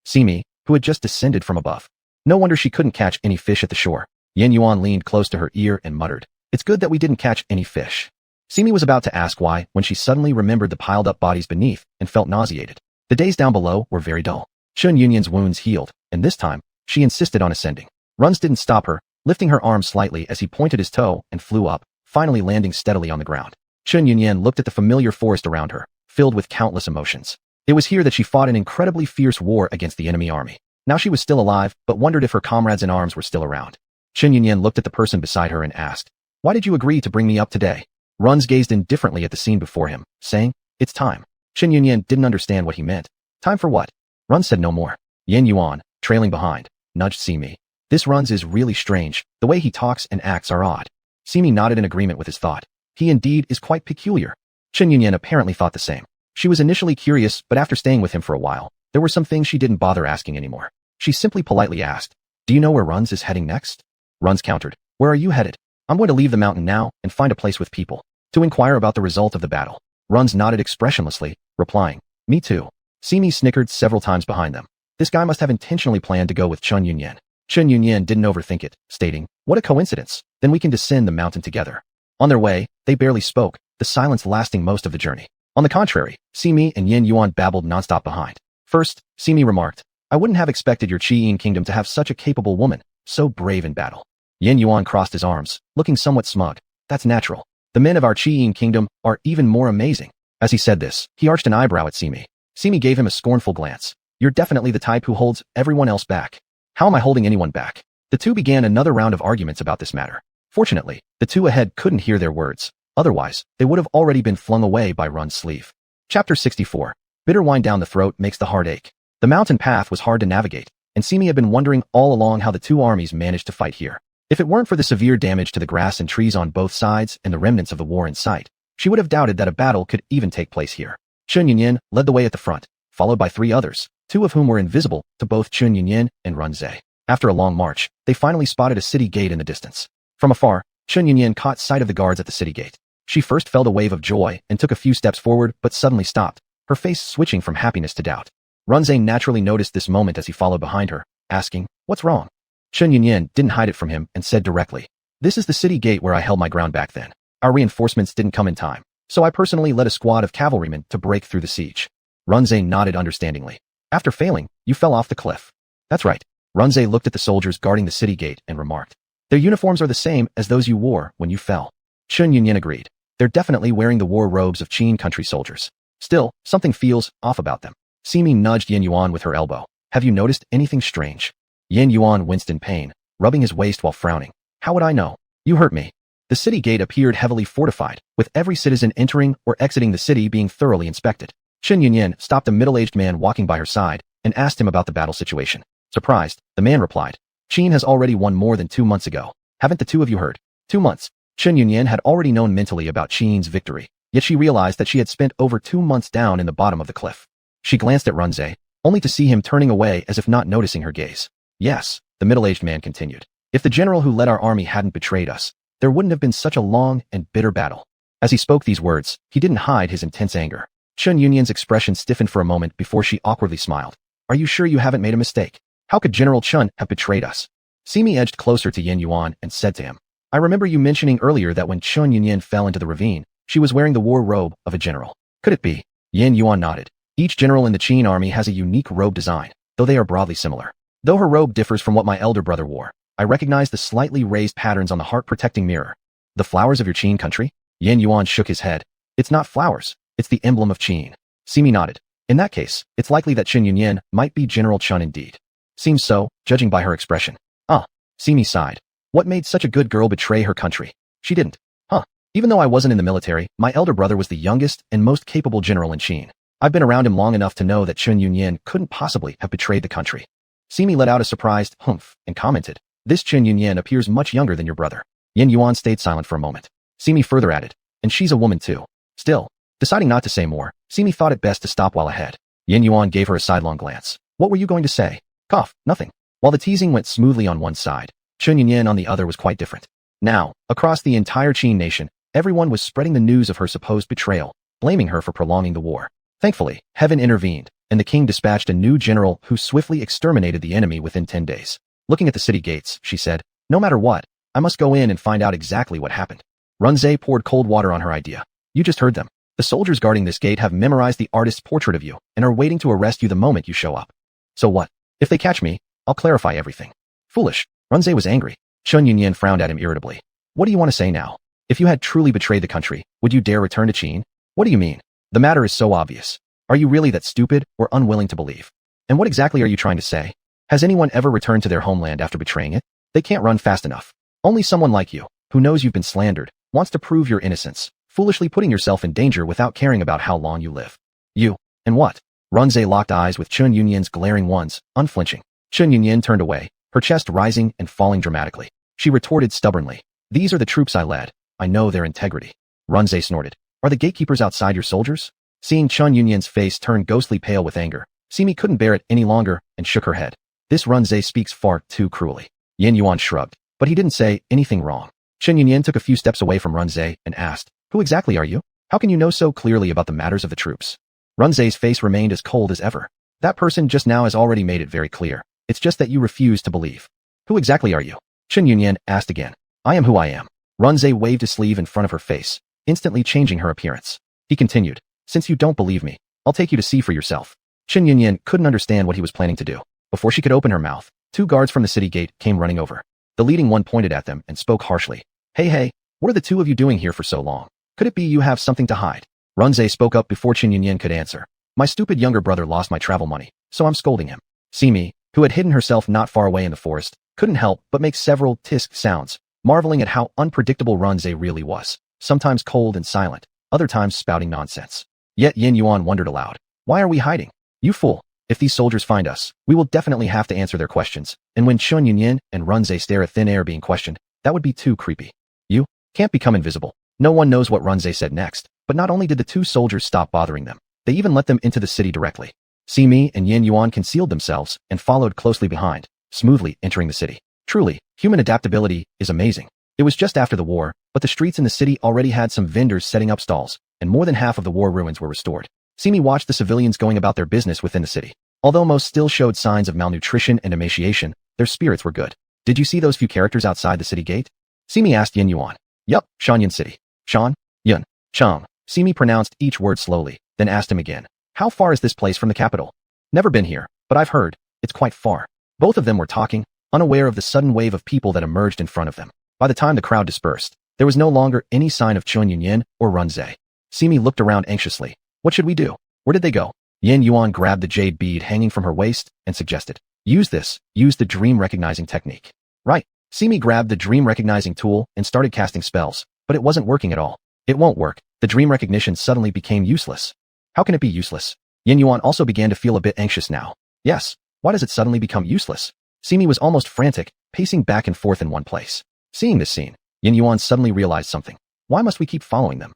Speaker 1: Simi, who had just descended from above. No wonder she couldn't catch any fish at the shore. Yin Yuan leaned close to her ear and muttered, it's good that we didn't catch any fish. Simi was about to ask why when she suddenly remembered the piled up bodies beneath and felt nauseated. The days down below were very dull. Chun Yunyan's wounds healed, and this time, she insisted on ascending. Runs didn't stop her, lifting her arm slightly as he pointed his toe and flew up, finally landing steadily on the ground. Chun Yunyan looked at the familiar forest around her, filled with countless emotions. It was here that she fought an incredibly fierce war against the enemy army. Now she was still alive, but wondered if her comrades in arms were still around. Chun Yunyan looked at the person beside her and asked, why did you agree to bring me up today? Runs gazed indifferently at the scene before him, saying, it's time. Chen Yunyan didn't understand what he meant. Time for what? Runs said no more. Yin Yuan, trailing behind, nudged Simi. This Runs is really strange. The way he talks and acts are odd. Simi nodded in agreement with his thought. He indeed is quite peculiar. Chen Yunyan apparently thought the same. She was initially curious, but after staying with him for a while, there were some things she didn't bother asking anymore. She simply politely asked, do you know where Runs is heading next? Runs countered, where are you headed? I'm going to leave the mountain now and find a place with people. To inquire about the result of the battle. Runs nodded expressionlessly, replying, me too. Simi snickered several times behind them. This guy must have intentionally planned to go with Chun Yunyan. Chun Yunyan didn't overthink it, stating, what a coincidence, then we can descend the mountain together. On their way, they barely spoke, the silence lasting most of the journey. On the contrary, Simi and Yin Yuan babbled nonstop behind. First, Simi remarked, I wouldn't have expected your Qi Yin kingdom to have such a capable woman, so brave in battle. Yin Yuan crossed his arms, looking somewhat smug. That's natural. The men of our Qi Yin kingdom are even more amazing. As he said this, he arched an eyebrow at Simi. Simi gave him a scornful glance. You're definitely the type who holds everyone else back. How am I holding anyone back? The two began another round of arguments about this matter. Fortunately, the two ahead couldn't hear their words. Otherwise, they would have already been flung away by Run's sleeve. Chapter 64. Bitter wine down the throat makes the heart ache. The mountain path was hard to navigate, and Simi had been wondering all along how the two armies managed to fight here. If it weren't for the severe damage to the grass and trees on both sides and the remnants of the war in sight, she would have doubted that a battle could even take place here. Chun Yunyan led the way at the front, followed by 3 others, 2 of whom were invisible to both Chun Yunyan and Runze. After a long march, they finally spotted a city gate in the distance. From afar, Chun Yunyan caught sight of the guards at the city gate. She first felt a wave of joy and took a few steps forward but suddenly stopped, her face switching from happiness to doubt. Runze naturally noticed this moment as he followed behind her, asking, "What's wrong?" Chun Yunyan didn't hide it from him and said directly, "This is the city gate where I held my ground back then. Our reinforcements didn't come in time, so I personally led a squad of cavalrymen to break through the siege." Runze nodded understandingly. "After failing, you fell off the cliff." "That's right." Runze looked at the soldiers guarding the city gate and remarked, "Their uniforms are the same as those you wore when you fell." Chun Yunyan agreed. "They're definitely wearing the war robes of Qin country soldiers. Still, something feels off about them." Simi nudged Yin Yuan with her elbow. "Have you noticed anything strange?" Yin Yuan winced in pain, rubbing his waist while frowning. "How would I know? You hurt me." The city gate appeared heavily fortified, with every citizen entering or exiting the city being thoroughly inspected. Chun Yunyan stopped a middle-aged man walking by her side and asked him about the battle situation. Surprised, the man replied, "Qin has already won more than 2 months ago. Haven't the 2 of you heard?" 2 months. Chun Yunyan had already known mentally about Qin's victory, yet she realized that she had spent over 2 months down in the bottom of the cliff. She glanced at Runze, only to see him turning away as if not noticing her gaze. "Yes," the middle-aged man continued. "If the general who led our army hadn't betrayed us, there wouldn't have been such a long and bitter battle." As he spoke these words, he didn't hide his intense anger. Chun Yunyan's expression stiffened for a moment before she awkwardly smiled. "Are you sure you haven't made a mistake? How could General Chun have betrayed us?" Simi edged closer to Yin Yuan and said to him, "I remember you mentioning earlier that when Chun Yunyan fell into the ravine, she was wearing the war robe of a general. Could it be?" Yin Yuan nodded. "Each general in the Qin army has a unique robe design, though they are broadly similar. Though her robe differs from what my elder brother wore, I recognize the slightly raised patterns on the heart-protecting mirror." "The flowers of your Qin country?" Yin Yuan shook his head. "It's not flowers, it's the emblem of Qin." Simi nodded. "In that case, it's likely that Chun Yunyan might be General Chun indeed." "Seems so, judging by her expression." "Ah." Simi sighed. "What made such a good girl betray her country?" "She didn't." "Huh. Even though I wasn't in the military, my elder brother was the youngest and most capable general in Qin. I've been around him long enough to know that Chun Yunyan couldn't possibly have betrayed the country." Simi let out a surprised humph and commented, "This Chun Yunyan appears much younger than your brother." Yin Yuan stayed silent for a moment. Simi further added, "And she's a woman too." Still, deciding not to say more, Simi thought it best to stop while ahead. Yin Yuan gave her a sidelong glance. "What were you going to say?" "Cough, nothing." While the teasing went smoothly on one side, Chun Yunyan on the other was quite different. Now, across the entire Qin nation, everyone was spreading the news of her supposed betrayal, blaming her for prolonging the war. Thankfully, heaven intervened, and the king dispatched a new general who swiftly exterminated the enemy within 10 days. Looking at the city gates, she said, "No matter what, I must go in and find out exactly what happened." Runze poured cold water on her idea. "You just heard them. The soldiers guarding this gate have memorized the artist's portrait of you and are waiting to arrest you the moment you show up. So what? If they catch me, I'll clarify everything." "Foolish." Runze was angry. Chun Yunyan frowned at him irritably. "What do you want to say now? If you had truly betrayed the country, would you dare return to Qin? What do you mean? The matter is so obvious. Are you really that stupid or unwilling to believe? And what exactly are you trying to say? Has anyone ever returned to their homeland after betraying it? They can't run fast enough. Only someone like you, who knows you've been slandered, wants to prove your innocence, foolishly putting yourself in danger without caring about how long you live." "You, and what?" Runze locked eyes with Chun Yunyan's glaring ones, unflinching. Chun Yunyan turned away, her chest rising and falling dramatically. She retorted stubbornly, "These are the troops I led. I know their integrity." Runze snorted. "Are the gatekeepers outside your soldiers?" Seeing Chun Yunyan's face turn ghostly pale with anger, Simi couldn't bear it any longer and shook her head. "This Runze speaks far too cruelly." Yin Yuan shrugged, but he didn't say anything wrong. Chun Yunyan took a few steps away from Runze and asked, "Who exactly are you? How can you know so clearly about the matters of the troops?" Runze's face remained as cold as ever. "That person just now has already made it very clear. It's just that you refuse to believe." "Who exactly are you?" Chun Yunyan asked again. "I am who I am." Runze waved his sleeve in front of her face, instantly changing her appearance. He continued, "Since you don't believe me, I'll take you to see for yourself." Chun Yunyan couldn't understand what he was planning to do. Before she could open her mouth, 2 guards from the city gate came running over. The leading one pointed at them and spoke harshly. Hey, what are the 2 of you doing here for so long? Could it be you have something to hide?" Runze spoke up before Chun Yunyan could answer. "My stupid younger brother lost my travel money, so I'm scolding him." Simi, who had hidden herself not far away in the forest, couldn't help but make several tisk sounds, marveling at how unpredictable Runze really was, sometimes cold and silent, other times spouting nonsense. Yet Yin Yuan wondered aloud, "Why are we hiding? You fool. If these soldiers find us, we will definitely have to answer their questions, and when Chun Yunyan and Runze stare at thin air being questioned, that would be too creepy. You can't become invisible." No one knows what Runze said next, but not only did the 2 soldiers stop bothering them, they even let them into the city directly. Simi and Yin Yuan concealed themselves and followed closely behind, smoothly entering the city. Truly, human adaptability is amazing. It was just after the war, but the streets in the city already had some vendors setting up stalls, and more than half of the war ruins were restored. Simi watched the civilians going about their business within the city. Although most still showed signs of malnutrition and emaciation, their spirits were good. Did you see those few characters outside the city gate? Simi asked Yin Yuan. Yup, Shanyan City. Shan, Yun, Chang. Simi pronounced each word slowly, then asked him again. How far is this place from the capital? Never been here, but I've heard. It's quite far. Both of them were talking, unaware of the sudden wave of people that emerged in front of them. By the time the crowd dispersed, there was no longer any sign of Chun Yunyin or Runze. Simi looked around anxiously. What should we do? Where did they go? Yin Yuan grabbed the jade bead hanging from her waist and suggested. Use the dream recognizing technique. Right. Simi grabbed the dream recognizing tool and started casting spells, but it wasn't working at all. It won't work. The dream recognition suddenly became useless. How can it be useless? Yin Yuan also began to feel a bit anxious now. Yes. Why does it suddenly become useless? Simi was almost frantic, pacing back and forth in one place. Seeing this scene, Yin Yuan suddenly realized something. Why must we keep following them?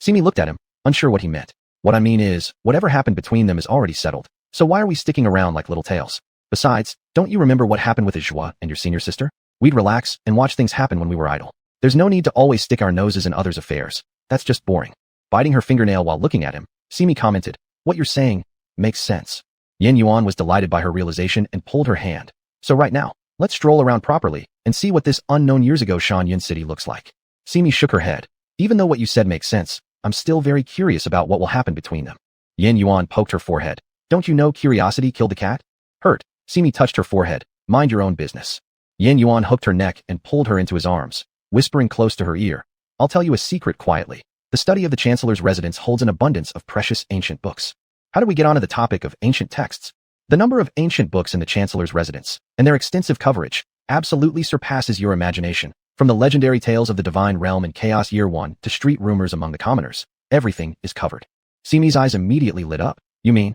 Speaker 1: Simi looked at him, unsure what he meant. What I mean is, whatever happened between them is already settled. So why are we sticking around like little tails? Besides, don't you remember what happened with Izhua and your senior sister? We'd relax and watch things happen when we were idle. There's no need to always stick our noses in others' affairs. That's just boring. Biting her fingernail while looking at him, Simi commented, what you're saying makes sense. Yin Yuan was delighted by her realization and pulled her hand. So right now, let's stroll around properly and see what this unknown years ago Shanyan City looks like. Simi shook her head. Even though what you said makes sense, I'm still very curious about what will happen between them. Yin Yuan poked her forehead. Don't you know curiosity killed the cat? Hurt. Simi touched her forehead. Mind your own business. Yin Yuan hooked her neck and pulled her into his arms, whispering close to her ear. I'll tell you a secret quietly. The study of the Chancellor's residence holds an abundance of precious ancient books. How do we get onto the topic of ancient texts? The number of ancient books in the Chancellor's residence, and their extensive coverage, absolutely surpasses your imagination. From the legendary tales of the Divine Realm and Chaos Year 1 to street rumors among the commoners, everything is covered. Simi's eyes immediately lit up. You mean?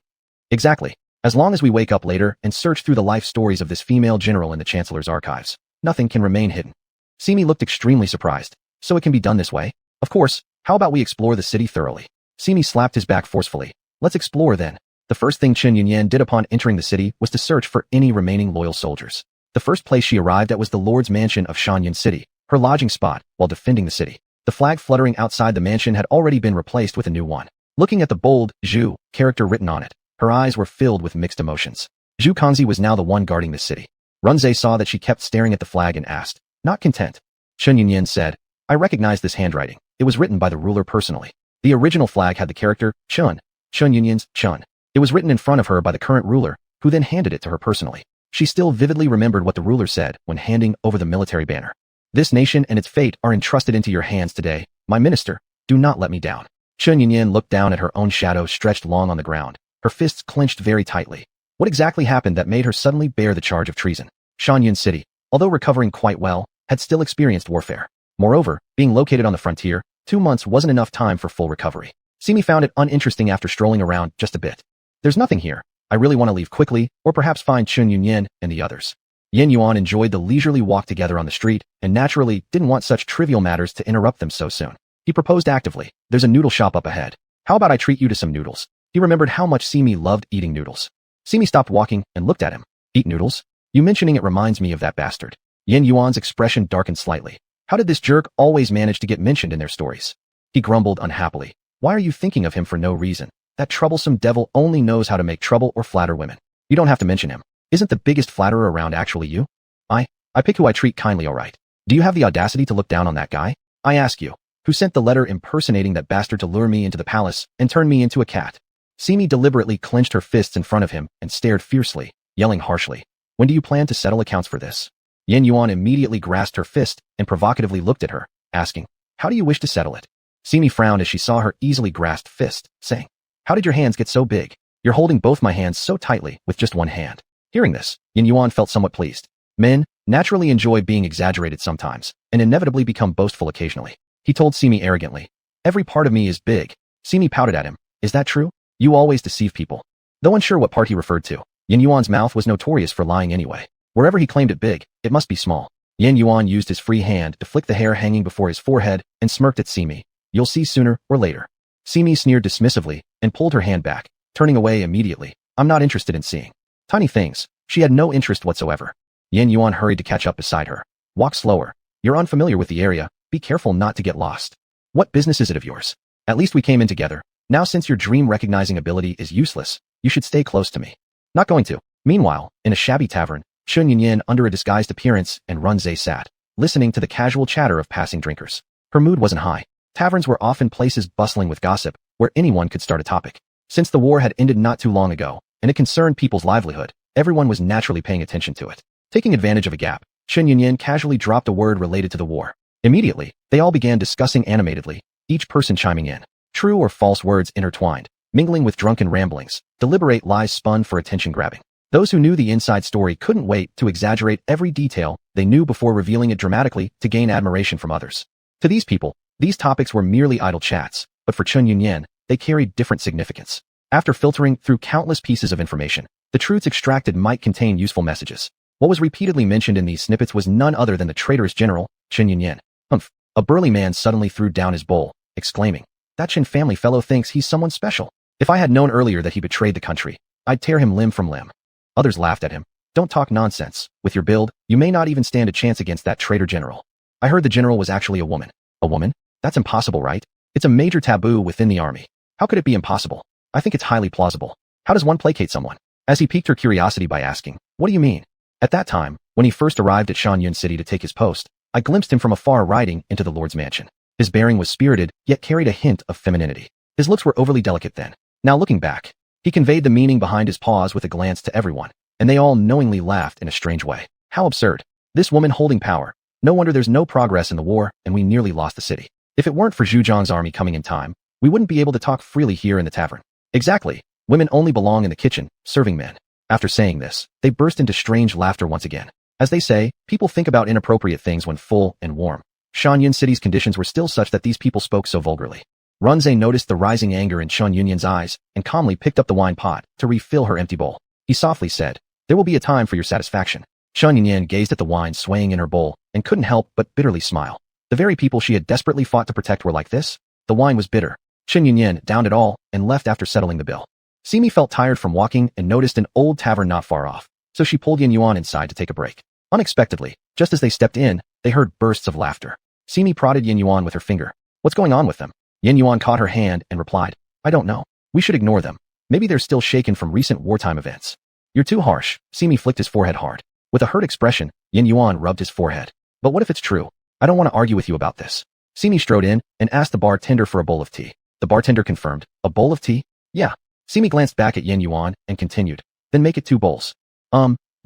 Speaker 1: Exactly. As long as we wake up later and search through the life stories of this female general in the Chancellor's archives, nothing can remain hidden. Simi looked extremely surprised. So it can be done this way? Of course. How about we explore the city thoroughly? Simi slapped his back forcefully. Let's explore then. The first thing Chen Yunyan did upon entering the city was to search for any remaining loyal soldiers. The first place she arrived at was the Lord's mansion of Shanyan City, her lodging spot while defending the city. The flag fluttering outside the mansion had already been replaced with a new one. Looking at the bold Zhu character written on it, her eyes were filled with mixed emotions. Zhu Kanzi was now the one guarding the city. Runze saw that she kept staring at the flag and asked, not content. Chen Yunyan said, I recognize this handwriting. It was written by the ruler personally. The original flag had the character Chun Yunyan's Chun. It was written in front of her by the current ruler, who then handed it to her personally. She still vividly remembered what the ruler said when handing over the military banner. This nation and its fate are entrusted into your hands today, my minister. Do not let me down. Chen Yunyan looked down at her own shadow stretched long on the ground, her fists clenched very tightly. What exactly happened that made her suddenly bear the charge of treason? Shanyan City, although recovering quite well, had still experienced warfare. Moreover, being located on the frontier, 2 months wasn't enough time for full recovery. Simi found it uninteresting after strolling around just a bit. There's nothing here. I really want to leave quickly, or perhaps find Chun Yunyan and the others. Yin Yuan enjoyed the leisurely walk together on the street, and naturally didn't want such trivial matters to interrupt them so soon. He proposed actively, there's a noodle shop up ahead. How about I treat you to some noodles? He remembered how much Simi loved eating noodles. Simi stopped walking and looked at him. Eat noodles? You mentioning it reminds me of that bastard. Yin Yuan's expression darkened slightly. How did this jerk always manage to get mentioned in their stories? He grumbled unhappily. Why are you thinking of him for no reason? That troublesome devil only knows how to make trouble or flatter women. You don't have to mention him. Isn't the biggest flatterer around actually you? I pick who I treat kindly, alright. Do you have the audacity to look down on that guy? I ask you, who sent the letter impersonating that bastard to lure me into the palace and turn me into a cat? Simi deliberately clenched her fists in front of him and stared fiercely, yelling harshly. When do you plan to settle accounts for this? Yin Yuan immediately grasped her fist and provocatively looked at her, asking, how do you wish to settle it? Simi frowned as she saw her easily grasped fist, saying, how did your hands get so big? You're holding both my hands so tightly with just one hand. Hearing this, Yin Yuan felt somewhat pleased. Men naturally enjoy being exaggerated sometimes, and inevitably become boastful occasionally. He told Simi arrogantly, every part of me is big. Simi pouted at him. Is that true? You always deceive people. Though unsure what part he referred to, Yin Yuan's mouth was notorious for lying anyway. Wherever he claimed it big, it must be small. Yin Yuan used his free hand to flick the hair hanging before his forehead and smirked at Simi. You'll see sooner or later. Simi sneered dismissively and pulled her hand back, turning away immediately. I'm not interested in seeing tiny things. She had no interest whatsoever. Yan Yuan hurried to catch up beside her. Walk slower. You're unfamiliar with the area. Be careful not to get lost. What business is it of yours? At least we came in together. Now since your dream recognizing ability is useless, you should stay close to me. Not going to. Meanwhile, in a shabby tavern, Chun Yinyin under a disguised appearance and Run Zhe sat, listening to the casual chatter of passing drinkers. Her mood wasn't high. Taverns were often places bustling with gossip, where anyone could start a topic. Since the war had ended not too long ago, and it concerned people's livelihood, everyone was naturally paying attention to it. Taking advantage of a gap, Chun Yinyin casually dropped a word related to the war. Immediately, they all began discussing animatedly, each person chiming in. True or false words intertwined, mingling with drunken ramblings, deliberate lies spun for attention-grabbing. Those who knew the inside story couldn't wait to exaggerate every detail they knew before revealing it dramatically to gain admiration from others. To these people, these topics were merely idle chats, but for Chun Yinyin, they carried different significance. After filtering through countless pieces of information, the truths extracted might contain useful messages. What was repeatedly mentioned in these snippets was none other than the traitorous general, Chun Yinyin. Humph! A burly man suddenly threw down his bowl, exclaiming, "That Chin family fellow thinks he's someone special. If I had known earlier that he betrayed the country, I'd tear him limb from limb." Others laughed at him. "Don't talk nonsense. With your build, you may not even stand a chance against that traitor general. I heard the general was actually a woman." "A woman? That's impossible, right? It's a major taboo within the army. How could it be impossible? I think it's highly plausible. How does one placate someone?" As he piqued her curiosity by asking, "What do you mean?" At that time, when he first arrived at Shanyun City to take his post, I glimpsed him from afar riding into the Lord's mansion. His bearing was spirited, yet carried a hint of femininity. His looks were overly delicate then. Now looking back, he conveyed the meaning behind his pause with a glance to everyone, and they all knowingly laughed in a strange way. How absurd. This woman holding power. No wonder there's no progress in the war, and we nearly lost the city. If it weren't for Zhu Zhang's army coming in time, we wouldn't be able to talk freely here in the tavern. Exactly. Women only belong in the kitchen, serving men. After saying this, they burst into strange laughter once again. As they say, people think about inappropriate things when full and warm. Shanyun City's conditions were still such that these people spoke so vulgarly. Runze noticed the rising anger in Chun Yunyin's eyes and calmly picked up the wine pot to refill her empty bowl. He softly said, "There will be a time for your satisfaction." Chun Yunyin gazed at the wine swaying in her bowl and couldn't help but bitterly smile. The very people she had desperately fought to protect were like this? The wine was bitter. Chun Yunyin downed it all and left after settling the bill. Simi felt tired from walking and noticed an old tavern not far off, so she pulled Yin Yuan inside to take a break. Unexpectedly, just as they stepped in, they heard bursts of laughter. Simi prodded Yin Yuan with her finger. "What's going on with them?" Yin Yuan caught her hand and replied, "I don't know. We should ignore them. Maybe they're still shaken from recent wartime events." "You're too harsh." Simi flicked his forehead hard. With a hurt expression, Yin Yuan rubbed his forehead. "But what if it's true? I don't want to argue with you about this." Simi strode in and asked the bartender for a bowl of tea. The bartender confirmed, "A bowl of tea? Yeah." Simi glanced back at Yin Yuan and continued, "Then make it 2 bowls.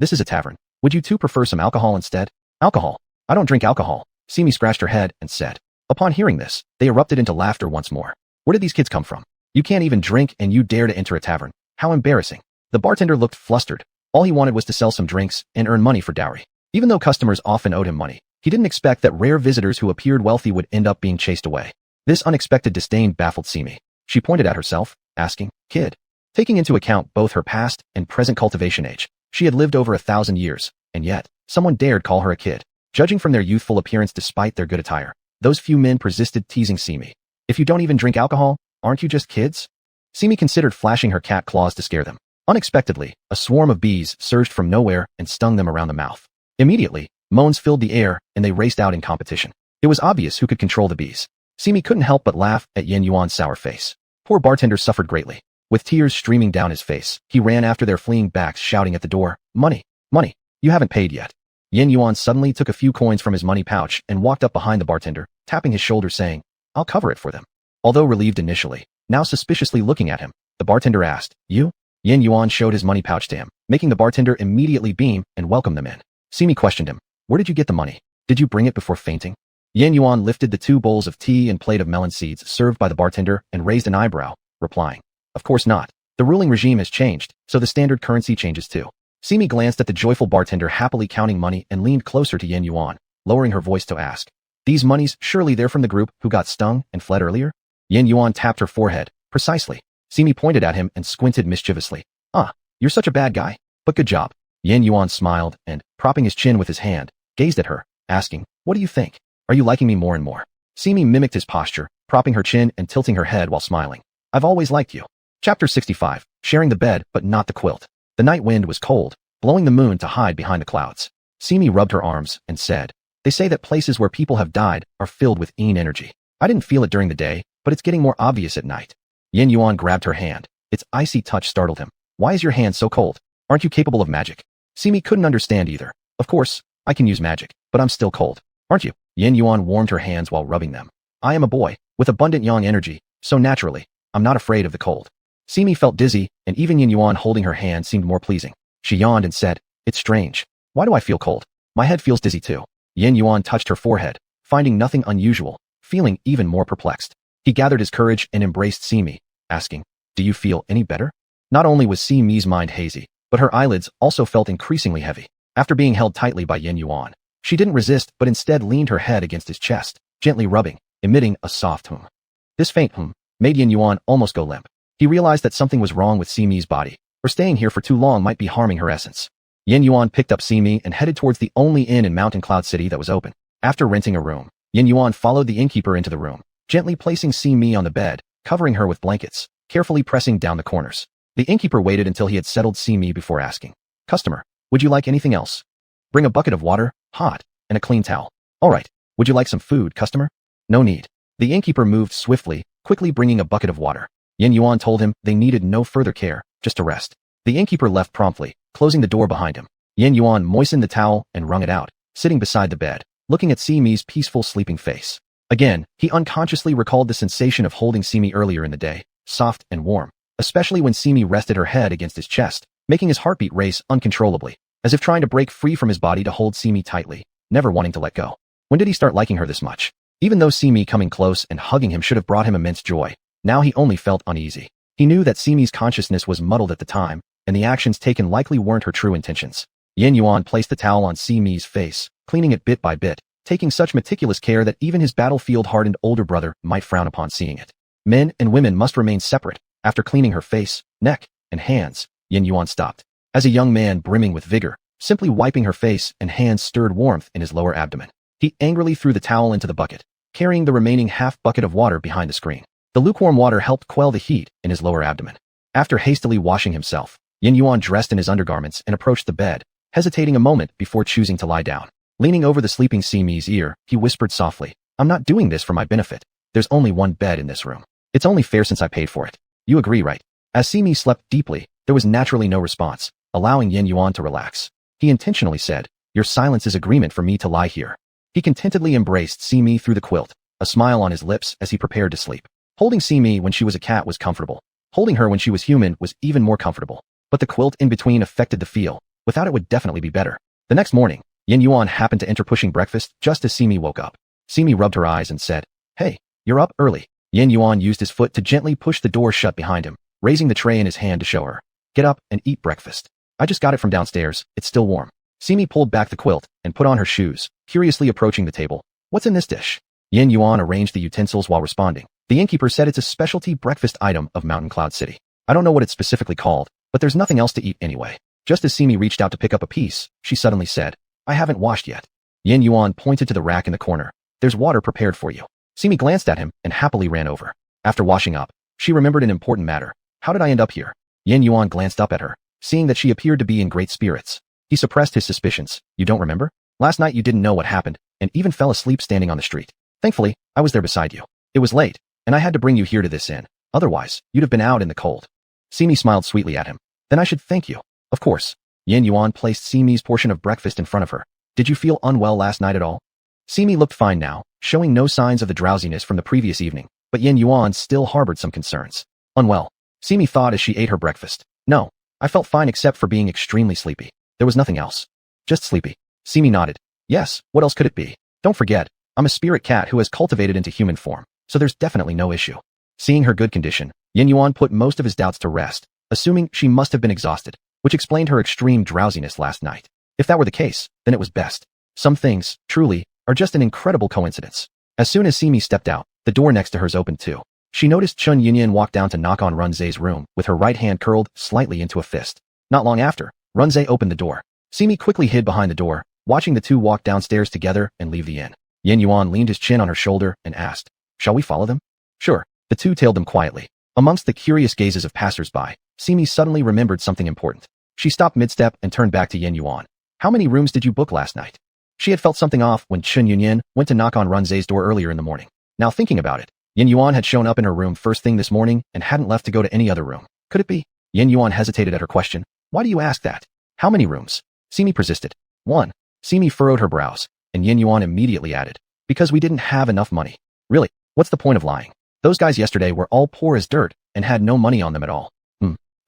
Speaker 1: This is a tavern. Would you two prefer some alcohol instead?" "Alcohol? I don't drink alcohol." Simi scratched her head and said. Upon hearing this, they erupted into laughter once more. "Where did these kids come from? You can't even drink and you dare to enter a tavern. How embarrassing." The bartender looked flustered. All he wanted was to sell some drinks and earn money for dowry. Even though customers often owed him money, he didn't expect that rare visitors who appeared wealthy would end up being chased away. This unexpected disdain baffled Simi. She pointed at herself, asking, "Kid?" Taking into account both her past and present cultivation age, she had lived over 1,000 years, and yet, someone dared call her a kid. Judging from their youthful appearance despite their good attire, those few men persisted teasing Simi. "If you don't even drink alcohol, aren't you just kids?" Simi considered flashing her cat claws to scare them. Unexpectedly, a swarm of bees surged from nowhere and stung them around the mouth. Immediately, moans filled the air and they raced out in competition. It was obvious who could control the bees. Simi couldn't help but laugh at Yin Yuan's sour face. Poor bartender suffered greatly. With tears streaming down his face, he ran after their fleeing backs shouting at the door, "Money! Money! You haven't paid yet." Yin Yuan suddenly took a few coins from his money pouch and walked up behind the bartender, tapping his shoulder saying, "I'll cover it for them." Although relieved initially, now suspiciously looking at him, the bartender asked, "You?" Yin Yuan showed his money pouch to him, making the bartender immediately beam and welcome them in. Simi questioned him, "Where did you get the money? Did you bring it before fainting?" Yin Yuan lifted the 2 bowls of tea and plate of melon seeds served by the bartender and raised an eyebrow, replying, "Of course not. The ruling regime has changed, so the standard currency changes too." Simi glanced at the joyful bartender happily counting money and leaned closer to Yin Yuan, lowering her voice to ask, "These monies, surely they're from the group who got stung and fled earlier?" Yin Yuan tapped her forehead. "Precisely." Simi pointed at him and squinted mischievously. "Ah, you're such a bad guy. But good job." Yin Yuan smiled and, propping his chin with his hand, gazed at her, asking, "What do you think? Are you liking me more and more?" Simi mimicked his posture, propping her chin and tilting her head while smiling. "I've always liked you." Chapter 65. sharing the bed but not the quilt. The night wind was cold, blowing the moon to hide behind the clouds. Simi rubbed her arms and said, "They say that places where people have died are filled with Yin energy. I didn't feel it during the day, but it's getting more obvious at night." Yin Yuan grabbed her hand. Its icy touch startled him. "Why is your hand so cold? Aren't you capable of magic?" Simi couldn't understand either. "Of course, I can use magic, but I'm still cold. Aren't you?" Yin Yuan warmed her hands while rubbing them. "I am a boy, with abundant yang energy, so naturally, I'm not afraid of the cold." Simi felt dizzy, and even Yin Yuan holding her hand seemed more pleasing. She yawned and said, "It's strange. Why do I feel cold? My head feels dizzy too." Yin Yuan touched her forehead, finding nothing unusual, feeling even more perplexed. He gathered his courage and embraced Simi, asking, "Do you feel any better?" Not only was Simi's mind hazy, but her eyelids also felt increasingly heavy. After being held tightly by Yin Yuan, she didn't resist but instead leaned her head against his chest, gently rubbing, emitting a soft hum. This faint hum made Yin Yuan almost go limp. He realized that something was wrong with Simi's body, or staying here for too long might be harming her essence. Yin Yuan picked up Simi and headed towards the only inn in Mountain Cloud City that was open. After renting a room, Yin Yuan followed the innkeeper into the room, gently placing Simi on the bed, covering her with blankets, carefully pressing down the corners. The innkeeper waited until he had settled Simi before asking, "Customer, would you like anything else? Bring a bucket of water, hot, and a clean towel." "All right. Would you like some food, customer?" "No need." The innkeeper moved swiftly, quickly bringing a bucket of water. Yin Yuan told him they needed no further care, just to rest. The innkeeper left promptly, closing the door behind him. Yin Yuan moistened the towel and wrung it out, sitting beside the bed, looking at Simi's peaceful sleeping face. Again, he unconsciously recalled the sensation of holding Simi earlier in the day, soft and warm, especially when Simi rested her head against his chest, making his heartbeat race uncontrollably, as if trying to break free from his body to hold Simi tightly, never wanting to let go. When did he start liking her this much? Even though Simi coming close and hugging him should have brought him immense joy, now he only felt uneasy. He knew that Simi's consciousness was muddled at the time, and the actions taken likely weren't her true intentions. Yin Yuan placed the towel on Simi's face, cleaning it bit by bit, taking such meticulous care that even his battlefield-hardened older brother might frown upon seeing it. Men and women must remain separate. After cleaning her face, neck, and hands, Yin Yuan stopped. As a young man brimming with vigor, simply wiping her face and hands stirred warmth in his lower abdomen. He angrily threw the towel into the bucket, carrying the remaining half bucket of water behind the screen. The lukewarm water helped quell the heat in his lower abdomen. After hastily washing himself, Yin Yuan dressed in his undergarments and approached the bed, hesitating a moment before choosing to lie down. Leaning over the sleeping Simi's ear, he whispered softly, "I'm not doing this for my benefit. There's only one bed in this room. It's only fair since I paid for it. You agree, right?" As Simi slept deeply, there was naturally no response, allowing Yin Yuan to relax. He intentionally said, "Your silence is agreement for me to lie here." He contentedly embraced Simi through the quilt, a smile on his lips as he prepared to sleep. Holding Simi when she was a cat was comfortable. Holding her when she was human was even more comfortable. But the quilt in between affected the feel. Without it would definitely be better. The next morning, Yin Yuan happened to enter pushing breakfast just as Simi woke up. Simi rubbed her eyes and said, "Hey, you're up early." Yin Yuan used his foot to gently push the door shut behind him, raising the tray in his hand to show her. "Get up and eat breakfast. I just got it from downstairs, it's still warm." Simi pulled back the quilt and put on her shoes, curiously approaching the table. "What's in this dish?" Yin Yuan arranged the utensils while responding. The innkeeper said it's a specialty breakfast item of Mountain Cloud City. I don't know what it's specifically called, but there's nothing else to eat anyway. Just as Simi reached out to pick up a piece, she suddenly said, "I haven't washed yet." Yin Yuan pointed to the rack in the corner. "There's water prepared for you." Simi glanced at him and happily ran over. After washing up, she remembered an important matter. "How did I end up here?" Yin Yuan glanced up at her, seeing that she appeared to be in great spirits. He suppressed his suspicions. "You don't remember? Last night you didn't know what happened, and even fell asleep standing on the street. Thankfully, I was there beside you. It was late, and I had to bring you here to this inn. Otherwise, you'd have been out in the cold." Simi smiled sweetly at him. "Then I should thank you." "Of course." Yin Yuan placed Simi's portion of breakfast in front of her. "Did you feel unwell last night at all?" Simi looked fine now, showing no signs of the drowsiness from the previous evening, but Yin Yuan still harbored some concerns. "Unwell?" Simi thought as she ate her breakfast. "No, I felt fine except for being extremely sleepy. There was nothing else. Just sleepy." Simi nodded. "Yes, what else could it be? Don't forget, I'm a spirit cat who has cultivated into human form, so there's definitely no issue." Seeing her good condition, Yin Yuan put most of his doubts to rest, assuming she must have been exhausted, which explained her extreme drowsiness last night. If that were the case, then it was best. Some things, truly, are just an incredible coincidence. As soon as Simi stepped out, the door next to hers opened too. She noticed Chun Yunyan walk down to knock on Runze's room with her right hand curled slightly into a fist. Not long after, Runze opened the door. Simi quickly hid behind the door, watching the two walk downstairs together and leave the inn. Yin Yuan leaned his chin on her shoulder and asked, "Shall we follow them?" "Sure." The two tailed them quietly. Amongst the curious gazes of passers-by, Simi suddenly remembered something important. She stopped mid-step and turned back to Yin Yuan. How many rooms did you book last night? She had felt something off when Chun Yunyin went to knock on Runze's door earlier in the morning. Now thinking about it, Yin Yuan had shown up in her room first thing this morning and hadn't left to go to any other room. Could it be? Yin Yuan hesitated at her question. Why do you ask that? How many rooms? Simi persisted. 1. Simi furrowed her brows, and Yin Yuan immediately added. Because we didn't have enough money. Really, what's the point of lying? Those guys yesterday were all poor as dirt and had no money on them at all.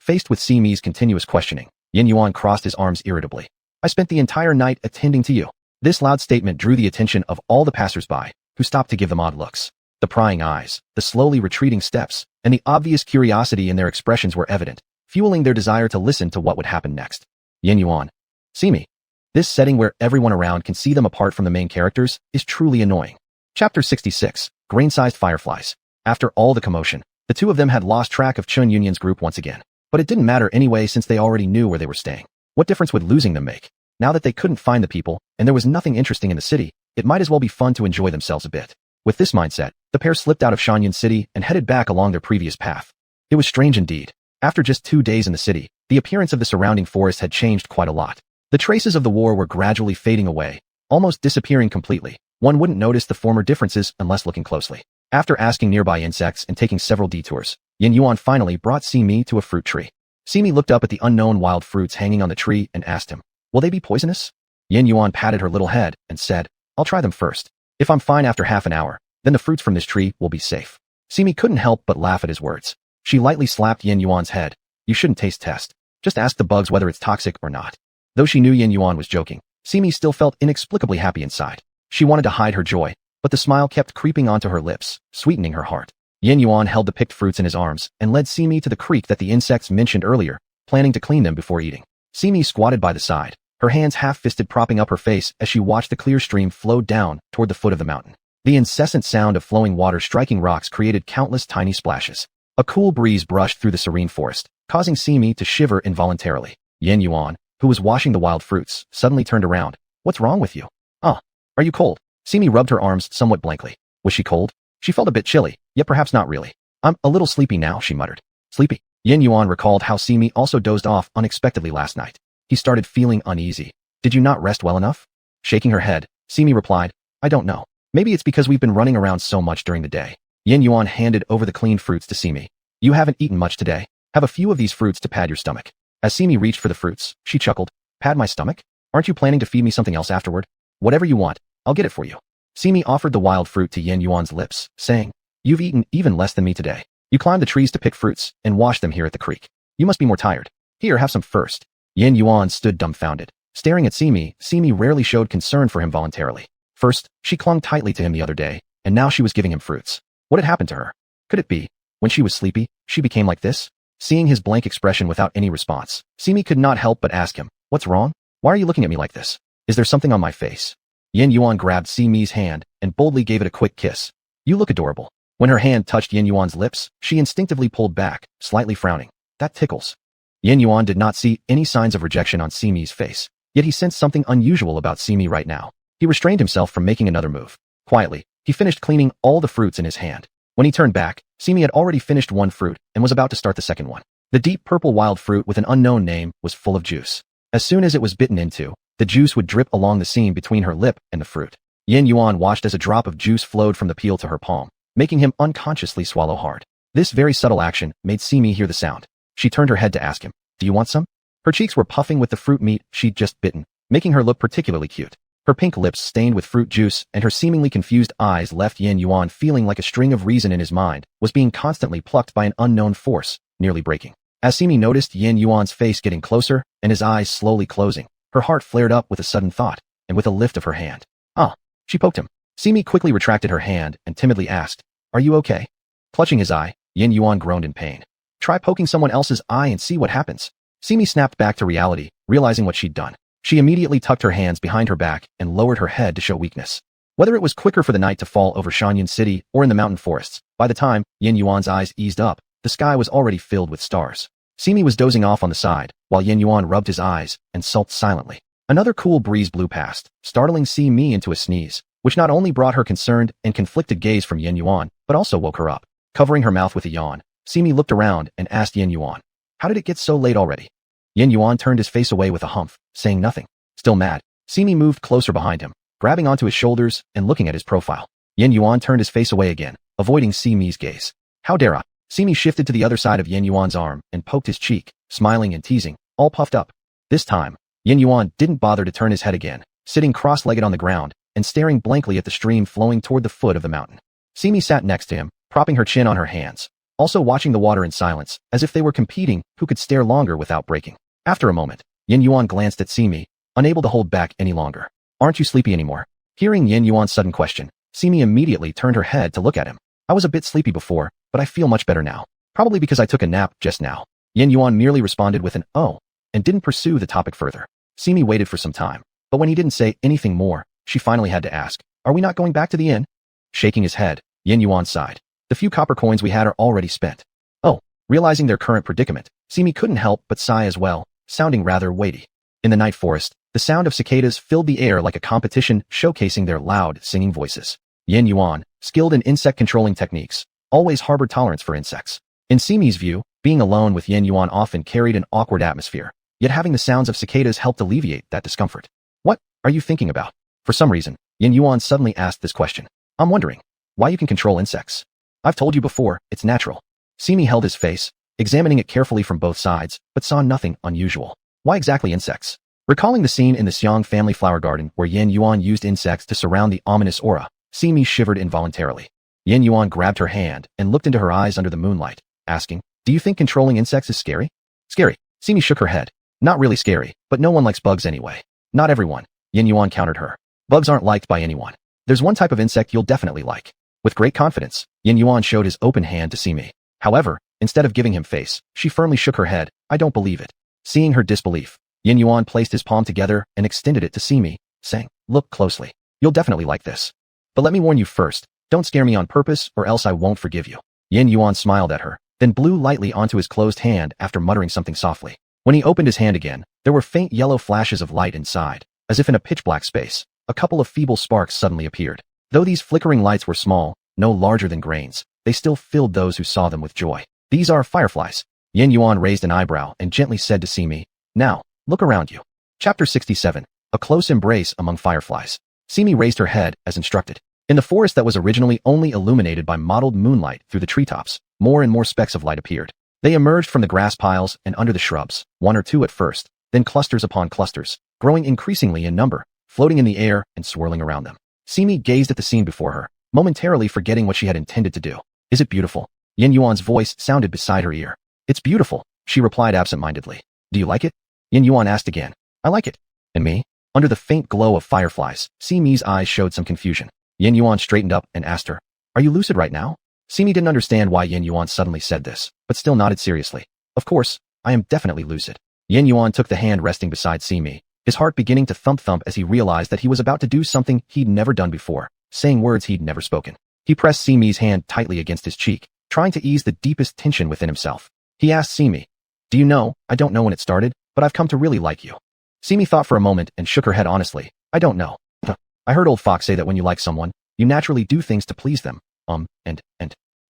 Speaker 1: Faced with Simi's continuous questioning, Yin Yuan crossed his arms irritably. I spent the entire night attending to you. This loud statement drew the attention of all the passers-by, who stopped to give them odd looks. The prying eyes, the slowly retreating steps, and the obvious curiosity in their expressions were evident, fueling their desire to listen to what would happen next. Yin Yuan. Simi. This setting where everyone around can see them apart from the main characters is truly annoying. Chapter 66. Grain-sized fireflies. After all the commotion, the two of them had lost track of Chun Yunyin's group once again. But it didn't matter anyway since they already knew where they were staying. What difference would losing them make? Now that they couldn't find the people, and there was nothing interesting in the city, it might as well be fun to enjoy themselves a bit. With this mindset, the pair slipped out of Shanyan City and headed back along their previous path. It was strange indeed. After just 2 days in the city, the appearance of the surrounding forest had changed quite a lot. The traces of the war were gradually fading away, almost disappearing completely. One wouldn't notice the former differences unless looking closely. After asking nearby insects and taking several detours, Yin Yuan finally brought Simi to a fruit tree. Simi looked up at the unknown wild fruits hanging on the tree and asked him, will they be poisonous? Yin Yuan patted her little head and said, I'll try them first. If I'm fine after half an hour, then the fruits from this tree will be safe. Simi couldn't help but laugh at his words. She lightly slapped Yin Yuan's head. You shouldn't taste test. Just ask the bugs whether it's toxic or not. Though she knew Yin Yuan was joking, Simi still felt inexplicably happy inside. She wanted to hide her joy, but the smile kept creeping onto her lips, sweetening her heart. Yin Yuan held the picked fruits in his arms and led Simi to the creek that the insects mentioned earlier, planning to clean them before eating. Simi squatted by the side, her hands half-fisted propping up her face as she watched the clear stream flow down toward the foot of the mountain. The incessant sound of flowing water striking rocks created countless tiny splashes. A cool breeze brushed through the serene forest, causing Simi to shiver involuntarily. Yin Yuan, who was washing the wild fruits, suddenly turned around. What's wrong with you? Are you cold? Simi rubbed her arms somewhat blankly. Was she cold? She felt a bit chilly, yet perhaps not really. I'm a little sleepy now, she muttered. Sleepy? Yin Yuan recalled how Simi also dozed off unexpectedly last night. He started feeling uneasy. Did you not rest well enough? Shaking her head, Simi replied, I don't know. Maybe it's because we've been running around so much during the day. Yin Yuan handed over the cleaned fruits to Simi. You haven't eaten much today. Have a few of these fruits to pad your stomach. As Simi reached for the fruits, she chuckled. Pad my stomach? Aren't you planning to feed me something else afterward? Whatever you want, I'll get it for you. Simi offered the wild fruit to Yin Yuan's lips, saying, You've eaten even less than me today. You climbed the trees to pick fruits and wash them here at the creek. You must be more tired. Here, have some first. Yin Yuan stood dumbfounded. Staring at Simi, Simi rarely showed concern for him voluntarily. First, she clung tightly to him the other day, and now she was giving him fruits. What had happened to her? Could it be, when she was sleepy, she became like this? Seeing his blank expression without any response, Simi could not help but ask him, What's wrong? Why are you looking at me like this? Is there something on my face? Yin Yuan grabbed Simi's hand and boldly gave it a quick kiss. You look adorable. When her hand touched Yin Yuan's lips, she instinctively pulled back, slightly frowning. That tickles. Yin Yuan did not see any signs of rejection on Simi's face, yet he sensed something unusual about Simi right now. He restrained himself from making another move. Quietly, he finished cleaning all the fruits in his hand. When he turned back, Simi had already finished one fruit and was about to start the second one. The deep purple wild fruit with an unknown name was full of juice. As soon as it was bitten into, the juice would drip along the seam between her lip and the fruit. Yin Yuan watched as a drop of juice flowed from the peel to her palm, making him unconsciously swallow hard. This very subtle action made Simi hear the sound. She turned her head to ask him, Do you want some? Her cheeks were puffing with the fruit meat she'd just bitten, making her look particularly cute. Her pink lips stained with fruit juice and her seemingly confused eyes left Yin Yuan feeling like a string of reason in his mind was being constantly plucked by an unknown force, nearly breaking. As Simi noticed Yin Yuan's face getting closer and his eyes slowly closing, her heart flared up with a sudden thought, and with a lift of her hand. She poked him. Simi quickly retracted her hand and timidly asked, Are you okay? Clutching his eye, Yin Yuan groaned in pain. Try poking someone else's eye and see what happens. Simi snapped back to reality, realizing what she'd done. She immediately tucked her hands behind her back and lowered her head to show weakness. Whether it was quicker for the night to fall over Shanyan City or in the mountain forests, by the time Yin Yuan's eyes eased up, the sky was already filled with stars. Simi was dozing off on the side, while Yin Yuan rubbed his eyes and sulked silently. Another cool breeze blew past, startling Simi into a sneeze, which not only brought her concerned and conflicted gaze from Yin Yuan, but also woke her up. Covering her mouth with a yawn, Simi looked around and asked Yin Yuan, How did it get so late already? Yin Yuan turned his face away with a humph, saying nothing. Still mad, Simi moved closer behind him, grabbing onto his shoulders and looking at his profile. Yin Yuan turned his face away again, avoiding Simi's gaze. How dare I? Simi shifted to the other side of Yin Yuan's arm and poked his cheek, smiling and teasing, all puffed up. This time, Yin Yuan didn't bother to turn his head again, sitting cross-legged on the ground and staring blankly at the stream flowing toward the foot of the mountain. Simi sat next to him, propping her chin on her hands, also watching the water in silence, as if they were competing who could stare longer without breaking. After a moment, Yin Yuan glanced at Simi, unable to hold back any longer. Aren't you sleepy anymore? Hearing Yin Yuan's sudden question, Simi immediately turned her head to look at him. I was a bit sleepy before, but I feel much better now. Probably because I took a nap just now. Yin Yuan merely responded with an oh, and didn't pursue the topic further. Simi waited for some time, but when he didn't say anything more, she finally had to ask, are we not going back to the inn? Shaking his head, Yin Yuan sighed. The few copper coins we had are already spent. Oh, realizing their current predicament, Simi couldn't help but sigh as well, sounding rather weighty. In the night forest, the sound of cicadas filled the air like a competition showcasing their loud, singing voices. Yin Yuan, skilled in insect-controlling techniques, always harbored tolerance for insects. In Simi's view, being alone with Yin Yuan often carried an awkward atmosphere, yet having the sounds of cicadas helped alleviate that discomfort. What are you thinking about? For some reason, Yin Yuan suddenly asked this question. I'm wondering why you can control insects. I've told you before, it's natural. Simi held his face, examining it carefully from both sides, but saw nothing unusual. Why exactly insects? Recalling the scene in the Xiang family flower garden where Yin Yuan used insects to surround the ominous aura, Simi shivered involuntarily. Yin Yuan grabbed her hand and looked into her eyes under the moonlight, asking, do you think controlling insects is scary? Scary. Simi shook her head. Not really scary, but no one likes bugs anyway. Not everyone, Yin Yuan countered her. Bugs aren't liked by anyone. There's one type of insect you'll definitely like. With great confidence, Yin Yuan showed his open hand to Simi. However, instead of giving him face, she firmly shook her head. I don't believe it. Seeing her disbelief, Yin Yuan placed his palm together and extended it to Simi, saying, look closely. You'll definitely like this. But let me warn you first, don't scare me on purpose or else I won't forgive you. Yin Yuan smiled at her, then blew lightly onto his closed hand after muttering something softly. When he opened his hand again, there were faint yellow flashes of light inside, as if in a pitch-black space. A couple of feeble sparks suddenly appeared. Though these flickering lights were small, no larger than grains, they still filled those who saw them with joy. These are fireflies. Yin Yuan raised an eyebrow and gently said to Simi, now, look around you. Chapter 67. A Close Embrace Among Fireflies. Simi raised her head as instructed. In the forest that was originally only illuminated by mottled moonlight through the treetops, more and more specks of light appeared. They emerged from the grass piles and under the shrubs, one or two at first, then clusters upon clusters, growing increasingly in number, floating in the air and swirling around them. Simi gazed at the scene before her, momentarily forgetting what she had intended to do. Is it beautiful? Yin Yuan's voice sounded beside her ear. It's beautiful, she replied absent-mindedly. Do you like it? Yin Yuan asked again. I like it. And me? Under the faint glow of fireflies, Simi's eyes showed some confusion. Yin Yuan straightened up and asked her, are you lucid right now? Simi didn't understand why Yin Yuan suddenly said this, but still nodded seriously. Of course, I am definitely lucid. Yin Yuan took the hand resting beside Simi, his heart beginning to thump-thump as he realized that he was about to do something he'd never done before, saying words he'd never spoken. He pressed Simi's hand tightly against his cheek, trying to ease the deepest tension within himself. He asked Simi, do you know, I don't know when it started, but I've come to really like you. Simi thought for a moment and shook her head honestly. I don't know. I heard old Fox say that when you like someone, you naturally do things to please them. And.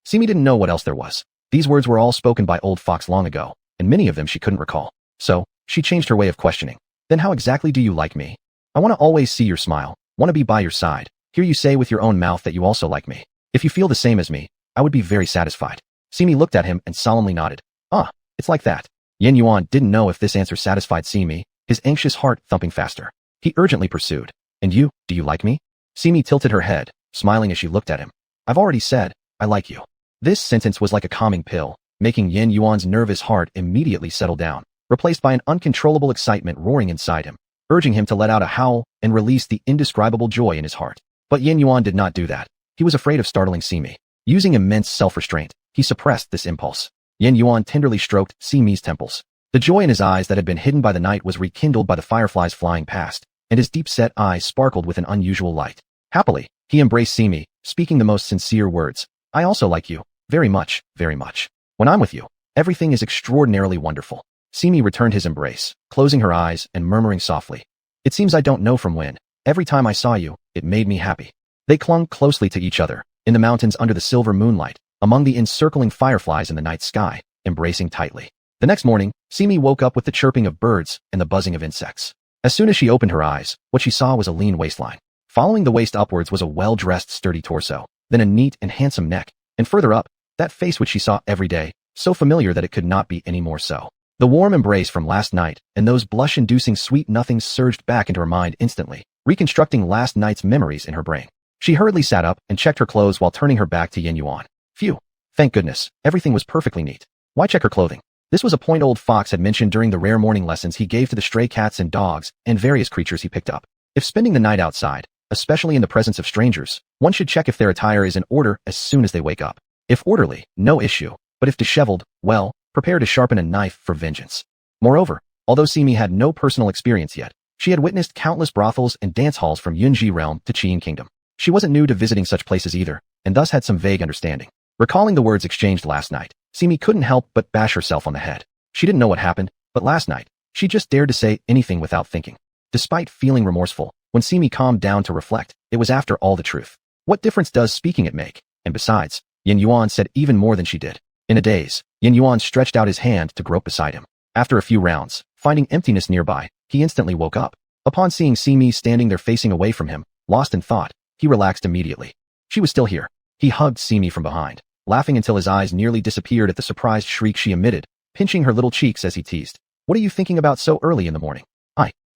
Speaker 1: Simi didn't know what else there was. These words were all spoken by old Fox long ago, and many of them she couldn't recall. So, she changed her way of questioning. Then how exactly do you like me? I want to always see your smile, want to be by your side, hear you say with your own mouth that you also like me. If you feel the same as me, I would be very satisfied. Simi looked at him and solemnly nodded. Ah, it's like that. Yin Yuan didn't know if this answer satisfied Simi, his anxious heart thumping faster. He urgently pursued. And you, do you like me? Simi tilted her head, smiling as she looked at him. I've already said, I like you. This sentence was like a calming pill, making Yin Yuan's nervous heart immediately settle down, replaced by an uncontrollable excitement roaring inside him, urging him to let out a howl and release the indescribable joy in his heart. But Yin Yuan did not do that. He was afraid of startling Simi. Using immense self-restraint, he suppressed this impulse. Yin Yuan tenderly stroked Simi's temples. The joy in his eyes that had been hidden by the night was rekindled by the fireflies flying past, and his deep-set eyes sparkled with an unusual light. Happily, he embraced Simi, speaking the most sincere words. I also like you, very much, very much. When I'm with you, everything is extraordinarily wonderful. Simi returned his embrace, closing her eyes and murmuring softly. It seems I don't know from when. Every time I saw you, it made me happy. They clung closely to each other, in the mountains under the silver moonlight, among the encircling fireflies in the night sky, embracing tightly. The next morning, Simi woke up with the chirping of birds and the buzzing of insects. As soon as she opened her eyes, what she saw was a lean waistline. Following the waist upwards was a well-dressed, sturdy torso, then a neat and handsome neck, and further up, that face which she saw every day, so familiar that it could not be any more so. The warm embrace from last night and those blush-inducing sweet nothings surged back into her mind instantly, reconstructing last night's memories in her brain. She hurriedly sat up and checked her clothes while turning her back to Yin Yuan. Phew. Thank goodness, everything was perfectly neat. Why check her clothing? This was a point old Fox had mentioned during the rare morning lessons he gave to the stray cats and dogs and various creatures he picked up. If spending the night outside, especially in the presence of strangers, one should check if their attire is in order as soon as they wake up. If orderly, no issue, but if disheveled, well, prepare to sharpen a knife for vengeance. Moreover, although Simi had no personal experience yet, she had witnessed countless brothels and dance halls from Yunji realm to Qian kingdom. She wasn't new to visiting such places either, and thus had some vague understanding. Recalling the words exchanged last night, Simi couldn't help but bash herself on the head. She didn't know what happened, but last night, she just dared to say anything without thinking. Despite feeling remorseful, when Simi calmed down to reflect, it was after all the truth. What difference does speaking it make? And besides, Yin Yuan said even more than she did. In a daze, Yin Yuan stretched out his hand to grope beside him. After a few rounds, finding emptiness nearby, he instantly woke up. Upon seeing Simi standing there facing away from him, lost in thought, he relaxed immediately. She was still here. He hugged Simi from behind, laughing until his eyes nearly disappeared at the surprised shriek she emitted, pinching her little cheeks as he teased. What are you thinking about so early in the morning?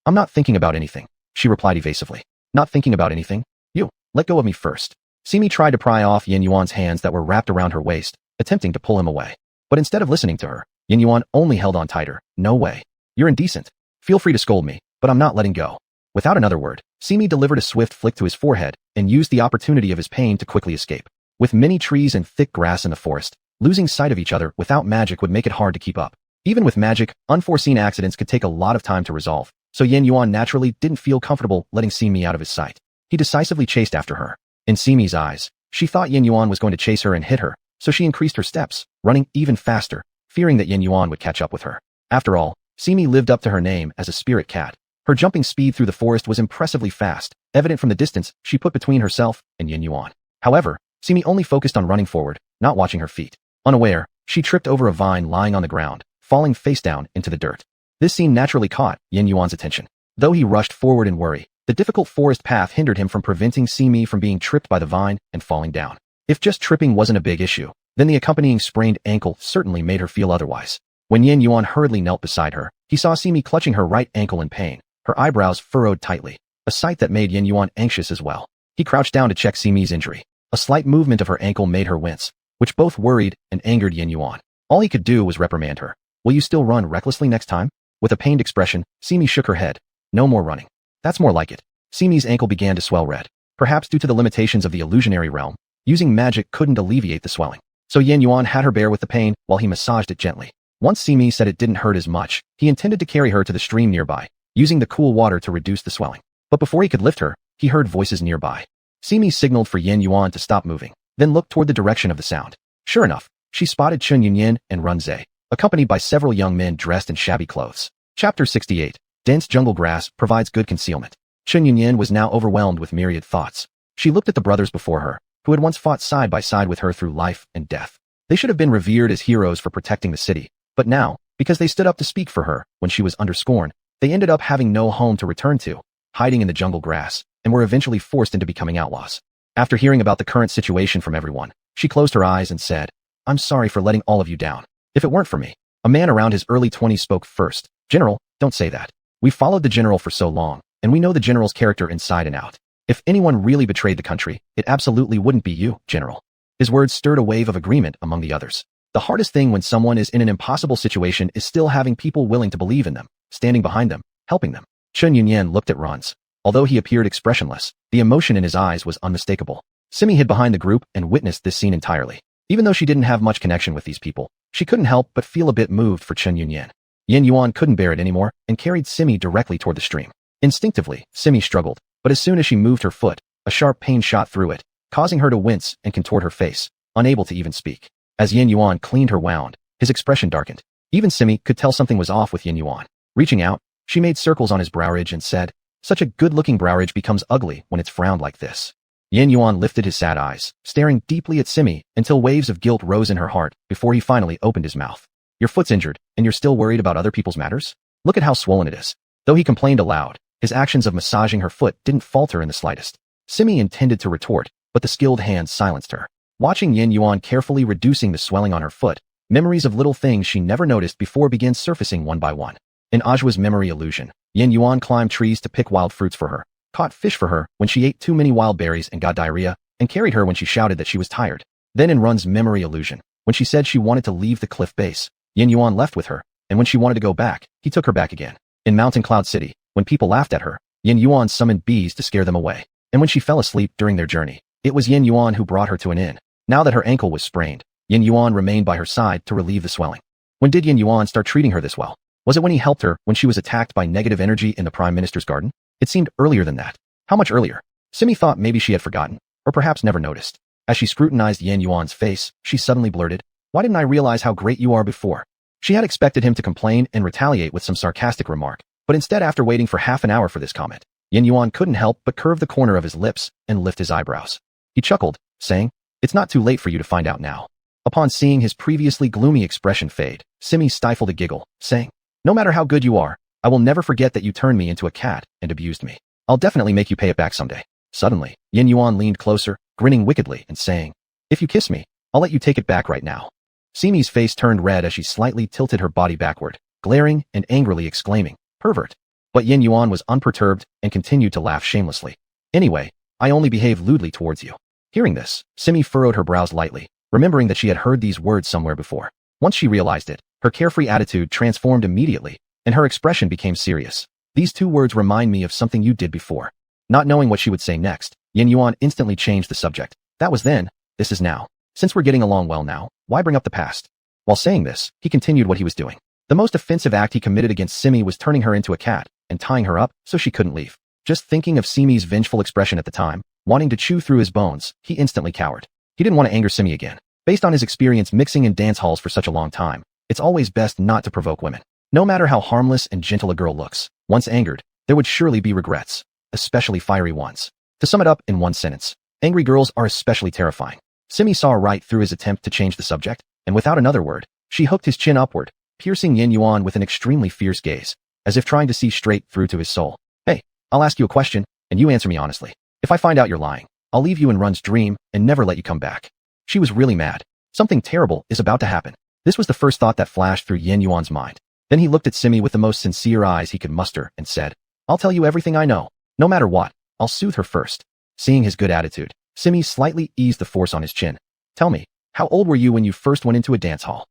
Speaker 1: I'm not thinking about anything, she replied evasively. Not thinking about anything? You, let go of me first. Simi tried to pry off Yin Yuan's hands that were wrapped around her waist, attempting to pull him away. But instead of listening to her, Yin Yuan only held on tighter. No way. You're indecent. Feel free to scold me, but I'm not letting go. Without another word, Simi delivered a swift flick to his forehead and used the opportunity of his pain to quickly escape. With many trees and thick grass in the forest, losing sight of each other without magic would make it hard to keep up. Even with magic, unforeseen accidents could take a lot of time to resolve, so Yin Yuan naturally didn't feel comfortable letting Simi out of his sight. He decisively chased after her. In Simi's eyes, she thought Yin Yuan was going to chase her and hit her, so she increased her steps, running even faster, fearing that Yin Yuan would catch up with her. After all, Simi lived up to her name as a spirit cat. Her jumping speed through the forest was impressively fast, evident from the distance she put between herself and Yin Yuan. However, Simi only focused on running forward, not watching her feet. Unaware, she tripped over a vine lying on the ground, falling face down into the dirt. This scene naturally caught Yin Yuan's attention. Though he rushed forward in worry, the difficult forest path hindered him from preventing Simi from being tripped by the vine and falling down. If just tripping wasn't a big issue, then the accompanying sprained ankle certainly made her feel otherwise. When Yin Yuan hurriedly knelt beside her, he saw Simi clutching her right ankle in pain, her eyebrows furrowed tightly, a sight that made Yin Yuan anxious as well. He crouched down to check Simi's injury. A slight movement of her ankle made her wince, which both worried and angered Yin Yuan. All he could do was reprimand her. Will you still run recklessly next time? With a pained expression, Simi shook her head. No more running. That's more like it. Simi's ankle began to swell red. Perhaps due to the limitations of the illusionary realm, using magic couldn't alleviate the swelling. So Yin Yuan had her bear with the pain while he massaged it gently. Once Simi said it didn't hurt as much, he intended to carry her to the stream nearby, using the cool water to reduce the swelling. But before he could lift her, he heard voices nearby. Simi signaled for Yin Yuan to stop moving, then looked toward the direction of the sound. Sure enough, she spotted Chun Yunyin and Run Zhe, accompanied by several young men dressed in shabby clothes. Chapter 68. Dense jungle grass provides good concealment. Chun Yunyin was now overwhelmed with myriad thoughts. She looked at the brothers before her, who had once fought side by side with her through life and death. They should have been revered as heroes for protecting the city, but now, because they stood up to speak for her when she was under scorn, they ended up having no home to return to, hiding in the jungle grass, and were eventually forced into becoming outlaws. After hearing about the current situation from everyone, she closed her eyes and said, I'm sorry for letting all of you down. If it weren't for me. A man around his early 20s spoke first. General, don't say that. We followed the general for so long, and we know the general's character inside and out. If anyone really betrayed the country, it absolutely wouldn't be you, General. His words stirred a wave of agreement among the others. The hardest thing when someone is in an impossible situation is still having people willing to believe in them, standing behind them, helping them. Chun Yunyan looked at Ranz. Although he appeared expressionless, the emotion in his eyes was unmistakable. Simi hid behind the group and witnessed this scene entirely. Even though she didn't have much connection with these people, she couldn't help but feel a bit moved for Chun Yunyan. Yin Yuan couldn't bear it anymore and carried Simi directly toward the stream. Instinctively, Simi struggled, but as soon as she moved her foot, a sharp pain shot through it, causing her to wince and contort her face, unable to even speak. As Yin Yuan cleaned her wound, his expression darkened. Even Simi could tell something was off with Yin Yuan. Reaching out, she made circles on his brow ridge and said, such a good-looking brow ridge becomes ugly when it's frowned like this. Yin Yuan lifted his sad eyes, staring deeply at Simi until waves of guilt rose in her heart before he finally opened his mouth. Your foot's injured, and you're still worried about other people's matters? Look at how swollen it is. Though he complained aloud, his actions of massaging her foot didn't falter in the slightest. Simi intended to retort, but the skilled hands silenced her. Watching Yin Yuan carefully reducing the swelling on her foot, memories of little things she never noticed before began surfacing one by one. In Ajua's memory illusion, Yin Yuan climbed trees to pick wild fruits for her, caught fish for her when she ate too many wild berries and got diarrhea, and carried her when she shouted that she was tired. Then in Run's memory illusion, when she said she wanted to leave the cliff base, Yin Yuan left with her, and when she wanted to go back, he took her back again. In Mountain Cloud City, when people laughed at her, Yin Yuan summoned bees to scare them away. And when she fell asleep during their journey, it was Yin Yuan who brought her to an inn. Now that her ankle was sprained, Yin Yuan remained by her side to relieve the swelling. When did Yin Yuan start treating her this well? Was it when he helped her when she was attacked by negative energy in the Prime Minister's garden? It seemed earlier than that. How much earlier? Simi thought maybe she had forgotten, or perhaps never noticed. As she scrutinized Yin Yuan's face, she suddenly blurted, "Why didn't I realize how great you are before?" She had expected him to complain and retaliate with some sarcastic remark, but instead, after waiting for half an hour for this comment, Yin Yuan couldn't help but curve the corner of his lips and lift his eyebrows. He chuckled, saying, "It's not too late for you to find out now." Upon seeing his previously gloomy expression fade, Simi stifled a giggle, saying, "No matter how good you are, I will never forget that you turned me into a cat and abused me. I'll definitely make you pay it back someday." Suddenly, Yin Yuan leaned closer, grinning wickedly and saying, "If you kiss me, I'll let you take it back right now." Simi's face turned red as she slightly tilted her body backward, glaring and angrily exclaiming, "Pervert." But Yin Yuan was unperturbed and continued to laugh shamelessly. "Anyway, I only behave lewdly towards you." Hearing this, Simi furrowed her brows lightly, remembering that she had heard these words somewhere before. Once she realized it, her carefree attitude transformed immediately, and her expression became serious. "These two words remind me of something you did before." Not knowing what she would say next, Yin Yuan instantly changed the subject. "That was then, this is now. Since we're getting along well now, why bring up the past?" While saying this, he continued what he was doing. The most offensive act he committed against Simi was turning her into a cat and tying her up so she couldn't leave. Just thinking of Simi's vengeful expression at the time, wanting to chew through his bones, he instantly cowered. He didn't want to anger Simi again. Based on his experience mixing in dance halls for such a long time, it's always best not to provoke women. No matter how harmless and gentle a girl looks, once angered, there would surely be regrets, especially fiery ones. To sum it up in one sentence, angry girls are especially terrifying. Simi saw right through his attempt to change the subject, and without another word, she hooked his chin upward, piercing Yin Yuan with an extremely fierce gaze, as if trying to see straight through to his soul. "Hey, I'll ask you a question, and you answer me honestly. If I find out you're lying, I'll leave you in Run's dream and never let you come back." She was really mad. Something terrible is about to happen. This was the first thought that flashed through Yin Yuan's mind. Then he looked at Simi with the most sincere eyes he could muster and said, "I'll tell you everything I know. No matter what, I'll soothe her first." Seeing his good attitude, Simi slightly eased the force on his chin. "Tell me, how old were you when you first went into a dance hall?"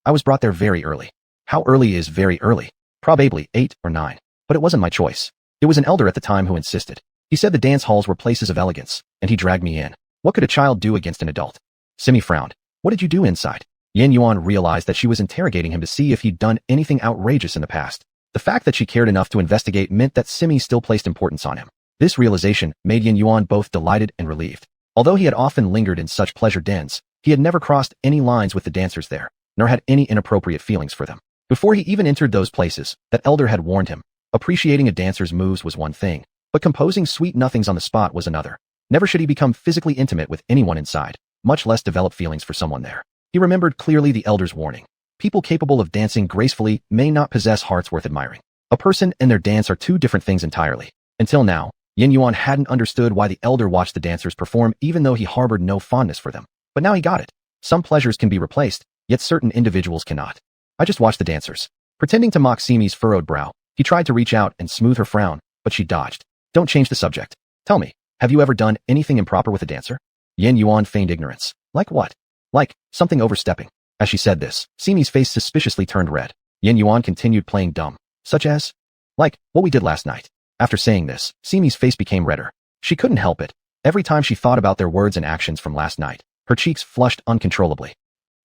Speaker 1: I was brought there very early." "How early is very early?" "Probably 8 or 9. But it wasn't my choice. It was an elder at the time who insisted. He said the dance halls were places of elegance, and he dragged me in. What could a child do against an adult?" Simi frowned. "What did you do inside?" Yin Yuan realized that she was interrogating him to see if he'd done anything outrageous in the past. The fact that she cared enough to investigate meant that Simi still placed importance on him. This realization made Yin Yuan both delighted and relieved. Although he had often lingered in such pleasure dens, he had never crossed any lines with the dancers there, nor had any inappropriate feelings for them. Before he even entered those places, that elder had warned him, appreciating a dancer's moves was one thing, but composing sweet nothings on the spot was another. Never should he become physically intimate with anyone inside, much less develop feelings for someone there. He remembered clearly the elder's warning. People capable of dancing gracefully may not possess hearts worth admiring. A person and their dance are two different things entirely. Until now, Yin Yuan hadn't understood why the elder watched the dancers perform even though he harbored no fondness for them. But now he got it. Some pleasures can be replaced, yet certain individuals cannot. "I just watched the dancers." Pretending to mock Simi's furrowed brow, he tried to reach out and smooth her frown, but she dodged. "Don't change the subject. Tell me, have you ever done anything improper with a dancer?" Yin Yuan feigned ignorance. "Like what?" "Like, something overstepping." As she said this, Simi's face suspiciously turned red. Yin Yuan continued playing dumb. "Such as?" "Like, what we did last night." After saying this, Simi's face became redder. She couldn't help it. Every time she thought about their words and actions from last night, her cheeks flushed uncontrollably.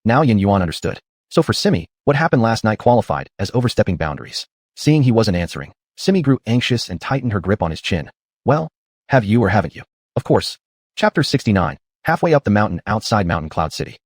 Speaker 1: Now Yin Yuan understood. So for Simi, what happened last night qualified as overstepping boundaries. Seeing he wasn't answering, Simi grew anxious and tightened her grip on his chin. "Well, have you or haven't you?" "Of course." Chapter 69. Halfway up the mountain outside Mountain Cloud City.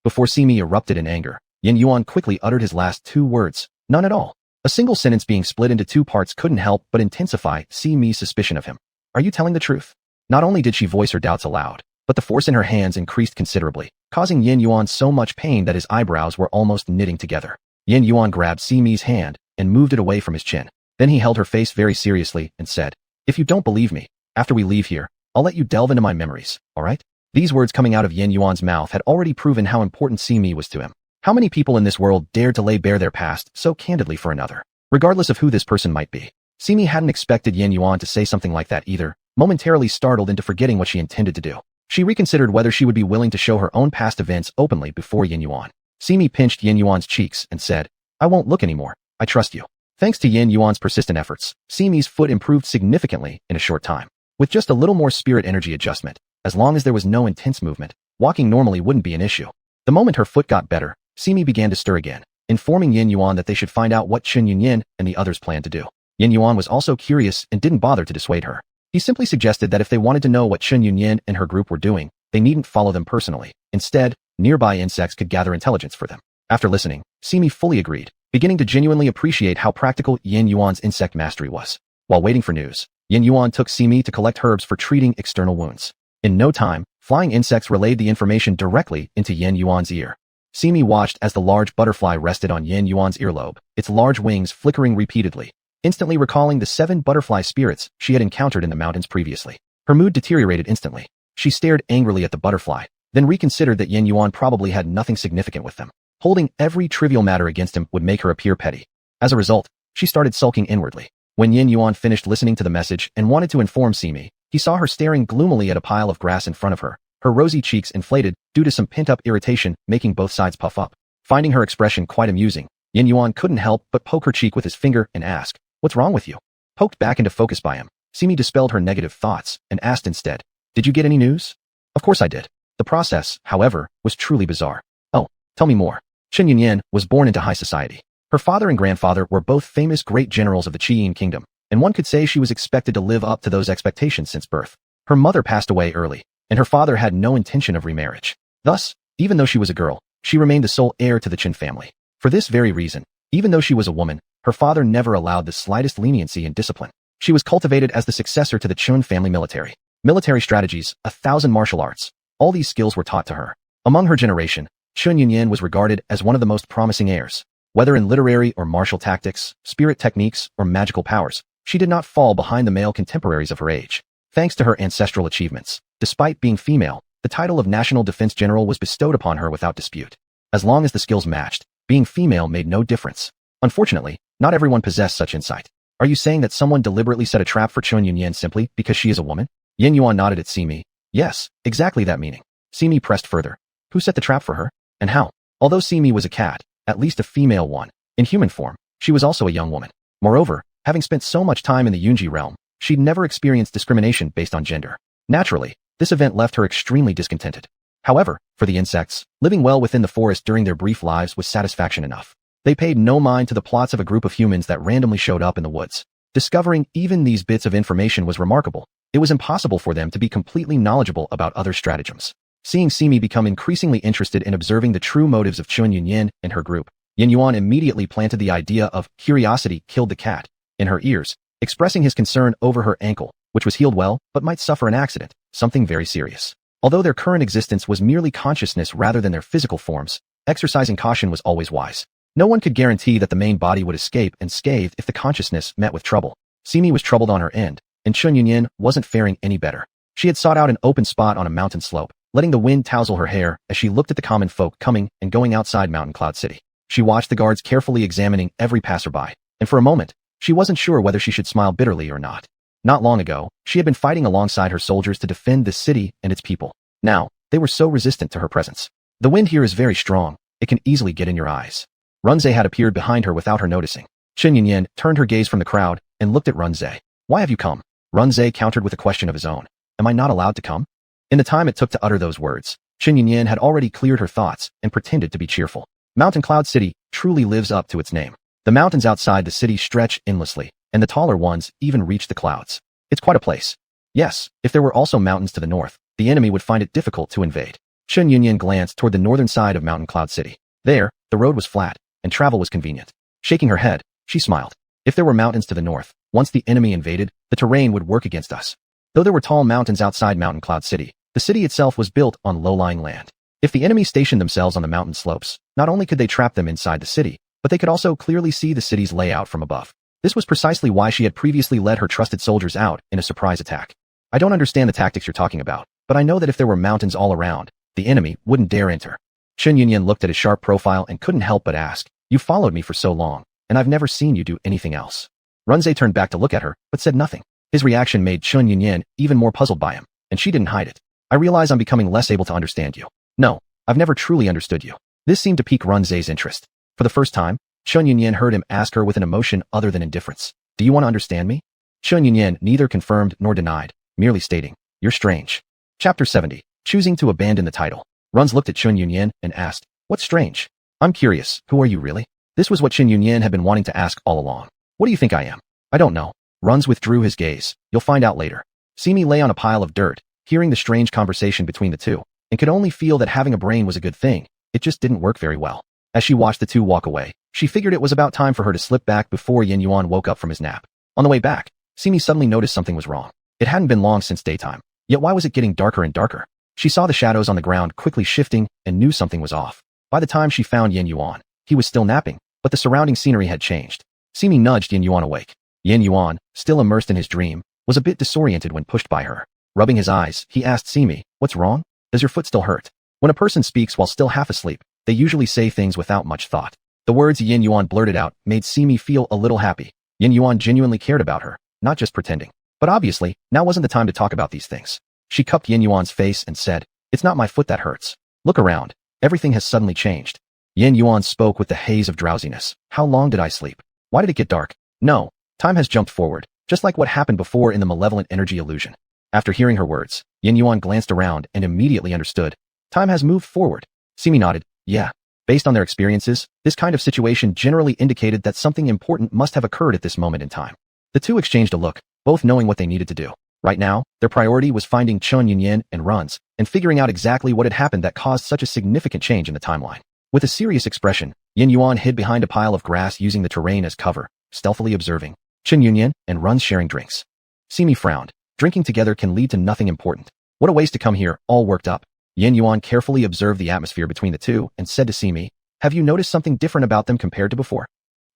Speaker 1: Before Simi erupted in anger, Yin Yuan quickly uttered his last 2 words. "None at all." A single sentence being split into 2 parts couldn't help but intensify Simi's suspicion of him. "Are you telling the truth?" Not only did she voice her doubts aloud, but the force in her hands increased considerably, causing Yin Yuan so much pain that his eyebrows were almost knitting together. Yin Yuan grabbed Simi's hand and moved it away from his chin. Then he held her face very seriously and said, "If you don't believe me, after we leave here, I'll let you delve into my memories, alright?" These words coming out of Yin Yuan's mouth had already proven how important Simi was to him. How many people in this world dared to lay bare their past so candidly for another, regardless of who this person might be? Simi hadn't expected Yin Yuan to say something like that either, momentarily startled into forgetting what she intended to do. She reconsidered whether she would be willing to show her own past events openly before Yin Yuan. Simi pinched Yin Yuan's cheeks and said, "I won't look anymore. I trust you." Thanks to Yin Yuan's persistent efforts, Simi's foot improved significantly in a short time. With just a little more spirit energy adjustment, as long as there was no intense movement, walking normally wouldn't be an issue. The moment her foot got better, Simi began to stir again, informing Yin Yuan that they should find out what Chen Yunyin and the others planned to do. Yin Yuan was also curious and didn't bother to dissuade her. He simply suggested that if they wanted to know what Chen Yunyin and her group were doing, they needn't follow them personally. Instead, nearby insects could gather intelligence for them. After listening, Simi fully agreed, beginning to genuinely appreciate how practical Yin Yuan's insect mastery was. While waiting for news, Yin Yuan took Simi to collect herbs for treating external wounds. In no time, flying insects relayed the information directly into Yin Yuan's ear. Simi watched as the large butterfly rested on Yin Yuan's earlobe, its large wings flickering repeatedly, instantly recalling the 7 butterfly spirits she had encountered in the mountains previously. Her mood deteriorated instantly. She stared angrily at the butterfly, then reconsidered that Yin Yuan probably had nothing significant with them. Holding every trivial matter against him would make her appear petty. As a result, she started sulking inwardly. When Yin Yuan finished listening to the message and wanted to inform Simi, he saw her staring gloomily at a pile of grass in front of her, her rosy cheeks inflated due to some pent-up irritation making both sides puff up. Finding her expression quite amusing, Yin Yuan couldn't help but poke her cheek with his finger and ask, "What's wrong with you?" Poked back into focus by him, Simi dispelled her negative thoughts and asked instead, "Did you get any news?" "Of course I did." The process, however, was truly bizarre. "Oh, tell me more." Chen Yunyin was born into high society. Her father and grandfather were both famous great generals of the Qiying kingdom, and one could say she was expected to live up to those expectations since birth. Her mother passed away early, and her father had no intention of remarriage. Thus, even though she was a girl, she remained the sole heir to the Chen family. For this very reason, even though she was a woman, her father never allowed the slightest leniency in discipline. She was cultivated as the successor to the Chen family military strategies, 1,000 martial arts. All these skills were taught to her. Among her generation, Chen Yunyin was regarded as one of the most promising heirs. Whether in literary or martial tactics, spirit techniques, or magical powers, she did not fall behind the male contemporaries of her age. Thanks to her ancestral achievements, despite being female, the title of National Defense General was bestowed upon her without dispute. As long as the skills matched, being female made no difference. Unfortunately, not everyone possessed such insight. Are you saying that someone deliberately set a trap for Chen Yunyin simply because she is a woman? Yin Yuan nodded at Simi. Yes, exactly that meaning. Simi pressed further. Who set the trap for her? And how? Although Simi was a cat, at least a female one, in human form, she was also a young woman. Moreover, having spent so much time in the Yunji realm, she'd never experienced discrimination based on gender. Naturally, this event left her extremely discontented. However, for the insects, living well within the forest during their brief lives was satisfaction enough. They paid no mind to the plots of a group of humans that randomly showed up in the woods. Discovering even these bits of information was remarkable. It was impossible for them to be completely knowledgeable about other stratagems. Seeing Simi become increasingly interested in observing the true motives of Chen Yunyin and her group, Yin Yuan immediately planted the idea of curiosity killed the cat in her ears, expressing his concern over her ankle, which was healed well but might suffer an accident, something very serious. Although their current existence was merely consciousness rather than their physical forms, exercising caution was always wise. No one could guarantee that the main body would escape unscathed if the consciousness met with trouble. Simi was troubled on her end, and Chen Yunyin wasn't faring any better. She had sought out an open spot on a mountain slope, letting the wind tousle her hair as she looked at the common folk coming and going outside Mountain Cloud City. She watched the guards carefully examining every passerby, and for a moment, she wasn't sure whether she should smile bitterly or not. Not long ago, she had been fighting alongside her soldiers to defend this city and its people. Now, they were so resistant to her presence. The wind here is very strong. It can easily get in your eyes. Runze had appeared behind her without her noticing. Chen Yunyin turned her gaze from the crowd and looked at Runze. Why have you come? Runze countered with a question of his own. Am I not allowed to come? In the time it took to utter those words, Chen Yunyin had already cleared her thoughts and pretended to be cheerful. Mountain Cloud City truly lives up to its name. The mountains outside the city stretch endlessly, and the taller ones even reach the clouds. It's quite a place. Yes, if there were also mountains to the north, the enemy would find it difficult to invade. Chen Yunyin glanced toward the northern side of Mountain Cloud City. There, the road was flat, and travel was convenient. Shaking her head, she smiled. If there were mountains to the north, once the enemy invaded, the terrain would work against us. Though there were tall mountains outside Mountain Cloud City, The city itself was built on low-lying land. If the enemy stationed themselves on the mountain slopes, not only could they trap them inside the city, but they could also clearly see the city's layout from above. This was precisely why she had previously led her trusted soldiers out in a surprise attack. I don't understand the tactics you're talking about, but I know that if there were mountains all around, the enemy wouldn't dare enter. Chen Yunyan looked at his sharp profile and couldn't help but ask, "You followed me for so long, and I've never seen you do anything else." Runze turned back to look at her, but said nothing. His reaction made Chen Yunyan even more puzzled by him, and she didn't hide it. "I realize I'm becoming less able to understand you. No, I've never truly understood you." This seemed to pique Runze's interest. For the first time, Chen Yunyan heard him ask her with an emotion other than indifference. "Do you want to understand me?" Chen Yunyan neither confirmed nor denied, merely stating, "You're strange." Chapter 70, Choosing to Abandon the Title. Runze looked at Chen Yunyan and asked, "What's strange?" "I'm curious, who are you really?" This was what Chen Yunyan had been wanting to ask all along. "What do you think I am?" "I don't know." Runze withdrew his gaze. "You'll find out later." Simi lay on a pile of dirt, hearing the strange conversation between the two, and could only feel that having a brain was a good thing. It just didn't work very well. As she watched the two walk away, she figured it was about time for her to slip back before Yin Yuan woke up from his nap. On the way back, Simi suddenly noticed something was wrong. It hadn't been long since daytime, yet why was it getting darker and darker? She saw the shadows on the ground quickly shifting and knew something was off. By the time she found Yin Yuan, he was still napping, but the surrounding scenery had changed. Simi nudged Yin Yuan awake. Yin Yuan, still immersed in his dream, was a bit disoriented when pushed by her. Rubbing his eyes, he asked Simi, "What's wrong? Does your foot still hurt?" When a person speaks while still half asleep, they usually say things without much thought. The words Yin Yuan blurted out made Simi feel a little happy. Yin Yuan genuinely cared about her, not just pretending. But obviously, now wasn't the time to talk about these things. She cupped Yin Yuan's face and said, "It's not my foot that hurts. Look around. Everything has suddenly changed." Yin Yuan spoke with the haze of drowsiness. "How long did I sleep? Why did it get dark?" "No, time has jumped forward, just like what happened before in the malevolent energy illusion." After hearing her words, Yin Yuan glanced around and immediately understood. Time has moved forward. Simi nodded. "Yeah." Based on their experiences, this kind of situation generally indicated that something important must have occurred at this moment in time. The two exchanged a look, both knowing what they needed to do. Right now, their priority was finding Chen Yunyan and Runze, and figuring out exactly what had happened that caused such a significant change in the timeline. With a serious expression, Yin Yuan hid behind a pile of grass using the terrain as cover, stealthily observing Chen Yunyan and Runze sharing drinks. Simi frowned. Drinking together can lead to nothing important. What a waste to come here, all worked up. Yin Yuan carefully observed the atmosphere between the two and said to Simi, "Have you noticed something different about them compared to before?"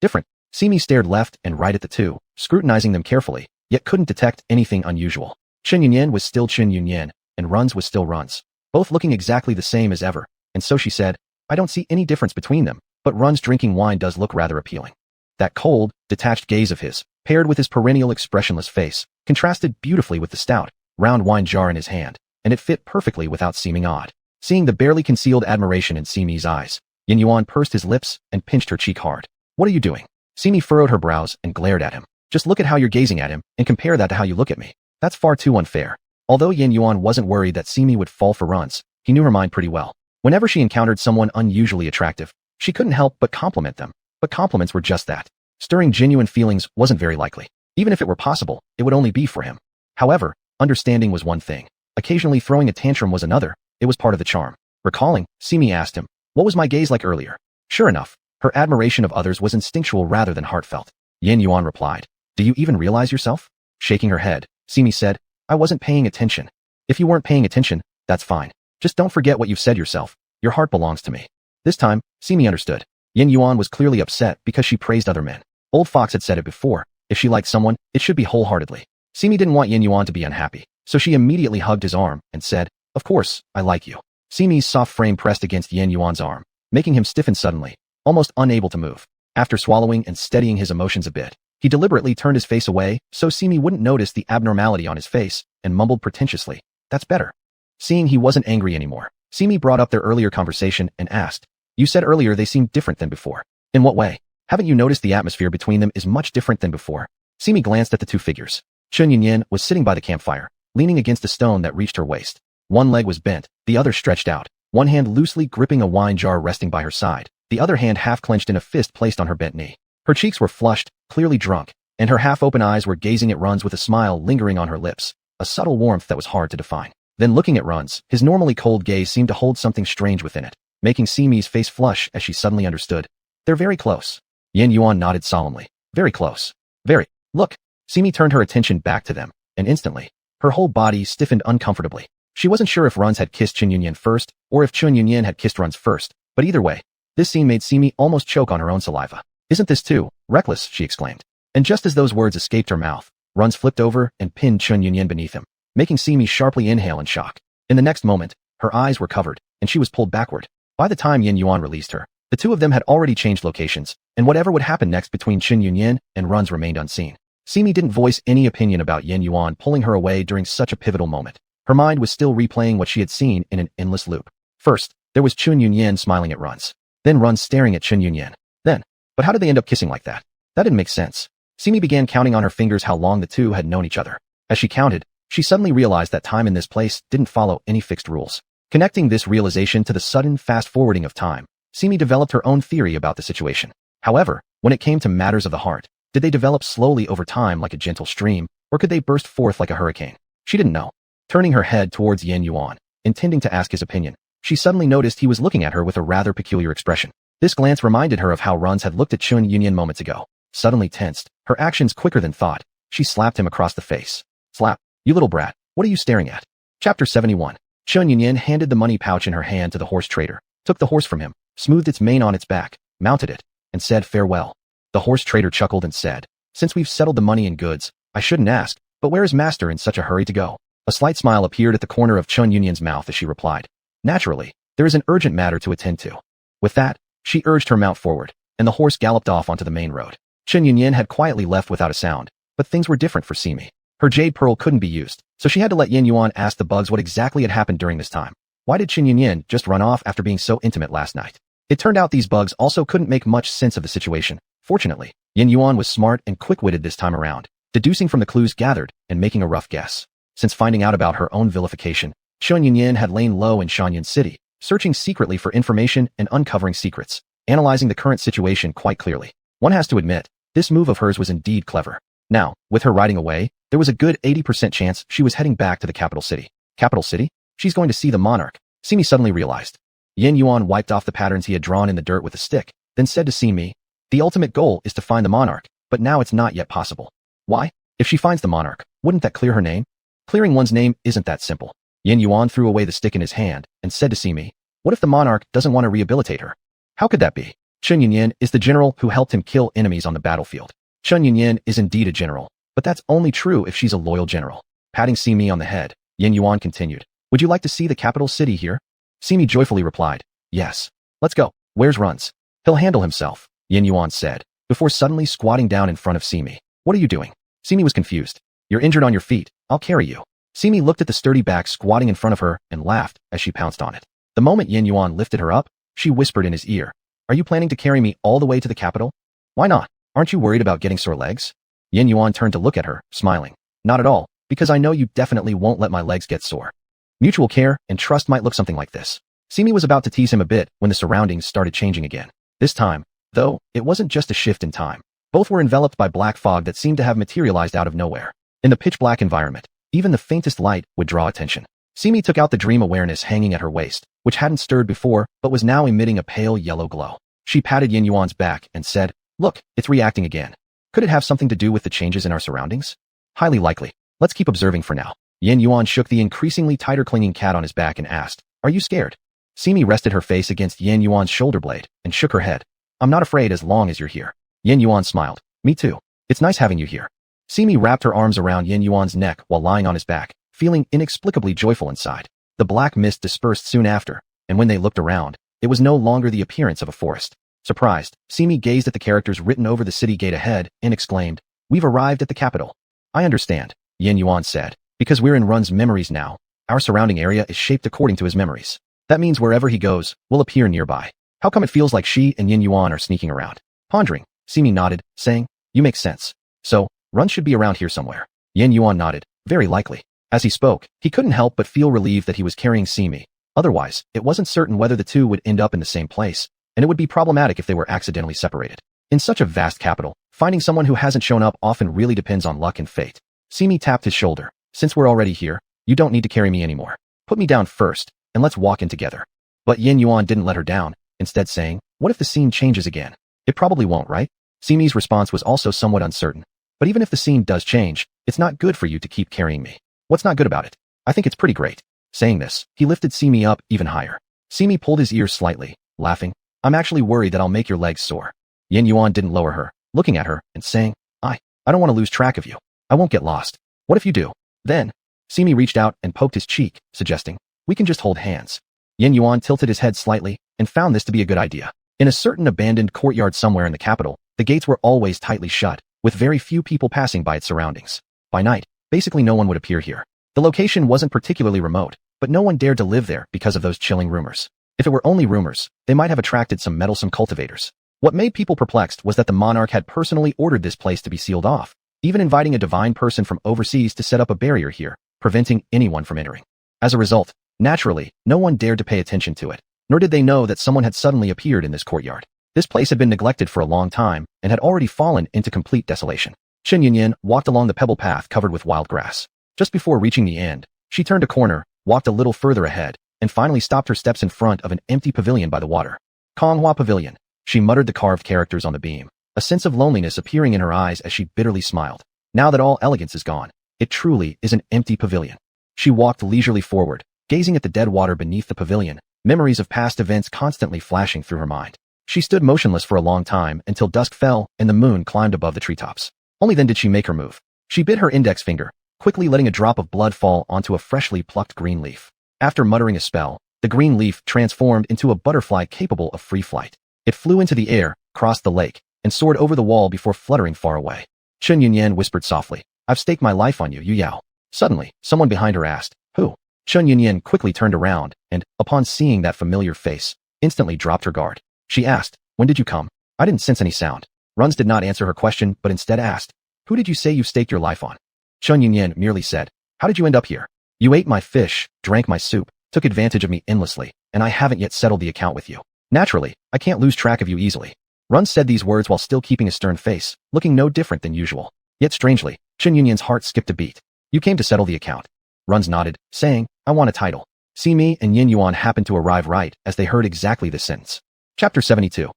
Speaker 1: "Different?" Simi stared left and right at the two, scrutinizing them carefully, yet couldn't detect anything unusual. Chen Yunyan was still Chen Yunyan, and Runze was still Runze, both looking exactly the same as ever, and so she said, "I don't see any difference between them, but Runze drinking wine does look rather appealing." That cold, detached gaze of his, paired with his perennial expressionless face, contrasted beautifully with the stout, round wine jar in his hand, and it fit perfectly without seeming odd. Seeing the barely concealed admiration in Simi's eyes, Yin Yuan pursed his lips and pinched her cheek hard. "What are you doing?" Simi furrowed her brows and glared at him. "Just look at how you're gazing at him, and compare that to how you look at me. That's far too unfair." Although Yin Yuan wasn't worried that Simi would fall for Runze, he knew her mind pretty well. Whenever she encountered someone unusually attractive, she couldn't help but compliment them. But compliments were just that. Stirring genuine feelings wasn't very likely. Even if it were possible, it would only be for him. However, understanding was one thing. Occasionally throwing a tantrum was another. It was part of the charm. Recalling, Simi asked him, "What was my gaze like earlier?" Sure enough, her admiration of others was instinctual rather than heartfelt. Yin Yuan replied, "Do you even realize yourself?" Shaking her head, Simi said, "I wasn't paying attention." "If you weren't paying attention, that's fine. Just don't forget what you've said yourself. Your heart belongs to me." This time, Simi understood. Yin Yuan was clearly upset because she praised other men. Old Fox had said it before, if she liked someone, it should be wholeheartedly. Simi didn't want Yin Yuan to be unhappy, so she immediately hugged his arm and said, "Of course, I like you." Simi's soft frame pressed against Yin Yuan's arm, making him stiffen suddenly, almost unable to move. After swallowing and steadying his emotions a bit, he deliberately turned his face away so Simi wouldn't notice the abnormality on his face and mumbled pretentiously, "That's better." Seeing he wasn't angry anymore, Simi brought up their earlier conversation and asked, "You said earlier they seemed different than before. In what way? Haven't you noticed the atmosphere between them is much different than before?" Simi glanced at the two figures. Chen Yunyan was sitting by the campfire, leaning against a stone that reached her waist. One leg was bent, the other stretched out, one hand loosely gripping a wine jar resting by her side, the other hand half-clenched in a fist placed on her bent knee. Her cheeks were flushed, clearly drunk, and her half-open eyes were gazing at Runze with a smile lingering on her lips, a subtle warmth that was hard to define. Then looking at Runze, his normally cold gaze seemed to hold something strange within it, making Simi's face flush as she suddenly understood. "They're very close." Yin Yuan nodded solemnly. "Very close. Very. Look." Simi turned her attention back to them, and instantly, her whole body stiffened uncomfortably. She wasn't sure if Runs had kissed Chun Yunyan first, or if Chun Yunyan had kissed Runs first, but either way, this scene made Simi almost choke on her own saliva. "Isn't this too reckless?" she exclaimed. And just as those words escaped her mouth, Runs flipped over and pinned Chun Yunyan beneath him, making Simi sharply inhale in shock. In the next moment, her eyes were covered, and she was pulled backward. By the time Yin Yuan released her, the two of them had already changed locations, and whatever would happen next between Chun Yunyan and Runs remained unseen. Simi didn't voice any opinion about Yin Yuan pulling her away during such a pivotal moment. Her mind was still replaying what she had seen in an endless loop. First, there was Chun Yunyan smiling at Runs. Then Runs staring at Chun Yunyan. But how did they end up kissing like that? That didn't make sense. Simi began counting on her fingers how long the two had known each other. As she counted, she suddenly realized that time in this place didn't follow any fixed rules. Connecting this realization to the sudden fast-forwarding of time, Simi developed her own theory about the situation. However, when it came to matters of the heart, did they develop slowly over time like a gentle stream, or could they burst forth like a hurricane? She didn't know. Turning her head towards Yin Yuan, intending to ask his opinion, she suddenly noticed he was looking at her with a rather peculiar expression. This glance reminded her of how Runs had looked at Chun Yunyan moments ago. Suddenly tensed, her actions quicker than thought, she slapped him across the face. "Slap. You little brat, what are you staring at?" Chapter 71. Chun Yunyan handed the money pouch in her hand to the horse trader, took the horse from him, smoothed its mane on its back, mounted it, and said farewell. The horse trader chuckled and said, "Since we've settled the money and goods, I shouldn't ask, but where is master in such a hurry to go?" A slight smile appeared at the corner of Chun Yunyan's mouth as she replied, "Naturally, there is an urgent matter to attend to." With that, she urged her mount forward, and the horse galloped off onto the main road. Chun Yunyan had quietly left without a sound, but things were different for Simi. Her jade pearl couldn't be used, so she had to let Yin Yuan ask the bugs what exactly had happened during this time. Why did Chun Yunyan just run off after being so intimate last night? It turned out these bugs also couldn't make much sense of the situation. Fortunately, Yin Yuan was smart and quick-witted this time around, deducing from the clues gathered and making a rough guess. Since finding out about her own vilification, Chun Yunyan had lain low in Shanyan City, searching secretly for information and uncovering secrets, analyzing the current situation quite clearly. One has to admit, this move of hers was indeed clever. Now, with her riding away, there was a good 80% chance she was heading back to the capital city. Capital city? She's going to see the monarch, Simi suddenly realized. Yin Yuan wiped off the patterns he had drawn in the dirt with a stick, then said to Simi, "The ultimate goal is to find the monarch, but now it's not yet possible." "Why? If she finds the monarch, wouldn't that clear her name?" "Clearing one's name isn't that simple." Yin Yuan threw away the stick in his hand and said to Simi, "What if the monarch doesn't want to rehabilitate her?" "How could that be? Chun Yunyan is the general who helped him kill enemies on the battlefield. Chun Yunyan is indeed a general, but that's only true if she's a loyal general." Patting Simi on the head, Yin Yuan continued, "Would you like to see the capital city here?" Simi joyfully replied, "Yes. Let's go." "Where's Runs?" "He'll handle himself," Yin Yuan said, before suddenly squatting down in front of Simi. "What are you doing?" Simi was confused. "You're injured on your feet. I'll carry you." Simi looked at the sturdy back squatting in front of her and laughed as she pounced on it. The moment Yin Yuan lifted her up, she whispered in his ear, "Are you planning to carry me all the way to the capital?" "Why not? Aren't you worried about getting sore legs?" Yin Yuan turned to look at her, smiling. "Not at all, because I know you definitely won't let my legs get sore." Mutual care and trust might look something like this. Simi was about to tease him a bit when the surroundings started changing again. This time, though, it wasn't just a shift in time. Both were enveloped by black fog that seemed to have materialized out of nowhere. In the pitch-black environment, even the faintest light would draw attention. Simi took out the dream awareness hanging at her waist, which hadn't stirred before but was now emitting a pale yellow glow. She patted Yin Yuan's back and said, "Look, it's reacting again. Could it have something to do with the changes in our surroundings?" "Highly likely. Let's keep observing for now." Yin Yuan shook the increasingly tighter clinging cat on his back and asked, "Are you scared?" Simi rested her face against Yin Yuan's shoulder blade and shook her head. "I'm not afraid as long as you're here." Yin Yuan smiled. "Me too. It's nice having you here." Simi wrapped her arms around Yin Yuan's neck while lying on his back, feeling inexplicably joyful inside. The black mist dispersed soon after, and when they looked around, it was no longer the appearance of a forest. Surprised, Simi gazed at the characters written over the city gate ahead and exclaimed, "We've arrived at the capital." "I understand," Yin Yuan said, "because we're in Run's memories now. Our surrounding area is shaped according to his memories. That means wherever he goes, we'll appear nearby. How come it feels like she and Yin Yuan are sneaking around?" Pondering, Simi nodded, saying, "You make sense. So, Run should be around here somewhere." Yin Yuan nodded, "Very likely." As he spoke, he couldn't help but feel relieved that he was carrying Simi. Otherwise, it wasn't certain whether the two would end up in the same place, and it would be problematic if they were accidentally separated. In such a vast capital, finding someone who hasn't shown up often really depends on luck and fate. Simi tapped his shoulder. "Since we're already here, you don't need to carry me anymore. Put me down first, and let's walk in together." But Yin Yuan didn't let her down, instead saying, "What if the scene changes again?" "It probably won't, right?" Simi's response was also somewhat uncertain. "But even if the scene does change, it's not good for you to keep carrying me." "What's not good about it?" "I think it's pretty great." Saying this, he lifted Simi up even higher. Simi pulled his ears slightly, laughing. I'm actually worried that I'll make your legs sore. Yin Yuan didn't lower her, looking at her and saying, I don't want to lose track of you. I won't get lost. What if you do? Then, Simi reached out and poked his cheek, suggesting, we can just hold hands. Yin Yuan tilted his head slightly and found this to be a good idea. In a certain abandoned courtyard somewhere in the capital, the gates were always tightly shut, with very few people passing by its surroundings. By night, basically no one would appear here. The location wasn't particularly remote, but no one dared to live there because of those chilling rumors. If it were only rumors, they might have attracted some meddlesome cultivators. What made people perplexed was that the monarch had personally ordered this place to be sealed off, even inviting a divine person from overseas to set up a barrier here, preventing anyone from entering. As a result, naturally, no one dared to pay attention to it, nor did they know that someone had suddenly appeared in this courtyard. This place had been neglected for a long time and had already fallen into complete desolation. Chen Yunyan walked along the pebble path covered with wild grass. Just before reaching the end, she turned a corner, walked a little further ahead, and finally stopped her steps in front of an empty pavilion by the water. Konghua Pavilion. She muttered the carved characters on the beam, a sense of loneliness appearing in her eyes as she bitterly smiled. Now that all elegance is gone, it truly is an empty pavilion. She walked leisurely forward, gazing at the dead water beneath the pavilion, memories of past events constantly flashing through her mind. She stood motionless for a long time until dusk fell and the moon climbed above the treetops. Only then did she make her move. She bit her index finger, quickly letting a drop of blood fall onto a freshly plucked green leaf. After muttering a spell, the green leaf transformed into a butterfly capable of free flight. It flew into the air, crossed the lake, and soared over the wall before fluttering far away. Chen Yunyan whispered softly, I've staked my life on you, Yu Yao. Suddenly, someone behind her asked, Who? Chen Yunyan quickly turned around and, upon seeing that familiar face, instantly dropped her guard. She asked, When did you come? I didn't sense any sound. Runs did not answer her question but instead asked, Who did you say you staked your life on? Chen Yunyan merely said, How did you end up here? You ate my fish, drank my soup, took advantage of me endlessly, and I haven't yet settled the account with you. Naturally, I can't lose track of you easily. Runs said these words while still keeping a stern face, looking no different than usual. Yet strangely, Chen Yunyan's heart skipped a beat. You came to settle the account. Runs nodded, saying, I want a title. Simi and Yin Yuan happened to arrive right as they heard exactly this sentence. Chapter 72.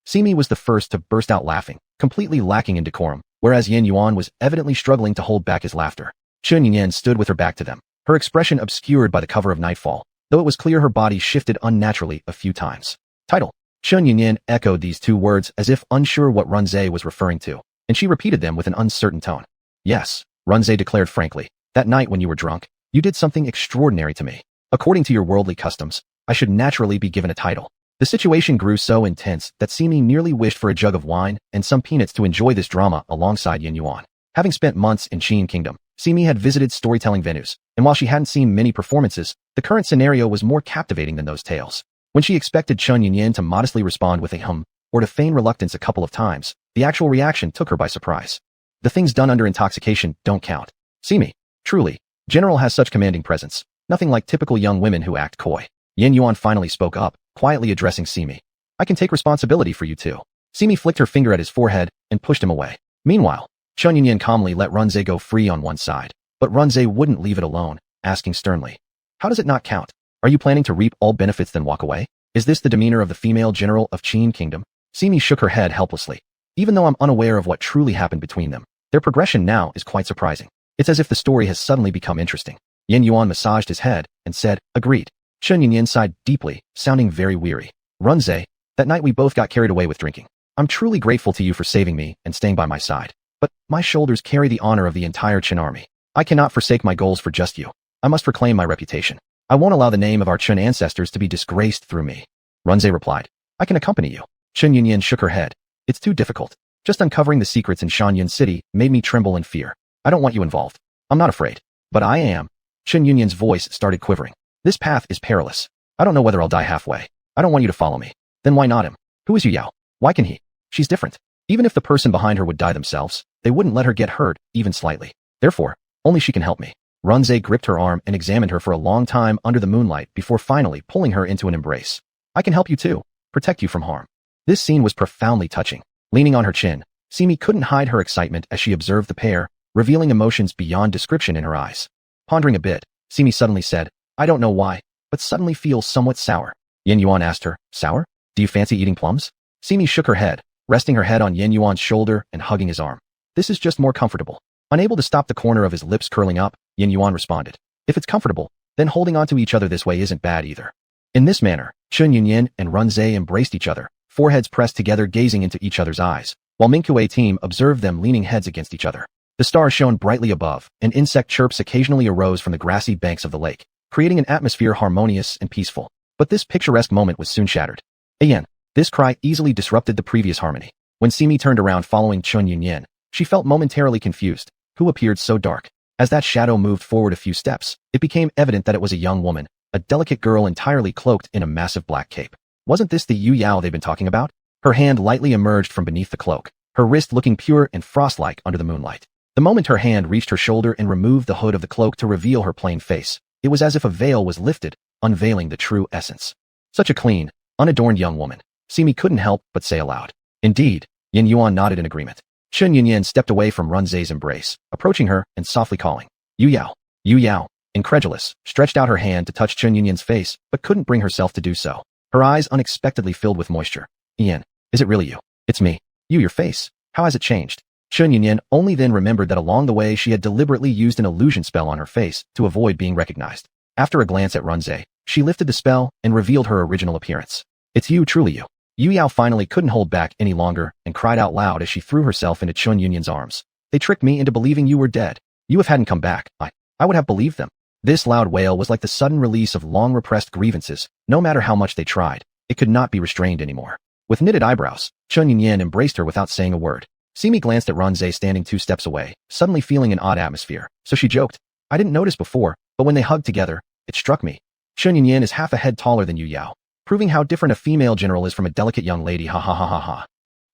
Speaker 1: Simi was the first to burst out laughing, completely lacking in decorum, whereas Yin Yuan was evidently struggling to hold back his laughter. Chen Yunyan stood with her back to them, her expression obscured by the cover of nightfall, though it was clear her body shifted unnaturally a few times. Title. Chen Yunyan echoed these two words as if unsure what Runze was referring to, and she repeated them with an uncertain tone. Yes, Runze declared frankly, that night when you were drunk, you did something extraordinary to me. According to your worldly customs, I should naturally be given a title. The situation grew so intense that Simi nearly wished for a jug of wine and some peanuts to enjoy this drama alongside Yin Yuan. Having spent months in Qin Kingdom, Simi had visited storytelling venues, and while she hadn't seen many performances, the current scenario was more captivating than those tales. When she expected Chen Yunyan to modestly respond with a hum, or to feign reluctance a couple of times, the actual reaction took her by surprise. The things done under intoxication don't count. Simi, truly, General has such commanding presence, nothing like typical young women who act coy. Yin Yuan finally spoke up, quietly addressing Simi. I can take responsibility for you too. Simi flicked her finger at his forehead and pushed him away. Meanwhile, Chen Yunyan calmly let Runze go free on one side, but Runze wouldn't leave it alone, asking sternly, How does it not count? Are you planning to reap all benefits then walk away? Is this the demeanor of the female general of Qin Kingdom? Simi shook her head helplessly. Even though I'm unaware of what truly happened between them, their progression now is quite surprising. It's as if the story has suddenly become interesting. Yin Yuan massaged his head and said, Agreed. Chen Yunyan sighed deeply, sounding very weary. Runze, that night we both got carried away with drinking. I'm truly grateful to you for saving me and staying by my side. But my shoulders carry the honor of the entire Qin army. I cannot forsake my goals for just you. I must reclaim my reputation. I won't allow the name of our Qin ancestors to be disgraced through me. Runze replied, I can accompany you. Chen Yunyan shook her head. It's too difficult. Just uncovering the secrets in Shanyan City made me tremble in fear. I don't want you involved. I'm not afraid. But I am. Chen Yunyan's voice started quivering. This path is perilous. I don't know whether I'll die halfway. I don't want you to follow me. Then why not him? Who is Yu Yao? Why can he? She's different. Even if the person behind her would die themselves, they wouldn't let her get hurt, even slightly. Therefore, only she can help me. Runze gripped her arm and examined her for a long time under the moonlight before finally pulling her into an embrace. I can help you too. Protect you from harm. This scene was profoundly touching. Leaning on her chin, Simi couldn't hide her excitement as she observed the pair, revealing emotions beyond description in her eyes. Pondering a bit, Simi suddenly said, I don't know why, but suddenly feel somewhat sour. Yin Yuan asked her, Sour? Do you fancy eating plums? Simi shook her head, resting her head on Yin Yuan's shoulder and hugging his arm. This is just more comfortable. Unable to stop the corner of his lips curling up, Yin Yuan responded. If it's comfortable, then holding onto each other this way isn't bad either. In this manner, Chun Yunyin and Runze embraced each other, foreheads pressed together gazing into each other's eyes, while Minkuei team observed them leaning heads against each other. The stars shone brightly above, and insect chirps occasionally arose from the grassy banks of the lake, creating an atmosphere harmonious and peaceful. But this picturesque moment was soon shattered. Ayen. This cry easily disrupted the previous harmony. When Simi turned around following Chun Yunyin, she felt momentarily confused. Who appeared so dark? As that shadow moved forward a few steps, it became evident that it was a young woman, a delicate girl entirely cloaked in a massive black cape. Wasn't this the Yu Yao they've been talking about? Her hand lightly emerged from beneath the cloak, her wrist looking pure and frost-like under the moonlight. The moment her hand reached her shoulder and removed the hood of the cloak to reveal her plain face, it was as if a veil was lifted, unveiling the true essence. Such a clean, unadorned young woman. Simi couldn't help but say aloud. Indeed. Yin Yuan nodded in agreement. Chun Yunyin stepped away from Runze's embrace, approaching her and softly calling, Yu Yao. Yu Yao, incredulous, stretched out her hand to touch Chun Yunyin's face, but couldn't bring herself to do so. Her eyes unexpectedly filled with moisture. Ian, is it really you? It's me. You, your face. How has it changed? Chun Yunyin only then remembered that along the way she had deliberately used an illusion spell on her face to avoid being recognized. After a glance at Runze, she lifted the spell and revealed her original appearance. It's you, truly you. Yu Yao finally couldn't hold back any longer and cried out loud as she threw herself into Chun Yunyin's arms. They tricked me into believing you were dead. You hadn't come back. I would have believed them. This loud wail was like the sudden release of long-repressed grievances. No matter how much they tried, it could not be restrained anymore. With knitted eyebrows, Chun Yunyin embraced her without saying a word. Simi glanced at Runze standing 2 steps away, suddenly feeling an odd atmosphere, so she joked. I didn't notice before, but when they hugged together, it struck me. Chun Yunyin is half a head taller than Yu Yao, proving how different a female general is from a delicate young lady, ha ha ha ha ha.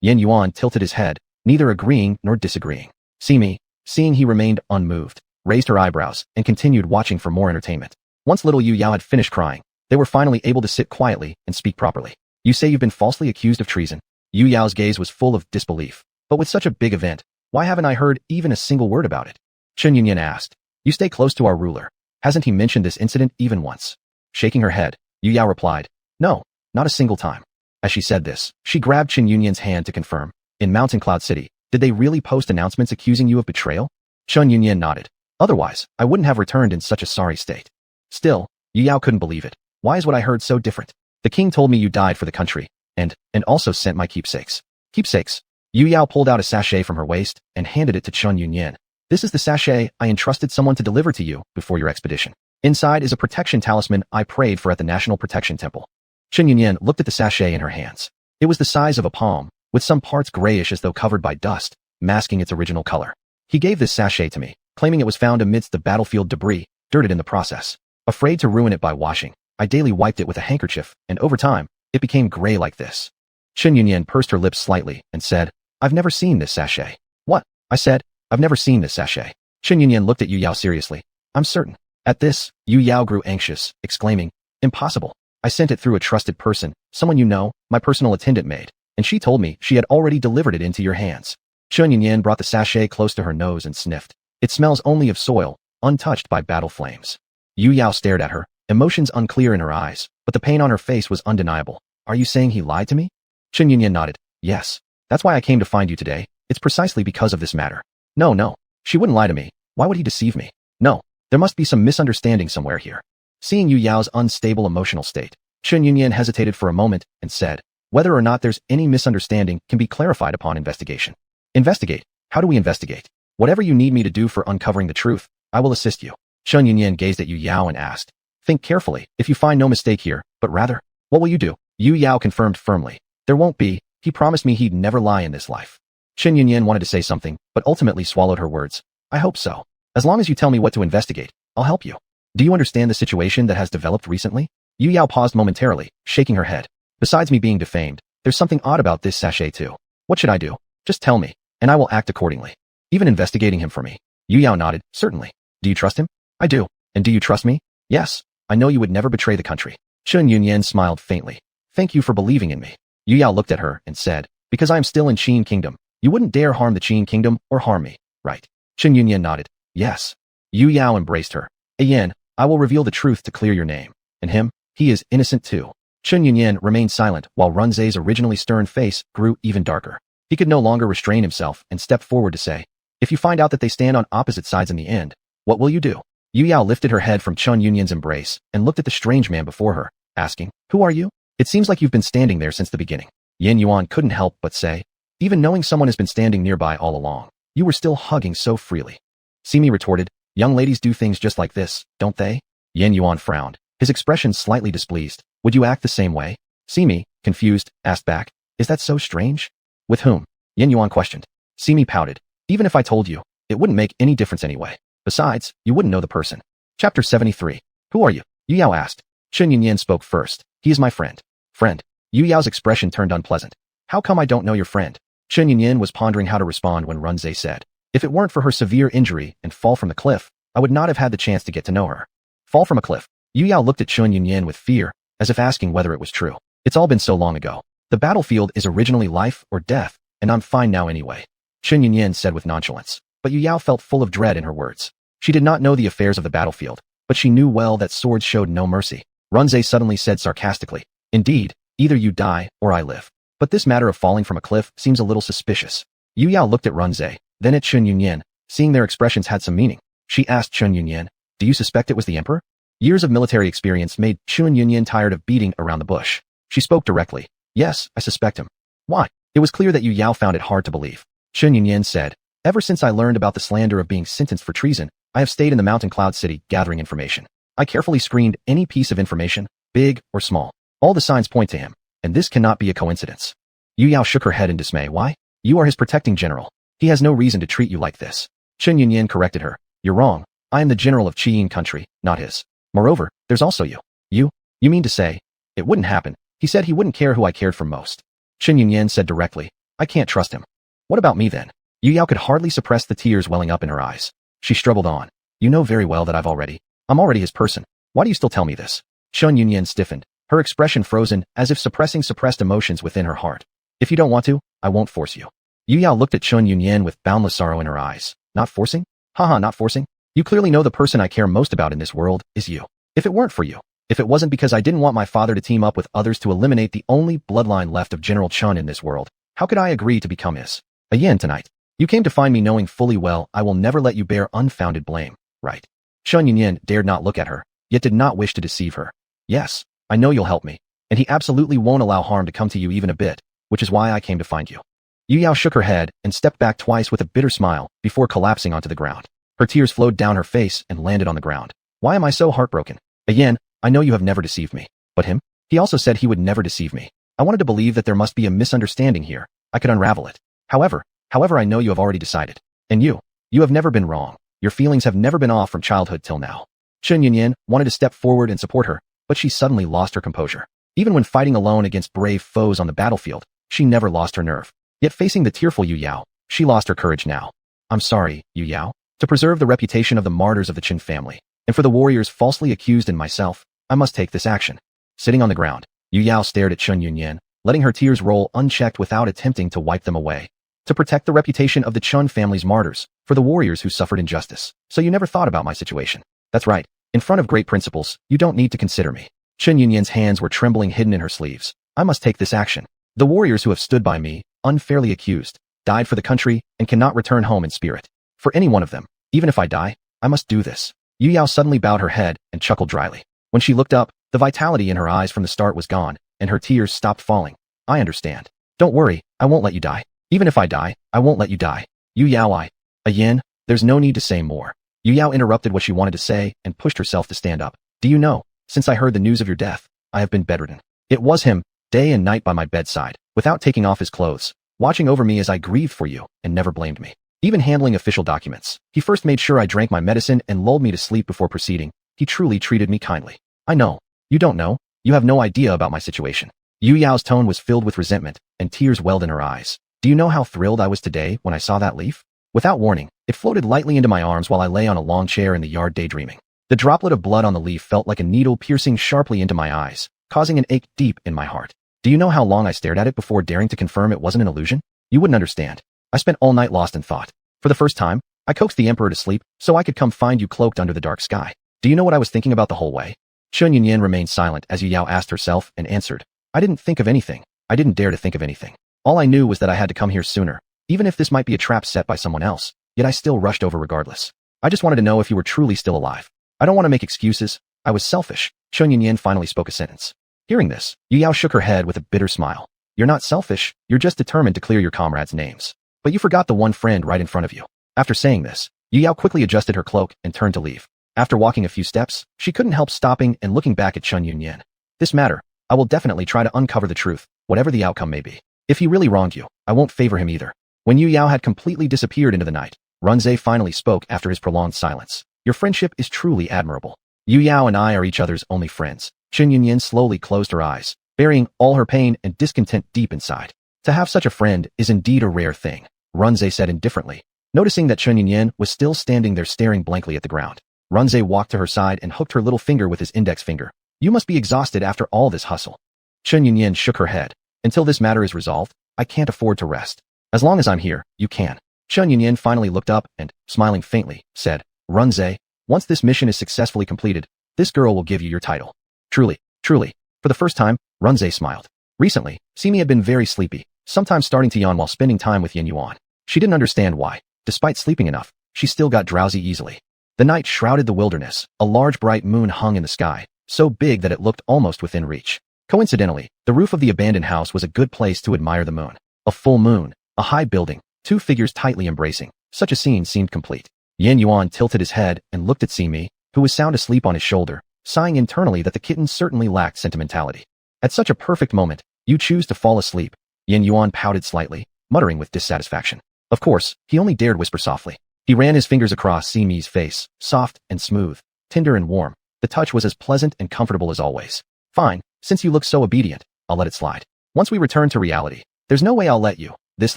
Speaker 1: Yin Yuan tilted his head, neither agreeing nor disagreeing. Simi, seeing he remained unmoved, raised her eyebrows and continued watching for more entertainment. Once little Yu Yao had finished crying, they were finally able to sit quietly and speak properly. You say you've been falsely accused of treason. Yu Yao's gaze was full of disbelief. But with such a big event, why haven't I heard even a single word about it? Chun Yunyin asked. You stay close to our ruler. Hasn't he mentioned this incident even once? Shaking her head, Yu Yao replied, no, not a single time. As she said this, she grabbed Chun Yunyin's hand to confirm. In Mountain Cloud City, did they really post announcements accusing you of betrayal? Chun Yunyin nodded. Otherwise, I wouldn't have returned in such a sorry state. Still, Yu Yao couldn't believe it. Why is what I heard so different? The king told me you died for the country, and also sent my keepsakes. Keepsakes? Yu Yao pulled out a sachet from her waist and handed it to Chun Yunyin. This is the sachet I entrusted someone to deliver to you before your expedition. Inside is a protection talisman I prayed for at the National Protection Temple. Chun Yunyin looked at the sachet in her hands. It was the size of a palm, with some parts grayish as though covered by dust, masking its original color. He gave this sachet to me, claiming it was found amidst the battlefield debris, dirted in the process. Afraid to ruin it by washing, I daily wiped it with a handkerchief, and over time, it became gray like this. Chun Yunyin pursed her lips slightly and said, I've never seen this sachet. What? I said, I've never seen this sachet. Chun Yunyin looked at Yu Yao seriously. I'm certain. At this, Yu Yao grew anxious, exclaiming, impossible. I sent it through a trusted person, someone you know, my personal attendant maid, and she told me she had already delivered it into your hands. Chun Yunyin brought the sachet close to her nose and sniffed. It smells only of soil, untouched by battle flames. Yu Yao stared at her, emotions unclear in her eyes, but the pain on her face was undeniable. Are you saying he lied to me? Chun Yunyin nodded. Yes. That's why I came to find you today. It's precisely because of this matter. No. She wouldn't lie to me. Why would he deceive me? No. There must be some misunderstanding somewhere here. Seeing Yu Yao's unstable emotional state, Chun Yunyin hesitated for a moment and said, whether or not there's any misunderstanding can be clarified upon investigation. Investigate? How do we investigate? Whatever you need me to do for uncovering the truth, I will assist you. Chun Yunyin gazed at Yu Yao and asked, think carefully if you find no mistake here, but rather, what will you do? Yu Yao confirmed firmly. There won't be. He promised me he'd never lie in this life. Chun Yunyin wanted to say something, but ultimately swallowed her words. I hope so. As long as you tell me what to investigate, I'll help you. Do you understand the situation that has developed recently? Yu Yao paused momentarily, shaking her head. Besides me being defamed, there's something odd about this sachet too. What should I do? Just tell me, and I will act accordingly. Even investigating him for me. Yu Yao nodded, certainly. Do you trust him? I do. And do you trust me? Yes. I know you would never betray the country. Chun Yunyin smiled faintly. Thank you for believing in me. Yu Yao looked at her and said, because I am still in Qin Kingdom, you wouldn't dare harm the Qin Kingdom or harm me, right? Chun Yunyin nodded. Yes. Yu Yao embraced her. Ayen, I will reveal the truth to clear your name. And him, he is innocent too. Chun Yunyin remained silent while Runze's originally stern face grew even darker. He could no longer restrain himself and stepped forward to say, if you find out that they stand on opposite sides in the end, what will you do? Yu Yao lifted her head from Chun Yunyan's embrace and looked at the strange man before her, asking, "Who are you? It seems like you've been standing there since the beginning." Yin Yuan couldn't help but say, "Even knowing someone has been standing nearby all along, you were still hugging so freely." Simi retorted, "Young ladies do things just like this, don't they?" Yin Yuan frowned, his expression slightly displeased. "Would you act the same way?" Simi, confused, asked back, "Is that so strange?" "With whom?" Yin Yuan questioned. Simi pouted, "Even if I told you, it wouldn't make any difference anyway. Besides, you wouldn't know the person." Chapter 73. Who are you? Yu Yao asked. Chun Yunyan spoke first. "He is my friend." "Friend?" Yu Yao's expression turned unpleasant. "How come I don't know your friend?" Chun Yunyan was pondering how to respond when Runze said, "If it weren't for her severe injury and fall from the cliff, I would not have had the chance to get to know her." Fall from a cliff. Yu Yao looked at Chun Yunyan with fear, as if asking whether it was true. "It's all been so long ago. The battlefield is originally life or death, and I'm fine now anyway," Chun Yunyan said with nonchalance. But Yu Yao felt full of dread in her words. She did not know the affairs of the battlefield, but she knew well that swords showed no mercy. Runze suddenly said sarcastically, "Indeed, either you die or I live. But this matter of falling from a cliff seems a little suspicious." Yu Yao looked at Runze, then at Chun Yunyan, seeing their expressions had some meaning. She asked Chun Yunyan, "Do you suspect it was the emperor?" Years of military experience made Chun Yunyan tired of beating around the bush. She spoke directly. "Yes, I suspect him." "Why?" It was clear that Yu Yao found it hard to believe. Chun Yunyan said, "Ever since I learned about the slander of being sentenced for treason, I have stayed in the mountain cloud city gathering information. I carefully screened any piece of information, big or small. All the signs point to him, and this cannot be a coincidence." Yu Yao shook her head in dismay. "Why? You are his protecting general. He has no reason to treat you like this." Chun Yunyan corrected her. "You're wrong. I am the general of Qiyin country, not his. Moreover, there's also you." You mean to say, it wouldn't happen. He said he wouldn't care who I cared for most." Chun Yunyan said directly, "I can't trust him." "What about me then?" Yu Yao could hardly suppress the tears welling up in her eyes. She struggled on. "You know very well that I'm already his person. Why do you still tell me this?" Chun Yunyan stiffened, her expression frozen as if suppressing suppressed emotions within her heart. "If you don't want to, I won't force you." Yu Yao looked at Chun Yunyan with boundless sorrow in her eyes. "Not forcing? Haha, not forcing? You clearly know the person I care most about in this world is you. If it weren't for you, if it wasn't because I didn't want my father to team up with others to eliminate the only bloodline left of General Chun in this world, how could I agree to become his Yin tonight? You came to find me knowing fully well I will never let you bear unfounded blame, right?" Chun Yunyan dared not look at her, yet did not wish to deceive her. "Yes, I know you'll help me, and he absolutely won't allow harm to come to you even a bit, which is why I came to find you." Yu Yao shook her head and stepped back twice with a bitter smile before collapsing onto the ground. Her tears flowed down her face and landed on the ground. "Why am I so heartbroken? Yin, I know you have never deceived me. But him? He also said he would never deceive me. I wanted to believe that there must be a misunderstanding here. I could unravel it. However, I know you have already decided. And you have never been wrong. Your feelings have never been off from childhood till now." Chun Yunyan wanted to step forward and support her, but she suddenly lost her composure. Even when fighting alone against brave foes on the battlefield, she never lost her nerve. Yet facing the tearful Yu Yao, she lost her courage now. "I'm sorry, Yu Yao. To preserve the reputation of the martyrs of the Qin family, and for the warriors falsely accused and myself, I must take this action." Sitting on the ground, Yu Yao stared at Chun Yunyan, letting her tears roll unchecked without attempting to wipe them away. "To protect the reputation of the Chun family's martyrs, for the warriors who suffered injustice. So you never thought about my situation. That's right. In front of great principles, you don't need to consider me." Chun Yunyan's hands were trembling hidden in her sleeves. "I must take this action. The warriors who have stood by me, unfairly accused, died for the country, and cannot return home in spirit. For any one of them, even if I die, I must do this." Yu Yao suddenly bowed her head and chuckled dryly. When she looked up, the vitality in her eyes from the start was gone, and her tears stopped falling. "I understand. Don't worry, I won't let you die. Even if I die, I won't let you die. Yu Yao, Yin, there's no need to say more." Yu Yao interrupted what she wanted to say and pushed herself to stand up. "Do you know, since I heard the news of your death, I have been bedridden. It was him, day and night by my bedside, without taking off his clothes, watching over me as I grieved for you, and never blamed me. Even handling official documents. He first made sure I drank my medicine and lulled me to sleep before proceeding. He truly treated me kindly. I know. You don't know. You have no idea about my situation." Yu Yao's tone was filled with resentment, and tears welled in her eyes. "Do you know how thrilled I was today when I saw that leaf? Without warning, it floated lightly into my arms while I lay on a long chair in the yard daydreaming. The droplet of blood on the leaf felt like a needle piercing sharply into my eyes, causing an ache deep in my heart. Do you know how long I stared at it before daring to confirm it wasn't an illusion? You wouldn't understand. I spent all night lost in thought. For the first time, I coaxed the emperor to sleep so I could come find you cloaked under the dark sky. Do you know what I was thinking about the whole way?" Chun Yunyan remained silent as Yu Yao asked herself and answered. "I didn't think of anything. I didn't dare to think of anything. All I knew was that I had to come here sooner, even if this might be a trap set by someone else, yet I still rushed over regardless. I just wanted to know if you were truly still alive. I don't want to make excuses. I was selfish. Chen Yunyan finally spoke a sentence. Hearing this, Yu Yao shook her head with a bitter smile. You're not selfish, you're just determined to clear your comrades' names. But you forgot the one friend right in front of you. After saying this, Yu Yao quickly adjusted her cloak and turned to leave. After walking a few steps, she couldn't help stopping and looking back at Chen Yunyan. This matter, I will definitely try to uncover the truth, whatever the outcome may be. If he really wronged you, I won't favor him either. When Yu Yao had completely disappeared into the night, Runze finally spoke after his prolonged silence. Your friendship is truly admirable. Yu Yao and I are each other's only friends. Chen Yunyan slowly closed her eyes, burying all her pain and discontent deep inside. To have such a friend is indeed a rare thing, Runze said indifferently. Noticing that Chen Yunyan was still standing there staring blankly at the ground, Runze walked to her side and hooked her little finger with his index finger. You must be exhausted after all this hustle. Chen Yunyan shook her head. Until this matter is resolved, I can't afford to rest. As long as I'm here, you can. Chen Yunyan finally looked up and, smiling faintly, said, Runze, once this mission is successfully completed, this girl will give you your title. Truly, truly. For the first time, Runze smiled. Recently, Simi had been very sleepy, sometimes starting to yawn while spending time with Yin Yuan. She didn't understand why. Despite sleeping enough, she still got drowsy easily. The night shrouded the wilderness. A large bright moon hung in the sky, so big that it looked almost within reach. Coincidentally, the roof of the abandoned house was a good place to admire the moon. A full moon, a high building, two figures tightly embracing. Such a scene seemed complete. Yin Yuan tilted his head and looked at Simi, who was sound asleep on his shoulder, sighing internally that the kitten certainly lacked sentimentality. At such a perfect moment, you choose to fall asleep. Yin Yuan pouted slightly, muttering with dissatisfaction. Of course, he only dared whisper softly. He ran his fingers across Simi's face, soft and smooth, tender and warm. The touch was as pleasant and comfortable as always. Fine, since you look so obedient, I'll let it slide. Once we return to reality, there's no way I'll let you, this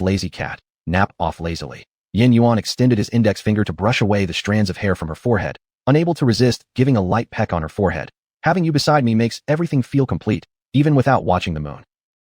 Speaker 1: lazy cat, nap off lazily. Yin Yuan extended his index finger to brush away the strands of hair from her forehead, unable to resist giving a light peck on her forehead. Having you beside me makes everything feel complete, even without watching the moon.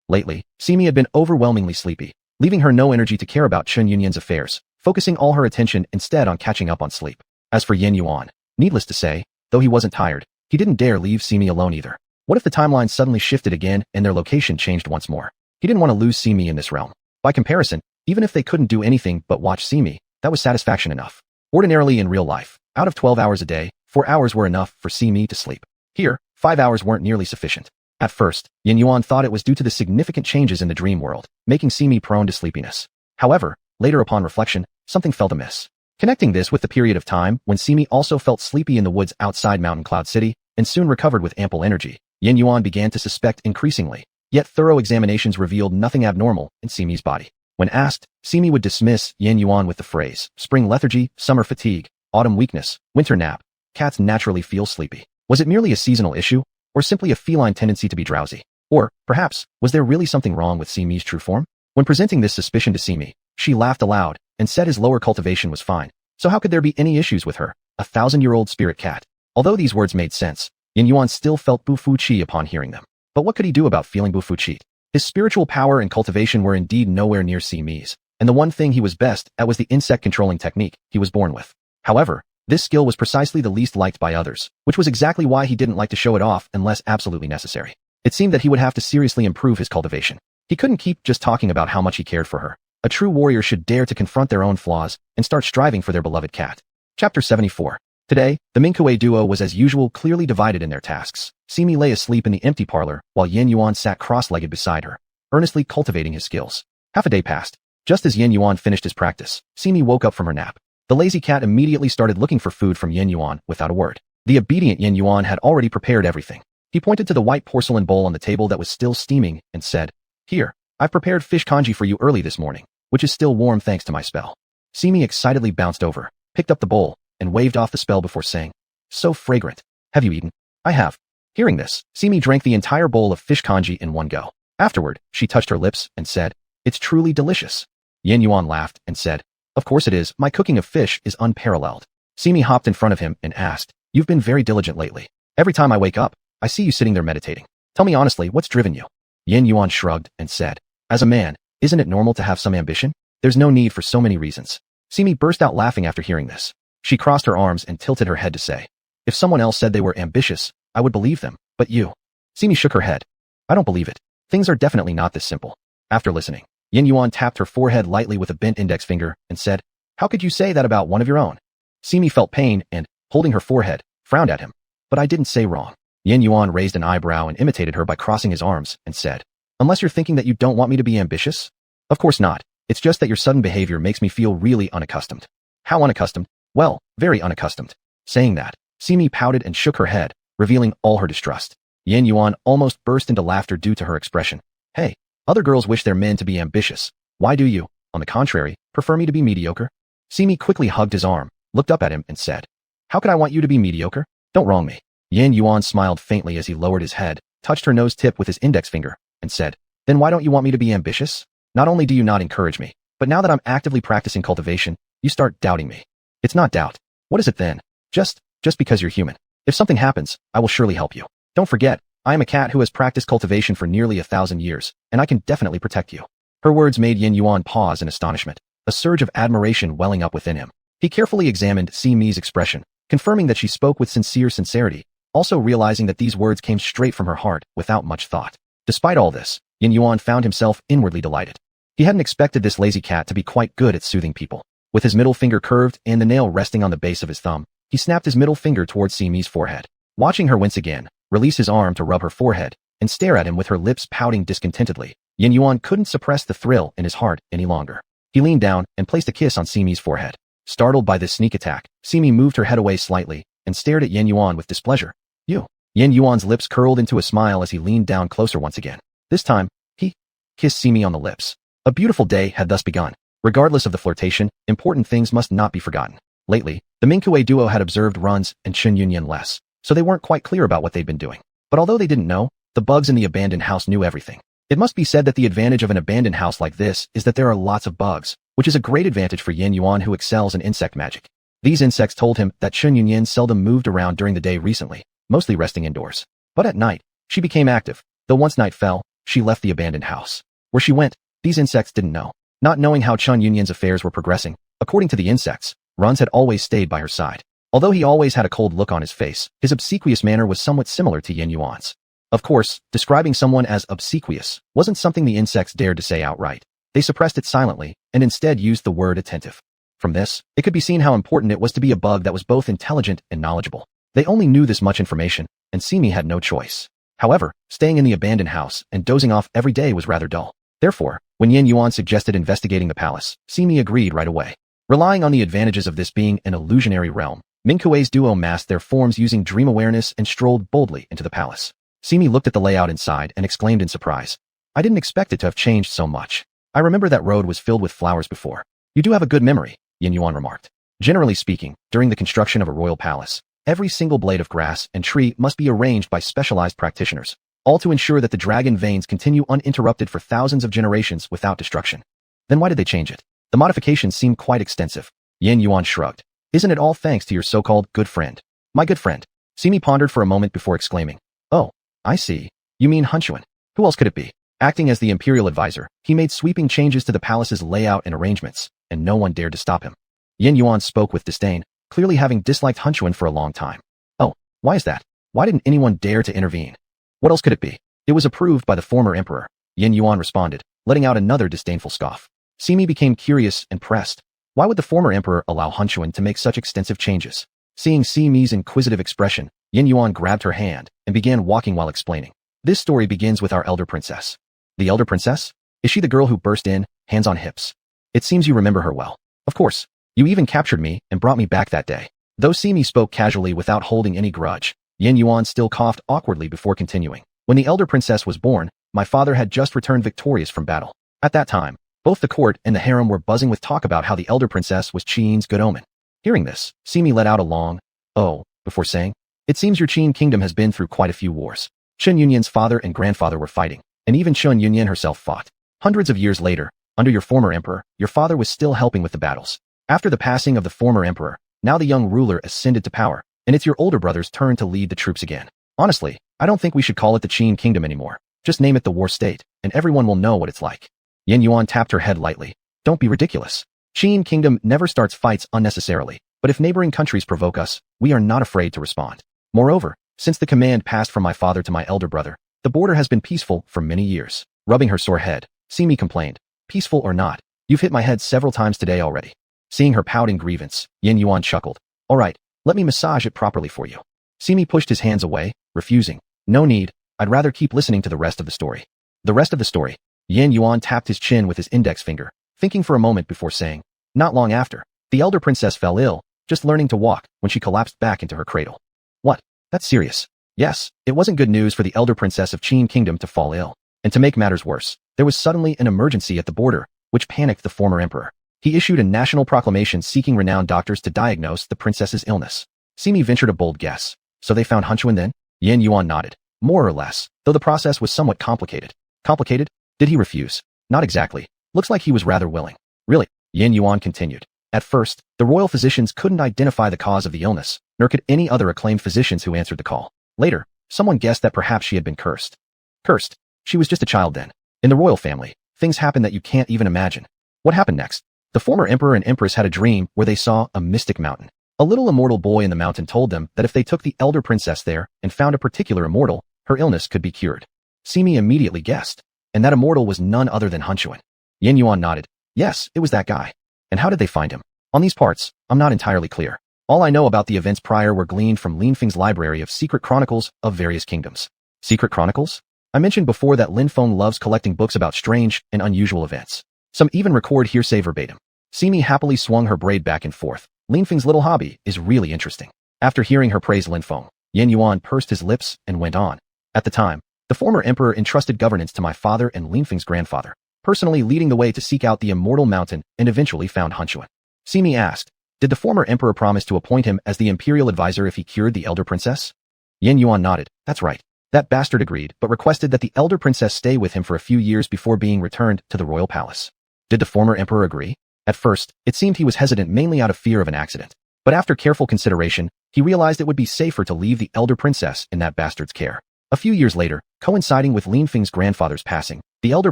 Speaker 1: Lately, Simi had been overwhelmingly sleepy, leaving her no energy to care about Chen Yunyan's affairs, focusing all her attention instead on catching up on sleep. As for Yin Yuan, needless to say, though he wasn't tired, he didn't dare leave Simi alone either. What if the timeline suddenly shifted again and their location changed once more? He didn't want to lose Simi in this realm. By comparison, even if they couldn't do anything but watch Simi, that was satisfaction enough. Ordinarily in real life, out of 12 hours a day, 4 hours were enough for Simi to sleep. Here, 5 hours weren't nearly sufficient. At first, Yin Yuan thought it was due to the significant changes in the dream world, making Simi prone to sleepiness. However, later upon reflection, something felt amiss. Connecting this with the period of time when Simi also felt sleepy in the woods outside Mountain Cloud City and soon recovered with ample energy, Yin Yuan began to suspect increasingly, yet thorough examinations revealed nothing abnormal in Simi's body. When asked, Simi would dismiss Yin Yuan with the phrase, spring lethargy, summer fatigue, autumn weakness, winter nap. Cats naturally feel sleepy. Was it merely a seasonal issue, or simply a feline tendency to be drowsy? Or, perhaps, was there really something wrong with Simi's true form? When presenting this suspicion to Simi, she laughed aloud and said his lower cultivation was fine. So how could there be any issues with her, a 1,000-year-old spirit cat? Although these words made sense, Yin Yuan still felt bufuqi upon hearing them. But what could he do about feeling bufuqi? His spiritual power and cultivation were indeed nowhere near Simi's, and the one thing he was best at was the insect-controlling technique he was born with. However, this skill was precisely the least liked by others, which was exactly why he didn't like to show it off unless absolutely necessary. It seemed that he would have to seriously improve his cultivation. He couldn't keep just talking about how much he cared for her. A true warrior should dare to confront their own flaws and start striving for their beloved cat. Chapter 74. Today, the Minkue duo was as usual clearly divided in their tasks. Simi lay asleep in the empty parlor, while Yin Yuan sat cross-legged beside her, earnestly cultivating his skills. Half a day passed. Just as Yin Yuan finished his practice, Simi woke up from her nap. The lazy cat immediately started looking for food from Yin Yuan without a word. The obedient Yin Yuan had already prepared everything. He pointed to the white porcelain bowl on the table that was still steaming and said, Here, I've prepared fish congee for you early this morning, which is still warm thanks to my spell. Simi excitedly bounced over, picked up the bowl, and waved off the spell before saying, So fragrant. Have you eaten? I have. Hearing this, Simi drank the entire bowl of fish congee in one go. Afterward, she touched her lips and said, It's truly delicious. Yin Yuan laughed and said, Of course it is, my cooking of fish is unparalleled. Simi hopped in front of him and asked, You've been very diligent lately. Every time I wake up, I see you sitting there meditating. Tell me honestly, what's driven you? Yin Yuan shrugged and said, As a man, isn't it normal to have some ambition? There's no need for so many reasons. Simi burst out laughing after hearing this. She crossed her arms and tilted her head to say, If someone else said they were ambitious, I would believe them, but you. Simi shook her head. I don't believe it. Things are definitely not this simple. After listening, Yin Yuan tapped her forehead lightly with a bent index finger and said, How could you say that about one of your own? Simi felt pain and, holding her forehead, frowned at him. But I didn't say wrong. Yin Yuan raised an eyebrow and imitated her by crossing his arms and said, unless you're thinking that you don't want me to be ambitious? Of course not. It's just that your sudden behavior makes me feel really unaccustomed. How unaccustomed? Well, very unaccustomed. Saying that, Simi pouted and shook her head, revealing all her distrust. Yin Yuan almost burst into laughter due to her expression. Hey, other girls wish their men to be ambitious. Why do you, on the contrary, prefer me to be mediocre? Simi quickly hugged his arm, looked up at him and said, how could I want you to be mediocre? Don't wrong me. Yin Yuan smiled faintly as he lowered his head, touched her nose tip with his index finger, and said, then why don't you want me to be ambitious? Not only do you not encourage me, but now that I'm actively practicing cultivation, you start doubting me. It's not doubt. What is it then? Just because you're human. If something happens, I will surely help you. Don't forget, I am a cat who has practiced cultivation for nearly 1,000 years, and I can definitely protect you. Her words made Yin Yuan pause in astonishment, a surge of admiration welling up within him. He carefully examined Simi's expression, confirming that she spoke with sincere sincerity, also realizing that these words came straight from her heart without much thought. Despite all this, Yin Yuan found himself inwardly delighted. He hadn't expected this lazy cat to be quite good at soothing people. With his middle finger curved and the nail resting on the base of his thumb, he snapped his middle finger towards Simi's forehead. Watching her wince again, release his arm to rub her forehead, and stare at him with her lips pouting discontentedly, Yin Yuan couldn't suppress the thrill in his heart any longer. He leaned down and placed a kiss on Simi's forehead. Startled by this sneak attack, Simi moved her head away slightly and stared at Yin Yuan with displeasure. You. Yin Yuan's lips curled into a smile as he leaned down closer once again. This time, he kissed Simi on the lips. A beautiful day had thus begun. Regardless of the flirtation, important things must not be forgotten. Lately, the Minkue duo had observed Run's and Chun Yunyan less, so they weren't quite clear about what they'd been doing. But although they didn't know, the bugs in the abandoned house knew everything. It must be said that the advantage of an abandoned house like this is that there are lots of bugs, which is a great advantage for Yin Yuan who excels in insect magic. These insects told him that Chun Yunyan seldom moved around during the day recently, mostly resting indoors. But at night, she became active, though once night fell, she left the abandoned house. Where she went, these insects didn't know. Not knowing how Chun Yunyan's affairs were progressing, according to the insects, Run's had always stayed by her side. Although he always had a cold look on his face, his obsequious manner was somewhat similar to Yin Yuan's. Of course, describing someone as obsequious wasn't something the insects dared to say outright. They suppressed it silently, and instead used the word attentive. From this, it could be seen how important it was to be a bug that was both intelligent and knowledgeable. They only knew this much information, and Simi had no choice. However, staying in the abandoned house and dozing off every day was rather dull. Therefore, when Yin Yuan suggested investigating the palace, Simi agreed right away. Relying on the advantages of this being an illusionary realm, Minkue's duo masked their forms using dream awareness and strolled boldly into the palace. Simi looked at the layout inside and exclaimed in surprise. I didn't expect it to have changed so much. I remember that road was filled with flowers before. You do have a good memory, Yin Yuan remarked. Generally speaking, during the construction of a royal palace, every single blade of grass and tree must be arranged by specialized practitioners, all to ensure that the dragon veins continue uninterrupted for thousands of generations without destruction. Then why did they change it? The modifications seem quite extensive. Yin Yuan shrugged. Isn't it all thanks to your so-called good friend? My good friend. Simi pondered for a moment before exclaiming. Oh, I see. You mean Hunchuan. Who else could it be? Acting as the imperial advisor, he made sweeping changes to the palace's layout and arrangements, and no one dared to stop him. Yin Yuan spoke with disdain, clearly having disliked Hunchuan for a long time. Oh, why is that? Why didn't anyone dare to intervene? What else could it be? It was approved by the former emperor, Yin Yuan responded, letting out another disdainful scoff. Simi became curious and pressed. Why would the former emperor allow Hunchuan to make such extensive changes? Seeing Simi's inquisitive expression, Yin Yuan grabbed her hand and began walking while explaining. This story begins with our elder princess. The elder princess? Is she the girl who burst in, hands on hips? It seems you remember her well. Of course. You even captured me and brought me back that day. Though Simi spoke casually without holding any grudge, Yin Yuan still coughed awkwardly before continuing. When the elder princess was born, my father had just returned victorious from battle. At that time, both the court and the harem were buzzing with talk about how the elder princess was Qin's good omen. Hearing this, Simi let out a long, oh, before saying, it seems your Qin kingdom has been through quite a few wars. Chun Yunyan's father and grandfather were fighting, and even Chun Yunyan herself fought. Hundreds of years later, under your former emperor, your father was still helping with the battles. After the passing of the former emperor, now the young ruler ascended to power, and it's your older brother's turn to lead the troops again. Honestly, I don't think we should call it the Qin kingdom anymore. Just name it the war state, and everyone will know what it's like. Yin Yuan tapped her head lightly. Don't be ridiculous. Qin kingdom never starts fights unnecessarily, but if neighboring countries provoke us, we are not afraid to respond. Moreover, since the command passed from my father to my elder brother, the border has been peaceful for many years. Rubbing her sore head, Simi complained. Peaceful or not, you've hit my head several times today already. Seeing her pouting grievance, Yin Yuan chuckled. All right, let me massage it properly for you. Simi pushed his hands away, refusing. No need, I'd rather keep listening to the rest of the story. The rest of the story. Yan Yuan tapped his chin with his index finger, thinking for a moment before saying, not long after, the elder princess fell ill, just learning to walk, when she collapsed back into her cradle. What? That's serious. Yes, it wasn't good news for the elder princess of Qin Kingdom to fall ill. And to make matters worse, there was suddenly an emergency at the border, which panicked the former emperor. He issued a national proclamation seeking renowned doctors to diagnose the princess's illness. Simi ventured a bold guess. So they found Hunchuan then? Yan Yuan nodded. More or less, though the process was somewhat complicated. Complicated? Did he refuse? Not exactly. Looks like he was rather willing. Really? Yan Yuan continued. At first, the royal physicians couldn't identify the cause of the illness, nor could any other acclaimed physicians who answered the call. Later, someone guessed that perhaps she had been cursed. Cursed? She was just a child then. In the royal family, things happen that you can't even imagine. What happened next? The former emperor and empress had a dream where they saw a mystic mountain. A little immortal boy in the mountain told them that if they took the elder princess there and found a particular immortal, her illness could be cured. Simi immediately guessed, and that immortal was none other than Hunchuan. Yan Yuan nodded. Yes, it was that guy. And how did they find him? On these parts, I'm not entirely clear. All I know about the events prior were gleaned from Linfeng's library of secret chronicles of various kingdoms. Secret chronicles? I mentioned before that Linfeng loves collecting books about strange and unusual events. Some even record hearsay verbatim. Simi happily swung her braid back and forth. Linfeng's little hobby is really interesting. After hearing her praise Linfeng, Yan Yuan pursed his lips and went on. At the time, the former emperor entrusted governance to my father and Linfeng's grandfather, personally leading the way to seek out the immortal mountain and eventually found Hunchuan. Simi asked, did the former emperor promise to appoint him as the imperial advisor if he cured the elder princess? Yan Yuan nodded. That's right. That bastard agreed, but requested that the elder princess stay with him for a few years before being returned to the royal palace. Did the former emperor agree? At first, it seemed he was hesitant mainly out of fear of an accident. But after careful consideration, he realized it would be safer to leave the elder princess in that bastard's care. A few years later, coinciding with Linfeng's grandfather's passing, the elder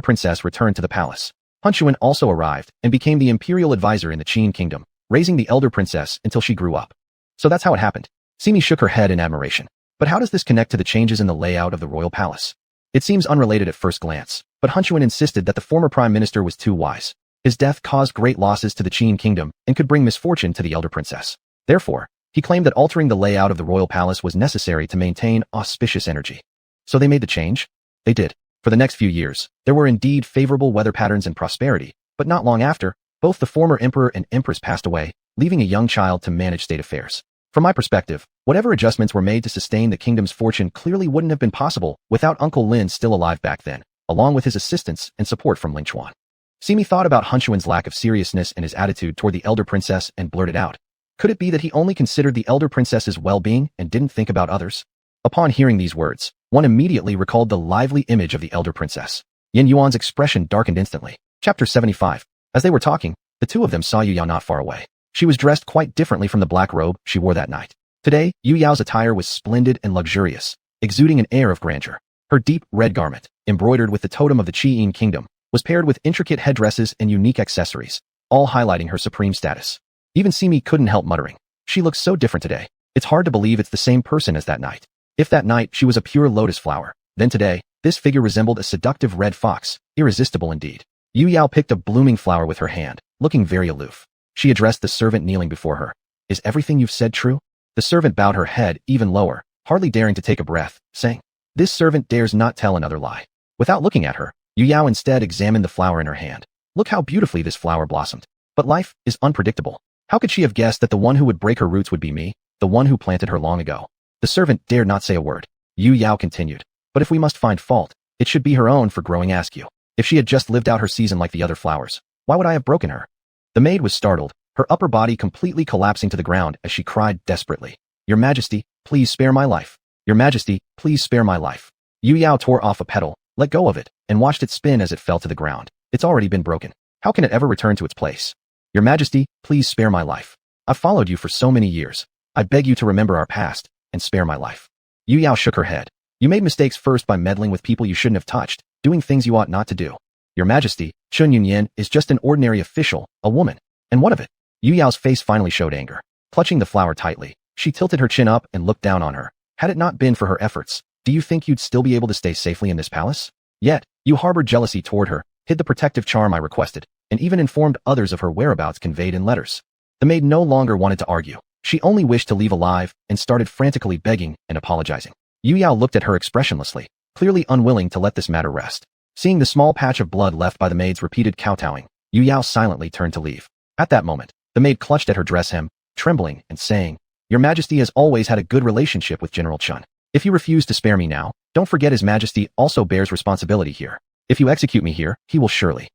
Speaker 1: princess returned to the palace. Hunchuan also arrived and became the imperial advisor in the Qin Kingdom, raising the elder princess until she grew up. So that's how it happened. Simi shook her head in admiration. But how does this connect to the changes in the layout of the royal palace? It seems unrelated at first glance, but Hunchuan insisted that the former prime minister was too wise. His death caused great losses to the Qin Kingdom and could bring misfortune to the elder princess. Therefore, he claimed that altering the layout of the royal palace was necessary to maintain auspicious energy. So they made the change? They did. For the next few years, there were indeed favorable weather patterns and prosperity, but not long after, both the former emperor and empress passed away, leaving a young child to manage state affairs. From my perspective, whatever adjustments were made to sustain the kingdom's fortune clearly wouldn't have been possible without Uncle Lin still alive back then, along with his assistance and support from Ling Chuan. Simi thought about Hunchuan's lack of seriousness and his attitude toward the elder princess and blurted out. Could it be that he only considered the elder princess's well-being and didn't think about others? Upon hearing these words, one immediately recalled the lively image of the elder princess. Yan Yuan's expression darkened instantly. Chapter 75. As they were talking, the two of them saw Yu Yao not far away. She was dressed quite differently from the black robe she wore that night. Today, Yu Yao's attire was splendid and luxurious, exuding an air of grandeur. Her deep red garment, embroidered with the totem of the Qin Kingdom, was paired with intricate headdresses and unique accessories, all highlighting her supreme status. Even Simi couldn't help muttering. She looks so different today. It's hard to believe it's the same person as that night. If that night she was a pure lotus flower, then today, this figure resembled a seductive red fox, irresistible indeed. Yu Yao picked a blooming flower with her hand, looking very aloof. She addressed the servant kneeling before her. Is everything you've said true? The servant bowed her head even lower, hardly daring to take a breath, saying, this servant dares not tell another lie. Without looking at her, Yu Yao instead examined the flower in her hand. Look how beautifully this flower blossomed. But life is unpredictable. How could she have guessed that the one who would break her roots would be me, the one who planted her long ago? The servant dared not say a word. Yu Yao continued. But if we must find fault, it should be her own for growing askew. If she had just lived out her season like the other flowers, why would I have broken her? The maid was startled, her upper body completely collapsing to the ground as she cried desperately. Your Majesty, please spare my life. Your Majesty, please spare my life. Yu Yao tore off a petal, let go of it, and watched it spin as it fell to the ground. It's already been broken. How can it ever return to its place? Your Majesty, please spare my life. I've followed you for so many years. I beg you to remember our past and spare my life. Yu Yao shook her head. You made mistakes first by meddling with people you shouldn't have touched, doing things you ought not to do. Your Majesty, Chun Yunyan is just an ordinary official, a woman. And what of it? Yu Yao's face finally showed anger. Clutching the flower tightly, she tilted her chin up and looked down on her. Had it not been for her efforts, do you think you'd still be able to stay safely in this palace? Yet, you harbored jealousy toward her, hid the protective charm I requested, and even informed others of her whereabouts conveyed in letters. The maid no longer wanted to argue. She only wished to leave alive and started frantically begging and apologizing. Yu Yao looked at her expressionlessly, clearly unwilling to let this matter rest. Seeing the small patch of blood left by the maid's repeated kowtowing, Yu Yao silently turned to leave. At that moment, the maid clutched at her dress hem, trembling and saying, "Your Majesty has always had a good relationship with General Chun. If you refuse to spare me now, don't forget His Majesty also bears responsibility here. If you execute me here, he will surely."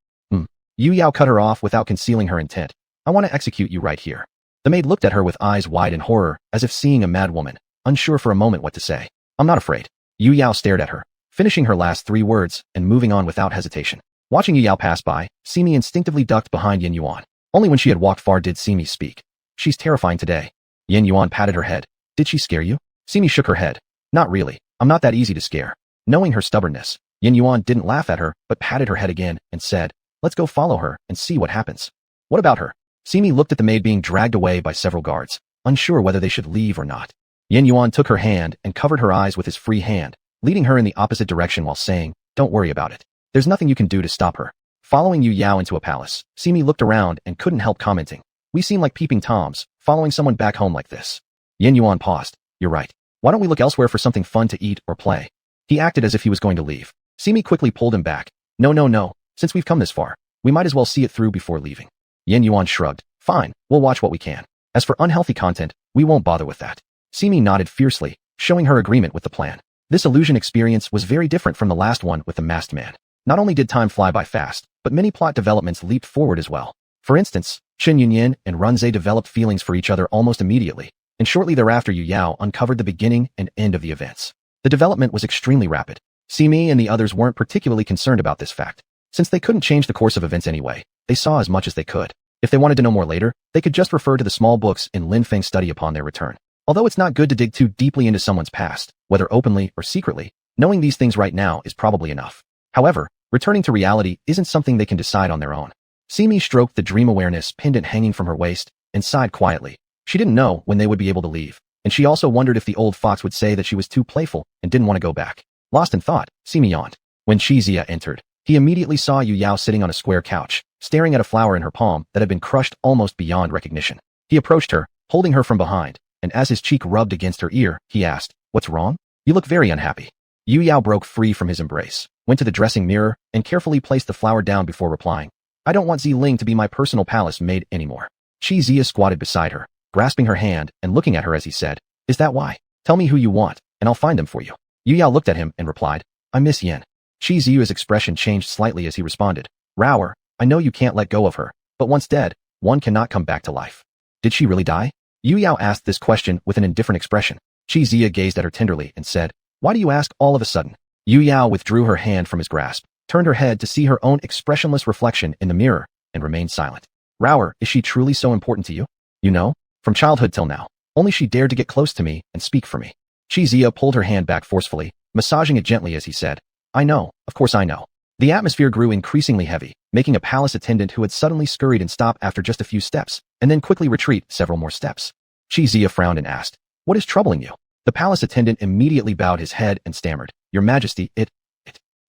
Speaker 1: Yu Yao cut her off without concealing her intent. "I want to execute you right here." The maid looked at her with eyes wide in horror, as if seeing a mad woman, unsure for a moment what to say. "I'm not afraid." Yu Yao stared at her, finishing her last 3 words and moving on without hesitation. Watching Yu Yao pass by, Simi instinctively ducked behind Yin Yuan. Only when she had walked far did Simi speak. "She's terrifying today." Yin Yuan patted her head. "Did she scare you?" Simi shook her head. "Not really. I'm not that easy to scare." Knowing her stubbornness, Yin Yuan didn't laugh at her, but patted her head again and said, "Let's go follow her and see what happens." "What about her?" Simi looked at the maid being dragged away by several guards, unsure whether they should leave or not. Yin Yuan took her hand and covered her eyes with his free hand, leading her in the opposite direction while saying, "Don't worry about it. There's nothing you can do to stop her." Following Yu Yao into a palace, Simi looked around and couldn't help commenting, "We seem like peeping Toms, following someone back home like this." Yin Yuan paused. "You're right. Why don't we look elsewhere for something fun to eat or play?" He acted as if he was going to leave. Simi quickly pulled him back. No. Since we've come this far, we might as well see it through before leaving." Yin Yuan shrugged. "Fine, we'll watch what we can. As for unhealthy content, we won't bother with that." Simi nodded fiercely, showing her agreement with the plan. This illusion experience was very different from the last one with the masked man. Not only did time fly by fast, but many plot developments leaped forward as well. For instance, Chen Yunyin and Runze developed feelings for each other almost immediately, and shortly thereafter Yu Yao uncovered the beginning and end of the events. The development was extremely rapid. Simi and the others weren't particularly concerned about this fact. Since they couldn't change the course of events anyway, they saw as much as they could. If they wanted to know more later, they could just refer to the small books in Lin Feng's study upon their return. Although it's not good to dig too deeply into someone's past, whether openly or secretly, knowing these things right now is probably enough. However, returning to reality isn't something they can decide on their own. Simi stroked the dream awareness pendant hanging from her waist and sighed quietly. She didn't know when they would be able to leave, and she also wondered if the old fox would say that she was too playful and didn't want to go back. Lost in thought, Simi yawned. When Shizia entered, he immediately saw Yu Yao sitting on a square couch, staring at a flower in her palm that had been crushed almost beyond recognition. He approached her, holding her from behind, and as his cheek rubbed against her ear, he asked, "What's wrong? You look very unhappy." Yu Yao broke free from his embrace, went to the dressing mirror, and carefully placed the flower down before replying, "I don't want Ziling to be my personal palace maid anymore." Shizia squatted beside her, grasping her hand and looking at her as he said, "Is that why? Tell me who you want, and I'll find them for you." Yu Yao looked at him and replied, "I miss Yen." Shizia's expression changed slightly as he responded, "Rower, I know you can't let go of her, but once dead, one cannot come back to life." "Did she really die?" Yu Yao asked this question with an indifferent expression. Shizia gazed at her tenderly and said, "Why do you ask all of a sudden?" Yu Yao withdrew her hand from his grasp, turned her head to see her own expressionless reflection in the mirror, and remained silent. "Rower, is she truly so important to you? You know, from childhood till now, only she dared to get close to me and speak for me." Shizia pulled her hand back forcefully, massaging it gently as he said, "I know, of course I know." The atmosphere grew increasingly heavy, making a palace attendant who had suddenly scurried and stopped after just a few steps, and then quickly retreat several more steps. Shizia frowned and asked, "What is troubling you?" The palace attendant immediately bowed his head and stammered, "Your Majesty, it.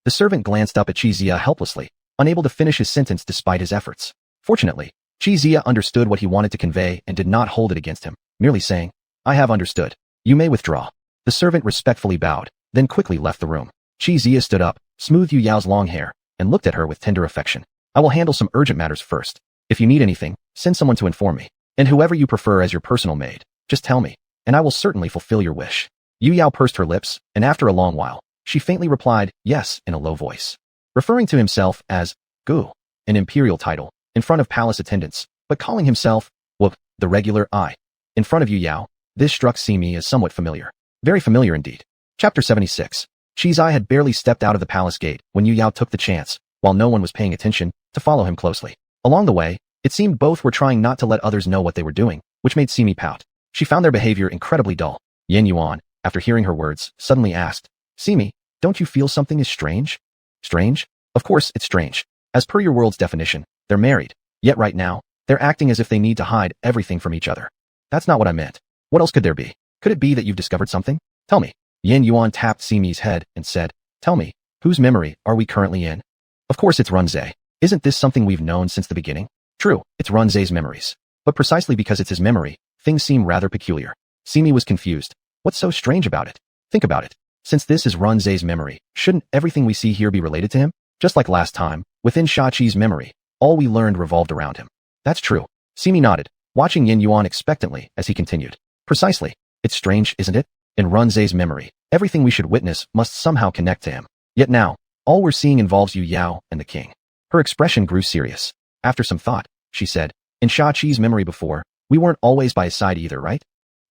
Speaker 1: The servant glanced up at Shizia helplessly, unable to finish his sentence despite his efforts. Fortunately, Shizia understood what he wanted to convey and did not hold it against him, merely saying, "I have understood. You may withdraw." The servant respectfully bowed, then quickly left the room. Shizia stood up, smoothed Yu Yao's long hair, and looked at her with tender affection. "I will handle some urgent matters first. If you need anything, send someone to inform me. And whoever you prefer as your personal maid, just tell me, and I will certainly fulfill your wish." Yu Yao pursed her lips, and after a long while, she faintly replied, "Yes," in a low voice. Referring to himself as Gu, an imperial title, in front of palace attendants, but calling himself Whoop, the regular I, in front of Yu Yao, this struck Simi as somewhat familiar. Very familiar indeed. Chapter 76. Shizai had barely stepped out of the palace gate when Yu Yao took the chance, while no one was paying attention, to follow him closely. Along the way, it seemed both were trying not to let others know what they were doing, which made Simi pout. She found their behavior incredibly dull. Yin Yuan, after hearing her words, suddenly asked, "Simi, don't you feel something is strange?" "Strange? Of course it's strange. As per your world's definition, they're married. Yet right now, they're acting as if they need to hide everything from each other." "That's not what I meant. What else could there be? Could it be that you've discovered something? Tell me." Yin Yuan tapped Simi's head and said, "Tell me, whose memory are we currently in?" "Of course it's Runze. Isn't this something we've known since the beginning?" "True, it's Runze's memories. But precisely because it's his memory, things seem rather peculiar. Simi was confused. What's so strange about it? Think about it. Since this is Runze's memory, shouldn't everything we see here be related to him? Just like last time, within Shachi's memory, all we learned revolved around him. That's true. Simi nodded, watching Yin Yuan expectantly as he continued. Precisely. It's strange, isn't it? In Runze's memory, everything we should witness must somehow connect to him. Yet now, all we're seeing involves Yu Yao and the king. Her expression grew serious. After some thought, she said, in Shachi's memory before, we weren't always by his side either, right?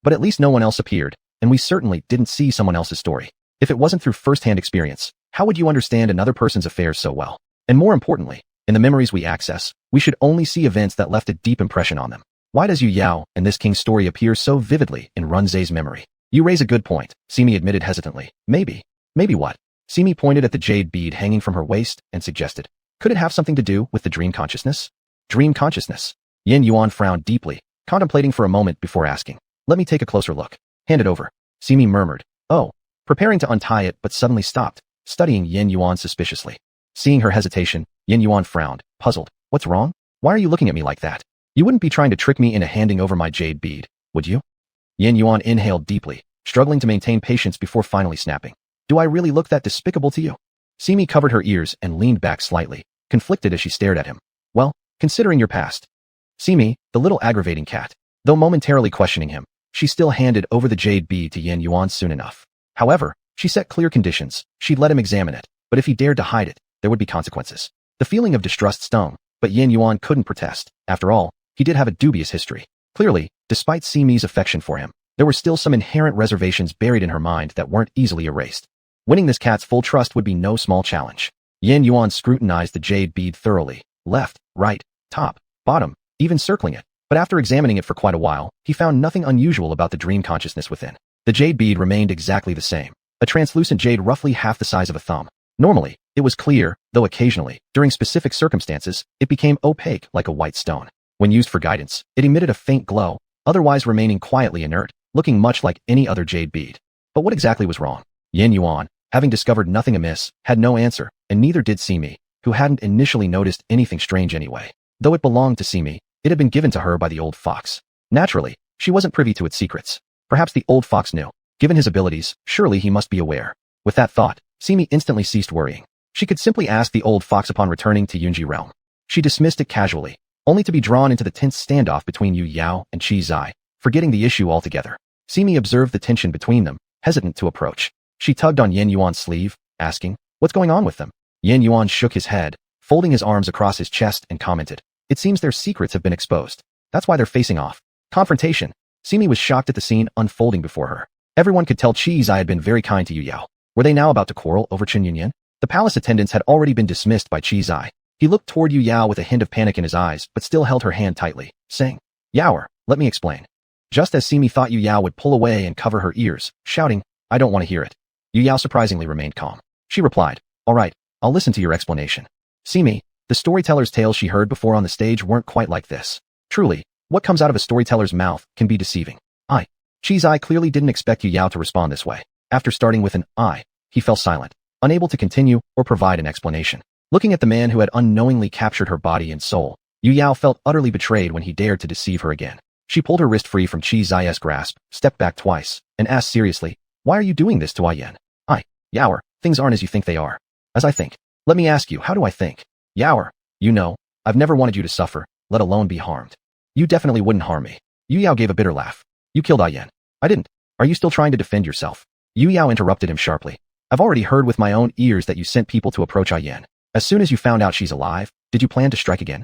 Speaker 1: But at least no one else appeared, and we certainly didn't see someone else's story. If it wasn't through first-hand experience, how would you understand another person's affairs so well? And more importantly, in the memories we access, we should only see events that left a deep impression on them. Why does Yu Yao and this king's story appear so vividly in Runze's memory? You raise a good point, Simi admitted hesitantly. Maybe. Maybe what? Simi pointed at the jade bead hanging from her waist and suggested. Could it have something to do with the dream consciousness? Dream consciousness? Yin Yuan frowned deeply, contemplating for a moment before asking. Let me take a closer look. Hand it over. Simi murmured. Oh. Preparing to untie it but suddenly stopped, studying Yin Yuan suspiciously. Seeing her hesitation, Yin Yuan frowned, puzzled. What's wrong? Why are you looking at me like that? You wouldn't be trying to trick me into handing over my jade bead, would you? Yin Yuan inhaled deeply, struggling to maintain patience before finally snapping. Do I really look that despicable to you? Simi covered her ears and leaned back slightly, conflicted as she stared at him. Well, considering your past. Simi, the little aggravating cat. Though momentarily questioning him, she still handed over the jade bead to Yin Yuan soon enough. However, she set clear conditions. She'd let him examine it, but if he dared to hide it, there would be consequences. The feeling of distrust stung, but Yin Yuan couldn't protest. After all, he did have a dubious history. Clearly, despite Simi's affection for him, there were still some inherent reservations buried in her mind that weren't easily erased. Winning this cat's full trust would be no small challenge. Yin Yuan scrutinized the jade bead thoroughly, left, right, top, bottom, even circling it. But after examining it for quite a while, he found nothing unusual about the dream consciousness within. The jade bead remained exactly the same, a translucent jade roughly half the size of a thumb. Normally, it was clear, though occasionally, during specific circumstances, it became opaque like a white stone. When used for guidance, it emitted a faint glow, otherwise remaining quietly inert, looking much like any other jade bead. But what exactly was wrong? Yin Yuan, having discovered nothing amiss, had no answer, and neither did Simi, who hadn't initially noticed anything strange anyway. Though it belonged to Simi, it had been given to her by the old fox. Naturally, she wasn't privy to its secrets. Perhaps the old fox knew. Given his abilities, surely he must be aware. With that thought, Simi instantly ceased worrying. She could simply ask the old fox upon returning to Yunji realm. She dismissed it casually, only to be drawn into the tense standoff between Yu Yao and Qi Zai, forgetting the issue altogether. Simi observed the tension between them, hesitant to approach. She tugged on Yin Yuan's sleeve, asking, what's going on with them? Yin Yuan shook his head, folding his arms across his chest and commented, it seems their secrets have been exposed. That's why they're facing off. Confrontation. Simi was shocked at the scene unfolding before her. Everyone could tell Qi Zai had been very kind to Yu Yao. Were they now about to quarrel over Chen Yunyan? The palace attendants had already been dismissed by Qi Zai. He looked toward Yu Yao with a hint of panic in his eyes, but still held her hand tightly, saying, Yaoer, let me explain. Just as Simi thought Yu Yao would pull away and cover her ears, shouting, I don't want to hear it. Yu Yao surprisingly remained calm. She replied, all right, I'll listen to your explanation. Simi, the storyteller's tales she heard before on the stage weren't quite like this. Truly, what comes out of a storyteller's mouth can be deceiving. Qi Zai clearly didn't expect Yu Yao to respond this way. After starting with an I, he fell silent, unable to continue or provide an explanation. Looking at the man who had unknowingly captured her body and soul, Yu Yao felt utterly betrayed when he dared to deceive her again. She pulled her wrist free from Qi Zai's grasp, stepped back twice, and asked seriously, why are you doing this to Yan? Yaoer, things aren't as you think they are. As I think. Let me ask you, how do I think? Yaoer, you know, I've never wanted you to suffer, let alone be harmed. You definitely wouldn't harm me. Yu Yao gave a bitter laugh. You killed Yan. I didn't. Are you still trying to defend yourself? Yu Yao interrupted him sharply. I've already heard with my own ears that you sent people to approach Yan. As soon as you found out she's alive, did you plan to strike again?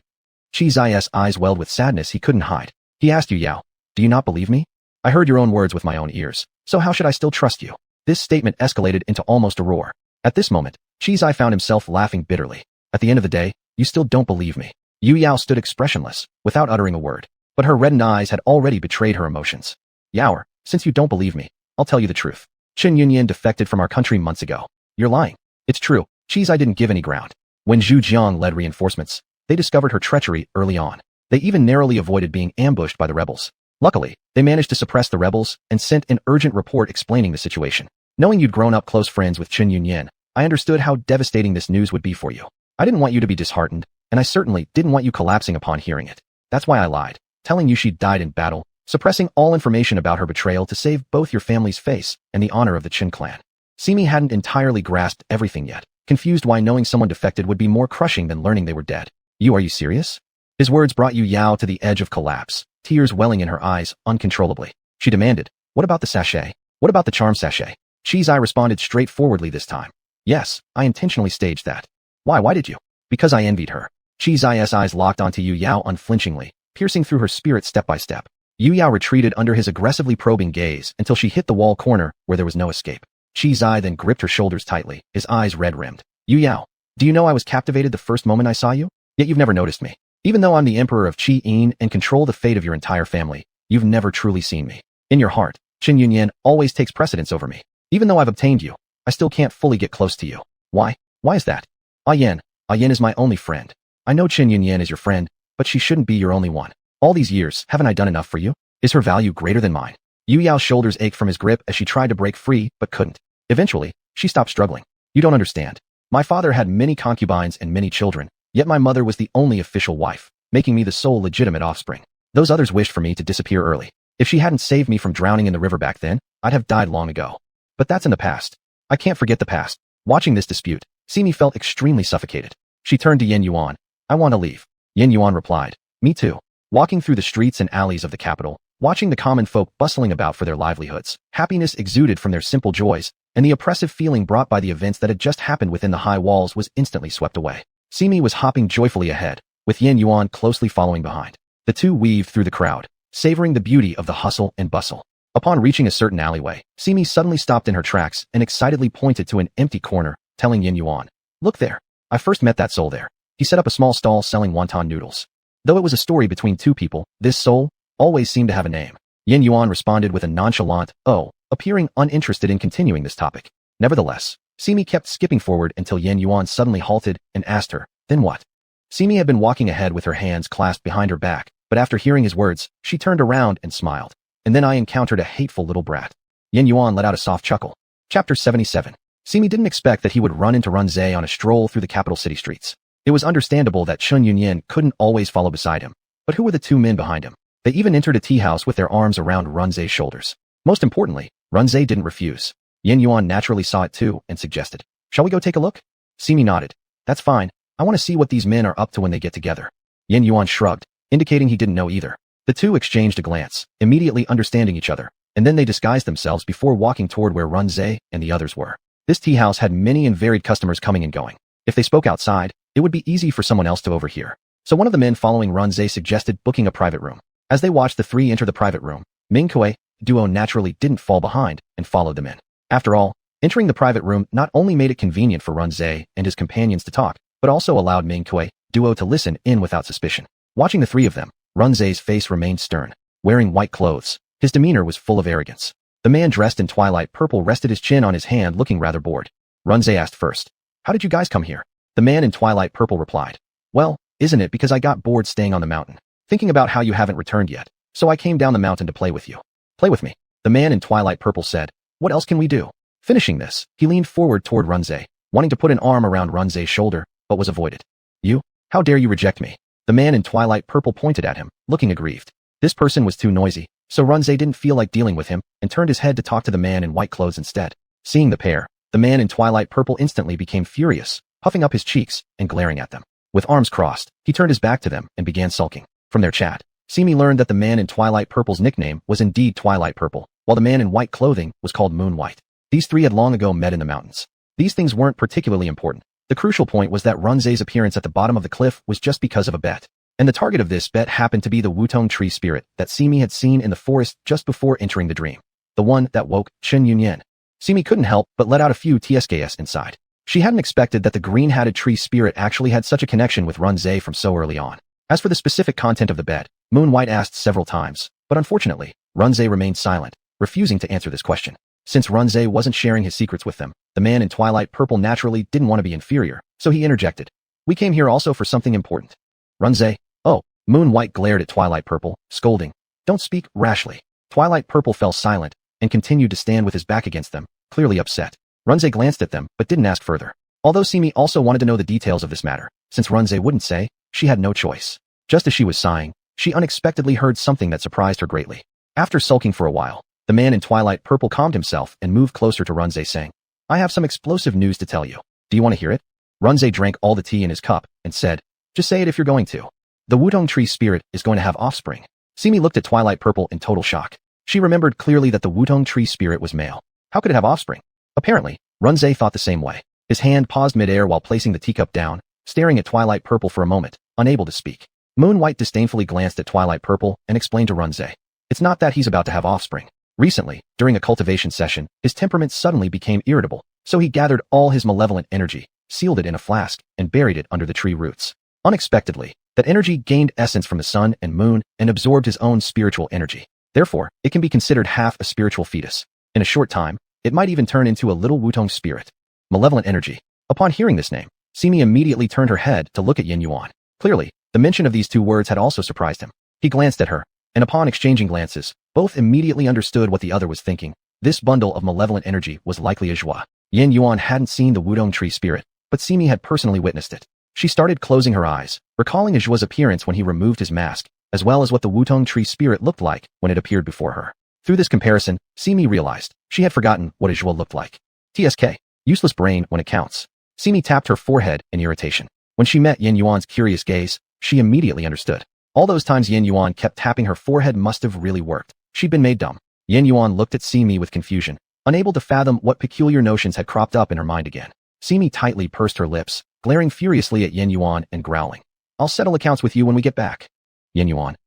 Speaker 1: Qi Zai's eyes welled with sadness he couldn't hide. He asked Yu Yao, do you not believe me? I heard your own words with my own ears, so how should I still trust you? This statement escalated into almost a roar. At this moment, Qi Zai found himself laughing bitterly. At the end of the day, you still don't believe me. Yu Yao stood expressionless, without uttering a word, but her reddened eyes had already betrayed her emotions. Yaoer, since you don't believe me, I'll tell you the truth. Chen Yunyan defected from our country months ago. You're lying. It's true, Qi Zai didn't give any ground. When Zhu Jiang led reinforcements, they discovered her treachery early on. They even narrowly avoided being ambushed by the rebels. Luckily, they managed to suppress the rebels and sent an urgent report explaining the situation. Knowing you'd grown up close friends with Chen Yunyan, I understood how devastating this news would be for you. I didn't want you to be disheartened, and I certainly didn't want you collapsing upon hearing it. That's why I lied, telling you she died in battle, suppressing all information about her betrayal to save both your family's face and the honor of the Qin clan. Simi hadn't entirely grasped everything yet, confused why knowing someone defected would be more crushing than learning they were dead. Are you serious? His words brought Yu Yao to the edge of collapse, tears welling in her eyes uncontrollably. She demanded, what about the sachet? What about the charm sachet? Chi's Eye responded straightforwardly this time. Yes, I intentionally staged that. Why did you? Because I envied her. Chi's eyes locked onto Yu Yao unflinchingly, piercing through her spirit step by step. Yu Yao retreated under his aggressively probing gaze until she hit the wall corner where there was no escape. Chi's Eye then gripped her shoulders tightly, his eyes red-rimmed. Yu Yao, do you know I was captivated the first moment I saw you? Yet you've never noticed me. Even though I'm the emperor of Qi and control the fate of your entire family, you've never truly seen me. In your heart, Qin Yunyan always takes precedence over me. Even though I've obtained you, I still can't fully get close to you. Why? Why is that? Yen is my only friend. I know Qin Yunyan is your friend, but she shouldn't be your only one. All these years, haven't I done enough for you? Is her value greater than mine? Yu Yao's shoulders ached from his grip as she tried to break free, but couldn't. Eventually, she stopped struggling. You don't understand. My father had many concubines and many children, yet my mother was the only official wife, making me the sole legitimate offspring. Those others wished for me to disappear early. If she hadn't saved me from drowning in the river back then, I'd have died long ago. But that's in the past. I can't forget the past. Watching this dispute, Simi felt extremely suffocated. She turned to Yen Yuan. I want to leave. Yen Yuan replied. Me too. Walking through the streets and alleys of the capital, watching the common folk bustling about for their livelihoods, happiness exuded from their simple joys, and the oppressive feeling brought by the events that had just happened within the high walls was instantly swept away. Simi was hopping joyfully ahead, with Yen Yuan closely following behind. The two weaved through the crowd, savoring the beauty of the hustle and bustle. Upon reaching a certain alleyway, Simi suddenly stopped in her tracks and excitedly pointed to an empty corner, telling Yen Yuan, look there. I first met that soul there. He set up a small stall selling wonton noodles. Though it was a story between two people, this soul always seemed to have a name. Yen Yuan responded with a nonchalant, oh, appearing uninterested in continuing this topic. Nevertheless, Simi kept skipping forward until Yen Yuan suddenly halted and asked her, then what? Simi had been walking ahead with her hands clasped behind her back, but after hearing his words, she turned around and smiled. And then I encountered a hateful little brat. Yen Yuan let out a soft chuckle. Chapter 77. Simi didn't expect that he would run into Runze on a stroll through the capital city streets. It was understandable that Qin Yunyan couldn't always follow beside him. But who were the two men behind him? They even entered a tea house with their arms around Runze's shoulders. Most importantly, Runze didn't refuse. Yen Yuan naturally saw it too and suggested, shall we go take a look? Simi nodded. That's fine. I want to see what these men are up to when they get together. Yen Yuan shrugged, indicating he didn't know either. The two exchanged a glance, immediately understanding each other, and then they disguised themselves before walking toward where Runze and the others were. This tea house had many and varied customers coming and going. If they spoke outside, it would be easy for someone else to overhear. So one of the men following Runze suggested booking a private room. As they watched the three enter the private room, Mingkue, Duo naturally didn't fall behind and followed them in. After all, entering the private room not only made it convenient for Runze and his companions to talk, but also allowed Mingkue, Duo to listen in without suspicion. Watching the three of them, Runze's face remained stern. Wearing white clothes, his demeanor was full of arrogance. The man dressed in twilight purple rested his chin on his hand looking rather bored. Runze asked first, how did you guys come here? The man in twilight purple replied, well, isn't it because I got bored staying on the mountain, thinking about how you haven't returned yet, so I came down the mountain to play with you. Play with me. The man in twilight purple said, what else can we do? Finishing this, he leaned forward toward Runze, wanting to put an arm around Runze's shoulder, but was avoided. You? How dare you reject me? The man in twilight purple pointed at him, looking aggrieved. This person was too noisy, so Runze didn't feel like dealing with him and turned his head to talk to the man in white clothes instead. Seeing the pair, the man in twilight purple instantly became furious, puffing up his cheeks and glaring at them. With arms crossed, he turned his back to them and began sulking. From their chat, Simi learned that the man in twilight purple's nickname was indeed Twilight Purple, while the man in white clothing was called Moon White. These three had long ago met in the mountains. These things weren't particularly important. The crucial point was that Runze's appearance at the bottom of the cliff was just because of a bet. And the target of this bet happened to be the Wutong tree spirit that Simi had seen in the forest just before entering the dream. The one that woke Qin Yunyan. Simi couldn't help but let out a few tsks inside. She hadn't expected that the green-hatted tree spirit actually had such a connection with Runze from so early on. As for the specific content of the bet, Moon White asked several times, but unfortunately, Runze remained silent, refusing to answer this question. Since Runze wasn't sharing his secrets with them, the man in twilight purple naturally didn't want to be inferior, so he interjected. We came here also for something important. Runze? Oh, Moon White glared at Twilight Purple, scolding. Don't speak rashly. Twilight Purple fell silent and continued to stand with his back against them, clearly upset. Runze glanced at them but didn't ask further. Although Simi also wanted to know the details of this matter, since Runze wouldn't say, she had no choice. Just as she was sighing, she unexpectedly heard something that surprised her greatly. After sulking for a while, the man in twilight purple calmed himself and moved closer to Runze, saying, I have some explosive news to tell you. Do you want to hear it? Runze drank all the tea in his cup and said, just say it if you're going to. The Wutong tree spirit is going to have offspring. Simi looked at Twilight Purple in total shock. She remembered clearly that the Wutong tree spirit was male. How could it have offspring? Apparently, Runze thought the same way. His hand paused midair while placing the teacup down, staring at Twilight Purple for a moment, unable to speak. Moonwhite disdainfully glanced at Twilight Purple and explained to Runze. It's not that he's about to have offspring. Recently, during a cultivation session, his temperament suddenly became irritable, so he gathered all his malevolent energy, sealed it in a flask, and buried it under the tree roots. Unexpectedly, that energy gained essence from the sun and moon and absorbed his own spiritual energy. Therefore, it can be considered half a spiritual fetus. In a short time, it might even turn into a little Wutong spirit. Malevolent energy. Upon hearing this name, Simi immediately turned her head to look at Yin Yuan. Clearly, the mention of these two words had also surprised him. He glanced at her, and upon exchanging glances, both immediately understood what the other was thinking. This bundle of malevolent energy was likely a Zhua. Yin Yuan hadn't seen the Wutong tree spirit, but Simi had personally witnessed it. She started closing her eyes, recalling a Zhua's appearance when he removed his mask, as well as what the Wutong tree spirit looked like when it appeared before her. Through this comparison, Simi realized she had forgotten what a Zhua looked like. TSK. Useless brain when it counts. Simi tapped her forehead in irritation. When she met Yin Yuan's curious gaze, she immediately understood. All those times Yin Yuan kept tapping her forehead must have really worked. She'd been made dumb. Yin Yuan looked at Simi with confusion, unable to fathom what peculiar notions had cropped up in her mind again. Simi tightly pursed her lips, glaring furiously at Yin Yuan and growling. I'll settle accounts with you when we get back. Yin Yuan.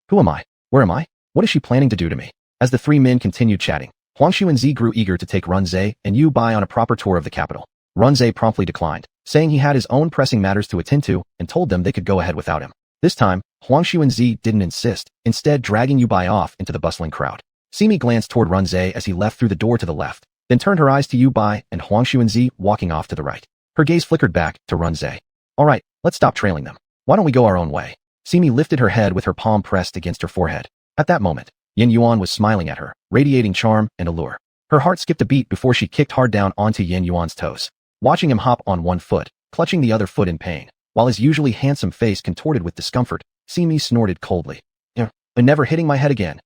Speaker 1: Who am I? Where am I? What is she planning to do to me? As the three men continued chatting, Huangshu and Zi grew eager to take Runze and Yu Bai on a proper tour of the capital. Runze promptly declined, saying he had his own pressing matters to attend to and told them they could go ahead without him. This time, Huangshu and Zi didn't insist, instead dragging Yu Bai off into the bustling crowd. Simi glanced toward Runze as he left through the door to the left, then turned her eyes to Yu Bai and Huangshu and Zi walking off to the right. Her gaze flickered back to Runze. All right, let's stop trailing them. Why don't we go our own way? Simi lifted her head with her palm pressed against her forehead. At that moment, Yin Yuan was smiling at her, radiating charm and allure. Her heart skipped a beat before she kicked hard down onto Yin Yuan's toes. Watching him hop on one foot, clutching the other foot in pain, while his usually handsome face contorted with discomfort, Simi snorted coldly. Never hitting my head again.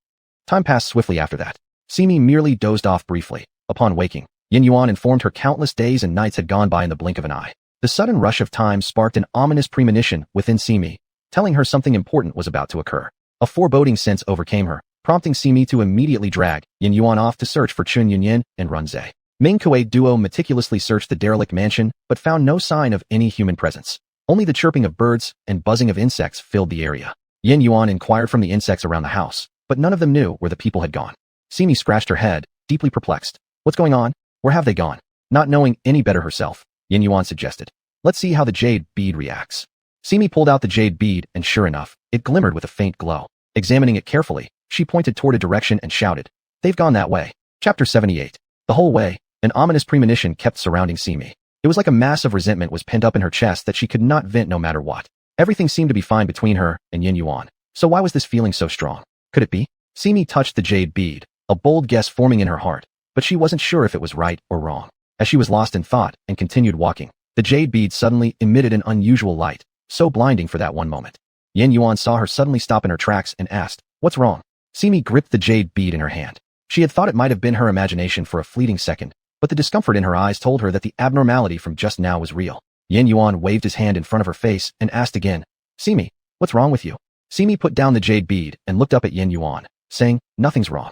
Speaker 1: Time passed swiftly after that. Simi merely dozed off briefly. Upon waking, Yin Yuan informed her countless days and nights had gone by in the blink of an eye. The sudden rush of time sparked an ominous premonition within Simi, telling her something important was about to occur. A foreboding sense overcame her, prompting Simi to immediately drag Yin Yuan off to search for Chun Yunyin and Runze. Ming Kuei duo meticulously searched the derelict mansion, but found no sign of any human presence. Only the chirping of birds and buzzing of insects filled the area. Yin Yuan inquired from the insects around the house, but none of them knew where the people had gone. Simi scratched her head, deeply perplexed. What's going on? Where have they gone? Not knowing any better herself, Yin Yuan suggested. Let's see how the jade bead reacts. Simi pulled out the jade bead and sure enough, it glimmered with a faint glow. Examining it carefully, she pointed toward a direction and shouted, They've gone that way. Chapter 78. The whole way, an ominous premonition kept surrounding Simi. It was like a mass of resentment was pent up in her chest that she could not vent no matter what. Everything seemed to be fine between her and Yin Yuan. So why was this feeling so strong? Could it be? Simi touched the jade bead, a bold guess forming in her heart, but she wasn't sure if it was right or wrong. As she was lost in thought and continued walking, the jade bead suddenly emitted an unusual light, so blinding for that one moment. Yin Yuan saw her suddenly stop in her tracks and asked, What's wrong? Simi gripped the jade bead in her hand. She had thought it might have been her imagination for a fleeting second, but the discomfort in her eyes told her that the abnormality from just now was real. Yin Yuan waved his hand in front of her face and asked again, Simi, what's wrong with you? Simi put down the jade bead and looked up at Yin Yuan, saying, Nothing's wrong.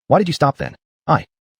Speaker 1: Why did you stop then?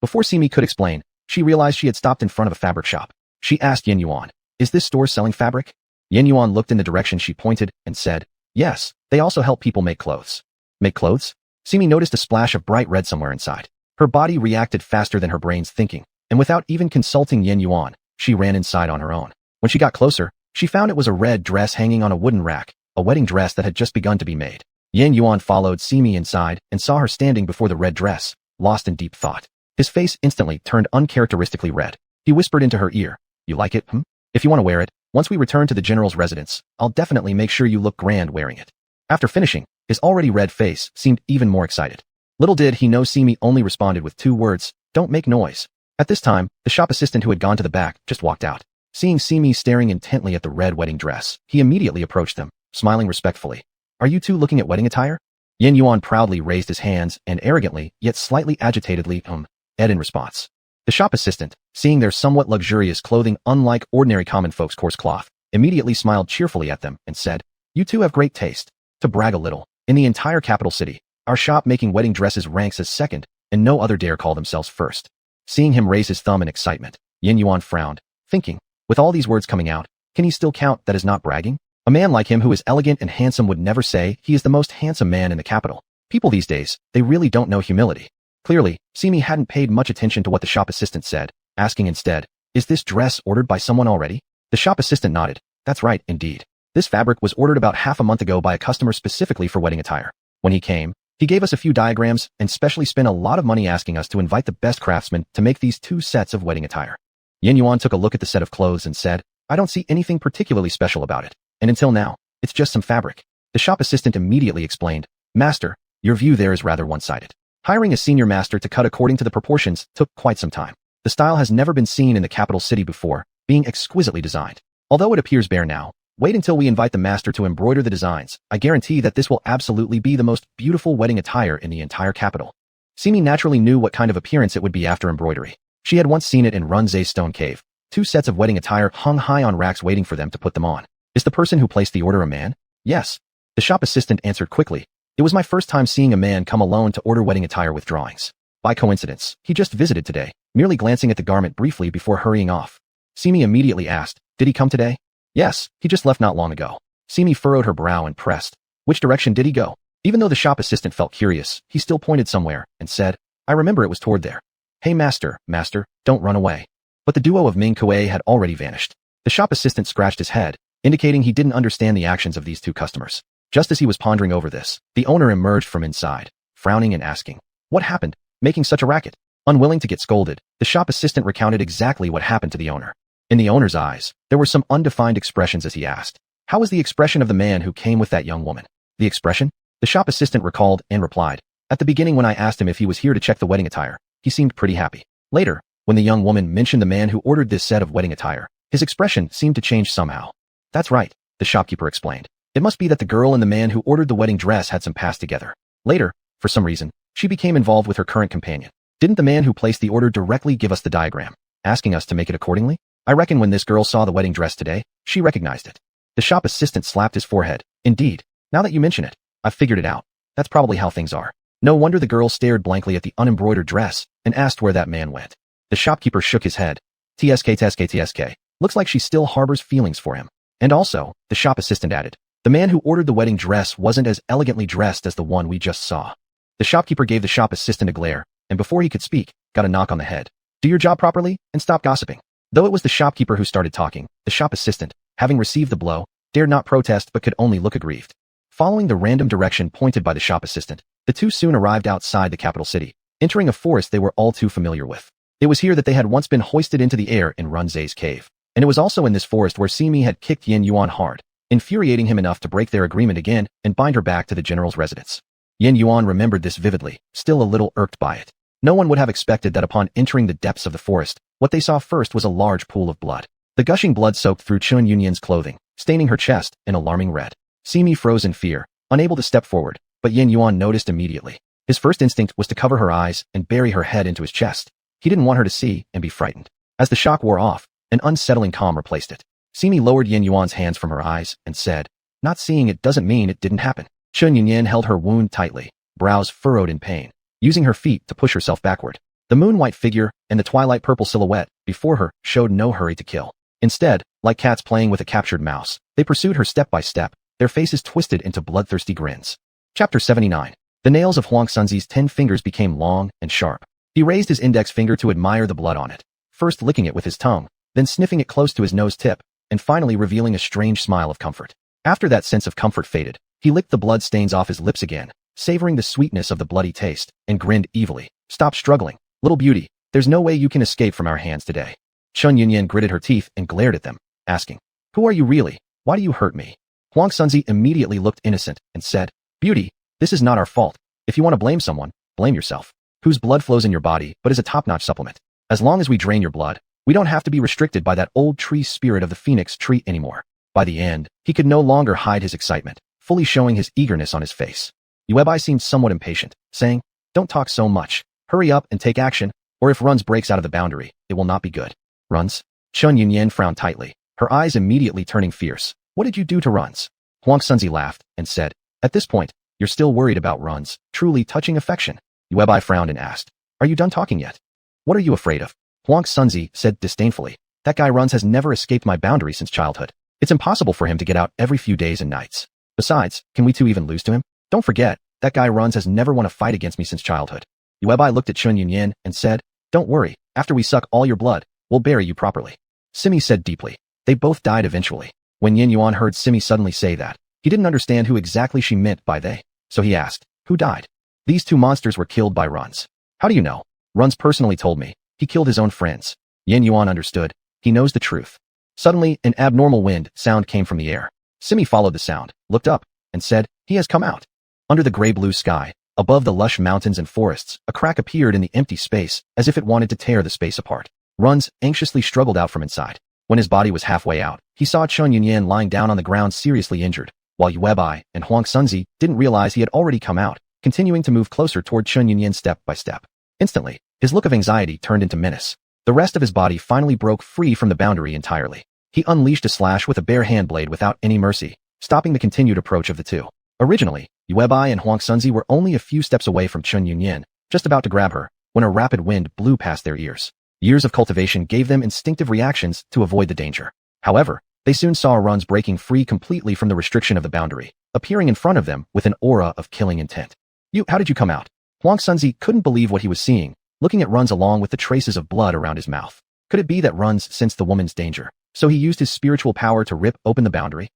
Speaker 1: Before Simi could explain, she realized she had stopped in front of a fabric shop. She asked Yin Yuan, Is this store selling fabric? Yin Yuan looked in the direction she pointed and said, Yes, they also help people make clothes. Make clothes? Simi noticed a splash of bright red somewhere inside. Her body reacted faster than her brain's thinking, and without even consulting Yin Yuan, she ran inside on her own. When she got closer, she found it was a red dress hanging on a wooden rack, a wedding dress that had just begun to be made. Yin Yuan followed Simi inside and saw her standing before the red dress, lost in deep thought. His face instantly turned uncharacteristically red. He whispered into her ear, You like it, If you want to wear it, once we return to the general's residence, I'll definitely make sure you look grand wearing it. After finishing, his already red face seemed even more excited. Little did he know Simi only responded with 2 words, Don't make noise. At this time, the shop assistant who had gone to the back just walked out. Seeing Simi staring intently at the red wedding dress, he immediately approached them, smiling respectfully. Are you two looking at wedding attire? Yin Yuan proudly raised his hands and arrogantly, yet slightly agitatedly, ed in response. The shop assistant, seeing their somewhat luxurious clothing unlike ordinary common folks' coarse cloth, immediately smiled cheerfully at them and said, "You two have great taste." To brag a little, in the entire capital city, our shop making wedding dresses ranks as second, and no other dare call themselves first. Seeing him raise his thumb in excitement, Yin Yuan frowned, thinking, with all these words coming out, can he still count that as not bragging? A man like him who is elegant and handsome would never say he is the most handsome man in the capital. People these days, they really don't know humility. Clearly, Simi hadn't paid much attention to what the shop assistant said, asking instead, "Is this dress ordered by someone already?" The shop assistant nodded. "That's right, indeed. This fabric was ordered about half a month ago by a customer specifically for wedding attire. When he came, he gave us a few diagrams and specially spent a lot of money asking us to invite the best craftsmen to make these 2 sets of wedding attire." Yin Yuan took a look at the set of clothes and said, "I don't see anything particularly special about it. And until now, it's just some fabric." The shop assistant immediately explained, "Master, your view there is rather one-sided. Hiring a senior master to cut according to the proportions took quite some time. The style has never been seen in the capital city before, being exquisitely designed. Although it appears bare now, wait until we invite the master to embroider the designs. I guarantee that this will absolutely be the most beautiful wedding attire in the entire capital." Simi naturally knew what kind of appearance it would be after embroidery. She had once seen it in Runze's stone cave. 2 sets of wedding attire hung high on racks waiting for them to put them on. "Is the person who placed the order a man?" "Yes." The shop assistant answered quickly. "It was my first time seeing a man come alone to order wedding attire with drawings. By coincidence, he just visited today, merely glancing at the garment briefly before hurrying off." Simi immediately asked, "Did he come today?" "Yes, he just left not long ago." Simi furrowed her brow and pressed, "Which direction did he go?" Even though the shop assistant felt curious, he still pointed somewhere and said, "I remember it was toward there." "Hey master, don't run away." But the duo of Ming Kuei had already vanished. The shop assistant scratched his head, indicating he didn't understand the actions of these 2 customers. Just as he was pondering over this, the owner emerged from inside, frowning and asking, "What happened, making such a racket?" Unwilling to get scolded, the shop assistant recounted exactly what happened to the owner. In the owner's eyes, there were some undefined expressions as he asked, "How was the expression of the man who came with that young woman?" "The expression?" The shop assistant recalled and replied, "At the beginning when I asked him if he was here to check the wedding attire, he seemed pretty happy. Later, when the young woman mentioned the man who ordered this set of wedding attire, his expression seemed to change somehow." "That's right," the shopkeeper explained. "It must be that the girl and the man who ordered the wedding dress had some past together. Later, for some reason, she became involved with her current companion. Didn't the man who placed the order directly give us the diagram, asking us to make it accordingly? I reckon when this girl saw the wedding dress today, she recognized it." The shop assistant slapped his forehead. "Indeed, now that you mention it, I've figured it out. That's probably how things are." No wonder the girl stared blankly at the unembroidered dress and asked where that man went. The shopkeeper shook his head. TSK. Looks like she still harbors feelings for him. And also, the shop assistant added, the man who ordered the wedding dress wasn't as elegantly dressed as the one we just saw. The shopkeeper gave the shop assistant a glare, and before he could speak, got a knock on the head. "Do your job properly, and stop gossiping." Though it was the shopkeeper who started talking, the shop assistant, having received the blow, dared not protest but could only look aggrieved. Following the random direction pointed by the shop assistant, the 2 soon arrived outside the capital city, entering a forest they were all too familiar with. It was here that they had once been hoisted into the air in Runze's cave. And it was also in this forest where Simi had kicked Yin Yuan hard, infuriating him enough to break their agreement again and bind her back to the general's residence. Yin Yuan remembered this vividly, still a little irked by it. No one would have expected that upon entering the depths of the forest, what they saw first was a large pool of blood. The gushing blood soaked through Chun Yunyan's clothing, staining her chest an alarming red. Simi froze in fear, unable to step forward, but Yin Yuan noticed immediately. His first instinct was to cover her eyes and bury her head into his chest. He didn't want her to see and be frightened. As the shock wore off, an unsettling calm replaced it. Simi lowered Yin Yuan's hands from her eyes and said, "Not seeing it doesn't mean it didn't happen." Chun Yunyan held her wound tightly, brows furrowed in pain, using her feet to push herself backward. The moon-white figure and the twilight-purple silhouette before her showed no hurry to kill. Instead, like cats playing with a captured mouse, they pursued her step by step, their faces twisted into bloodthirsty grins. Chapter 79. The nails of Huang Sunzi's 10 fingers became long and sharp. He raised his index finger to admire the blood on it, first licking it with his tongue, then sniffing it close to his nose tip, and finally revealing a strange smile of comfort. After that sense of comfort faded, he licked the blood stains off his lips again, savoring the sweetness of the bloody taste, and grinned evilly. "Stop struggling, little beauty. There's no way you can escape from our hands today." Chun Yunyan gritted her teeth and glared at them, asking, "Who are you really? Why do you hurt me?" Huang Sunzi immediately looked innocent and said, "Beauty, this is not our fault. If you want to blame someone, blame yourself. Whose blood flows in your body but is a top-notch supplement. As long as we drain your blood, we don't have to be restricted by that old tree spirit of the phoenix tree anymore." By the end, he could no longer hide his excitement, fully showing his eagerness on his face. Yuebai seemed somewhat impatient, saying, "Don't talk so much. Hurry up and take action, or if Runs breaks out of the boundary, it will not be good." Runs? Chun Yunyan frowned tightly, her eyes immediately turning fierce. "What did you do to Runs?" Huang Sunzi laughed and said, "At this point, you're still worried about Runs' truly touching affection." Yuebai frowned and asked, "Are you done talking yet? What are you afraid of?" Huang Sunzi said disdainfully, "That guy Runs has never escaped my boundary since childhood. It's impossible for him to get out every few days and nights. Besides, can we two even lose to him? Don't forget, that guy Runs has never won a fight against me since childhood." Yuebai looked at Chun Yunyan and said, "Don't worry, after we suck all your blood, we'll bury you properly." Simi said deeply, "They both died eventually." When Yin Yuan heard Simi suddenly say that, he didn't understand who exactly she meant by they, so he asked, "Who died?" "These two monsters were killed by Runs." "How do you know?" "Runs personally told me. He killed his own friends." Yin Yuan understood. He knows the truth. Suddenly, an abnormal wind sound came from the air. Simi followed the sound, looked up, and said, "He has come out." Under the gray-blue sky, above the lush mountains and forests, a crack appeared in the empty space, as if it wanted to tear the space apart. Runs anxiously struggled out from inside. When his body was halfway out, he saw Chun Yunyan lying down on the ground seriously injured, while Yuebai and Huang Sunzi didn't realize he had already come out, continuing to move closer toward Chun Yunyan step by step. Instantly, his look of anxiety turned into menace. The rest of his body finally broke free from the boundary entirely. He unleashed a slash with a bare hand blade without any mercy, stopping the continued approach of the two. Originally, Yuebai and Huang Sunzi were only a few steps away from Chun Yunyan, just about to grab her, when a rapid wind blew past their ears. Years of cultivation gave them instinctive reactions to avoid the danger. However, they soon saw Runs breaking free completely from the restriction of the boundary, appearing in front of them with an aura of killing intent. How did you come out?" Huang Sunzi couldn't believe what he was seeing, looking at Runs along with the traces of blood around his mouth. Could it be that Runs sensed the woman's danger, so he used his spiritual power to rip open the boundary?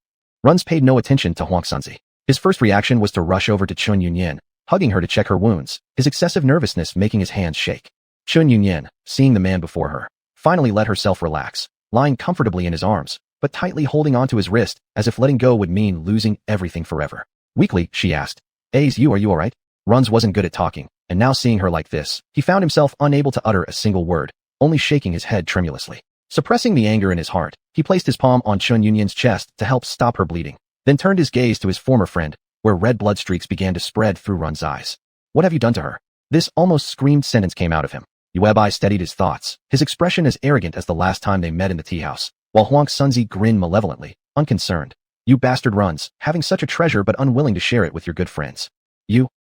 Speaker 1: Runs paid no attention to Huang Sunzi. His first reaction was to rush over to Chun Yunyan, hugging her to check her wounds, his excessive nervousness making his hands shake. Chun Yunyan, seeing the man before her, finally let herself relax, lying comfortably in his arms, but tightly holding onto his wrist, as if letting go would mean losing everything forever. Weakly, she asked, "Are you alright?" Runs wasn't good at talking, and now seeing her like this, he found himself unable to utter a single word, only shaking his head tremulously. Suppressing the anger in his heart, he placed his palm on Chun Yunyan's chest to help stop her bleeding, then turned his gaze to his former friend, where red blood streaks began to spread through Run's eyes. "What have you done to her?" This almost screamed sentence came out of him. Yuebai steadied his thoughts, his expression as arrogant as the last time they met in the tea house, while Huang Sunzi grinned malevolently, unconcerned. "You bastard Runs, having such a treasure but unwilling to share it with your good friends."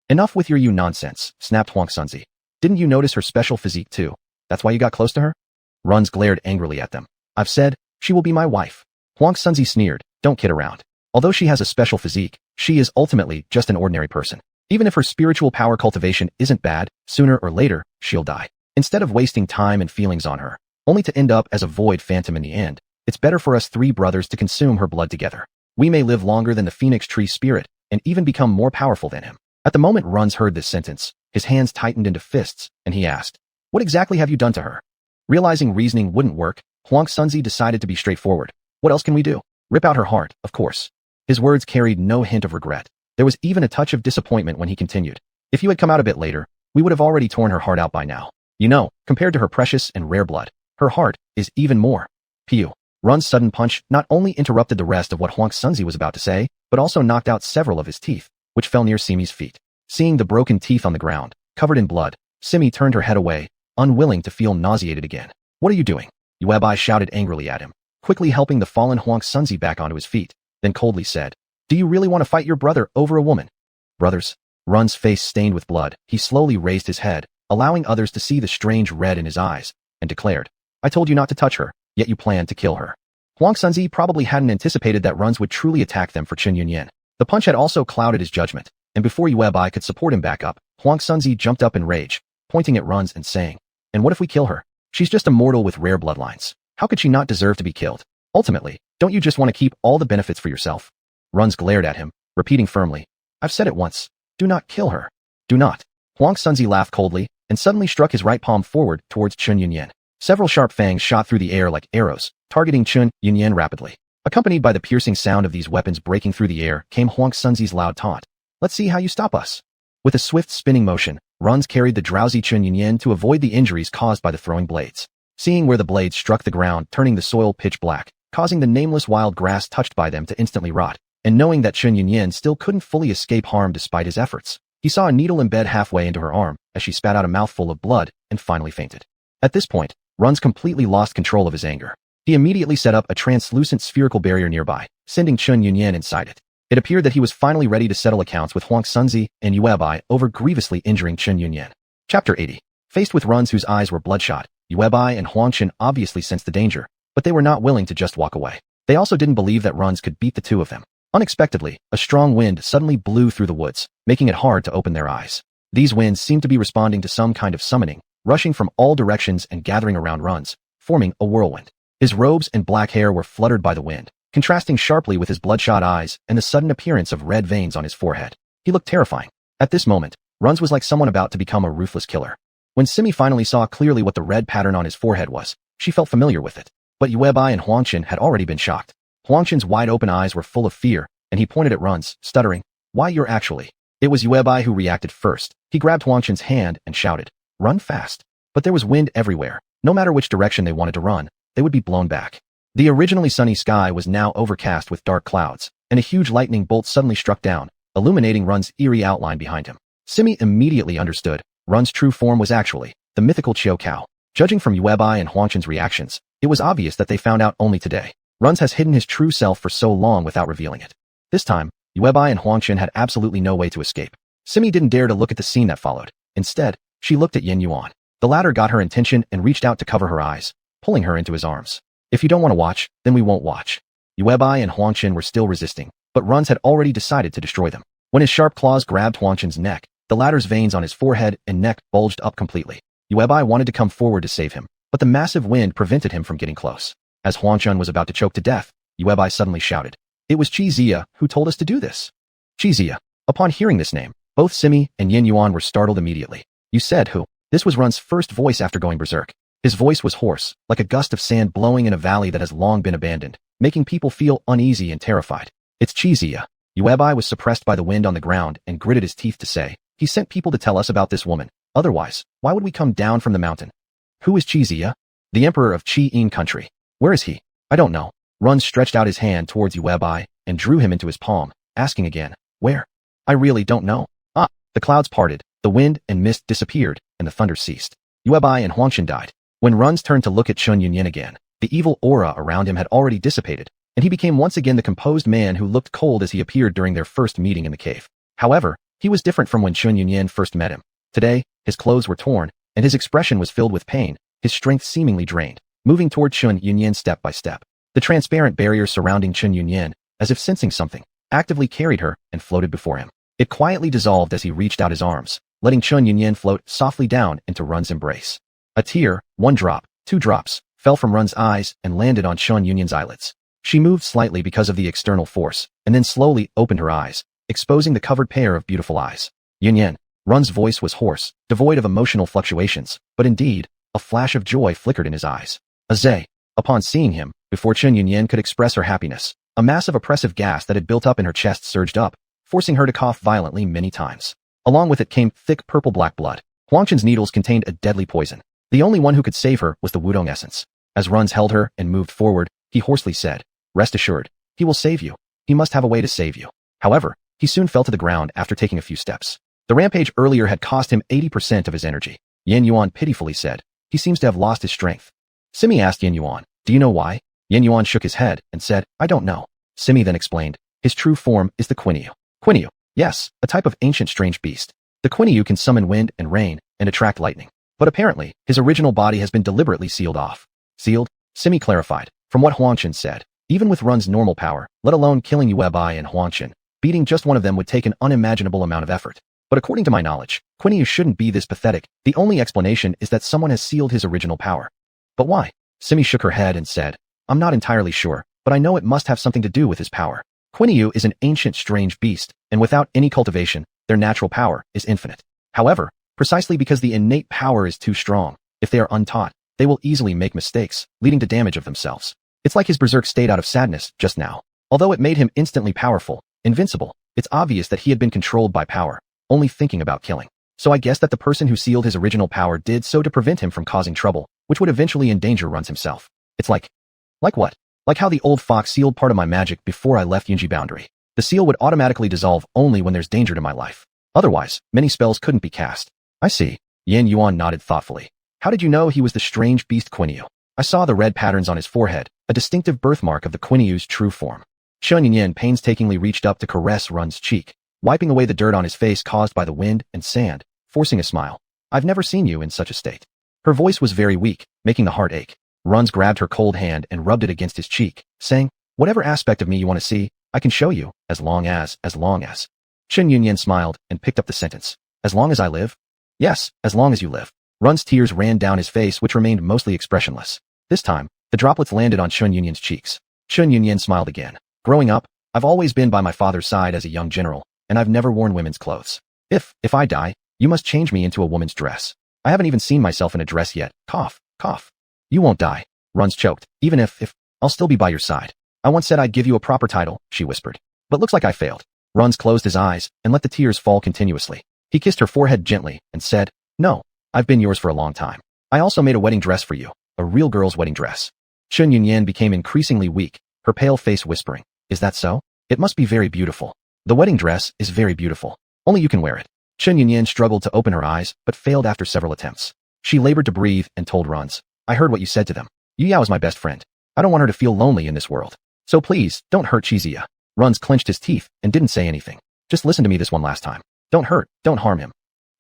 Speaker 1: Enough with your you nonsense," snapped Huang Sunzi. "Didn't you notice her special physique too? That's why you got close to her?" Runs glared angrily at them. "I've said, she will be my wife." Huang Sunzi sneered, "Don't kid around. Although she has a special physique, she is ultimately just an ordinary person. Even if her spiritual power cultivation isn't bad, sooner or later, she'll die. Instead of wasting time and feelings on her, only to end up as a void phantom in the end, it's better for us three brothers to consume her blood together. We may live longer than the phoenix tree spirit, and even become more powerful than him." At the moment Runs heard this sentence, his hands tightened into fists, and he asked, "What exactly have you done to her?" Realizing reasoning wouldn't work, Huang Sunzi decided to be straightforward. "What else can we do? Rip out her heart, of course." His words carried no hint of regret. There was even a touch of disappointment when he continued. "If you had come out a bit later, we would have already torn her heart out by now. Compared to her precious and rare blood, her heart is even more." Pew. Run's sudden punch not only interrupted the rest of what Huang Sunzi was about to say, but also knocked out several of his teeth, which fell near Simi's feet. Seeing the broken teeth on the ground, covered in blood, Simi turned her head away, unwilling to feel nauseated again. "What are you doing?" Yuebai shouted angrily at him, quickly helping the fallen Huang Sunzi back onto his feet, then coldly said, "Do you really want to fight your brother over a woman?" "Brothers?" Run's face stained with blood, he slowly raised his head, allowing others to see the strange red in his eyes, and declared, "I told you not to touch her, yet you planned to kill her." Huang Sunzi probably hadn't anticipated that Runs would truly attack them for Chun Yunyan. The punch had also clouded his judgment, and before Yuebai could support him back up, Huang Sunzi jumped up in rage, pointing at Runs and saying, "And what if we kill her? She's just a mortal with rare bloodlines. How could she not deserve to be killed? Ultimately, don't you just want to keep all the benefits for yourself?" Runs glared at him, repeating firmly, "I've said it once. Do not kill her. Do not." Huang Sunzi laughed coldly, and suddenly struck his right palm forward towards Chun Yunyan. Several sharp fangs shot through the air like arrows, targeting Chun Yunyan rapidly. Accompanied by the piercing sound of these weapons breaking through the air came Huang Sunzi's loud taunt. "Let's see how you stop us." With a swift spinning motion, Runs carried the drowsy Chun Yunyan to avoid the injuries caused by the throwing blades. Seeing where the blades struck the ground, turning the soil pitch black, causing the nameless wild grass touched by them to instantly rot, and knowing that Chen Yunyan still couldn't fully escape harm despite his efforts. He saw a needle embed halfway into her arm as she spat out a mouthful of blood and finally fainted. At this point, Runs completely lost control of his anger. He immediately set up a translucent spherical barrier nearby, sending Chen Yunyan inside it. It appeared that he was finally ready to settle accounts with Huang Sunzi and Yuebai over grievously injuring Chen Yunyan. Chapter 80. Faced with Runs whose eyes were bloodshot, Yuebai and Huang Chen obviously sensed the danger, but they were not willing to just walk away. They also didn't believe that Runs could beat the two of them. Unexpectedly, a strong wind suddenly blew through the woods, making it hard to open their eyes. These winds seemed to be responding to some kind of summoning, rushing from all directions and gathering around Runs, forming a whirlwind. His robes and black hair were fluttered by the wind, contrasting sharply with his bloodshot eyes and the sudden appearance of red veins on his forehead. He looked terrifying. At this moment, Runs was like someone about to become a ruthless killer. When Simi finally saw clearly what the red pattern on his forehead was, she felt familiar with it. But Yuebai and Huang Chen had already been shocked. Huang Chen's wide-open eyes were full of fear, and he pointed at Runs, stuttering, "Why, you're actually..." It was Yuebai who reacted first. He grabbed Huang Chen's hand and shouted, "Run fast." But there was wind everywhere. No matter which direction they wanted to run, they would be blown back. The originally sunny sky was now overcast with dark clouds, and a huge lightning bolt suddenly struck down, illuminating Run's eerie outline behind him. Simi immediately understood. Run's true form was actually the mythical Chiao Cao. Judging from Yuebai and Huang Chen's reactions, it was obvious that they found out only today. Runs has hidden his true self for so long without revealing it. This time, Yuebai and Huang Chen had absolutely no way to escape. Simi didn't dare to look at the scene that followed. Instead, she looked at Yin Yuan. The latter got her attention and reached out to cover her eyes, pulling her into his arms. "If you don't want to watch, then we won't watch." Yuebai and Huang Chen were still resisting, but Runs had already decided to destroy them. When his sharp claws grabbed Huang Chen's neck, the latter's veins on his forehead and neck bulged up completely. Yuebai wanted to come forward to save him, but the massive wind prevented him from getting close. As Huang Chen was about to choke to death, Yuebai suddenly shouted, "It was Qi Zia who told us to do this." Qi Zia. Upon hearing this name, both Simi and Yin Yuan were startled immediately. "You said who?" This was Run's first voice after going berserk. His voice was hoarse, like a gust of sand blowing in a valley that has long been abandoned, making people feel uneasy and terrified. "It's Qi Zia." Yuebai was suppressed by the wind on the ground and gritted his teeth to say, "He sent people to tell us about this woman. Otherwise, why would we come down from the mountain?" "Who is Qi Zia?" "The emperor of Qi Yin country." "Where is he?" "I don't know." Run stretched out his hand towards Yuebai and drew him into his palm, asking again, "Where?" "I really don't know." Ah! The clouds parted, the wind and mist disappeared, and the thunder ceased. Yuebai and Huang Chen died. When Runs turned to look at Chen Yunyan again, the evil aura around him had already dissipated, and he became once again the composed man who looked cold as he appeared during their first meeting in the cave. However, he was different from when Chen Yunyan first met him. Today, his clothes were torn, and his expression was filled with pain, his strength seemingly drained, moving toward Chen Yunyan step by step. The transparent barrier surrounding Chen Yunyan, as if sensing something, actively carried her and floated before him. It quietly dissolved as he reached out his arms, letting Chen Yunyan float softly down into Run's embrace. A tear, 1 drop, 2 drops, fell from Run's eyes and landed on Chen Yunyan's eyelids. She moved slightly because of the external force, and then slowly opened her eyes, exposing the covered pair of beautiful eyes. "Yunyan." Run's voice was hoarse, devoid of emotional fluctuations, but indeed, a flash of joy flickered in his eyes. "Azay." Upon seeing him, before Chen Yunyan could express her happiness, a massive oppressive gas that had built up in her chest surged up, forcing her to cough violently many times. Along with it came thick purple-black blood. Huang Chen's needles contained a deadly poison. The only one who could save her was the Wudong essence. As Runs held her and moved forward, he hoarsely said, "Rest assured, he will save you. He must have a way to save you." However, he soon fell to the ground after taking a few steps. The rampage earlier had cost him 80% of his energy. Yin Yuan pitifully said, "He seems to have lost his strength." Simi asked Yin Yuan, "Do you know why?" Yin Yuan shook his head and said, "I don't know." Simi then explained, "His true form is the Quinyu." Quinyu. Yes, a type of ancient strange beast. The Quinyu can summon wind and rain and attract lightning. But apparently, his original body has been deliberately sealed off. Sealed? Simi clarified. From what Huang Chen said, even with Run's normal power, let alone killing Yuebai and Huang Chen, beating just one of them would take an unimaginable amount of effort. But according to my knowledge, Quinyu shouldn't be this pathetic. The only explanation is that someone has sealed his original power. But why? Simi shook her head and said, "I'm not entirely sure, but I know it must have something to do with his power. Quinyu is an ancient strange beast, and without any cultivation, their natural power is infinite. However, precisely because the innate power is too strong, if they are untaught, they will easily make mistakes, leading to damage of themselves. It's like his berserk state out of sadness just now. Although it made him instantly powerful, invincible, it's obvious that he had been controlled by power, only thinking about killing. So I guess that the person who sealed his original power did so to prevent him from causing trouble, which would eventually endanger Runs himself. It's like what? Like how the old fox sealed part of my magic before I left Yunji boundary. The seal would automatically dissolve only when there's danger to my life. Otherwise, many spells couldn't be cast. I see. Yan Yuan nodded thoughtfully. How did you know he was the strange beast Quinyu? I saw the red patterns on his forehead, a distinctive birthmark of the Quinyu's true form. Chen Yunyan painstakingly reached up to caress Run's cheek, wiping away the dirt on his face caused by the wind and sand, forcing a smile. I've never seen you in such a state. Her voice was very weak, making the heart ache. Runs grabbed her cold hand and rubbed it against his cheek, saying, whatever aspect of me you want to see, I can show you, as long as. Chen Yunyan smiled and picked up the sentence. As long as I live? Yes, as long as you live. Run's tears ran down his face, which remained mostly expressionless. This time, the droplets landed on Chen Yunyan's cheeks. Chen Yunyan smiled again. Growing up, I've always been by my father's side as a young general, and I've never worn women's clothes. If I die, you must change me into a woman's dress. I haven't even seen myself in a dress yet. Cough, cough. You won't die. Runs choked. Even if, I'll still be by your side. I once said I'd give you a proper title, she whispered. But looks like I failed. Runs closed his eyes and let the tears fall continuously. He kissed her forehead gently and said, no, I've been yours for a long time. I also made a wedding dress for you, a real girl's wedding dress. Chen Yunyan became increasingly weak, her pale face whispering, is that so? It must be very beautiful. The wedding dress is very beautiful. Only you can wear it. Chen Yunyan struggled to open her eyes, but failed after several attempts. She labored to breathe and told Runs, I heard what you said to them. Yu Yao is my best friend. I don't want her to feel lonely in this world. So please, don't hurt Chizia. Runs clenched his teeth and didn't say anything. Just listen to me this one last time. Don't harm him.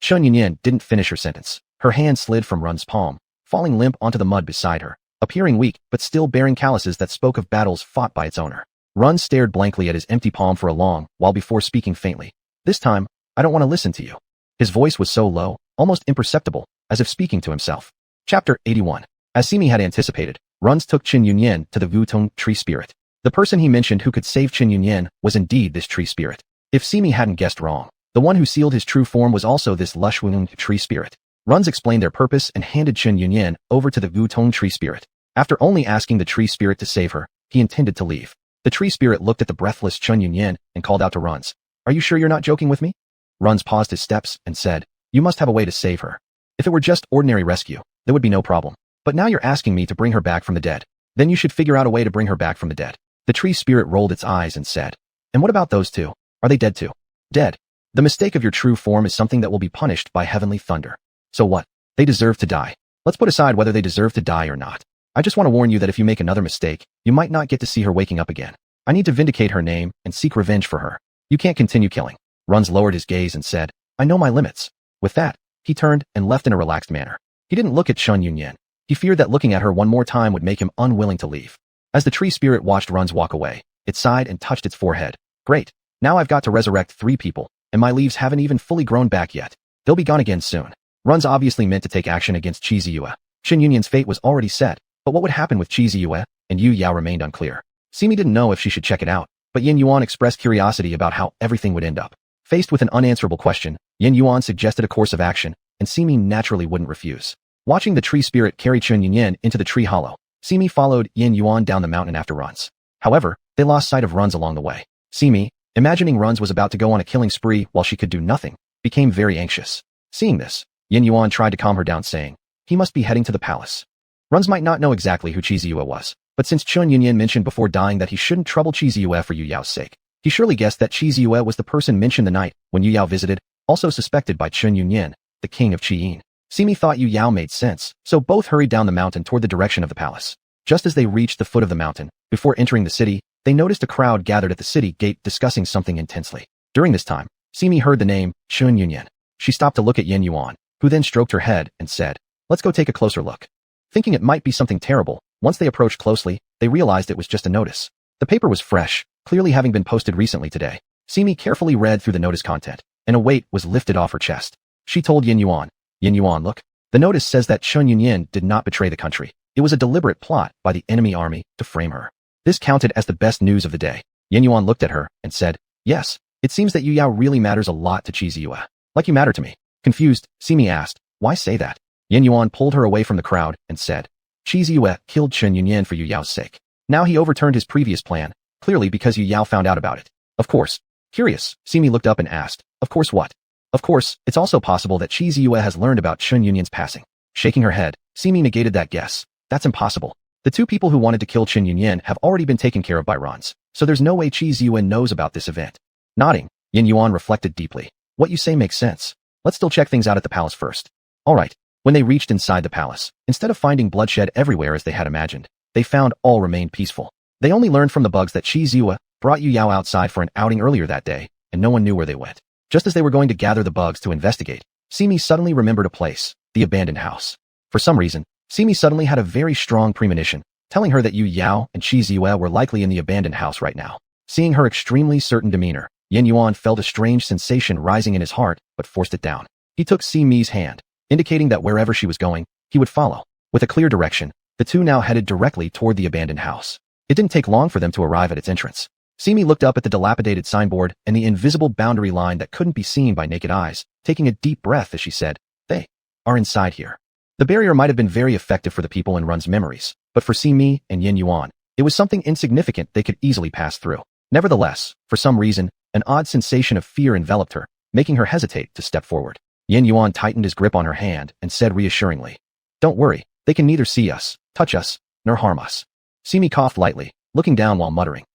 Speaker 1: Chen Yunyan didn't finish her sentence. Her hand slid from Run's palm, falling limp onto the mud beside her, appearing weak but still bearing calluses that spoke of battles fought by its owner. Run stared blankly at his empty palm for a long while before speaking faintly. This time, I don't want to listen to you. His voice was so low, almost imperceptible, as if speaking to himself. Chapter 81. As Simi had anticipated, Runs took Chen Yunyan to the Wutong tree spirit. The person he mentioned who could save Chen Yunyan was indeed this tree spirit. If Simi hadn't guessed wrong, the one who sealed his true form was also this lush Wutong tree spirit. Runs explained their purpose and handed Chen Yunyan over to the Wutong tree spirit. After only asking the tree spirit to save her, he intended to leave. The tree spirit looked at the breathless Chen Yunyan and called out to Runs. Are you sure you're not joking with me? Runs paused his steps and said, you must have a way to save her. If it were just ordinary rescue, there would be no problem. But now you're asking me to bring her back from the dead. Then you should figure out a way to bring her back from the dead. The tree spirit rolled its eyes and said, and what about those two? Are they dead too? Dead. The mistake of your true form is something that will be punished by heavenly thunder. So what? They deserve to die. Let's put aside whether they deserve to die or not. I just want to warn you that if you make another mistake, you might not get to see her waking up again. I need to vindicate her name and seek revenge for her. You can't continue killing. Runs lowered his gaze and said, I know my limits. With that, he turned and left in a relaxed manner. He didn't look at Chen Yunyan. He feared that looking at her one more time would make him unwilling to leave. As the tree spirit watched Runs walk away, it sighed and touched its forehead. Great. Now I've got to resurrect 3 people, and my leaves haven't even fully grown back yet. They'll be gone again soon. Runs obviously meant to take action against Chi Ziyue. Chen Yunyan's fate was already set, but what would happen with Chi Ziyue and Yu Yao remained unclear. Simi didn't know if she should check it out, but Yin Yuan expressed curiosity about how everything would end up. Faced with an unanswerable question, Yin Yuan suggested a course of action, and Simi naturally wouldn't refuse. Watching the tree spirit carry Chen Yunyan into the tree hollow, Simi followed Yin Yuan down the mountain after Runs. However, they lost sight of Runs along the way. Simi, imagining Runs was about to go on a killing spree while she could do nothing, became very anxious. Seeing this, Yin Yuan tried to calm her down, saying, he must be heading to the palace. Runs might not know exactly who Chi Ziyue was, but since Chen Yunyan mentioned before dying that he shouldn't trouble Chi Ziyue for Yu Yao's sake, he surely guessed that Chi Ziyue was the person mentioned the night when Yu Yao visited, also suspected by Chen Yunyan, the king of Chiyin. Simi thought Yu Yao made sense, so both hurried down the mountain toward the direction of the palace. Just as they reached the foot of the mountain, before entering the city, they noticed a crowd gathered at the city gate discussing something intensely. During this time, Simi heard the name, Chen Yunyan. She stopped to look at Yin Yuan, who then stroked her head and said, let's go take a closer look. Thinking it might be something terrible, once they approached closely, they realized it was just a notice. The paper was fresh, clearly having been posted recently today. Simi carefully read through the notice content, and a weight was lifted off her chest. She told Yin Yuan, look, the notice says that Chen Yunyan did not betray the country. It was a deliberate plot by the enemy army to frame her. This counted as the best news of the day. Yin Yuan looked at her and said, yes, it seems that Yu Yao really matters a lot to Chi Ziyue. Like you matter to me. Confused, Simi asked, why say that? Yin Yuan pulled her away from the crowd and said, Chi Ziyue killed Chen Yunyan for Yu Yao's sake. Now he overturned his previous plan, clearly because Yu Yao found out about it. Of course. Curious, Simi looked up and asked, of course what? Of course, it's also possible that Chi Ziyue has learned about Chen Yunyan's passing. Shaking her head, Simi negated that guess. That's impossible. The 2 people who wanted to kill Chen Yunyan have already been taken care of by Runs. So there's no way Qi Ziyuan knows about this event. Nodding, Yin Yuan reflected deeply. What you say makes sense. Let's still check things out at the palace first. All right. When they reached inside the palace, instead of finding bloodshed everywhere as they had imagined, they found all remained peaceful. They only learned from the bugs that Qi Ziyuan brought Yu Yao outside for an outing earlier that day, and no one knew where they went. Just as they were going to gather the bugs to investigate, Simi suddenly remembered a place, the abandoned house. For some reason, Simi suddenly had a very strong premonition, telling her that Yu Yao and Qi Ziyuan were likely in the abandoned house right now. Seeing her extremely certain demeanor, Yin Yuan felt a strange sensation rising in his heart, but forced it down. He took Simi's hand, indicating that wherever she was going, he would follow. With a clear direction, the two now headed directly toward the abandoned house. It didn't take long for them to arrive at its entrance. Simi looked up at the dilapidated signboard and the invisible boundary line that couldn't be seen by naked eyes, taking a deep breath as she said, "They are inside here." The barrier might have been very effective for the people in Run's memories, but for Simi and Yin Yuan, it was something insignificant they could easily pass through. Nevertheless, for some reason, an odd sensation of fear enveloped her, making her hesitate to step forward. Yin Yuan tightened his grip on her hand and said reassuringly, "Don't worry, they can neither see us, touch us, nor harm us." Simi coughed lightly, looking down while muttering,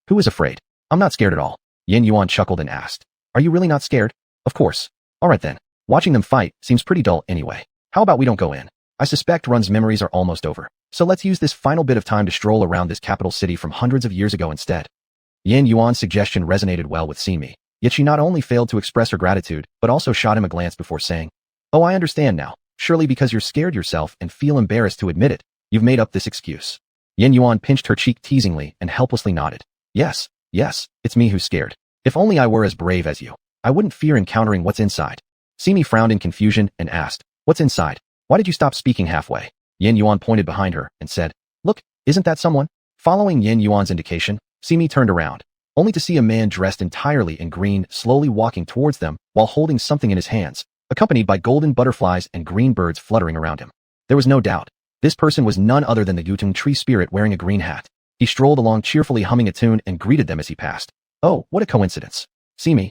Speaker 1: Who is afraid? I'm not scared at all." Yin Yuan chuckled and asked, "Are you really not scared?" "Of course." "All right then. Watching them fight seems pretty dull anyway. How about we don't go in? I suspect Run's memories are almost over. So let's use this final bit of time to stroll around this capital city from hundreds of years ago instead." Yin Yuan's suggestion resonated well with Simi, yet she not only failed to express her gratitude, but also shot him a glance before saying, "Oh, I understand now. Surely because you're scared yourself and feel embarrassed to admit it, you've made up this excuse." Yin Yuan pinched her cheek teasingly and helplessly nodded. Yes, it's me who's scared. If only I were as brave as you, I wouldn't fear encountering what's inside." Simi frowned in confusion and asked, "What's inside? Why did you stop speaking halfway?" Yin Yuan pointed behind her and said, "Look, isn't that someone?" Following Yin Yuan's indication, Simi turned around, only to see a man dressed entirely in green slowly walking towards them while holding something in his hands, accompanied by golden butterflies and green birds fluttering around him. There was no doubt. This person was none other than the Yutong tree spirit wearing a green hat. He strolled along cheerfully humming a tune and greeted them as he passed. "Oh, what a coincidence. Simi."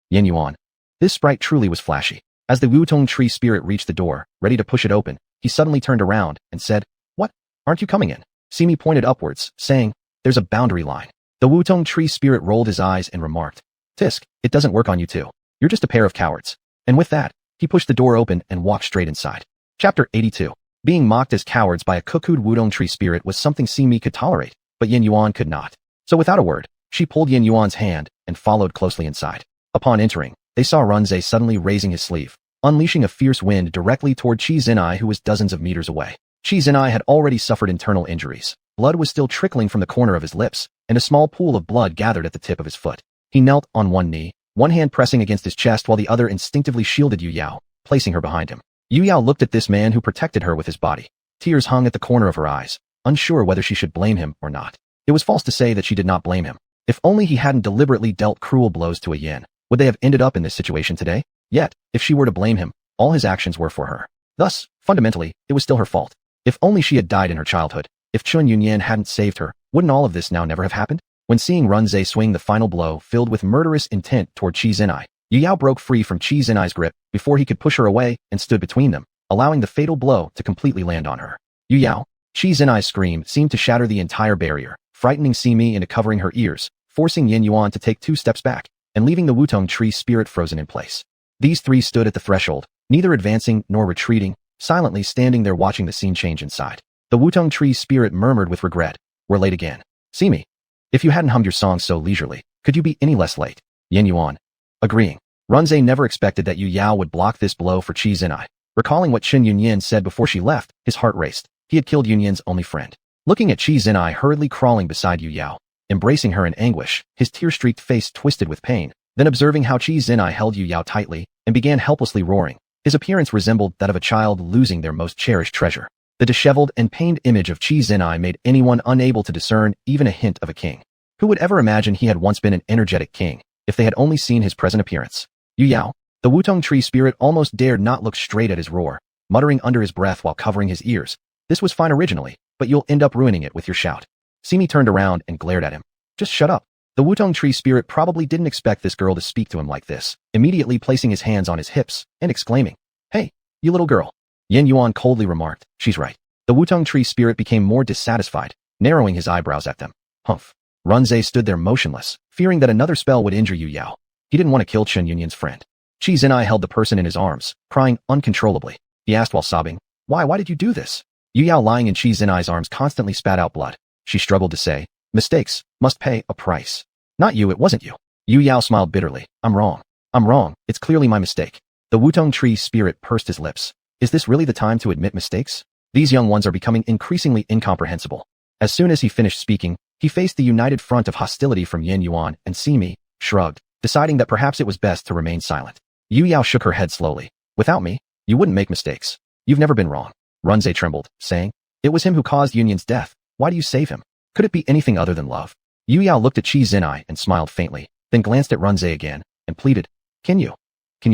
Speaker 1: Yin Yuan. This sprite truly was flashy. As the Yutong tree spirit reached the door, ready to push it open, he suddenly turned around and said, "What? Aren't you coming in?" Simi pointed upwards, saying, "There's a boundary line." The Yutong tree spirit rolled his eyes and remarked, "Tisk, it doesn't work on you two. You're just a pair of cowards." And with that, he pushed the door open and walked straight inside. Chapter 82. Being mocked as cowards by a cuckooed Yutong tree spirit was something Simi could tolerate, but Yin Yuan could not. So without a word, she pulled Yin Yuan's hand and followed closely inside. Upon entering, they saw Runze suddenly raising his sleeve, unleashing a fierce wind directly toward Qi Zinai, who was dozens of meters away. Qi Zinai had already suffered internal injuries. Blood was still trickling from the corner of his lips, and a small pool of blood gathered at the tip of his foot. He knelt on one knee, one hand pressing against his chest while the other instinctively shielded Yu Yao, placing her behind him. Yu Yao looked at this man who protected her with his body. Tears hung at the corner of her eyes, unsure whether she should blame him or not. It was false to say that she did not blame him. If only he hadn't deliberately dealt cruel blows to a yin, would they have ended up in this situation today? Yet, if she were to blame him, all his actions were for her. Thus, fundamentally, it was still her fault. If only she had died in her childhood. If Chun Yunyan hadn't saved her, wouldn't all of this now never have happened? When seeing Runze swing the final blow filled with murderous intent toward Qi Zinai, Yu Yao broke free from Qi Zinai's grip before he could push her away and stood between them, allowing the fatal blow to completely land on her. Yu Yao. Qi Zinai's scream seemed to shatter the entire barrier, frightening Simi into covering her ears, forcing Yin Yuan to take 2 steps back, and leaving the Yutong tree spirit frozen in place. These three stood at the threshold, neither advancing nor retreating, silently standing there watching the scene change inside. The Yutong tree spirit murmured with regret, "We're late again. Simi, if you hadn't hummed your song so leisurely, could you be any less late?" Yin Yuan. Agreeing. Runze never expected that Yu Yao would block this blow for Qi Zinai. Recalling what Qin Yunyan said before she left, his heart raced. He had killed Yunyan's only friend. Looking at Qi Zinai hurriedly crawling beside Yu Yao, embracing her in anguish, his tear-streaked face twisted with pain, then observing how Qi Zinai held Yu Yao tightly and began helplessly roaring, his appearance resembled that of a child losing their most cherished treasure. The disheveled and pained image of Qi Zinai made anyone unable to discern even a hint of a king. Who would ever imagine he had once been an energetic king, if they had only seen his present appearance? Yu Yao, the Yutong tree spirit, almost dared not look straight at his roar, muttering under his breath while covering his ears. "This was fine originally, but you'll end up ruining it with your shout." Simi turned around and glared at him. "Just shut up." The Yutong tree spirit probably didn't expect this girl to speak to him like this, immediately placing his hands on his hips and exclaiming, "Hey, you little girl." Yin Yuan coldly remarked, "She's right." The Yutong tree spirit became more dissatisfied, narrowing his eyebrows at them. "Humph. Runze stood there motionless, fearing that another spell would injure Yu Yao. He didn't want to kill Chen Yunyin's friend. Qi Zinai held the person in his arms, crying uncontrollably. He asked while sobbing, Why did you do this? Yu Yao lying in Qi Zinai's arms constantly spat out blood. She struggled to say, Mistakes must pay a price. Not you, it wasn't you. Yu Yao smiled bitterly. I'm wrong. It's clearly my mistake. The Wutong tree spirit pursed his lips. Is this really the time to admit mistakes? These young ones are becoming increasingly incomprehensible. As soon as he finished speaking, he faced the united front of hostility from Yin Yuan and Simi, shrugged, deciding that perhaps it was best to remain silent. Yu Yao shook her head slowly. Without me, you wouldn't make mistakes. You've never been wrong. Runze trembled, saying, It was him who caused Yunyin's death. Why do you save him? Could it be anything other than love? Yu Yao looked at Qi Zinai and smiled faintly, then glanced at Runze again, and pleaded, Can you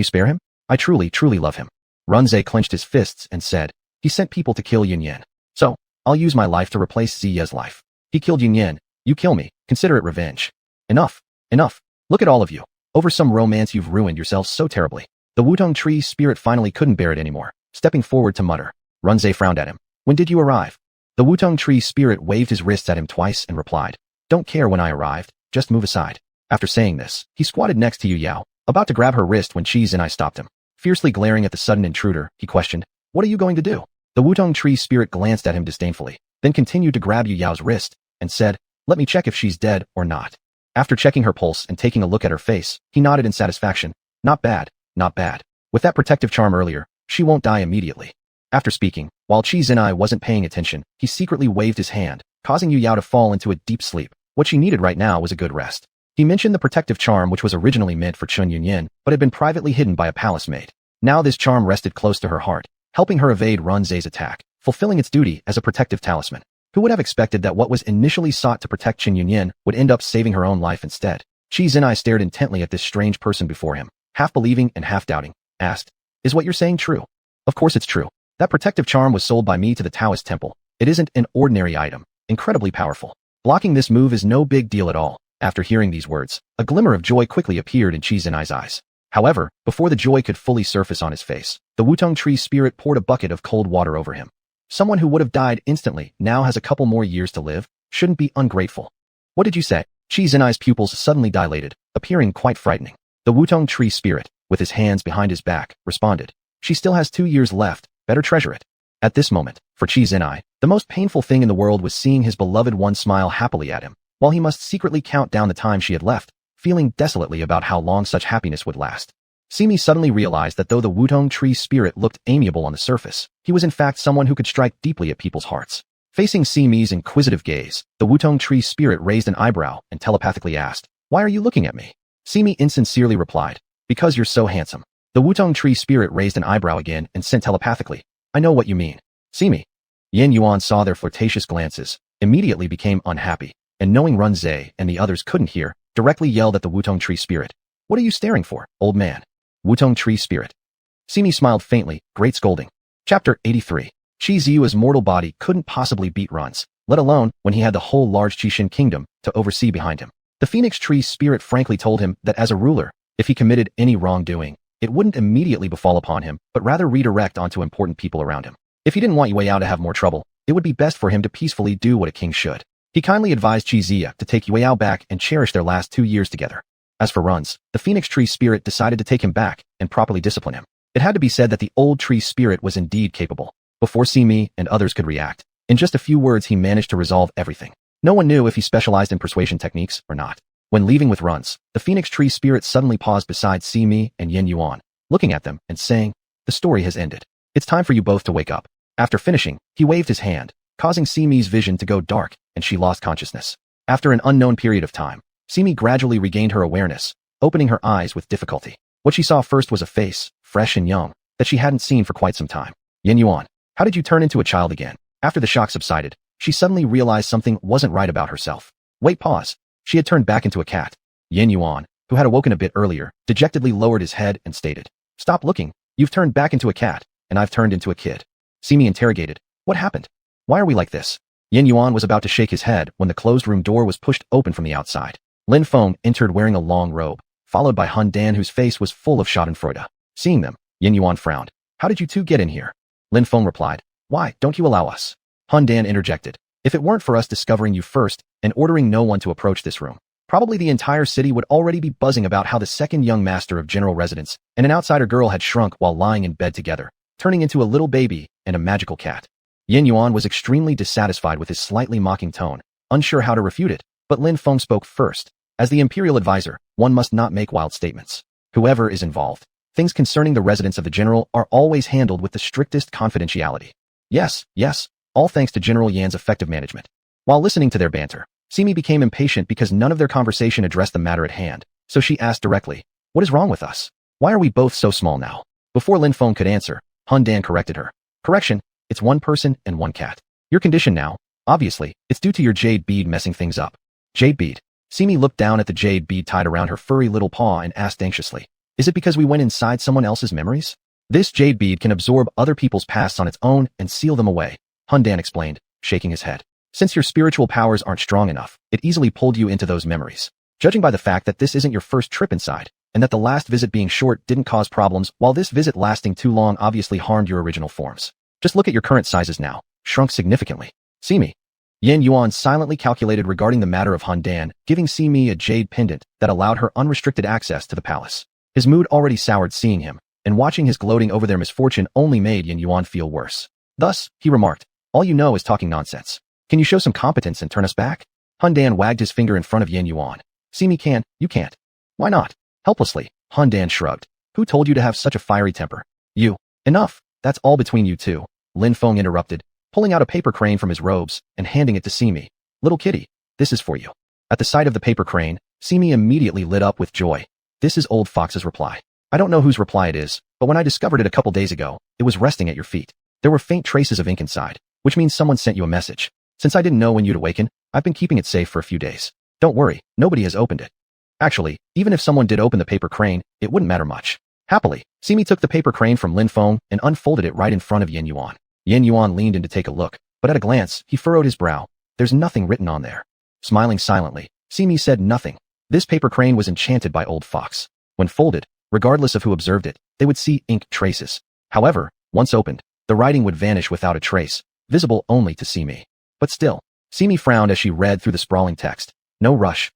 Speaker 1: spare him? I truly love him. Runze clenched his fists and said, He sent people to kill Yunyin. So, I'll use my life to replace Ziya's life. He killed Yunyin. You kill me. Consider it revenge. Enough. Look at all of you. Over some romance you've ruined yourselves so terribly. The Wutong tree spirit finally couldn't bear it anymore, stepping forward to mutter. Runze frowned at him. When did you arrive? The Wutong tree spirit waved his wrists at him twice and replied, Don't care when I arrived, just move aside. After saying this, he squatted next to Yu Yao, about to grab her wrist when Qi Zinai stopped him. Fiercely glaring at the sudden intruder, he questioned, What are you going to do? The Wutong tree spirit glanced at him disdainfully, then continued to grab Yu Yao's wrist, and said, Let me check if she's dead or not. After checking her pulse and taking a look at her face, he nodded in satisfaction. Not bad. With that protective charm earlier, she won't die immediately. After speaking, while Qi Zinai wasn't paying attention, he secretly waved his hand, causing Yu Yao to fall into a deep sleep. What she needed right now was a good rest. He mentioned the protective charm which was originally meant for Chen Yunyin, but had been privately hidden by a palace maid. Now this charm rested close to her heart, helping her evade Runze's attack, fulfilling its duty as a protective talisman. Who would have expected that what was initially sought to protect Chen Yunyin would end up saving her own life instead? Qi Zinai stared intently at this strange person before him, half believing and half doubting, asked, Is what you're saying true? Of course it's true. That protective charm was sold by me to the Taoist temple. It isn't an ordinary item, incredibly powerful. Blocking this move is no big deal at all. After hearing these words, a glimmer of joy quickly appeared in Qi Zinai's eyes. However, before the joy could fully surface on his face, the Wutong tree spirit poured a bucket of cold water over him. Someone who would have died instantly now has a couple more years to live, shouldn't be ungrateful. What did you say? Qi Zinai's pupils suddenly dilated, appearing quite frightening. The Wutong tree spirit, with his hands behind his back, responded, She still has 2 years left, better treasure it. At this moment, for Qi Zinai, the most painful thing in the world was seeing his beloved one smile happily at him, while he must secretly count down the time she had left, feeling desolately about how long such happiness would last. Simi suddenly realized that though the Wutong tree spirit looked amiable on the surface, he was in fact someone who could strike deeply at people's hearts. Facing Simi's inquisitive gaze, the Wutong tree spirit raised an eyebrow and telepathically asked, Why are you looking at me? Simi insincerely replied, Because you're so handsome. The Wutong tree spirit raised an eyebrow again and sent telepathically, I know what you mean. Simi. Yin Yuan saw their flirtatious glances, immediately became unhappy, and knowing Runze and the others couldn't hear, directly yelled at the Wutong tree spirit. What are you staring for, old man? Wutong tree spirit. Simi smiled faintly, great scolding. Chapter 83. Qi Ziyu's mortal body couldn't possibly beat Run's, let alone when he had the whole large Qixin kingdom to oversee behind him. The phoenix tree spirit frankly told him that as a ruler, if he committed any wrongdoing, it wouldn't immediately befall upon him, but rather redirect onto important people around him. If he didn't want Yue Yao to have more trouble, it would be best for him to peacefully do what a king should. He kindly advised Qi Ziya to take Yue Yao back and cherish their last 2 years together. As for Run's, the phoenix tree spirit decided to take him back and properly discipline him. It had to be said that the old tree spirit was indeed capable. Before Simi and others could react, in just a few words he managed to resolve everything. No one knew if he specialized in persuasion techniques or not. When leaving with Run's, the phoenix tree spirit suddenly paused beside Simi and Yin Yuan, looking at them and saying, The story has ended. It's time for you both to wake up. After finishing, he waved his hand, causing Simi's vision to go dark, and she lost consciousness. After an unknown period of time, Simi gradually regained her awareness, opening her eyes with difficulty. What she saw first was a face, fresh and young, that she hadn't seen for quite some time. Yin Yuan, how did you turn into a child again? After the shock subsided, she suddenly realized something wasn't right about herself. Wait, pause. She had turned back into a cat. Yin Yuan, who had awoken a bit earlier, dejectedly lowered his head and stated, Stop looking. You've turned back into a cat, and I've turned into a kid. Simi interrogated, What happened? Why are we like this? Yin Yuan was about to shake his head when the closed room door was pushed open from the outside. Lin Feng entered wearing a long robe, followed by Han Dan whose face was full of schadenfreude. Seeing them, Yin Yuan frowned. How did you two get in here? Lin Feng replied, Why don't you allow us? Han Dan interjected, If it weren't for us discovering you first, and ordering no one to approach this room. Probably the entire city would already be buzzing about how the second young master of general residence and an outsider girl had shrunk while lying in bed together, turning into a little baby and a magical cat. Yin Yuan was extremely dissatisfied with his slightly mocking tone, unsure how to refute it, but Lin Feng spoke first. As the imperial advisor, one must not make wild statements. Whoever is involved, things concerning the residence of the general are always handled with the strictest confidentiality. Yes, all thanks to General Yan's effective management. While listening to their banter, Simi became impatient because none of their conversation addressed the matter at hand, so she asked directly, "What is wrong with us? Why are we both so small now?" Before Lin Feng could answer, Hun Dan corrected her. "Correction, it's one person and one cat. Your condition now, obviously, it's due to your jade bead messing things up." Jade bead. Simi looked down at the jade bead tied around her furry little paw and asked anxiously, "Is it because we went inside someone else's memories?" "This jade bead can absorb other people's pasts on its own and seal them away," Hun Dan explained, shaking his head. "Since your spiritual powers aren't strong enough, it easily pulled you into those memories. Judging by the fact that this isn't your first trip inside, and that the last visit being short didn't cause problems, while this visit lasting too long obviously harmed your original forms. Just look at your current sizes now, shrunk significantly. Simi." Yin Yuan silently calculated regarding the matter of Hun Dan, giving Simi a jade pendant that allowed her unrestricted access to the palace. His mood already soured seeing him, and watching his gloating over their misfortune only made Yin Yuan feel worse. Thus, he remarked, "All you know is talking nonsense. Can you show some competence and turn us back?" Hun Dan wagged his finger in front of Yin Yuan. "Simi can, you can't." "Why not?" Helplessly, Hun Dan shrugged. "Who told you to have such a fiery temper?" "You." "Enough, that's all between you two," Lin Feng interrupted, pulling out a paper crane from his robes and handing it to Simi. "Little kitty, this is for you." At the sight of the paper crane, Simi immediately lit up with joy. "This is Old Fox's reply. I don't know whose reply it is, but when I discovered it a couple days ago, it was resting at your feet. There were faint traces of ink inside, which means someone sent you a message. Since I didn't know when you'd awaken, I've been keeping it safe for a few days. Don't worry, nobody has opened it." Actually, even if someone did open the paper crane, it wouldn't matter much. Happily, Simi took the paper crane from Lin Feng and unfolded it right in front of Yin Yuan. Yin Yuan leaned in to take a look, but at a glance, he furrowed his brow. "There's nothing written on there." Smiling silently, Simi said nothing. This paper crane was enchanted by Old Fox. When folded, regardless of who observed it, they would see ink traces. However, once opened, the writing would vanish without a trace, visible only to Simi. But still, Simi frowned as she read through the sprawling text. No rush,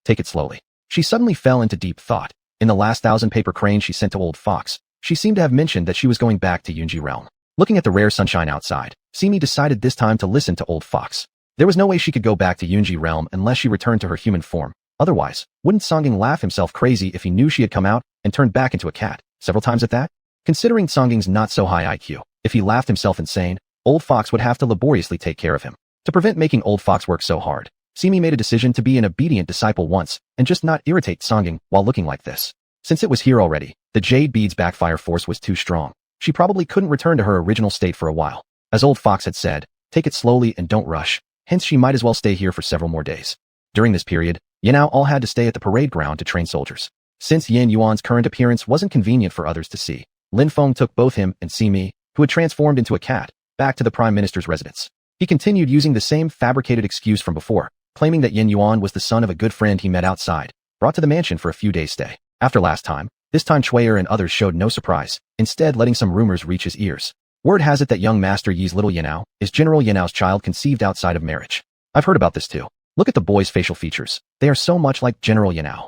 Speaker 1: take it slowly." She suddenly fell into deep thought. In the last 1,000 paper cranes she sent to Old Fox, she seemed to have mentioned that she was going back to Yunji Realm. Looking at the rare sunshine outside, Simi decided this time to listen to Old Fox. There was no way she could go back to Yunji Realm unless she returned to her human form. Otherwise, wouldn't Songging laugh himself crazy if he knew she had come out and turned back into a cat, several times at that? Considering Songging's not so high IQ, if he laughed himself insane, Old Fox would have to laboriously take care of him. To prevent making Old Fox work so hard, Simi made a decision to be an obedient disciple once and just not irritate Songging while looking like this. Since it was here already, the jade bead's backfire force was too strong. She probably couldn't return to her original state for a while. As Old Fox had said, take it slowly and don't rush, hence she might as well stay here for several more days. During this period, Yanao all had to stay at the parade ground to train soldiers. Since Yin Yuan's current appearance wasn't convenient for others to see, Lin Feng took both him and Simi, who had transformed into a cat, back to the Prime Minister's residence. He continued using the same fabricated excuse from before, claiming that Yin Yuan was the son of a good friend he met outside, brought to the mansion for a few days' stay. After last time, this time Chuyer and others showed no surprise, instead letting some rumors reach his ears. Word has it that young Master Yi's little Yanao is General Yanao's child conceived outside of marriage. I've heard about this too. Look at the boy's facial features. They are so much like General Yanao.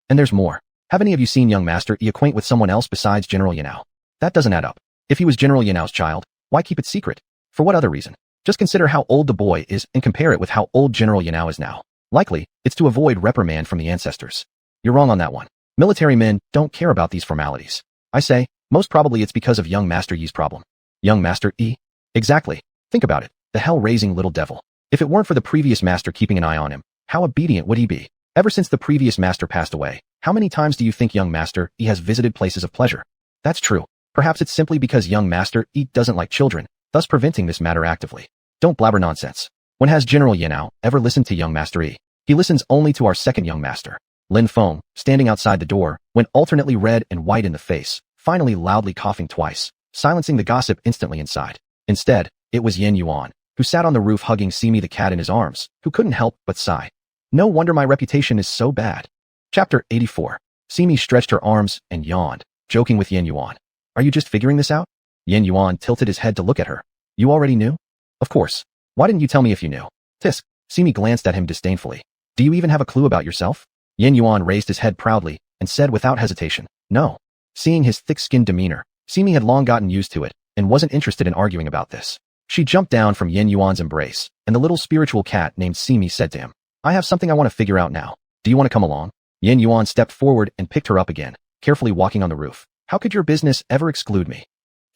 Speaker 1: And there's more. Have any of you seen young Master Yi acquaint with someone else besides General Yanao? That doesn't add up. If he was General Yanao's child, why keep it secret? For what other reason? Just consider how old the boy is and compare it with how old General Yanao is now. Likely, it's to avoid reprimand from the ancestors. You're wrong on that one. Military men don't care about these formalities. I say, most probably it's because of young Master Yi's problem. Young Master Yi? Exactly. Think about it. The hell-raising little devil. If it weren't for the previous master keeping an eye on him, how obedient would he be? Ever since the previous master passed away, how many times do you think young Master Yi has visited places of pleasure? That's true. Perhaps it's simply because young Master Yi doesn't like children, thus preventing this matter actively. Don't blabber nonsense. When has General Yanao ever listened to young Master Yi? He listens only to our second young master. Lin Feng, standing outside the door, went alternately red and white in the face, finally loudly coughing twice, silencing the gossip instantly inside. Instead, it was Yin Yuan, who sat on the roof hugging Simi the cat in his arms, who couldn't help but sigh. No wonder my reputation is so bad. Chapter 84. Simi stretched her arms and yawned, joking with Yin Yuan. Are you just figuring this out? Yin Yuan tilted his head to look at her. You already knew? Of course. Why didn't you tell me if you knew? Tisk. Simi glanced at him disdainfully. Do you even have a clue about yourself? Yin Yuan raised his head proudly and said without hesitation, no. Seeing his thick-skinned demeanor, Simi had long gotten used to it and wasn't interested in arguing about this. She jumped down from Yin Yuan's embrace, and the little spiritual cat named Simi said to him, I have something I want to figure out now. Do you want to come along? Yin Yuan stepped forward and picked her up again, carefully walking on the roof. How could your business ever exclude me?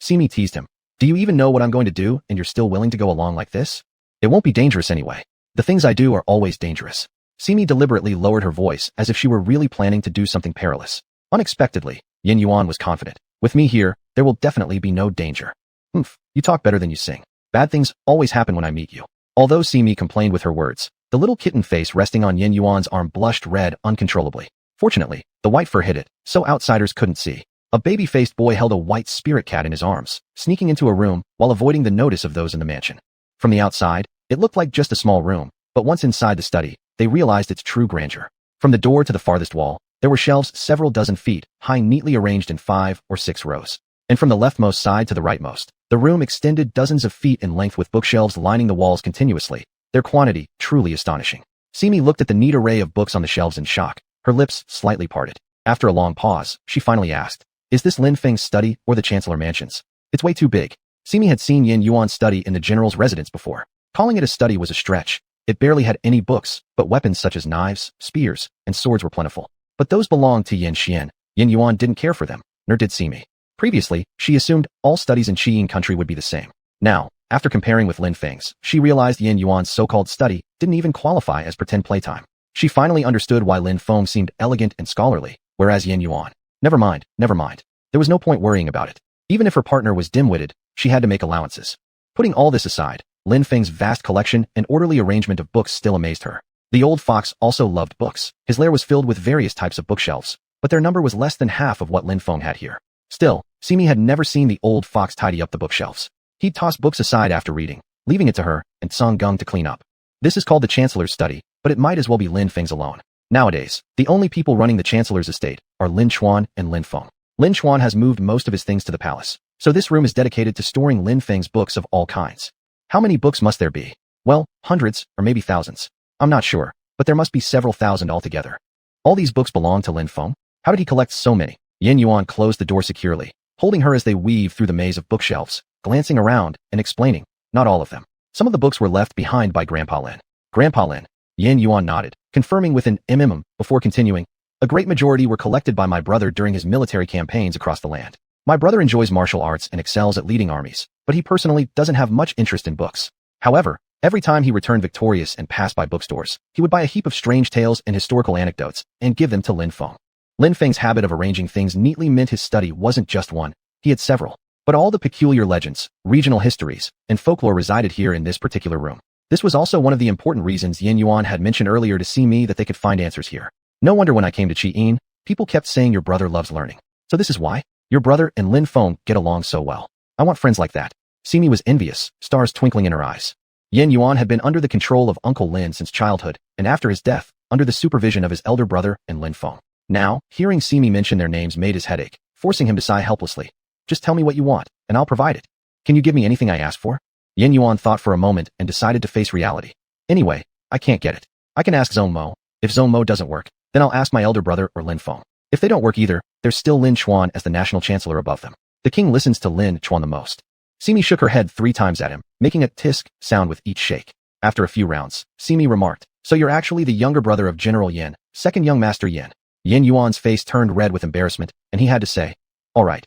Speaker 1: Simi teased him. Do you even know what I'm going to do and you're still willing to go along like this? It won't be dangerous anyway. The things I do are always dangerous. Simi deliberately lowered her voice as if she were really planning to do something perilous. Unexpectedly, Yin Yuan was confident. With me here, there will definitely be no danger. You talk better than you sing. Bad things always happen when I meet you. Although Simi complained with her words, the little kitten face resting on Yin Yuan's arm blushed red uncontrollably. Fortunately, the white fur hid it, so outsiders couldn't see. A baby-faced boy held a white spirit cat in his arms, sneaking into a room while avoiding the notice of those in the mansion. From the outside, it looked like just a small room, but once inside the study, they realized its true grandeur. From the door to the farthest wall, there were shelves several dozen feet high, neatly arranged in 5 or 6 rows. And from the leftmost side to the rightmost, the room extended dozens of feet in length with bookshelves lining the walls continuously, their quantity truly astonishing. Simi looked at the neat array of books on the shelves in shock, her lips slightly parted. After a long pause, she finally asked, Is this Lin Feng's study or the Chancellor Mansion's? It's way too big. Simi had seen Yin Yuan's study in the general's residence before. Calling it a study was a stretch. It barely had any books, but weapons such as knives, spears, and swords were plentiful. But those belonged to Yin Xian. Yin Yuan didn't care for them, nor did Simi. Previously, she assumed all studies in Qiying country would be the same. Now, after comparing with Lin Feng's, she realized Yin Yuan's so-called study didn't even qualify as pretend playtime. She finally understood why Lin Feng seemed elegant and scholarly, whereas Yin Yuan. Never mind. There was no point worrying about it. Even if her partner was dim-witted, she had to make allowances. Putting all this aside, Lin Feng's vast collection and orderly arrangement of books still amazed her. The old fox also loved books. His lair was filled with various types of bookshelves, but their number was less than half of what Lin Feng had here. Still, Simi had never seen the old fox tidy up the bookshelves. He'd toss books aside after reading, leaving it to her and Song Gung to clean up. This is called the Chancellor's study, but it might as well be Lin Feng's alone. Nowadays, the only people running the Chancellor's estate are Lin Chuan and Lin Feng. Lin Chuan has moved most of his things to the palace, so this room is dedicated to storing Lin Feng's books of all kinds. How many books must there be? Well, hundreds, or maybe thousands. I'm not sure, but there must be several thousand altogether. All these books belong to Lin Feng? How did he collect so many? Yin Yuan closed the door securely, holding her as they weaved through the maze of bookshelves, glancing around and explaining, not all of them. Some of the books were left behind by Grandpa Lin. Grandpa Lin. Yin Yuan nodded, confirming with an before continuing. A great majority were collected by my brother during his military campaigns across the land. My brother enjoys martial arts and excels at leading armies, but he personally doesn't have much interest in books. However, every time he returned victorious and passed by bookstores, he would buy a heap of strange tales and historical anecdotes and give them to Lin Feng. Lin Feng's habit of arranging things neatly meant his study wasn't just one, he had several. But all the peculiar legends, regional histories, and folklore resided here in this particular room. This was also one of the important reasons Yin Yuan had mentioned earlier to Simi that they could find answers here. No wonder when I came to Qiying, people kept saying your brother loves learning. So this is why? Your brother and Lin Feng get along so well. I want friends like that. Simi was envious, stars twinkling in her eyes. Yin Yuan had been under the control of Uncle Lin since childhood, and after his death, under the supervision of his elder brother and Lin Feng. Now, hearing Simi mention their names made his head ache, forcing him to sigh helplessly. Just tell me what you want, and I'll provide it. Can you give me anything I ask for? Yin Yuan thought for a moment and decided to face reality. Anyway, I can't get it. I can ask Zhong Mo. If Zhong Mo doesn't work, then I'll ask my elder brother or Lin Feng. If they don't work either, there's still Lin Chuan as the national chancellor above them. The king listens to Lin Chuan the most. Simi shook her head 3 times at him, making a tisk sound with each shake. After a few rounds, Simi remarked, So you're actually the younger brother of General Yin, second young master Yin. Yin Yuan's face turned red with embarrassment, and he had to say, All right,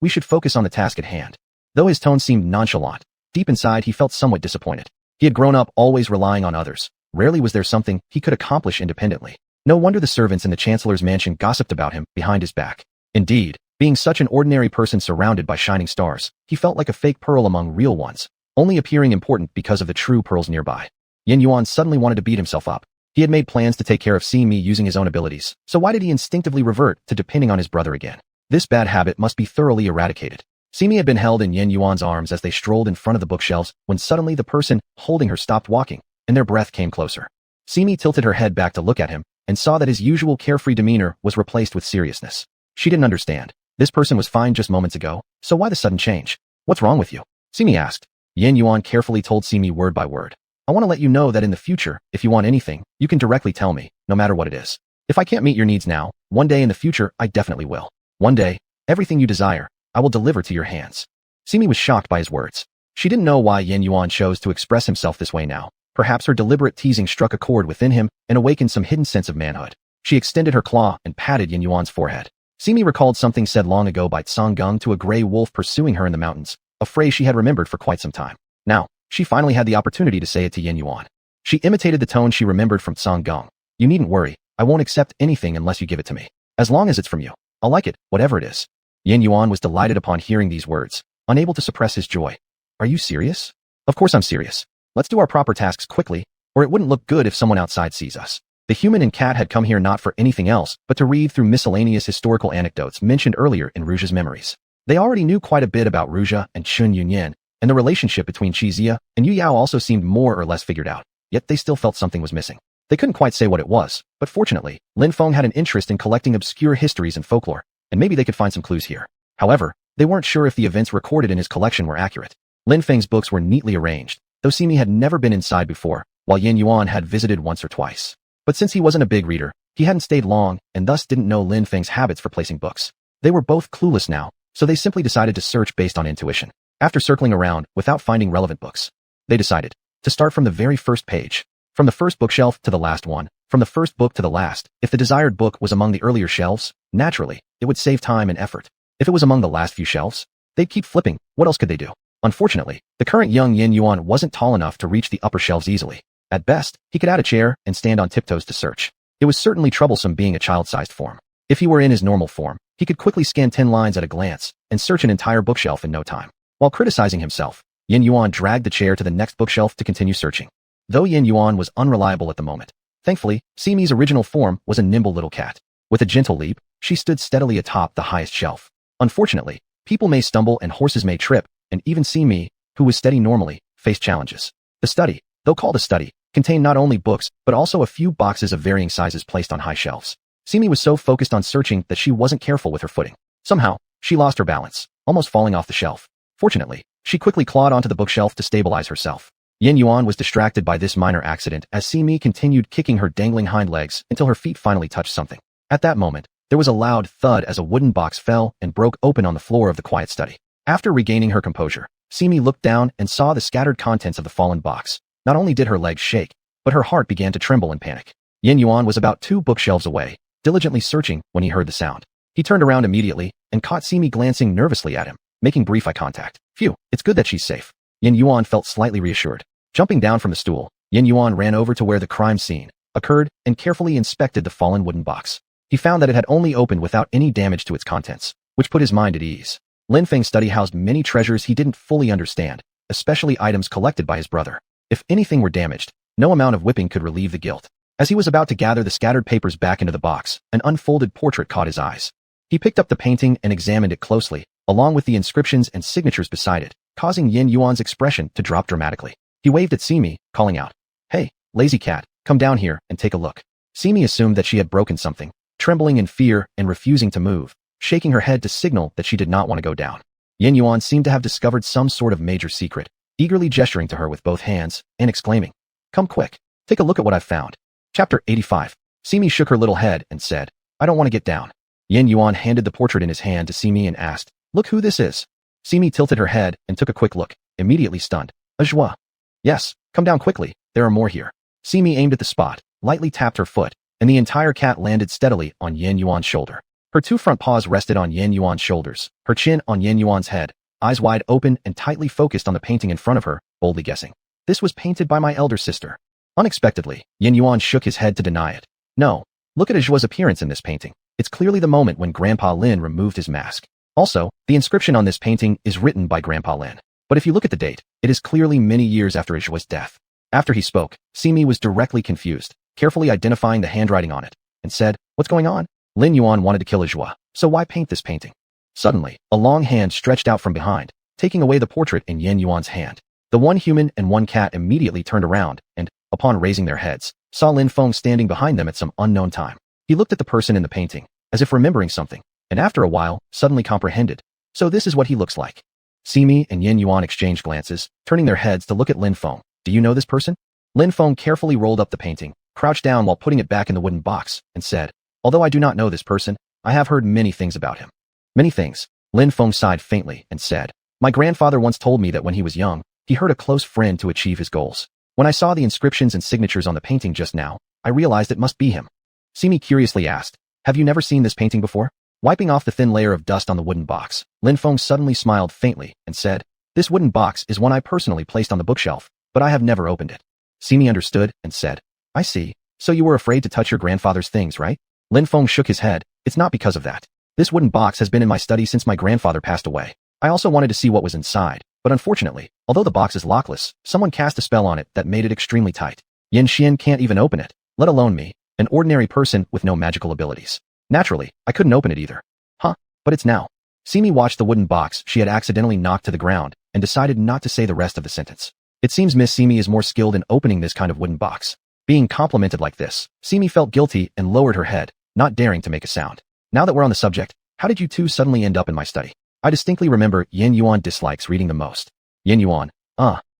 Speaker 1: we should focus on the task at hand. Though his tone seemed nonchalant, deep inside he felt somewhat disappointed. He had grown up always relying on others. Rarely was there something he could accomplish independently. No wonder the servants in the Chancellor's mansion gossiped about him behind his back. Indeed, being such an ordinary person surrounded by shining stars, he felt like a fake pearl among real ones, only appearing important because of the true pearls nearby. Yin Yuan suddenly wanted to beat himself up. He had made plans to take care of Simi using his own abilities, so why did he instinctively revert to depending on his brother again? This bad habit must be thoroughly eradicated. Simi had been held in Yin Yuan's arms as they strolled in front of the bookshelves when suddenly the person holding her stopped walking, and their breath came closer. Simi tilted her head back to look at him and saw that his usual carefree demeanor was replaced with seriousness. She didn't understand. This person was fine just moments ago, so why the sudden change? What's wrong with you? Simi asked. Yin Yuan carefully told Simi word by word. I want to let you know that in the future, if you want anything, you can directly tell me, no matter what it is. If I can't meet your needs now, one day in the future, I definitely will. One day, everything you desire, I will deliver to your hands. Simi was shocked by his words. She didn't know why Yin Yuan chose to express himself this way now. Perhaps her deliberate teasing struck a chord within him and awakened some hidden sense of manhood. She extended her claw and patted Yin Yuan's forehead. Simi recalled something said long ago by Tsang Gung to a gray wolf pursuing her in the mountains, a phrase she had remembered for quite some time. Now, she finally had the opportunity to say it to Yin Yuan. She imitated the tone she remembered from Tsang Gung. You needn't worry, I won't accept anything unless you give it to me. As long as it's from you, I'll like it, whatever it is. Yin Yuan was delighted upon hearing these words, unable to suppress his joy. Are you serious? Of course I'm serious. Let's do our proper tasks quickly, or it wouldn't look good if someone outside sees us. The human and cat had come here not for anything else, but to read through miscellaneous historical anecdotes mentioned earlier in Rouge's memories. They already knew quite a bit about Rouge and Chun Yunyan, and the relationship between Qizia and Yu Yao also seemed more or less figured out, yet they still felt something was missing. They couldn't quite say what it was, but fortunately, Lin Feng had an interest in collecting obscure histories and folklore, and maybe they could find some clues here. However, they weren't sure if the events recorded in his collection were accurate. Lin Feng's books were neatly arranged, though Simi had never been inside before, while Yin Yuan had visited once or twice. But since he wasn't a big reader, he hadn't stayed long and thus didn't know Lin Feng's habits for placing books. They were both clueless now, so they simply decided to search based on intuition. After circling around without finding relevant books, they decided to start from the very first page. From the first bookshelf to the last one, from the first book to the last. If the desired book was among the earlier shelves, naturally, it would save time and effort. If it was among the last few shelves, they'd keep flipping. What else could they do? Unfortunately, the current young Yin Yuan wasn't tall enough to reach the upper shelves easily. At best, he could add a chair and stand on tiptoes to search. It was certainly troublesome being a child-sized form. If he were in his normal form, he could quickly scan 10 lines at a glance and search an entire bookshelf in no time. While criticizing himself, Yin Yuan dragged the chair to the next bookshelf to continue searching. Though Yin Yuan was unreliable at the moment, thankfully, Simi's original form was a nimble little cat. With a gentle leap, she stood steadily atop the highest shelf. Unfortunately, people may stumble and horses may trip, and even Simi, who was steady normally, faced challenges. The study, though called a study, contained not only books, but also a few boxes of varying sizes placed on high shelves. Simi was so focused on searching that she wasn't careful with her footing. Somehow, she lost her balance, almost falling off the shelf. Fortunately, she quickly clawed onto the bookshelf to stabilize herself. Yin Yuan was distracted by this minor accident as Simi continued kicking her dangling hind legs until her feet finally touched something. At that moment, there was a loud thud as a wooden box fell and broke open on the floor of the quiet study. After regaining her composure, Simi looked down and saw the scattered contents of the fallen box. Not only did her legs shake, but her heart began to tremble in panic. Yin Yuan was about 2 bookshelves away, diligently searching when he heard the sound. He turned around immediately and caught Simi glancing nervously at him, making brief eye contact. Phew, it's good that she's safe. Yin Yuan felt slightly reassured. Jumping down from the stool, Yin Yuan ran over to where the crime scene occurred and carefully inspected the fallen wooden box. He found that it had only opened without any damage to its contents, which put his mind at ease. Lin Feng's study housed many treasures he didn't fully understand, especially items collected by his brother. If anything were damaged, no amount of whipping could relieve the guilt. As he was about to gather the scattered papers back into the box, an unfolded portrait caught his eyes. He picked up the painting and examined it closely, along with the inscriptions and signatures beside it, causing Yin Yuan's expression to drop dramatically. He waved at Simi, calling out, "Hey, lazy cat, come down here and take a look." Simi assumed that she had broken something, trembling in fear and refusing to move, shaking her head to signal that she did not want to go down. Yin Yuan seemed to have discovered some sort of major secret, eagerly gesturing to her with both hands and exclaiming, "Come quick, take a look at what I've found." Chapter 85. Simi shook her little head and said, "I don't want to get down." Yin Yuan handed the portrait in his hand to Simi and asked, "Look who this is." Simi tilted her head and took a quick look, immediately stunned. "A joie." "Yes, come down quickly, there are more here." Simi aimed at the spot, lightly tapped her foot, and the entire cat landed steadily on Yin Yuan's shoulder. Her 2 front paws rested on Yin Yuan's shoulders, her chin on Yin Yuan's head, eyes wide open and tightly focused on the painting in front of her, boldly guessing. "This was painted by my elder sister." Unexpectedly, Yin Yuan shook his head to deny it. "No, look at Ajua's appearance in this painting. It's clearly the moment when Grandpa Lin removed his mask. Also, the inscription on this painting is written by Grandpa Lin. But if you look at the date, it is clearly many years after Ajua's death." After he spoke, Simi was directly confused, carefully identifying the handwriting on it, and said, "What's going on?" Lin Yuan wanted to kill Ajua, so why paint this painting? Suddenly, a long hand stretched out from behind, taking away the portrait in Yin Yuan's hand. The 1 human and 1 cat immediately turned around and, upon raising their heads, saw Lin Feng standing behind them at some unknown time. He looked at the person in the painting, as if remembering something, and after a while, suddenly comprehended. So this is what he looks like. Simi and Yin Yuan exchanged glances, turning their heads to look at Lin Feng. "Do you know this person?" Lin Feng carefully rolled up the painting, crouched down while putting it back in the wooden box, and said, "Although I do not know this person, I have heard many things about him." "Many things." Lin Feng sighed faintly and said, "My grandfather once told me that when he was young, he hurt a close friend to achieve his goals. When I saw the inscriptions and signatures on the painting just now, I realized it must be him." Simi curiously asked, "Have you never seen this painting before?" Wiping off the thin layer of dust on the wooden box, Lin Feng suddenly smiled faintly and said, "This wooden box is one I personally placed on the bookshelf, but I have never opened it." Simi understood and said, "I see. So you were afraid to touch your grandfather's things, right?" Lin Feng shook his head. "It's not because of that. This wooden box has been in my study since my grandfather passed away. I also wanted to see what was inside, but unfortunately, although the box is lockless, someone cast a spell on it that made it extremely tight. Yin Xian can't even open it, let alone me, an ordinary person with no magical abilities. Naturally, I couldn't open it either." "Huh, but it's now." Simi watched the wooden box she had accidentally knocked to the ground and decided not to say the rest of the sentence. It seems Miss Simi is more skilled in opening this kind of wooden box. Being complimented like this, Simi felt guilty and lowered her head, not daring to make a sound. "Now that we're on the subject, how did you two suddenly end up in my study?" "I distinctly remember Yin Yuan dislikes reading the most." Yin Yuan,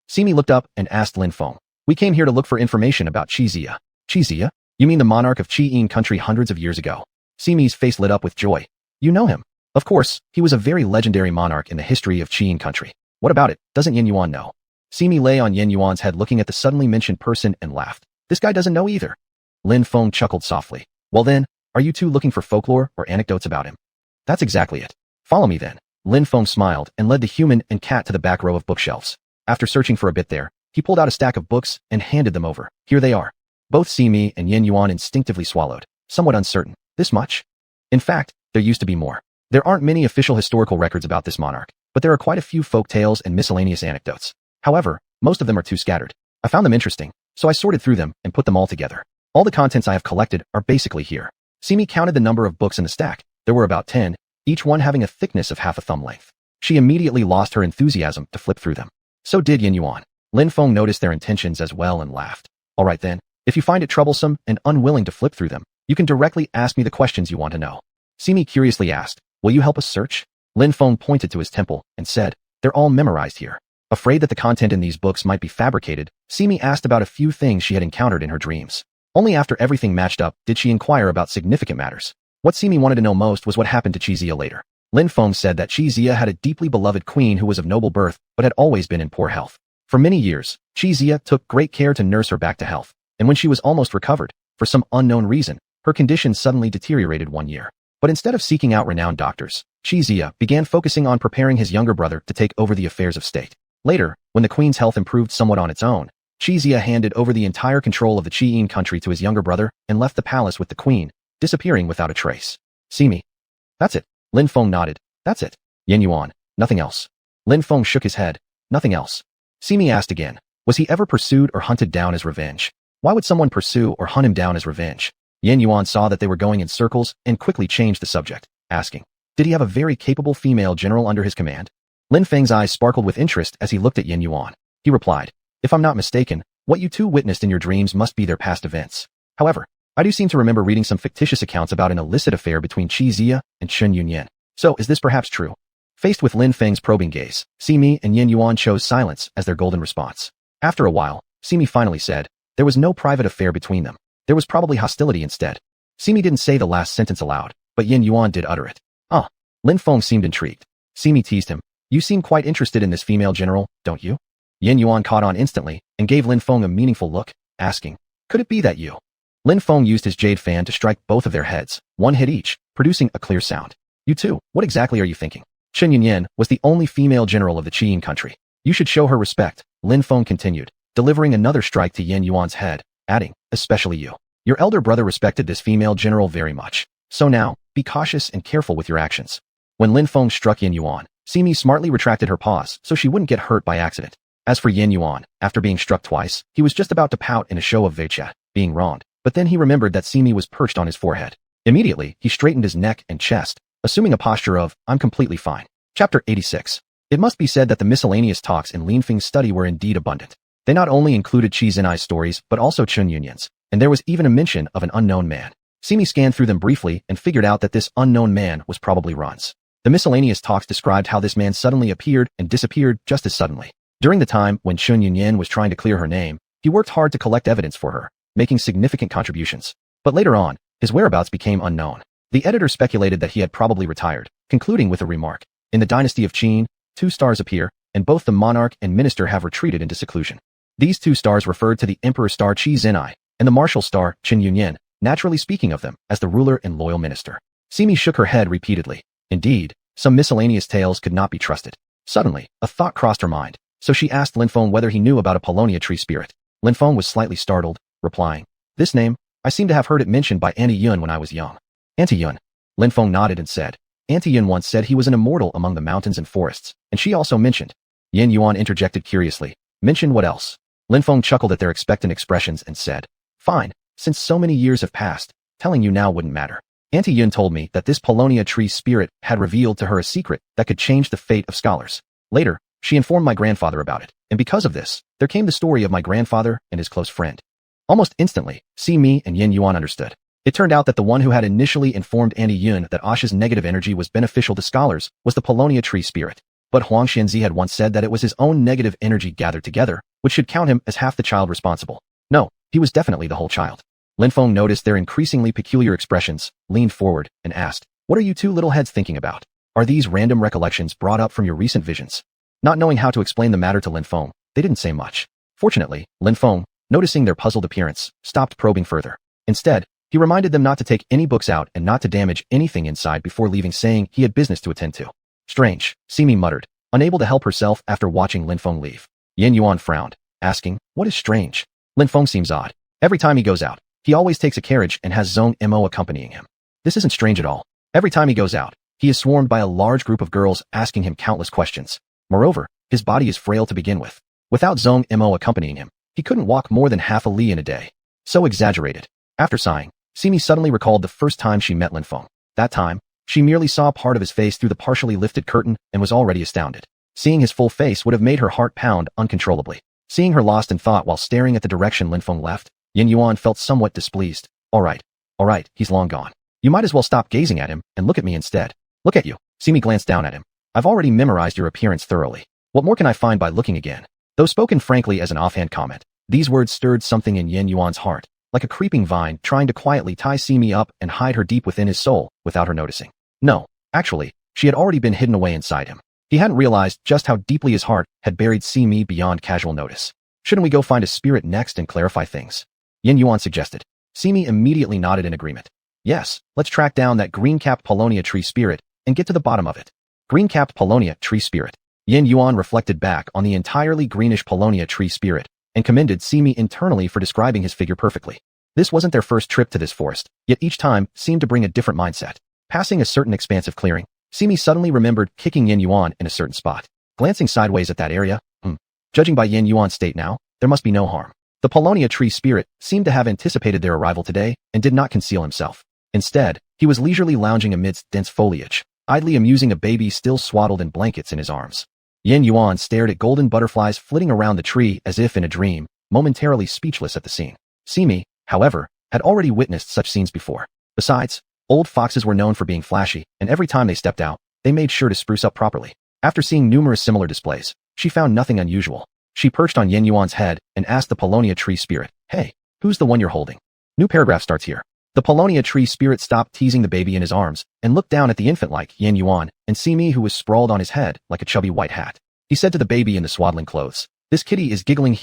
Speaker 1: Simi looked up and asked Lin Feng. "We came here to look for information about Qi Zia." "Qi Zia? You mean the monarch of Qi Yin country hundreds of years ago?" Simi's face lit up with joy. "You know him?" "Of course, he was a very legendary monarch in the history of Qi Yin country." "What about it? Doesn't Yin Yuan know?" Simi lay on Yin Yuan's head looking at the suddenly mentioned person and laughed. "This guy doesn't know either." Lin Feng chuckled softly. "Well then, are you two looking for folklore or anecdotes about him?" "That's exactly it. Follow me then." Lin Feng smiled and led the human and cat to the back row of bookshelves. After searching for a bit there, he pulled out a stack of books and handed them over. "Here they are." Both Simi and Yin Yuan instinctively swallowed, somewhat uncertain. "This much?" In fact, there used to be more. There aren't many official historical records about this monarch, but there are quite a few folk tales and miscellaneous anecdotes. However, most of them are too scattered. I found them interesting, so I sorted through them and put them all together. All the contents I have collected are basically here. Simi counted the number of books in the stack. There were about 10, each one having a thickness of half a thumb length. She immediately lost her enthusiasm to flip through them. So did Yin Yuan. Lin Feng noticed their intentions as well and laughed. "All right then, if you find it troublesome and unwilling to flip through them, you can directly ask me the questions you want to know." Simi curiously asked, "Will you help us search?" Lin Feng pointed to his temple and said, "They're all memorized here." Afraid that the content in these books might be fabricated, Simi asked about a few things she had encountered in her dreams. Only after everything matched up did she inquire about significant matters. What Simi wanted to know most was what happened to Qi Zia later. Lin Feng said that Qi Zia had a deeply beloved queen who was of noble birth but had always been in poor health. For many years, Qi Zia took great care to nurse her back to health, and when she was almost recovered, for some unknown reason, her condition suddenly deteriorated one year. But instead of seeking out renowned doctors, Qi Zia began focusing on preparing his younger brother to take over the affairs of state. Later, when the queen's health improved somewhat on its own, Qi Zia handed over the entire control of the Qi Yin country to his younger brother and left the palace with the queen, disappearing without a trace. "Simi." "That's it." Lin Feng nodded. "That's it." Yin Yuan. "Nothing else." Lin Feng shook his head. "Nothing else." Simi asked again, "Was he ever pursued or hunted down as revenge?" "Why would someone pursue or hunt him down as revenge?" Yin Yuan saw that they were going in circles and quickly changed the subject, asking, "Did he have a very capable female general under his command?" Lin Feng's eyes sparkled with interest as he looked at Yin Yuan. He replied, "If I'm not mistaken, what you two witnessed in your dreams must be their past events. However, I do seem to remember reading some fictitious accounts about an illicit affair between Qi Zia and Chen Yunyan. So is this perhaps true?" Faced with Lin Feng's probing gaze, Simi and Yin Yuan chose silence as their golden response. After a while, Simi finally said, "There was no private affair between them. There was probably hostility instead." Simi didn't say the last sentence aloud, but Yin Yuan did utter it. "Ah." Lin Feng seemed intrigued. Simi teased him. "You seem quite interested in this female general, don't you?" Yin Yuan caught on instantly and gave Lin Feng a meaningful look, asking, "Could it be that you?" Lin Feng used his jade fan to strike both of their heads, one hit each, producing a clear sound. "You too, what exactly are you thinking?" Chen Yunyan was the only female general of the Qi Yin country. "You should show her respect," Lin Feng continued, delivering another strike to Yin Yuan's head, adding, "Especially you. Your elder brother respected this female general very much. So now, be cautious and careful with your actions." When Lin Feng struck Yin Yuan, Simi smartly retracted her paws so she wouldn't get hurt by accident. As for Yin Yuan, after being struck twice, he was just about to pout in a show of Veicha, being wronged, but then he remembered that Simi was perched on his forehead. Immediately, he straightened his neck and chest, assuming a posture of, "I'm completely fine." Chapter 86. It must be said that the miscellaneous talks in Lin Feng's study were indeed abundant. They not only included Qi Zinai's stories, but also Chen Yunyan's, and there was even a mention of an unknown man. Simi scanned through them briefly and figured out that this unknown man was probably Ron's. The miscellaneous talks described how this man suddenly appeared and disappeared just as suddenly. During the time when Chen Yunyan was trying to clear her name, He worked hard to collect evidence for her, making significant contributions. But later on, his whereabouts became unknown. The editor speculated that he had probably retired, concluding with a remark. In the dynasty of Qin, 2 stars appear, and both the monarch and minister have retreated into seclusion. These 2 stars referred to the emperor star Qi Zenai and the martial star Qin Yunyan, naturally speaking of them as the ruler and loyal minister. Simi shook her head repeatedly. Indeed, some miscellaneous tales could not be trusted. Suddenly, a thought crossed her mind, so she asked Linfeng whether he knew about a Paulownia tree spirit. Linfeng was slightly startled, replying, "This name, I seem to have heard it mentioned by Auntie Yun when I was young." Auntie Yun. Linfeng nodded and said, "Auntie Yun once said he was an immortal among the mountains and forests, and she also mentioned." Yin Yuan interjected curiously, "Mention what else?" Linfeng chuckled at their expectant expressions and said, "Fine, since so many years have passed, telling you now wouldn't matter. Auntie Yun told me that this Paulownia tree spirit had revealed to her a secret that could change the fate of scholars. Later, she informed my grandfather about it, and because of this, there came the story of my grandfather and his close friend." Almost instantly, Mi and Yin Yuan understood. It turned out that the one who had initially informed Auntie Yun that Asha's negative energy was beneficial to scholars was the Paulownia tree spirit. But Huang Xianzi had once said that it was his own negative energy gathered together, which should count him as half the child responsible. No, he was definitely the whole child. Linfeng noticed their increasingly peculiar expressions, leaned forward, and asked, "What are you 2 little heads thinking about? Are these random recollections brought up from your recent visions?" Not knowing how to explain the matter to Linfeng, they didn't say much. Fortunately, Linfeng, noticing their puzzled appearance, stopped probing further. Instead, he reminded them not to take any books out and not to damage anything inside before leaving, saying he had business to attend to. "Strange," Simi muttered, unable to help herself after watching Linfeng leave. Yin Yuan frowned, asking, "What is strange?" Linfeng seems odd. Every time he goes out, he always takes a carriage and has Zhong Mo accompanying him. This isn't strange at all. Every time he goes out, he is swarmed by a large group of girls asking him countless questions. Moreover, his body is frail to begin with. Without Zhong Mo accompanying him, he couldn't walk more than half a li in a day. So exaggerated. After sighing, Simi suddenly recalled the first time she met Linfeng. That time, she merely saw part of his face through the partially lifted curtain and was already astounded. Seeing his full face would have made her heart pound uncontrollably. Seeing her lost in thought while staring at the direction Linfeng left, Yin Yuan felt somewhat displeased. All right, he's long gone. You might as well stop gazing at him and look at me instead." "Look at you." Simi glanced down at him. "I've already memorized your appearance thoroughly. What more can I find by looking again?" Though spoken frankly as an offhand comment, these words stirred something in Yin Yuan's heart, like a creeping vine trying to quietly tie Simi up and hide her deep within his soul without her noticing. No, actually, she had already been hidden away inside him. He hadn't realized just how deeply his heart had buried Simi beyond casual notice. "Shouldn't we go find a spirit next and clarify things?" Yin Yuan suggested. Simi immediately nodded in agreement. "Yes, let's track down that green-capped Paulownia tree spirit and get to the bottom of it." Green-capped Paulownia tree spirit. Yin Yuan reflected back on the entirely greenish Paulownia tree spirit and commended Simi internally for describing his figure perfectly. This wasn't their first trip to this forest, yet each time seemed to bring a different mindset. Passing a certain expansive clearing, Simi suddenly remembered kicking Yin Yuan in a certain spot. Glancing sideways at that area, judging by Yin Yuan's state now, there must be no harm. The Paulownia tree spirit seemed to have anticipated their arrival today and did not conceal himself. Instead, he was leisurely lounging amidst dense foliage, idly amusing a baby still swaddled in blankets in his arms. Yin Yuan stared at golden butterflies flitting around the tree as if in a dream, momentarily speechless at the scene. Simi, however, had already witnessed such scenes before. Besides, old foxes were known for being flashy, and every time they stepped out, they made sure to spruce up properly. After seeing numerous similar displays, she found nothing unusual. She perched on Yin Yuan's head and asked the Paulownia tree spirit, "Hey, who's the one you're holding?" New paragraph starts here. The Paulownia tree spirit stopped teasing the baby in his arms and looked down at the infant like Yin Yuan and Simi who was sprawled on his head like a chubby white hat. He said to the baby in the swaddling clothes, "This kitty is giggling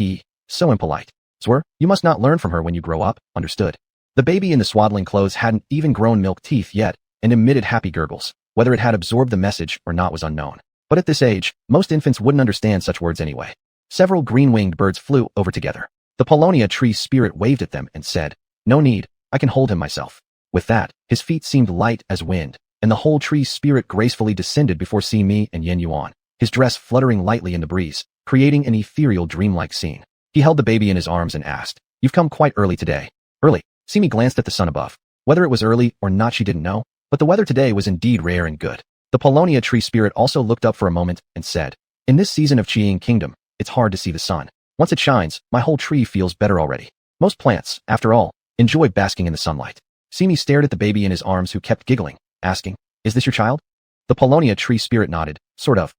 Speaker 1: so impolite. Zwar, you must not learn from her when you grow up, understood?" The baby in the swaddling clothes hadn't even grown milk teeth yet and emitted happy gurgles. Whether it had absorbed the message or not was unknown. But at this age, most infants wouldn't understand such words anyway. Several green-winged birds flew over together. The Paulownia tree spirit waved at them and said, "No need, I can hold him myself." With that, his feet seemed light as wind, and the whole tree spirit gracefully descended before Simi and Yin Yuan, his dress fluttering lightly in the breeze, creating an ethereal dreamlike scene. He held the baby in his arms and asked, "You've come quite early today." Early? Simi glanced at the sun above. Whether it was early or not she didn't know, but the weather today was indeed rare and good. The Paulownia tree spirit also looked up for a moment and said, "In this season of Qiying Kingdom, it's hard to see the sun. Once it shines, my whole tree feels better already. Most plants, after all, enjoy basking in the sunlight." Simi stared at the baby in his arms who kept giggling, asking, "Is this your child?" The Paulownia tree spirit nodded, sort of.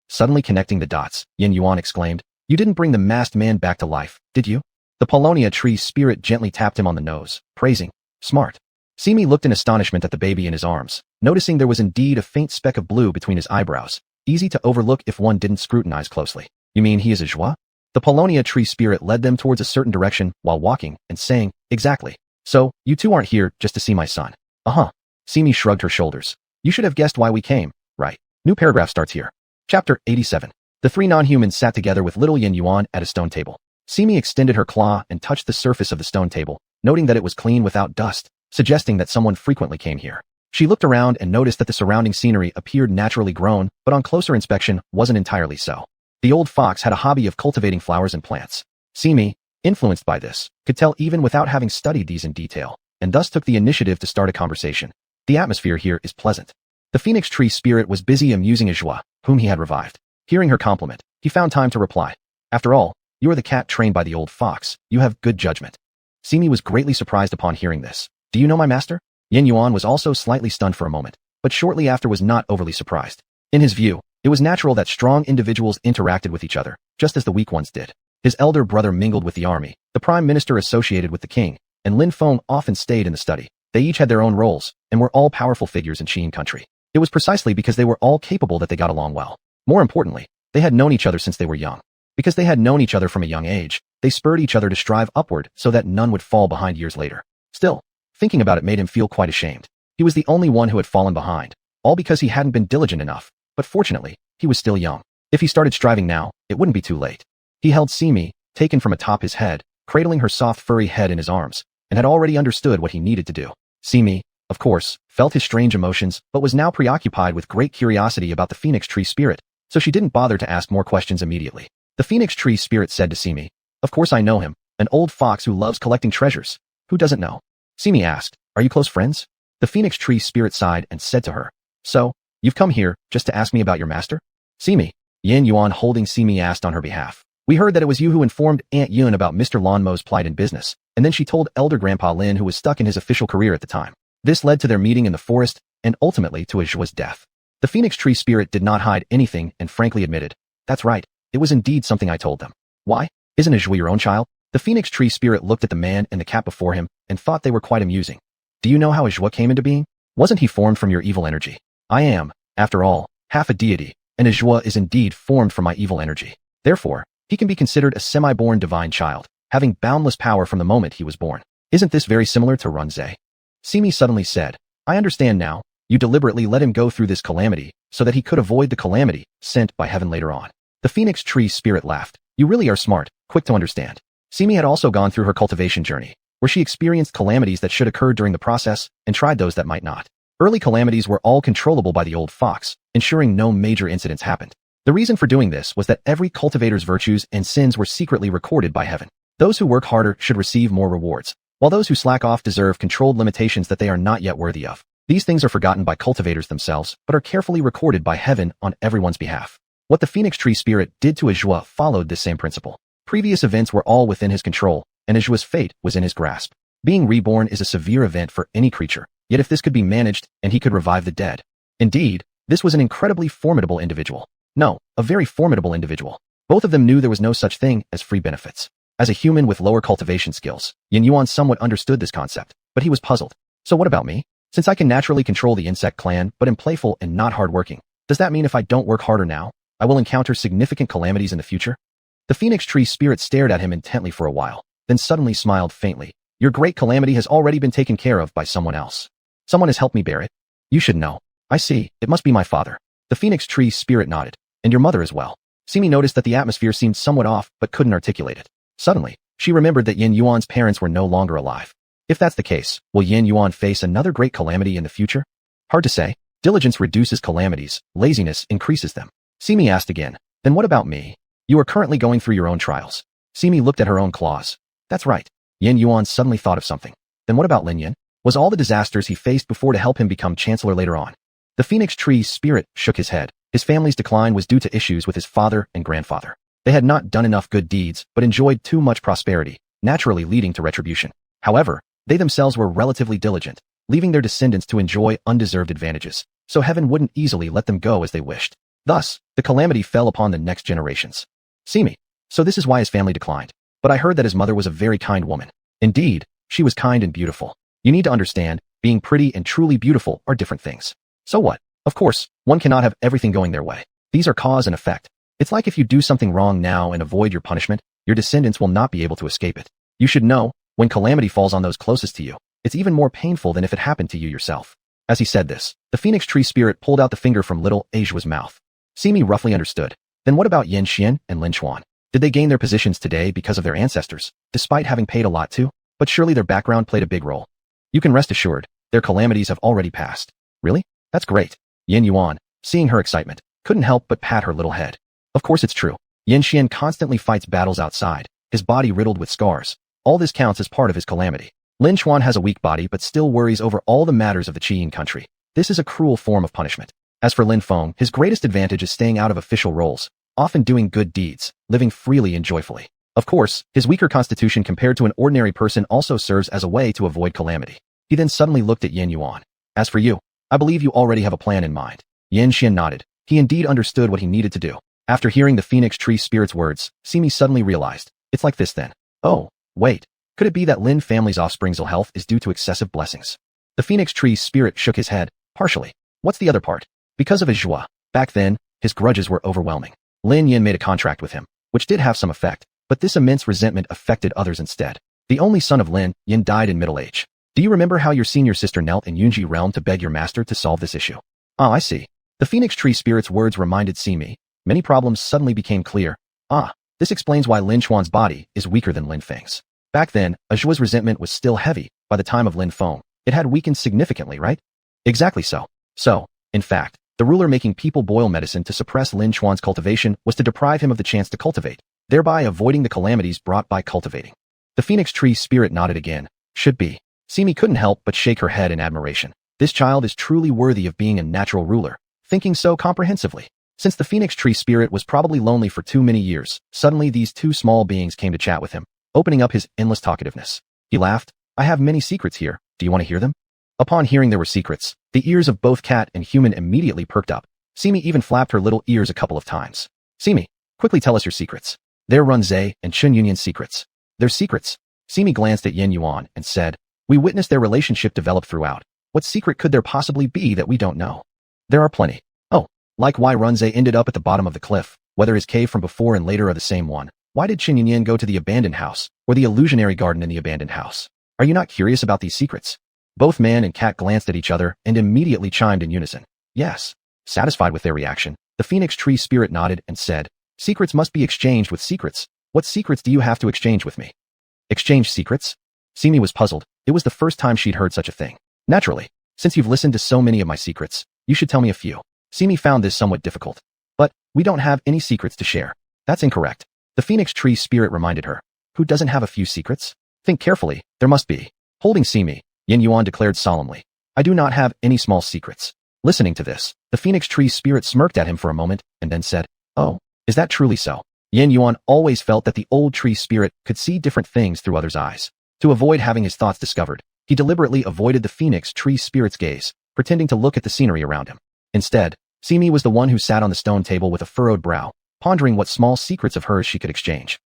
Speaker 1: Suddenly connecting the dots, Yin Yuan exclaimed, You didn't bring the masked man back to life, did you? The Paulownia tree spirit gently tapped him on the nose, praising, smart. Simi looked in astonishment at the baby in his arms, noticing there was indeed a faint speck of blue between his eyebrows, easy to overlook if one didn't scrutinize closely. You mean he is a joie? The Paulownia tree spirit led them towards a certain direction while walking and saying, exactly. So, you two aren't here just to see my son. Uh-huh. Simi shrugged her shoulders. You should have guessed why we came, right? New paragraph starts here. Chapter 87. The three non-humans sat together with little Yin Yuan at a stone table. Simi extended her claw and touched the surface of the stone table, noting that it was clean without dust, suggesting that someone frequently came here. She looked around and noticed that the surrounding scenery appeared naturally grown, but on closer inspection wasn't entirely so. The old fox had a hobby of cultivating flowers and plants. Simi, influenced by this, could tell even without having studied these in detail, and thus took the initiative to start a conversation. The atmosphere here is pleasant. The phoenix tree spirit was busy amusing a joie, whom he had revived. Hearing her compliment, he found time to reply. After all, you are the cat trained by the old fox. You have good judgment. Simi was greatly surprised upon hearing this. Do you know my master? Yin Yuan was also slightly stunned for a moment, but shortly after was not overly surprised. In his view, it was natural that strong individuals interacted with each other, just as the weak ones did. His elder brother mingled with the army, the prime minister associated with the king, and Lin Feng often stayed in the study. They each had their own roles, and were all powerful figures in Qin country. It was precisely because they were all capable that they got along well. More importantly, they had known each other since they were young. Because they had known each other from a young age, they spurred each other to strive upward so that none would fall behind years later. Still, thinking about it made him feel quite ashamed. He was the only one who had fallen behind, all because he hadn't been diligent enough, but fortunately, he was still young. If he started striving now, it wouldn't be too late. He held Simi, taken from atop his head, cradling her soft furry head in his arms, and had already understood what he needed to do. Simi, of course, felt his strange emotions but was now preoccupied with great curiosity about the phoenix tree spirit, so she didn't bother to ask more questions immediately. The phoenix tree spirit said to Simi, of course I know him, an old fox who loves collecting treasures. Who doesn't know? Simi asked, are you close friends? The phoenix tree spirit sighed and said to her, so, you've come here just to ask me about your master? Simi, Yin Yuan holding Simi asked on her behalf. We heard that it was you who informed Aunt Yun about Mr. Lanmo's plight in business, and then she told elder Grandpa Lin who was stuck in his official career at the time. This led to their meeting in the forest, and ultimately to Ajua's death. The phoenix tree spirit did not hide anything and frankly admitted, that's right, it was indeed something I told them. Why? Isn't Ajua your own child? The phoenix tree spirit looked at the man and the cat before him, and thought they were quite amusing. Do you know how Ajua came into being? Wasn't he formed from your evil energy? I am, after all, half a deity, and Ajua is indeed formed from my evil energy. Therefore, he can be considered a semi-born divine child, having boundless power from the moment he was born. Isn't this very similar to Runze? Simi suddenly said, I understand now, you deliberately let him go through this calamity, so that he could avoid the calamity sent by heaven later on. The phoenix tree spirit laughed. You really are smart, quick to understand. Simi had also gone through her cultivation journey, where she experienced calamities that should occur during the process, and tried those that might not. Early calamities were all controllable by the old fox, ensuring no major incidents happened. The reason for doing this was that every cultivator's virtues and sins were secretly recorded by heaven. Those who work harder should receive more rewards, while those who slack off deserve controlled limitations that they are not yet worthy of. These things are forgotten by cultivators themselves, but are carefully recorded by heaven on everyone's behalf. What the phoenix tree spirit did to Ajua followed this same principle. Previous events were all within his control, and Ajua's fate was in his grasp. Being reborn is a severe event for any creature, yet if this could be managed, and he could revive the dead. Indeed, this was an incredibly formidable individual. No, a very formidable individual. Both of them knew there was no such thing as free benefits. As a human with lower cultivation skills, Yin Yuan somewhat understood this concept, but he was puzzled. So what about me? Since I can naturally control the insect clan but am playful and not hardworking, does that mean if I don't work harder now, I will encounter significant calamities in the future? The phoenix tree spirit stared at him intently for a while, then suddenly smiled faintly. Your great calamity has already been taken care of by someone else. Someone has helped me bear it. You should know. I see, it must be my father. The phoenix tree spirit nodded. And your mother as well. Simi noticed that the atmosphere seemed somewhat off but couldn't articulate it. Suddenly, she remembered that Yin Yuan's parents were no longer alive. If that's the case, will Yin Yuan face another great calamity in the future? Hard to say. Diligence reduces calamities, laziness increases them. Simi asked again, then what about me? You are currently going through your own trials. Simi looked at her own claws. That's right. Yin Yuan suddenly thought of something. Then what about Lin Yin? Was all the disasters he faced before to help him become chancellor later on? The phoenix tree spirit shook his head. His family's decline was due to issues with his father and grandfather. They had not done enough good deeds, but enjoyed too much prosperity, naturally leading to retribution. However, they themselves were relatively diligent, leaving their descendants to enjoy undeserved advantages, so heaven wouldn't easily let them go as they wished. Thus, the calamity fell upon the next generations. Simi, So this is why his family declined. But I heard that his mother was a very kind woman. Indeed, she was kind and beautiful. You need to understand, being pretty and truly beautiful are different things. So what? Of course, one cannot have everything going their way. These are cause and effect. It's like if you do something wrong now and avoid your punishment, your descendants will not be able to escape it. You should know, when calamity falls on those closest to you, it's even more painful than if it happened to you yourself. As he said this, the phoenix tree spirit pulled out the finger from little Ajua's mouth. Simi roughly understood. Then what about Yin Xian and Lin Chuan? Did they gain their positions today because of their ancestors, despite having paid a lot to? But surely their background played a big role. You can rest assured, their calamities have already passed. Really? That's great. Yin Yuan, seeing her excitement, couldn't help but pat her little head. Of course it's true. Yin Xian constantly fights battles outside, his body riddled with scars. All this counts as part of his calamity. Lin Chuan has a weak body but still worries over all the matters of the Qiying country. This is a cruel form of punishment. As for Lin Feng, his greatest advantage is staying out of official roles, often doing good deeds, living freely and joyfully. Of course, his weaker constitution compared to an ordinary person also serves as a way to avoid calamity. He then suddenly looked at Yin Yuan. As for you, I believe you already have a plan in mind. Yin Xian nodded. He indeed understood what he needed to do. After hearing the phoenix tree spirit's words, Simi suddenly realized, it's like this then. Oh, wait. Could it be that Lin family's offspring's ill health is due to excessive blessings? The phoenix tree spirit shook his head, partially. What's the other part? Because of his joie. Back then, his grudges were overwhelming. Lin Yin made a contract with him, which did have some effect, but this immense resentment affected others instead. The only son of Lin Yin died in middle age. Do you remember how your senior sister knelt in Yunji realm to beg your master to solve this issue? Ah, I see. The phoenix tree spirit's words reminded Simi. Many problems suddenly became clear. Ah, this explains why Lin Chuan's body is weaker than Lin Feng's. Back then, Ajua's resentment was still heavy. By the time of Lin Feng, it had weakened significantly, right? Exactly so. So, in fact, the ruler making people boil medicine to suppress Lin Chuan's cultivation was to deprive him of the chance to cultivate, thereby avoiding the calamities brought by cultivating. The phoenix tree spirit nodded again. Should be. Simi couldn't help but shake her head in admiration. This child is truly worthy of being a natural ruler, thinking so comprehensively. Since the phoenix tree spirit was probably lonely for too many years, suddenly these two small beings came to chat with him, opening up his endless talkativeness. He laughed. I have many secrets here. Do you want to hear them? Upon hearing there were secrets, the ears of both cat and human immediately perked up. Simi even flapped her little ears a couple of times. Simi, quickly tell us your secrets. There run Zhe and Chun Yunyan's secrets. Their secrets. Simi glanced at Yin Yuan and said, we witnessed their relationship develop throughout. What secret could there possibly be that we don't know? There are plenty. Oh, like why Runze ended up at the bottom of the cliff, whether his cave from before and later are the same one. Why did Qin Yunyan go to the abandoned house, or the illusionary garden in the abandoned house? Are you not curious about these secrets? Both man and cat glanced at each other and immediately chimed in unison. Yes. Satisfied with their reaction, the phoenix tree spirit nodded and said, secrets must be exchanged with secrets. What secrets do you have to exchange with me? Exchange secrets? Simi was puzzled. It was the first time she'd heard such a thing. Naturally, since you've listened to so many of my secrets, you should tell me a few. Simi found this somewhat difficult. But, we don't have any secrets to share. That's incorrect. The phoenix tree spirit reminded her. Who doesn't have a few secrets? Think carefully, there must be. Holding Simi, Yin Yuan declared solemnly. I do not have any small secrets. Listening to this, the phoenix tree spirit smirked at him for a moment and then said, oh, is that truly so? Yin Yuan always felt that the old tree spirit could see different things through others' eyes. To avoid having his thoughts discovered, he deliberately avoided the phoenix tree spirit's gaze, pretending to look at the scenery around him. Instead, Simi was the one who sat on the stone table with a furrowed brow, pondering what small secrets of hers she could exchange.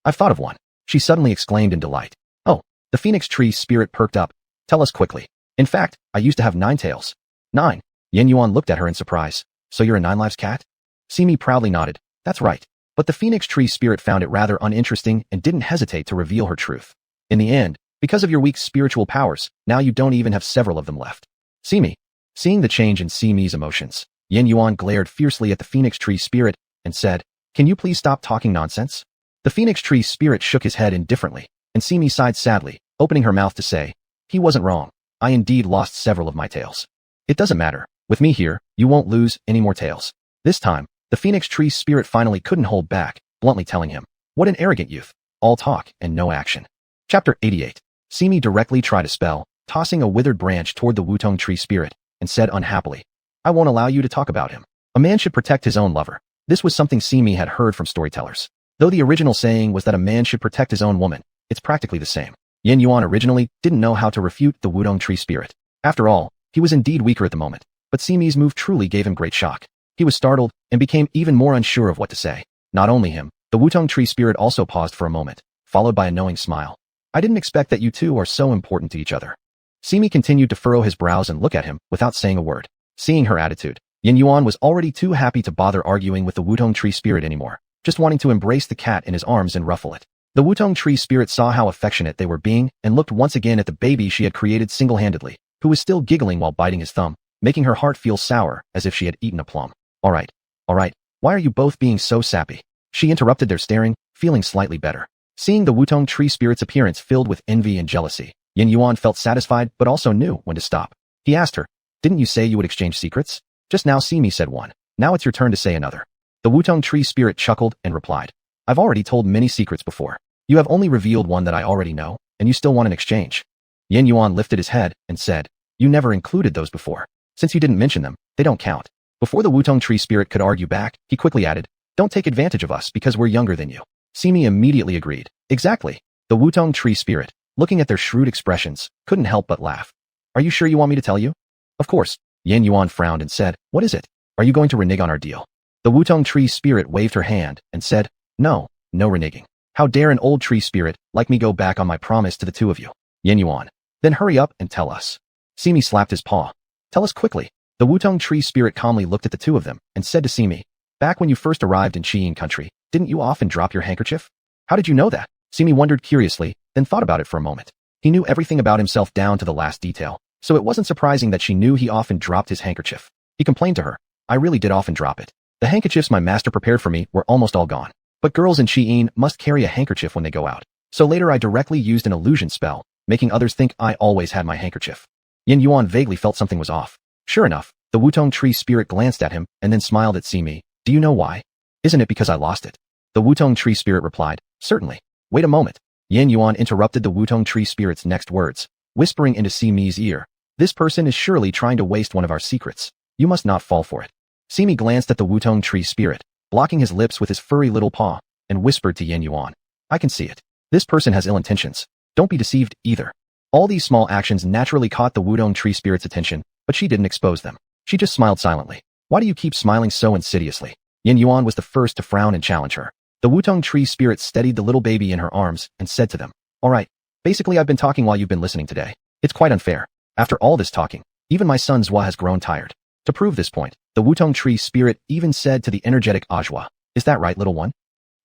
Speaker 1: I've thought of one. She suddenly exclaimed in delight. Oh, the phoenix tree spirit perked up. Tell us quickly. In fact, I used to have 9 tails. 9. Yin Yuan looked at her in surprise. So you're a 9-lives cat? Simi proudly nodded. That's right. But the phoenix tree spirit found it rather uninteresting and didn't hesitate to reveal her truth. In the end, because of your weak spiritual powers, now you don't even have several of them left. Simi. Seeing the change in Simi's emotions, Yin Yuan glared fiercely at the phoenix tree spirit and said, can you please stop talking nonsense? The phoenix tree spirit shook his head indifferently, and Simi sighed sadly, opening her mouth to say, he wasn't wrong. I indeed lost several of my tails. It doesn't matter. With me here, you won't lose any more tails. This time, the phoenix tree spirit finally couldn't hold back, bluntly telling him, what an arrogant youth. All talk and no action. Chapter 88. Simi directly tried a spell, tossing a withered branch toward the Wutong tree spirit, and said unhappily, I won't allow you to talk about him. A man should protect his own lover. This was something Simi had heard from storytellers. Though the original saying was that a man should protect his own woman, it's practically the same. Yin Yuan originally didn't know how to refute the Wudong tree spirit. After all, he was indeed weaker at the moment, but Simi's move truly gave him great shock. He was startled and became even more unsure of what to say. Not only him, The Wutong tree spirit also paused for a moment, followed by a knowing smile. I didn't expect that you two are so important to each other. Simi continued to furrow his brows and look at him without saying a word. Seeing her attitude, Yin Yuan was already too happy to bother arguing with the Wutong tree spirit anymore, just wanting to embrace the cat in his arms and ruffle it. The Wutong tree spirit saw how affectionate they were being and looked once again at the baby she had created single-handedly, who was still giggling while biting his thumb, making her heart feel sour as if she had eaten a plum. All right, why are you both being so sappy? She interrupted their staring, feeling slightly better. Seeing the Wutong tree spirit's appearance filled with envy and jealousy, Yin Yuan felt satisfied but also knew when to stop. He asked her, didn't you say you would exchange secrets? Just now Simi said one. Now it's your turn to say another. The Wutong tree spirit chuckled and replied, I've already told many secrets before. You have only revealed one that I already know, and you still want an exchange. Yin Yuan lifted his head and said, you never included those before. Since you didn't mention them, they don't count. Before the Wutong tree spirit could argue back, he quickly added, don't take advantage of us because we're younger than you. Simi immediately agreed. Exactly. The Wutong tree spirit, looking at their shrewd expressions, couldn't help but laugh. Are you sure you want me to tell you? Of course. Yin Yuan frowned and said, what is it? Are you going to renege on our deal? The Wutong tree spirit waved her hand and said, no reneging. How dare an old tree spirit like me go back on my promise to the two of you? Yin Yuan. Then hurry up and tell us. Simi slapped his paw. Tell us quickly. The Wutong tree spirit calmly looked at the two of them and said to Simi, back when you first arrived in Qiyin country, didn't you often drop your handkerchief? How did you know that? Simi wondered curiously, then thought about it for a moment. He knew everything about himself down to the last detail, so it wasn't surprising that she knew he often dropped his handkerchief. He complained to her, I really did often drop it. The handkerchiefs my master prepared for me were almost all gone. But girls in Qiyin must carry a handkerchief when they go out. So later I directly used an illusion spell, making others think I always had my handkerchief. Yin Yuan vaguely felt something was off. Sure enough, the Wutong tree spirit glanced at him and then smiled at Simi. Do you know why? Isn't it because I lost it? The Wutong tree spirit replied, certainly. Wait a moment. Yin Yuan interrupted the Wutong tree spirit's next words, whispering into Simi's ear. This person is surely trying to waste one of our secrets. You must not fall for it. Simi glanced at the Wutong tree spirit, blocking his lips with his furry little paw, and whispered to Yin Yuan. I can see it. This person has ill intentions. Don't be deceived either. All these small actions naturally caught the Wutong tree spirit's attention, but she didn't expose them. She just smiled silently. Why do you keep smiling so insidiously? Yin Yuan was the first to frown and challenge her. The Wutong tree spirit steadied the little baby in her arms and said to them, all right, basically I've been talking while you've been listening today. It's quite unfair. After all this talking, even my son Zhua has grown tired. To prove this point, the Wutong tree spirit even said to the energetic Ajwa, is that right, little one?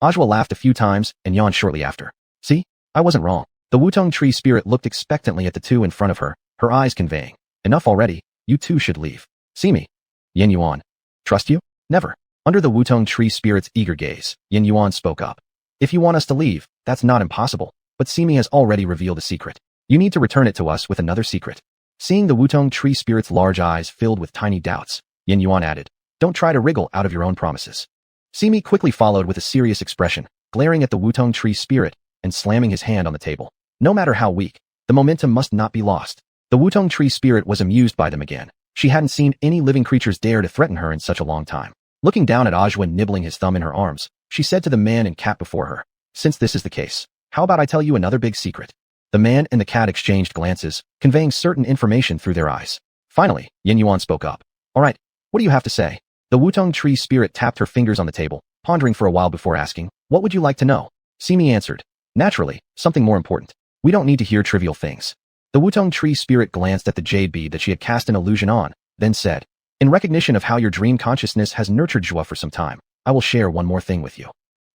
Speaker 1: Ajwa laughed a few times and yawned shortly after. See? I wasn't wrong. The Wutong tree spirit looked expectantly at the two in front of her, her eyes conveying, enough already, you two should leave. See me. Yin Yuan. Trust you? Never. Under the Wutong tree spirit's eager gaze, Yin Yuan spoke up. If you want us to leave, that's not impossible, but Simi has already revealed a secret. You need to return it to us with another secret. Seeing the Wutong tree spirit's large eyes filled with tiny doubts, Yin Yuan added, don't try to wriggle out of your own promises. Simi quickly followed with a serious expression, glaring at the Wutong tree spirit and slamming his hand on the table. No matter how weak, the momentum must not be lost. The Wutong tree spirit was amused by them again. She hadn't seen any living creatures dare to threaten her in such a long time. Looking down at Ajwa nibbling his thumb in her arms, she said to the man and cat before her, since this is the case, how about I tell you another big secret? The man and the cat exchanged glances, conveying certain information through their eyes. Finally, Yin Yuan spoke up. All right, what do you have to say? The Wutong tree spirit tapped her fingers on the table, pondering for a while before asking, what would you like to know? Simi answered, naturally, something more important. We don't need to hear trivial things. The Wutong tree spirit glanced at the jade bead that she had cast an illusion on, then said, in recognition of how your dream consciousness has nurtured Zhua for some time, I will share one more thing with you.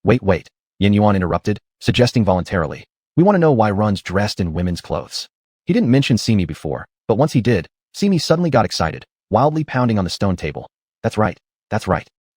Speaker 1: Wait, Yin Yuan interrupted, suggesting voluntarily. We want to know why Run's dressed in women's clothes. He didn't mention Simi before, but once he did, Simi suddenly got excited, wildly pounding on the stone table. That's right.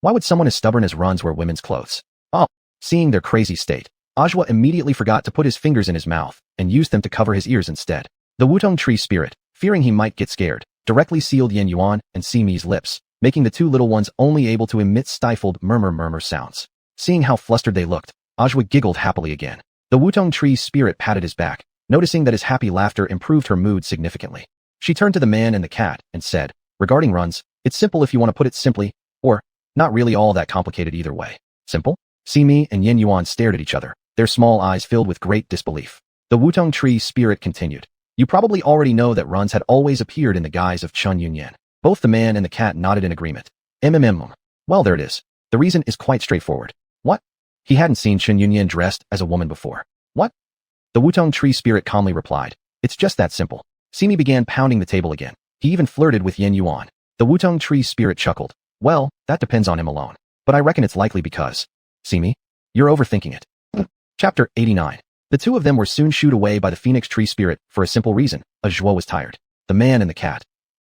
Speaker 1: Why would someone as stubborn as Run's wear women's clothes? Oh, seeing their crazy state, Ajwa immediately forgot to put his fingers in his mouth and used them to cover his ears instead. The Wutong tree spirit, fearing he might get scared, directly sealed Yin Yuan and Simi's lips, making the two little ones only able to emit stifled murmur sounds. Seeing how flustered they looked, Ajwa giggled happily again. The Wutong tree spirit patted his back, noticing that his happy laughter improved her mood significantly. She turned to the man and the cat and said, regarding Runs, it's simple if you want to put it simply, or not really all that complicated either way. Simple? Simi and Yin Yuan stared at each other, their small eyes filled with great disbelief. The Wutong tree spirit continued. You probably already know that Runs had always appeared in the guise of Chun Yunyan. Both the man and the cat nodded in agreement. Well, there it is. The reason is quite straightforward. What? He hadn't seen Chen Yunyan dressed as a woman before. What? The Wutong tree spirit calmly replied. It's just that simple. Simi began pounding the table again. He even flirted with Yin Yuan. The Wutong tree spirit chuckled. Well, that depends on him alone. But I reckon it's likely because… Simi? You're overthinking it. Chapter 89. The two of them were soon shooed away by the phoenix tree spirit for a simple reason. Zhuo was tired. The man and the cat.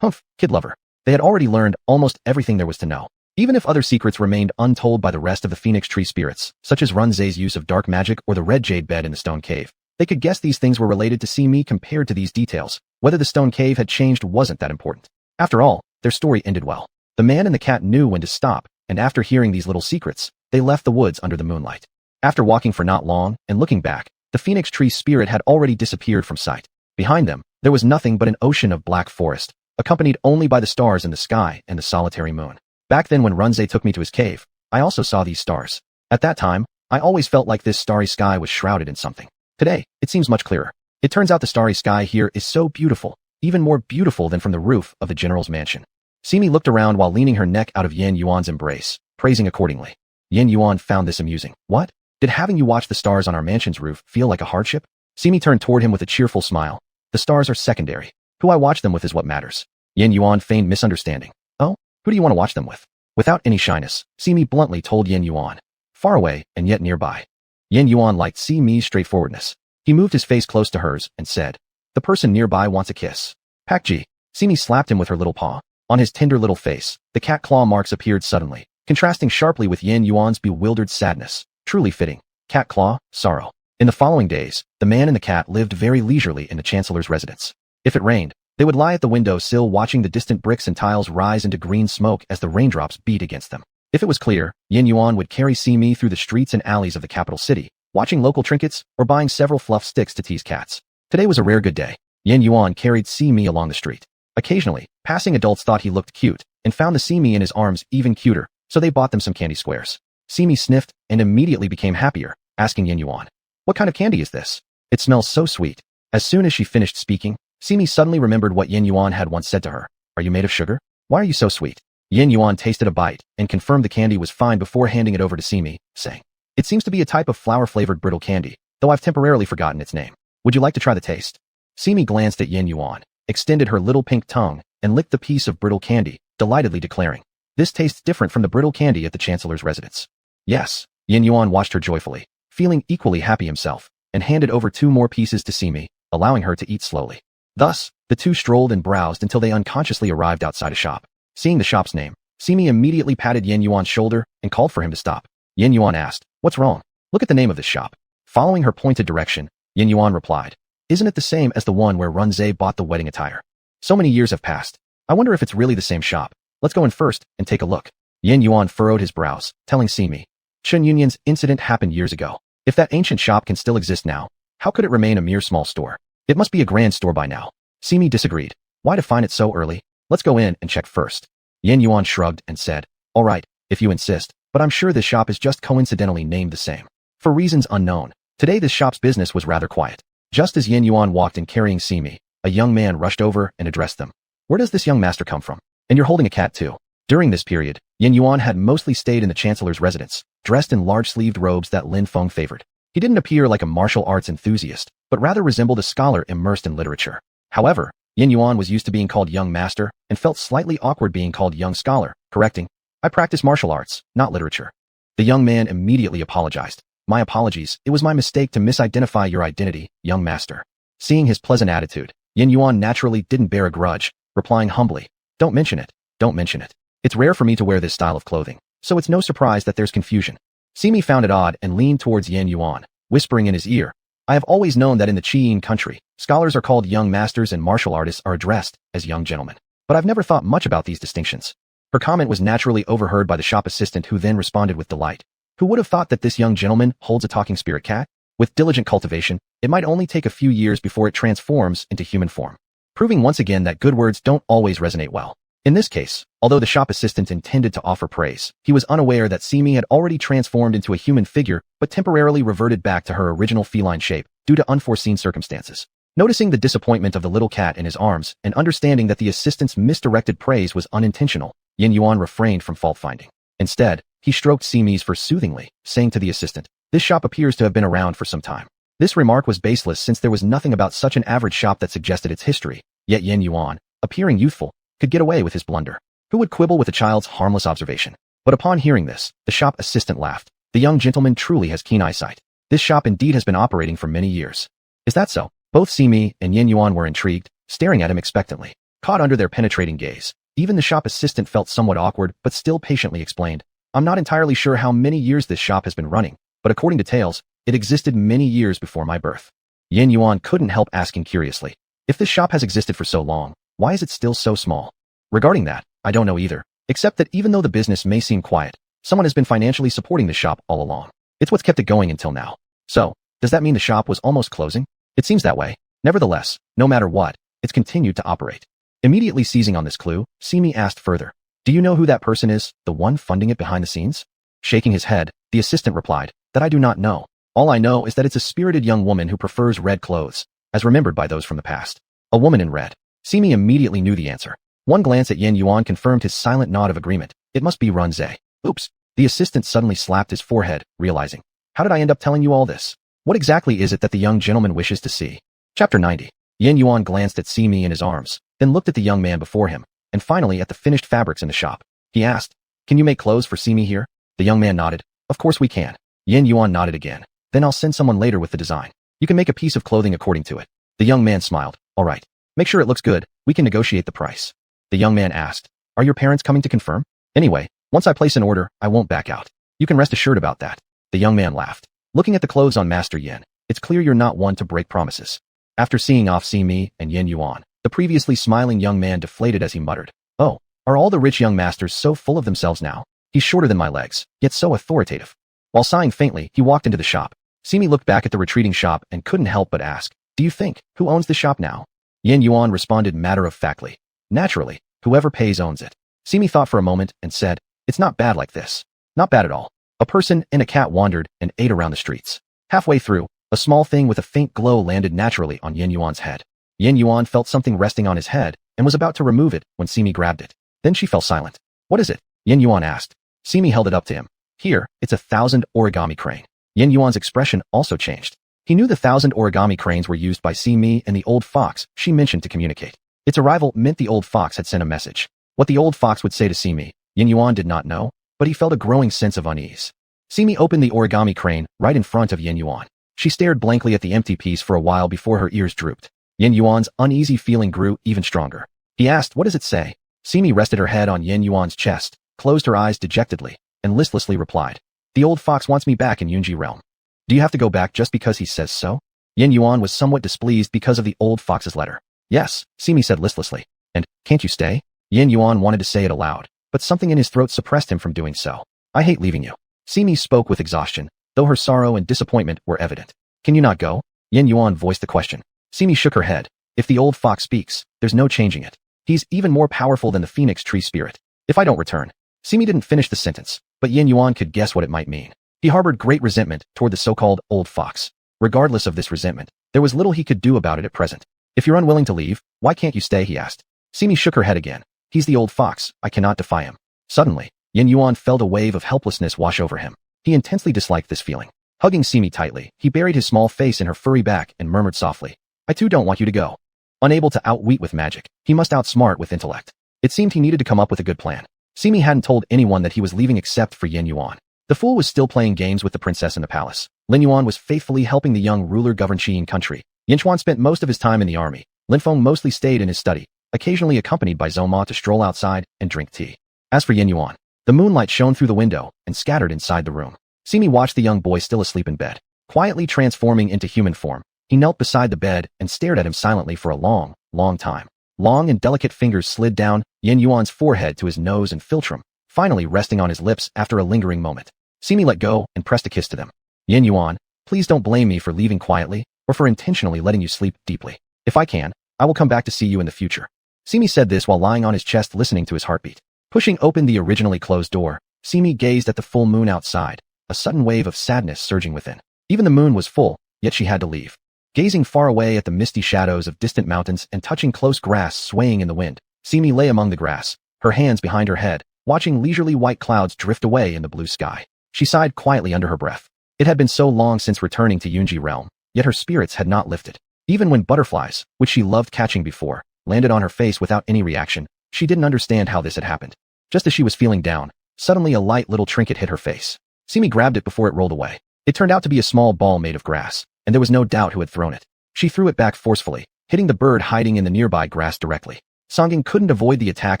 Speaker 1: Humph, kid lover. They had already learned almost everything there was to know. Even if other secrets remained untold by the rest of the phoenix tree spirits, such as Runze's use of dark magic or the red jade bed in the stone cave, they could guess these things were related to Simi compared to these details. Whether the stone cave had changed wasn't that important. After all, their story ended well. The man and the cat knew when to stop, and after hearing these little secrets, they left the woods under the moonlight. After walking for not long and looking back, the phoenix tree spirit had already disappeared from sight. Behind them, there was nothing but an ocean of black forest, accompanied only by the stars in the sky and the solitary moon. Back then when Runze took me to his cave, I also saw these stars. At that time, I always felt like this starry sky was shrouded in something. Today, it seems much clearer. It turns out the starry sky here is so beautiful, even more beautiful than from the roof of the general's mansion. Simi looked around while leaning her neck out of Yin Yuan's embrace, praising accordingly. Yin Yuan found this amusing. What? Did having you watch the stars on our mansion's roof feel like a hardship? Simi turned toward him with a cheerful smile. The stars are secondary. Who I watch them with is what matters. Yin Yuan feigned misunderstanding. Oh? Who do you want to watch them with? Without any shyness, Simi bluntly told Yin Yuan. Far away and yet nearby. Yin Yuan liked Simi's straightforwardness. He moved his face close to hers and said, the person nearby wants a kiss. Pakji. Simi slapped him with her little paw. On his tender little face, the cat claw marks appeared suddenly, contrasting sharply with Yin Yuan's bewildered sadness. Truly fitting. Cat claw, sorrow. In the following days, the man and the cat lived very leisurely in the chancellor's residence. If it rained, they would lie at the window sill watching the distant bricks and tiles rise into green smoke as the raindrops beat against them. If it was clear, Yin Yuan would carry Simi through the streets and alleys of the capital city, watching local trinkets or buying several fluff sticks to tease cats. Today was a rare good day. Yin Yuan carried Simi along the street. Occasionally, passing adults thought he looked cute and found the Simi in his arms even cuter, so they bought them some candy squares. Simi sniffed and immediately became happier, asking Yin Yuan, what kind of candy is this? It smells so sweet. As soon as she finished speaking, Simi suddenly remembered what Yin Yuan had once said to her. Are you made of sugar? Why are you so sweet? Yin Yuan tasted a bite and confirmed the candy was fine before handing it over to Simi, saying, it seems to be a type of flour-flavored brittle candy, though I've temporarily forgotten its name. Would you like to try the taste? Simi glanced at Yin Yuan, extended her little pink tongue, and licked the piece of brittle candy, delightedly declaring, this tastes different from the brittle candy at the chancellor's residence. Yes. Yin Yuan watched her joyfully, feeling equally happy himself, and handed over 2 more pieces to Simi, allowing her to eat slowly. Thus, the two strolled and browsed until they unconsciously arrived outside a shop. Seeing the shop's name, Simi immediately patted Yin Yuan's shoulder and called for him to stop. Yin Yuan asked, what's wrong? Look at the name of this shop. Following her pointed direction, Yin Yuan replied, isn't it the same as the one where Runze bought the wedding attire? So many years have passed. I wonder if it's really the same shop. Let's go in first and take a look. Yin Yuan furrowed his brows, telling Simi, Chen Yunyan's incident happened years ago. If that ancient shop can still exist now, how could it remain a mere small store? It must be a grand store by now. Simi disagreed. Why define it so early? Let's go in and check first. Yin Yuan shrugged and said, all right, if you insist, but I'm sure this shop is just coincidentally named the same. For reasons unknown, today this shop's business was rather quiet. Just as Yin Yuan walked in carrying Simi, a young man rushed over and addressed them. Where does this young master come from? And you're holding a cat too. During this period, Yin Yuan had mostly stayed in the chancellor's residence, dressed in large-sleeved robes that Lin Feng favored. He didn't appear like a martial arts enthusiast, but rather resembled a scholar immersed in literature. However, Yin Yuan was used to being called young master and felt slightly awkward being called young scholar, correcting, I practice martial arts, not literature. The young man immediately apologized. My apologies, it was my mistake to misidentify your identity, young master. Seeing his pleasant attitude, Yin Yuan naturally didn't bear a grudge, replying humbly, don't mention it, don't mention it. It's rare for me to wear this style of clothing, so it's no surprise that there's confusion. Simi found it odd and leaned towards Yin Yuan, whispering in his ear, I have always known that in the Qiying country, scholars are called young masters and martial artists are addressed as young gentlemen. But I've never thought much about these distinctions. Her comment was naturally overheard by the shop assistant who then responded with delight. Who would have thought that this young gentleman holds a talking spirit cat? With diligent cultivation, it might only take a few years before it transforms into human form, proving once again that good words don't always resonate well. In this case, although the shop assistant intended to offer praise, he was unaware that Simi had already transformed into a human figure but temporarily reverted back to her original feline shape due to unforeseen circumstances. Noticing the disappointment of the little cat in his arms and understanding that the assistant's misdirected praise was unintentional, Yin Yuan refrained from fault-finding. Instead, He stroked Simi's fur soothingly, saying to the assistant, "This shop appears to have been around for some time." This remark was baseless since there was nothing about such an average shop that suggested its history, yet Yin Yuan, appearing youthful, could get away with his blunder. Who would quibble with a child's harmless observation? But upon hearing this, the shop assistant laughed. The young gentleman truly has keen eyesight. This shop indeed has been operating for many years. Is that so? Both Simi and Yin Yuan were intrigued, staring at him expectantly, caught under their penetrating gaze. Even the shop assistant felt somewhat awkward, but still patiently explained, "I'm not entirely sure how many years this shop has been running, but according to tales, it existed many years before my birth." Yin Yuan couldn't help asking curiously, "If this shop has existed for so long, why is it still so small?" Regarding that, I don't know either, except that even though the business may seem quiet, someone has been financially supporting the shop all along. It's what's kept it going until now. So, does that mean the shop was almost closing? It seems that way. Nevertheless, no matter what, it's continued to operate. Immediately seizing on this clue, Simi asked further, "Do you know who that person is, the one funding it behind the scenes?" Shaking his head, the assistant replied, "That I do not know. All I know is that it's a spirited young woman who prefers red clothes, as remembered by those from the past. A woman in red." Simi immediately knew the answer. One glance at Yin Yuan confirmed his silent nod of agreement. It must be Runze. Oops. The assistant suddenly slapped his forehead, realizing, "How did I end up telling you all this? What exactly is it that the young gentleman wishes to see?" Chapter 90. Yin Yuan glanced at Simi in his arms, then looked at the young man before him, and finally at the finished fabrics in the shop. He asked, "Can you make clothes for Simi here?" The young man nodded. "Of course we can." Yin Yuan nodded again. "Then I'll send someone later with the design. You can make a piece of clothing according to it." The young man smiled. "All right. Make sure it looks good. We can negotiate the price." The young man asked, "Are your parents coming to confirm?" "Anyway, once I place an order, I won't back out. You can rest assured about that." The young man laughed. Looking at the clothes on Master Yin, it's clear you're not one to break promises. After seeing off Simi and Yin Yuan, the previously smiling young man deflated as he muttered, "Oh, are all the rich young masters so full of themselves now? He's shorter than my legs, yet so authoritative." While sighing faintly, he walked into the shop. Simi looked back at the retreating shop and couldn't help but ask, "Do you think, who owns the shop now?" Yin Yuan responded matter-of-factly, "Naturally, whoever pays owns it." Simi thought for a moment and said, "It's not bad like this. Not bad at all." A person and a cat wandered and ate around the streets. Halfway through, a small thing with a faint glow landed naturally on Yin Yuan's head. Yin Yuan felt something resting on his head and was about to remove it when Simi grabbed it. Then she fell silent. "What is it?" Yin Yuan asked. Simi held it up to him. "Here, it's a 1,000 origami crane." Yin Yuan's expression also changed. He knew the 1,000 origami cranes were used by Simi and the old fox she mentioned to communicate. Its arrival meant the old fox had sent a message. What the old fox would say to Simi, Yin Yuan did not know, but he felt a growing sense of unease. Simi opened the origami crane right in front of Yin Yuan. She stared blankly at the empty piece for a while before her ears drooped. Yin Yuan's uneasy feeling grew even stronger. He asked, "What does it say?" Simi rested her head on Yin Yuan's chest, closed her eyes dejectedly, and listlessly replied, "The old fox wants me back in Yunji realm." "Do you have to go back just because he says so?" Yin Yuan was somewhat displeased because of the old fox's letter. "Yes," Simi said listlessly. "And, can't you stay?" Yin Yuan wanted to say it aloud, but something in his throat suppressed him from doing so. "I hate leaving you." Simi spoke with exhaustion, though her sorrow and disappointment were evident. "Can you not go?" Yin Yuan voiced the question. Simi shook her head. "If the old fox speaks, there's no changing it. He's even more powerful than the phoenix tree spirit. If I don't return." Simi didn't finish the sentence, but Yin Yuan could guess what it might mean. He harbored great resentment toward the so-called old fox. Regardless of this resentment, there was little he could do about it at present. "If you're unwilling to leave, why can't you stay?" he asked. Simi shook her head again. "He's the old fox, I cannot defy him." Suddenly, Yin Yuan felt a wave of helplessness wash over him. He intensely disliked this feeling. Hugging Simi tightly, he buried his small face in her furry back and murmured softly, "I too don't want you to go." Unable to outwit with magic, he must outsmart with intellect. It seemed he needed to come up with a good plan. Simi hadn't told anyone that he was leaving except for Yin Yuan. The fool was still playing games with the princess in the palace. Lin Yuan was faithfully helping the young ruler govern Qiyin country. Yin Chuan spent most of his time in the army. Lin Feng mostly stayed in his study, occasionally accompanied by Zoma to stroll outside and drink tea. As for Yin Yuan, the moonlight shone through the window and scattered inside the room. Simi watched the young boy still asleep in bed. Quietly transforming into human form, he knelt beside the bed and stared at him silently for a long, long time. Long and delicate fingers slid down Yin Yuan's forehead to his nose and philtrum, finally resting on his lips after a lingering moment. Simi let go and pressed a kiss to them. "Yin Yuan, please don't blame me for leaving quietly or for intentionally letting you sleep deeply. If I can, I will come back to see you in the future." Simi said this while lying on his chest listening to his heartbeat. Pushing open the originally closed door, Simi gazed at the full moon outside, a sudden wave of sadness surging within. Even the moon was full, yet she had to leave. Gazing far away at the misty shadows of distant mountains and touching close grass swaying in the wind, Simi lay among the grass, her hands behind her head, watching leisurely white clouds drift away in the blue sky. She sighed quietly under her breath. It had been so long since returning to Yunji Realm, yet her spirits had not lifted. Even when butterflies, which she loved catching before, landed on her face without any reaction, she didn't understand how this had happened. Just as she was feeling down, suddenly a light little trinket hit her face. Simi grabbed it before it rolled away. It turned out to be a small ball made of grass, and there was no doubt who had thrown it. She threw it back forcefully, hitting the bird hiding in the nearby grass directly. Sangin couldn't avoid the attack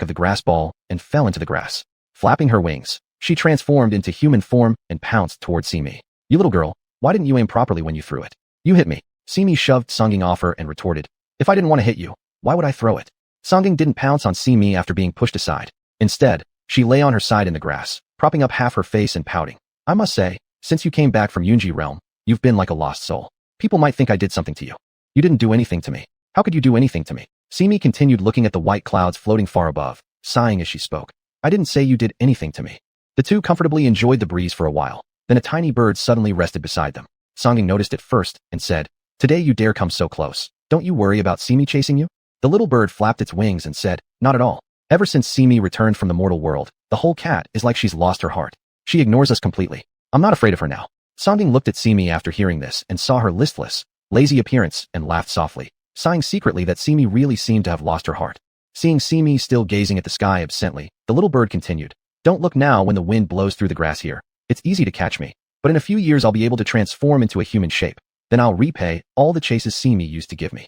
Speaker 1: of the grass ball and fell into the grass. Flapping her wings, she transformed into human form and pounced toward Simi. You little girl, why didn't you aim properly when you threw it? You hit me. Simi shoved Sangin off her and retorted. If I didn't want to hit you, why would I throw it? Sangin didn't pounce on Simi after being pushed aside. Instead, she lay on her side in the grass, propping up half her face and pouting. I must say, since you came back from Yunji Realm, you've been like a lost soul. People might think I did something to you. You didn't do anything to me. How could you do anything to me? Simi continued looking at the white clouds floating far above, sighing as she spoke. I didn't say you did anything to me. The two comfortably enjoyed the breeze for a while. Then a tiny bird suddenly rested beside them. Sangin noticed it first and said, Today you dare come so close. Don't you worry about Simi chasing you? The little bird flapped its wings and said, Not at all. Ever since Simi returned from the mortal world, the whole cat is like she's lost her heart. She ignores us completely. I'm not afraid of her now. Sangin looked at Simi after hearing this and saw her listless, lazy appearance and laughed softly, sighing secretly that Simi really seemed to have lost her heart. Seeing Simi still gazing at the sky absently, the little bird continued, Don't look now when the wind blows through the grass here. It's easy to catch me, but in a few years I'll be able to transform into a human shape. Then I'll repay all the chases Simi used to give me.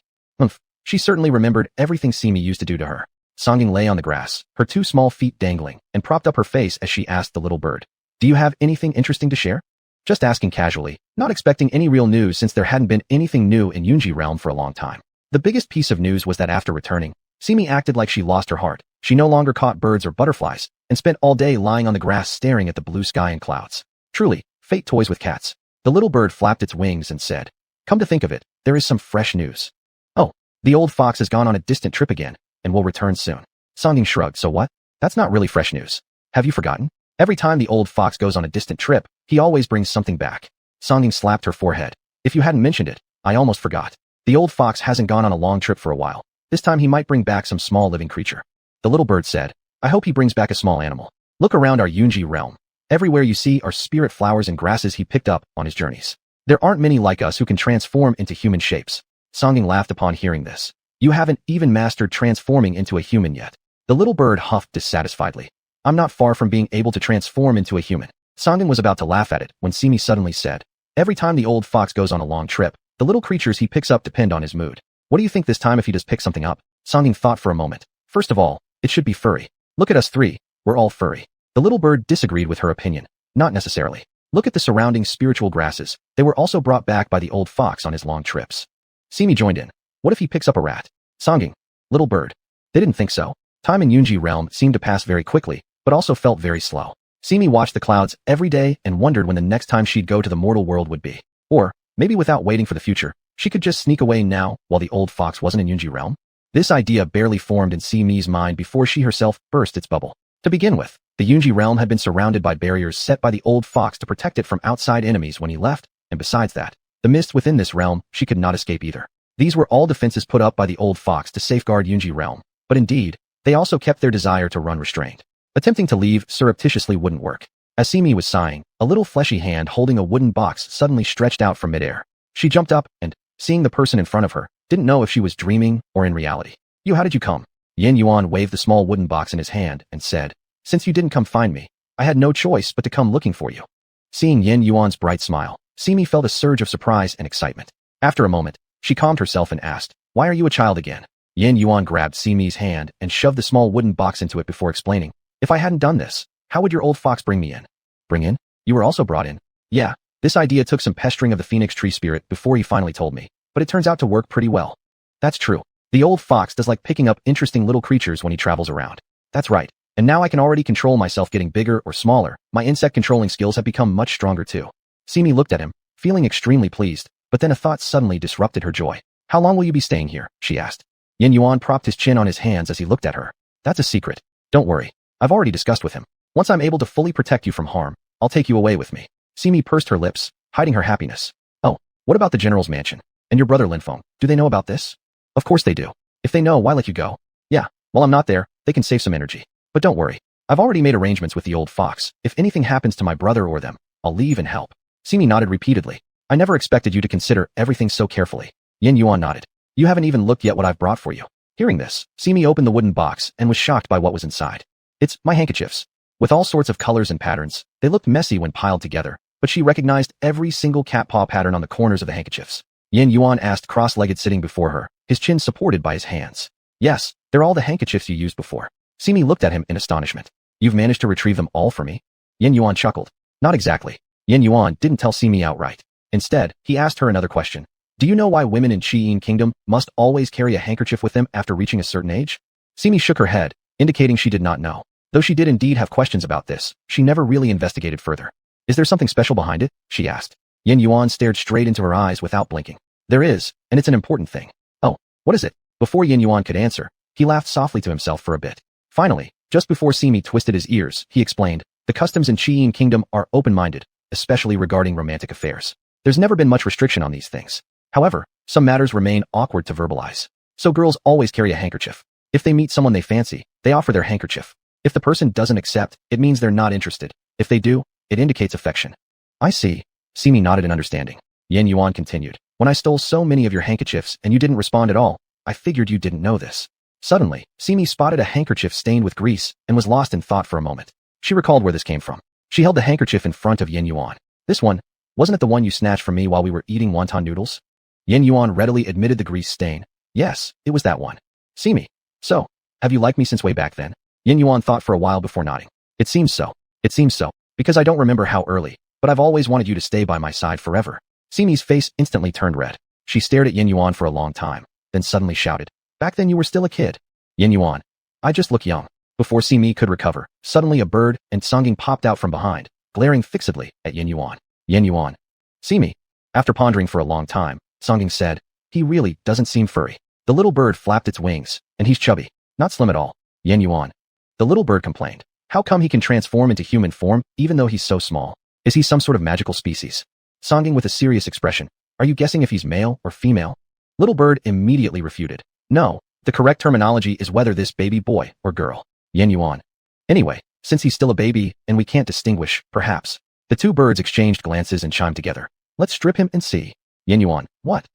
Speaker 1: She certainly remembered everything Simi used to do to her. Sangin lay on the grass, her two small feet dangling, and propped up her face as she asked the little bird, Do you have anything interesting to share? Just asking casually, not expecting any real news since there hadn't been anything new in Yunji Realm for a long time. The biggest piece of news was that after returning, Simi acted like she lost her heart. She no longer caught birds or butterflies, and spent all day lying on the grass staring at the blue sky and clouds. Truly, fate toys with cats. The little bird flapped its wings and said, Come to think of it, there is some fresh news. Oh, the old fox has gone on a distant trip again, and will return soon. Sangin shrugged, So what? That's not really fresh news. Have you forgotten? Every time the old fox goes on a distant trip, he always brings something back. Sangin slapped her forehead. If you hadn't mentioned it, I almost forgot. The old fox hasn't gone on a long trip for a while. This time he might bring back some small living creature. The little bird said, I hope he brings back a small animal. Look around our Yunji realm. Everywhere you see are spirit flowers and grasses he picked up on his journeys. There aren't many like us who can transform into human shapes. Sangin laughed upon hearing this. You haven't even mastered transforming into a human yet. The little bird huffed dissatisfiedly. I'm not far from being able to transform into a human. Sangin was about to laugh at it when Simi suddenly said, Every time the old fox goes on a long trip, the little creatures he picks up depend on his mood. What do you think this time if he just picks something up? Sangin thought for a moment. First of all, it should be furry. Look at us three, we're all furry. The little bird disagreed with her opinion. Not necessarily. Look at the surrounding spiritual grasses. They were also brought back by the old fox on his long trips. Simi joined in. What if he picks up a rat? Sangin, little bird. They didn't think so. Time in Yunji realm seemed to pass very quickly, but also felt very slow. Simi watched the clouds every day and wondered when the next time she'd go to the mortal world would be. Or, maybe without waiting for the future, she could just sneak away now while the old fox wasn't in Yunji realm. This idea barely formed in Simi's mind before she herself burst its bubble. To begin with, the Yunji realm had been surrounded by barriers set by the old fox to protect it from outside enemies when he left, and besides that, the mist within this realm she could not escape either. These were all defenses put up by the old fox to safeguard Yunji realm, but indeed, they also kept their desire to run restrained. Attempting to leave surreptitiously wouldn't work. As Simi was sighing, a little fleshy hand holding a wooden box suddenly stretched out from midair. She jumped up and, seeing the person in front of her, didn't know if she was dreaming or in reality. How did you come? Yin Yuan waved the small wooden box in his hand and said, Since you didn't come find me, I had no choice but to come looking for you. Seeing Yin Yuan's bright smile, Simi felt a surge of surprise and excitement. After a moment, she calmed herself and asked, Why are you a child again? Yin Yuan grabbed Simi's hand and shoved the small wooden box into it before explaining, If I hadn't done this, how would your old fox bring me in? Bring in? You were also brought in. Yeah, this idea took some pestering of the phoenix tree spirit before he finally told me, but it turns out to work pretty well. That's true. The old fox does like picking up interesting little creatures when he travels around. That's right. And now I can already control myself getting bigger or smaller. My insect controlling skills have become much stronger too. Simi looked at him, feeling extremely pleased, but then a thought suddenly disrupted her joy. How long will you be staying here? She asked. Yin Yuan propped his chin on his hands as he looked at her. That's a secret. Don't worry. I've already discussed with him. Once I'm able to fully protect you from harm, I'll take you away with me. Simi pursed her lips, hiding her happiness. Oh, what about the general's mansion? And your brother Linfeng? Do they know about this? Of course they do. If they know, why let you go? Yeah, while I'm not there, they can save some energy. But don't worry. I've already made arrangements with the old fox. If anything happens to my brother or them, I'll leave and help. Simi nodded repeatedly. I never expected you to consider everything so carefully. Yin Yuan nodded. You haven't even looked yet what I've brought for you. Hearing this, Simi opened the wooden box and was shocked by what was inside. It's my handkerchiefs. With all sorts of colors and patterns, they looked messy when piled together, but she recognized every single cat paw pattern on the corners of the handkerchiefs. Yin Yuan asked, cross-legged sitting before her, his chin supported by his hands. Yes, they're all the handkerchiefs you used before. Simi looked at him in astonishment. You've managed to retrieve them all for me? Yin Yuan chuckled. Not exactly. Yin Yuan didn't tell Simi outright. Instead, he asked her another question. Do you know why women in Qi Kingdom must always carry a handkerchief with them after reaching a certain age? Simi shook her head, indicating she did not know. Though she did indeed have questions about this, she never really investigated further. Is there something special behind it? She asked. Yin Yuan stared straight into her eyes without blinking. There is, and it's an important thing. Oh, what is it? Before Yin Yuan could answer, he laughed softly to himself for a bit. Finally, just before Simi twisted his ears, he explained, the customs in Qi Kingdom are open-minded, especially regarding romantic affairs. There's never been much restriction on these things. However, some matters remain awkward to verbalize. So girls always carry a handkerchief. If they meet someone they fancy, they offer their handkerchief. If the person doesn't accept, it means they're not interested. If they do, it indicates affection. I see. Simi nodded in understanding. Yin Yuan continued. When I stole so many of your handkerchiefs and you didn't respond at all, I figured you didn't know this. Suddenly, Simi spotted a handkerchief stained with grease and was lost in thought for a moment. She recalled where this came from. She held the handkerchief in front of Yin Yuan. This one, wasn't it the one you snatched from me while we were eating wonton noodles? Yin Yuan readily admitted the grease stain. Yes, it was that one. Simi. So, have you liked me since way back then? Yin Yuan thought for a while before nodding. It seems so. It seems so. Because I don't remember how early, but I've always wanted you to stay by my side forever. Simi's face instantly turned red. She stared at Yin Yuan for a long time, then suddenly shouted. Back then you were still a kid. Yin Yuan. I just look young. Before Simi could recover, suddenly a bird and Songing popped out from behind, glaring fixedly at Yin Yuan. Yin Yuan. Simi. After pondering for a long time, Songing said, he really doesn't seem furry. The little bird flapped its wings, and he's chubby. Not slim at all. Yin Yuan. The little bird complained. How come he can transform into human form even though he's so small? Is he some sort of magical species? Songing with a serious expression. Are you guessing if he's male or female? Little bird immediately refuted. No, the correct terminology is whether this baby boy or girl. Yin Yuan. Anyway, since he's still a baby and we can't distinguish, perhaps. The two birds exchanged glances and chimed together. Let's strip him and see. Yin Yuan. What?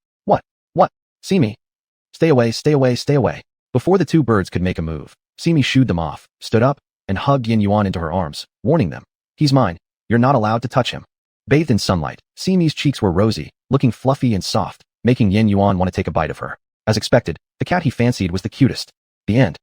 Speaker 1: Simi. Stay away, stay away, stay away. Before the two birds could make a move, Simi shooed them off, stood up, and hugged Yin Yuan into her arms, warning them. He's mine. You're not allowed to touch him. Bathed in sunlight, Simi's cheeks were rosy, looking fluffy and soft, making Yin Yuan want to take a bite of her. As expected, the cat he fancied was the cutest. The end.